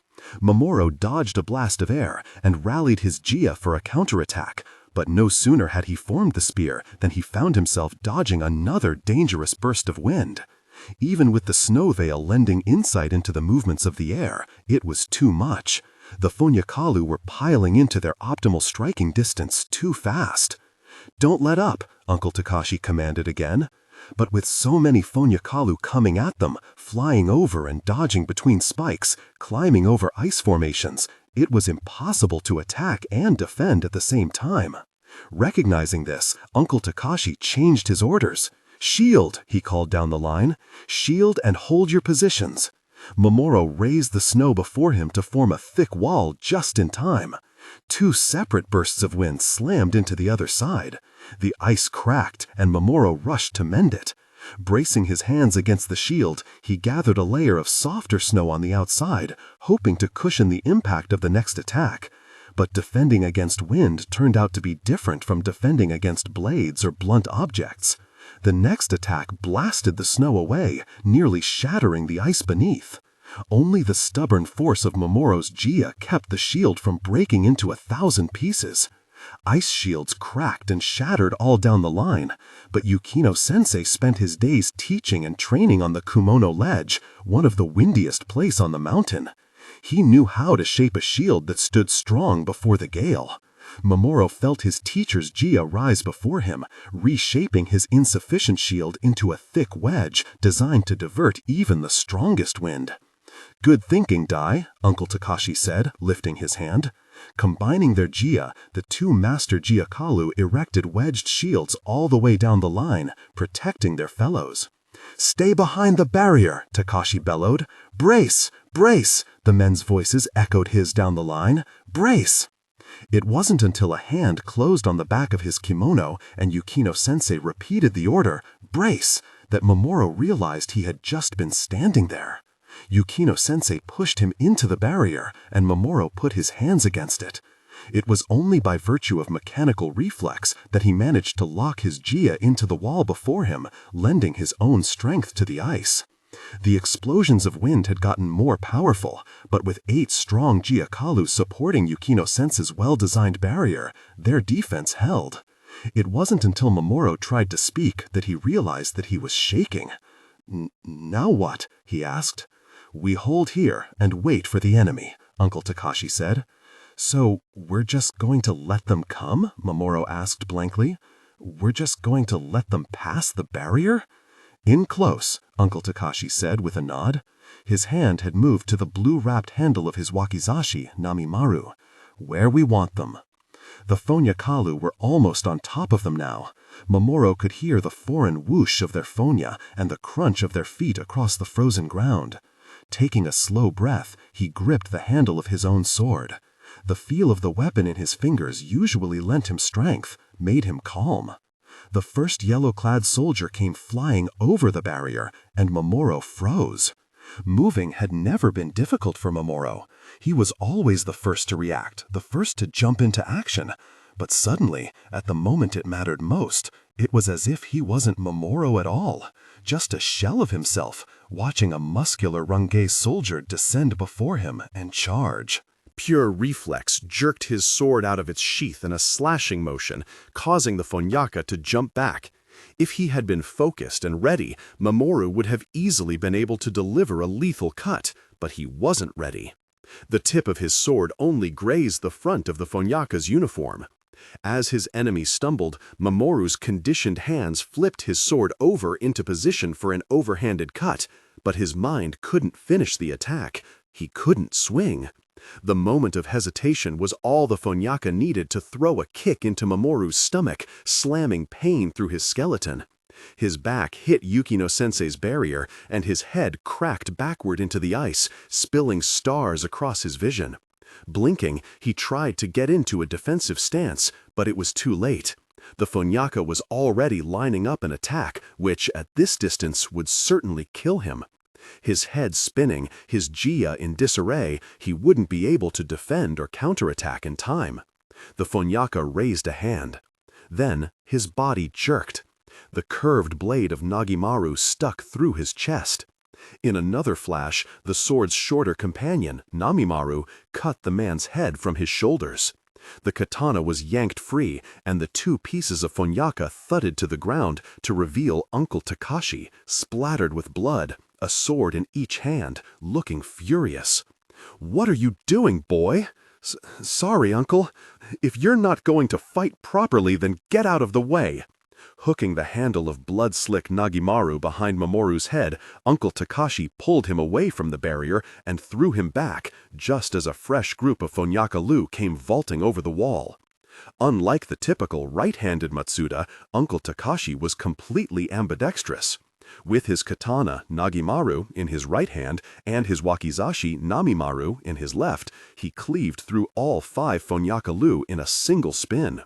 Mamoru dodged a blast of air and rallied his Jia for a counterattack, but no sooner had he formed the spear than he found himself dodging another dangerous burst of wind. Even with the snow veil lending insight into the movements of the air, it was too much. The Fonyakalu were piling into their optimal striking distance too fast. "Don't let up," Uncle Takashi commanded again. But with so many Fonyakalu coming at them, flying over and dodging between spikes, climbing over ice formations, it was impossible to attack and defend at the same time. Recognizing this, Uncle Takashi changed his orders. "Shield," he called down the line. "Shield and hold your positions." Mamoru raised the snow before him to form a thick wall just in time. Two separate bursts of wind slammed into the other side. The ice cracked, and Mamoru rushed to mend it. Bracing his hands against the shield, he gathered a layer of softer snow on the outside, hoping to cushion the impact of the next attack. But defending against wind turned out to be different from defending against blades or blunt objects. The next attack blasted the snow away, nearly shattering the ice beneath. Only the stubborn force of Mamoru's Jia kept the shield from breaking into 1,000 pieces. Ice shields cracked and shattered all down the line, but Yukino-sensei spent his days teaching and training on the Kumono Ledge, one of the windiest places on the mountain. He knew how to shape a shield that stood strong before the gale. Mamoru felt his teacher's Jia rise before him, reshaping his insufficient shield into a thick wedge designed to divert even the strongest wind. "Good thinking, Dai," Uncle Takashi said, lifting his hand. Combining their Jia, the two master Jiakalu erected wedged shields all the way down the line, protecting their fellows. "Stay behind the barrier," Takashi bellowed. "Brace! Brace!" The men's voices echoed his down the line. "Brace!" It wasn't until a hand closed on the back of his kimono and Yukino-sensei repeated the order, "Brace!" that Mamoru realized he had just been standing there. Yukino-sensei pushed him into the barrier, and Mamoru put his hands against it. It was only by virtue of mechanical reflex that he managed to lock his Jia into the wall before him, lending his own strength to the ice. The explosions of wind had gotten more powerful, but with 8 strong Jiakalu supporting Yukino-sensei's well-designed barrier, their defense held. It wasn't until Mamoru tried to speak that he realized that he was shaking. "Now what?" he asked. "We hold here and wait for the enemy," Uncle Takashi said. "So we're just going to let them come?" Mamoru asked blankly. "We're just going to let them pass the barrier?" "In close," Uncle Takashi said with a nod. His hand had moved to the blue-wrapped handle of his wakizashi, Namimaru. "Where we want them." The Fonyakalu were almost on top of them now. Mamoru could hear the foreign whoosh of their fonya and the crunch of their feet across the frozen ground. Taking a slow breath, he gripped the handle of his own sword. The feel of the weapon in his fingers usually lent him strength, made him calm. The first yellow-clad soldier came flying over the barrier, and Mamoru froze. Moving had never been difficult for Mamoru. He was always the first to react, the first to jump into action. But suddenly, at the moment it mattered most, it was as if he wasn't Mamoru at all, just a shell of himself, watching a muscular Rungei soldier descend before him and charge. Pure reflex jerked his sword out of its sheath in a slashing motion, causing the Fonyaka to jump back. If he had been focused and ready, Mamoru would have easily been able to deliver a lethal cut, but he wasn't ready. The tip of his sword only grazed the front of the Fonyaka's uniform. As his enemy stumbled, Mamoru's conditioned hands flipped his sword over into position for an overhanded cut, but his mind couldn't finish the attack. He couldn't swing. The moment of hesitation was all the Fonyaka needed to throw a kick into Mamoru's stomach, slamming pain through his skeleton. His back hit Yukino-sensei's barrier, and his head cracked backward into the ice, spilling stars across his vision. Blinking, he tried to get into a defensive stance, but it was too late. The Fonyaka was already lining up an attack, which, at this distance, would certainly kill him. His head spinning, his Jia in disarray, he wouldn't be able to defend or counterattack in time. The Fonyaka raised a hand. Then his body jerked. The curved blade of Nagimaru stuck through his chest. In another flash, the sword's shorter companion, Namimaru, cut the man's head from his shoulders. The katana was yanked free, and the two pieces of Fonyaka thudded to the ground to reveal Uncle Takashi, splattered with blood, a sword in each hand, looking furious. "What are you doing, boy?" "Sorry, Uncle. If you're not going to fight properly, then get out of the way." Hooking the handle of blood-slick Nagimaru behind Mamoru's head, Uncle Takashi pulled him away from the barrier and threw him back, just as a fresh group of Fonyaka-Lu came vaulting over the wall. Unlike the typical right-handed Matsuda, Uncle Takashi was completely ambidextrous. With his katana, Nagimaru, in his right hand, and his wakizashi, Namimaru, in his left, he cleaved through all 5 Fonyaka-Lu in a single spin.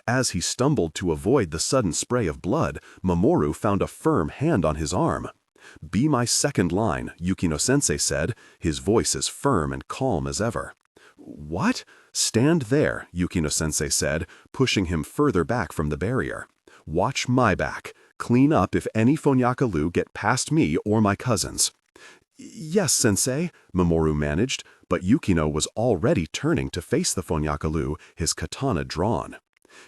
As he stumbled to avoid the sudden spray of blood, Mamoru found a firm hand on his arm. "Be my second line," Yukino-sensei said, his voice as firm and calm as ever. "What?" "Stand there," Yukino-sensei said, pushing him further back from the barrier. "Watch my back. Clean up if any Fonyaka-Lu get past me or my cousins." "Yes, sensei," Mamoru managed, but Yukino was already turning to face the Fonyaka-Lu, his katana drawn.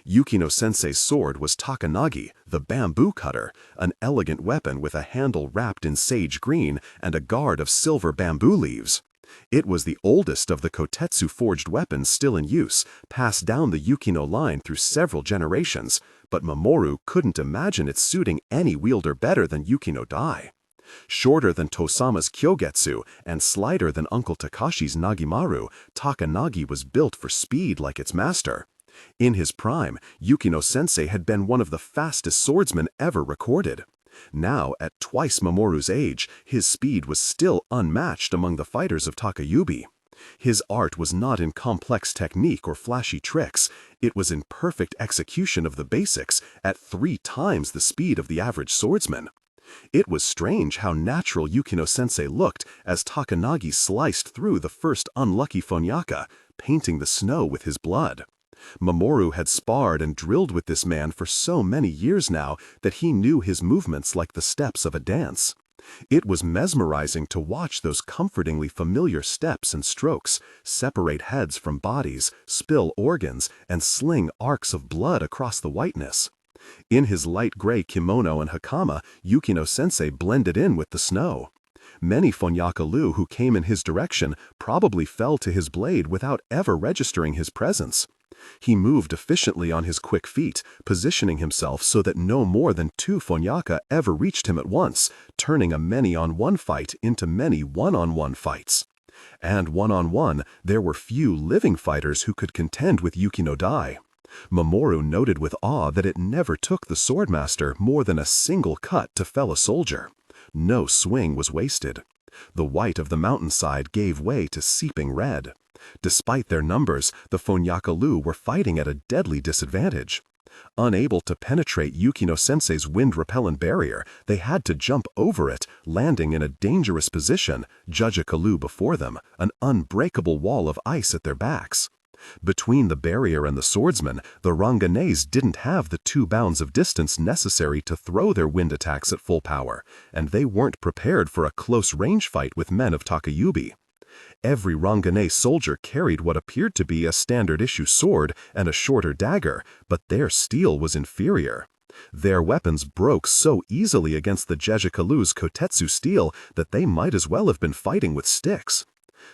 Yukino-sensei's sword was Takanagi, the bamboo cutter, an elegant weapon with a handle wrapped in sage green and a guard of silver bamboo leaves. It was the oldest of the kotetsu-forged weapons still in use, passed down the Yukino line through several generations, but Mamoru couldn't imagine it suiting any wielder better than Yukino Dai. Shorter than Tosama's Kyogetsu and slighter than Uncle Takashi's Nagimaru, Takanagi was built for speed like its master. In his prime, Yukino-sensei had been one of the fastest swordsmen ever recorded. Now, at twice Mamoru's age, his speed was still unmatched among the fighters of Takayubi. His art was not in complex technique or flashy tricks. It was in perfect execution of the basics at 3 times the speed of the average swordsman. It was strange how natural Yukino-sensei looked as Takanagi sliced through the first unlucky Fonyaka, painting the snow with his blood. Mamoru had sparred and drilled with this man for so many years now that he knew his movements like the steps of a dance. It was mesmerizing to watch those comfortingly familiar steps and strokes, separate heads from bodies, spill organs, and sling arcs of blood across the whiteness. In his light gray kimono and hakama, Yukino-sensei blended in with the snow. Many Fonyaka-Lu who came in his direction probably fell to his blade without ever registering his presence. He moved efficiently on his quick feet, positioning himself so that no more than 2 Fonyaka ever reached him at once, turning a many-on-one fight into many one-on-one fights. And one-on-one, there were few living fighters who could contend with Yukino Dai. Mamoru noted with awe that it never took the swordmaster more than a single cut to fell a soldier. No swing was wasted. The white of the mountainside gave way to seeping red. Despite their numbers, the Fonyaka-Lu were fighting at a deadly disadvantage. Unable to penetrate Yukino-sensei's wind-repellent barrier, they had to jump over it, landing in a dangerous position, Judgika-Lu before them, an unbreakable wall of ice at their backs. Between the barrier and the swordsmen, the Ranganese didn't have the 2 bounds of distance necessary to throw their wind attacks at full power, and they weren't prepared for a close-range fight with men of Takayubi. Every Ranganese soldier carried what appeared to be a standard-issue sword and a shorter dagger, but their steel was inferior. Their weapons broke so easily against the Judgika-Lu's kotetsu steel that they might as well have been fighting with sticks.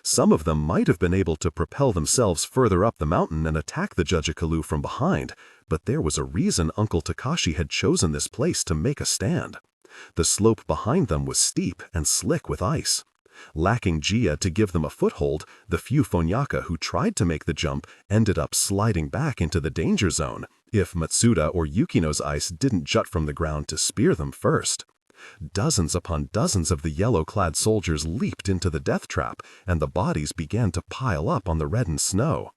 Some of them might have been able to propel themselves further up the mountain and attack the Judgika-Lu from behind, but there was a reason Uncle Takashi had chosen this place to make a stand. The slope behind them was steep and slick with ice. Lacking Jia to give them a foothold, the few Fonyaka who tried to make the jump ended up sliding back into the danger zone, if Matsuda or Yukino's ice didn't jut from the ground to spear them first. Dozens upon dozens of the yellow-clad soldiers leaped into the death trap, and the bodies began to pile up on the reddened snow.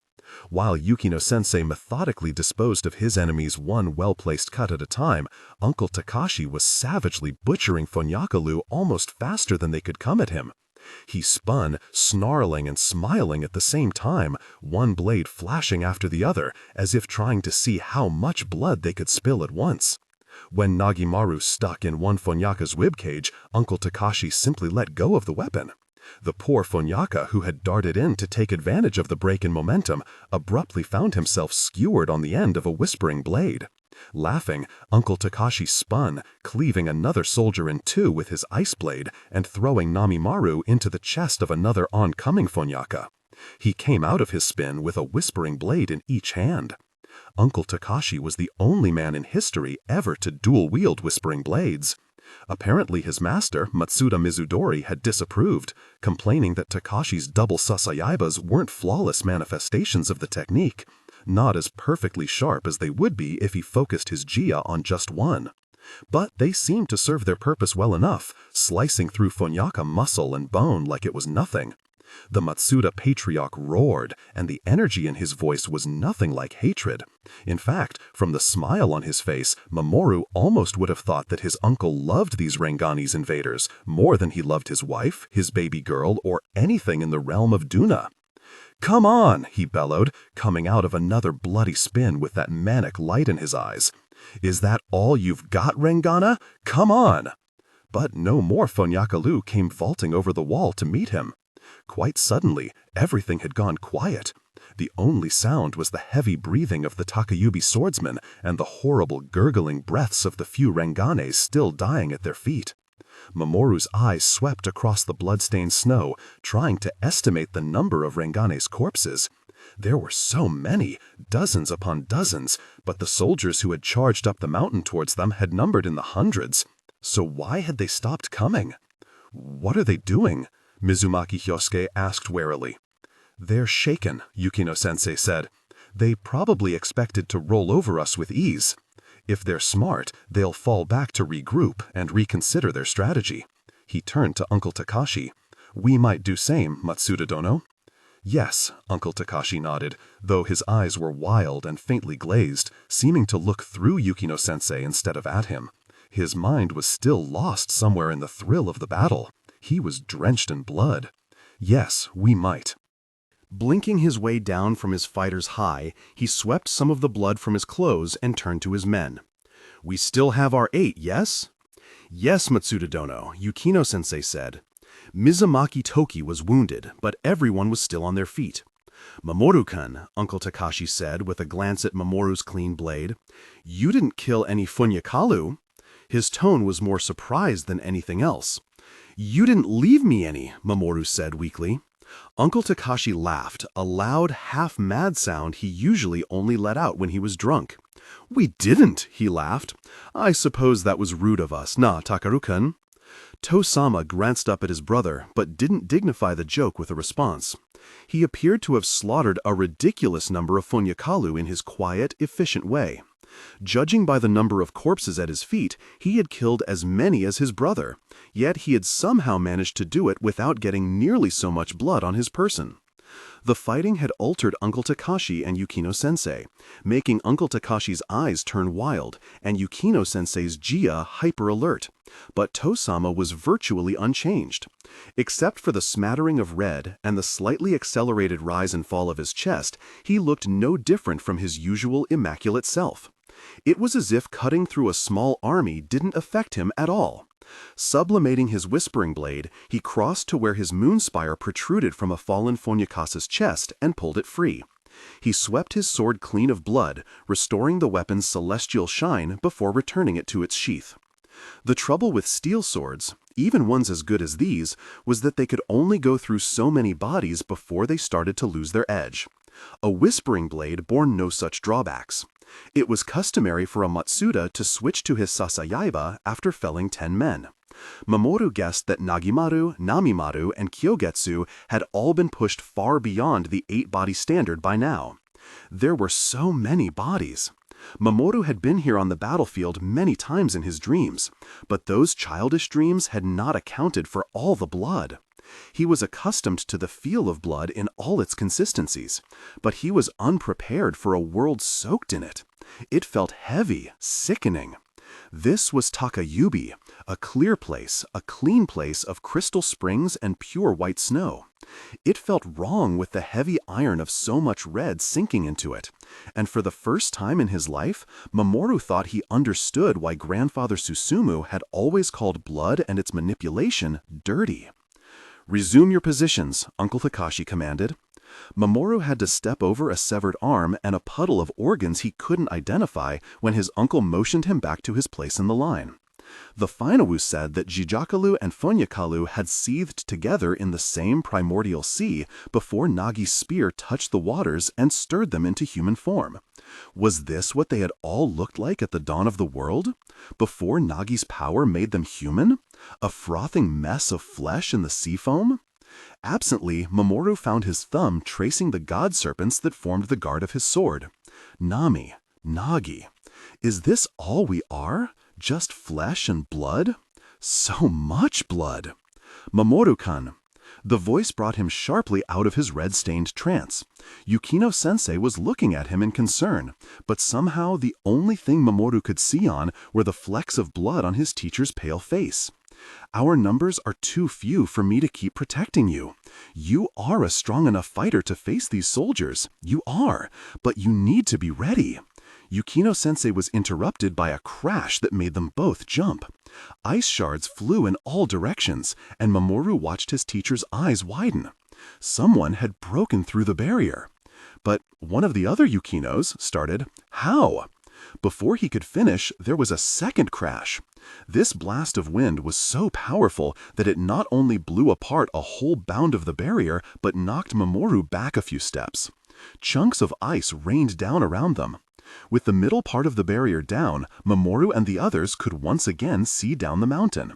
While Yukino-sensei methodically disposed of his enemies one well-placed cut at a time, Uncle Takashi was savagely butchering Fonyaka-Lu almost faster than they could come at him. He spun, snarling and smiling at the same time, one blade flashing after the other, as if trying to see how much blood they could spill at once. When Nagimaru stuck in one Fonyaka's ribcage, Uncle Takashi simply let go of the weapon. The poor Fonyaka, who had darted in to take advantage of the break in momentum, abruptly found himself skewered on the end of a whispering blade. Laughing, Uncle Takashi spun, cleaving another soldier in two with his ice blade and throwing Namimaru into the chest of another oncoming Fonyaka. He came out of his spin with a whispering blade in each hand. Uncle Takashi was the only man in history ever to dual-wield whispering blades. Apparently his master, Matsuda Mizudori, had disapproved, complaining that Takashi's double sasayaibas weren't flawless manifestations of the technique, not as perfectly sharp as they would be if he focused his Jia on just one. But they seemed to serve their purpose well enough, slicing through Fonyaka muscle and bone like it was nothing. The Matsuda patriarch roared, and the energy in his voice was nothing like hatred. In fact, from the smile on his face, Mamoru almost would have thought that his uncle loved these Ranganese invaders more than he loved his wife, his baby girl, or anything in the realm of Duna. "Come on," he bellowed, coming out of another bloody spin with that manic light in his eyes. "Is that all you've got, Rengana? Come on!" But no more Fonyakalu came vaulting over the wall to meet him. Quite suddenly, everything had gone quiet. The only sound was the heavy breathing of the Takayubi swordsmen and the horrible gurgling breaths of the few Ranganes still dying at their feet. Mamoru's eyes swept across the blood-stained snow, trying to estimate the number of Rangane's corpses. There were so many, dozens upon dozens, but the soldiers who had charged up the mountain towards them had numbered in the hundreds. So why had they stopped coming? "What are they doing?" Mizumaki Hyosuke asked warily. "They're shaken," Yukino-sensei said. "They probably expected to roll over us with ease. If they're smart, they'll fall back to regroup and reconsider their strategy." He turned to Uncle Takashi. "We might do same, Matsuda-dono." "Yes," Uncle Takashi nodded, though his eyes were wild and faintly glazed, seeming to look through Yukino-sensei instead of at him. His mind was still lost somewhere in the thrill of the battle. He was drenched in blood. "Yes, we might." Blinking his way down from his fighter's high, he swept some of the blood from his clothes and turned to his men. "We still have our 8, yes?" "Yes, Matsuda-dono," Yukino-sensei said. Mizumaki Toki was wounded, but everyone was still on their feet. "Mamoru-kun," Uncle Takashi said with a glance at Mamoru's clean blade, "you didn't kill any Fonyakalu?" His tone was more surprised than anything else. "You didn't leave me any," Mamoru said weakly. Uncle Takashi laughed, a loud, half-mad sound he usually only let out when he was drunk. "We didn't," he laughed. "I suppose that was rude of us, na, Takaru-kun?" To-sama glanced up at his brother, but didn't dignify the joke with a response. He appeared to have slaughtered a ridiculous number of Fonyakalu in his quiet, efficient way. Judging by the number of corpses at his feet, he had killed as many as his brother, yet he had somehow managed to do it without getting nearly so much blood on his person. The fighting had altered Uncle Takashi and Yukino-sensei, making Uncle Takashi's eyes turn wild and Yukino-sensei's Jia hyper-alert, but To-sama was virtually unchanged. Except for the smattering of red and the slightly accelerated rise and fall of his chest, he looked no different from his usual immaculate self. It was as if cutting through a small army didn't affect him at all. Sublimating his whispering blade, he crossed to where his moon spire protruded from a fallen Fonyakasa's chest and pulled it free. He swept his sword clean of blood, restoring the weapon's celestial shine before returning it to its sheath. The trouble with steel swords, even ones as good as these, was that they could only go through so many bodies before they started to lose their edge. A whispering blade bore no such drawbacks. It was customary for a Matsuda to switch to his sasayaiba after felling 10 men. Mamoru guessed that Nagimaru, Namimaru, and Kyogetsu had all been pushed far beyond the 8-body standard by now. There were so many bodies. Mamoru had been here on the battlefield many times in his dreams, but those childish dreams had not accounted for all the blood. He was accustomed to the feel of blood in all its consistencies, but he was unprepared for a world soaked in it. It felt heavy, sickening. This was Takayubi, a clear place, a clean place of crystal springs and pure white snow. It felt wrong with the heavy iron of so much red sinking into it, and for the first time in his life, Mamoru thought he understood why Grandfather Susumu had always called blood and its manipulation dirty. "Resume your positions," Uncle Takashi commanded. Mamoru had to step over a severed arm and a puddle of organs he couldn't identify when his uncle motioned him back to his place in the line. The Finawu said that Jijakalu and Funyakalu had seethed together in the same primordial sea before Nagi's spear touched the waters and stirred them into human form. Was this what they had all looked like at the dawn of the world? Before Nagi's power made them human? A frothing mess of flesh in the sea foam? Absently, Mamoru found his thumb tracing the god serpents that formed the guard of his sword. Nami, Nagi. Is this all we are? Just flesh and blood? So much blood! Mamoru-kun. The voice brought him sharply out of his red-stained trance. Yukino-sensei was looking at him in concern, but somehow the only thing Mamoru could see on were the flecks of blood on his teacher's pale face. "Our numbers are too few for me to keep protecting you. You are a strong enough fighter to face these soldiers. You are, but you need to be ready." Yukino-sensei was interrupted by a crash that made them both jump. Ice shards flew in all directions, and Mamoru watched his teacher's eyes widen. Someone had broken through the barrier. But one of the other Yukinos started, "How?" Before he could finish, there was a second crash. This blast of wind was so powerful that it not only blew apart a whole bound of the barrier, but knocked Mamoru back a few steps. Chunks of ice rained down around them. With the middle part of the barrier down, Mamoru and the others could once again see down the mountain.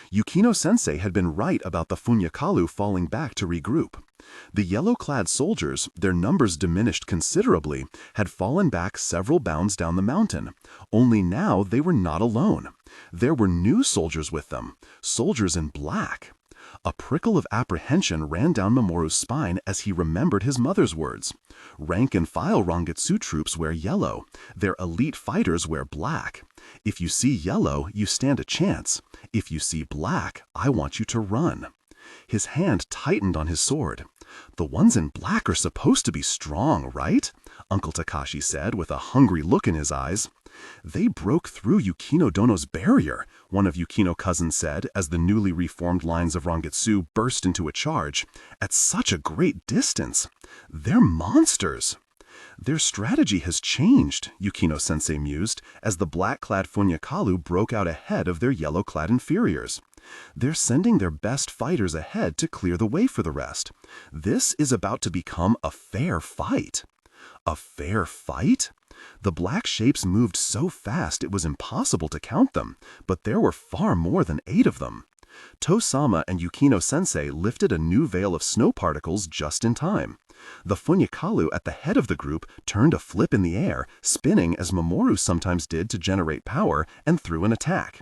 Yukino-sensei had been right about the Funyakalu falling back to regroup. The yellow-clad soldiers, their numbers diminished considerably, had fallen back several bounds down the mountain. Only now they were not alone. There were new soldiers with them, soldiers in black. A prickle of apprehension ran down Mamoru's spine as he remembered his mother's words. Rank-and-file Rangetsu troops wear yellow. Their elite fighters wear black. If you see yellow, you stand a chance. If you see black, I want you to run. His hand tightened on his sword. "The ones in black are supposed to be strong, right?" Uncle Takashi said with a hungry look in his eyes. "They broke through Yukino Dono's barrier," one of Yukino cousins said as the newly reformed lines of Rangetsu burst into a charge. "At such a great distance. They're monsters." "Their strategy has changed," Yukino-sensei mused, as the black-clad Funyakalu broke out ahead of their yellow-clad inferiors. "They're sending their best fighters ahead to clear the way for the rest. This is about to become a fair fight." A fair fight? The black shapes moved so fast it was impossible to count them, but there were far more than 8 of them. Tosama and Yukino-sensei lifted a new veil of snow particles just in time. The Funyakalu at the head of the group turned a flip in the air, spinning as Mamoru sometimes did to generate power, and threw an attack.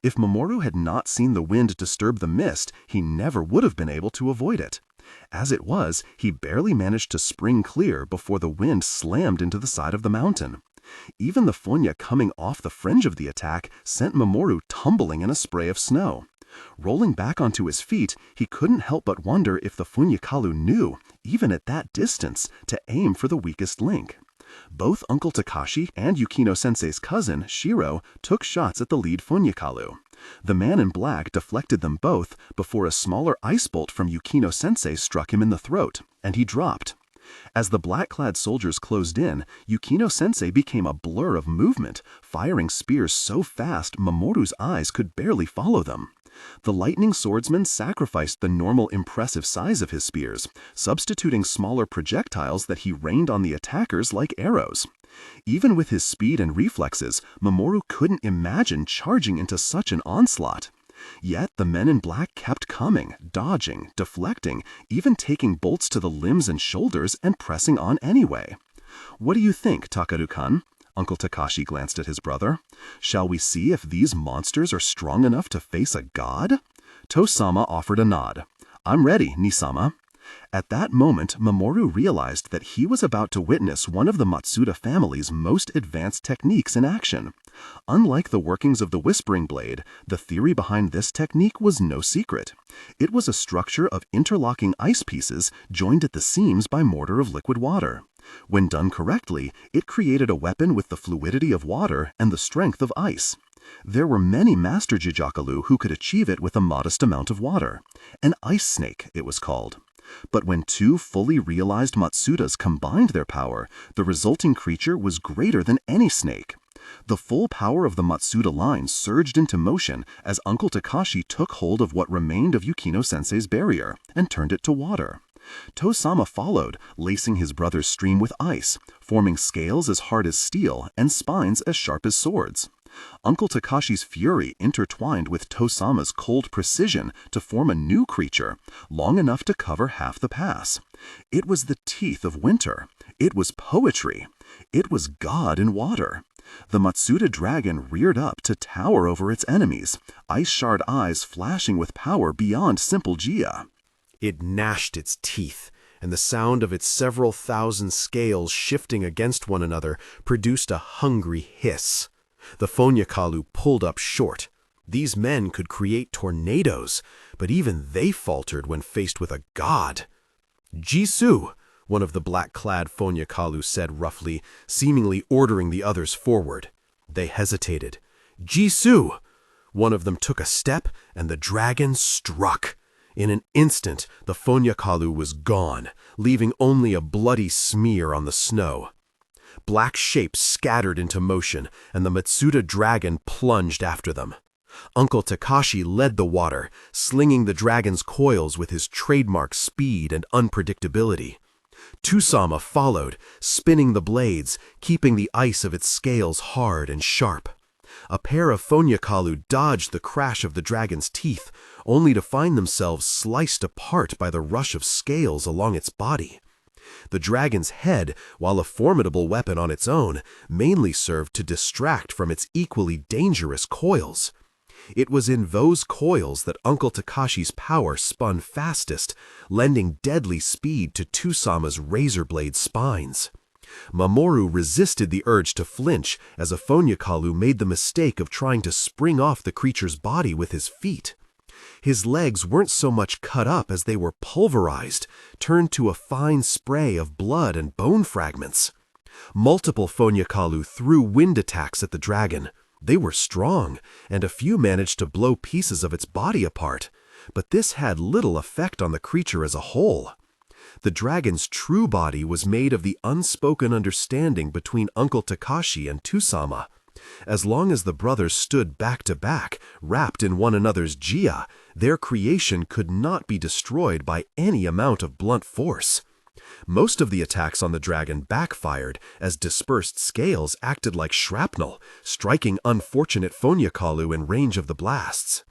If Mamoru had not seen the wind disturb the mist, he never would have been able to avoid it. As it was, he barely managed to spring clear before the wind slammed into the side of the mountain. Even the Funya coming off the fringe of the attack sent Mamoru tumbling in a spray of snow. Rolling back onto his feet, he couldn't help but wonder if the Funyakalu knew, even at that distance, to aim for the weakest link. Both Uncle Takashi and Yukino-sensei's cousin, Shiro, took shots at the lead Funyakalu. The man in black deflected them both before a smaller ice bolt from Yukino-sensei struck him in the throat, and he dropped. As the black-clad soldiers closed in, Yukino-sensei became a blur of movement, firing spears so fast Mamoru's eyes could barely follow them. The lightning swordsman sacrificed the normal impressive size of his spears, substituting smaller projectiles that he rained on the attackers like arrows. Even with his speed and reflexes, Mamoru couldn't imagine charging into such an onslaught. Yet the men in black kept coming, dodging, deflecting, even taking bolts to the limbs and shoulders and pressing on anyway. "What do you think, Takaru-kun?" Uncle Takashi glanced at his brother. "Shall we see if these monsters are strong enough to face a god?" Tosama offered a nod. "I'm ready, Nisama." At that moment, Mamoru realized that he was about to witness one of the Matsuda family's most advanced techniques in action. Unlike the workings of the whispering blade, the theory behind this technique was no secret. It was a structure of interlocking ice pieces joined at the seams by mortar of liquid water. When done correctly, it created a weapon with the fluidity of water and the strength of ice. There were many master Jijakalu who could achieve it with a modest amount of water. An ice snake, it was called. But when two fully realized Matsudas combined their power, the resulting creature was greater than any snake. The full power of the Matsuda line surged into motion as Uncle Takashi took hold of what remained of Yukino-sensei's barrier and turned it to water. Tosama followed, lacing his brother's stream with ice, forming scales as hard as steel and spines as sharp as swords. Uncle Takashi's fury intertwined with Tosama's cold precision to form a new creature, long enough to cover half the pass. It was the teeth of winter. It was poetry. It was God in water. The Matsuda dragon reared up to tower over its enemies, ice-shard eyes flashing with power beyond simple Jia. It gnashed its teeth, and the sound of its several thousand scales shifting against one another produced a hungry hiss. The Fonyakalu pulled up short. These men could create tornadoes, but even they faltered when faced with a god. "Jisoo," one of the black-clad Fonyakalu said roughly, seemingly ordering the others forward. They hesitated. "Jisoo!" One of them took a step, and the dragon struck. In an instant, the Fonyakalu was gone, leaving only a bloody smear on the snow. Black shapes scattered into motion, and the Matsuda dragon plunged after them. Uncle Takashi led the water, slinging the dragon's coils with his trademark speed and unpredictability. Tosama followed, spinning the blades, keeping the ice of its scales hard and sharp. A pair of Fonyakalu dodged the crash of the dragon's teeth, only to find themselves sliced apart by the rush of scales along its body. The dragon's head, while a formidable weapon on its own, mainly served to distract from its equally dangerous coils. It was in those coils that Uncle Takashi's power spun fastest, lending deadly speed to Tosama's razor-blade spines. Mamoru resisted the urge to flinch as a Fonyakalu made the mistake of trying to spring off the creature's body with his feet. His legs weren't so much cut up as they were pulverized, turned to a fine spray of blood and bone fragments. Multiple Fonyakalu threw wind attacks at the dragon. They were strong, and a few managed to blow pieces of its body apart, but this had little effect on the creature as a whole. The dragon's true body was made of the unspoken understanding between Uncle Takashi and Tosama. As long as the brothers stood back to back, wrapped in one another's Jia, their creation could not be destroyed by any amount of blunt force. Most of the attacks on the dragon backfired, as dispersed scales acted like shrapnel, striking unfortunate Fonyakalu in range of the blasts.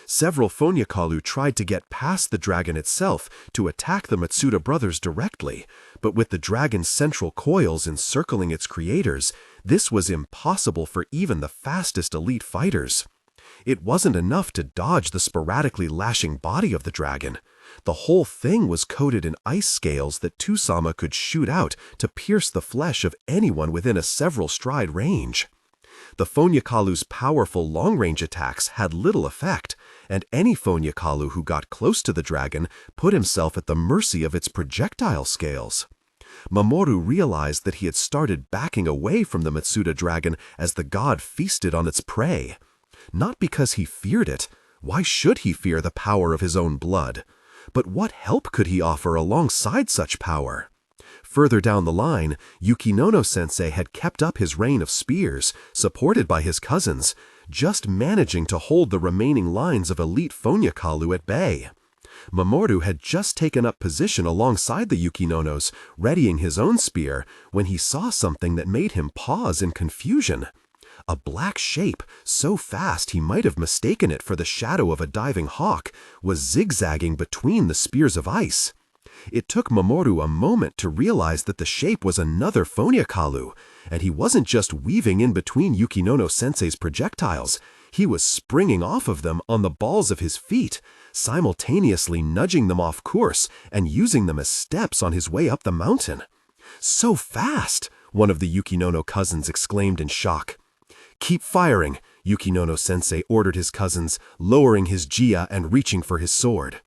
Several Fonyakalu tried to get past the dragon itself to attack the Matsuda brothers directly, but with the dragon's central coils encircling its creators, this was impossible for even the fastest elite fighters. It wasn't enough to dodge the sporadically lashing body of the dragon. The whole thing was coated in ice scales that Tosama could shoot out to pierce the flesh of anyone within a several-stride range. The Fonyakalu's powerful long-range attacks had little effect, and any Fonyakalu who got close to the dragon put himself at the mercy of its projectile scales. Mamoru realized that he had started backing away from the Matsuda dragon as the god feasted on its prey. Not because he feared it. Why should he fear the power of his own blood? But what help could he offer alongside such power? Further down the line, Yukinono-sensei had kept up his rain of spears, supported by his cousins, just managing to hold the remaining lines of elite Fonyakalu at bay. Mamoru had just taken up position alongside the Yukinonos, readying his own spear, when he saw something that made him pause in confusion. A black shape, so fast he might have mistaken it for the shadow of a diving hawk, was zigzagging between the spears of ice. It took Mamoru a moment to realize that the shape was another Fonyakalu, and he wasn't just weaving in between Yukinono-sensei's projectiles. He was springing off of them on the balls of his feet, simultaneously nudging them off course and using them as steps on his way up the mountain. "So fast!" one of the Yukinono cousins exclaimed in shock. "Keep firing," Yukinono-sensei ordered his cousins, lowering his jia and reaching for his sword.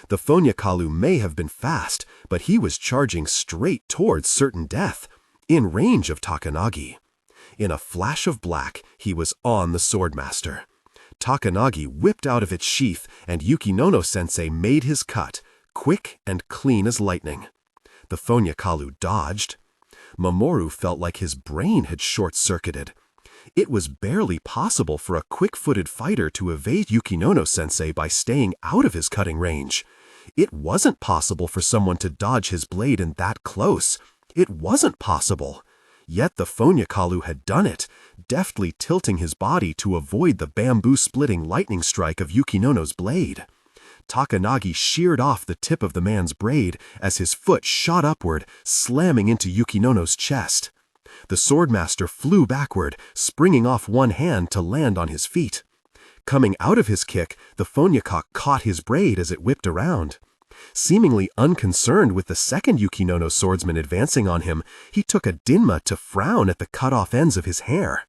The Fonyakalu may have been fast, but he was charging straight towards certain death, in range of Takanagi. In a flash of black, he was on the swordmaster. Takanagi whipped out of its sheath, and Yukinono-sensei made his cut, quick and clean as lightning. The Fonyakalu dodged. Mamoru felt like his brain had short-circuited. It was barely possible for a quick-footed fighter to evade Yukinono-sensei by staying out of his cutting range. It wasn't possible for someone to dodge his blade in that close. It wasn't possible. Yet the Fonyakalu had done it, deftly tilting his body to avoid the bamboo-splitting lightning strike of Yukinono's blade. Takanagi sheared off the tip of the man's braid as his foot shot upward, slamming into Yukinono's chest. The swordmaster flew backward, springing off one hand to land on his feet. Coming out of his kick, the Fonyaka caught his braid as it whipped around. Seemingly unconcerned with the second Yukinono swordsman advancing on him, he took a dinma to frown at the cut-off ends of his hair.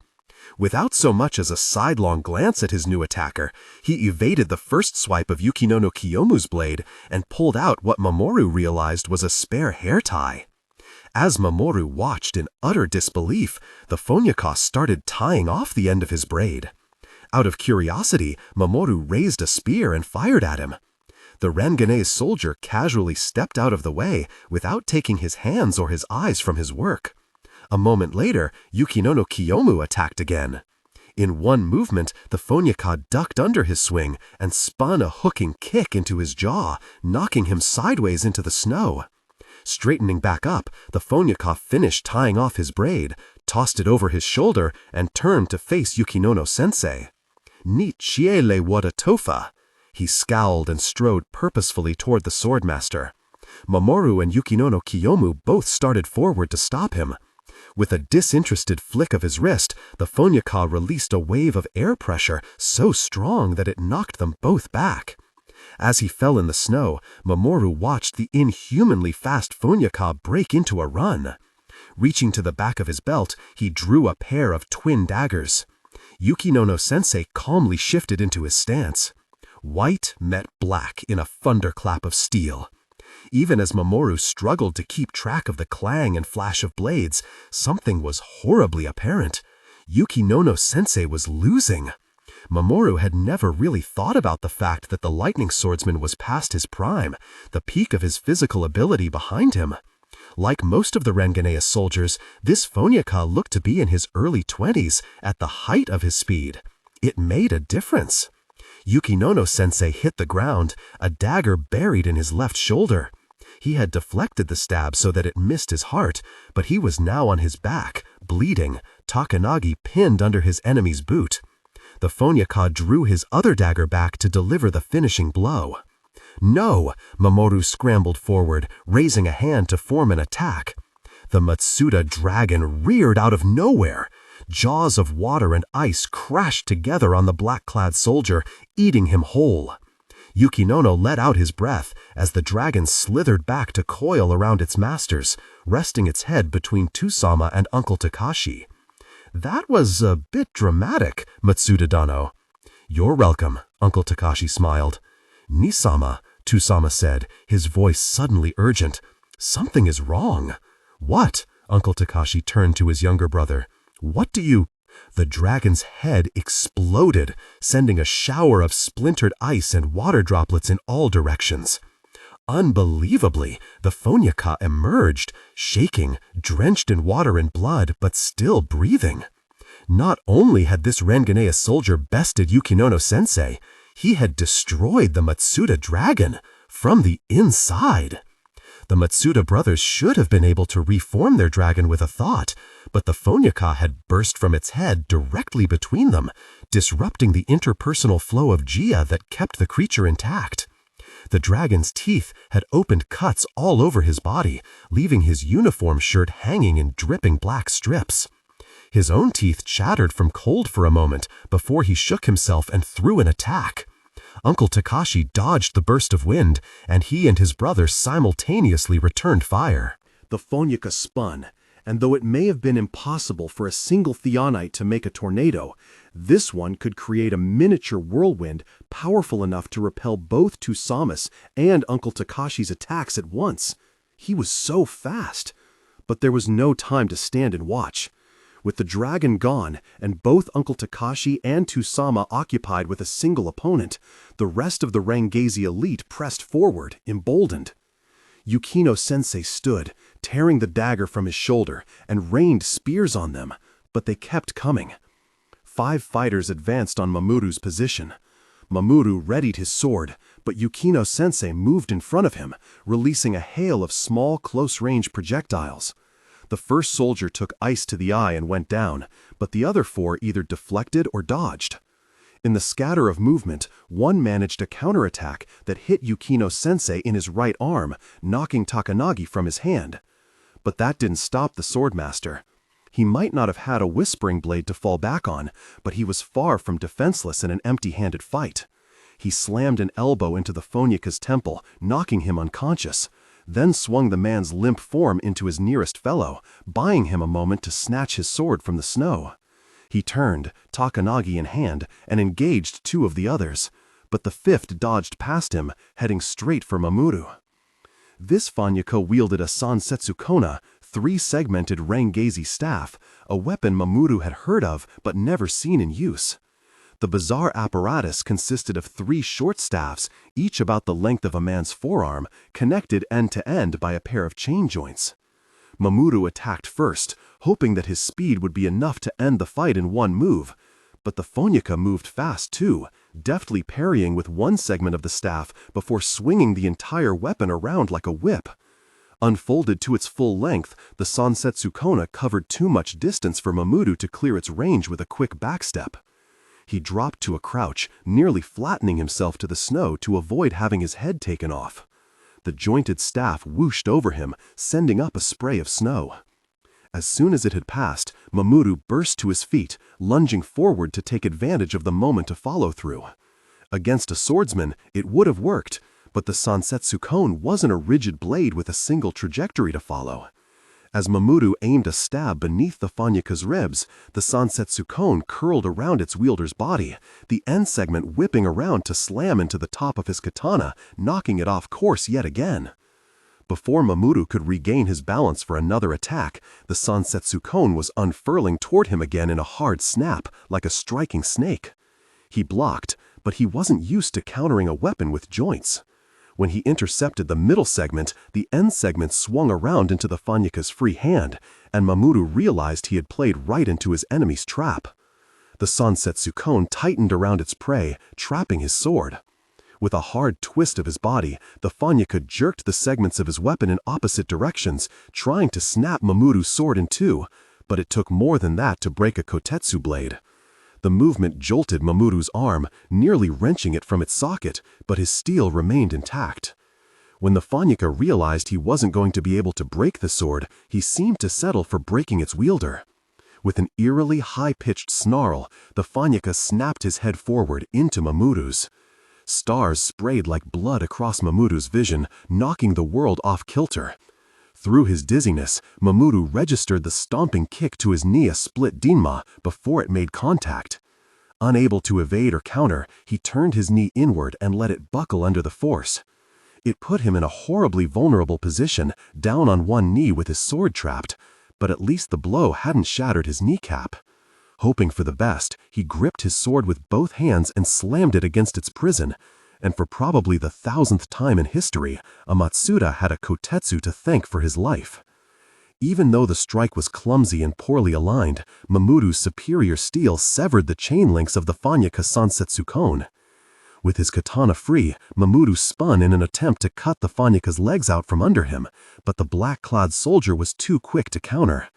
Without so much as a sidelong glance at his new attacker, he evaded the first swipe of Yukinono Kiyomu's blade and pulled out what Mamoru realized was a spare hair tie. As Mamoru watched in utter disbelief, the Fonyaka started tying off the end of his braid. Out of curiosity, Mamoru raised a spear and fired at him. The Ranganese soldier casually stepped out of the way without taking his hands or his eyes from his work. A moment later, Yukinono Kiyomu attacked again. In one movement, the Fonyaka ducked under his swing and spun a hooking kick into his jaw, knocking him sideways into the snow. Straightening back up, the Fonyaka finished tying off his braid, tossed it over his shoulder, and turned to face Yukinono-sensei. "Ni chiele wada tofa." He scowled and strode purposefully toward the swordmaster. Mamoru and Yukinono Kiyomu both started forward to stop him. With a disinterested flick of his wrist, the Fonyaka released a wave of air pressure so strong that it knocked them both back. As he fell in the snow, Mamoru watched the inhumanly fast Fonyaka break into a run. Reaching to the back of his belt, he drew a pair of twin daggers. Yukinono-sensei calmly shifted into his stance. White met black in a thunderclap of steel. Even as Mamoru struggled to keep track of the clang and flash of blades, something was horribly apparent. Yukinono-sensei was losing. Mamoru had never really thought about the fact that the lightning swordsman was past his prime, the peak of his physical ability behind him. Like most of the Ranganese soldiers, this Fonyaka looked to be in his early 20s, at the height of his speed. It made a difference. Yukinono-sensei hit the ground, a dagger buried in his left shoulder. He had deflected the stab so that it missed his heart, but he was now on his back, bleeding, Takanagi pinned under his enemy's boot. The Fonyaka drew his other dagger back to deliver the finishing blow. "No!" Mamoru scrambled forward, raising a hand to form an attack. The Matsuda dragon reared out of nowhere. Jaws of water and ice crashed together on the black-clad soldier, eating him whole. Yukinono let out his breath as the dragon slithered back to coil around its masters, resting its head between Tusama and Uncle Takashi. "That was a bit dramatic, Matsuda-dano." "You're welcome," Uncle Takashi smiled. "Nisama," Tusama said, his voice suddenly urgent. "Something is wrong." "What?" Uncle Takashi turned to his younger brother. "What do you—" The dragon's head exploded, sending a shower of splintered ice and water droplets in all directions. Unbelievably, the Fonyaka emerged, shaking, drenched in water and blood, but still breathing. Not only had this Ranganese soldier bested Yukinono-sensei, he had destroyed the Matsuda dragon from the inside. The Matsuda brothers should have been able to reform their dragon with a thought, but the Fonyaka had burst from its head directly between them, disrupting the interpersonal flow of jia that kept the creature intact. The dragon's teeth had opened cuts all over his body, leaving his uniform shirt hanging in dripping black strips. His own teeth chattered from cold for a moment before he shook himself and threw an attack. Uncle Takashi dodged the burst of wind, and he and his brother simultaneously returned fire. The Fonyaka spun, and though it may have been impossible for a single theonite to make a tornado, this one could create a miniature whirlwind powerful enough to repel both Tusama's and Uncle Takashi's attacks at once. He was so fast. But there was no time to stand and watch. With the dragon gone, and both Uncle Takashi and Tusama occupied with a single opponent, the rest of the Rangezi elite pressed forward, emboldened. Yukino-sensei stood, tearing the dagger from his shoulder, and rained spears on them, but they kept coming. 5 fighters advanced on Mamoru's position. Mamoru readied his sword, but Yukino-sensei moved in front of him, releasing a hail of small, close-range projectiles. The first soldier took ice to the eye and went down, but the other 4 either deflected or dodged. In the scatter of movement, one managed a counterattack that hit Yukino-sensei in his right arm, knocking Takanagi from his hand. But that didn't stop the swordmaster. He might not have had a whispering blade to fall back on, but he was far from defenseless in an empty-handed fight. He slammed an elbow into the Phonica's temple, knocking him unconscious, then swung the man's limp form into his nearest fellow, buying him a moment to snatch his sword from the snow. He turned, Takanagi in hand, and engaged 2 of the others, but the 5th dodged past him, heading straight for Mamoru. This Phonaka wielded a Sansetsukona, 3-segmented Rangezi staff, a weapon Mamoru had heard of but never seen in use. The bizarre apparatus consisted of 3 short staffs, each about the length of a man's forearm, connected end to end by a pair of chain joints. Mamoru attacked first, hoping that his speed would be enough to end the fight in one move, but the Phonaka moved fast too, deftly parrying with one segment of the staff before swinging the entire weapon around like a whip. Unfolded to its full length, the Sansetsukona covered too much distance for Mamoru to clear its range with a quick backstep. He dropped to a crouch, nearly flattening himself to the snow to avoid having his head taken off. The jointed staff whooshed over him, sending up a spray of snow. As soon as it had passed, Mamoru burst to his feet, lunging forward to take advantage of the moment to follow through. Against a swordsman, it would have worked, but the Sansetsukon wasn't a rigid blade with a single trajectory to follow. As Mamoru aimed a stab beneath the Phonaka's ribs, the Sansetsukon curled around its wielder's body, the end segment whipping around to slam into the top of his katana, knocking it off course yet again. Before Mamoru could regain his balance for another attack, the Sansetsukon was unfurling toward him again in a hard snap, like a striking snake. He blocked, but he wasn't used to countering a weapon with joints. When he intercepted the middle segment, the end segment swung around into the Phonaka's free hand, and Mamoru realized he had played right into his enemy's trap. The Sansetsukon tightened around its prey, trapping his sword. With a hard twist of his body, the Phonaka jerked the segments of his weapon in opposite directions, trying to snap Mamoru's sword in two, but it took more than that to break a kotetsu blade. The movement jolted Mamoru's arm, nearly wrenching it from its socket, but his steel remained intact. When the Phonaka realized he wasn't going to be able to break the sword, he seemed to settle for breaking its wielder. With an eerily high-pitched snarl, the Phonaka snapped his head forward into Mamoru's. Stars sprayed like blood across Mamoru's vision, knocking the world off kilter. Through his dizziness, Mamoru registered the stomping kick to his knee a split dinma before it made contact. Unable to evade or counter, he turned his knee inward and let it buckle under the force. It put him in a horribly vulnerable position, down on one knee with his sword trapped, but at least the blow hadn't shattered his kneecap. Hoping for the best, he gripped his sword with both hands and slammed it against its prison, and for probably the 1000th time in history, a Matsuda had a kotetsu to thank for his life. Even though the strike was clumsy and poorly aligned, Mamoru's superior steel severed the chain links of the Phonaka Sansetsukon. With his katana free, Mamoru spun in an attempt to cut the Phonaka's legs out from under him, but the black-clad soldier was too quick to counter.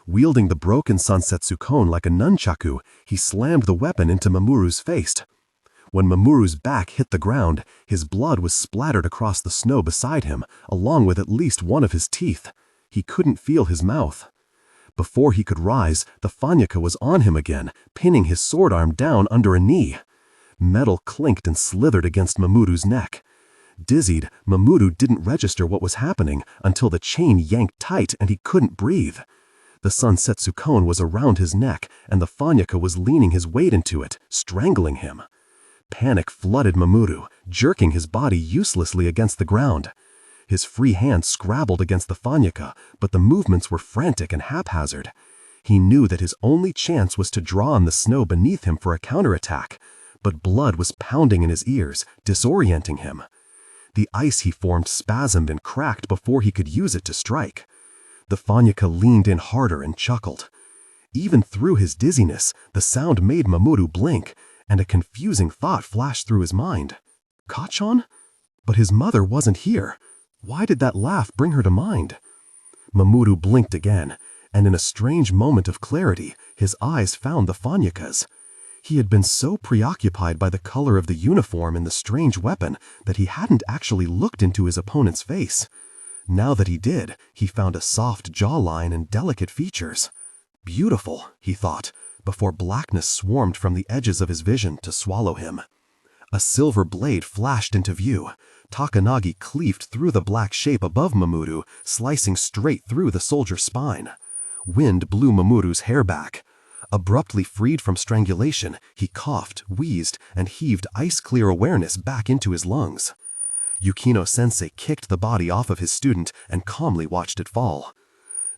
Wielding the broken Sansetsukon like a nunchaku, he slammed the weapon into Mamoru's face. When Mamoru's back hit the ground, his blood was splattered across the snow beside him, along with at least one of his teeth. He couldn't feel his mouth. Before he could rise, the Phonaka was on him again, pinning his sword arm down under a knee. Metal clinked and slithered against Mamoru's neck. Dizzied, Mamoru didn't register what was happening until the chain yanked tight and he couldn't breathe. The Sansetsu cone was around his neck, and the Fanyaka was leaning his weight into it, strangling him. Panic flooded Mamoru, jerking his body uselessly against the ground. His free hand scrabbled against the Fanyaka, but the movements were frantic and haphazard. He knew that his only chance was to draw on the snow beneath him for a counterattack, but blood was pounding in his ears, disorienting him. The ice he formed spasmed and cracked before he could use it to strike. The Fanyaka leaned in harder and chuckled. Even through his dizziness, the sound made Mamoru blink, and a confusing thought flashed through his mind. Kachan? But his mother wasn't here. Why did that laugh bring her to mind? Mamoru blinked again, and in a strange moment of clarity, his eyes found the Fanyaka's. He had been so preoccupied by the color of the uniform and the strange weapon that he hadn't actually looked into his opponent's face. Now that he did, he found a soft jawline and delicate features. Beautiful, he thought, before blackness swarmed from the edges of his vision to swallow him. A silver blade flashed into view. Takanagi cleaved through the black shape above Mamoru, slicing straight through the soldier's spine. Wind blew Mamoru's hair back. Abruptly freed from strangulation, he coughed, wheezed, and heaved ice-clear awareness back into his lungs. Yukino-sensei kicked the body off of his student and calmly watched it fall.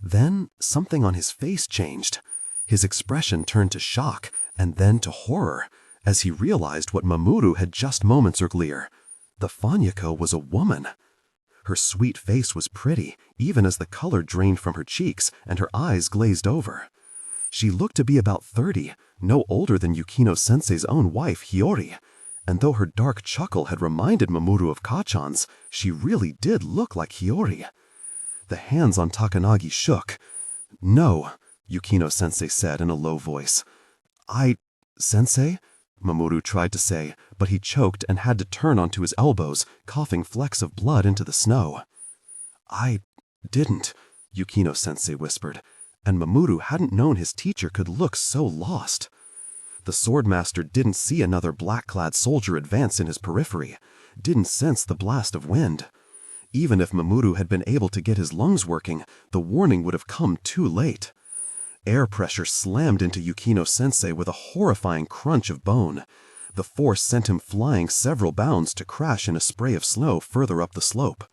Then something on his face changed. His expression turned to shock and then to horror as he realized what Mamoru had just moments earlier. The Fanyaka was a woman. Her sweet face was pretty, even as the color drained from her cheeks and her eyes glazed over. She looked to be about 30, no older than Yukino-sensei's own wife, Hiyori, and though her dark chuckle had reminded Mamoru of Kachan's, she really did look like Hiyori. The hands on Takanagi shook. "No," Yukino-sensei said in a low voice. Sensei?" Mamoru tried to say, but he choked and had to turn onto his elbows, coughing flecks of blood into the snow. "I didn't," Yukino-sensei whispered, and Mamoru hadn't known his teacher could look so lost. The swordmaster didn't see another black-clad soldier advance in his periphery, didn't sense the blast of wind. Even if Mamoru had been able to get his lungs working, the warning would have come too late. Air pressure slammed into Yukino-sensei with a horrifying crunch of bone. The force sent him flying several bounds to crash in a spray of snow further up the slope.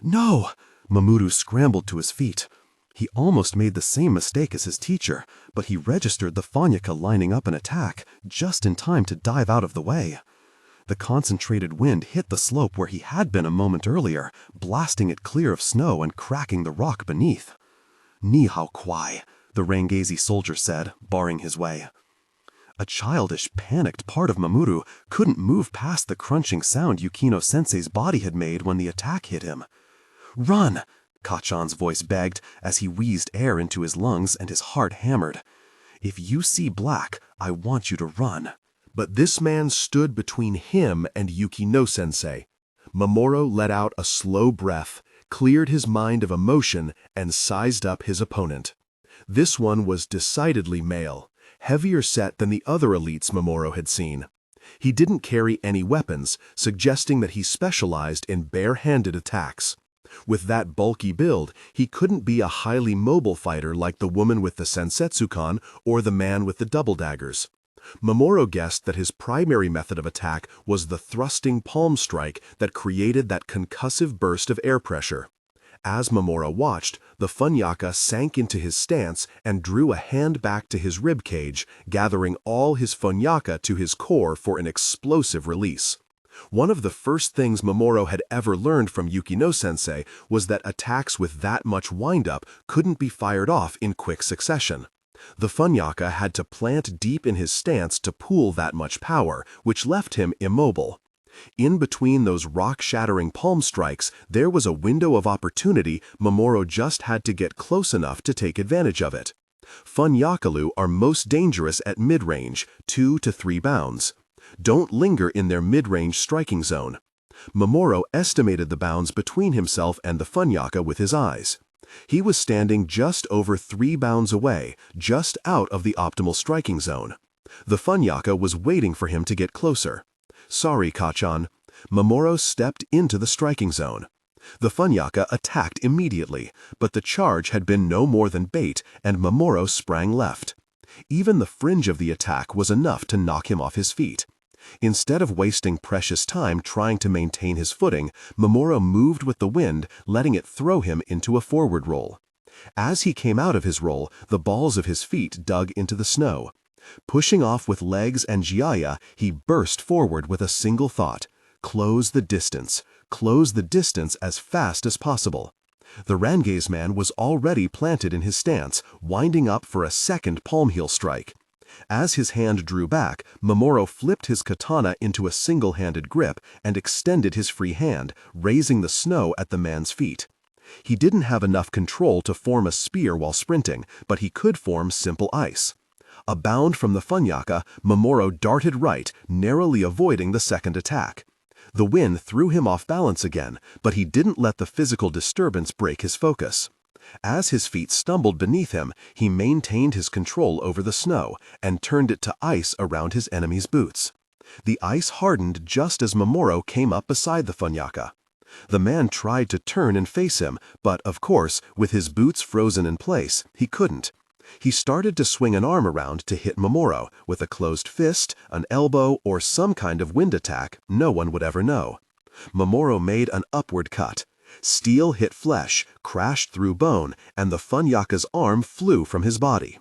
"No!" Mamoru scrambled to his feet. He almost made the same mistake as his teacher, but he registered the Fanyaka lining up an attack just in time to dive out of the way. The concentrated wind hit the slope where he had been a moment earlier, blasting it clear of snow and cracking the rock beneath. "Ni hao kwai," the Rangesi soldier said, barring his way. A childish, panicked part of Mamoru couldn't move past the crunching sound Yukino-sensei's body had made when the attack hit him. "Run!" Kachan's voice begged as he wheezed air into his lungs and his heart hammered. "If you see black, I want you to run." But this man stood between him and Yukino-sensei. Mamoru let out a slow breath, cleared his mind of emotion, and sized up his opponent. This one was decidedly male, heavier set than the other elites Mamoru had seen. He didn't carry any weapons, suggesting that he specialized in bare-handed attacks. With that bulky build, he couldn't be a highly mobile fighter like the woman with the sensetsukan or the man with the double daggers. Mamoru guessed that his primary method of attack was the thrusting palm strike that created that concussive burst of air pressure. As Mamoru watched, the Fanyaka sank into his stance and drew a hand back to his rib cage, gathering all his Fanyaka to his core for an explosive release. One of the first things Mamoru had ever learned from Yukino-sensei was that attacks with that much wind-up couldn't be fired off in quick succession. The Fanyaka had to plant deep in his stance to pool that much power, which left him immobile. In between those rock-shattering palm strikes, there was a window of opportunity Mamoru just had to get close enough to take advantage of it. Fanyakalu are most dangerous at mid-range, 2 to 3 bounds. Don't linger in their mid-range striking zone. Mamoru estimated the bounds between himself and the Fanyaka with his eyes. He was standing just over 3 bounds away, just out of the optimal striking zone. The Fanyaka was waiting for him to get closer. "Sorry, Kachan." Mamoru stepped into the striking zone. The Funyaka attacked immediately, but the charge had been no more than bait, and Mamoru sprang left. Even the fringe of the attack was enough to knock him off his feet. Instead of wasting precious time trying to maintain his footing, Mamoru moved with the wind, letting it throw him into a forward roll. As he came out of his roll, the balls of his feet dug into the snow. Pushing off with legs and jiaya, he burst forward with a single thought: close the distance as fast as possible. The Range's man was already planted in his stance, winding up for a second palm heel strike. As his hand drew back, Mamoru flipped his katana into a single-handed grip and extended his free hand, raising the snow at the man's feet. He didn't have enough control to form a spear while sprinting, but he could form simple ice. A bound from the Funyaka, Mamoru darted right, narrowly avoiding the second attack. The wind threw him off balance again, but he didn't let the physical disturbance break his focus. As his feet stumbled beneath him, he maintained his control over the snow and turned it to ice around his enemy's boots. The ice hardened just as Mamoru came up beside the Funyaka. The man tried to turn and face him, but, of course, with his boots frozen in place, he couldn't. He started to swing an arm around to hit Mamoru with a closed fist, an elbow, or some kind of wind attack no one would ever know. Mamoru made an upward cut. Steel hit flesh, crashed through bone, and the Funyaka's arm flew from his body.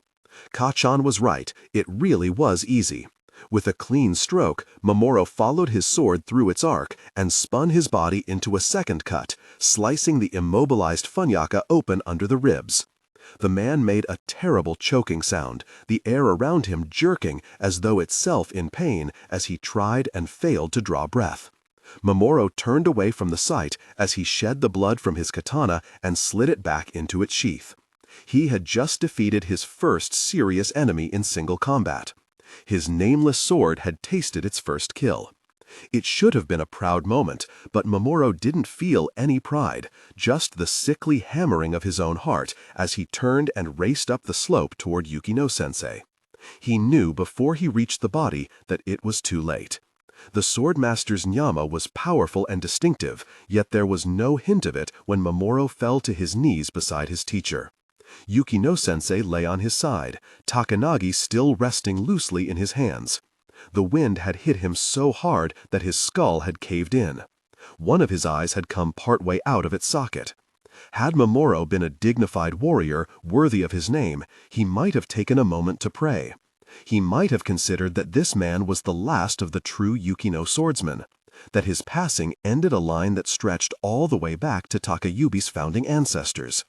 Kachan was right, it really was easy. With a clean stroke, Mamoru followed his sword through its arc and spun his body into a second cut, slicing the immobilized Funyaka open under the ribs. The man made a terrible choking sound, the air around him jerking as though itself in pain as he tried and failed to draw breath. Mamoru turned away from the sight as he shed the blood from his katana and slid it back into its sheath. He had just defeated his first serious enemy in single combat. His nameless sword had tasted its first kill. It should have been a proud moment, but Mamoru didn't feel any pride, just the sickly hammering of his own heart as he turned and raced up the slope toward Yukino-sensei. He knew before he reached the body that it was too late. The swordmaster's nyama was powerful and distinctive, yet there was no hint of it when Mamoru fell to his knees beside his teacher. Yukino-sensei lay on his side, Takanagi still resting loosely in his hands. The wind had hit him so hard that his skull had caved in. One of his eyes had come partway out of its socket. Had Mamoru been a dignified warrior, worthy of his name, he might have taken a moment to pray. He might have considered that this man was the last of the true Yukino swordsmen, that his passing ended a line that stretched all the way back to Takayubi's founding ancestors.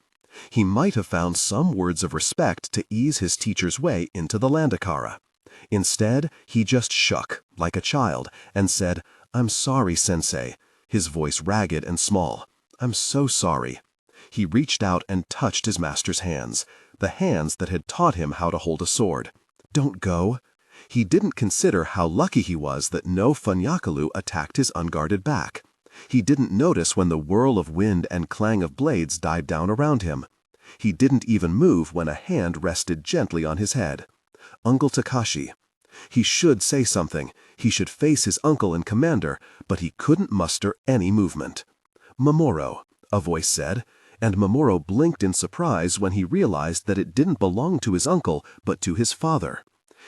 He might have found some words of respect to ease his teacher's way into the Landakara. Instead, he just shook, like a child, and said, "I'm sorry, sensei," his voice ragged and small. "I'm so sorry." He reached out and touched his master's hands, the hands that had taught him how to hold a sword. "Don't go." He didn't consider how lucky he was that no Funyakalu attacked his unguarded back. He didn't notice when the whirl of wind and clang of blades died down around him. He didn't even move when a hand rested gently on his head. Uncle Takashi. He should say something. He should face his uncle and commander, but he couldn't muster any movement. "Mamoru," a voice said, and Mamoru blinked in surprise when he realized that it didn't belong to his uncle, but to his father.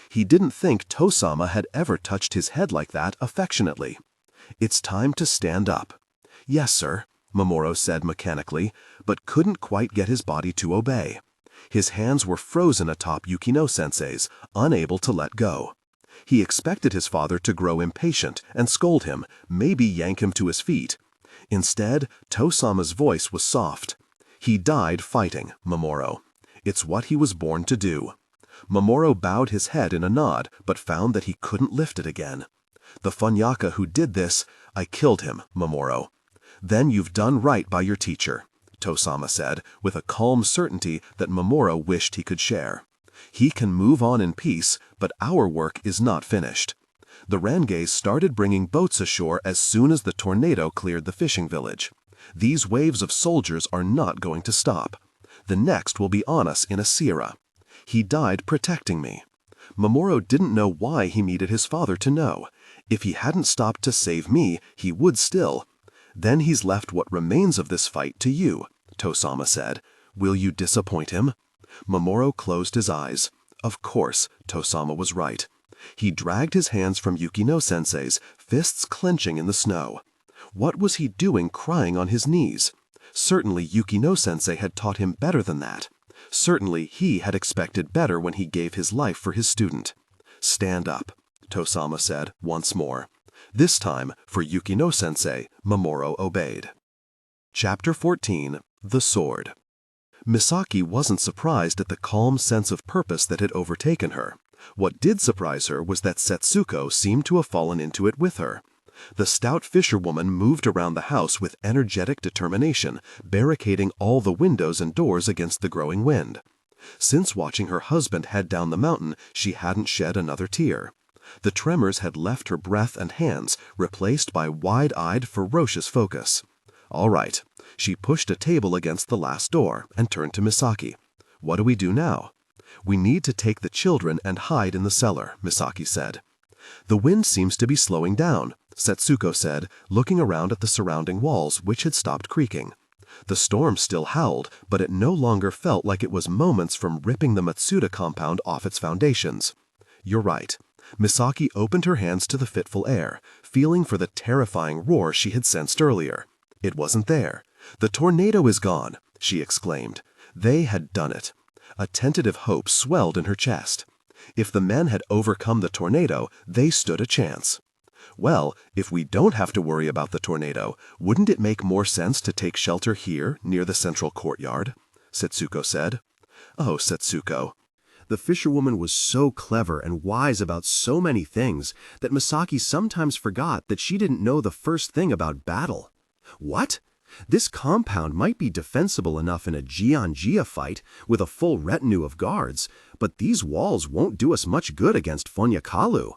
He didn't think Tosama had ever touched his head like that affectionately. "It's time to stand up." "Yes, sir," Mamoru said mechanically, but couldn't quite get his body to obey. His hands were frozen atop Yukino-sensei's, unable to let go. He expected his father to grow impatient and scold him, maybe yank him to his feet. Instead, Tosama's voice was soft. "He died fighting, Mamoru. It's what he was born to do." Mamoru bowed his head in a nod, but found that he couldn't lift it again. "The Funyaka who did this, I killed him, Mamoru." "Then you've done right by your teacher," Tosama said, with a calm certainty that Mamoru wished he could share. "He can move on in peace, but our work is not finished." The Range's started bringing boats ashore as soon as the tornado cleared the fishing village. These waves of soldiers are not going to stop. The next will be on us in a sierra. He died protecting me. Mamoru didn't know why he needed his father to know. If he hadn't stopped to save me, he would still. Then he's left what remains of this fight to you, Tosama said. Will you disappoint him? Mamoru closed his eyes. Of course, Tosama was right. He dragged his hands from Yukino-sensei's, fists clenching in the snow. What was he doing crying on his knees? Certainly Yukino-sensei had taught him better than that. Certainly he had expected better when he gave his life for his student. Stand up, Tosama said once more. This time, for Yukino-sensei, Mamoru obeyed. Chapter 14. The Sword. Misaki wasn't surprised at the calm sense of purpose that had overtaken her. What did surprise her was that Setsuko seemed to have fallen into it with her. The stout fisherwoman moved around the house with energetic determination, barricading all the windows and doors against the growing wind. Since watching her husband head down the mountain, she hadn't shed another tear. The tremors had left her breath and hands, replaced by wide-eyed, ferocious focus. All right. She pushed a table against the last door and turned to Misaki. What do we do now? We need to take the children and hide in the cellar, Misaki said. The wind seems to be slowing down, Setsuko said, looking around at the surrounding walls, which had stopped creaking. The storm still howled, but it no longer felt like it was moments from ripping the Matsuda compound off its foundations. You're right. Misaki opened her hands to the fitful air, feeling for the terrifying roar she had sensed earlier. It wasn't there. The tornado is gone, she exclaimed. They had done it. A tentative hope swelled in her chest. If the men had overcome the tornado, they stood a chance. Well, if we don't have to worry about the tornado, wouldn't it make more sense to take shelter here, near the central courtyard? Setsuko said. Oh, Setsuko. The fisherwoman was so clever and wise about so many things that Misaki sometimes forgot that she didn't know the first thing about battle. What? This compound might be defensible enough in a Jian-Jia fight with a full retinue of guards, but these walls won't do us much good against Fonyakalu.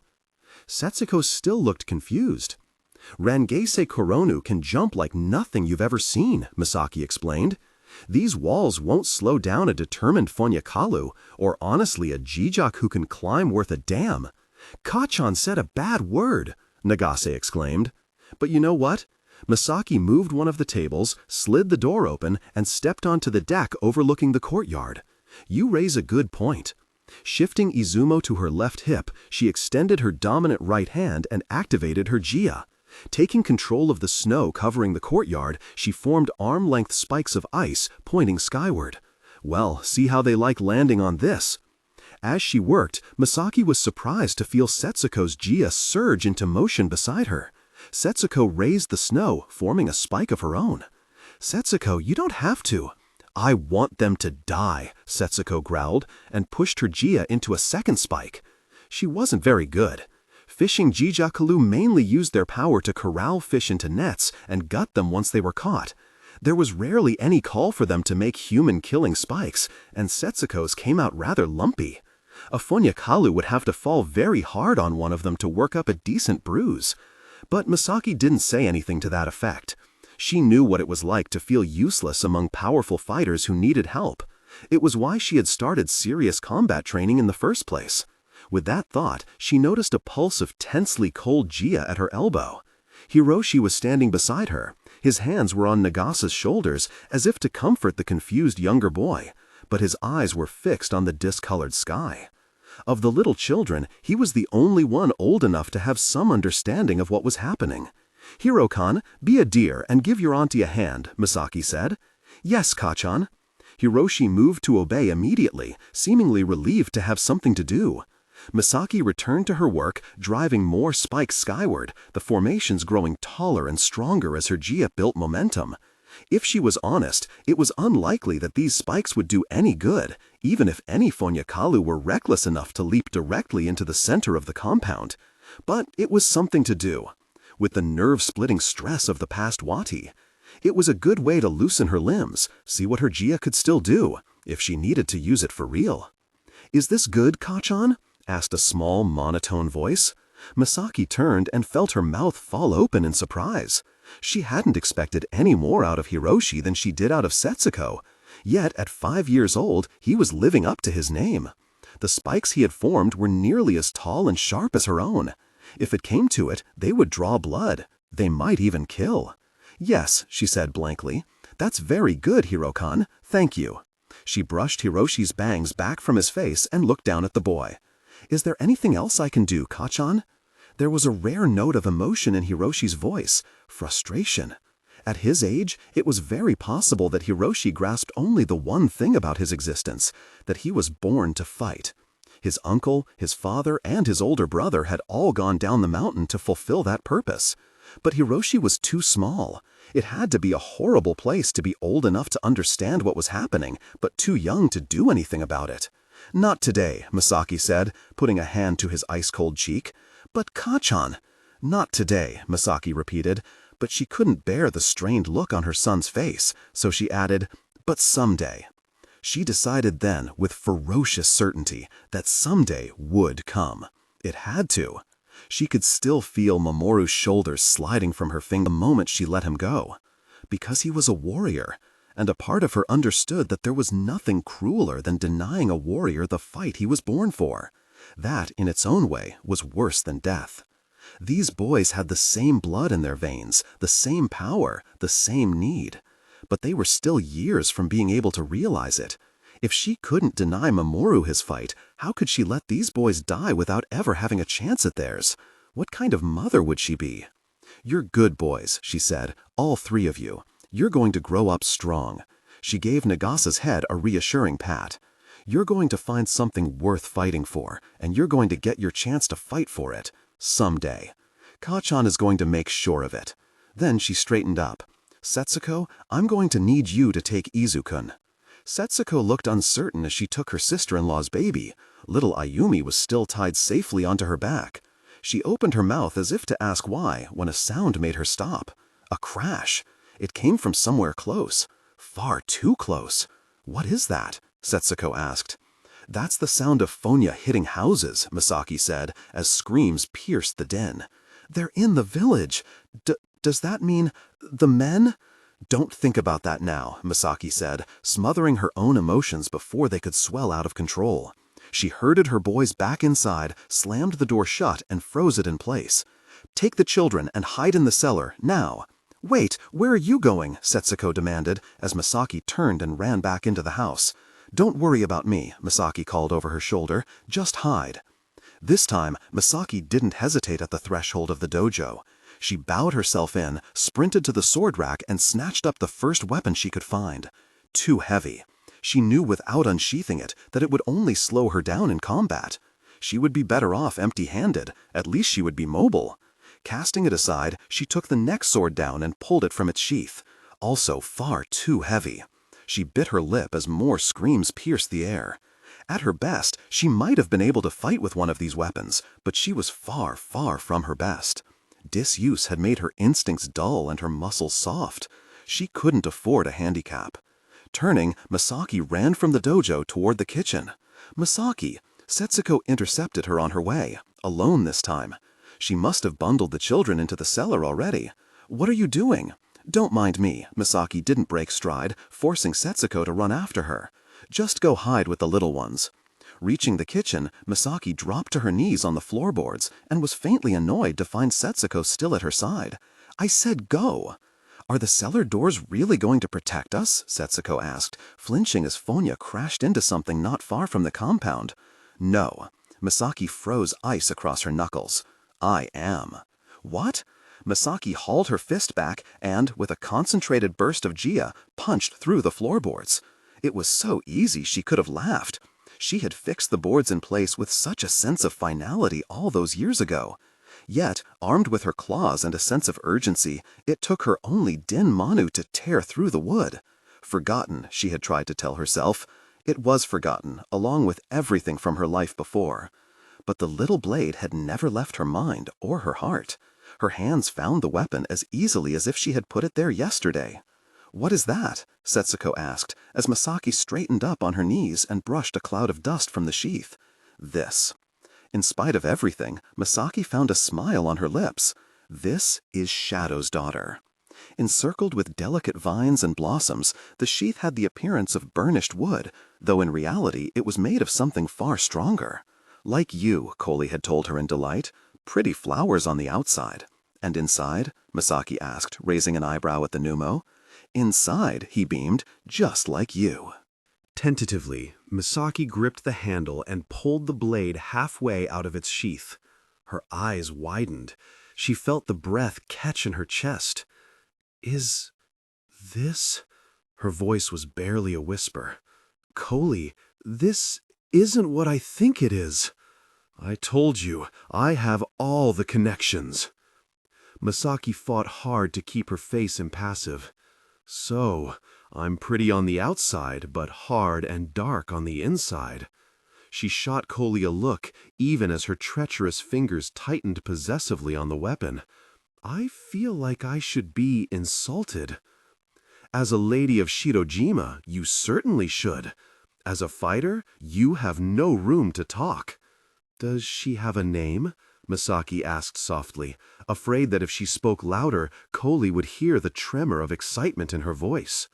Setsuko still looked confused. Rangeise Koronu can jump like nothing you've ever seen, Misaki explained. These walls won't slow down a determined Fonyakalu, or honestly a Jijak who can climb worth a damn. Kachan said a bad word, Nagase exclaimed. But you know what? Misaki moved one of the tables, slid the door open, and stepped onto the deck overlooking the courtyard. You raise a good point. Shifting Izumo to her left hip, she extended her dominant right hand and activated her Jia. Taking control of the snow covering the courtyard, she formed arm-length spikes of ice pointing skyward. Well, see how they like landing on this. As she worked, Misaki was surprised to feel Setsuko's Jia surge into motion beside her. Setsuko raised the snow, forming a spike of her own. Setsuko, you don't have to. I want them to die, Setsuko growled, and pushed her Jia into a second spike. She wasn't very good. Fishing Jijakalu mainly used their power to corral fish into nets and gut them once they were caught. There was rarely any call for them to make human-killing spikes, and Setsuko's came out rather lumpy. A Fonyakalu would have to fall very hard on one of them to work up a decent bruise. But Misaki didn't say anything to that effect. She knew what it was like to feel useless among powerful fighters who needed help. It was why she had started serious combat training in the first place. With that thought, she noticed a pulse of tensely cold Jia at her elbow. Hiroshi was standing beside her. His hands were on Nagasa's shoulders, as if to comfort the confused younger boy, but his eyes were fixed on the discolored sky. Of the little children, he was the only one old enough to have some understanding of what was happening. Hiro-kan, be a dear and give your auntie a hand, Misaki said. Yes, Kachan. Hiroshi moved to obey immediately, seemingly relieved to have something to do. Misaki returned to her work, driving more spikes skyward, the formations growing taller and stronger as her Jia built momentum. If she was honest, it was unlikely that these spikes would do any good, even if any Fonyakalu were reckless enough to leap directly into the center of the compound. But it was something to do. With the nerve-splitting stress of the past wati, it was a good way to loosen her limbs, see what her Jia could still do, if she needed to use it for real. Is this good, Kachan? Asked a small, monotone voice. Misaki turned and felt her mouth fall open in surprise. She hadn't expected any more out of Hiroshi than she did out of Setsuko. Yet, at 5 years old, he was living up to his name. The spikes he had formed were nearly as tall and sharp as her own. If it came to it, they would draw blood. They might even kill. "Yes," she said blankly. "That's very good, Hirokan. Thank you." She brushed Hiroshi's bangs back from his face and looked down at the boy. "Is there anything else I can do, Kachan?" There was a rare note of emotion in Hiroshi's voice, frustration. At his age, it was very possible that Hiroshi grasped only the one thing about his existence, that he was born to fight. His uncle, his father, and his older brother had all gone down the mountain to fulfill that purpose. But Hiroshi was too small. It had to be a horrible place to be old enough to understand what was happening, but too young to do anything about it. "Not today," Misaki said, putting a hand to his ice-cold cheek. "But Kachan—" "Not today," Misaki repeated, but she couldn't bear the strained look on her son's face, so she added, "But someday." She decided then, with ferocious certainty, that someday would come. It had to. She could still feel Mamoru's shoulders sliding from her finger the moment she let him go. Because he was a warrior, and a part of her understood that there was nothing crueler than denying a warrior the fight he was born for. That, in its own way, was worse than death. These boys had the same blood in their veins, the same power, the same need. But they were still years from being able to realize it. If she couldn't deny Mamoru his fight, how could she let these boys die without ever having a chance at theirs? What kind of mother would she be? "You're good boys," she said, "all three of you. You're going to grow up strong." She gave Nagasa's head a reassuring pat. "You're going to find something worth fighting for, and you're going to get your chance to fight for it. Someday. Kachan is going to make sure of it." Then she straightened up. "Setsuko, I'm going to need you to take Izukun." Setsuko looked uncertain as she took her sister-in-law's baby. Little Ayumi was still tied safely onto her back. She opened her mouth as if to ask why, when a sound made her stop. A crash. It came from somewhere close. Far too close. "What is that?" Setsuko asked. "That's the sound of Fonya hitting houses," Misaki said, as screams pierced the din. "They're in the village. Does that mean the men?" "Don't think about that now," Misaki said, smothering her own emotions before they could swell out of control. She herded her boys back inside, slammed the door shut, and froze it in place. "Take the children and hide in the cellar, now." "Wait, where are you going?" Setsuko demanded, as Misaki turned and ran back into the house. "Don't worry about me," Misaki called over her shoulder. "Just hide." This time, Misaki didn't hesitate at the threshold of the dojo. She bowed herself in, sprinted to the sword rack, and snatched up the first weapon she could find. Too heavy. She knew without unsheathing it that it would only slow her down in combat. She would be better off empty-handed. At least she would be mobile. Casting it aside, she took the next sword down and pulled it from its sheath. Also far too heavy. She bit her lip as more screams pierced the air. At her best, she might have been able to fight with one of these weapons, but she was far, far from her best. Disuse had made her instincts dull and her muscles soft. She couldn't afford a handicap. Turning, Misaki ran from the dojo toward the kitchen. "Misaki!" Setsuko intercepted her on her way, alone this time. She must have bundled the children into the cellar already. "What are you doing?" "Don't mind me." Misaki didn't break stride, forcing Setsuko to run after her. "Just go hide with the little ones." Reaching the kitchen, Misaki dropped to her knees on the floorboards and was faintly annoyed to find Setsuko still at her side. "I said go!" "Are the cellar doors really going to protect us?" Setsuko asked, flinching as Fonya crashed into something not far from the compound. "No." Misaki froze ice across her knuckles. "I am." "What?" Misaki hauled her fist back and, with a concentrated burst of Jia, punched through the floorboards. It was so easy she could have laughed. She had fixed the boards in place with such a sense of finality all those years ago. Yet, armed with her claws and a sense of urgency, it took her only Din Manu to tear through the wood. Forgotten, she had tried to tell herself. It was forgotten, along with everything from her life before. But the little blade had never left her mind or her heart. Her hands found the weapon as easily as if she had put it there yesterday. "What is that?" Setsuko asked, as Misaki straightened up on her knees and brushed a cloud of dust from the sheath. "This." In spite of everything, Misaki found a smile on her lips. "This is Shadow's daughter." Encircled with delicate vines and blossoms, the sheath had the appearance of burnished wood, though in reality it was made of something far stronger. "Like you," Coley had told her in delight. "Pretty flowers on the outside." "And inside?" Misaki asked, raising an eyebrow at the pneumo. "Inside," he beamed, "just like you." Tentatively, Misaki gripped the handle and pulled the blade halfway out of its sheath. Her eyes widened. She felt the breath catch in her chest. "Is this?" Her voice was barely a whisper. "Kohli, this isn't what I think it is. I told you, I have all the connections." Misaki fought hard to keep her face impassive. "So, I'm pretty on the outside, but hard and dark on the inside." She shot Kohli a look, even as her treacherous fingers tightened possessively on the weapon. "I feel like I should be insulted." "As a lady of Shirojima, you certainly should. As a fighter, you have no room to talk." "Does she have a name?" Misaki asked softly, afraid that if she spoke louder, Kohli would hear the tremor of excitement in her voice.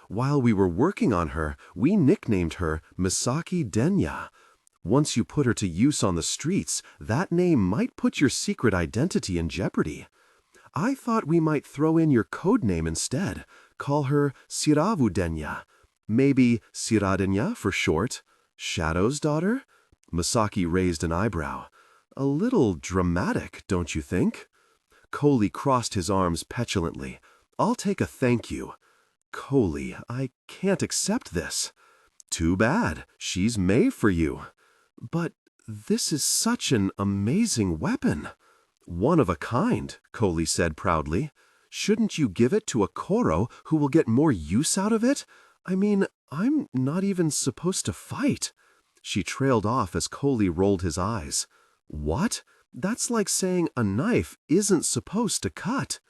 "While we were working on her, we nicknamed her Misaki Denya. Once you put her to use on the streets, that name might put your secret identity in jeopardy. I thought we might throw in your code name instead, call her Siravu Denya. Maybe Siradenya for short. Shadow's daughter?" Misaki raised an eyebrow. "A little dramatic, don't you think?" Kohli crossed his arms petulantly. "I'll take a thank you." "Kohli, I can't accept this." "Too bad. She's made for you." "But this is such an amazing weapon." "One of a kind," Kohli said proudly. "Shouldn't you give it to a Koro who will get more use out of it? I mean, I'm not even supposed to fight." She trailed off as Kohli rolled his eyes. "What? That's like saying a knife isn't supposed to cut."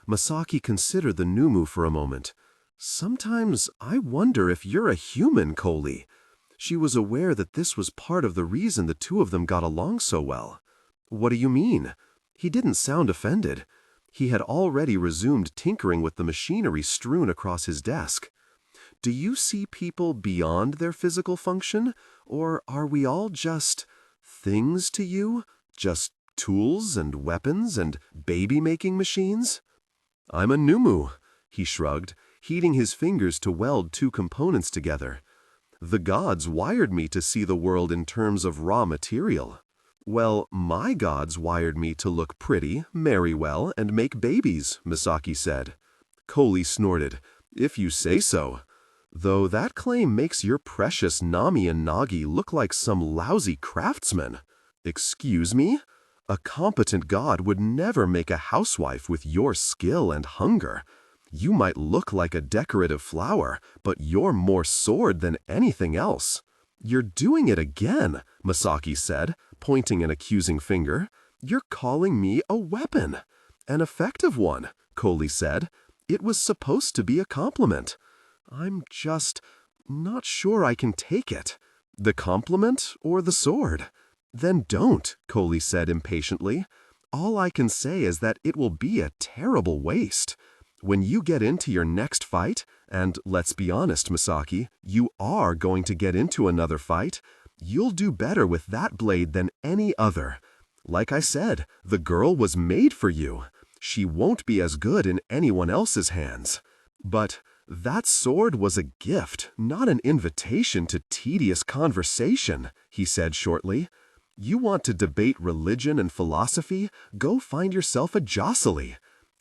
Misaki considered the numu for a moment. "Sometimes I wonder if you're a human, Kohli." She was aware that this was part of the reason the two of them got along so well. "What do you mean?" He didn't sound offended. He had already resumed tinkering with the machinery strewn across his desk. "Do you see people beyond their physical function? Or are we all just things to you? Just tools and weapons and baby-making machines?" "I'm a numu," he shrugged, heating his fingers to weld two components together. "The gods wired me to see the world in terms of raw material." "Well, my gods wired me to look pretty, marry well, and make babies," Misaki said. Kohli snorted. "If you say so. Though that claim makes your precious Nami and Nagi look like some lousy craftsmen." "Excuse me? A competent god would never make a housewife with your skill and hunger. You might look like a decorative flower, but you're more sword than anything else." "You're doing it again," Misaki said, pointing an accusing finger. "You're calling me a weapon." "An effective one," Kohli said. "It was supposed to be a compliment." "I'm just not sure I can take it." "The compliment or the sword?" "Then don't," Kohli said impatiently. "All I can say is that it will be a terrible waste. When you get into your next fight, and let's be honest, Misaki, you are going to get into another fight, you'll do better with that blade than any other. Like I said, the girl was made for you. She won't be as good in anyone else's hands." "But that sword was a gift, not an invitation to tedious conversation," he said shortly. "You want to debate religion and philosophy? Go find yourself a Jocelyn.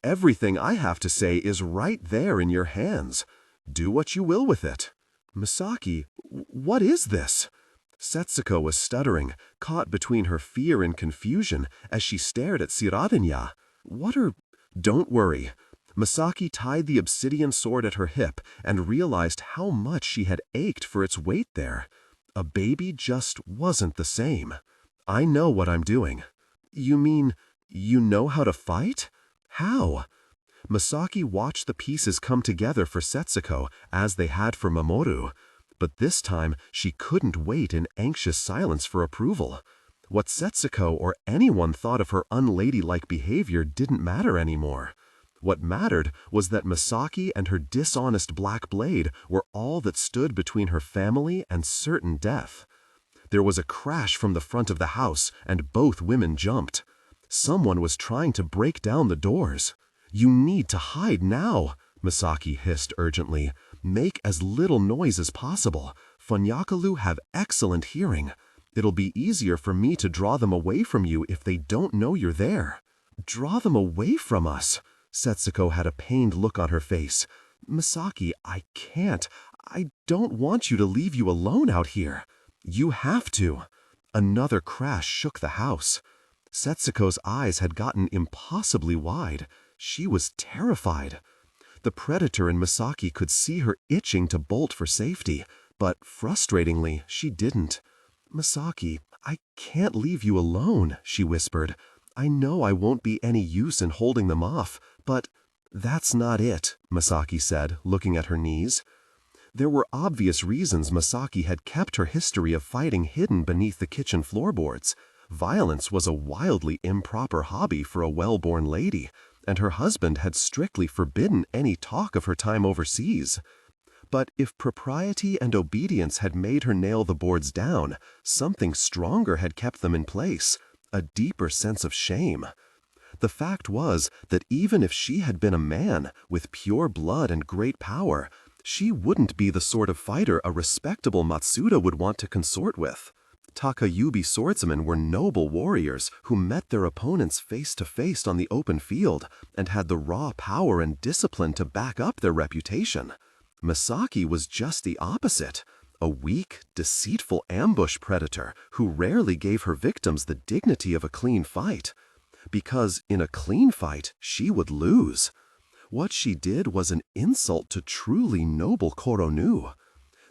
Everything I have to say is right there in your hands. Do what you will with it." "Misaki, what is this?" Setsuko was stuttering, caught between her fear and confusion as she stared at Siradenya. "What are—" "Don't worry." Misaki tied the obsidian sword at her hip and realized how much she had ached for its weight there. A baby just wasn't the same. "I know what I'm doing." "You mean you know how to fight? How?" Misaki watched the pieces come together for Setsuko as they had for Mamoru, but this time she couldn't wait in anxious silence for approval. What Setsuko or anyone thought of her unladylike behavior didn't matter anymore. What mattered was that Misaki and her dishonest black blade were all that stood between her family and certain death. There was a crash from the front of the house, and both women jumped. Someone was trying to break down the doors. "You need to hide now," Misaki hissed urgently. "Make as little noise as possible. Funyakalu have excellent hearing. It'll be easier for me to draw them away from you if they don't know you're there." "Draw them away from us?" Setsuko had a pained look on her face. "Misaki, I can't. I don't want you to leave you alone out here." "You have to." Another crash shook the house. Setsuko's eyes had gotten impossibly wide. She was terrified. The predator in Misaki could see her itching to bolt for safety, but frustratingly, she didn't. "Misaki, I can't leave you alone," she whispered. "I know I won't be any use in holding them off, but—" "That's not it," Misaki said, looking at her knees. There were obvious reasons Misaki had kept her history of fighting hidden beneath the kitchen floorboards. Violence was a wildly improper hobby for a well-born lady, and her husband had strictly forbidden any talk of her time overseas. But if propriety and obedience had made her nail the boards down, something stronger had kept them in place, a deeper sense of shame. The fact was that even if she had been a man with pure blood and great power, she wouldn't be the sort of fighter a respectable Matsuda would want to consort with. Takayubi swordsmen were noble warriors who met their opponents face to face on the open field and had the raw power and discipline to back up their reputation. Misaki was just the opposite, a weak, deceitful ambush predator who rarely gave her victims the dignity of a clean fight. Because in a clean fight, she would lose. What she did was an insult to truly noble Koronu.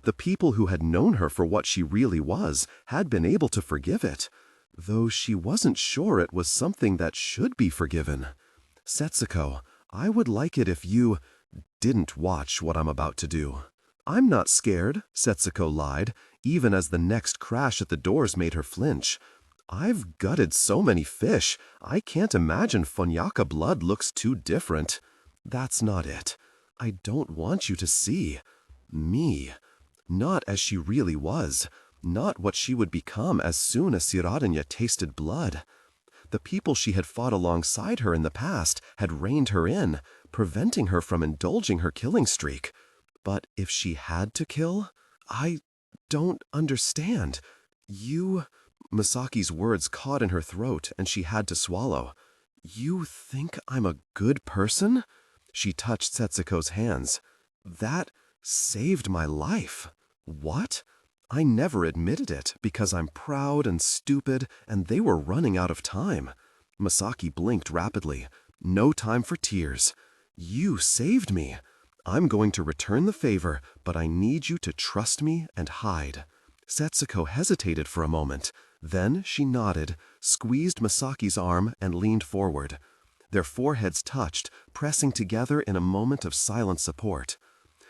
The people who had known her for what she really was had been able to forgive it, though she wasn't sure it was something that should be forgiven. "Setsuko, I would like it if you didn't watch what I'm about to do." "I'm not scared," Setsuko lied, even as the next crash at the doors made her flinch. "I've gutted so many fish, I can't imagine Funyaka blood looks too different." "That's not it. I don't want you to see me. Not as she really was, not what she would become as soon as Shiradanya tasted blood. The people she had fought alongside her in the past had reined her in, preventing her from indulging her killing streak. But if she had to kill, I don't understand. You—" Misaki's words caught in her throat and she had to swallow. "You think I'm a good person?" She touched Setsuko's hands. "That saved my life." "What?" "I never admitted it because I'm proud and stupid and they were running out of time." Misaki blinked rapidly. "No time for tears. You saved me. I'm going to return the favor, but I need you to trust me and hide." Setsuko hesitated for a moment. Then she nodded, squeezed Misaki's arm, and leaned forward. Their foreheads touched, pressing together in a moment of silent support.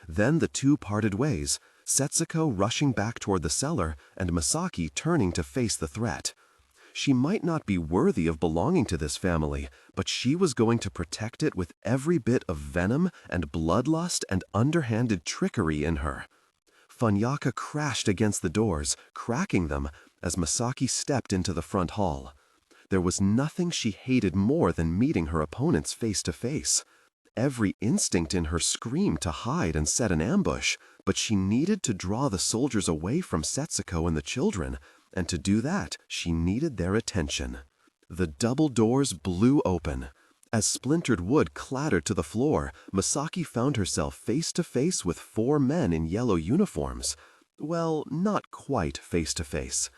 Then the two parted ways, Setsuko rushing back toward the cellar and Misaki turning to face the threat. She might not be worthy of belonging to this family, but she was going to protect it with every bit of venom and bloodlust and underhanded trickery in her. Funyaka crashed against the doors, cracking them, as Misaki stepped into the front hall. There was nothing she hated more than meeting her opponents face to face. Every instinct in her screamed to hide and set an ambush, but she needed to draw the soldiers away from Setsuko and the children, and to do that, she needed their attention. The double doors blew open. As splintered wood clattered to the floor, Misaki found herself face to face with 4 men in yellow uniforms. Well, not quite face to face.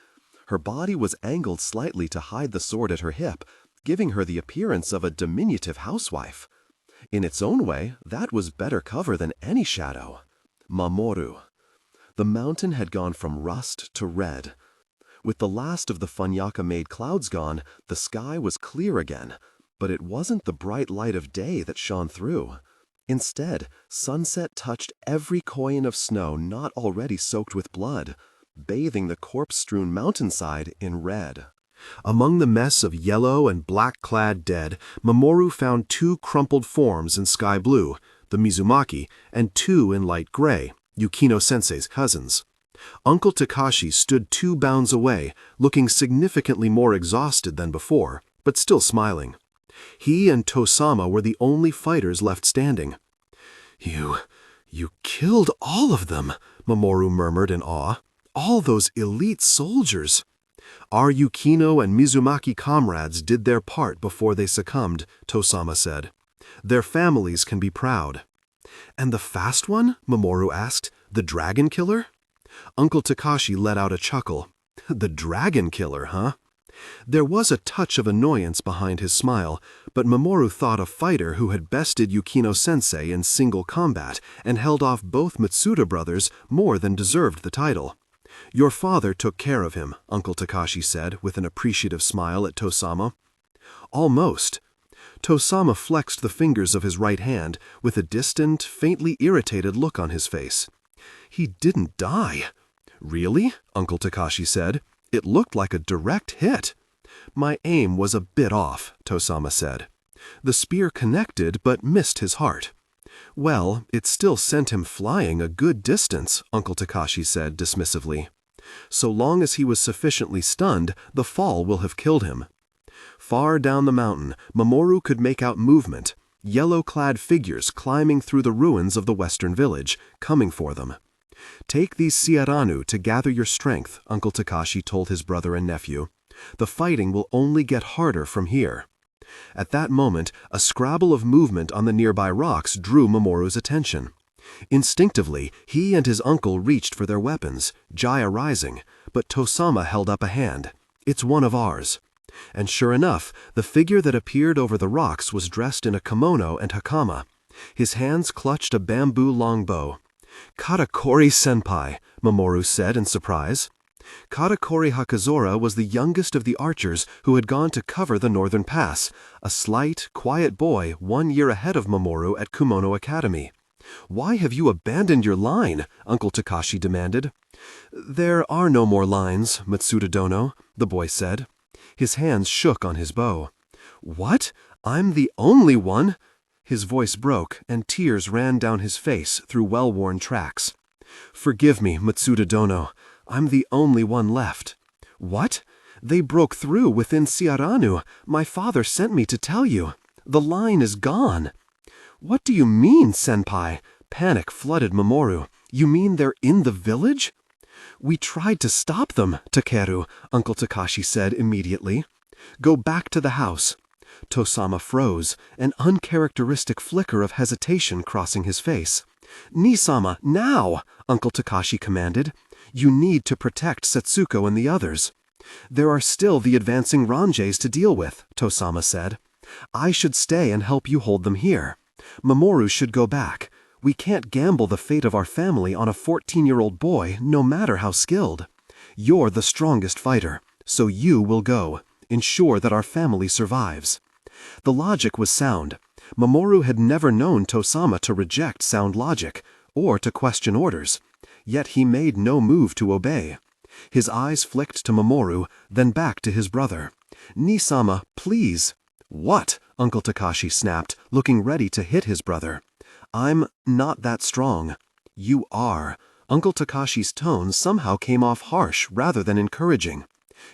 Her body was angled slightly to hide the sword at her hip, giving her the appearance of a diminutive housewife. In its own way, that was better cover than any shadow. Mamoru. The mountain had gone from rust to red. With the last of the Funyaka-made clouds gone, the sky was clear again, but it wasn't the bright light of day that shone through. Instead, sunset touched every koyan of snow not already soaked with blood, bathing the corpse-strewn mountainside in red. Among the mess of yellow and black-clad dead, Mamoru found 2 crumpled forms in sky blue, the Mizumaki, and 2 in light gray, Yukino-sensei's cousins. Uncle Takashi stood 2 bounds away, looking significantly more exhausted than before, but still smiling. He and Tosama were the only fighters left standing. You killed all of them, Mamoru murmured in awe. All those elite soldiers. Our Yukino and Mizumaki comrades did their part before they succumbed, Tosama said. Their families can be proud. And the fast one? Mamoru asked. The dragon killer? Uncle Takashi let out a chuckle. The dragon killer, huh? There was a touch of annoyance behind his smile, but Mamoru thought a fighter who had bested Yukino-sensei in single combat and held off both Matsuda brothers more than deserved the title. Your father took care of him, Uncle Takashi said with an appreciative smile at Tosama. Almost. Tosama flexed the fingers of his right hand with a distant, faintly irritated look on his face. He didn't die. Really? Uncle Takashi said. It looked like a direct hit. My aim was a bit off, Tosama said. The spear connected but missed his heart. Well, it still sent him flying a good distance, Uncle Takashi said dismissively. So long as he was sufficiently stunned, the fall will have killed him. Far down the mountain, Mamoru could make out movement, yellow-clad figures climbing through the ruins of the western village, coming for them. Take these Siaranu to gather your strength, Uncle Takashi told his brother and nephew. The fighting will only get harder from here. At that moment, a scrabble of movement on the nearby rocks drew Mamoru's attention. Instinctively, he and his uncle reached for their weapons, Jaya rising, but Tosama held up a hand. It's one of ours. And sure enough, the figure that appeared over the rocks was dressed in a kimono and hakama. His hands clutched a bamboo longbow. Katakori-senpai, Mamoru said in surprise. Katakori Hakazora was the youngest of the archers who had gone to cover the northern pass, a slight, quiet boy 1 year ahead of Mamoru at Kumono Academy. Why have you abandoned your line? Uncle Takashi demanded. There are no more lines, Matsuda Dono, the boy said. His hands shook on his bow. What? I'm the only one? His voice broke, and tears ran down his face through well-worn tracks. Forgive me, Matsuda Dono. I'm the only one left. What? They broke through within Siaranu. My father sent me to tell you. The line is gone. What do you mean, senpai? Panic flooded Mamoru. You mean they're in the village? We tried to stop them, Takeru, Uncle Takashi said immediately. Go back to the house. Tosama froze, an uncharacteristic flicker of hesitation crossing his face. Nisama, now! Uncle Takashi commanded. You need to protect Setsuko and the others. There are still the advancing Ranges to deal with, Tosama said. I should stay and help you hold them here. Mamoru should go back. We can't gamble the fate of our family on a 14-year-old boy, no matter how skilled. You're the strongest fighter, so you will go. Ensure that our family survives. The logic was sound. Mamoru had never known Tosama to reject sound logic, or to question orders. Yet he made no move to obey. His eyes flicked to Mamoru, then back to his brother. Nisama, please. What? Uncle Takashi snapped, looking ready to hit his brother. I'm not that strong. You are. Uncle Takashi's tone somehow came off harsh rather than encouraging.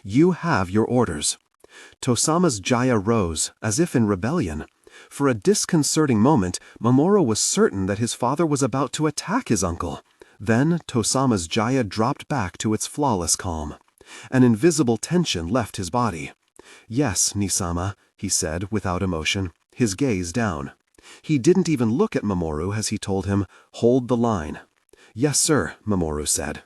You have your orders. Tosama's Jaya rose, as if in rebellion. For a disconcerting moment, Mamoru was certain that his father was about to attack his uncle. Then Tosama's Jaya dropped back to its flawless calm. An invisible tension left his body. Yes, Nisama, he said without emotion, his gaze down. He didn't even look at Mamoru as he told him, hold the line. Yes, sir, Mamoru said.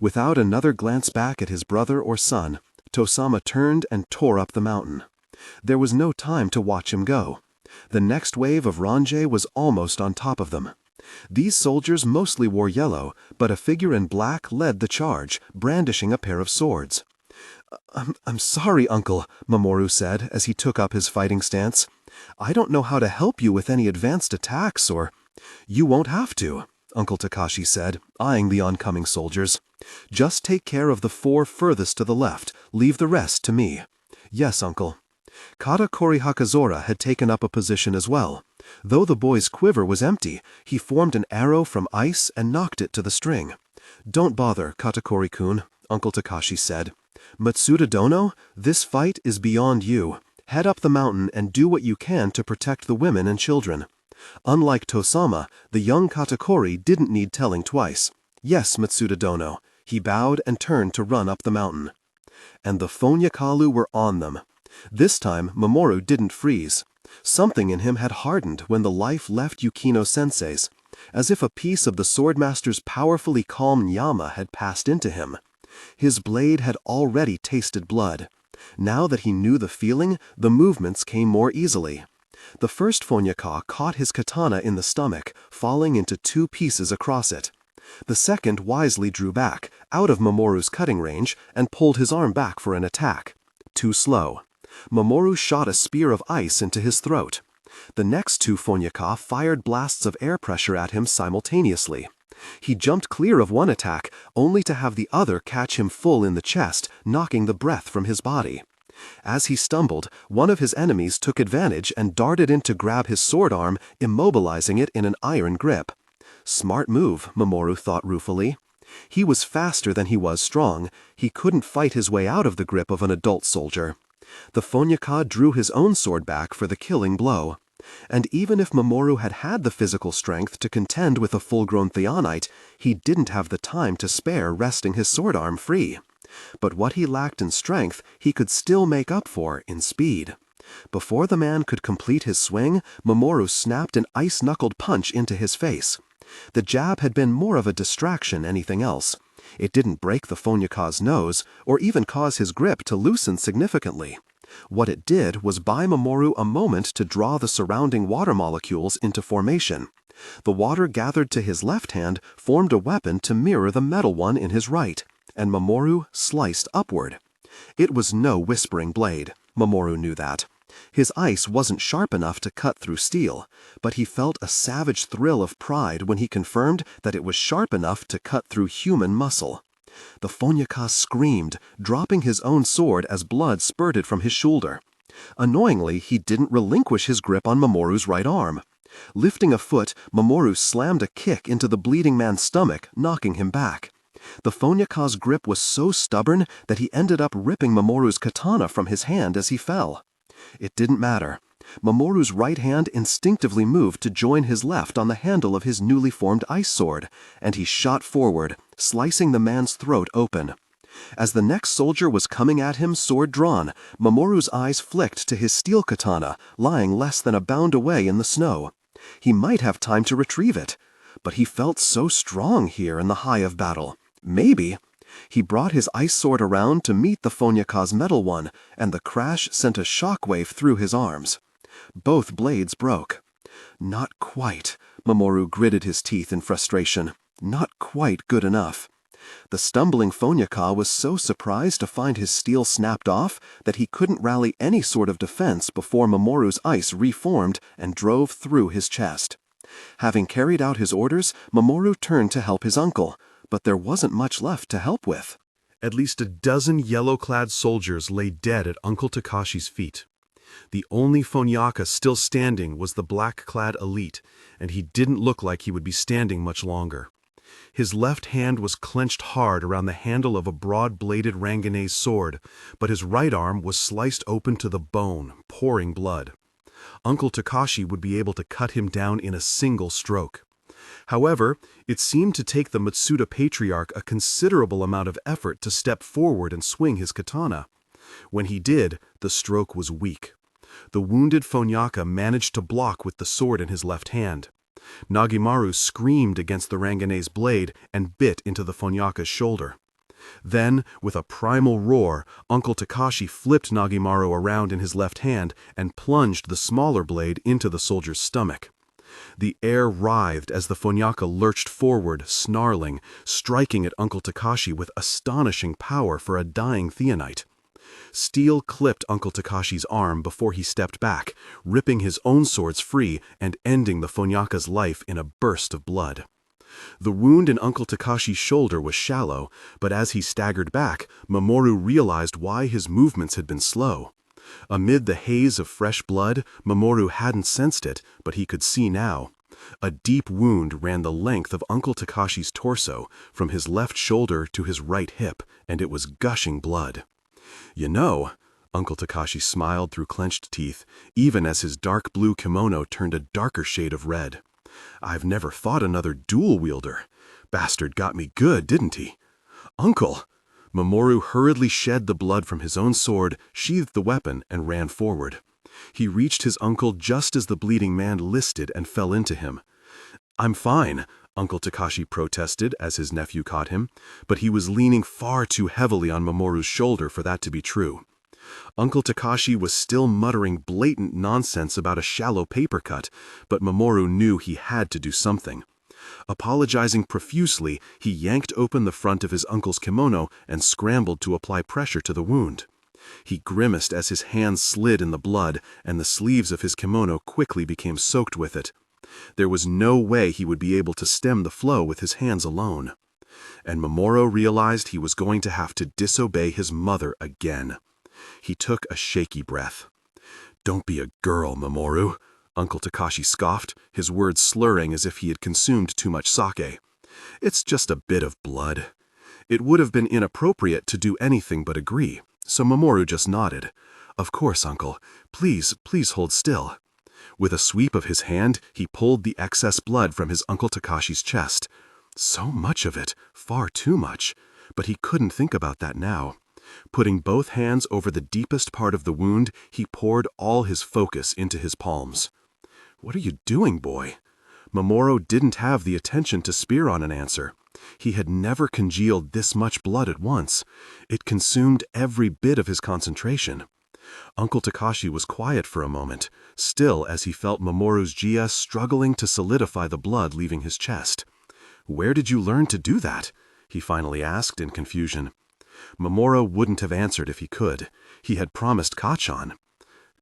Without another glance back at his brother or son, Tosama turned and tore up the mountain. There was no time to watch him go. The next wave of Range was almost on top of them. These soldiers mostly wore yellow, but a figure in black led the charge, brandishing a pair of swords. I'm sorry, Uncle, Mamoru said as he took up his fighting stance. I don't know how to help you with any advanced attacks or... You won't have to, Uncle Takashi said, eyeing the oncoming soldiers. Just take care of the 4 furthest to the left. Leave the rest to me. Yes, Uncle. Katakori Hakazora had taken up a position as well. Though the boy's quiver was empty, he formed an arrow from ice and knocked it to the string. Don't bother, Katakori-kun, Uncle Takashi said. Matsuda Dono, this fight is beyond you. Head up the mountain and do what you can to protect the women and children." Unlike Tosama, the young katakuri didn't need telling twice. "Yes, Matsuda Dono." He bowed and turned to run up the mountain. And the Fonyakalu were on them. This time, Mamoru didn't freeze. Something in him had hardened when the life left Yukino-sensei's, as if a piece of the swordmaster's powerfully calm nyama had passed into him. His blade had already tasted blood. Now that he knew the feeling, the movements came more easily. The first Fonyaka caught his katana in the stomach, falling into 2 pieces across it. The second wisely drew back, out of Mamoru's cutting range, and pulled his arm back for an attack. Too slow. Mamoru shot a spear of ice into his throat. The next 2 Fonyaka fired blasts of air pressure at him simultaneously. He jumped clear of one attack, only to have the other catch him full in the chest, knocking the breath from his body. As he stumbled, one of his enemies took advantage and darted in to grab his sword arm, immobilizing it in an iron grip. Smart move, Mamoru thought ruefully. He was faster than he was strong. He couldn't fight his way out of the grip of an adult soldier. The Fonyaka drew his own sword back for the killing blow. And even if Mamoru had had the physical strength to contend with a full-grown Theonite, he didn't have the time to spare wresting his sword arm free. But what he lacked in strength, he could still make up for in speed. Before the man could complete his swing, Mamoru snapped an ice-knuckled punch into his face. The jab had been more of a distraction than anything else. It didn't break the Fonyaka's nose, or even cause his grip to loosen significantly. What it did was buy Mamoru a moment to draw the surrounding water molecules into formation. The water gathered to his left hand formed a weapon to mirror the metal one in his right, and Mamoru sliced upward. It was no whispering blade. Mamoru knew that. His ice wasn't sharp enough to cut through steel, but he felt a savage thrill of pride when he confirmed that it was sharp enough to cut through human muscle. The Fonyaka screamed, dropping his own sword as blood spurted from his shoulder. Annoyingly, he didn't relinquish his grip on Mamoru's right arm. Lifting a foot, Mamoru slammed a kick into the bleeding man's stomach, knocking him back. The Fonyaka's grip was so stubborn that he ended up ripping Mamoru's katana from his hand as he fell. It didn't matter. Mamoru's right hand instinctively moved to join his left on the handle of his newly formed ice sword, and he shot forward, slicing the man's throat open. As the next soldier was coming at him sword drawn, Mamoru's eyes flicked to his steel katana, lying less than a bound away in the snow. He might have time to retrieve it, but he felt so strong here in the high of battle. Maybe. He brought his ice sword around to meet the Fonyaka's metal one, and the crash sent a shockwave through his arms. Both blades broke. Not quite. Mamoru gritted his teeth in frustration. Not quite good enough. The stumbling Fonyaka was so surprised to find his steel snapped off that he couldn't rally any sort of defense before Mamoru's ice reformed and drove through his chest. Having carried out his orders, Mamoru turned to help his uncle, but there wasn't much left to help with. At least a dozen yellow-clad soldiers lay dead at Uncle Takashi's feet. The only Fonyaka still standing was the black-clad elite, and he didn't look like he would be standing much longer. His left hand was clenched hard around the handle of a broad-bladed Ranganese sword, but his right arm was sliced open to the bone, pouring blood. Uncle Takashi would be able to cut him down in a single stroke. However, it seemed to take the Matsuda patriarch a considerable amount of effort to step forward and swing his katana. When he did, the stroke was weak. The wounded Fonyaka managed to block with the sword in his left hand. Nagimaru screamed against the Ranganese blade and bit into the Fonyaka's shoulder. Then, with a primal roar, Uncle Takashi flipped Nagimaru around in his left hand and plunged the smaller blade into the soldier's stomach. The air writhed as the Fonyaka lurched forward, snarling, striking at Uncle Takashi with astonishing power for a dying Theonite. Steel clipped Uncle Takashi's arm before he stepped back, ripping his own swords free and ending the Fonyaka's life in a burst of blood. The wound in Uncle Takashi's shoulder was shallow, but as he staggered back, Mamoru realized why his movements had been slow. Amid the haze of fresh blood, Mamoru hadn't sensed it, but he could see now. A deep wound ran the length of Uncle Takashi's torso, from his left shoulder to his right hip, and it was gushing blood. "You know, Uncle Takashi smiled through clenched teeth, even as his dark blue kimono turned a darker shade of red. "I've never fought another dual-wielder. Bastard got me good, didn't he?" "Uncle!" Mamoru hurriedly shed the blood from his own sword, sheathed the weapon, and ran forward. He reached his uncle just as the bleeding man listed and fell into him. "I'm fine," Uncle Takashi protested as his nephew caught him, but he was leaning far too heavily on Mamoru's shoulder for that to be true. Uncle Takashi was still muttering blatant nonsense about a shallow paper cut, but Mamoru knew he had to do something. Apologizing profusely, he yanked open the front of his uncle's kimono and scrambled to apply pressure to the wound. He grimaced as his hands slid in the blood, and the sleeves of his kimono quickly became soaked with it. There was no way he would be able to stem the flow with his hands alone. And Mamoru realized he was going to have to disobey his mother again. He took a shaky breath. "Don't be a girl, Mamoru," Uncle Takashi scoffed, his words slurring as if he had consumed too much sake. "It's just a bit of blood." It would have been inappropriate to do anything but agree, so Mamoru just nodded. "Of course, Uncle. Please hold still." With a sweep of his hand, he pulled the excess blood from his Uncle Takashi's chest. So much of it, far too much, but he couldn't think about that now. Putting both hands over the deepest part of the wound, he poured all his focus into his palms. "What are you doing, boy?" Mamoru didn't have the attention to spear on an answer. He had never congealed this much blood at once. It consumed every bit of his concentration. Uncle Takashi was quiet for a moment, still as he felt Mamoru's jia struggling to solidify the blood leaving his chest. "Where did you learn to do that?" he finally asked in confusion. Mamoru wouldn't have answered if he could. He had promised Kachan.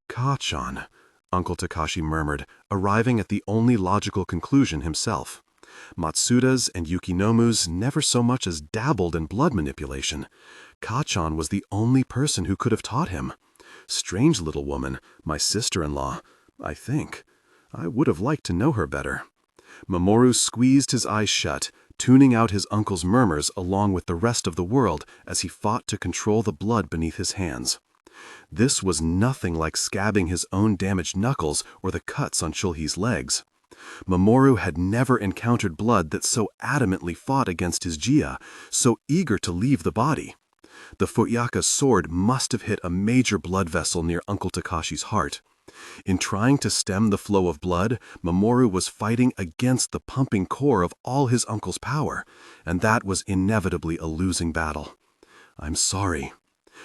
"Kachan," Uncle Takashi murmured, arriving at the only logical conclusion himself. Matsuda's and Yukinomu's never so much as dabbled in blood manipulation. Kachan was the only person who could have taught him. Strange little woman, my sister-in-law, I think. I would have liked to know her better. Mamoru squeezed his eyes shut, tuning out his uncle's murmurs along with the rest of the world as he fought to control the blood beneath his hands. This was nothing like scabbing his own damaged knuckles or the cuts on Shulhi's legs. Mamoru had never encountered blood that so adamantly fought against his jia, so eager to leave the body. The Futyaka's sword must have hit a major blood vessel near Uncle Takashi's heart. In trying to stem the flow of blood, Mamoru was fighting against the pumping core of all his uncle's power, and that was inevitably a losing battle. "I'm sorry."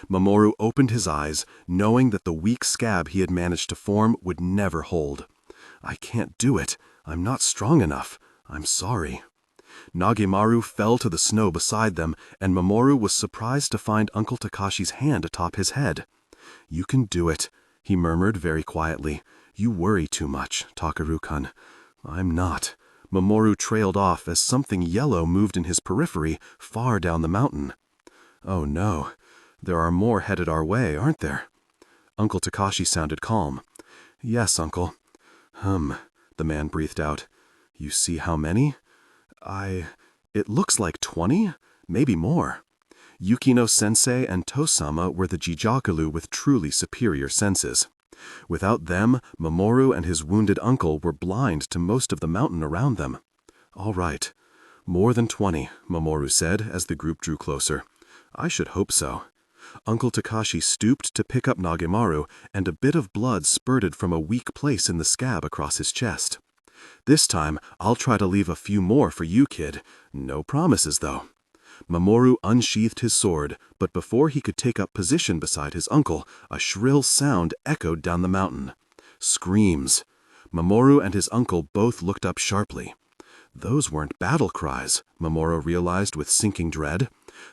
Mamoru opened his eyes, knowing that the weak scab he had managed to form would never hold. "I can't do it. I'm not strong enough. I'm sorry." Nagemaru fell to the snow beside them, and Mamoru was surprised to find Uncle Takashi's hand atop his head. "You can do it," he murmured very quietly. "You worry too much, Takaru-kun." "I'm not." Mamoru trailed off as something yellow moved in his periphery, far down the mountain. "Oh no, there are more headed our way, aren't there?" Uncle Takashi sounded calm. "Yes, Uncle." The man breathed out. "You see how many?" It looks like 20, maybe more." Yukino-sensei and Tosama were the Jijaku with truly superior senses. Without them, Mamoru and his wounded uncle were blind to most of the mountain around them. "All right. More than 20, Mamoru said as the group drew closer. "I should hope so." Uncle Takashi stooped to pick up Nagemaru, and a bit of blood spurted from a weak place in the scab across his chest. "This time, I'll try to leave a few more for you, kid. No promises, though." Mamoru unsheathed his sword, but before he could take up position beside his uncle, a shrill sound echoed down the mountain. Screams. Mamoru and his uncle both looked up sharply. Those weren't battle cries, Mamoru realized with sinking dread.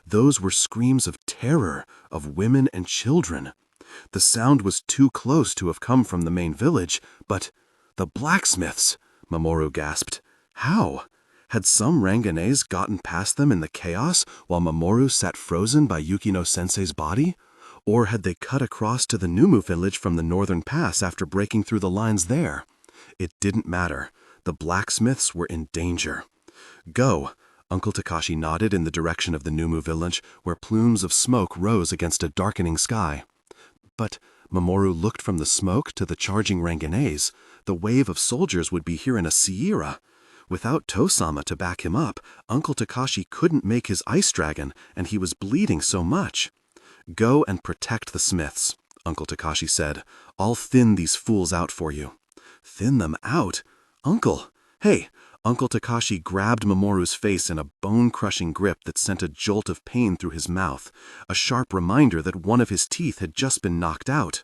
Those were screams of terror, of women and children. The sound was too close to have come from the main village, but the blacksmiths, Mamoru gasped. How? Had some Ranganese gotten past them in the chaos while Mamoru sat frozen by Yukino-sensei's body? Or had they cut across to the Numu village from the northern pass after breaking through the lines there? It didn't matter. The blacksmiths were in danger. "Go," Uncle Takashi nodded in the direction of the Numu village, where plumes of smoke rose against a darkening sky. But Mamoru looked from the smoke to the charging Ranganese. The wave of soldiers would be here in a sierra. Without Tosama to back him up, Uncle Takashi couldn't make his ice dragon, and he was bleeding so much. "Go and protect the smiths," Uncle Takashi said. "I'll thin these fools out for you." "Thin them out? Uncle! Hey!" Uncle Takashi grabbed Mamoru's face in a bone-crushing grip that sent a jolt of pain through his mouth, a sharp reminder that one of his teeth had just been knocked out.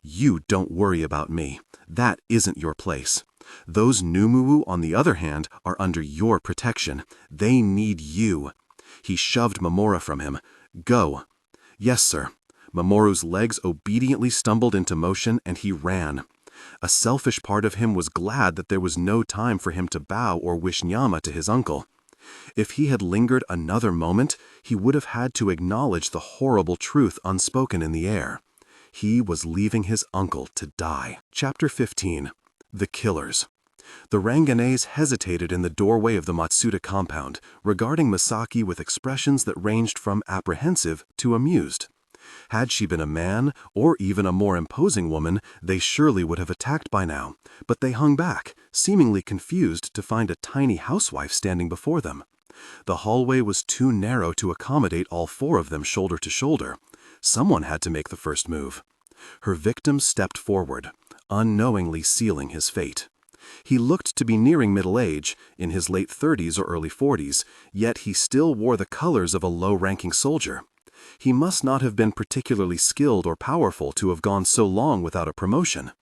"You don't worry about me. That isn't your place. Those Numuu, on the other hand, are under your protection. They need you." He shoved Mamoru from him. "Go." "Yes, sir." Mamoru's legs obediently stumbled into motion, and he ran. A selfish part of him was glad that there was no time for him to bow or wish nyama to his uncle. If he had lingered another moment, he would have had to acknowledge the horrible truth unspoken in the air. He was leaving his uncle to die. Chapter 15. The Killers. The Ranganese hesitated in the doorway of the Matsuda compound, regarding Misaki with expressions that ranged from apprehensive to amused. Had she been a man, or even a more imposing woman, they surely would have attacked by now, but they hung back, seemingly confused to find a tiny housewife standing before them. The hallway was too narrow to accommodate all four of them shoulder to shoulder. Someone had to make the first move. Her victim stepped forward, unknowingly sealing his fate. He looked to be nearing middle age, in his late 30s or early 40s, yet he still wore the colors of a low-ranking soldier. He must not have been particularly skilled or powerful to have gone so long without a promotion.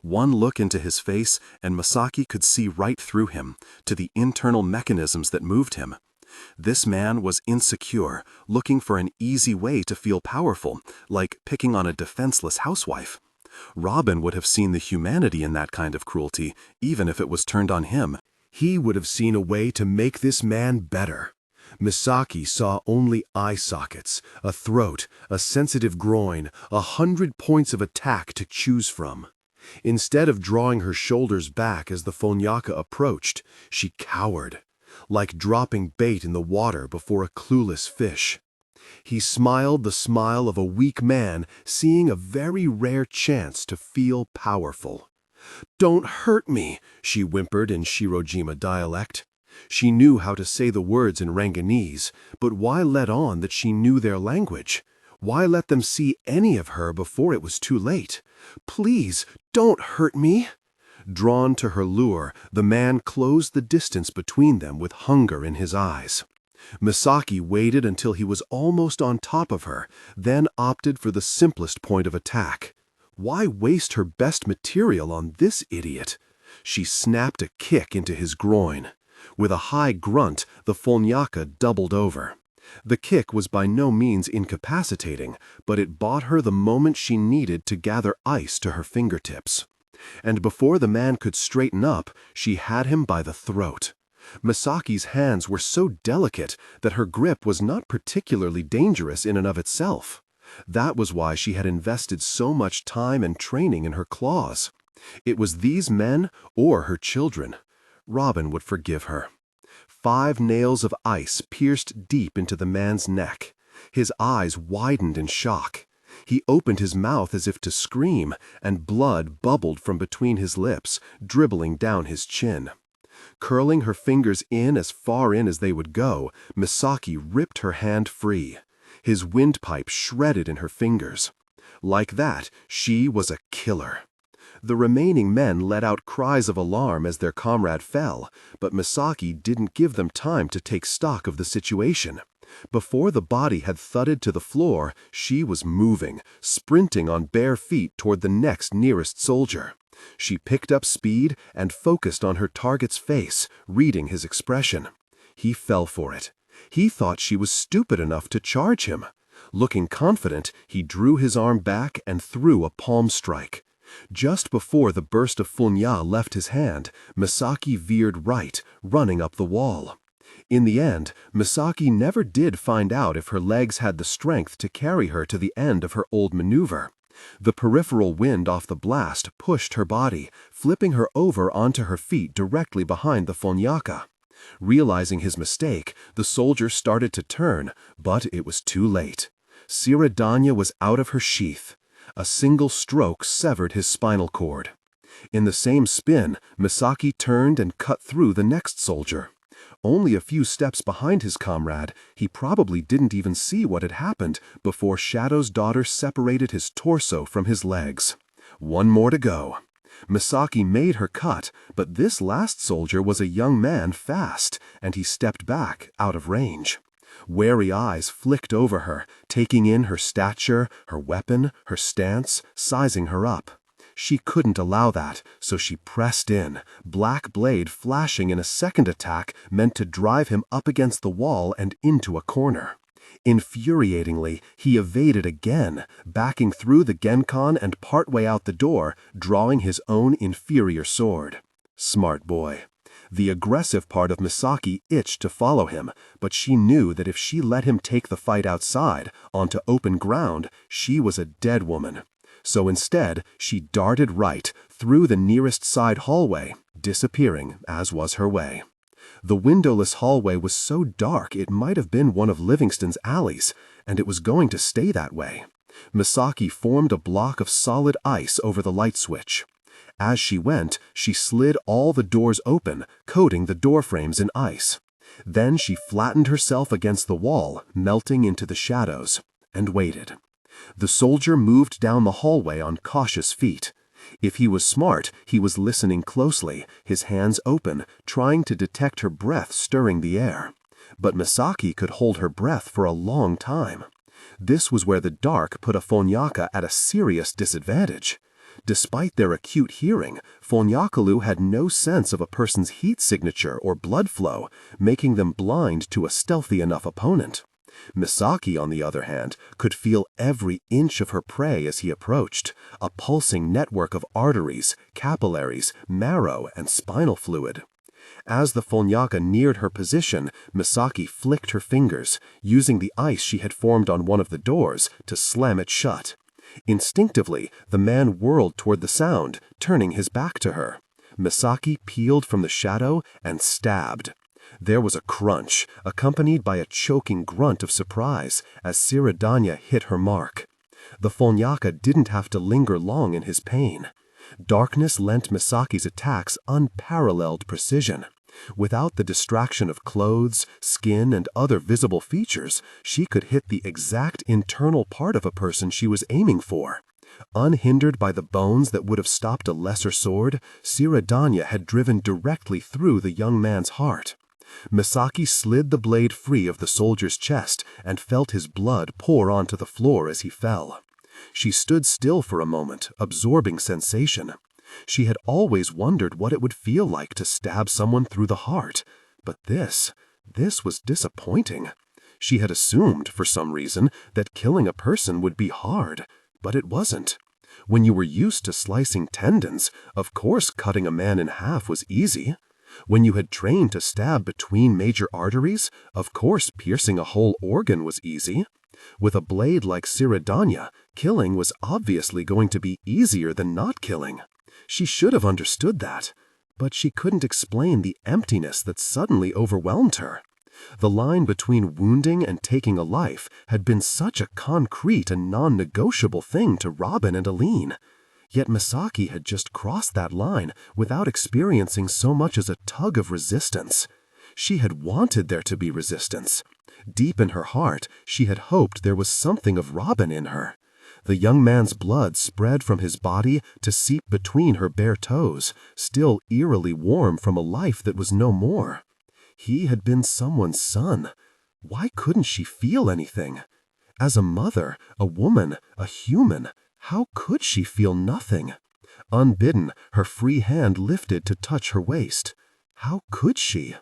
One look into his face, and Misaki could see right through him, to the internal mechanisms that moved him. This man was insecure, looking for an easy way to feel powerful, like picking on a defenseless housewife. Robin would have seen the humanity in that kind of cruelty, even if it was turned on him. He would have seen a way to make this man better. Misaki saw only eye sockets, a throat, a sensitive groin, 100 points of attack to choose from. Instead of drawing her shoulders back as the Fonyaka approached, she cowered, like dropping bait in the water before a clueless fish. He smiled the smile of a weak man seeing a very rare chance to feel powerful. "Don't hurt me," she whimpered in Shirojima dialect. She knew how to say the words in Ranganese, but why let on that she knew their language? Why let them see any of her before it was too late? "Please, don't hurt me." Drawn to her lure, the man closed the distance between them with hunger in his eyes. Misaki waited until he was almost on top of her, then opted for the simplest point of attack. Why waste her best material on this idiot? She snapped a kick into his groin. With a high grunt, the Fonyaka doubled over. The kick was by no means incapacitating, but it bought her the moment she needed to gather ice to her fingertips. And before the man could straighten up, she had him by the throat. Misaki's hands were so delicate that her grip was not particularly dangerous in and of itself. That was why she had invested so much time and training in her claws. It was these men or her children. Robin would forgive her. 5 nails of ice pierced deep into the man's neck. His eyes widened in shock. He opened his mouth as if to scream, and blood bubbled from between his lips, dribbling down his chin. Curling her fingers in as far in as they would go, Misaki ripped her hand free. His windpipe shredded in her fingers. Like that, she was a killer. The remaining men let out cries of alarm as their comrade fell, but Misaki didn't give them time to take stock of the situation. Before the body had thudded to the floor, she was moving, sprinting on bare feet toward the next nearest soldier. She picked up speed and focused on her target's face, reading his expression. He fell for it. He thought she was stupid enough to charge him. Looking confident, he drew his arm back and threw a palm strike. Just before the burst of funya left his hand, Misaki veered right, running up the wall. In the end, Misaki never did find out if her legs had the strength to carry her to the end of her old maneuver. The peripheral wind off the blast pushed her body, flipping her over onto her feet directly behind the Fonyaka. Realizing his mistake, the soldier started to turn, but it was too late. Siradanya was out of her sheath. A single stroke severed his spinal cord. In the same spin, Misaki turned and cut through the next soldier. Only a few steps behind his comrade, he probably didn't even see what had happened before Shadow's daughter separated his torso from his legs. One more to go. Misaki made her cut, but this last soldier was a young man fast, and he stepped back, out of range. Wary eyes flicked over her, taking in her stature, her weapon, her stance, sizing her up. She couldn't allow that, so she pressed in, black blade flashing in a second attack meant to drive him up against the wall and into a corner. Infuriatingly, he evaded again, backing through the Genkan and partway out the door, drawing his own inferior sword. Smart boy. The aggressive part of Misaki itched to follow him, but she knew that if she let him take the fight outside, onto open ground, she was a dead woman. So instead, she darted right, through the nearest side hallway, disappearing, as was her way. The windowless hallway was so dark it might have been one of Livingston's alleys, and it was going to stay that way. Misaki formed a block of solid ice over the light switch. As she went, she slid all the doors open, coating the door frames in ice. Then she flattened herself against the wall, melting into the shadows, and waited. The soldier moved down the hallway on cautious feet. If he was smart, he was listening closely, his hands open, trying to detect her breath stirring the air. But Misaki could hold her breath for a long time. This was where the dark put a Fonyaka at a serious disadvantage. Despite their acute hearing, Fonyakalu had no sense of a person's heat signature or blood flow, making them blind to a stealthy enough opponent. Misaki, on the other hand, could feel every inch of her prey as he approached, a pulsing network of arteries, capillaries, marrow, and spinal fluid. As the Fonyaka neared her position, Misaki flicked her fingers, using the ice she had formed on one of the doors to slam it shut. Instinctively, the man whirled toward the sound, turning his back to her. Misaki peeled from the shadow and stabbed. There was a crunch, accompanied by a choking grunt of surprise, as Siradanya hit her mark. The Fonyaka didn't have to linger long in his pain. Darkness lent Misaki's attacks unparalleled precision. Without the distraction of clothes, skin, and other visible features, she could hit the exact internal part of a person she was aiming for. Unhindered by the bones that would have stopped a lesser sword, Siradanya had driven directly through the young man's heart. Misaki slid the blade free of the soldier's chest and felt his blood pour onto the floor as he fell. She stood still for a moment, absorbing sensation. She had always wondered what it would feel like to stab someone through the heart, but this was disappointing. She had assumed, for some reason, that killing a person would be hard, but it wasn't. When you were used to slicing tendons, of course cutting a man in half was easy. When you had trained to stab between major arteries, of course piercing a whole organ was easy. With a blade like Siradanya, killing was obviously going to be easier than not killing. She should have understood that, but she couldn't explain the emptiness that suddenly overwhelmed her. The line between wounding and taking a life had been such a concrete and non-negotiable thing to Robin and Aline. Yet Misaki had just crossed that line without experiencing so much as a tug of resistance. She had wanted there to be resistance. Deep in her heart, she had hoped there was something of Robin in her. The young man's blood spread from his body to seep between her bare toes, still eerily warm from a life that was no more. He had been someone's son. Why couldn't she feel anything? As a mother, a woman, a human, how could she feel nothing? Unbidden, her free hand lifted to touch her waist. How could she?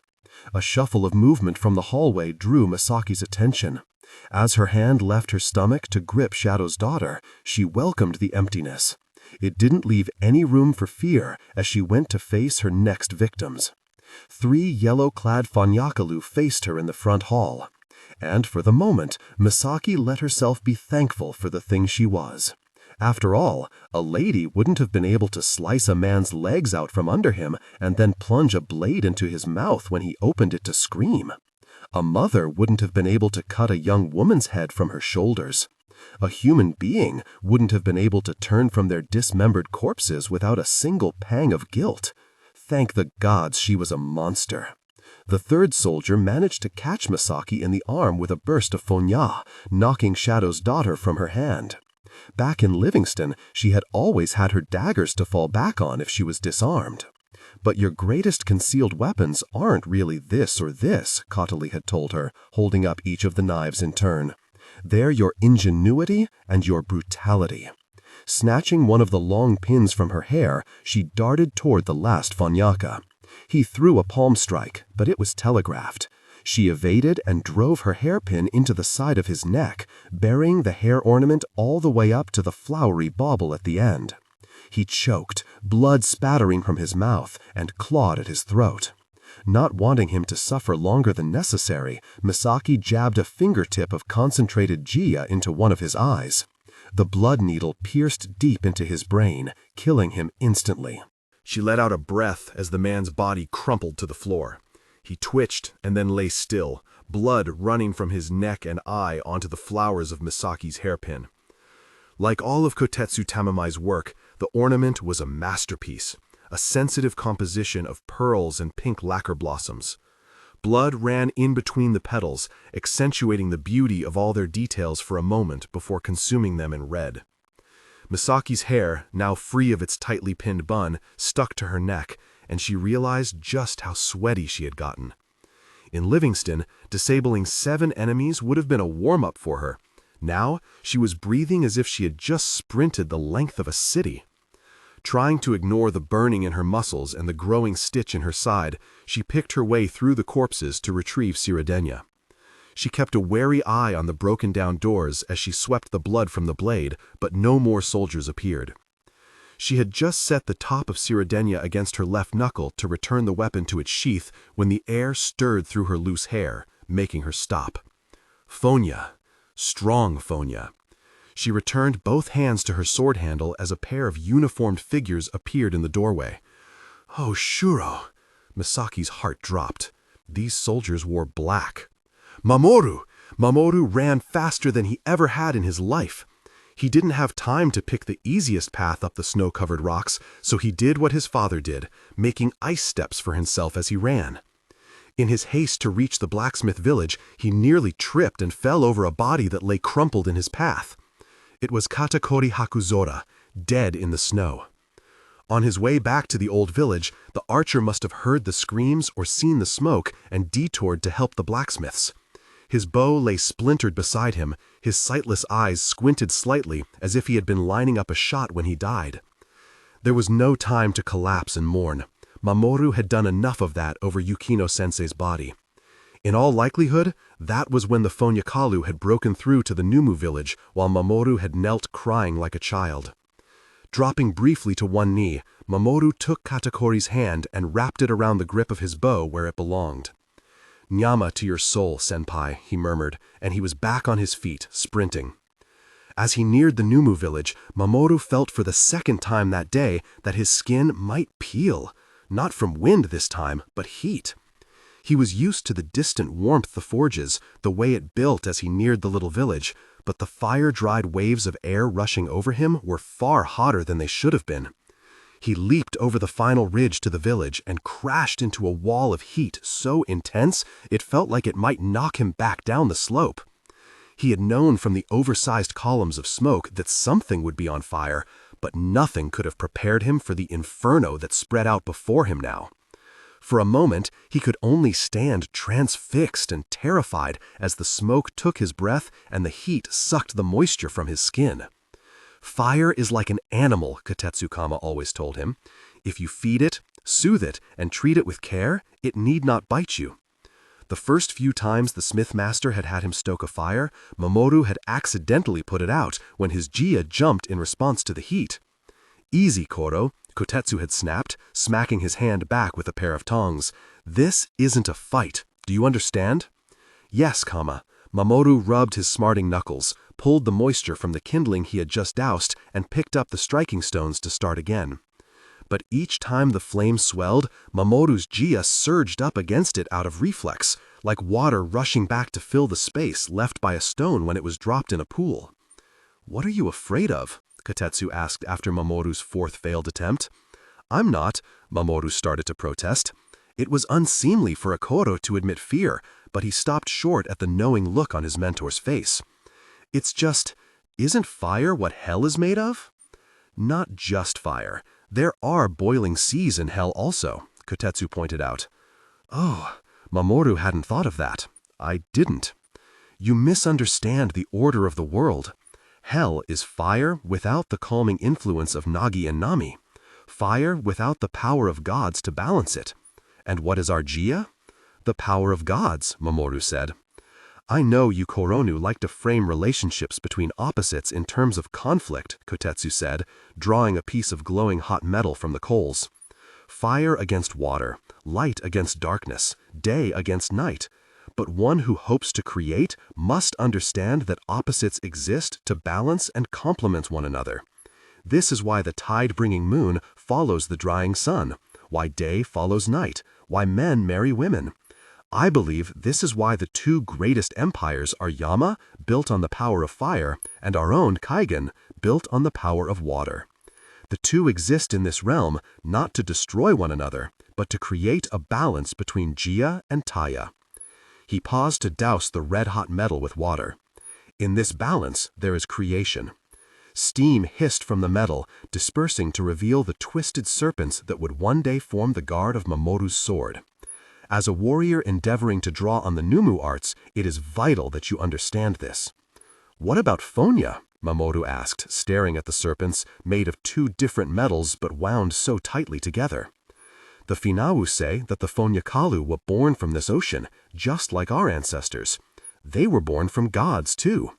A shuffle of movement from the hallway drew Misaki's attention. As her hand left her stomach to grip Shadow's daughter, she welcomed the emptiness. It didn't leave any room for fear as she went to face her next victims. 3 yellow-clad Fonyakalu faced her in the front hall. And for the moment, Misaki let herself be thankful for the thing she was. After all, a lady wouldn't have been able to slice a man's legs out from under him and then plunge a blade into his mouth when he opened it to scream. A mother wouldn't have been able to cut a young woman's head from her shoulders. A human being wouldn't have been able to turn from their dismembered corpses without a single pang of guilt. Thank the gods she was a monster. The third soldier managed to catch Misaki in the arm with a burst of fonya, knocking Shadow's daughter from her hand. Back in Livingston, she had always had her daggers to fall back on if she was disarmed. But your greatest concealed weapons aren't really this or this, Cautley had told her, holding up each of the knives in turn. They're your ingenuity and your brutality. Snatching one of the long pins from her hair, she darted toward the last Fonyaka. He threw a palm strike, but it was telegraphed. She evaded and drove her hairpin into the side of his neck, burying the hair ornament all the way up to the flowery bauble at the end. He choked, blood spattering from his mouth, and clawed at his throat. Not wanting him to suffer longer than necessary, Misaki jabbed a fingertip of concentrated Jia into one of his eyes. The blood needle pierced deep into his brain, killing him instantly. She let out a breath as the man's body crumpled to the floor. He twitched and then lay still, blood running from his neck and eye onto the flowers of Misaki's hairpin. Like all of Kotetsu Tamamai's work, the ornament was a masterpiece, a sensitive composition of pearls and pink lacquer blossoms. Blood ran in between the petals, accentuating the beauty of all their details for a moment before consuming them in red. Misaki's hair, now free of its tightly pinned bun, stuck to her neck, and she realized just how sweaty she had gotten. In Livingston, disabling 7 enemies would have been a warm-up for her. Now, she was breathing as if she had just sprinted the length of a city. Trying to ignore the burning in her muscles and the growing stitch in her side, she picked her way through the corpses to retrieve Sirudenya. She kept a wary eye on the broken-down doors as she swept the blood from the blade, but no more soldiers appeared. She had just set the top of Sirudenya against her left knuckle to return the weapon to its sheath when the air stirred through her loose hair, making her stop. Fonya. Strong Fonya. She returned both hands to her sword handle as a pair of uniformed figures appeared in the doorway. Oh, Shuro! Misaki's heart dropped. These soldiers wore black. Mamoru! Mamoru ran faster than he ever had in his life. He didn't have time to pick the easiest path up the snow-covered rocks, so he did what his father did, making ice steps for himself as he ran. In his haste to reach the blacksmith village, he nearly tripped and fell over a body that lay crumpled in his path. It was Katakori Hakuzora, dead in the snow. On his way back to the old village, the archer must have heard the screams or seen the smoke and detoured to help the blacksmiths. His bow lay splintered beside him, his sightless eyes squinted slightly as if he had been lining up a shot when he died. There was no time to collapse and mourn. Mamoru had done enough of that over Yukino-sensei's body. In all likelihood, that was when the Fonyakalu had broken through to the Numu village while Mamoru had knelt crying like a child. Dropping briefly to one knee, Mamoru took Katakori's hand and wrapped it around the grip of his bow where it belonged. "Nyama to your soul, senpai," he murmured, and he was back on his feet, sprinting. As he neared the Numu village, Mamoru felt for the second time that day that his skin might peel, not from wind this time, but heat. He was used to the distant warmth of the forges, the way it built as he neared the little village, but the fire-dried waves of air rushing over him were far hotter than they should have been. He leaped over the final ridge to the village and crashed into a wall of heat so intense it felt like it might knock him back down the slope. He had known from the oversized columns of smoke that something would be on fire, but nothing could have prepared him for the inferno that spread out before him now. For a moment, he could only stand transfixed and terrified as the smoke took his breath and the heat sucked the moisture from his skin. Fire is like an animal, Katetsukama always told him. If you feed it, soothe it, and treat it with care, it need not bite you. The first few times the smith master had had him stoke a fire, Mamoru had accidentally put it out when his Jia jumped in response to the heat. "Easy, Koro," Kotetsu had snapped, smacking his hand back with a pair of tongs. "This isn't a fight. Do you understand?" "Yes, Kama." Mamoru rubbed his smarting knuckles, pulled the moisture from the kindling he had just doused, and picked up the striking stones to start again. But each time the flame swelled, Mamoru's Jia surged up against it out of reflex, like water rushing back to fill the space left by a stone when it was dropped in a pool. "What are you afraid of?" Kotetsu asked after Mamoru's fourth failed attempt. "I'm not," Mamoru started to protest. It was unseemly for a Koro to admit fear, but he stopped short at the knowing look on his mentor's face. "It's just, isn't fire what hell is made of?" "Not just fire. There are boiling seas in hell also," Kotetsu pointed out. "Oh, Mamoru hadn't thought of that. I didn't. You misunderstand the order of the world. Hell is fire without the calming influence of Nagi and Nami. Fire without the power of gods to balance it. And what is our Jia? The power of gods," Mamoru said. "I know you Koronu like to frame relationships between opposites in terms of conflict," Kotetsu said, drawing a piece of glowing hot metal from the coals. "Fire against water, light against darkness, day against night. But one who hopes to create must understand that opposites exist to balance and complement one another. This is why the tide-bringing moon follows the drying sun, why day follows night, why men marry women. I believe this is why the two greatest empires are Yama, built on the power of fire, and our own Kaigen, built on the power of water. The two exist in this realm not to destroy one another, but to create a balance between Jia and Taya." He paused to douse the red-hot metal with water. "In this balance, there is creation." Steam hissed from the metal, dispersing to reveal the twisted serpents that would one day form the guard of Mamoru's sword. As a warrior endeavoring to draw on the Numu arts, it is vital that you understand this. "What about Fonya?" Mamoru asked, staring at the serpents, made of two different metals but wound so tightly together. "The Finawu say that the Fonyakalu were born from this ocean, just like our ancestors. They were born from gods, too."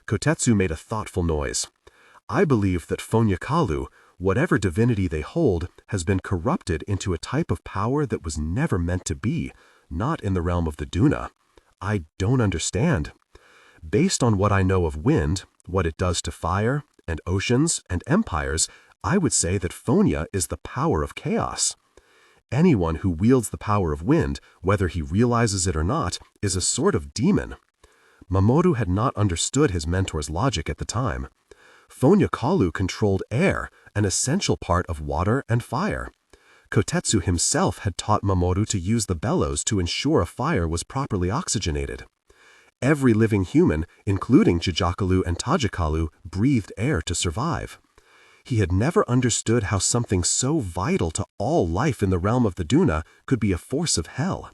Kotetsu made a thoughtful noise. "I believe that Fonyakalu, whatever divinity they hold, has been corrupted into a type of power that was never meant to be, not in the realm of the Duna. I don't understand. Based on what I know of wind, what it does to fire, and oceans, and empires, I would say that Fonya is the power of chaos. Anyone who wields the power of wind, whether he realizes it or not, is a sort of demon." Mamoru had not understood his mentor's logic at the time. Fonyakalu controlled air, an essential part of water and fire. Kotetsu himself had taught Mamoru to use the bellows to ensure a fire was properly oxygenated. Every living human, including Jijakalu and Tajikalu, breathed air to survive. He had never understood how something so vital to all life in the realm of the Duna could be a force of hell.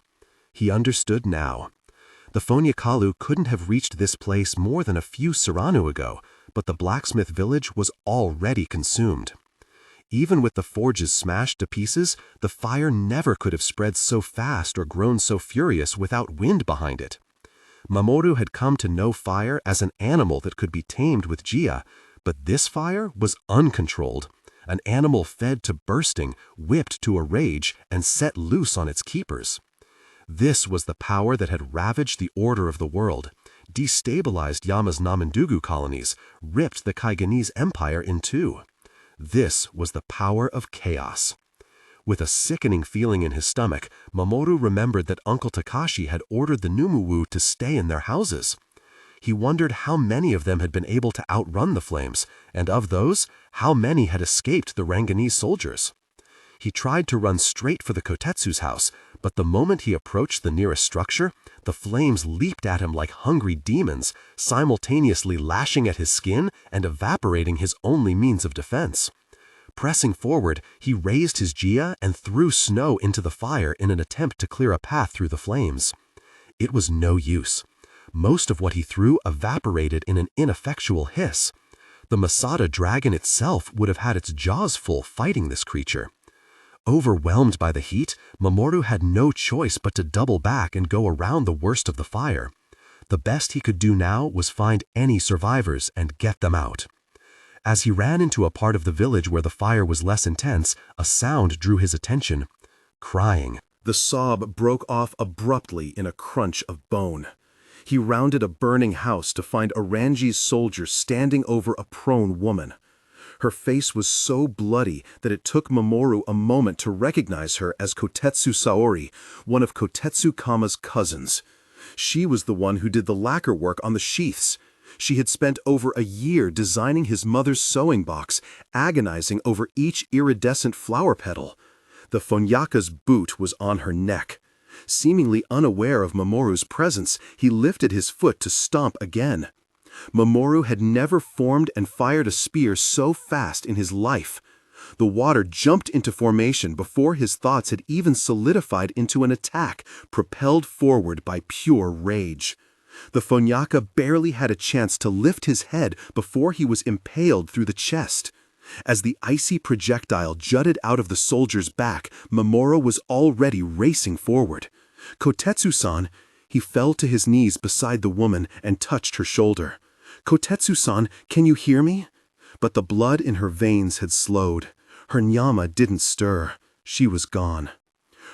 He understood now. The Fonyakalu couldn't have reached this place more than a few Saranu ago, but the blacksmith village was already consumed. Even with the forges smashed to pieces, the fire never could have spread so fast or grown so furious without wind behind it. Mamoru had come to know fire as an animal that could be tamed with Jia, but this fire was uncontrolled, an animal fed to bursting, whipped to a rage, and set loose on its keepers. This was the power that had ravaged the order of the world, destabilized Yama's Namandugu colonies, ripped the Kaigenese Empire in two. This was the power of chaos. With a sickening feeling in his stomach, Mamoru remembered that Uncle Takashi had ordered the Numuwu to stay in their houses. He wondered how many of them had been able to outrun the flames, and of those, how many had escaped the Ranganese soldiers. He tried to run straight for the Kotetsu's house, but the moment he approached the nearest structure, the flames leaped at him like hungry demons, simultaneously lashing at his skin and evaporating his only means of defense. Pressing forward, he raised his Jia and threw snow into the fire in an attempt to clear a path through the flames. It was no use. Most of what he threw evaporated in an ineffectual hiss. The Masada dragon itself would have had its jaws full fighting this creature. Overwhelmed by the heat, Mamoru had no choice but to double back and go around the worst of the fire. The best he could do now was find any survivors and get them out. As he ran into a part of the village where the fire was less intense, a sound drew his attention. Crying. The sob broke off abruptly in a crunch of bone. He rounded a burning house to find Orangi's soldier standing over a prone woman. Her face was so bloody that it took Mamoru a moment to recognize her as Kotetsu Saori, one of Kotetsu Kama's cousins. She was the one who did the lacquer work on the sheaths. She had spent over a year designing his mother's sewing box, agonizing over each iridescent flower petal. The Fonyaka's boot was on her neck. Seemingly unaware of Mamoru's presence, he lifted his foot to stomp again. Mamoru had never formed and fired a spear so fast in his life. The water jumped into formation before his thoughts had even solidified into an attack, propelled forward by pure rage. The Fonyaka barely had a chance to lift his head before he was impaled through the chest. As the icy projectile jutted out of the soldier's back, Mamoru was already racing forward. "Kotetsu-san," he fell to his knees beside the woman and touched her shoulder. "Kotetsu-san, can you hear me?" But the blood in her veins had slowed. Her nyama didn't stir. She was gone.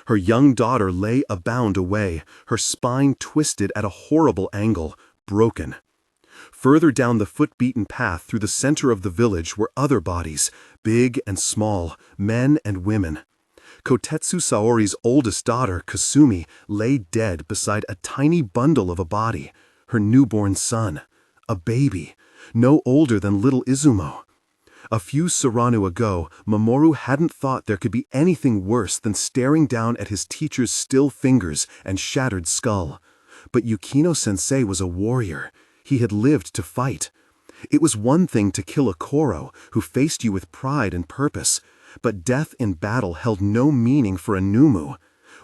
Her young daughter lay a bound away, her spine twisted at a horrible angle, broken. Further down the foot-beaten path through the center of the village were other bodies, big and small, men and women. Kotetsu Saori's oldest daughter, Kasumi, lay dead beside a tiny bundle of a body, her newborn son, a baby, no older than little Izumo. A few Saranu ago, Mamoru hadn't thought there could be anything worse than staring down at his teacher's still fingers and shattered skull. But Yukino-sensei was a warrior. He had lived to fight. It was one thing to kill a Koro who faced you with pride and purpose, but death in battle held no meaning for a Numu.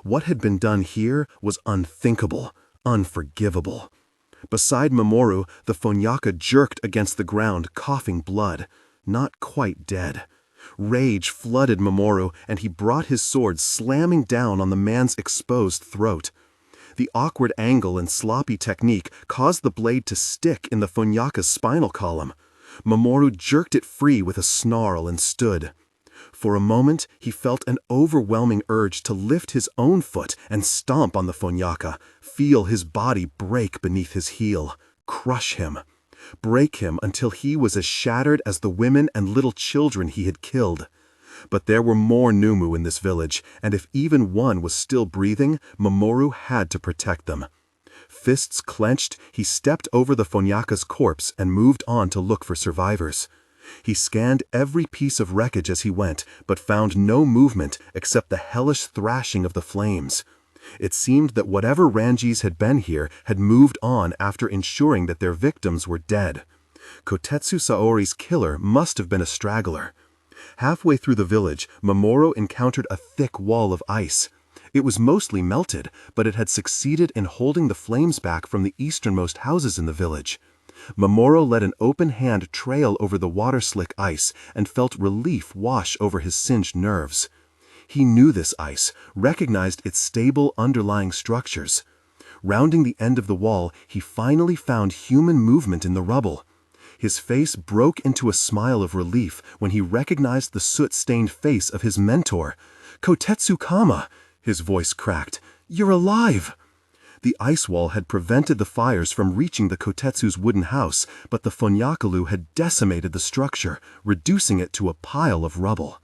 What had been done here was unthinkable, unforgivable. Beside Mamoru, the Fonyaka jerked against the ground, coughing blood. Not quite dead. Rage flooded Mamoru, and he brought his sword slamming down on the man's exposed throat. The awkward angle and sloppy technique caused the blade to stick in the Fonyaka's spinal column. Mamoru jerked it free with a snarl and stood. For a moment, he felt an overwhelming urge to lift his own foot and stomp on the Fonyaka, feel his body break beneath his heel, crush him. Break him until he was as shattered as the women and little children he had killed. But there were more Numu in this village, and if even one was still breathing, Mamoru had to protect them. Fists clenched, he stepped over the Fonyaka's corpse and moved on to look for survivors. He scanned every piece of wreckage as he went, but found no movement except the hellish thrashing of the flames. It seemed that whatever Ranjis had been here had moved on after ensuring that their victims were dead. Kotetsu Saori's killer must have been a straggler. Halfway through the village, Mamoru encountered a thick wall of ice. It was mostly melted, but it had succeeded in holding the flames back from the easternmost houses in the village. Mamoru let an open hand trail over the water-slick ice and felt relief wash over his singed nerves. He knew this ice, recognized its stable underlying structures. Rounding the end of the wall, he finally found human movement in the rubble. His face broke into a smile of relief when he recognized the soot-stained face of his mentor. "Kotetsu Kama!" His voice cracked. "You're alive!" The ice wall had prevented the fires from reaching the Kotetsu's wooden house, but the Fonyakalu had decimated the structure, reducing it to a pile of rubble.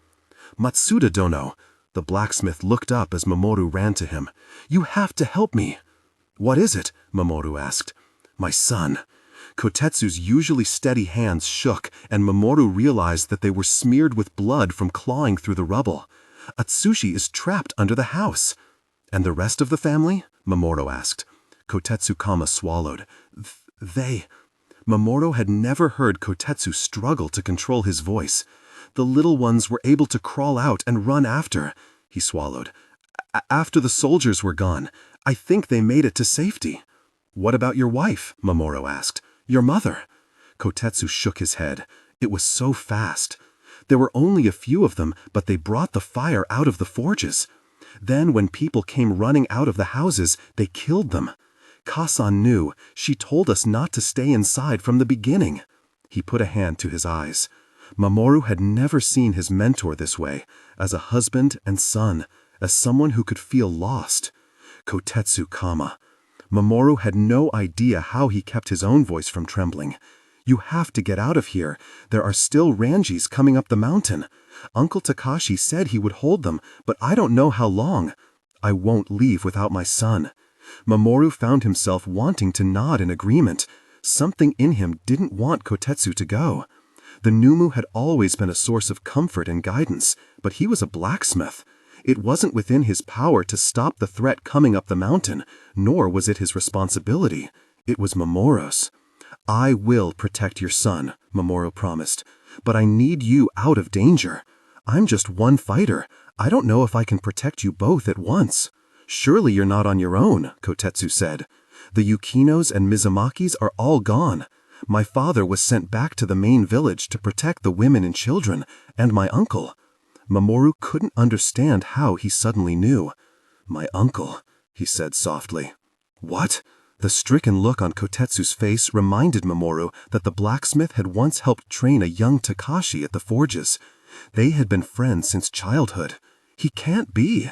"Matsuda dono!" The blacksmith looked up as Mamoru ran to him. "You have to help me." "What is it?" Mamoru asked. "My son." Kotetsu's usually steady hands shook, and Mamoru realized that they were smeared with blood from clawing through the rubble. "Atsushi is trapped under the house." "And the rest of the family?" Mamoru asked. Kotetsu Kama swallowed. They... Mamoru had never heard Kotetsu struggle to control his voice. "The little ones were able to crawl out and run after," he swallowed. "After the soldiers were gone. I think they made it to safety." "What about your wife?" Mamoru asked. "Your mother?" Kotetsu shook his head. It was so fast. There were only a few of them, but they brought the fire out of the forges. Then when people came running out of the houses, they killed them. Kasan knew. She told us not to stay inside from the beginning. He put a hand to his eyes. Mamoru had never seen his mentor this way, as a husband and son, as someone who could feel lost. Kotetsu Kama. Mamoru had no idea how he kept his own voice from trembling. "You have to get out of here. There are still Ranjis coming up the mountain. Uncle Takashi said he would hold them, but I don't know how long. I won't leave without my son." Mamoru found himself wanting to nod in agreement. Something in him didn't want Kotetsu to go. The Numu had always been a source of comfort and guidance, but he was a blacksmith. It wasn't within his power to stop the threat coming up the mountain, nor was it his responsibility. It was Mamoru's. "I will protect your son," Mamoru promised, "but I need you out of danger. I'm just one fighter. I don't know if I can protect you both at once." "Surely you're not on your own," Kotetsu said. "The Yukinos and Mizumakis are all gone. My father was sent back to the main village to protect the women and children, and my uncle." Mamoru couldn't understand how he suddenly knew. "My uncle," he said softly. "What?" The stricken look on Kotetsu's face reminded Mamoru that the blacksmith had once helped train a young Takashi at the forges. They had been friends since childhood. He can't be.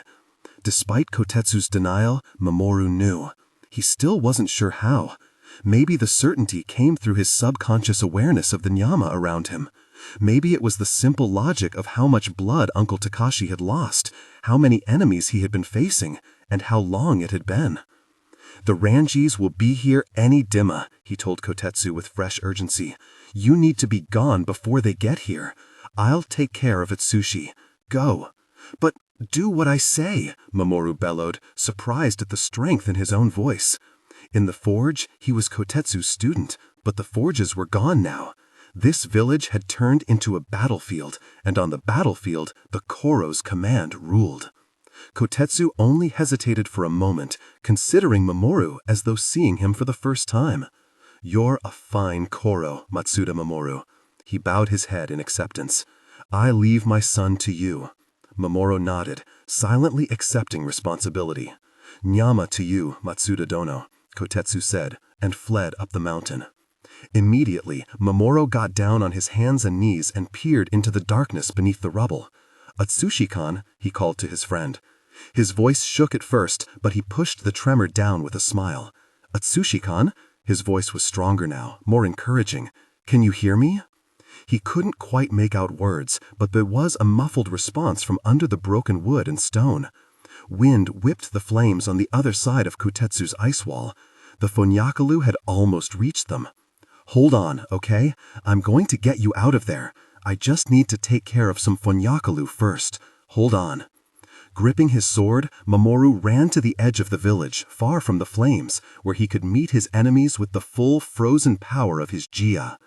Despite Kotetsu's denial, Mamoru knew. He still wasn't sure how. Maybe the certainty came through his subconscious awareness of the Nyama around him. Maybe it was the simple logic of how much blood Uncle Takashi had lost, how many enemies he had been facing, and how long it had been. "The Ranjis will be here any dimma," he told Kotetsu with fresh urgency. "You need to be gone before they get here. I'll take care of Atsushi. Go." "But do what I say," Mamoru bellowed, surprised at the strength in his own voice. In the forge, he was Kotetsu's student, but the forges were gone now. This village had turned into a battlefield, and on the battlefield, the Koro's command ruled. Kotetsu only hesitated for a moment, considering Mamoru as though seeing him for the first time. "You're a fine Koro, Matsuda Mamoru." He bowed his head in acceptance. "I leave my son to you." Mamoru nodded, silently accepting responsibility. "Nyama to you, Matsuda Dono," Kotetsu said, and fled up the mountain. Immediately, Mamoru got down on his hands and knees and peered into the darkness beneath the rubble. "Atsushi-kan," he called to his friend. His voice shook at first, but he pushed the tremor down with a smile. "Atsushi-kan?" His voice was stronger now, more encouraging. "Can you hear me?" He couldn't quite make out words, but there was a muffled response from under the broken wood and stone. Wind whipped the flames on the other side of Kotetsu's ice wall. The Fonyakalu had almost reached them. "Hold on, okay? I'm going to get you out of there. I just need to take care of some Fonyakalu first. Hold on." Gripping his sword, Mamoru ran to the edge of the village, far from the flames, where he could meet his enemies with the full frozen power of his Jia.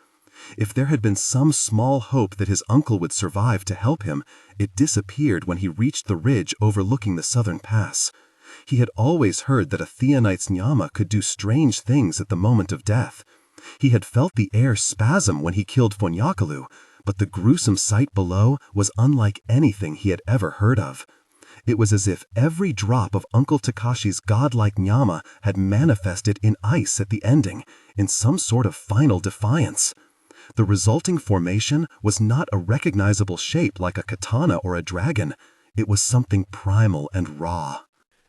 If there had been some small hope that his uncle would survive to help him, it disappeared when he reached the ridge overlooking the southern pass. He had always heard that a Theonite's Nyama could do strange things at the moment of death. He had felt the air spasm when he killed Fonyakalu, but the gruesome sight below was unlike anything he had ever heard of. It was as if every drop of Uncle Takashi's godlike Nyama had manifested in ice at the ending, in some sort of final defiance. The resulting formation was not a recognizable shape like a katana or a dragon. It was something primal and raw.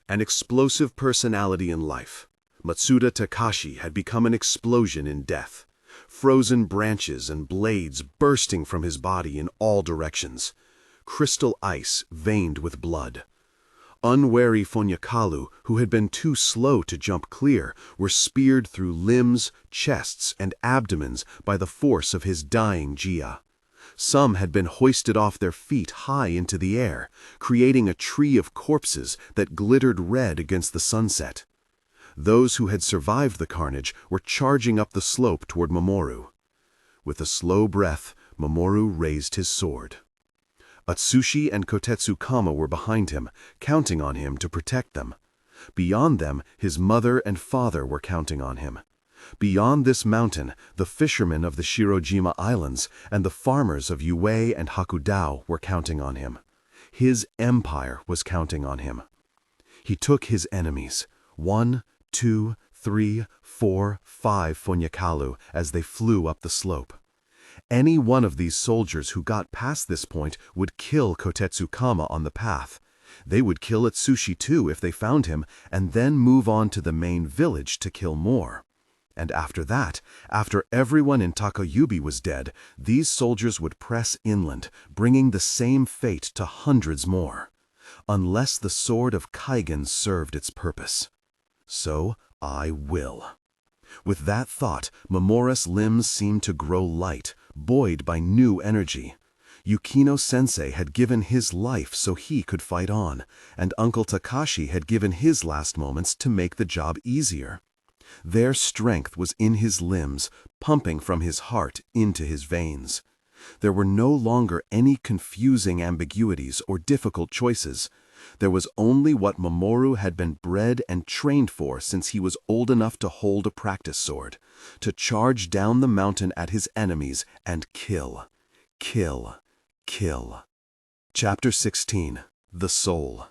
An explosive personality in life, Matsuda Takashi had become an explosion in death. Frozen branches and blades bursting from his body in all directions. Crystal ice veined with blood. Unwary Fonyakalu, who had been too slow to jump clear, were speared through limbs, chests, and abdomens by the force of his dying Jia. Some had been hoisted off their feet high into the air, creating a tree of corpses that glittered red against the sunset. Those who had survived the carnage were charging up the slope toward Mamoru. With a slow breath, Mamoru raised his sword. Atsushi and Kotetsu Kama were behind him, counting on him to protect them. Beyond them, his mother and father were counting on him. Beyond this mountain, the fishermen of the Shirojima Islands and the farmers of Yue and Hakudao were counting on him. His empire was counting on him. He took his enemies, 1, 2, 3, 4, 5 Fonyakalu as they flew up the slope. Any one of these soldiers who got past this point would kill Kotetsu Kama on the path. They would kill Atsushi too if they found him, and then move on to the main village to kill more. And after that, after everyone in Takayubi was dead, these soldiers would press inland, bringing the same fate to hundreds more. Unless the sword of Kaigen served its purpose. So I will. With that thought, Mamoru's limbs seemed to grow light, buoyed by new energy. Yukino-sensei had given his life so he could fight on, and Uncle Takashi had given his last moments to make the job easier. Their strength was in his limbs, pumping from his heart into his veins. There were no longer any confusing ambiguities or difficult choices. There was only what Mamoru had been bred and trained for since he was old enough to hold a practice sword, to charge down the mountain at his enemies and kill, kill, kill. Chapter 16. The Soul.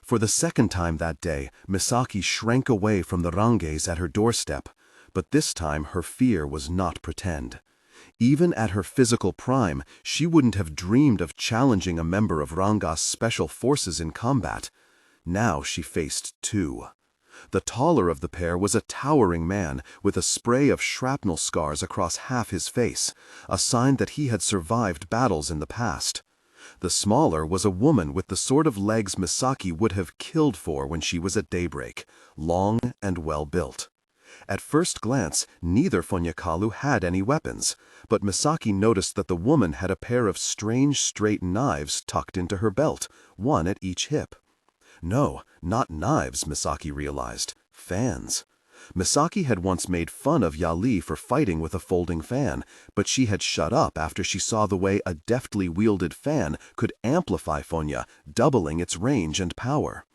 For the second time that day, Misaki shrank away from the ranges at her doorstep, but this time her fear was not pretend. Even at her physical prime, she wouldn't have dreamed of challenging a member of Ranga's special forces in combat. Now she faced two. The taller of the pair was a towering man with a spray of shrapnel scars across half his face, a sign that he had survived battles in the past. The smaller was a woman with the sort of legs Misaki would have killed for when she was at daybreak, long and well-built. At first glance, neither Fonyakalu had any weapons, but Misaki noticed that the woman had a pair of strange straight knives tucked into her belt, one at each hip. No, not knives, Misaki realized. Fans. Misaki had once made fun of Yali for fighting with a folding fan, but she had shut up after she saw the way a deftly wielded fan could amplify Fonya, doubling its range and power.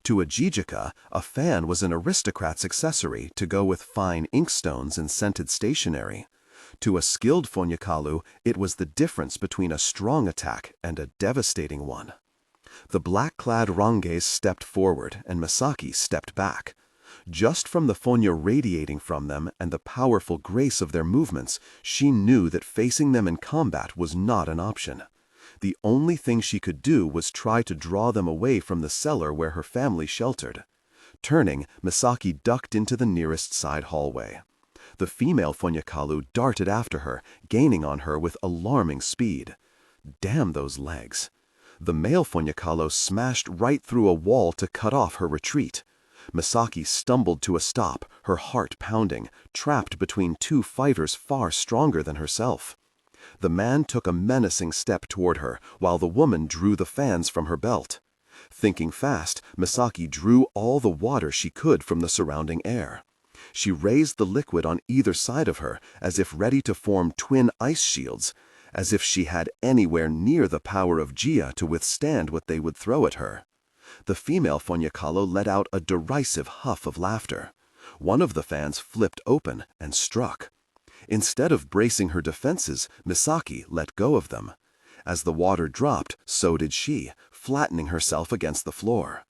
To a jijika, a fan was an aristocrat's accessory to go with fine inkstones and scented stationery. To a skilled Fonyakalu, it was the difference between a strong attack and a devastating one. The black-clad ranges stepped forward, and Misaki stepped back. Just from the Fonya radiating from them and the powerful grace of their movements, she knew that facing them in combat was not an option. The only thing she could do was try to draw them away from the cellar where her family sheltered. Turning, Misaki ducked into the nearest side hallway. The female Fonyakalu darted after her, gaining on her with alarming speed. Damn those legs. The male Fonyakalu smashed right through a wall to cut off her retreat. Misaki stumbled to a stop, her heart pounding, trapped between two fighters far stronger than herself. The man took a menacing step toward her, while the woman drew the fans from her belt. Thinking fast, Misaki drew all the water she could from the surrounding air. She raised the liquid on either side of her, as if ready to form twin ice shields, as if she had anywhere near the power of Jia to withstand what they would throw at her. The female Fonyakalu let out a derisive huff of laughter. One of the fans flipped open and struck. Instead of bracing her defenses, Misaki let go of them. As the water dropped, so did she, flattening herself against the floor.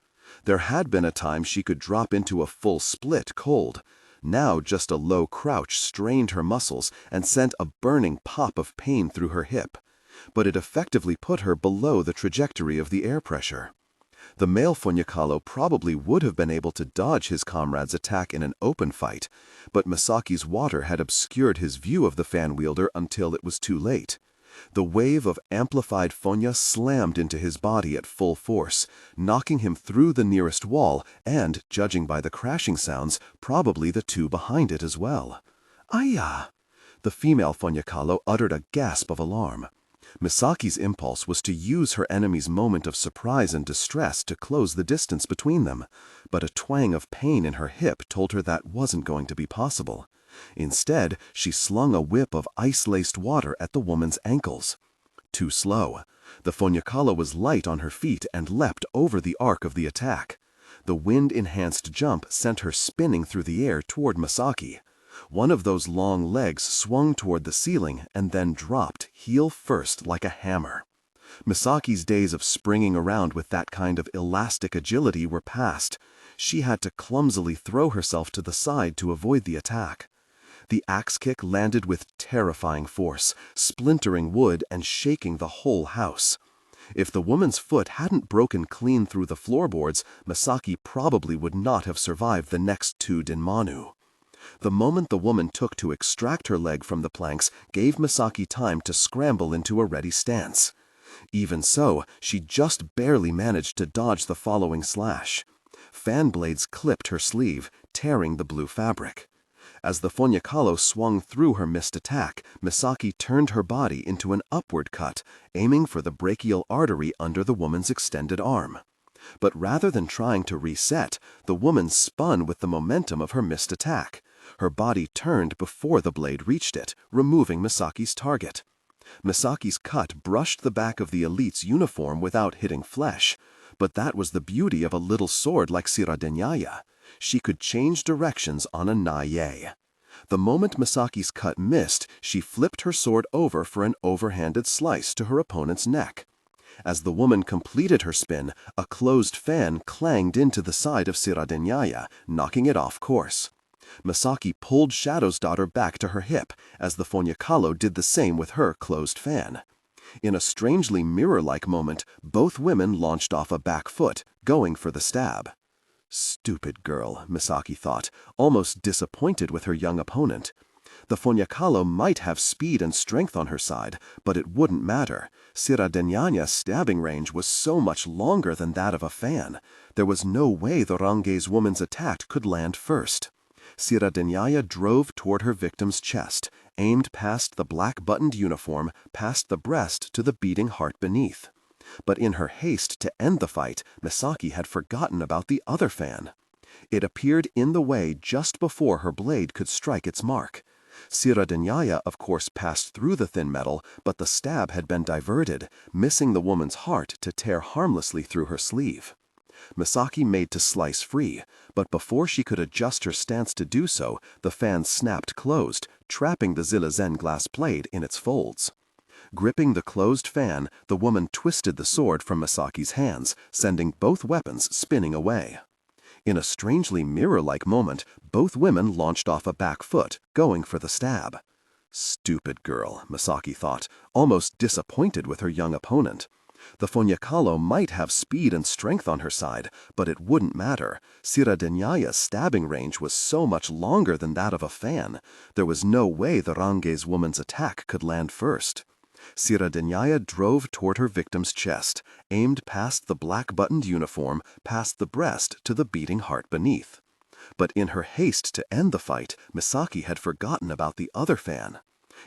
There had been a time she could drop into a full split cold. Now just a low crouch strained her muscles and sent a burning pop of pain through her hip. But it effectively put her below the trajectory of the air pressure. The male Fonyakalu probably would have been able to dodge his comrade's attack in an open fight, but Misaki's water had obscured his view of the fan wielder until it was too late. The wave of amplified Fonya slammed into his body at full force, knocking him through the nearest wall and, judging by the crashing sounds, probably the two behind it as well. "Aya!" The female Fonyakalu uttered a gasp of alarm. Misaki's impulse was to use her enemy's moment of surprise and distress to close the distance between them, but a twang of pain in her hip told her that wasn't going to be possible. Instead, she slung a whip of ice-laced water at the woman's ankles. Too slow. The Fonyakalu was light on her feet and leapt over the arc of the attack. The wind-enhanced jump sent her spinning through the air toward Misaki. One of those long legs swung toward the ceiling and then dropped heel first like a hammer. Misaki's days of springing around with that kind of elastic agility were past. She had to clumsily throw herself to the side to avoid the attack. The axe kick landed with terrifying force, splintering wood and shaking the whole house. If the woman's foot hadn't broken clean through the floorboards, Misaki probably would not have survived the next two Denmanu. The moment the woman took to extract her leg from the planks gave Misaki time to scramble into a ready stance. Even so, she just barely managed to dodge the following slash. Fan blades clipped her sleeve, tearing the blue fabric. As the Fonyakalo swung through her missed attack, Misaki turned her body into an upward cut, aiming for the brachial artery under the woman's extended arm. But rather than trying to reset, the woman spun with the momentum of her missed attack. Her body turned before the blade reached it, removing Misaki's target. Misaki's cut brushed the back of the elite's uniform without hitting flesh, but that was the beauty of a little sword like Shiradenyaya. She could change directions on a naie. The moment Misaki's cut missed, she flipped her sword over for an overhanded slice to her opponent's neck. As the woman completed her spin, a closed fan clanged into the side of Shiradenyaya, knocking it off course. Misaki pulled Shadow's daughter back to her hip, as the Fonyakalo did the same with her closed fan. In a strangely mirror-like moment, both women launched off a back foot, going for the stab. Stupid girl, Misaki thought, almost disappointed with her young opponent. The Fonyakalo might have speed and strength on her side, but it wouldn't matter. Shiradenyaya's stabbing range was so much longer than that of a fan. There was no way the Range's woman's attack could land first. Shiradenyaya drove toward her victim's chest, aimed past the black-buttoned uniform, past the breast to the beating heart beneath. But in her haste to end the fight, Misaki had forgotten about the other fan. It appeared in the way just before her blade could strike its mark. Shiradenyaya, of course, passed through the thin metal, but the stab had been diverted, missing the woman's heart to tear harmlessly through her sleeve. Misaki made to slice free, but before she could adjust her stance to do so, the fan snapped closed, trapping the Zilazen glass blade in its folds. Gripping the closed fan, the woman twisted the sword from Misaki's hands, sending both weapons spinning away. In a strangely mirror-like moment, both women launched off a back foot, going for the stab. Stupid girl, Misaki thought, almost disappointed with her young opponent. The Fonyakalo might have speed and strength on her side, but it wouldn't matter. Shiradenyaya's stabbing range was so much longer than that of a fan. There was no way the Range's woman's attack could land first. Shiradenyaya drove toward her victim's chest, aimed past the black-buttoned uniform, past the breast to the beating heart beneath. But in her haste to end the fight, Misaki had forgotten about the other fan.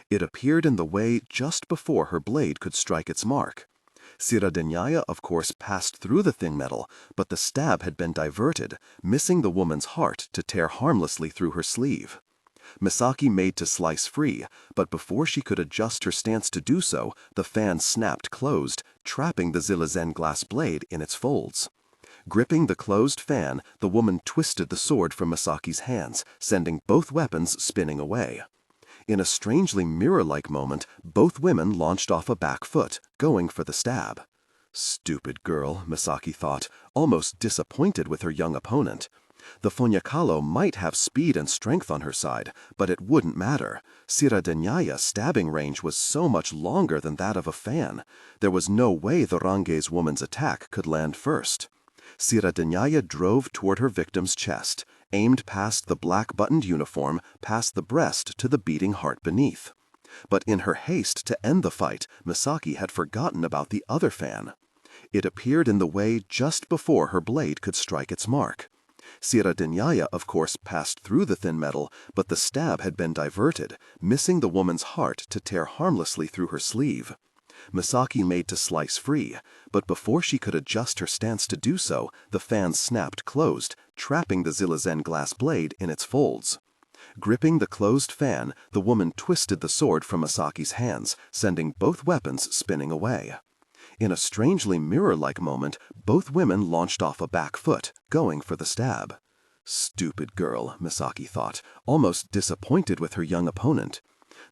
It appeared in the way just before her blade could strike its mark. Shiradenyaya, of course, passed through the thin metal, but the stab had been diverted, missing the woman's heart to tear harmlessly through her sleeve. Misaki made to slice free, but before she could adjust her stance to do so, the fan snapped closed, trapping the Zilazen glass blade in its folds. Gripping the closed fan, the woman twisted the sword from Misaki's hands, sending both weapons spinning away. In a strangely mirror-like moment, both women launched off a back foot, going for the stab. Stupid girl, Misaki thought, almost disappointed with her young opponent. The Fonyakalo might have speed and strength on her side, but it wouldn't matter. Shiradenyaya's stabbing range was so much longer than that of a fan. There was no way the Range's woman's attack could land first. Shiradenyaya drove toward her victim's chest, aimed past the black-buttoned uniform, past the breast to the beating heart beneath. But in her haste to end the fight, Misaki had forgotten about the other fan. It appeared in the way just before her blade could strike its mark. Shiradenyaya, of course, passed through the thin metal, but the stab had been diverted, missing the woman's heart to tear harmlessly through her sleeve. Misaki made to slice free, but before she could adjust her stance to do so, the fan snapped closed, trapping the Zilazen glass blade in its folds. Gripping the closed fan, the woman twisted the sword from Misaki's hands, sending both weapons spinning away. In a strangely mirror-like moment, both women launched off a back foot, going for the stab. Stupid girl, Misaki thought, almost disappointed with her young opponent.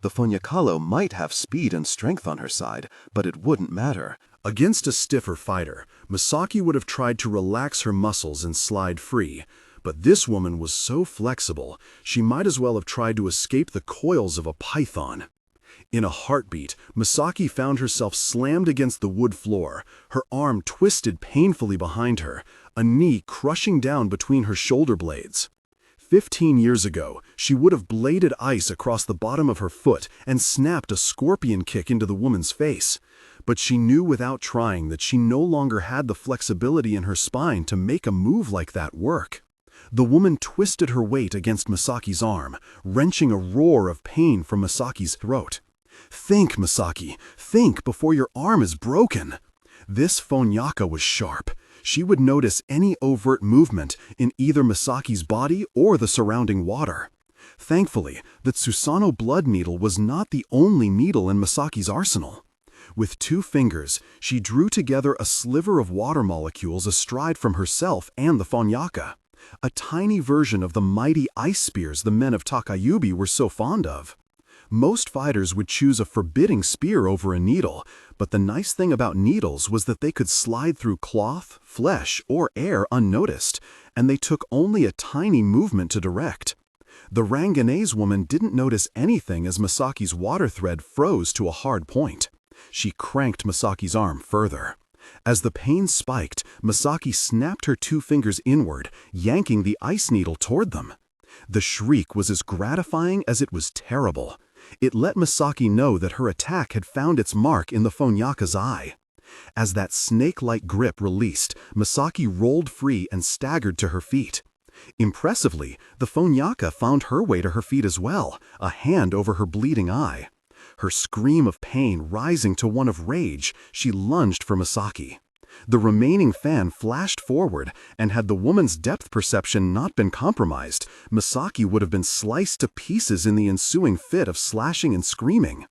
The Fonyakalo might have speed and strength on her side, but it wouldn't matter. Against a stiffer fighter, Misaki would have tried to relax her muscles and slide free. But this woman was so flexible, she might as well have tried to escape the coils of a python. In a heartbeat, Misaki found herself slammed against the wood floor, her arm twisted painfully behind her, a knee crushing down between her shoulder blades. 15 years ago, she would have bladed ice across the bottom of her foot and snapped a scorpion kick into the woman's face. But she knew without trying that she no longer had the flexibility in her spine to make a move like that work. The woman twisted her weight against Misaki's arm, wrenching a roar of pain from Misaki's throat. "Think, Misaki, think before your arm is broken." This phonyaka was sharp. She would notice any overt movement in either Misaki's body or the surrounding water. Thankfully, the Tsusano blood needle was not the only needle in Misaki's arsenal. With 2 fingers, she drew together a sliver of water molecules astride from herself and the phonyaka, a tiny version of the mighty ice spears the men of Takayubi were so fond of. Most fighters would choose a forbidding spear over a needle, but the nice thing about needles was that they could slide through cloth, flesh, or air unnoticed, and they took only a tiny movement to direct. The Ranganese woman didn't notice anything as Misaki's water thread froze to a hard point. She cranked Misaki's arm further. As the pain spiked, Misaki snapped her 2 fingers inward, yanking the ice needle toward them. The shriek was as gratifying as it was terrible. It let Misaki know that her attack had found its mark in the phonyaka's eye. As that snake-like grip released, Misaki rolled free and staggered to her feet. Impressively, the phonyaka found her way to her feet as well, a hand over her bleeding eye. Her scream of pain rising to one of rage, she lunged for Misaki. The remaining fan flashed forward, and had the woman's depth perception not been compromised, Misaki would have been sliced to pieces in the ensuing fit of slashing and screaming.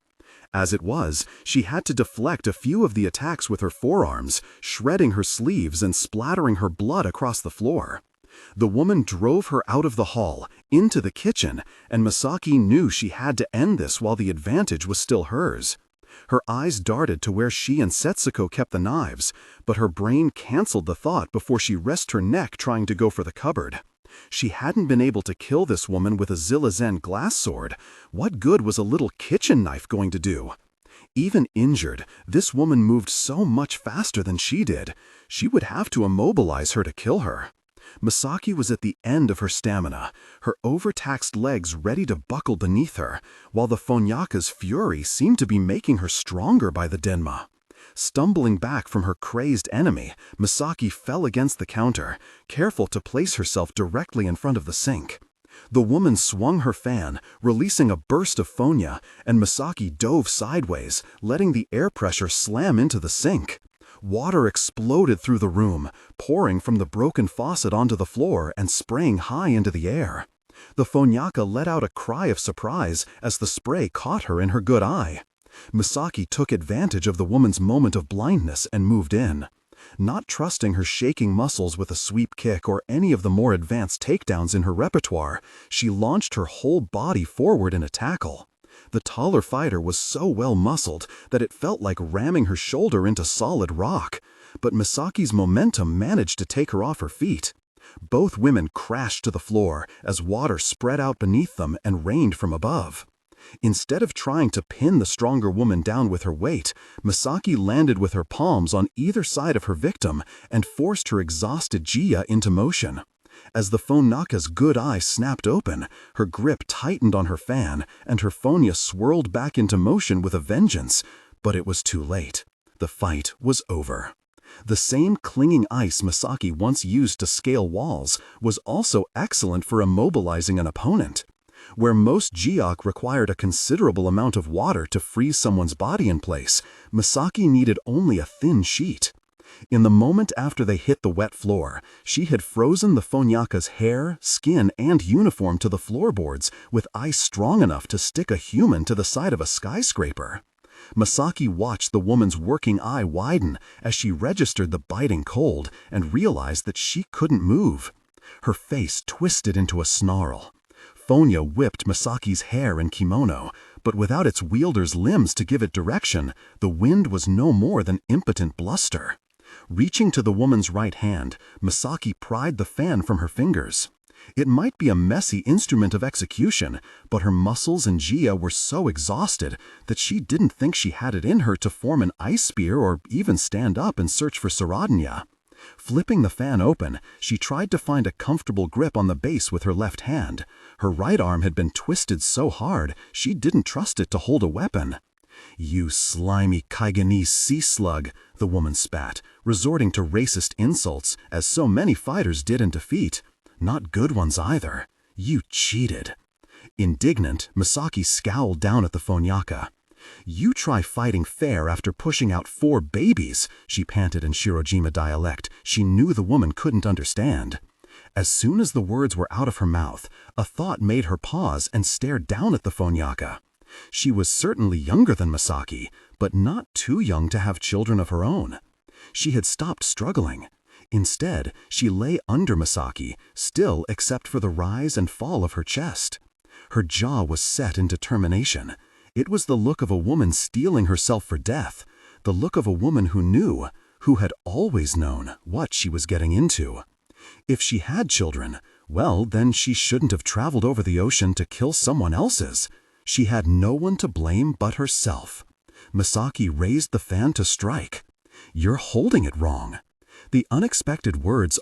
As it was, she had to deflect a few of the attacks with her forearms, shredding her sleeves and splattering her blood across the floor. The woman drove her out of the hall, into the kitchen, and Misaki knew she had to end this while the advantage was still hers. Her eyes darted to where she and Setsuko kept the knives, but her brain canceled the thought before she risked her neck trying to go for the cupboard. She hadn't been able to kill this woman with a Zilizen glass sword. What good was a little kitchen knife going to do? Even injured, this woman moved so much faster than she did. She would have to immobilize her to kill her. Misaki was at the end of her stamina, her overtaxed legs ready to buckle beneath her, while the phonyaka's fury seemed to be making her stronger by the denma. Stumbling back from her crazed enemy, Misaki fell against the counter, careful to place herself directly in front of the sink. The woman swung her fan, releasing a burst of phonya, and Misaki dove sideways, letting the air pressure slam into the sink. Water exploded through the room, pouring from the broken faucet onto the floor and spraying high into the air. The phonyaka let out a cry of surprise as the spray caught her in her good eye. Misaki took advantage of the woman's moment of blindness and moved in. Not trusting her shaking muscles with a sweep kick or any of the more advanced takedowns in her repertoire, she launched her whole body forward in a tackle. The taller fighter was so well muscled that it felt like ramming her shoulder into solid rock, but Misaki's momentum managed to take her off her feet. Both women crashed to the floor as water spread out beneath them and rained from above. Instead of trying to pin the stronger woman down with her weight, Misaki landed with her palms on either side of her victim and forced her exhausted Jia into motion. As the phonaka's good eye snapped open, her grip tightened on her fan, and her phonya swirled back into motion with a vengeance. But it was too late. The fight was over. The same clinging ice Misaki once used to scale walls was also excellent for immobilizing an opponent. Where most jiok required a considerable amount of water to freeze someone's body in place, Misaki needed only a thin sheet. In the moment after they hit the wet floor, she had frozen the phonyaka's hair, skin, and uniform to the floorboards with ice strong enough to stick a human to the side of a skyscraper. Misaki watched the woman's working eye widen as she registered the biting cold and realized that she couldn't move. Her face twisted into a snarl. Phonya whipped Misaki's hair and kimono, but without its wielder's limbs to give it direction, the wind was no more than impotent bluster. Reaching to the woman's right hand, Misaki pried the fan from her fingers. It might be a messy instrument of execution, but her muscles and Jia were so exhausted that she didn't think she had it in her to form an ice spear or even stand up and search for Saradnya. Flipping the fan open, she tried to find a comfortable grip on the base with her left hand. Her right arm had been twisted so hard, she didn't trust it to hold a weapon. "You slimy Kaigenese sea slug," the woman spat, resorting to racist insults, as so many fighters did in defeat. Not good ones either. You cheated." Indignant, Misaki scowled down at the Fonyaka. "You try fighting fair after pushing out 4 babies," she panted in Shirojima dialect she knew the woman couldn't understand. As soon as the words were out of her mouth, a thought made her pause and stare down at the Fonyaka. She was certainly younger than Misaki, but not too young to have children of her own. She had stopped struggling. Instead, she lay under Misaki, still except for the rise and fall of her chest. Her jaw was set in determination. It was the look of a woman steeling herself for death, the look of a woman who had always known what she was getting into. If she had children, well, then she shouldn't have traveled over the ocean to kill someone else's. She had no one to blame but herself. Misaki raised the fan to strike. "You're holding it wrong." The unexpected words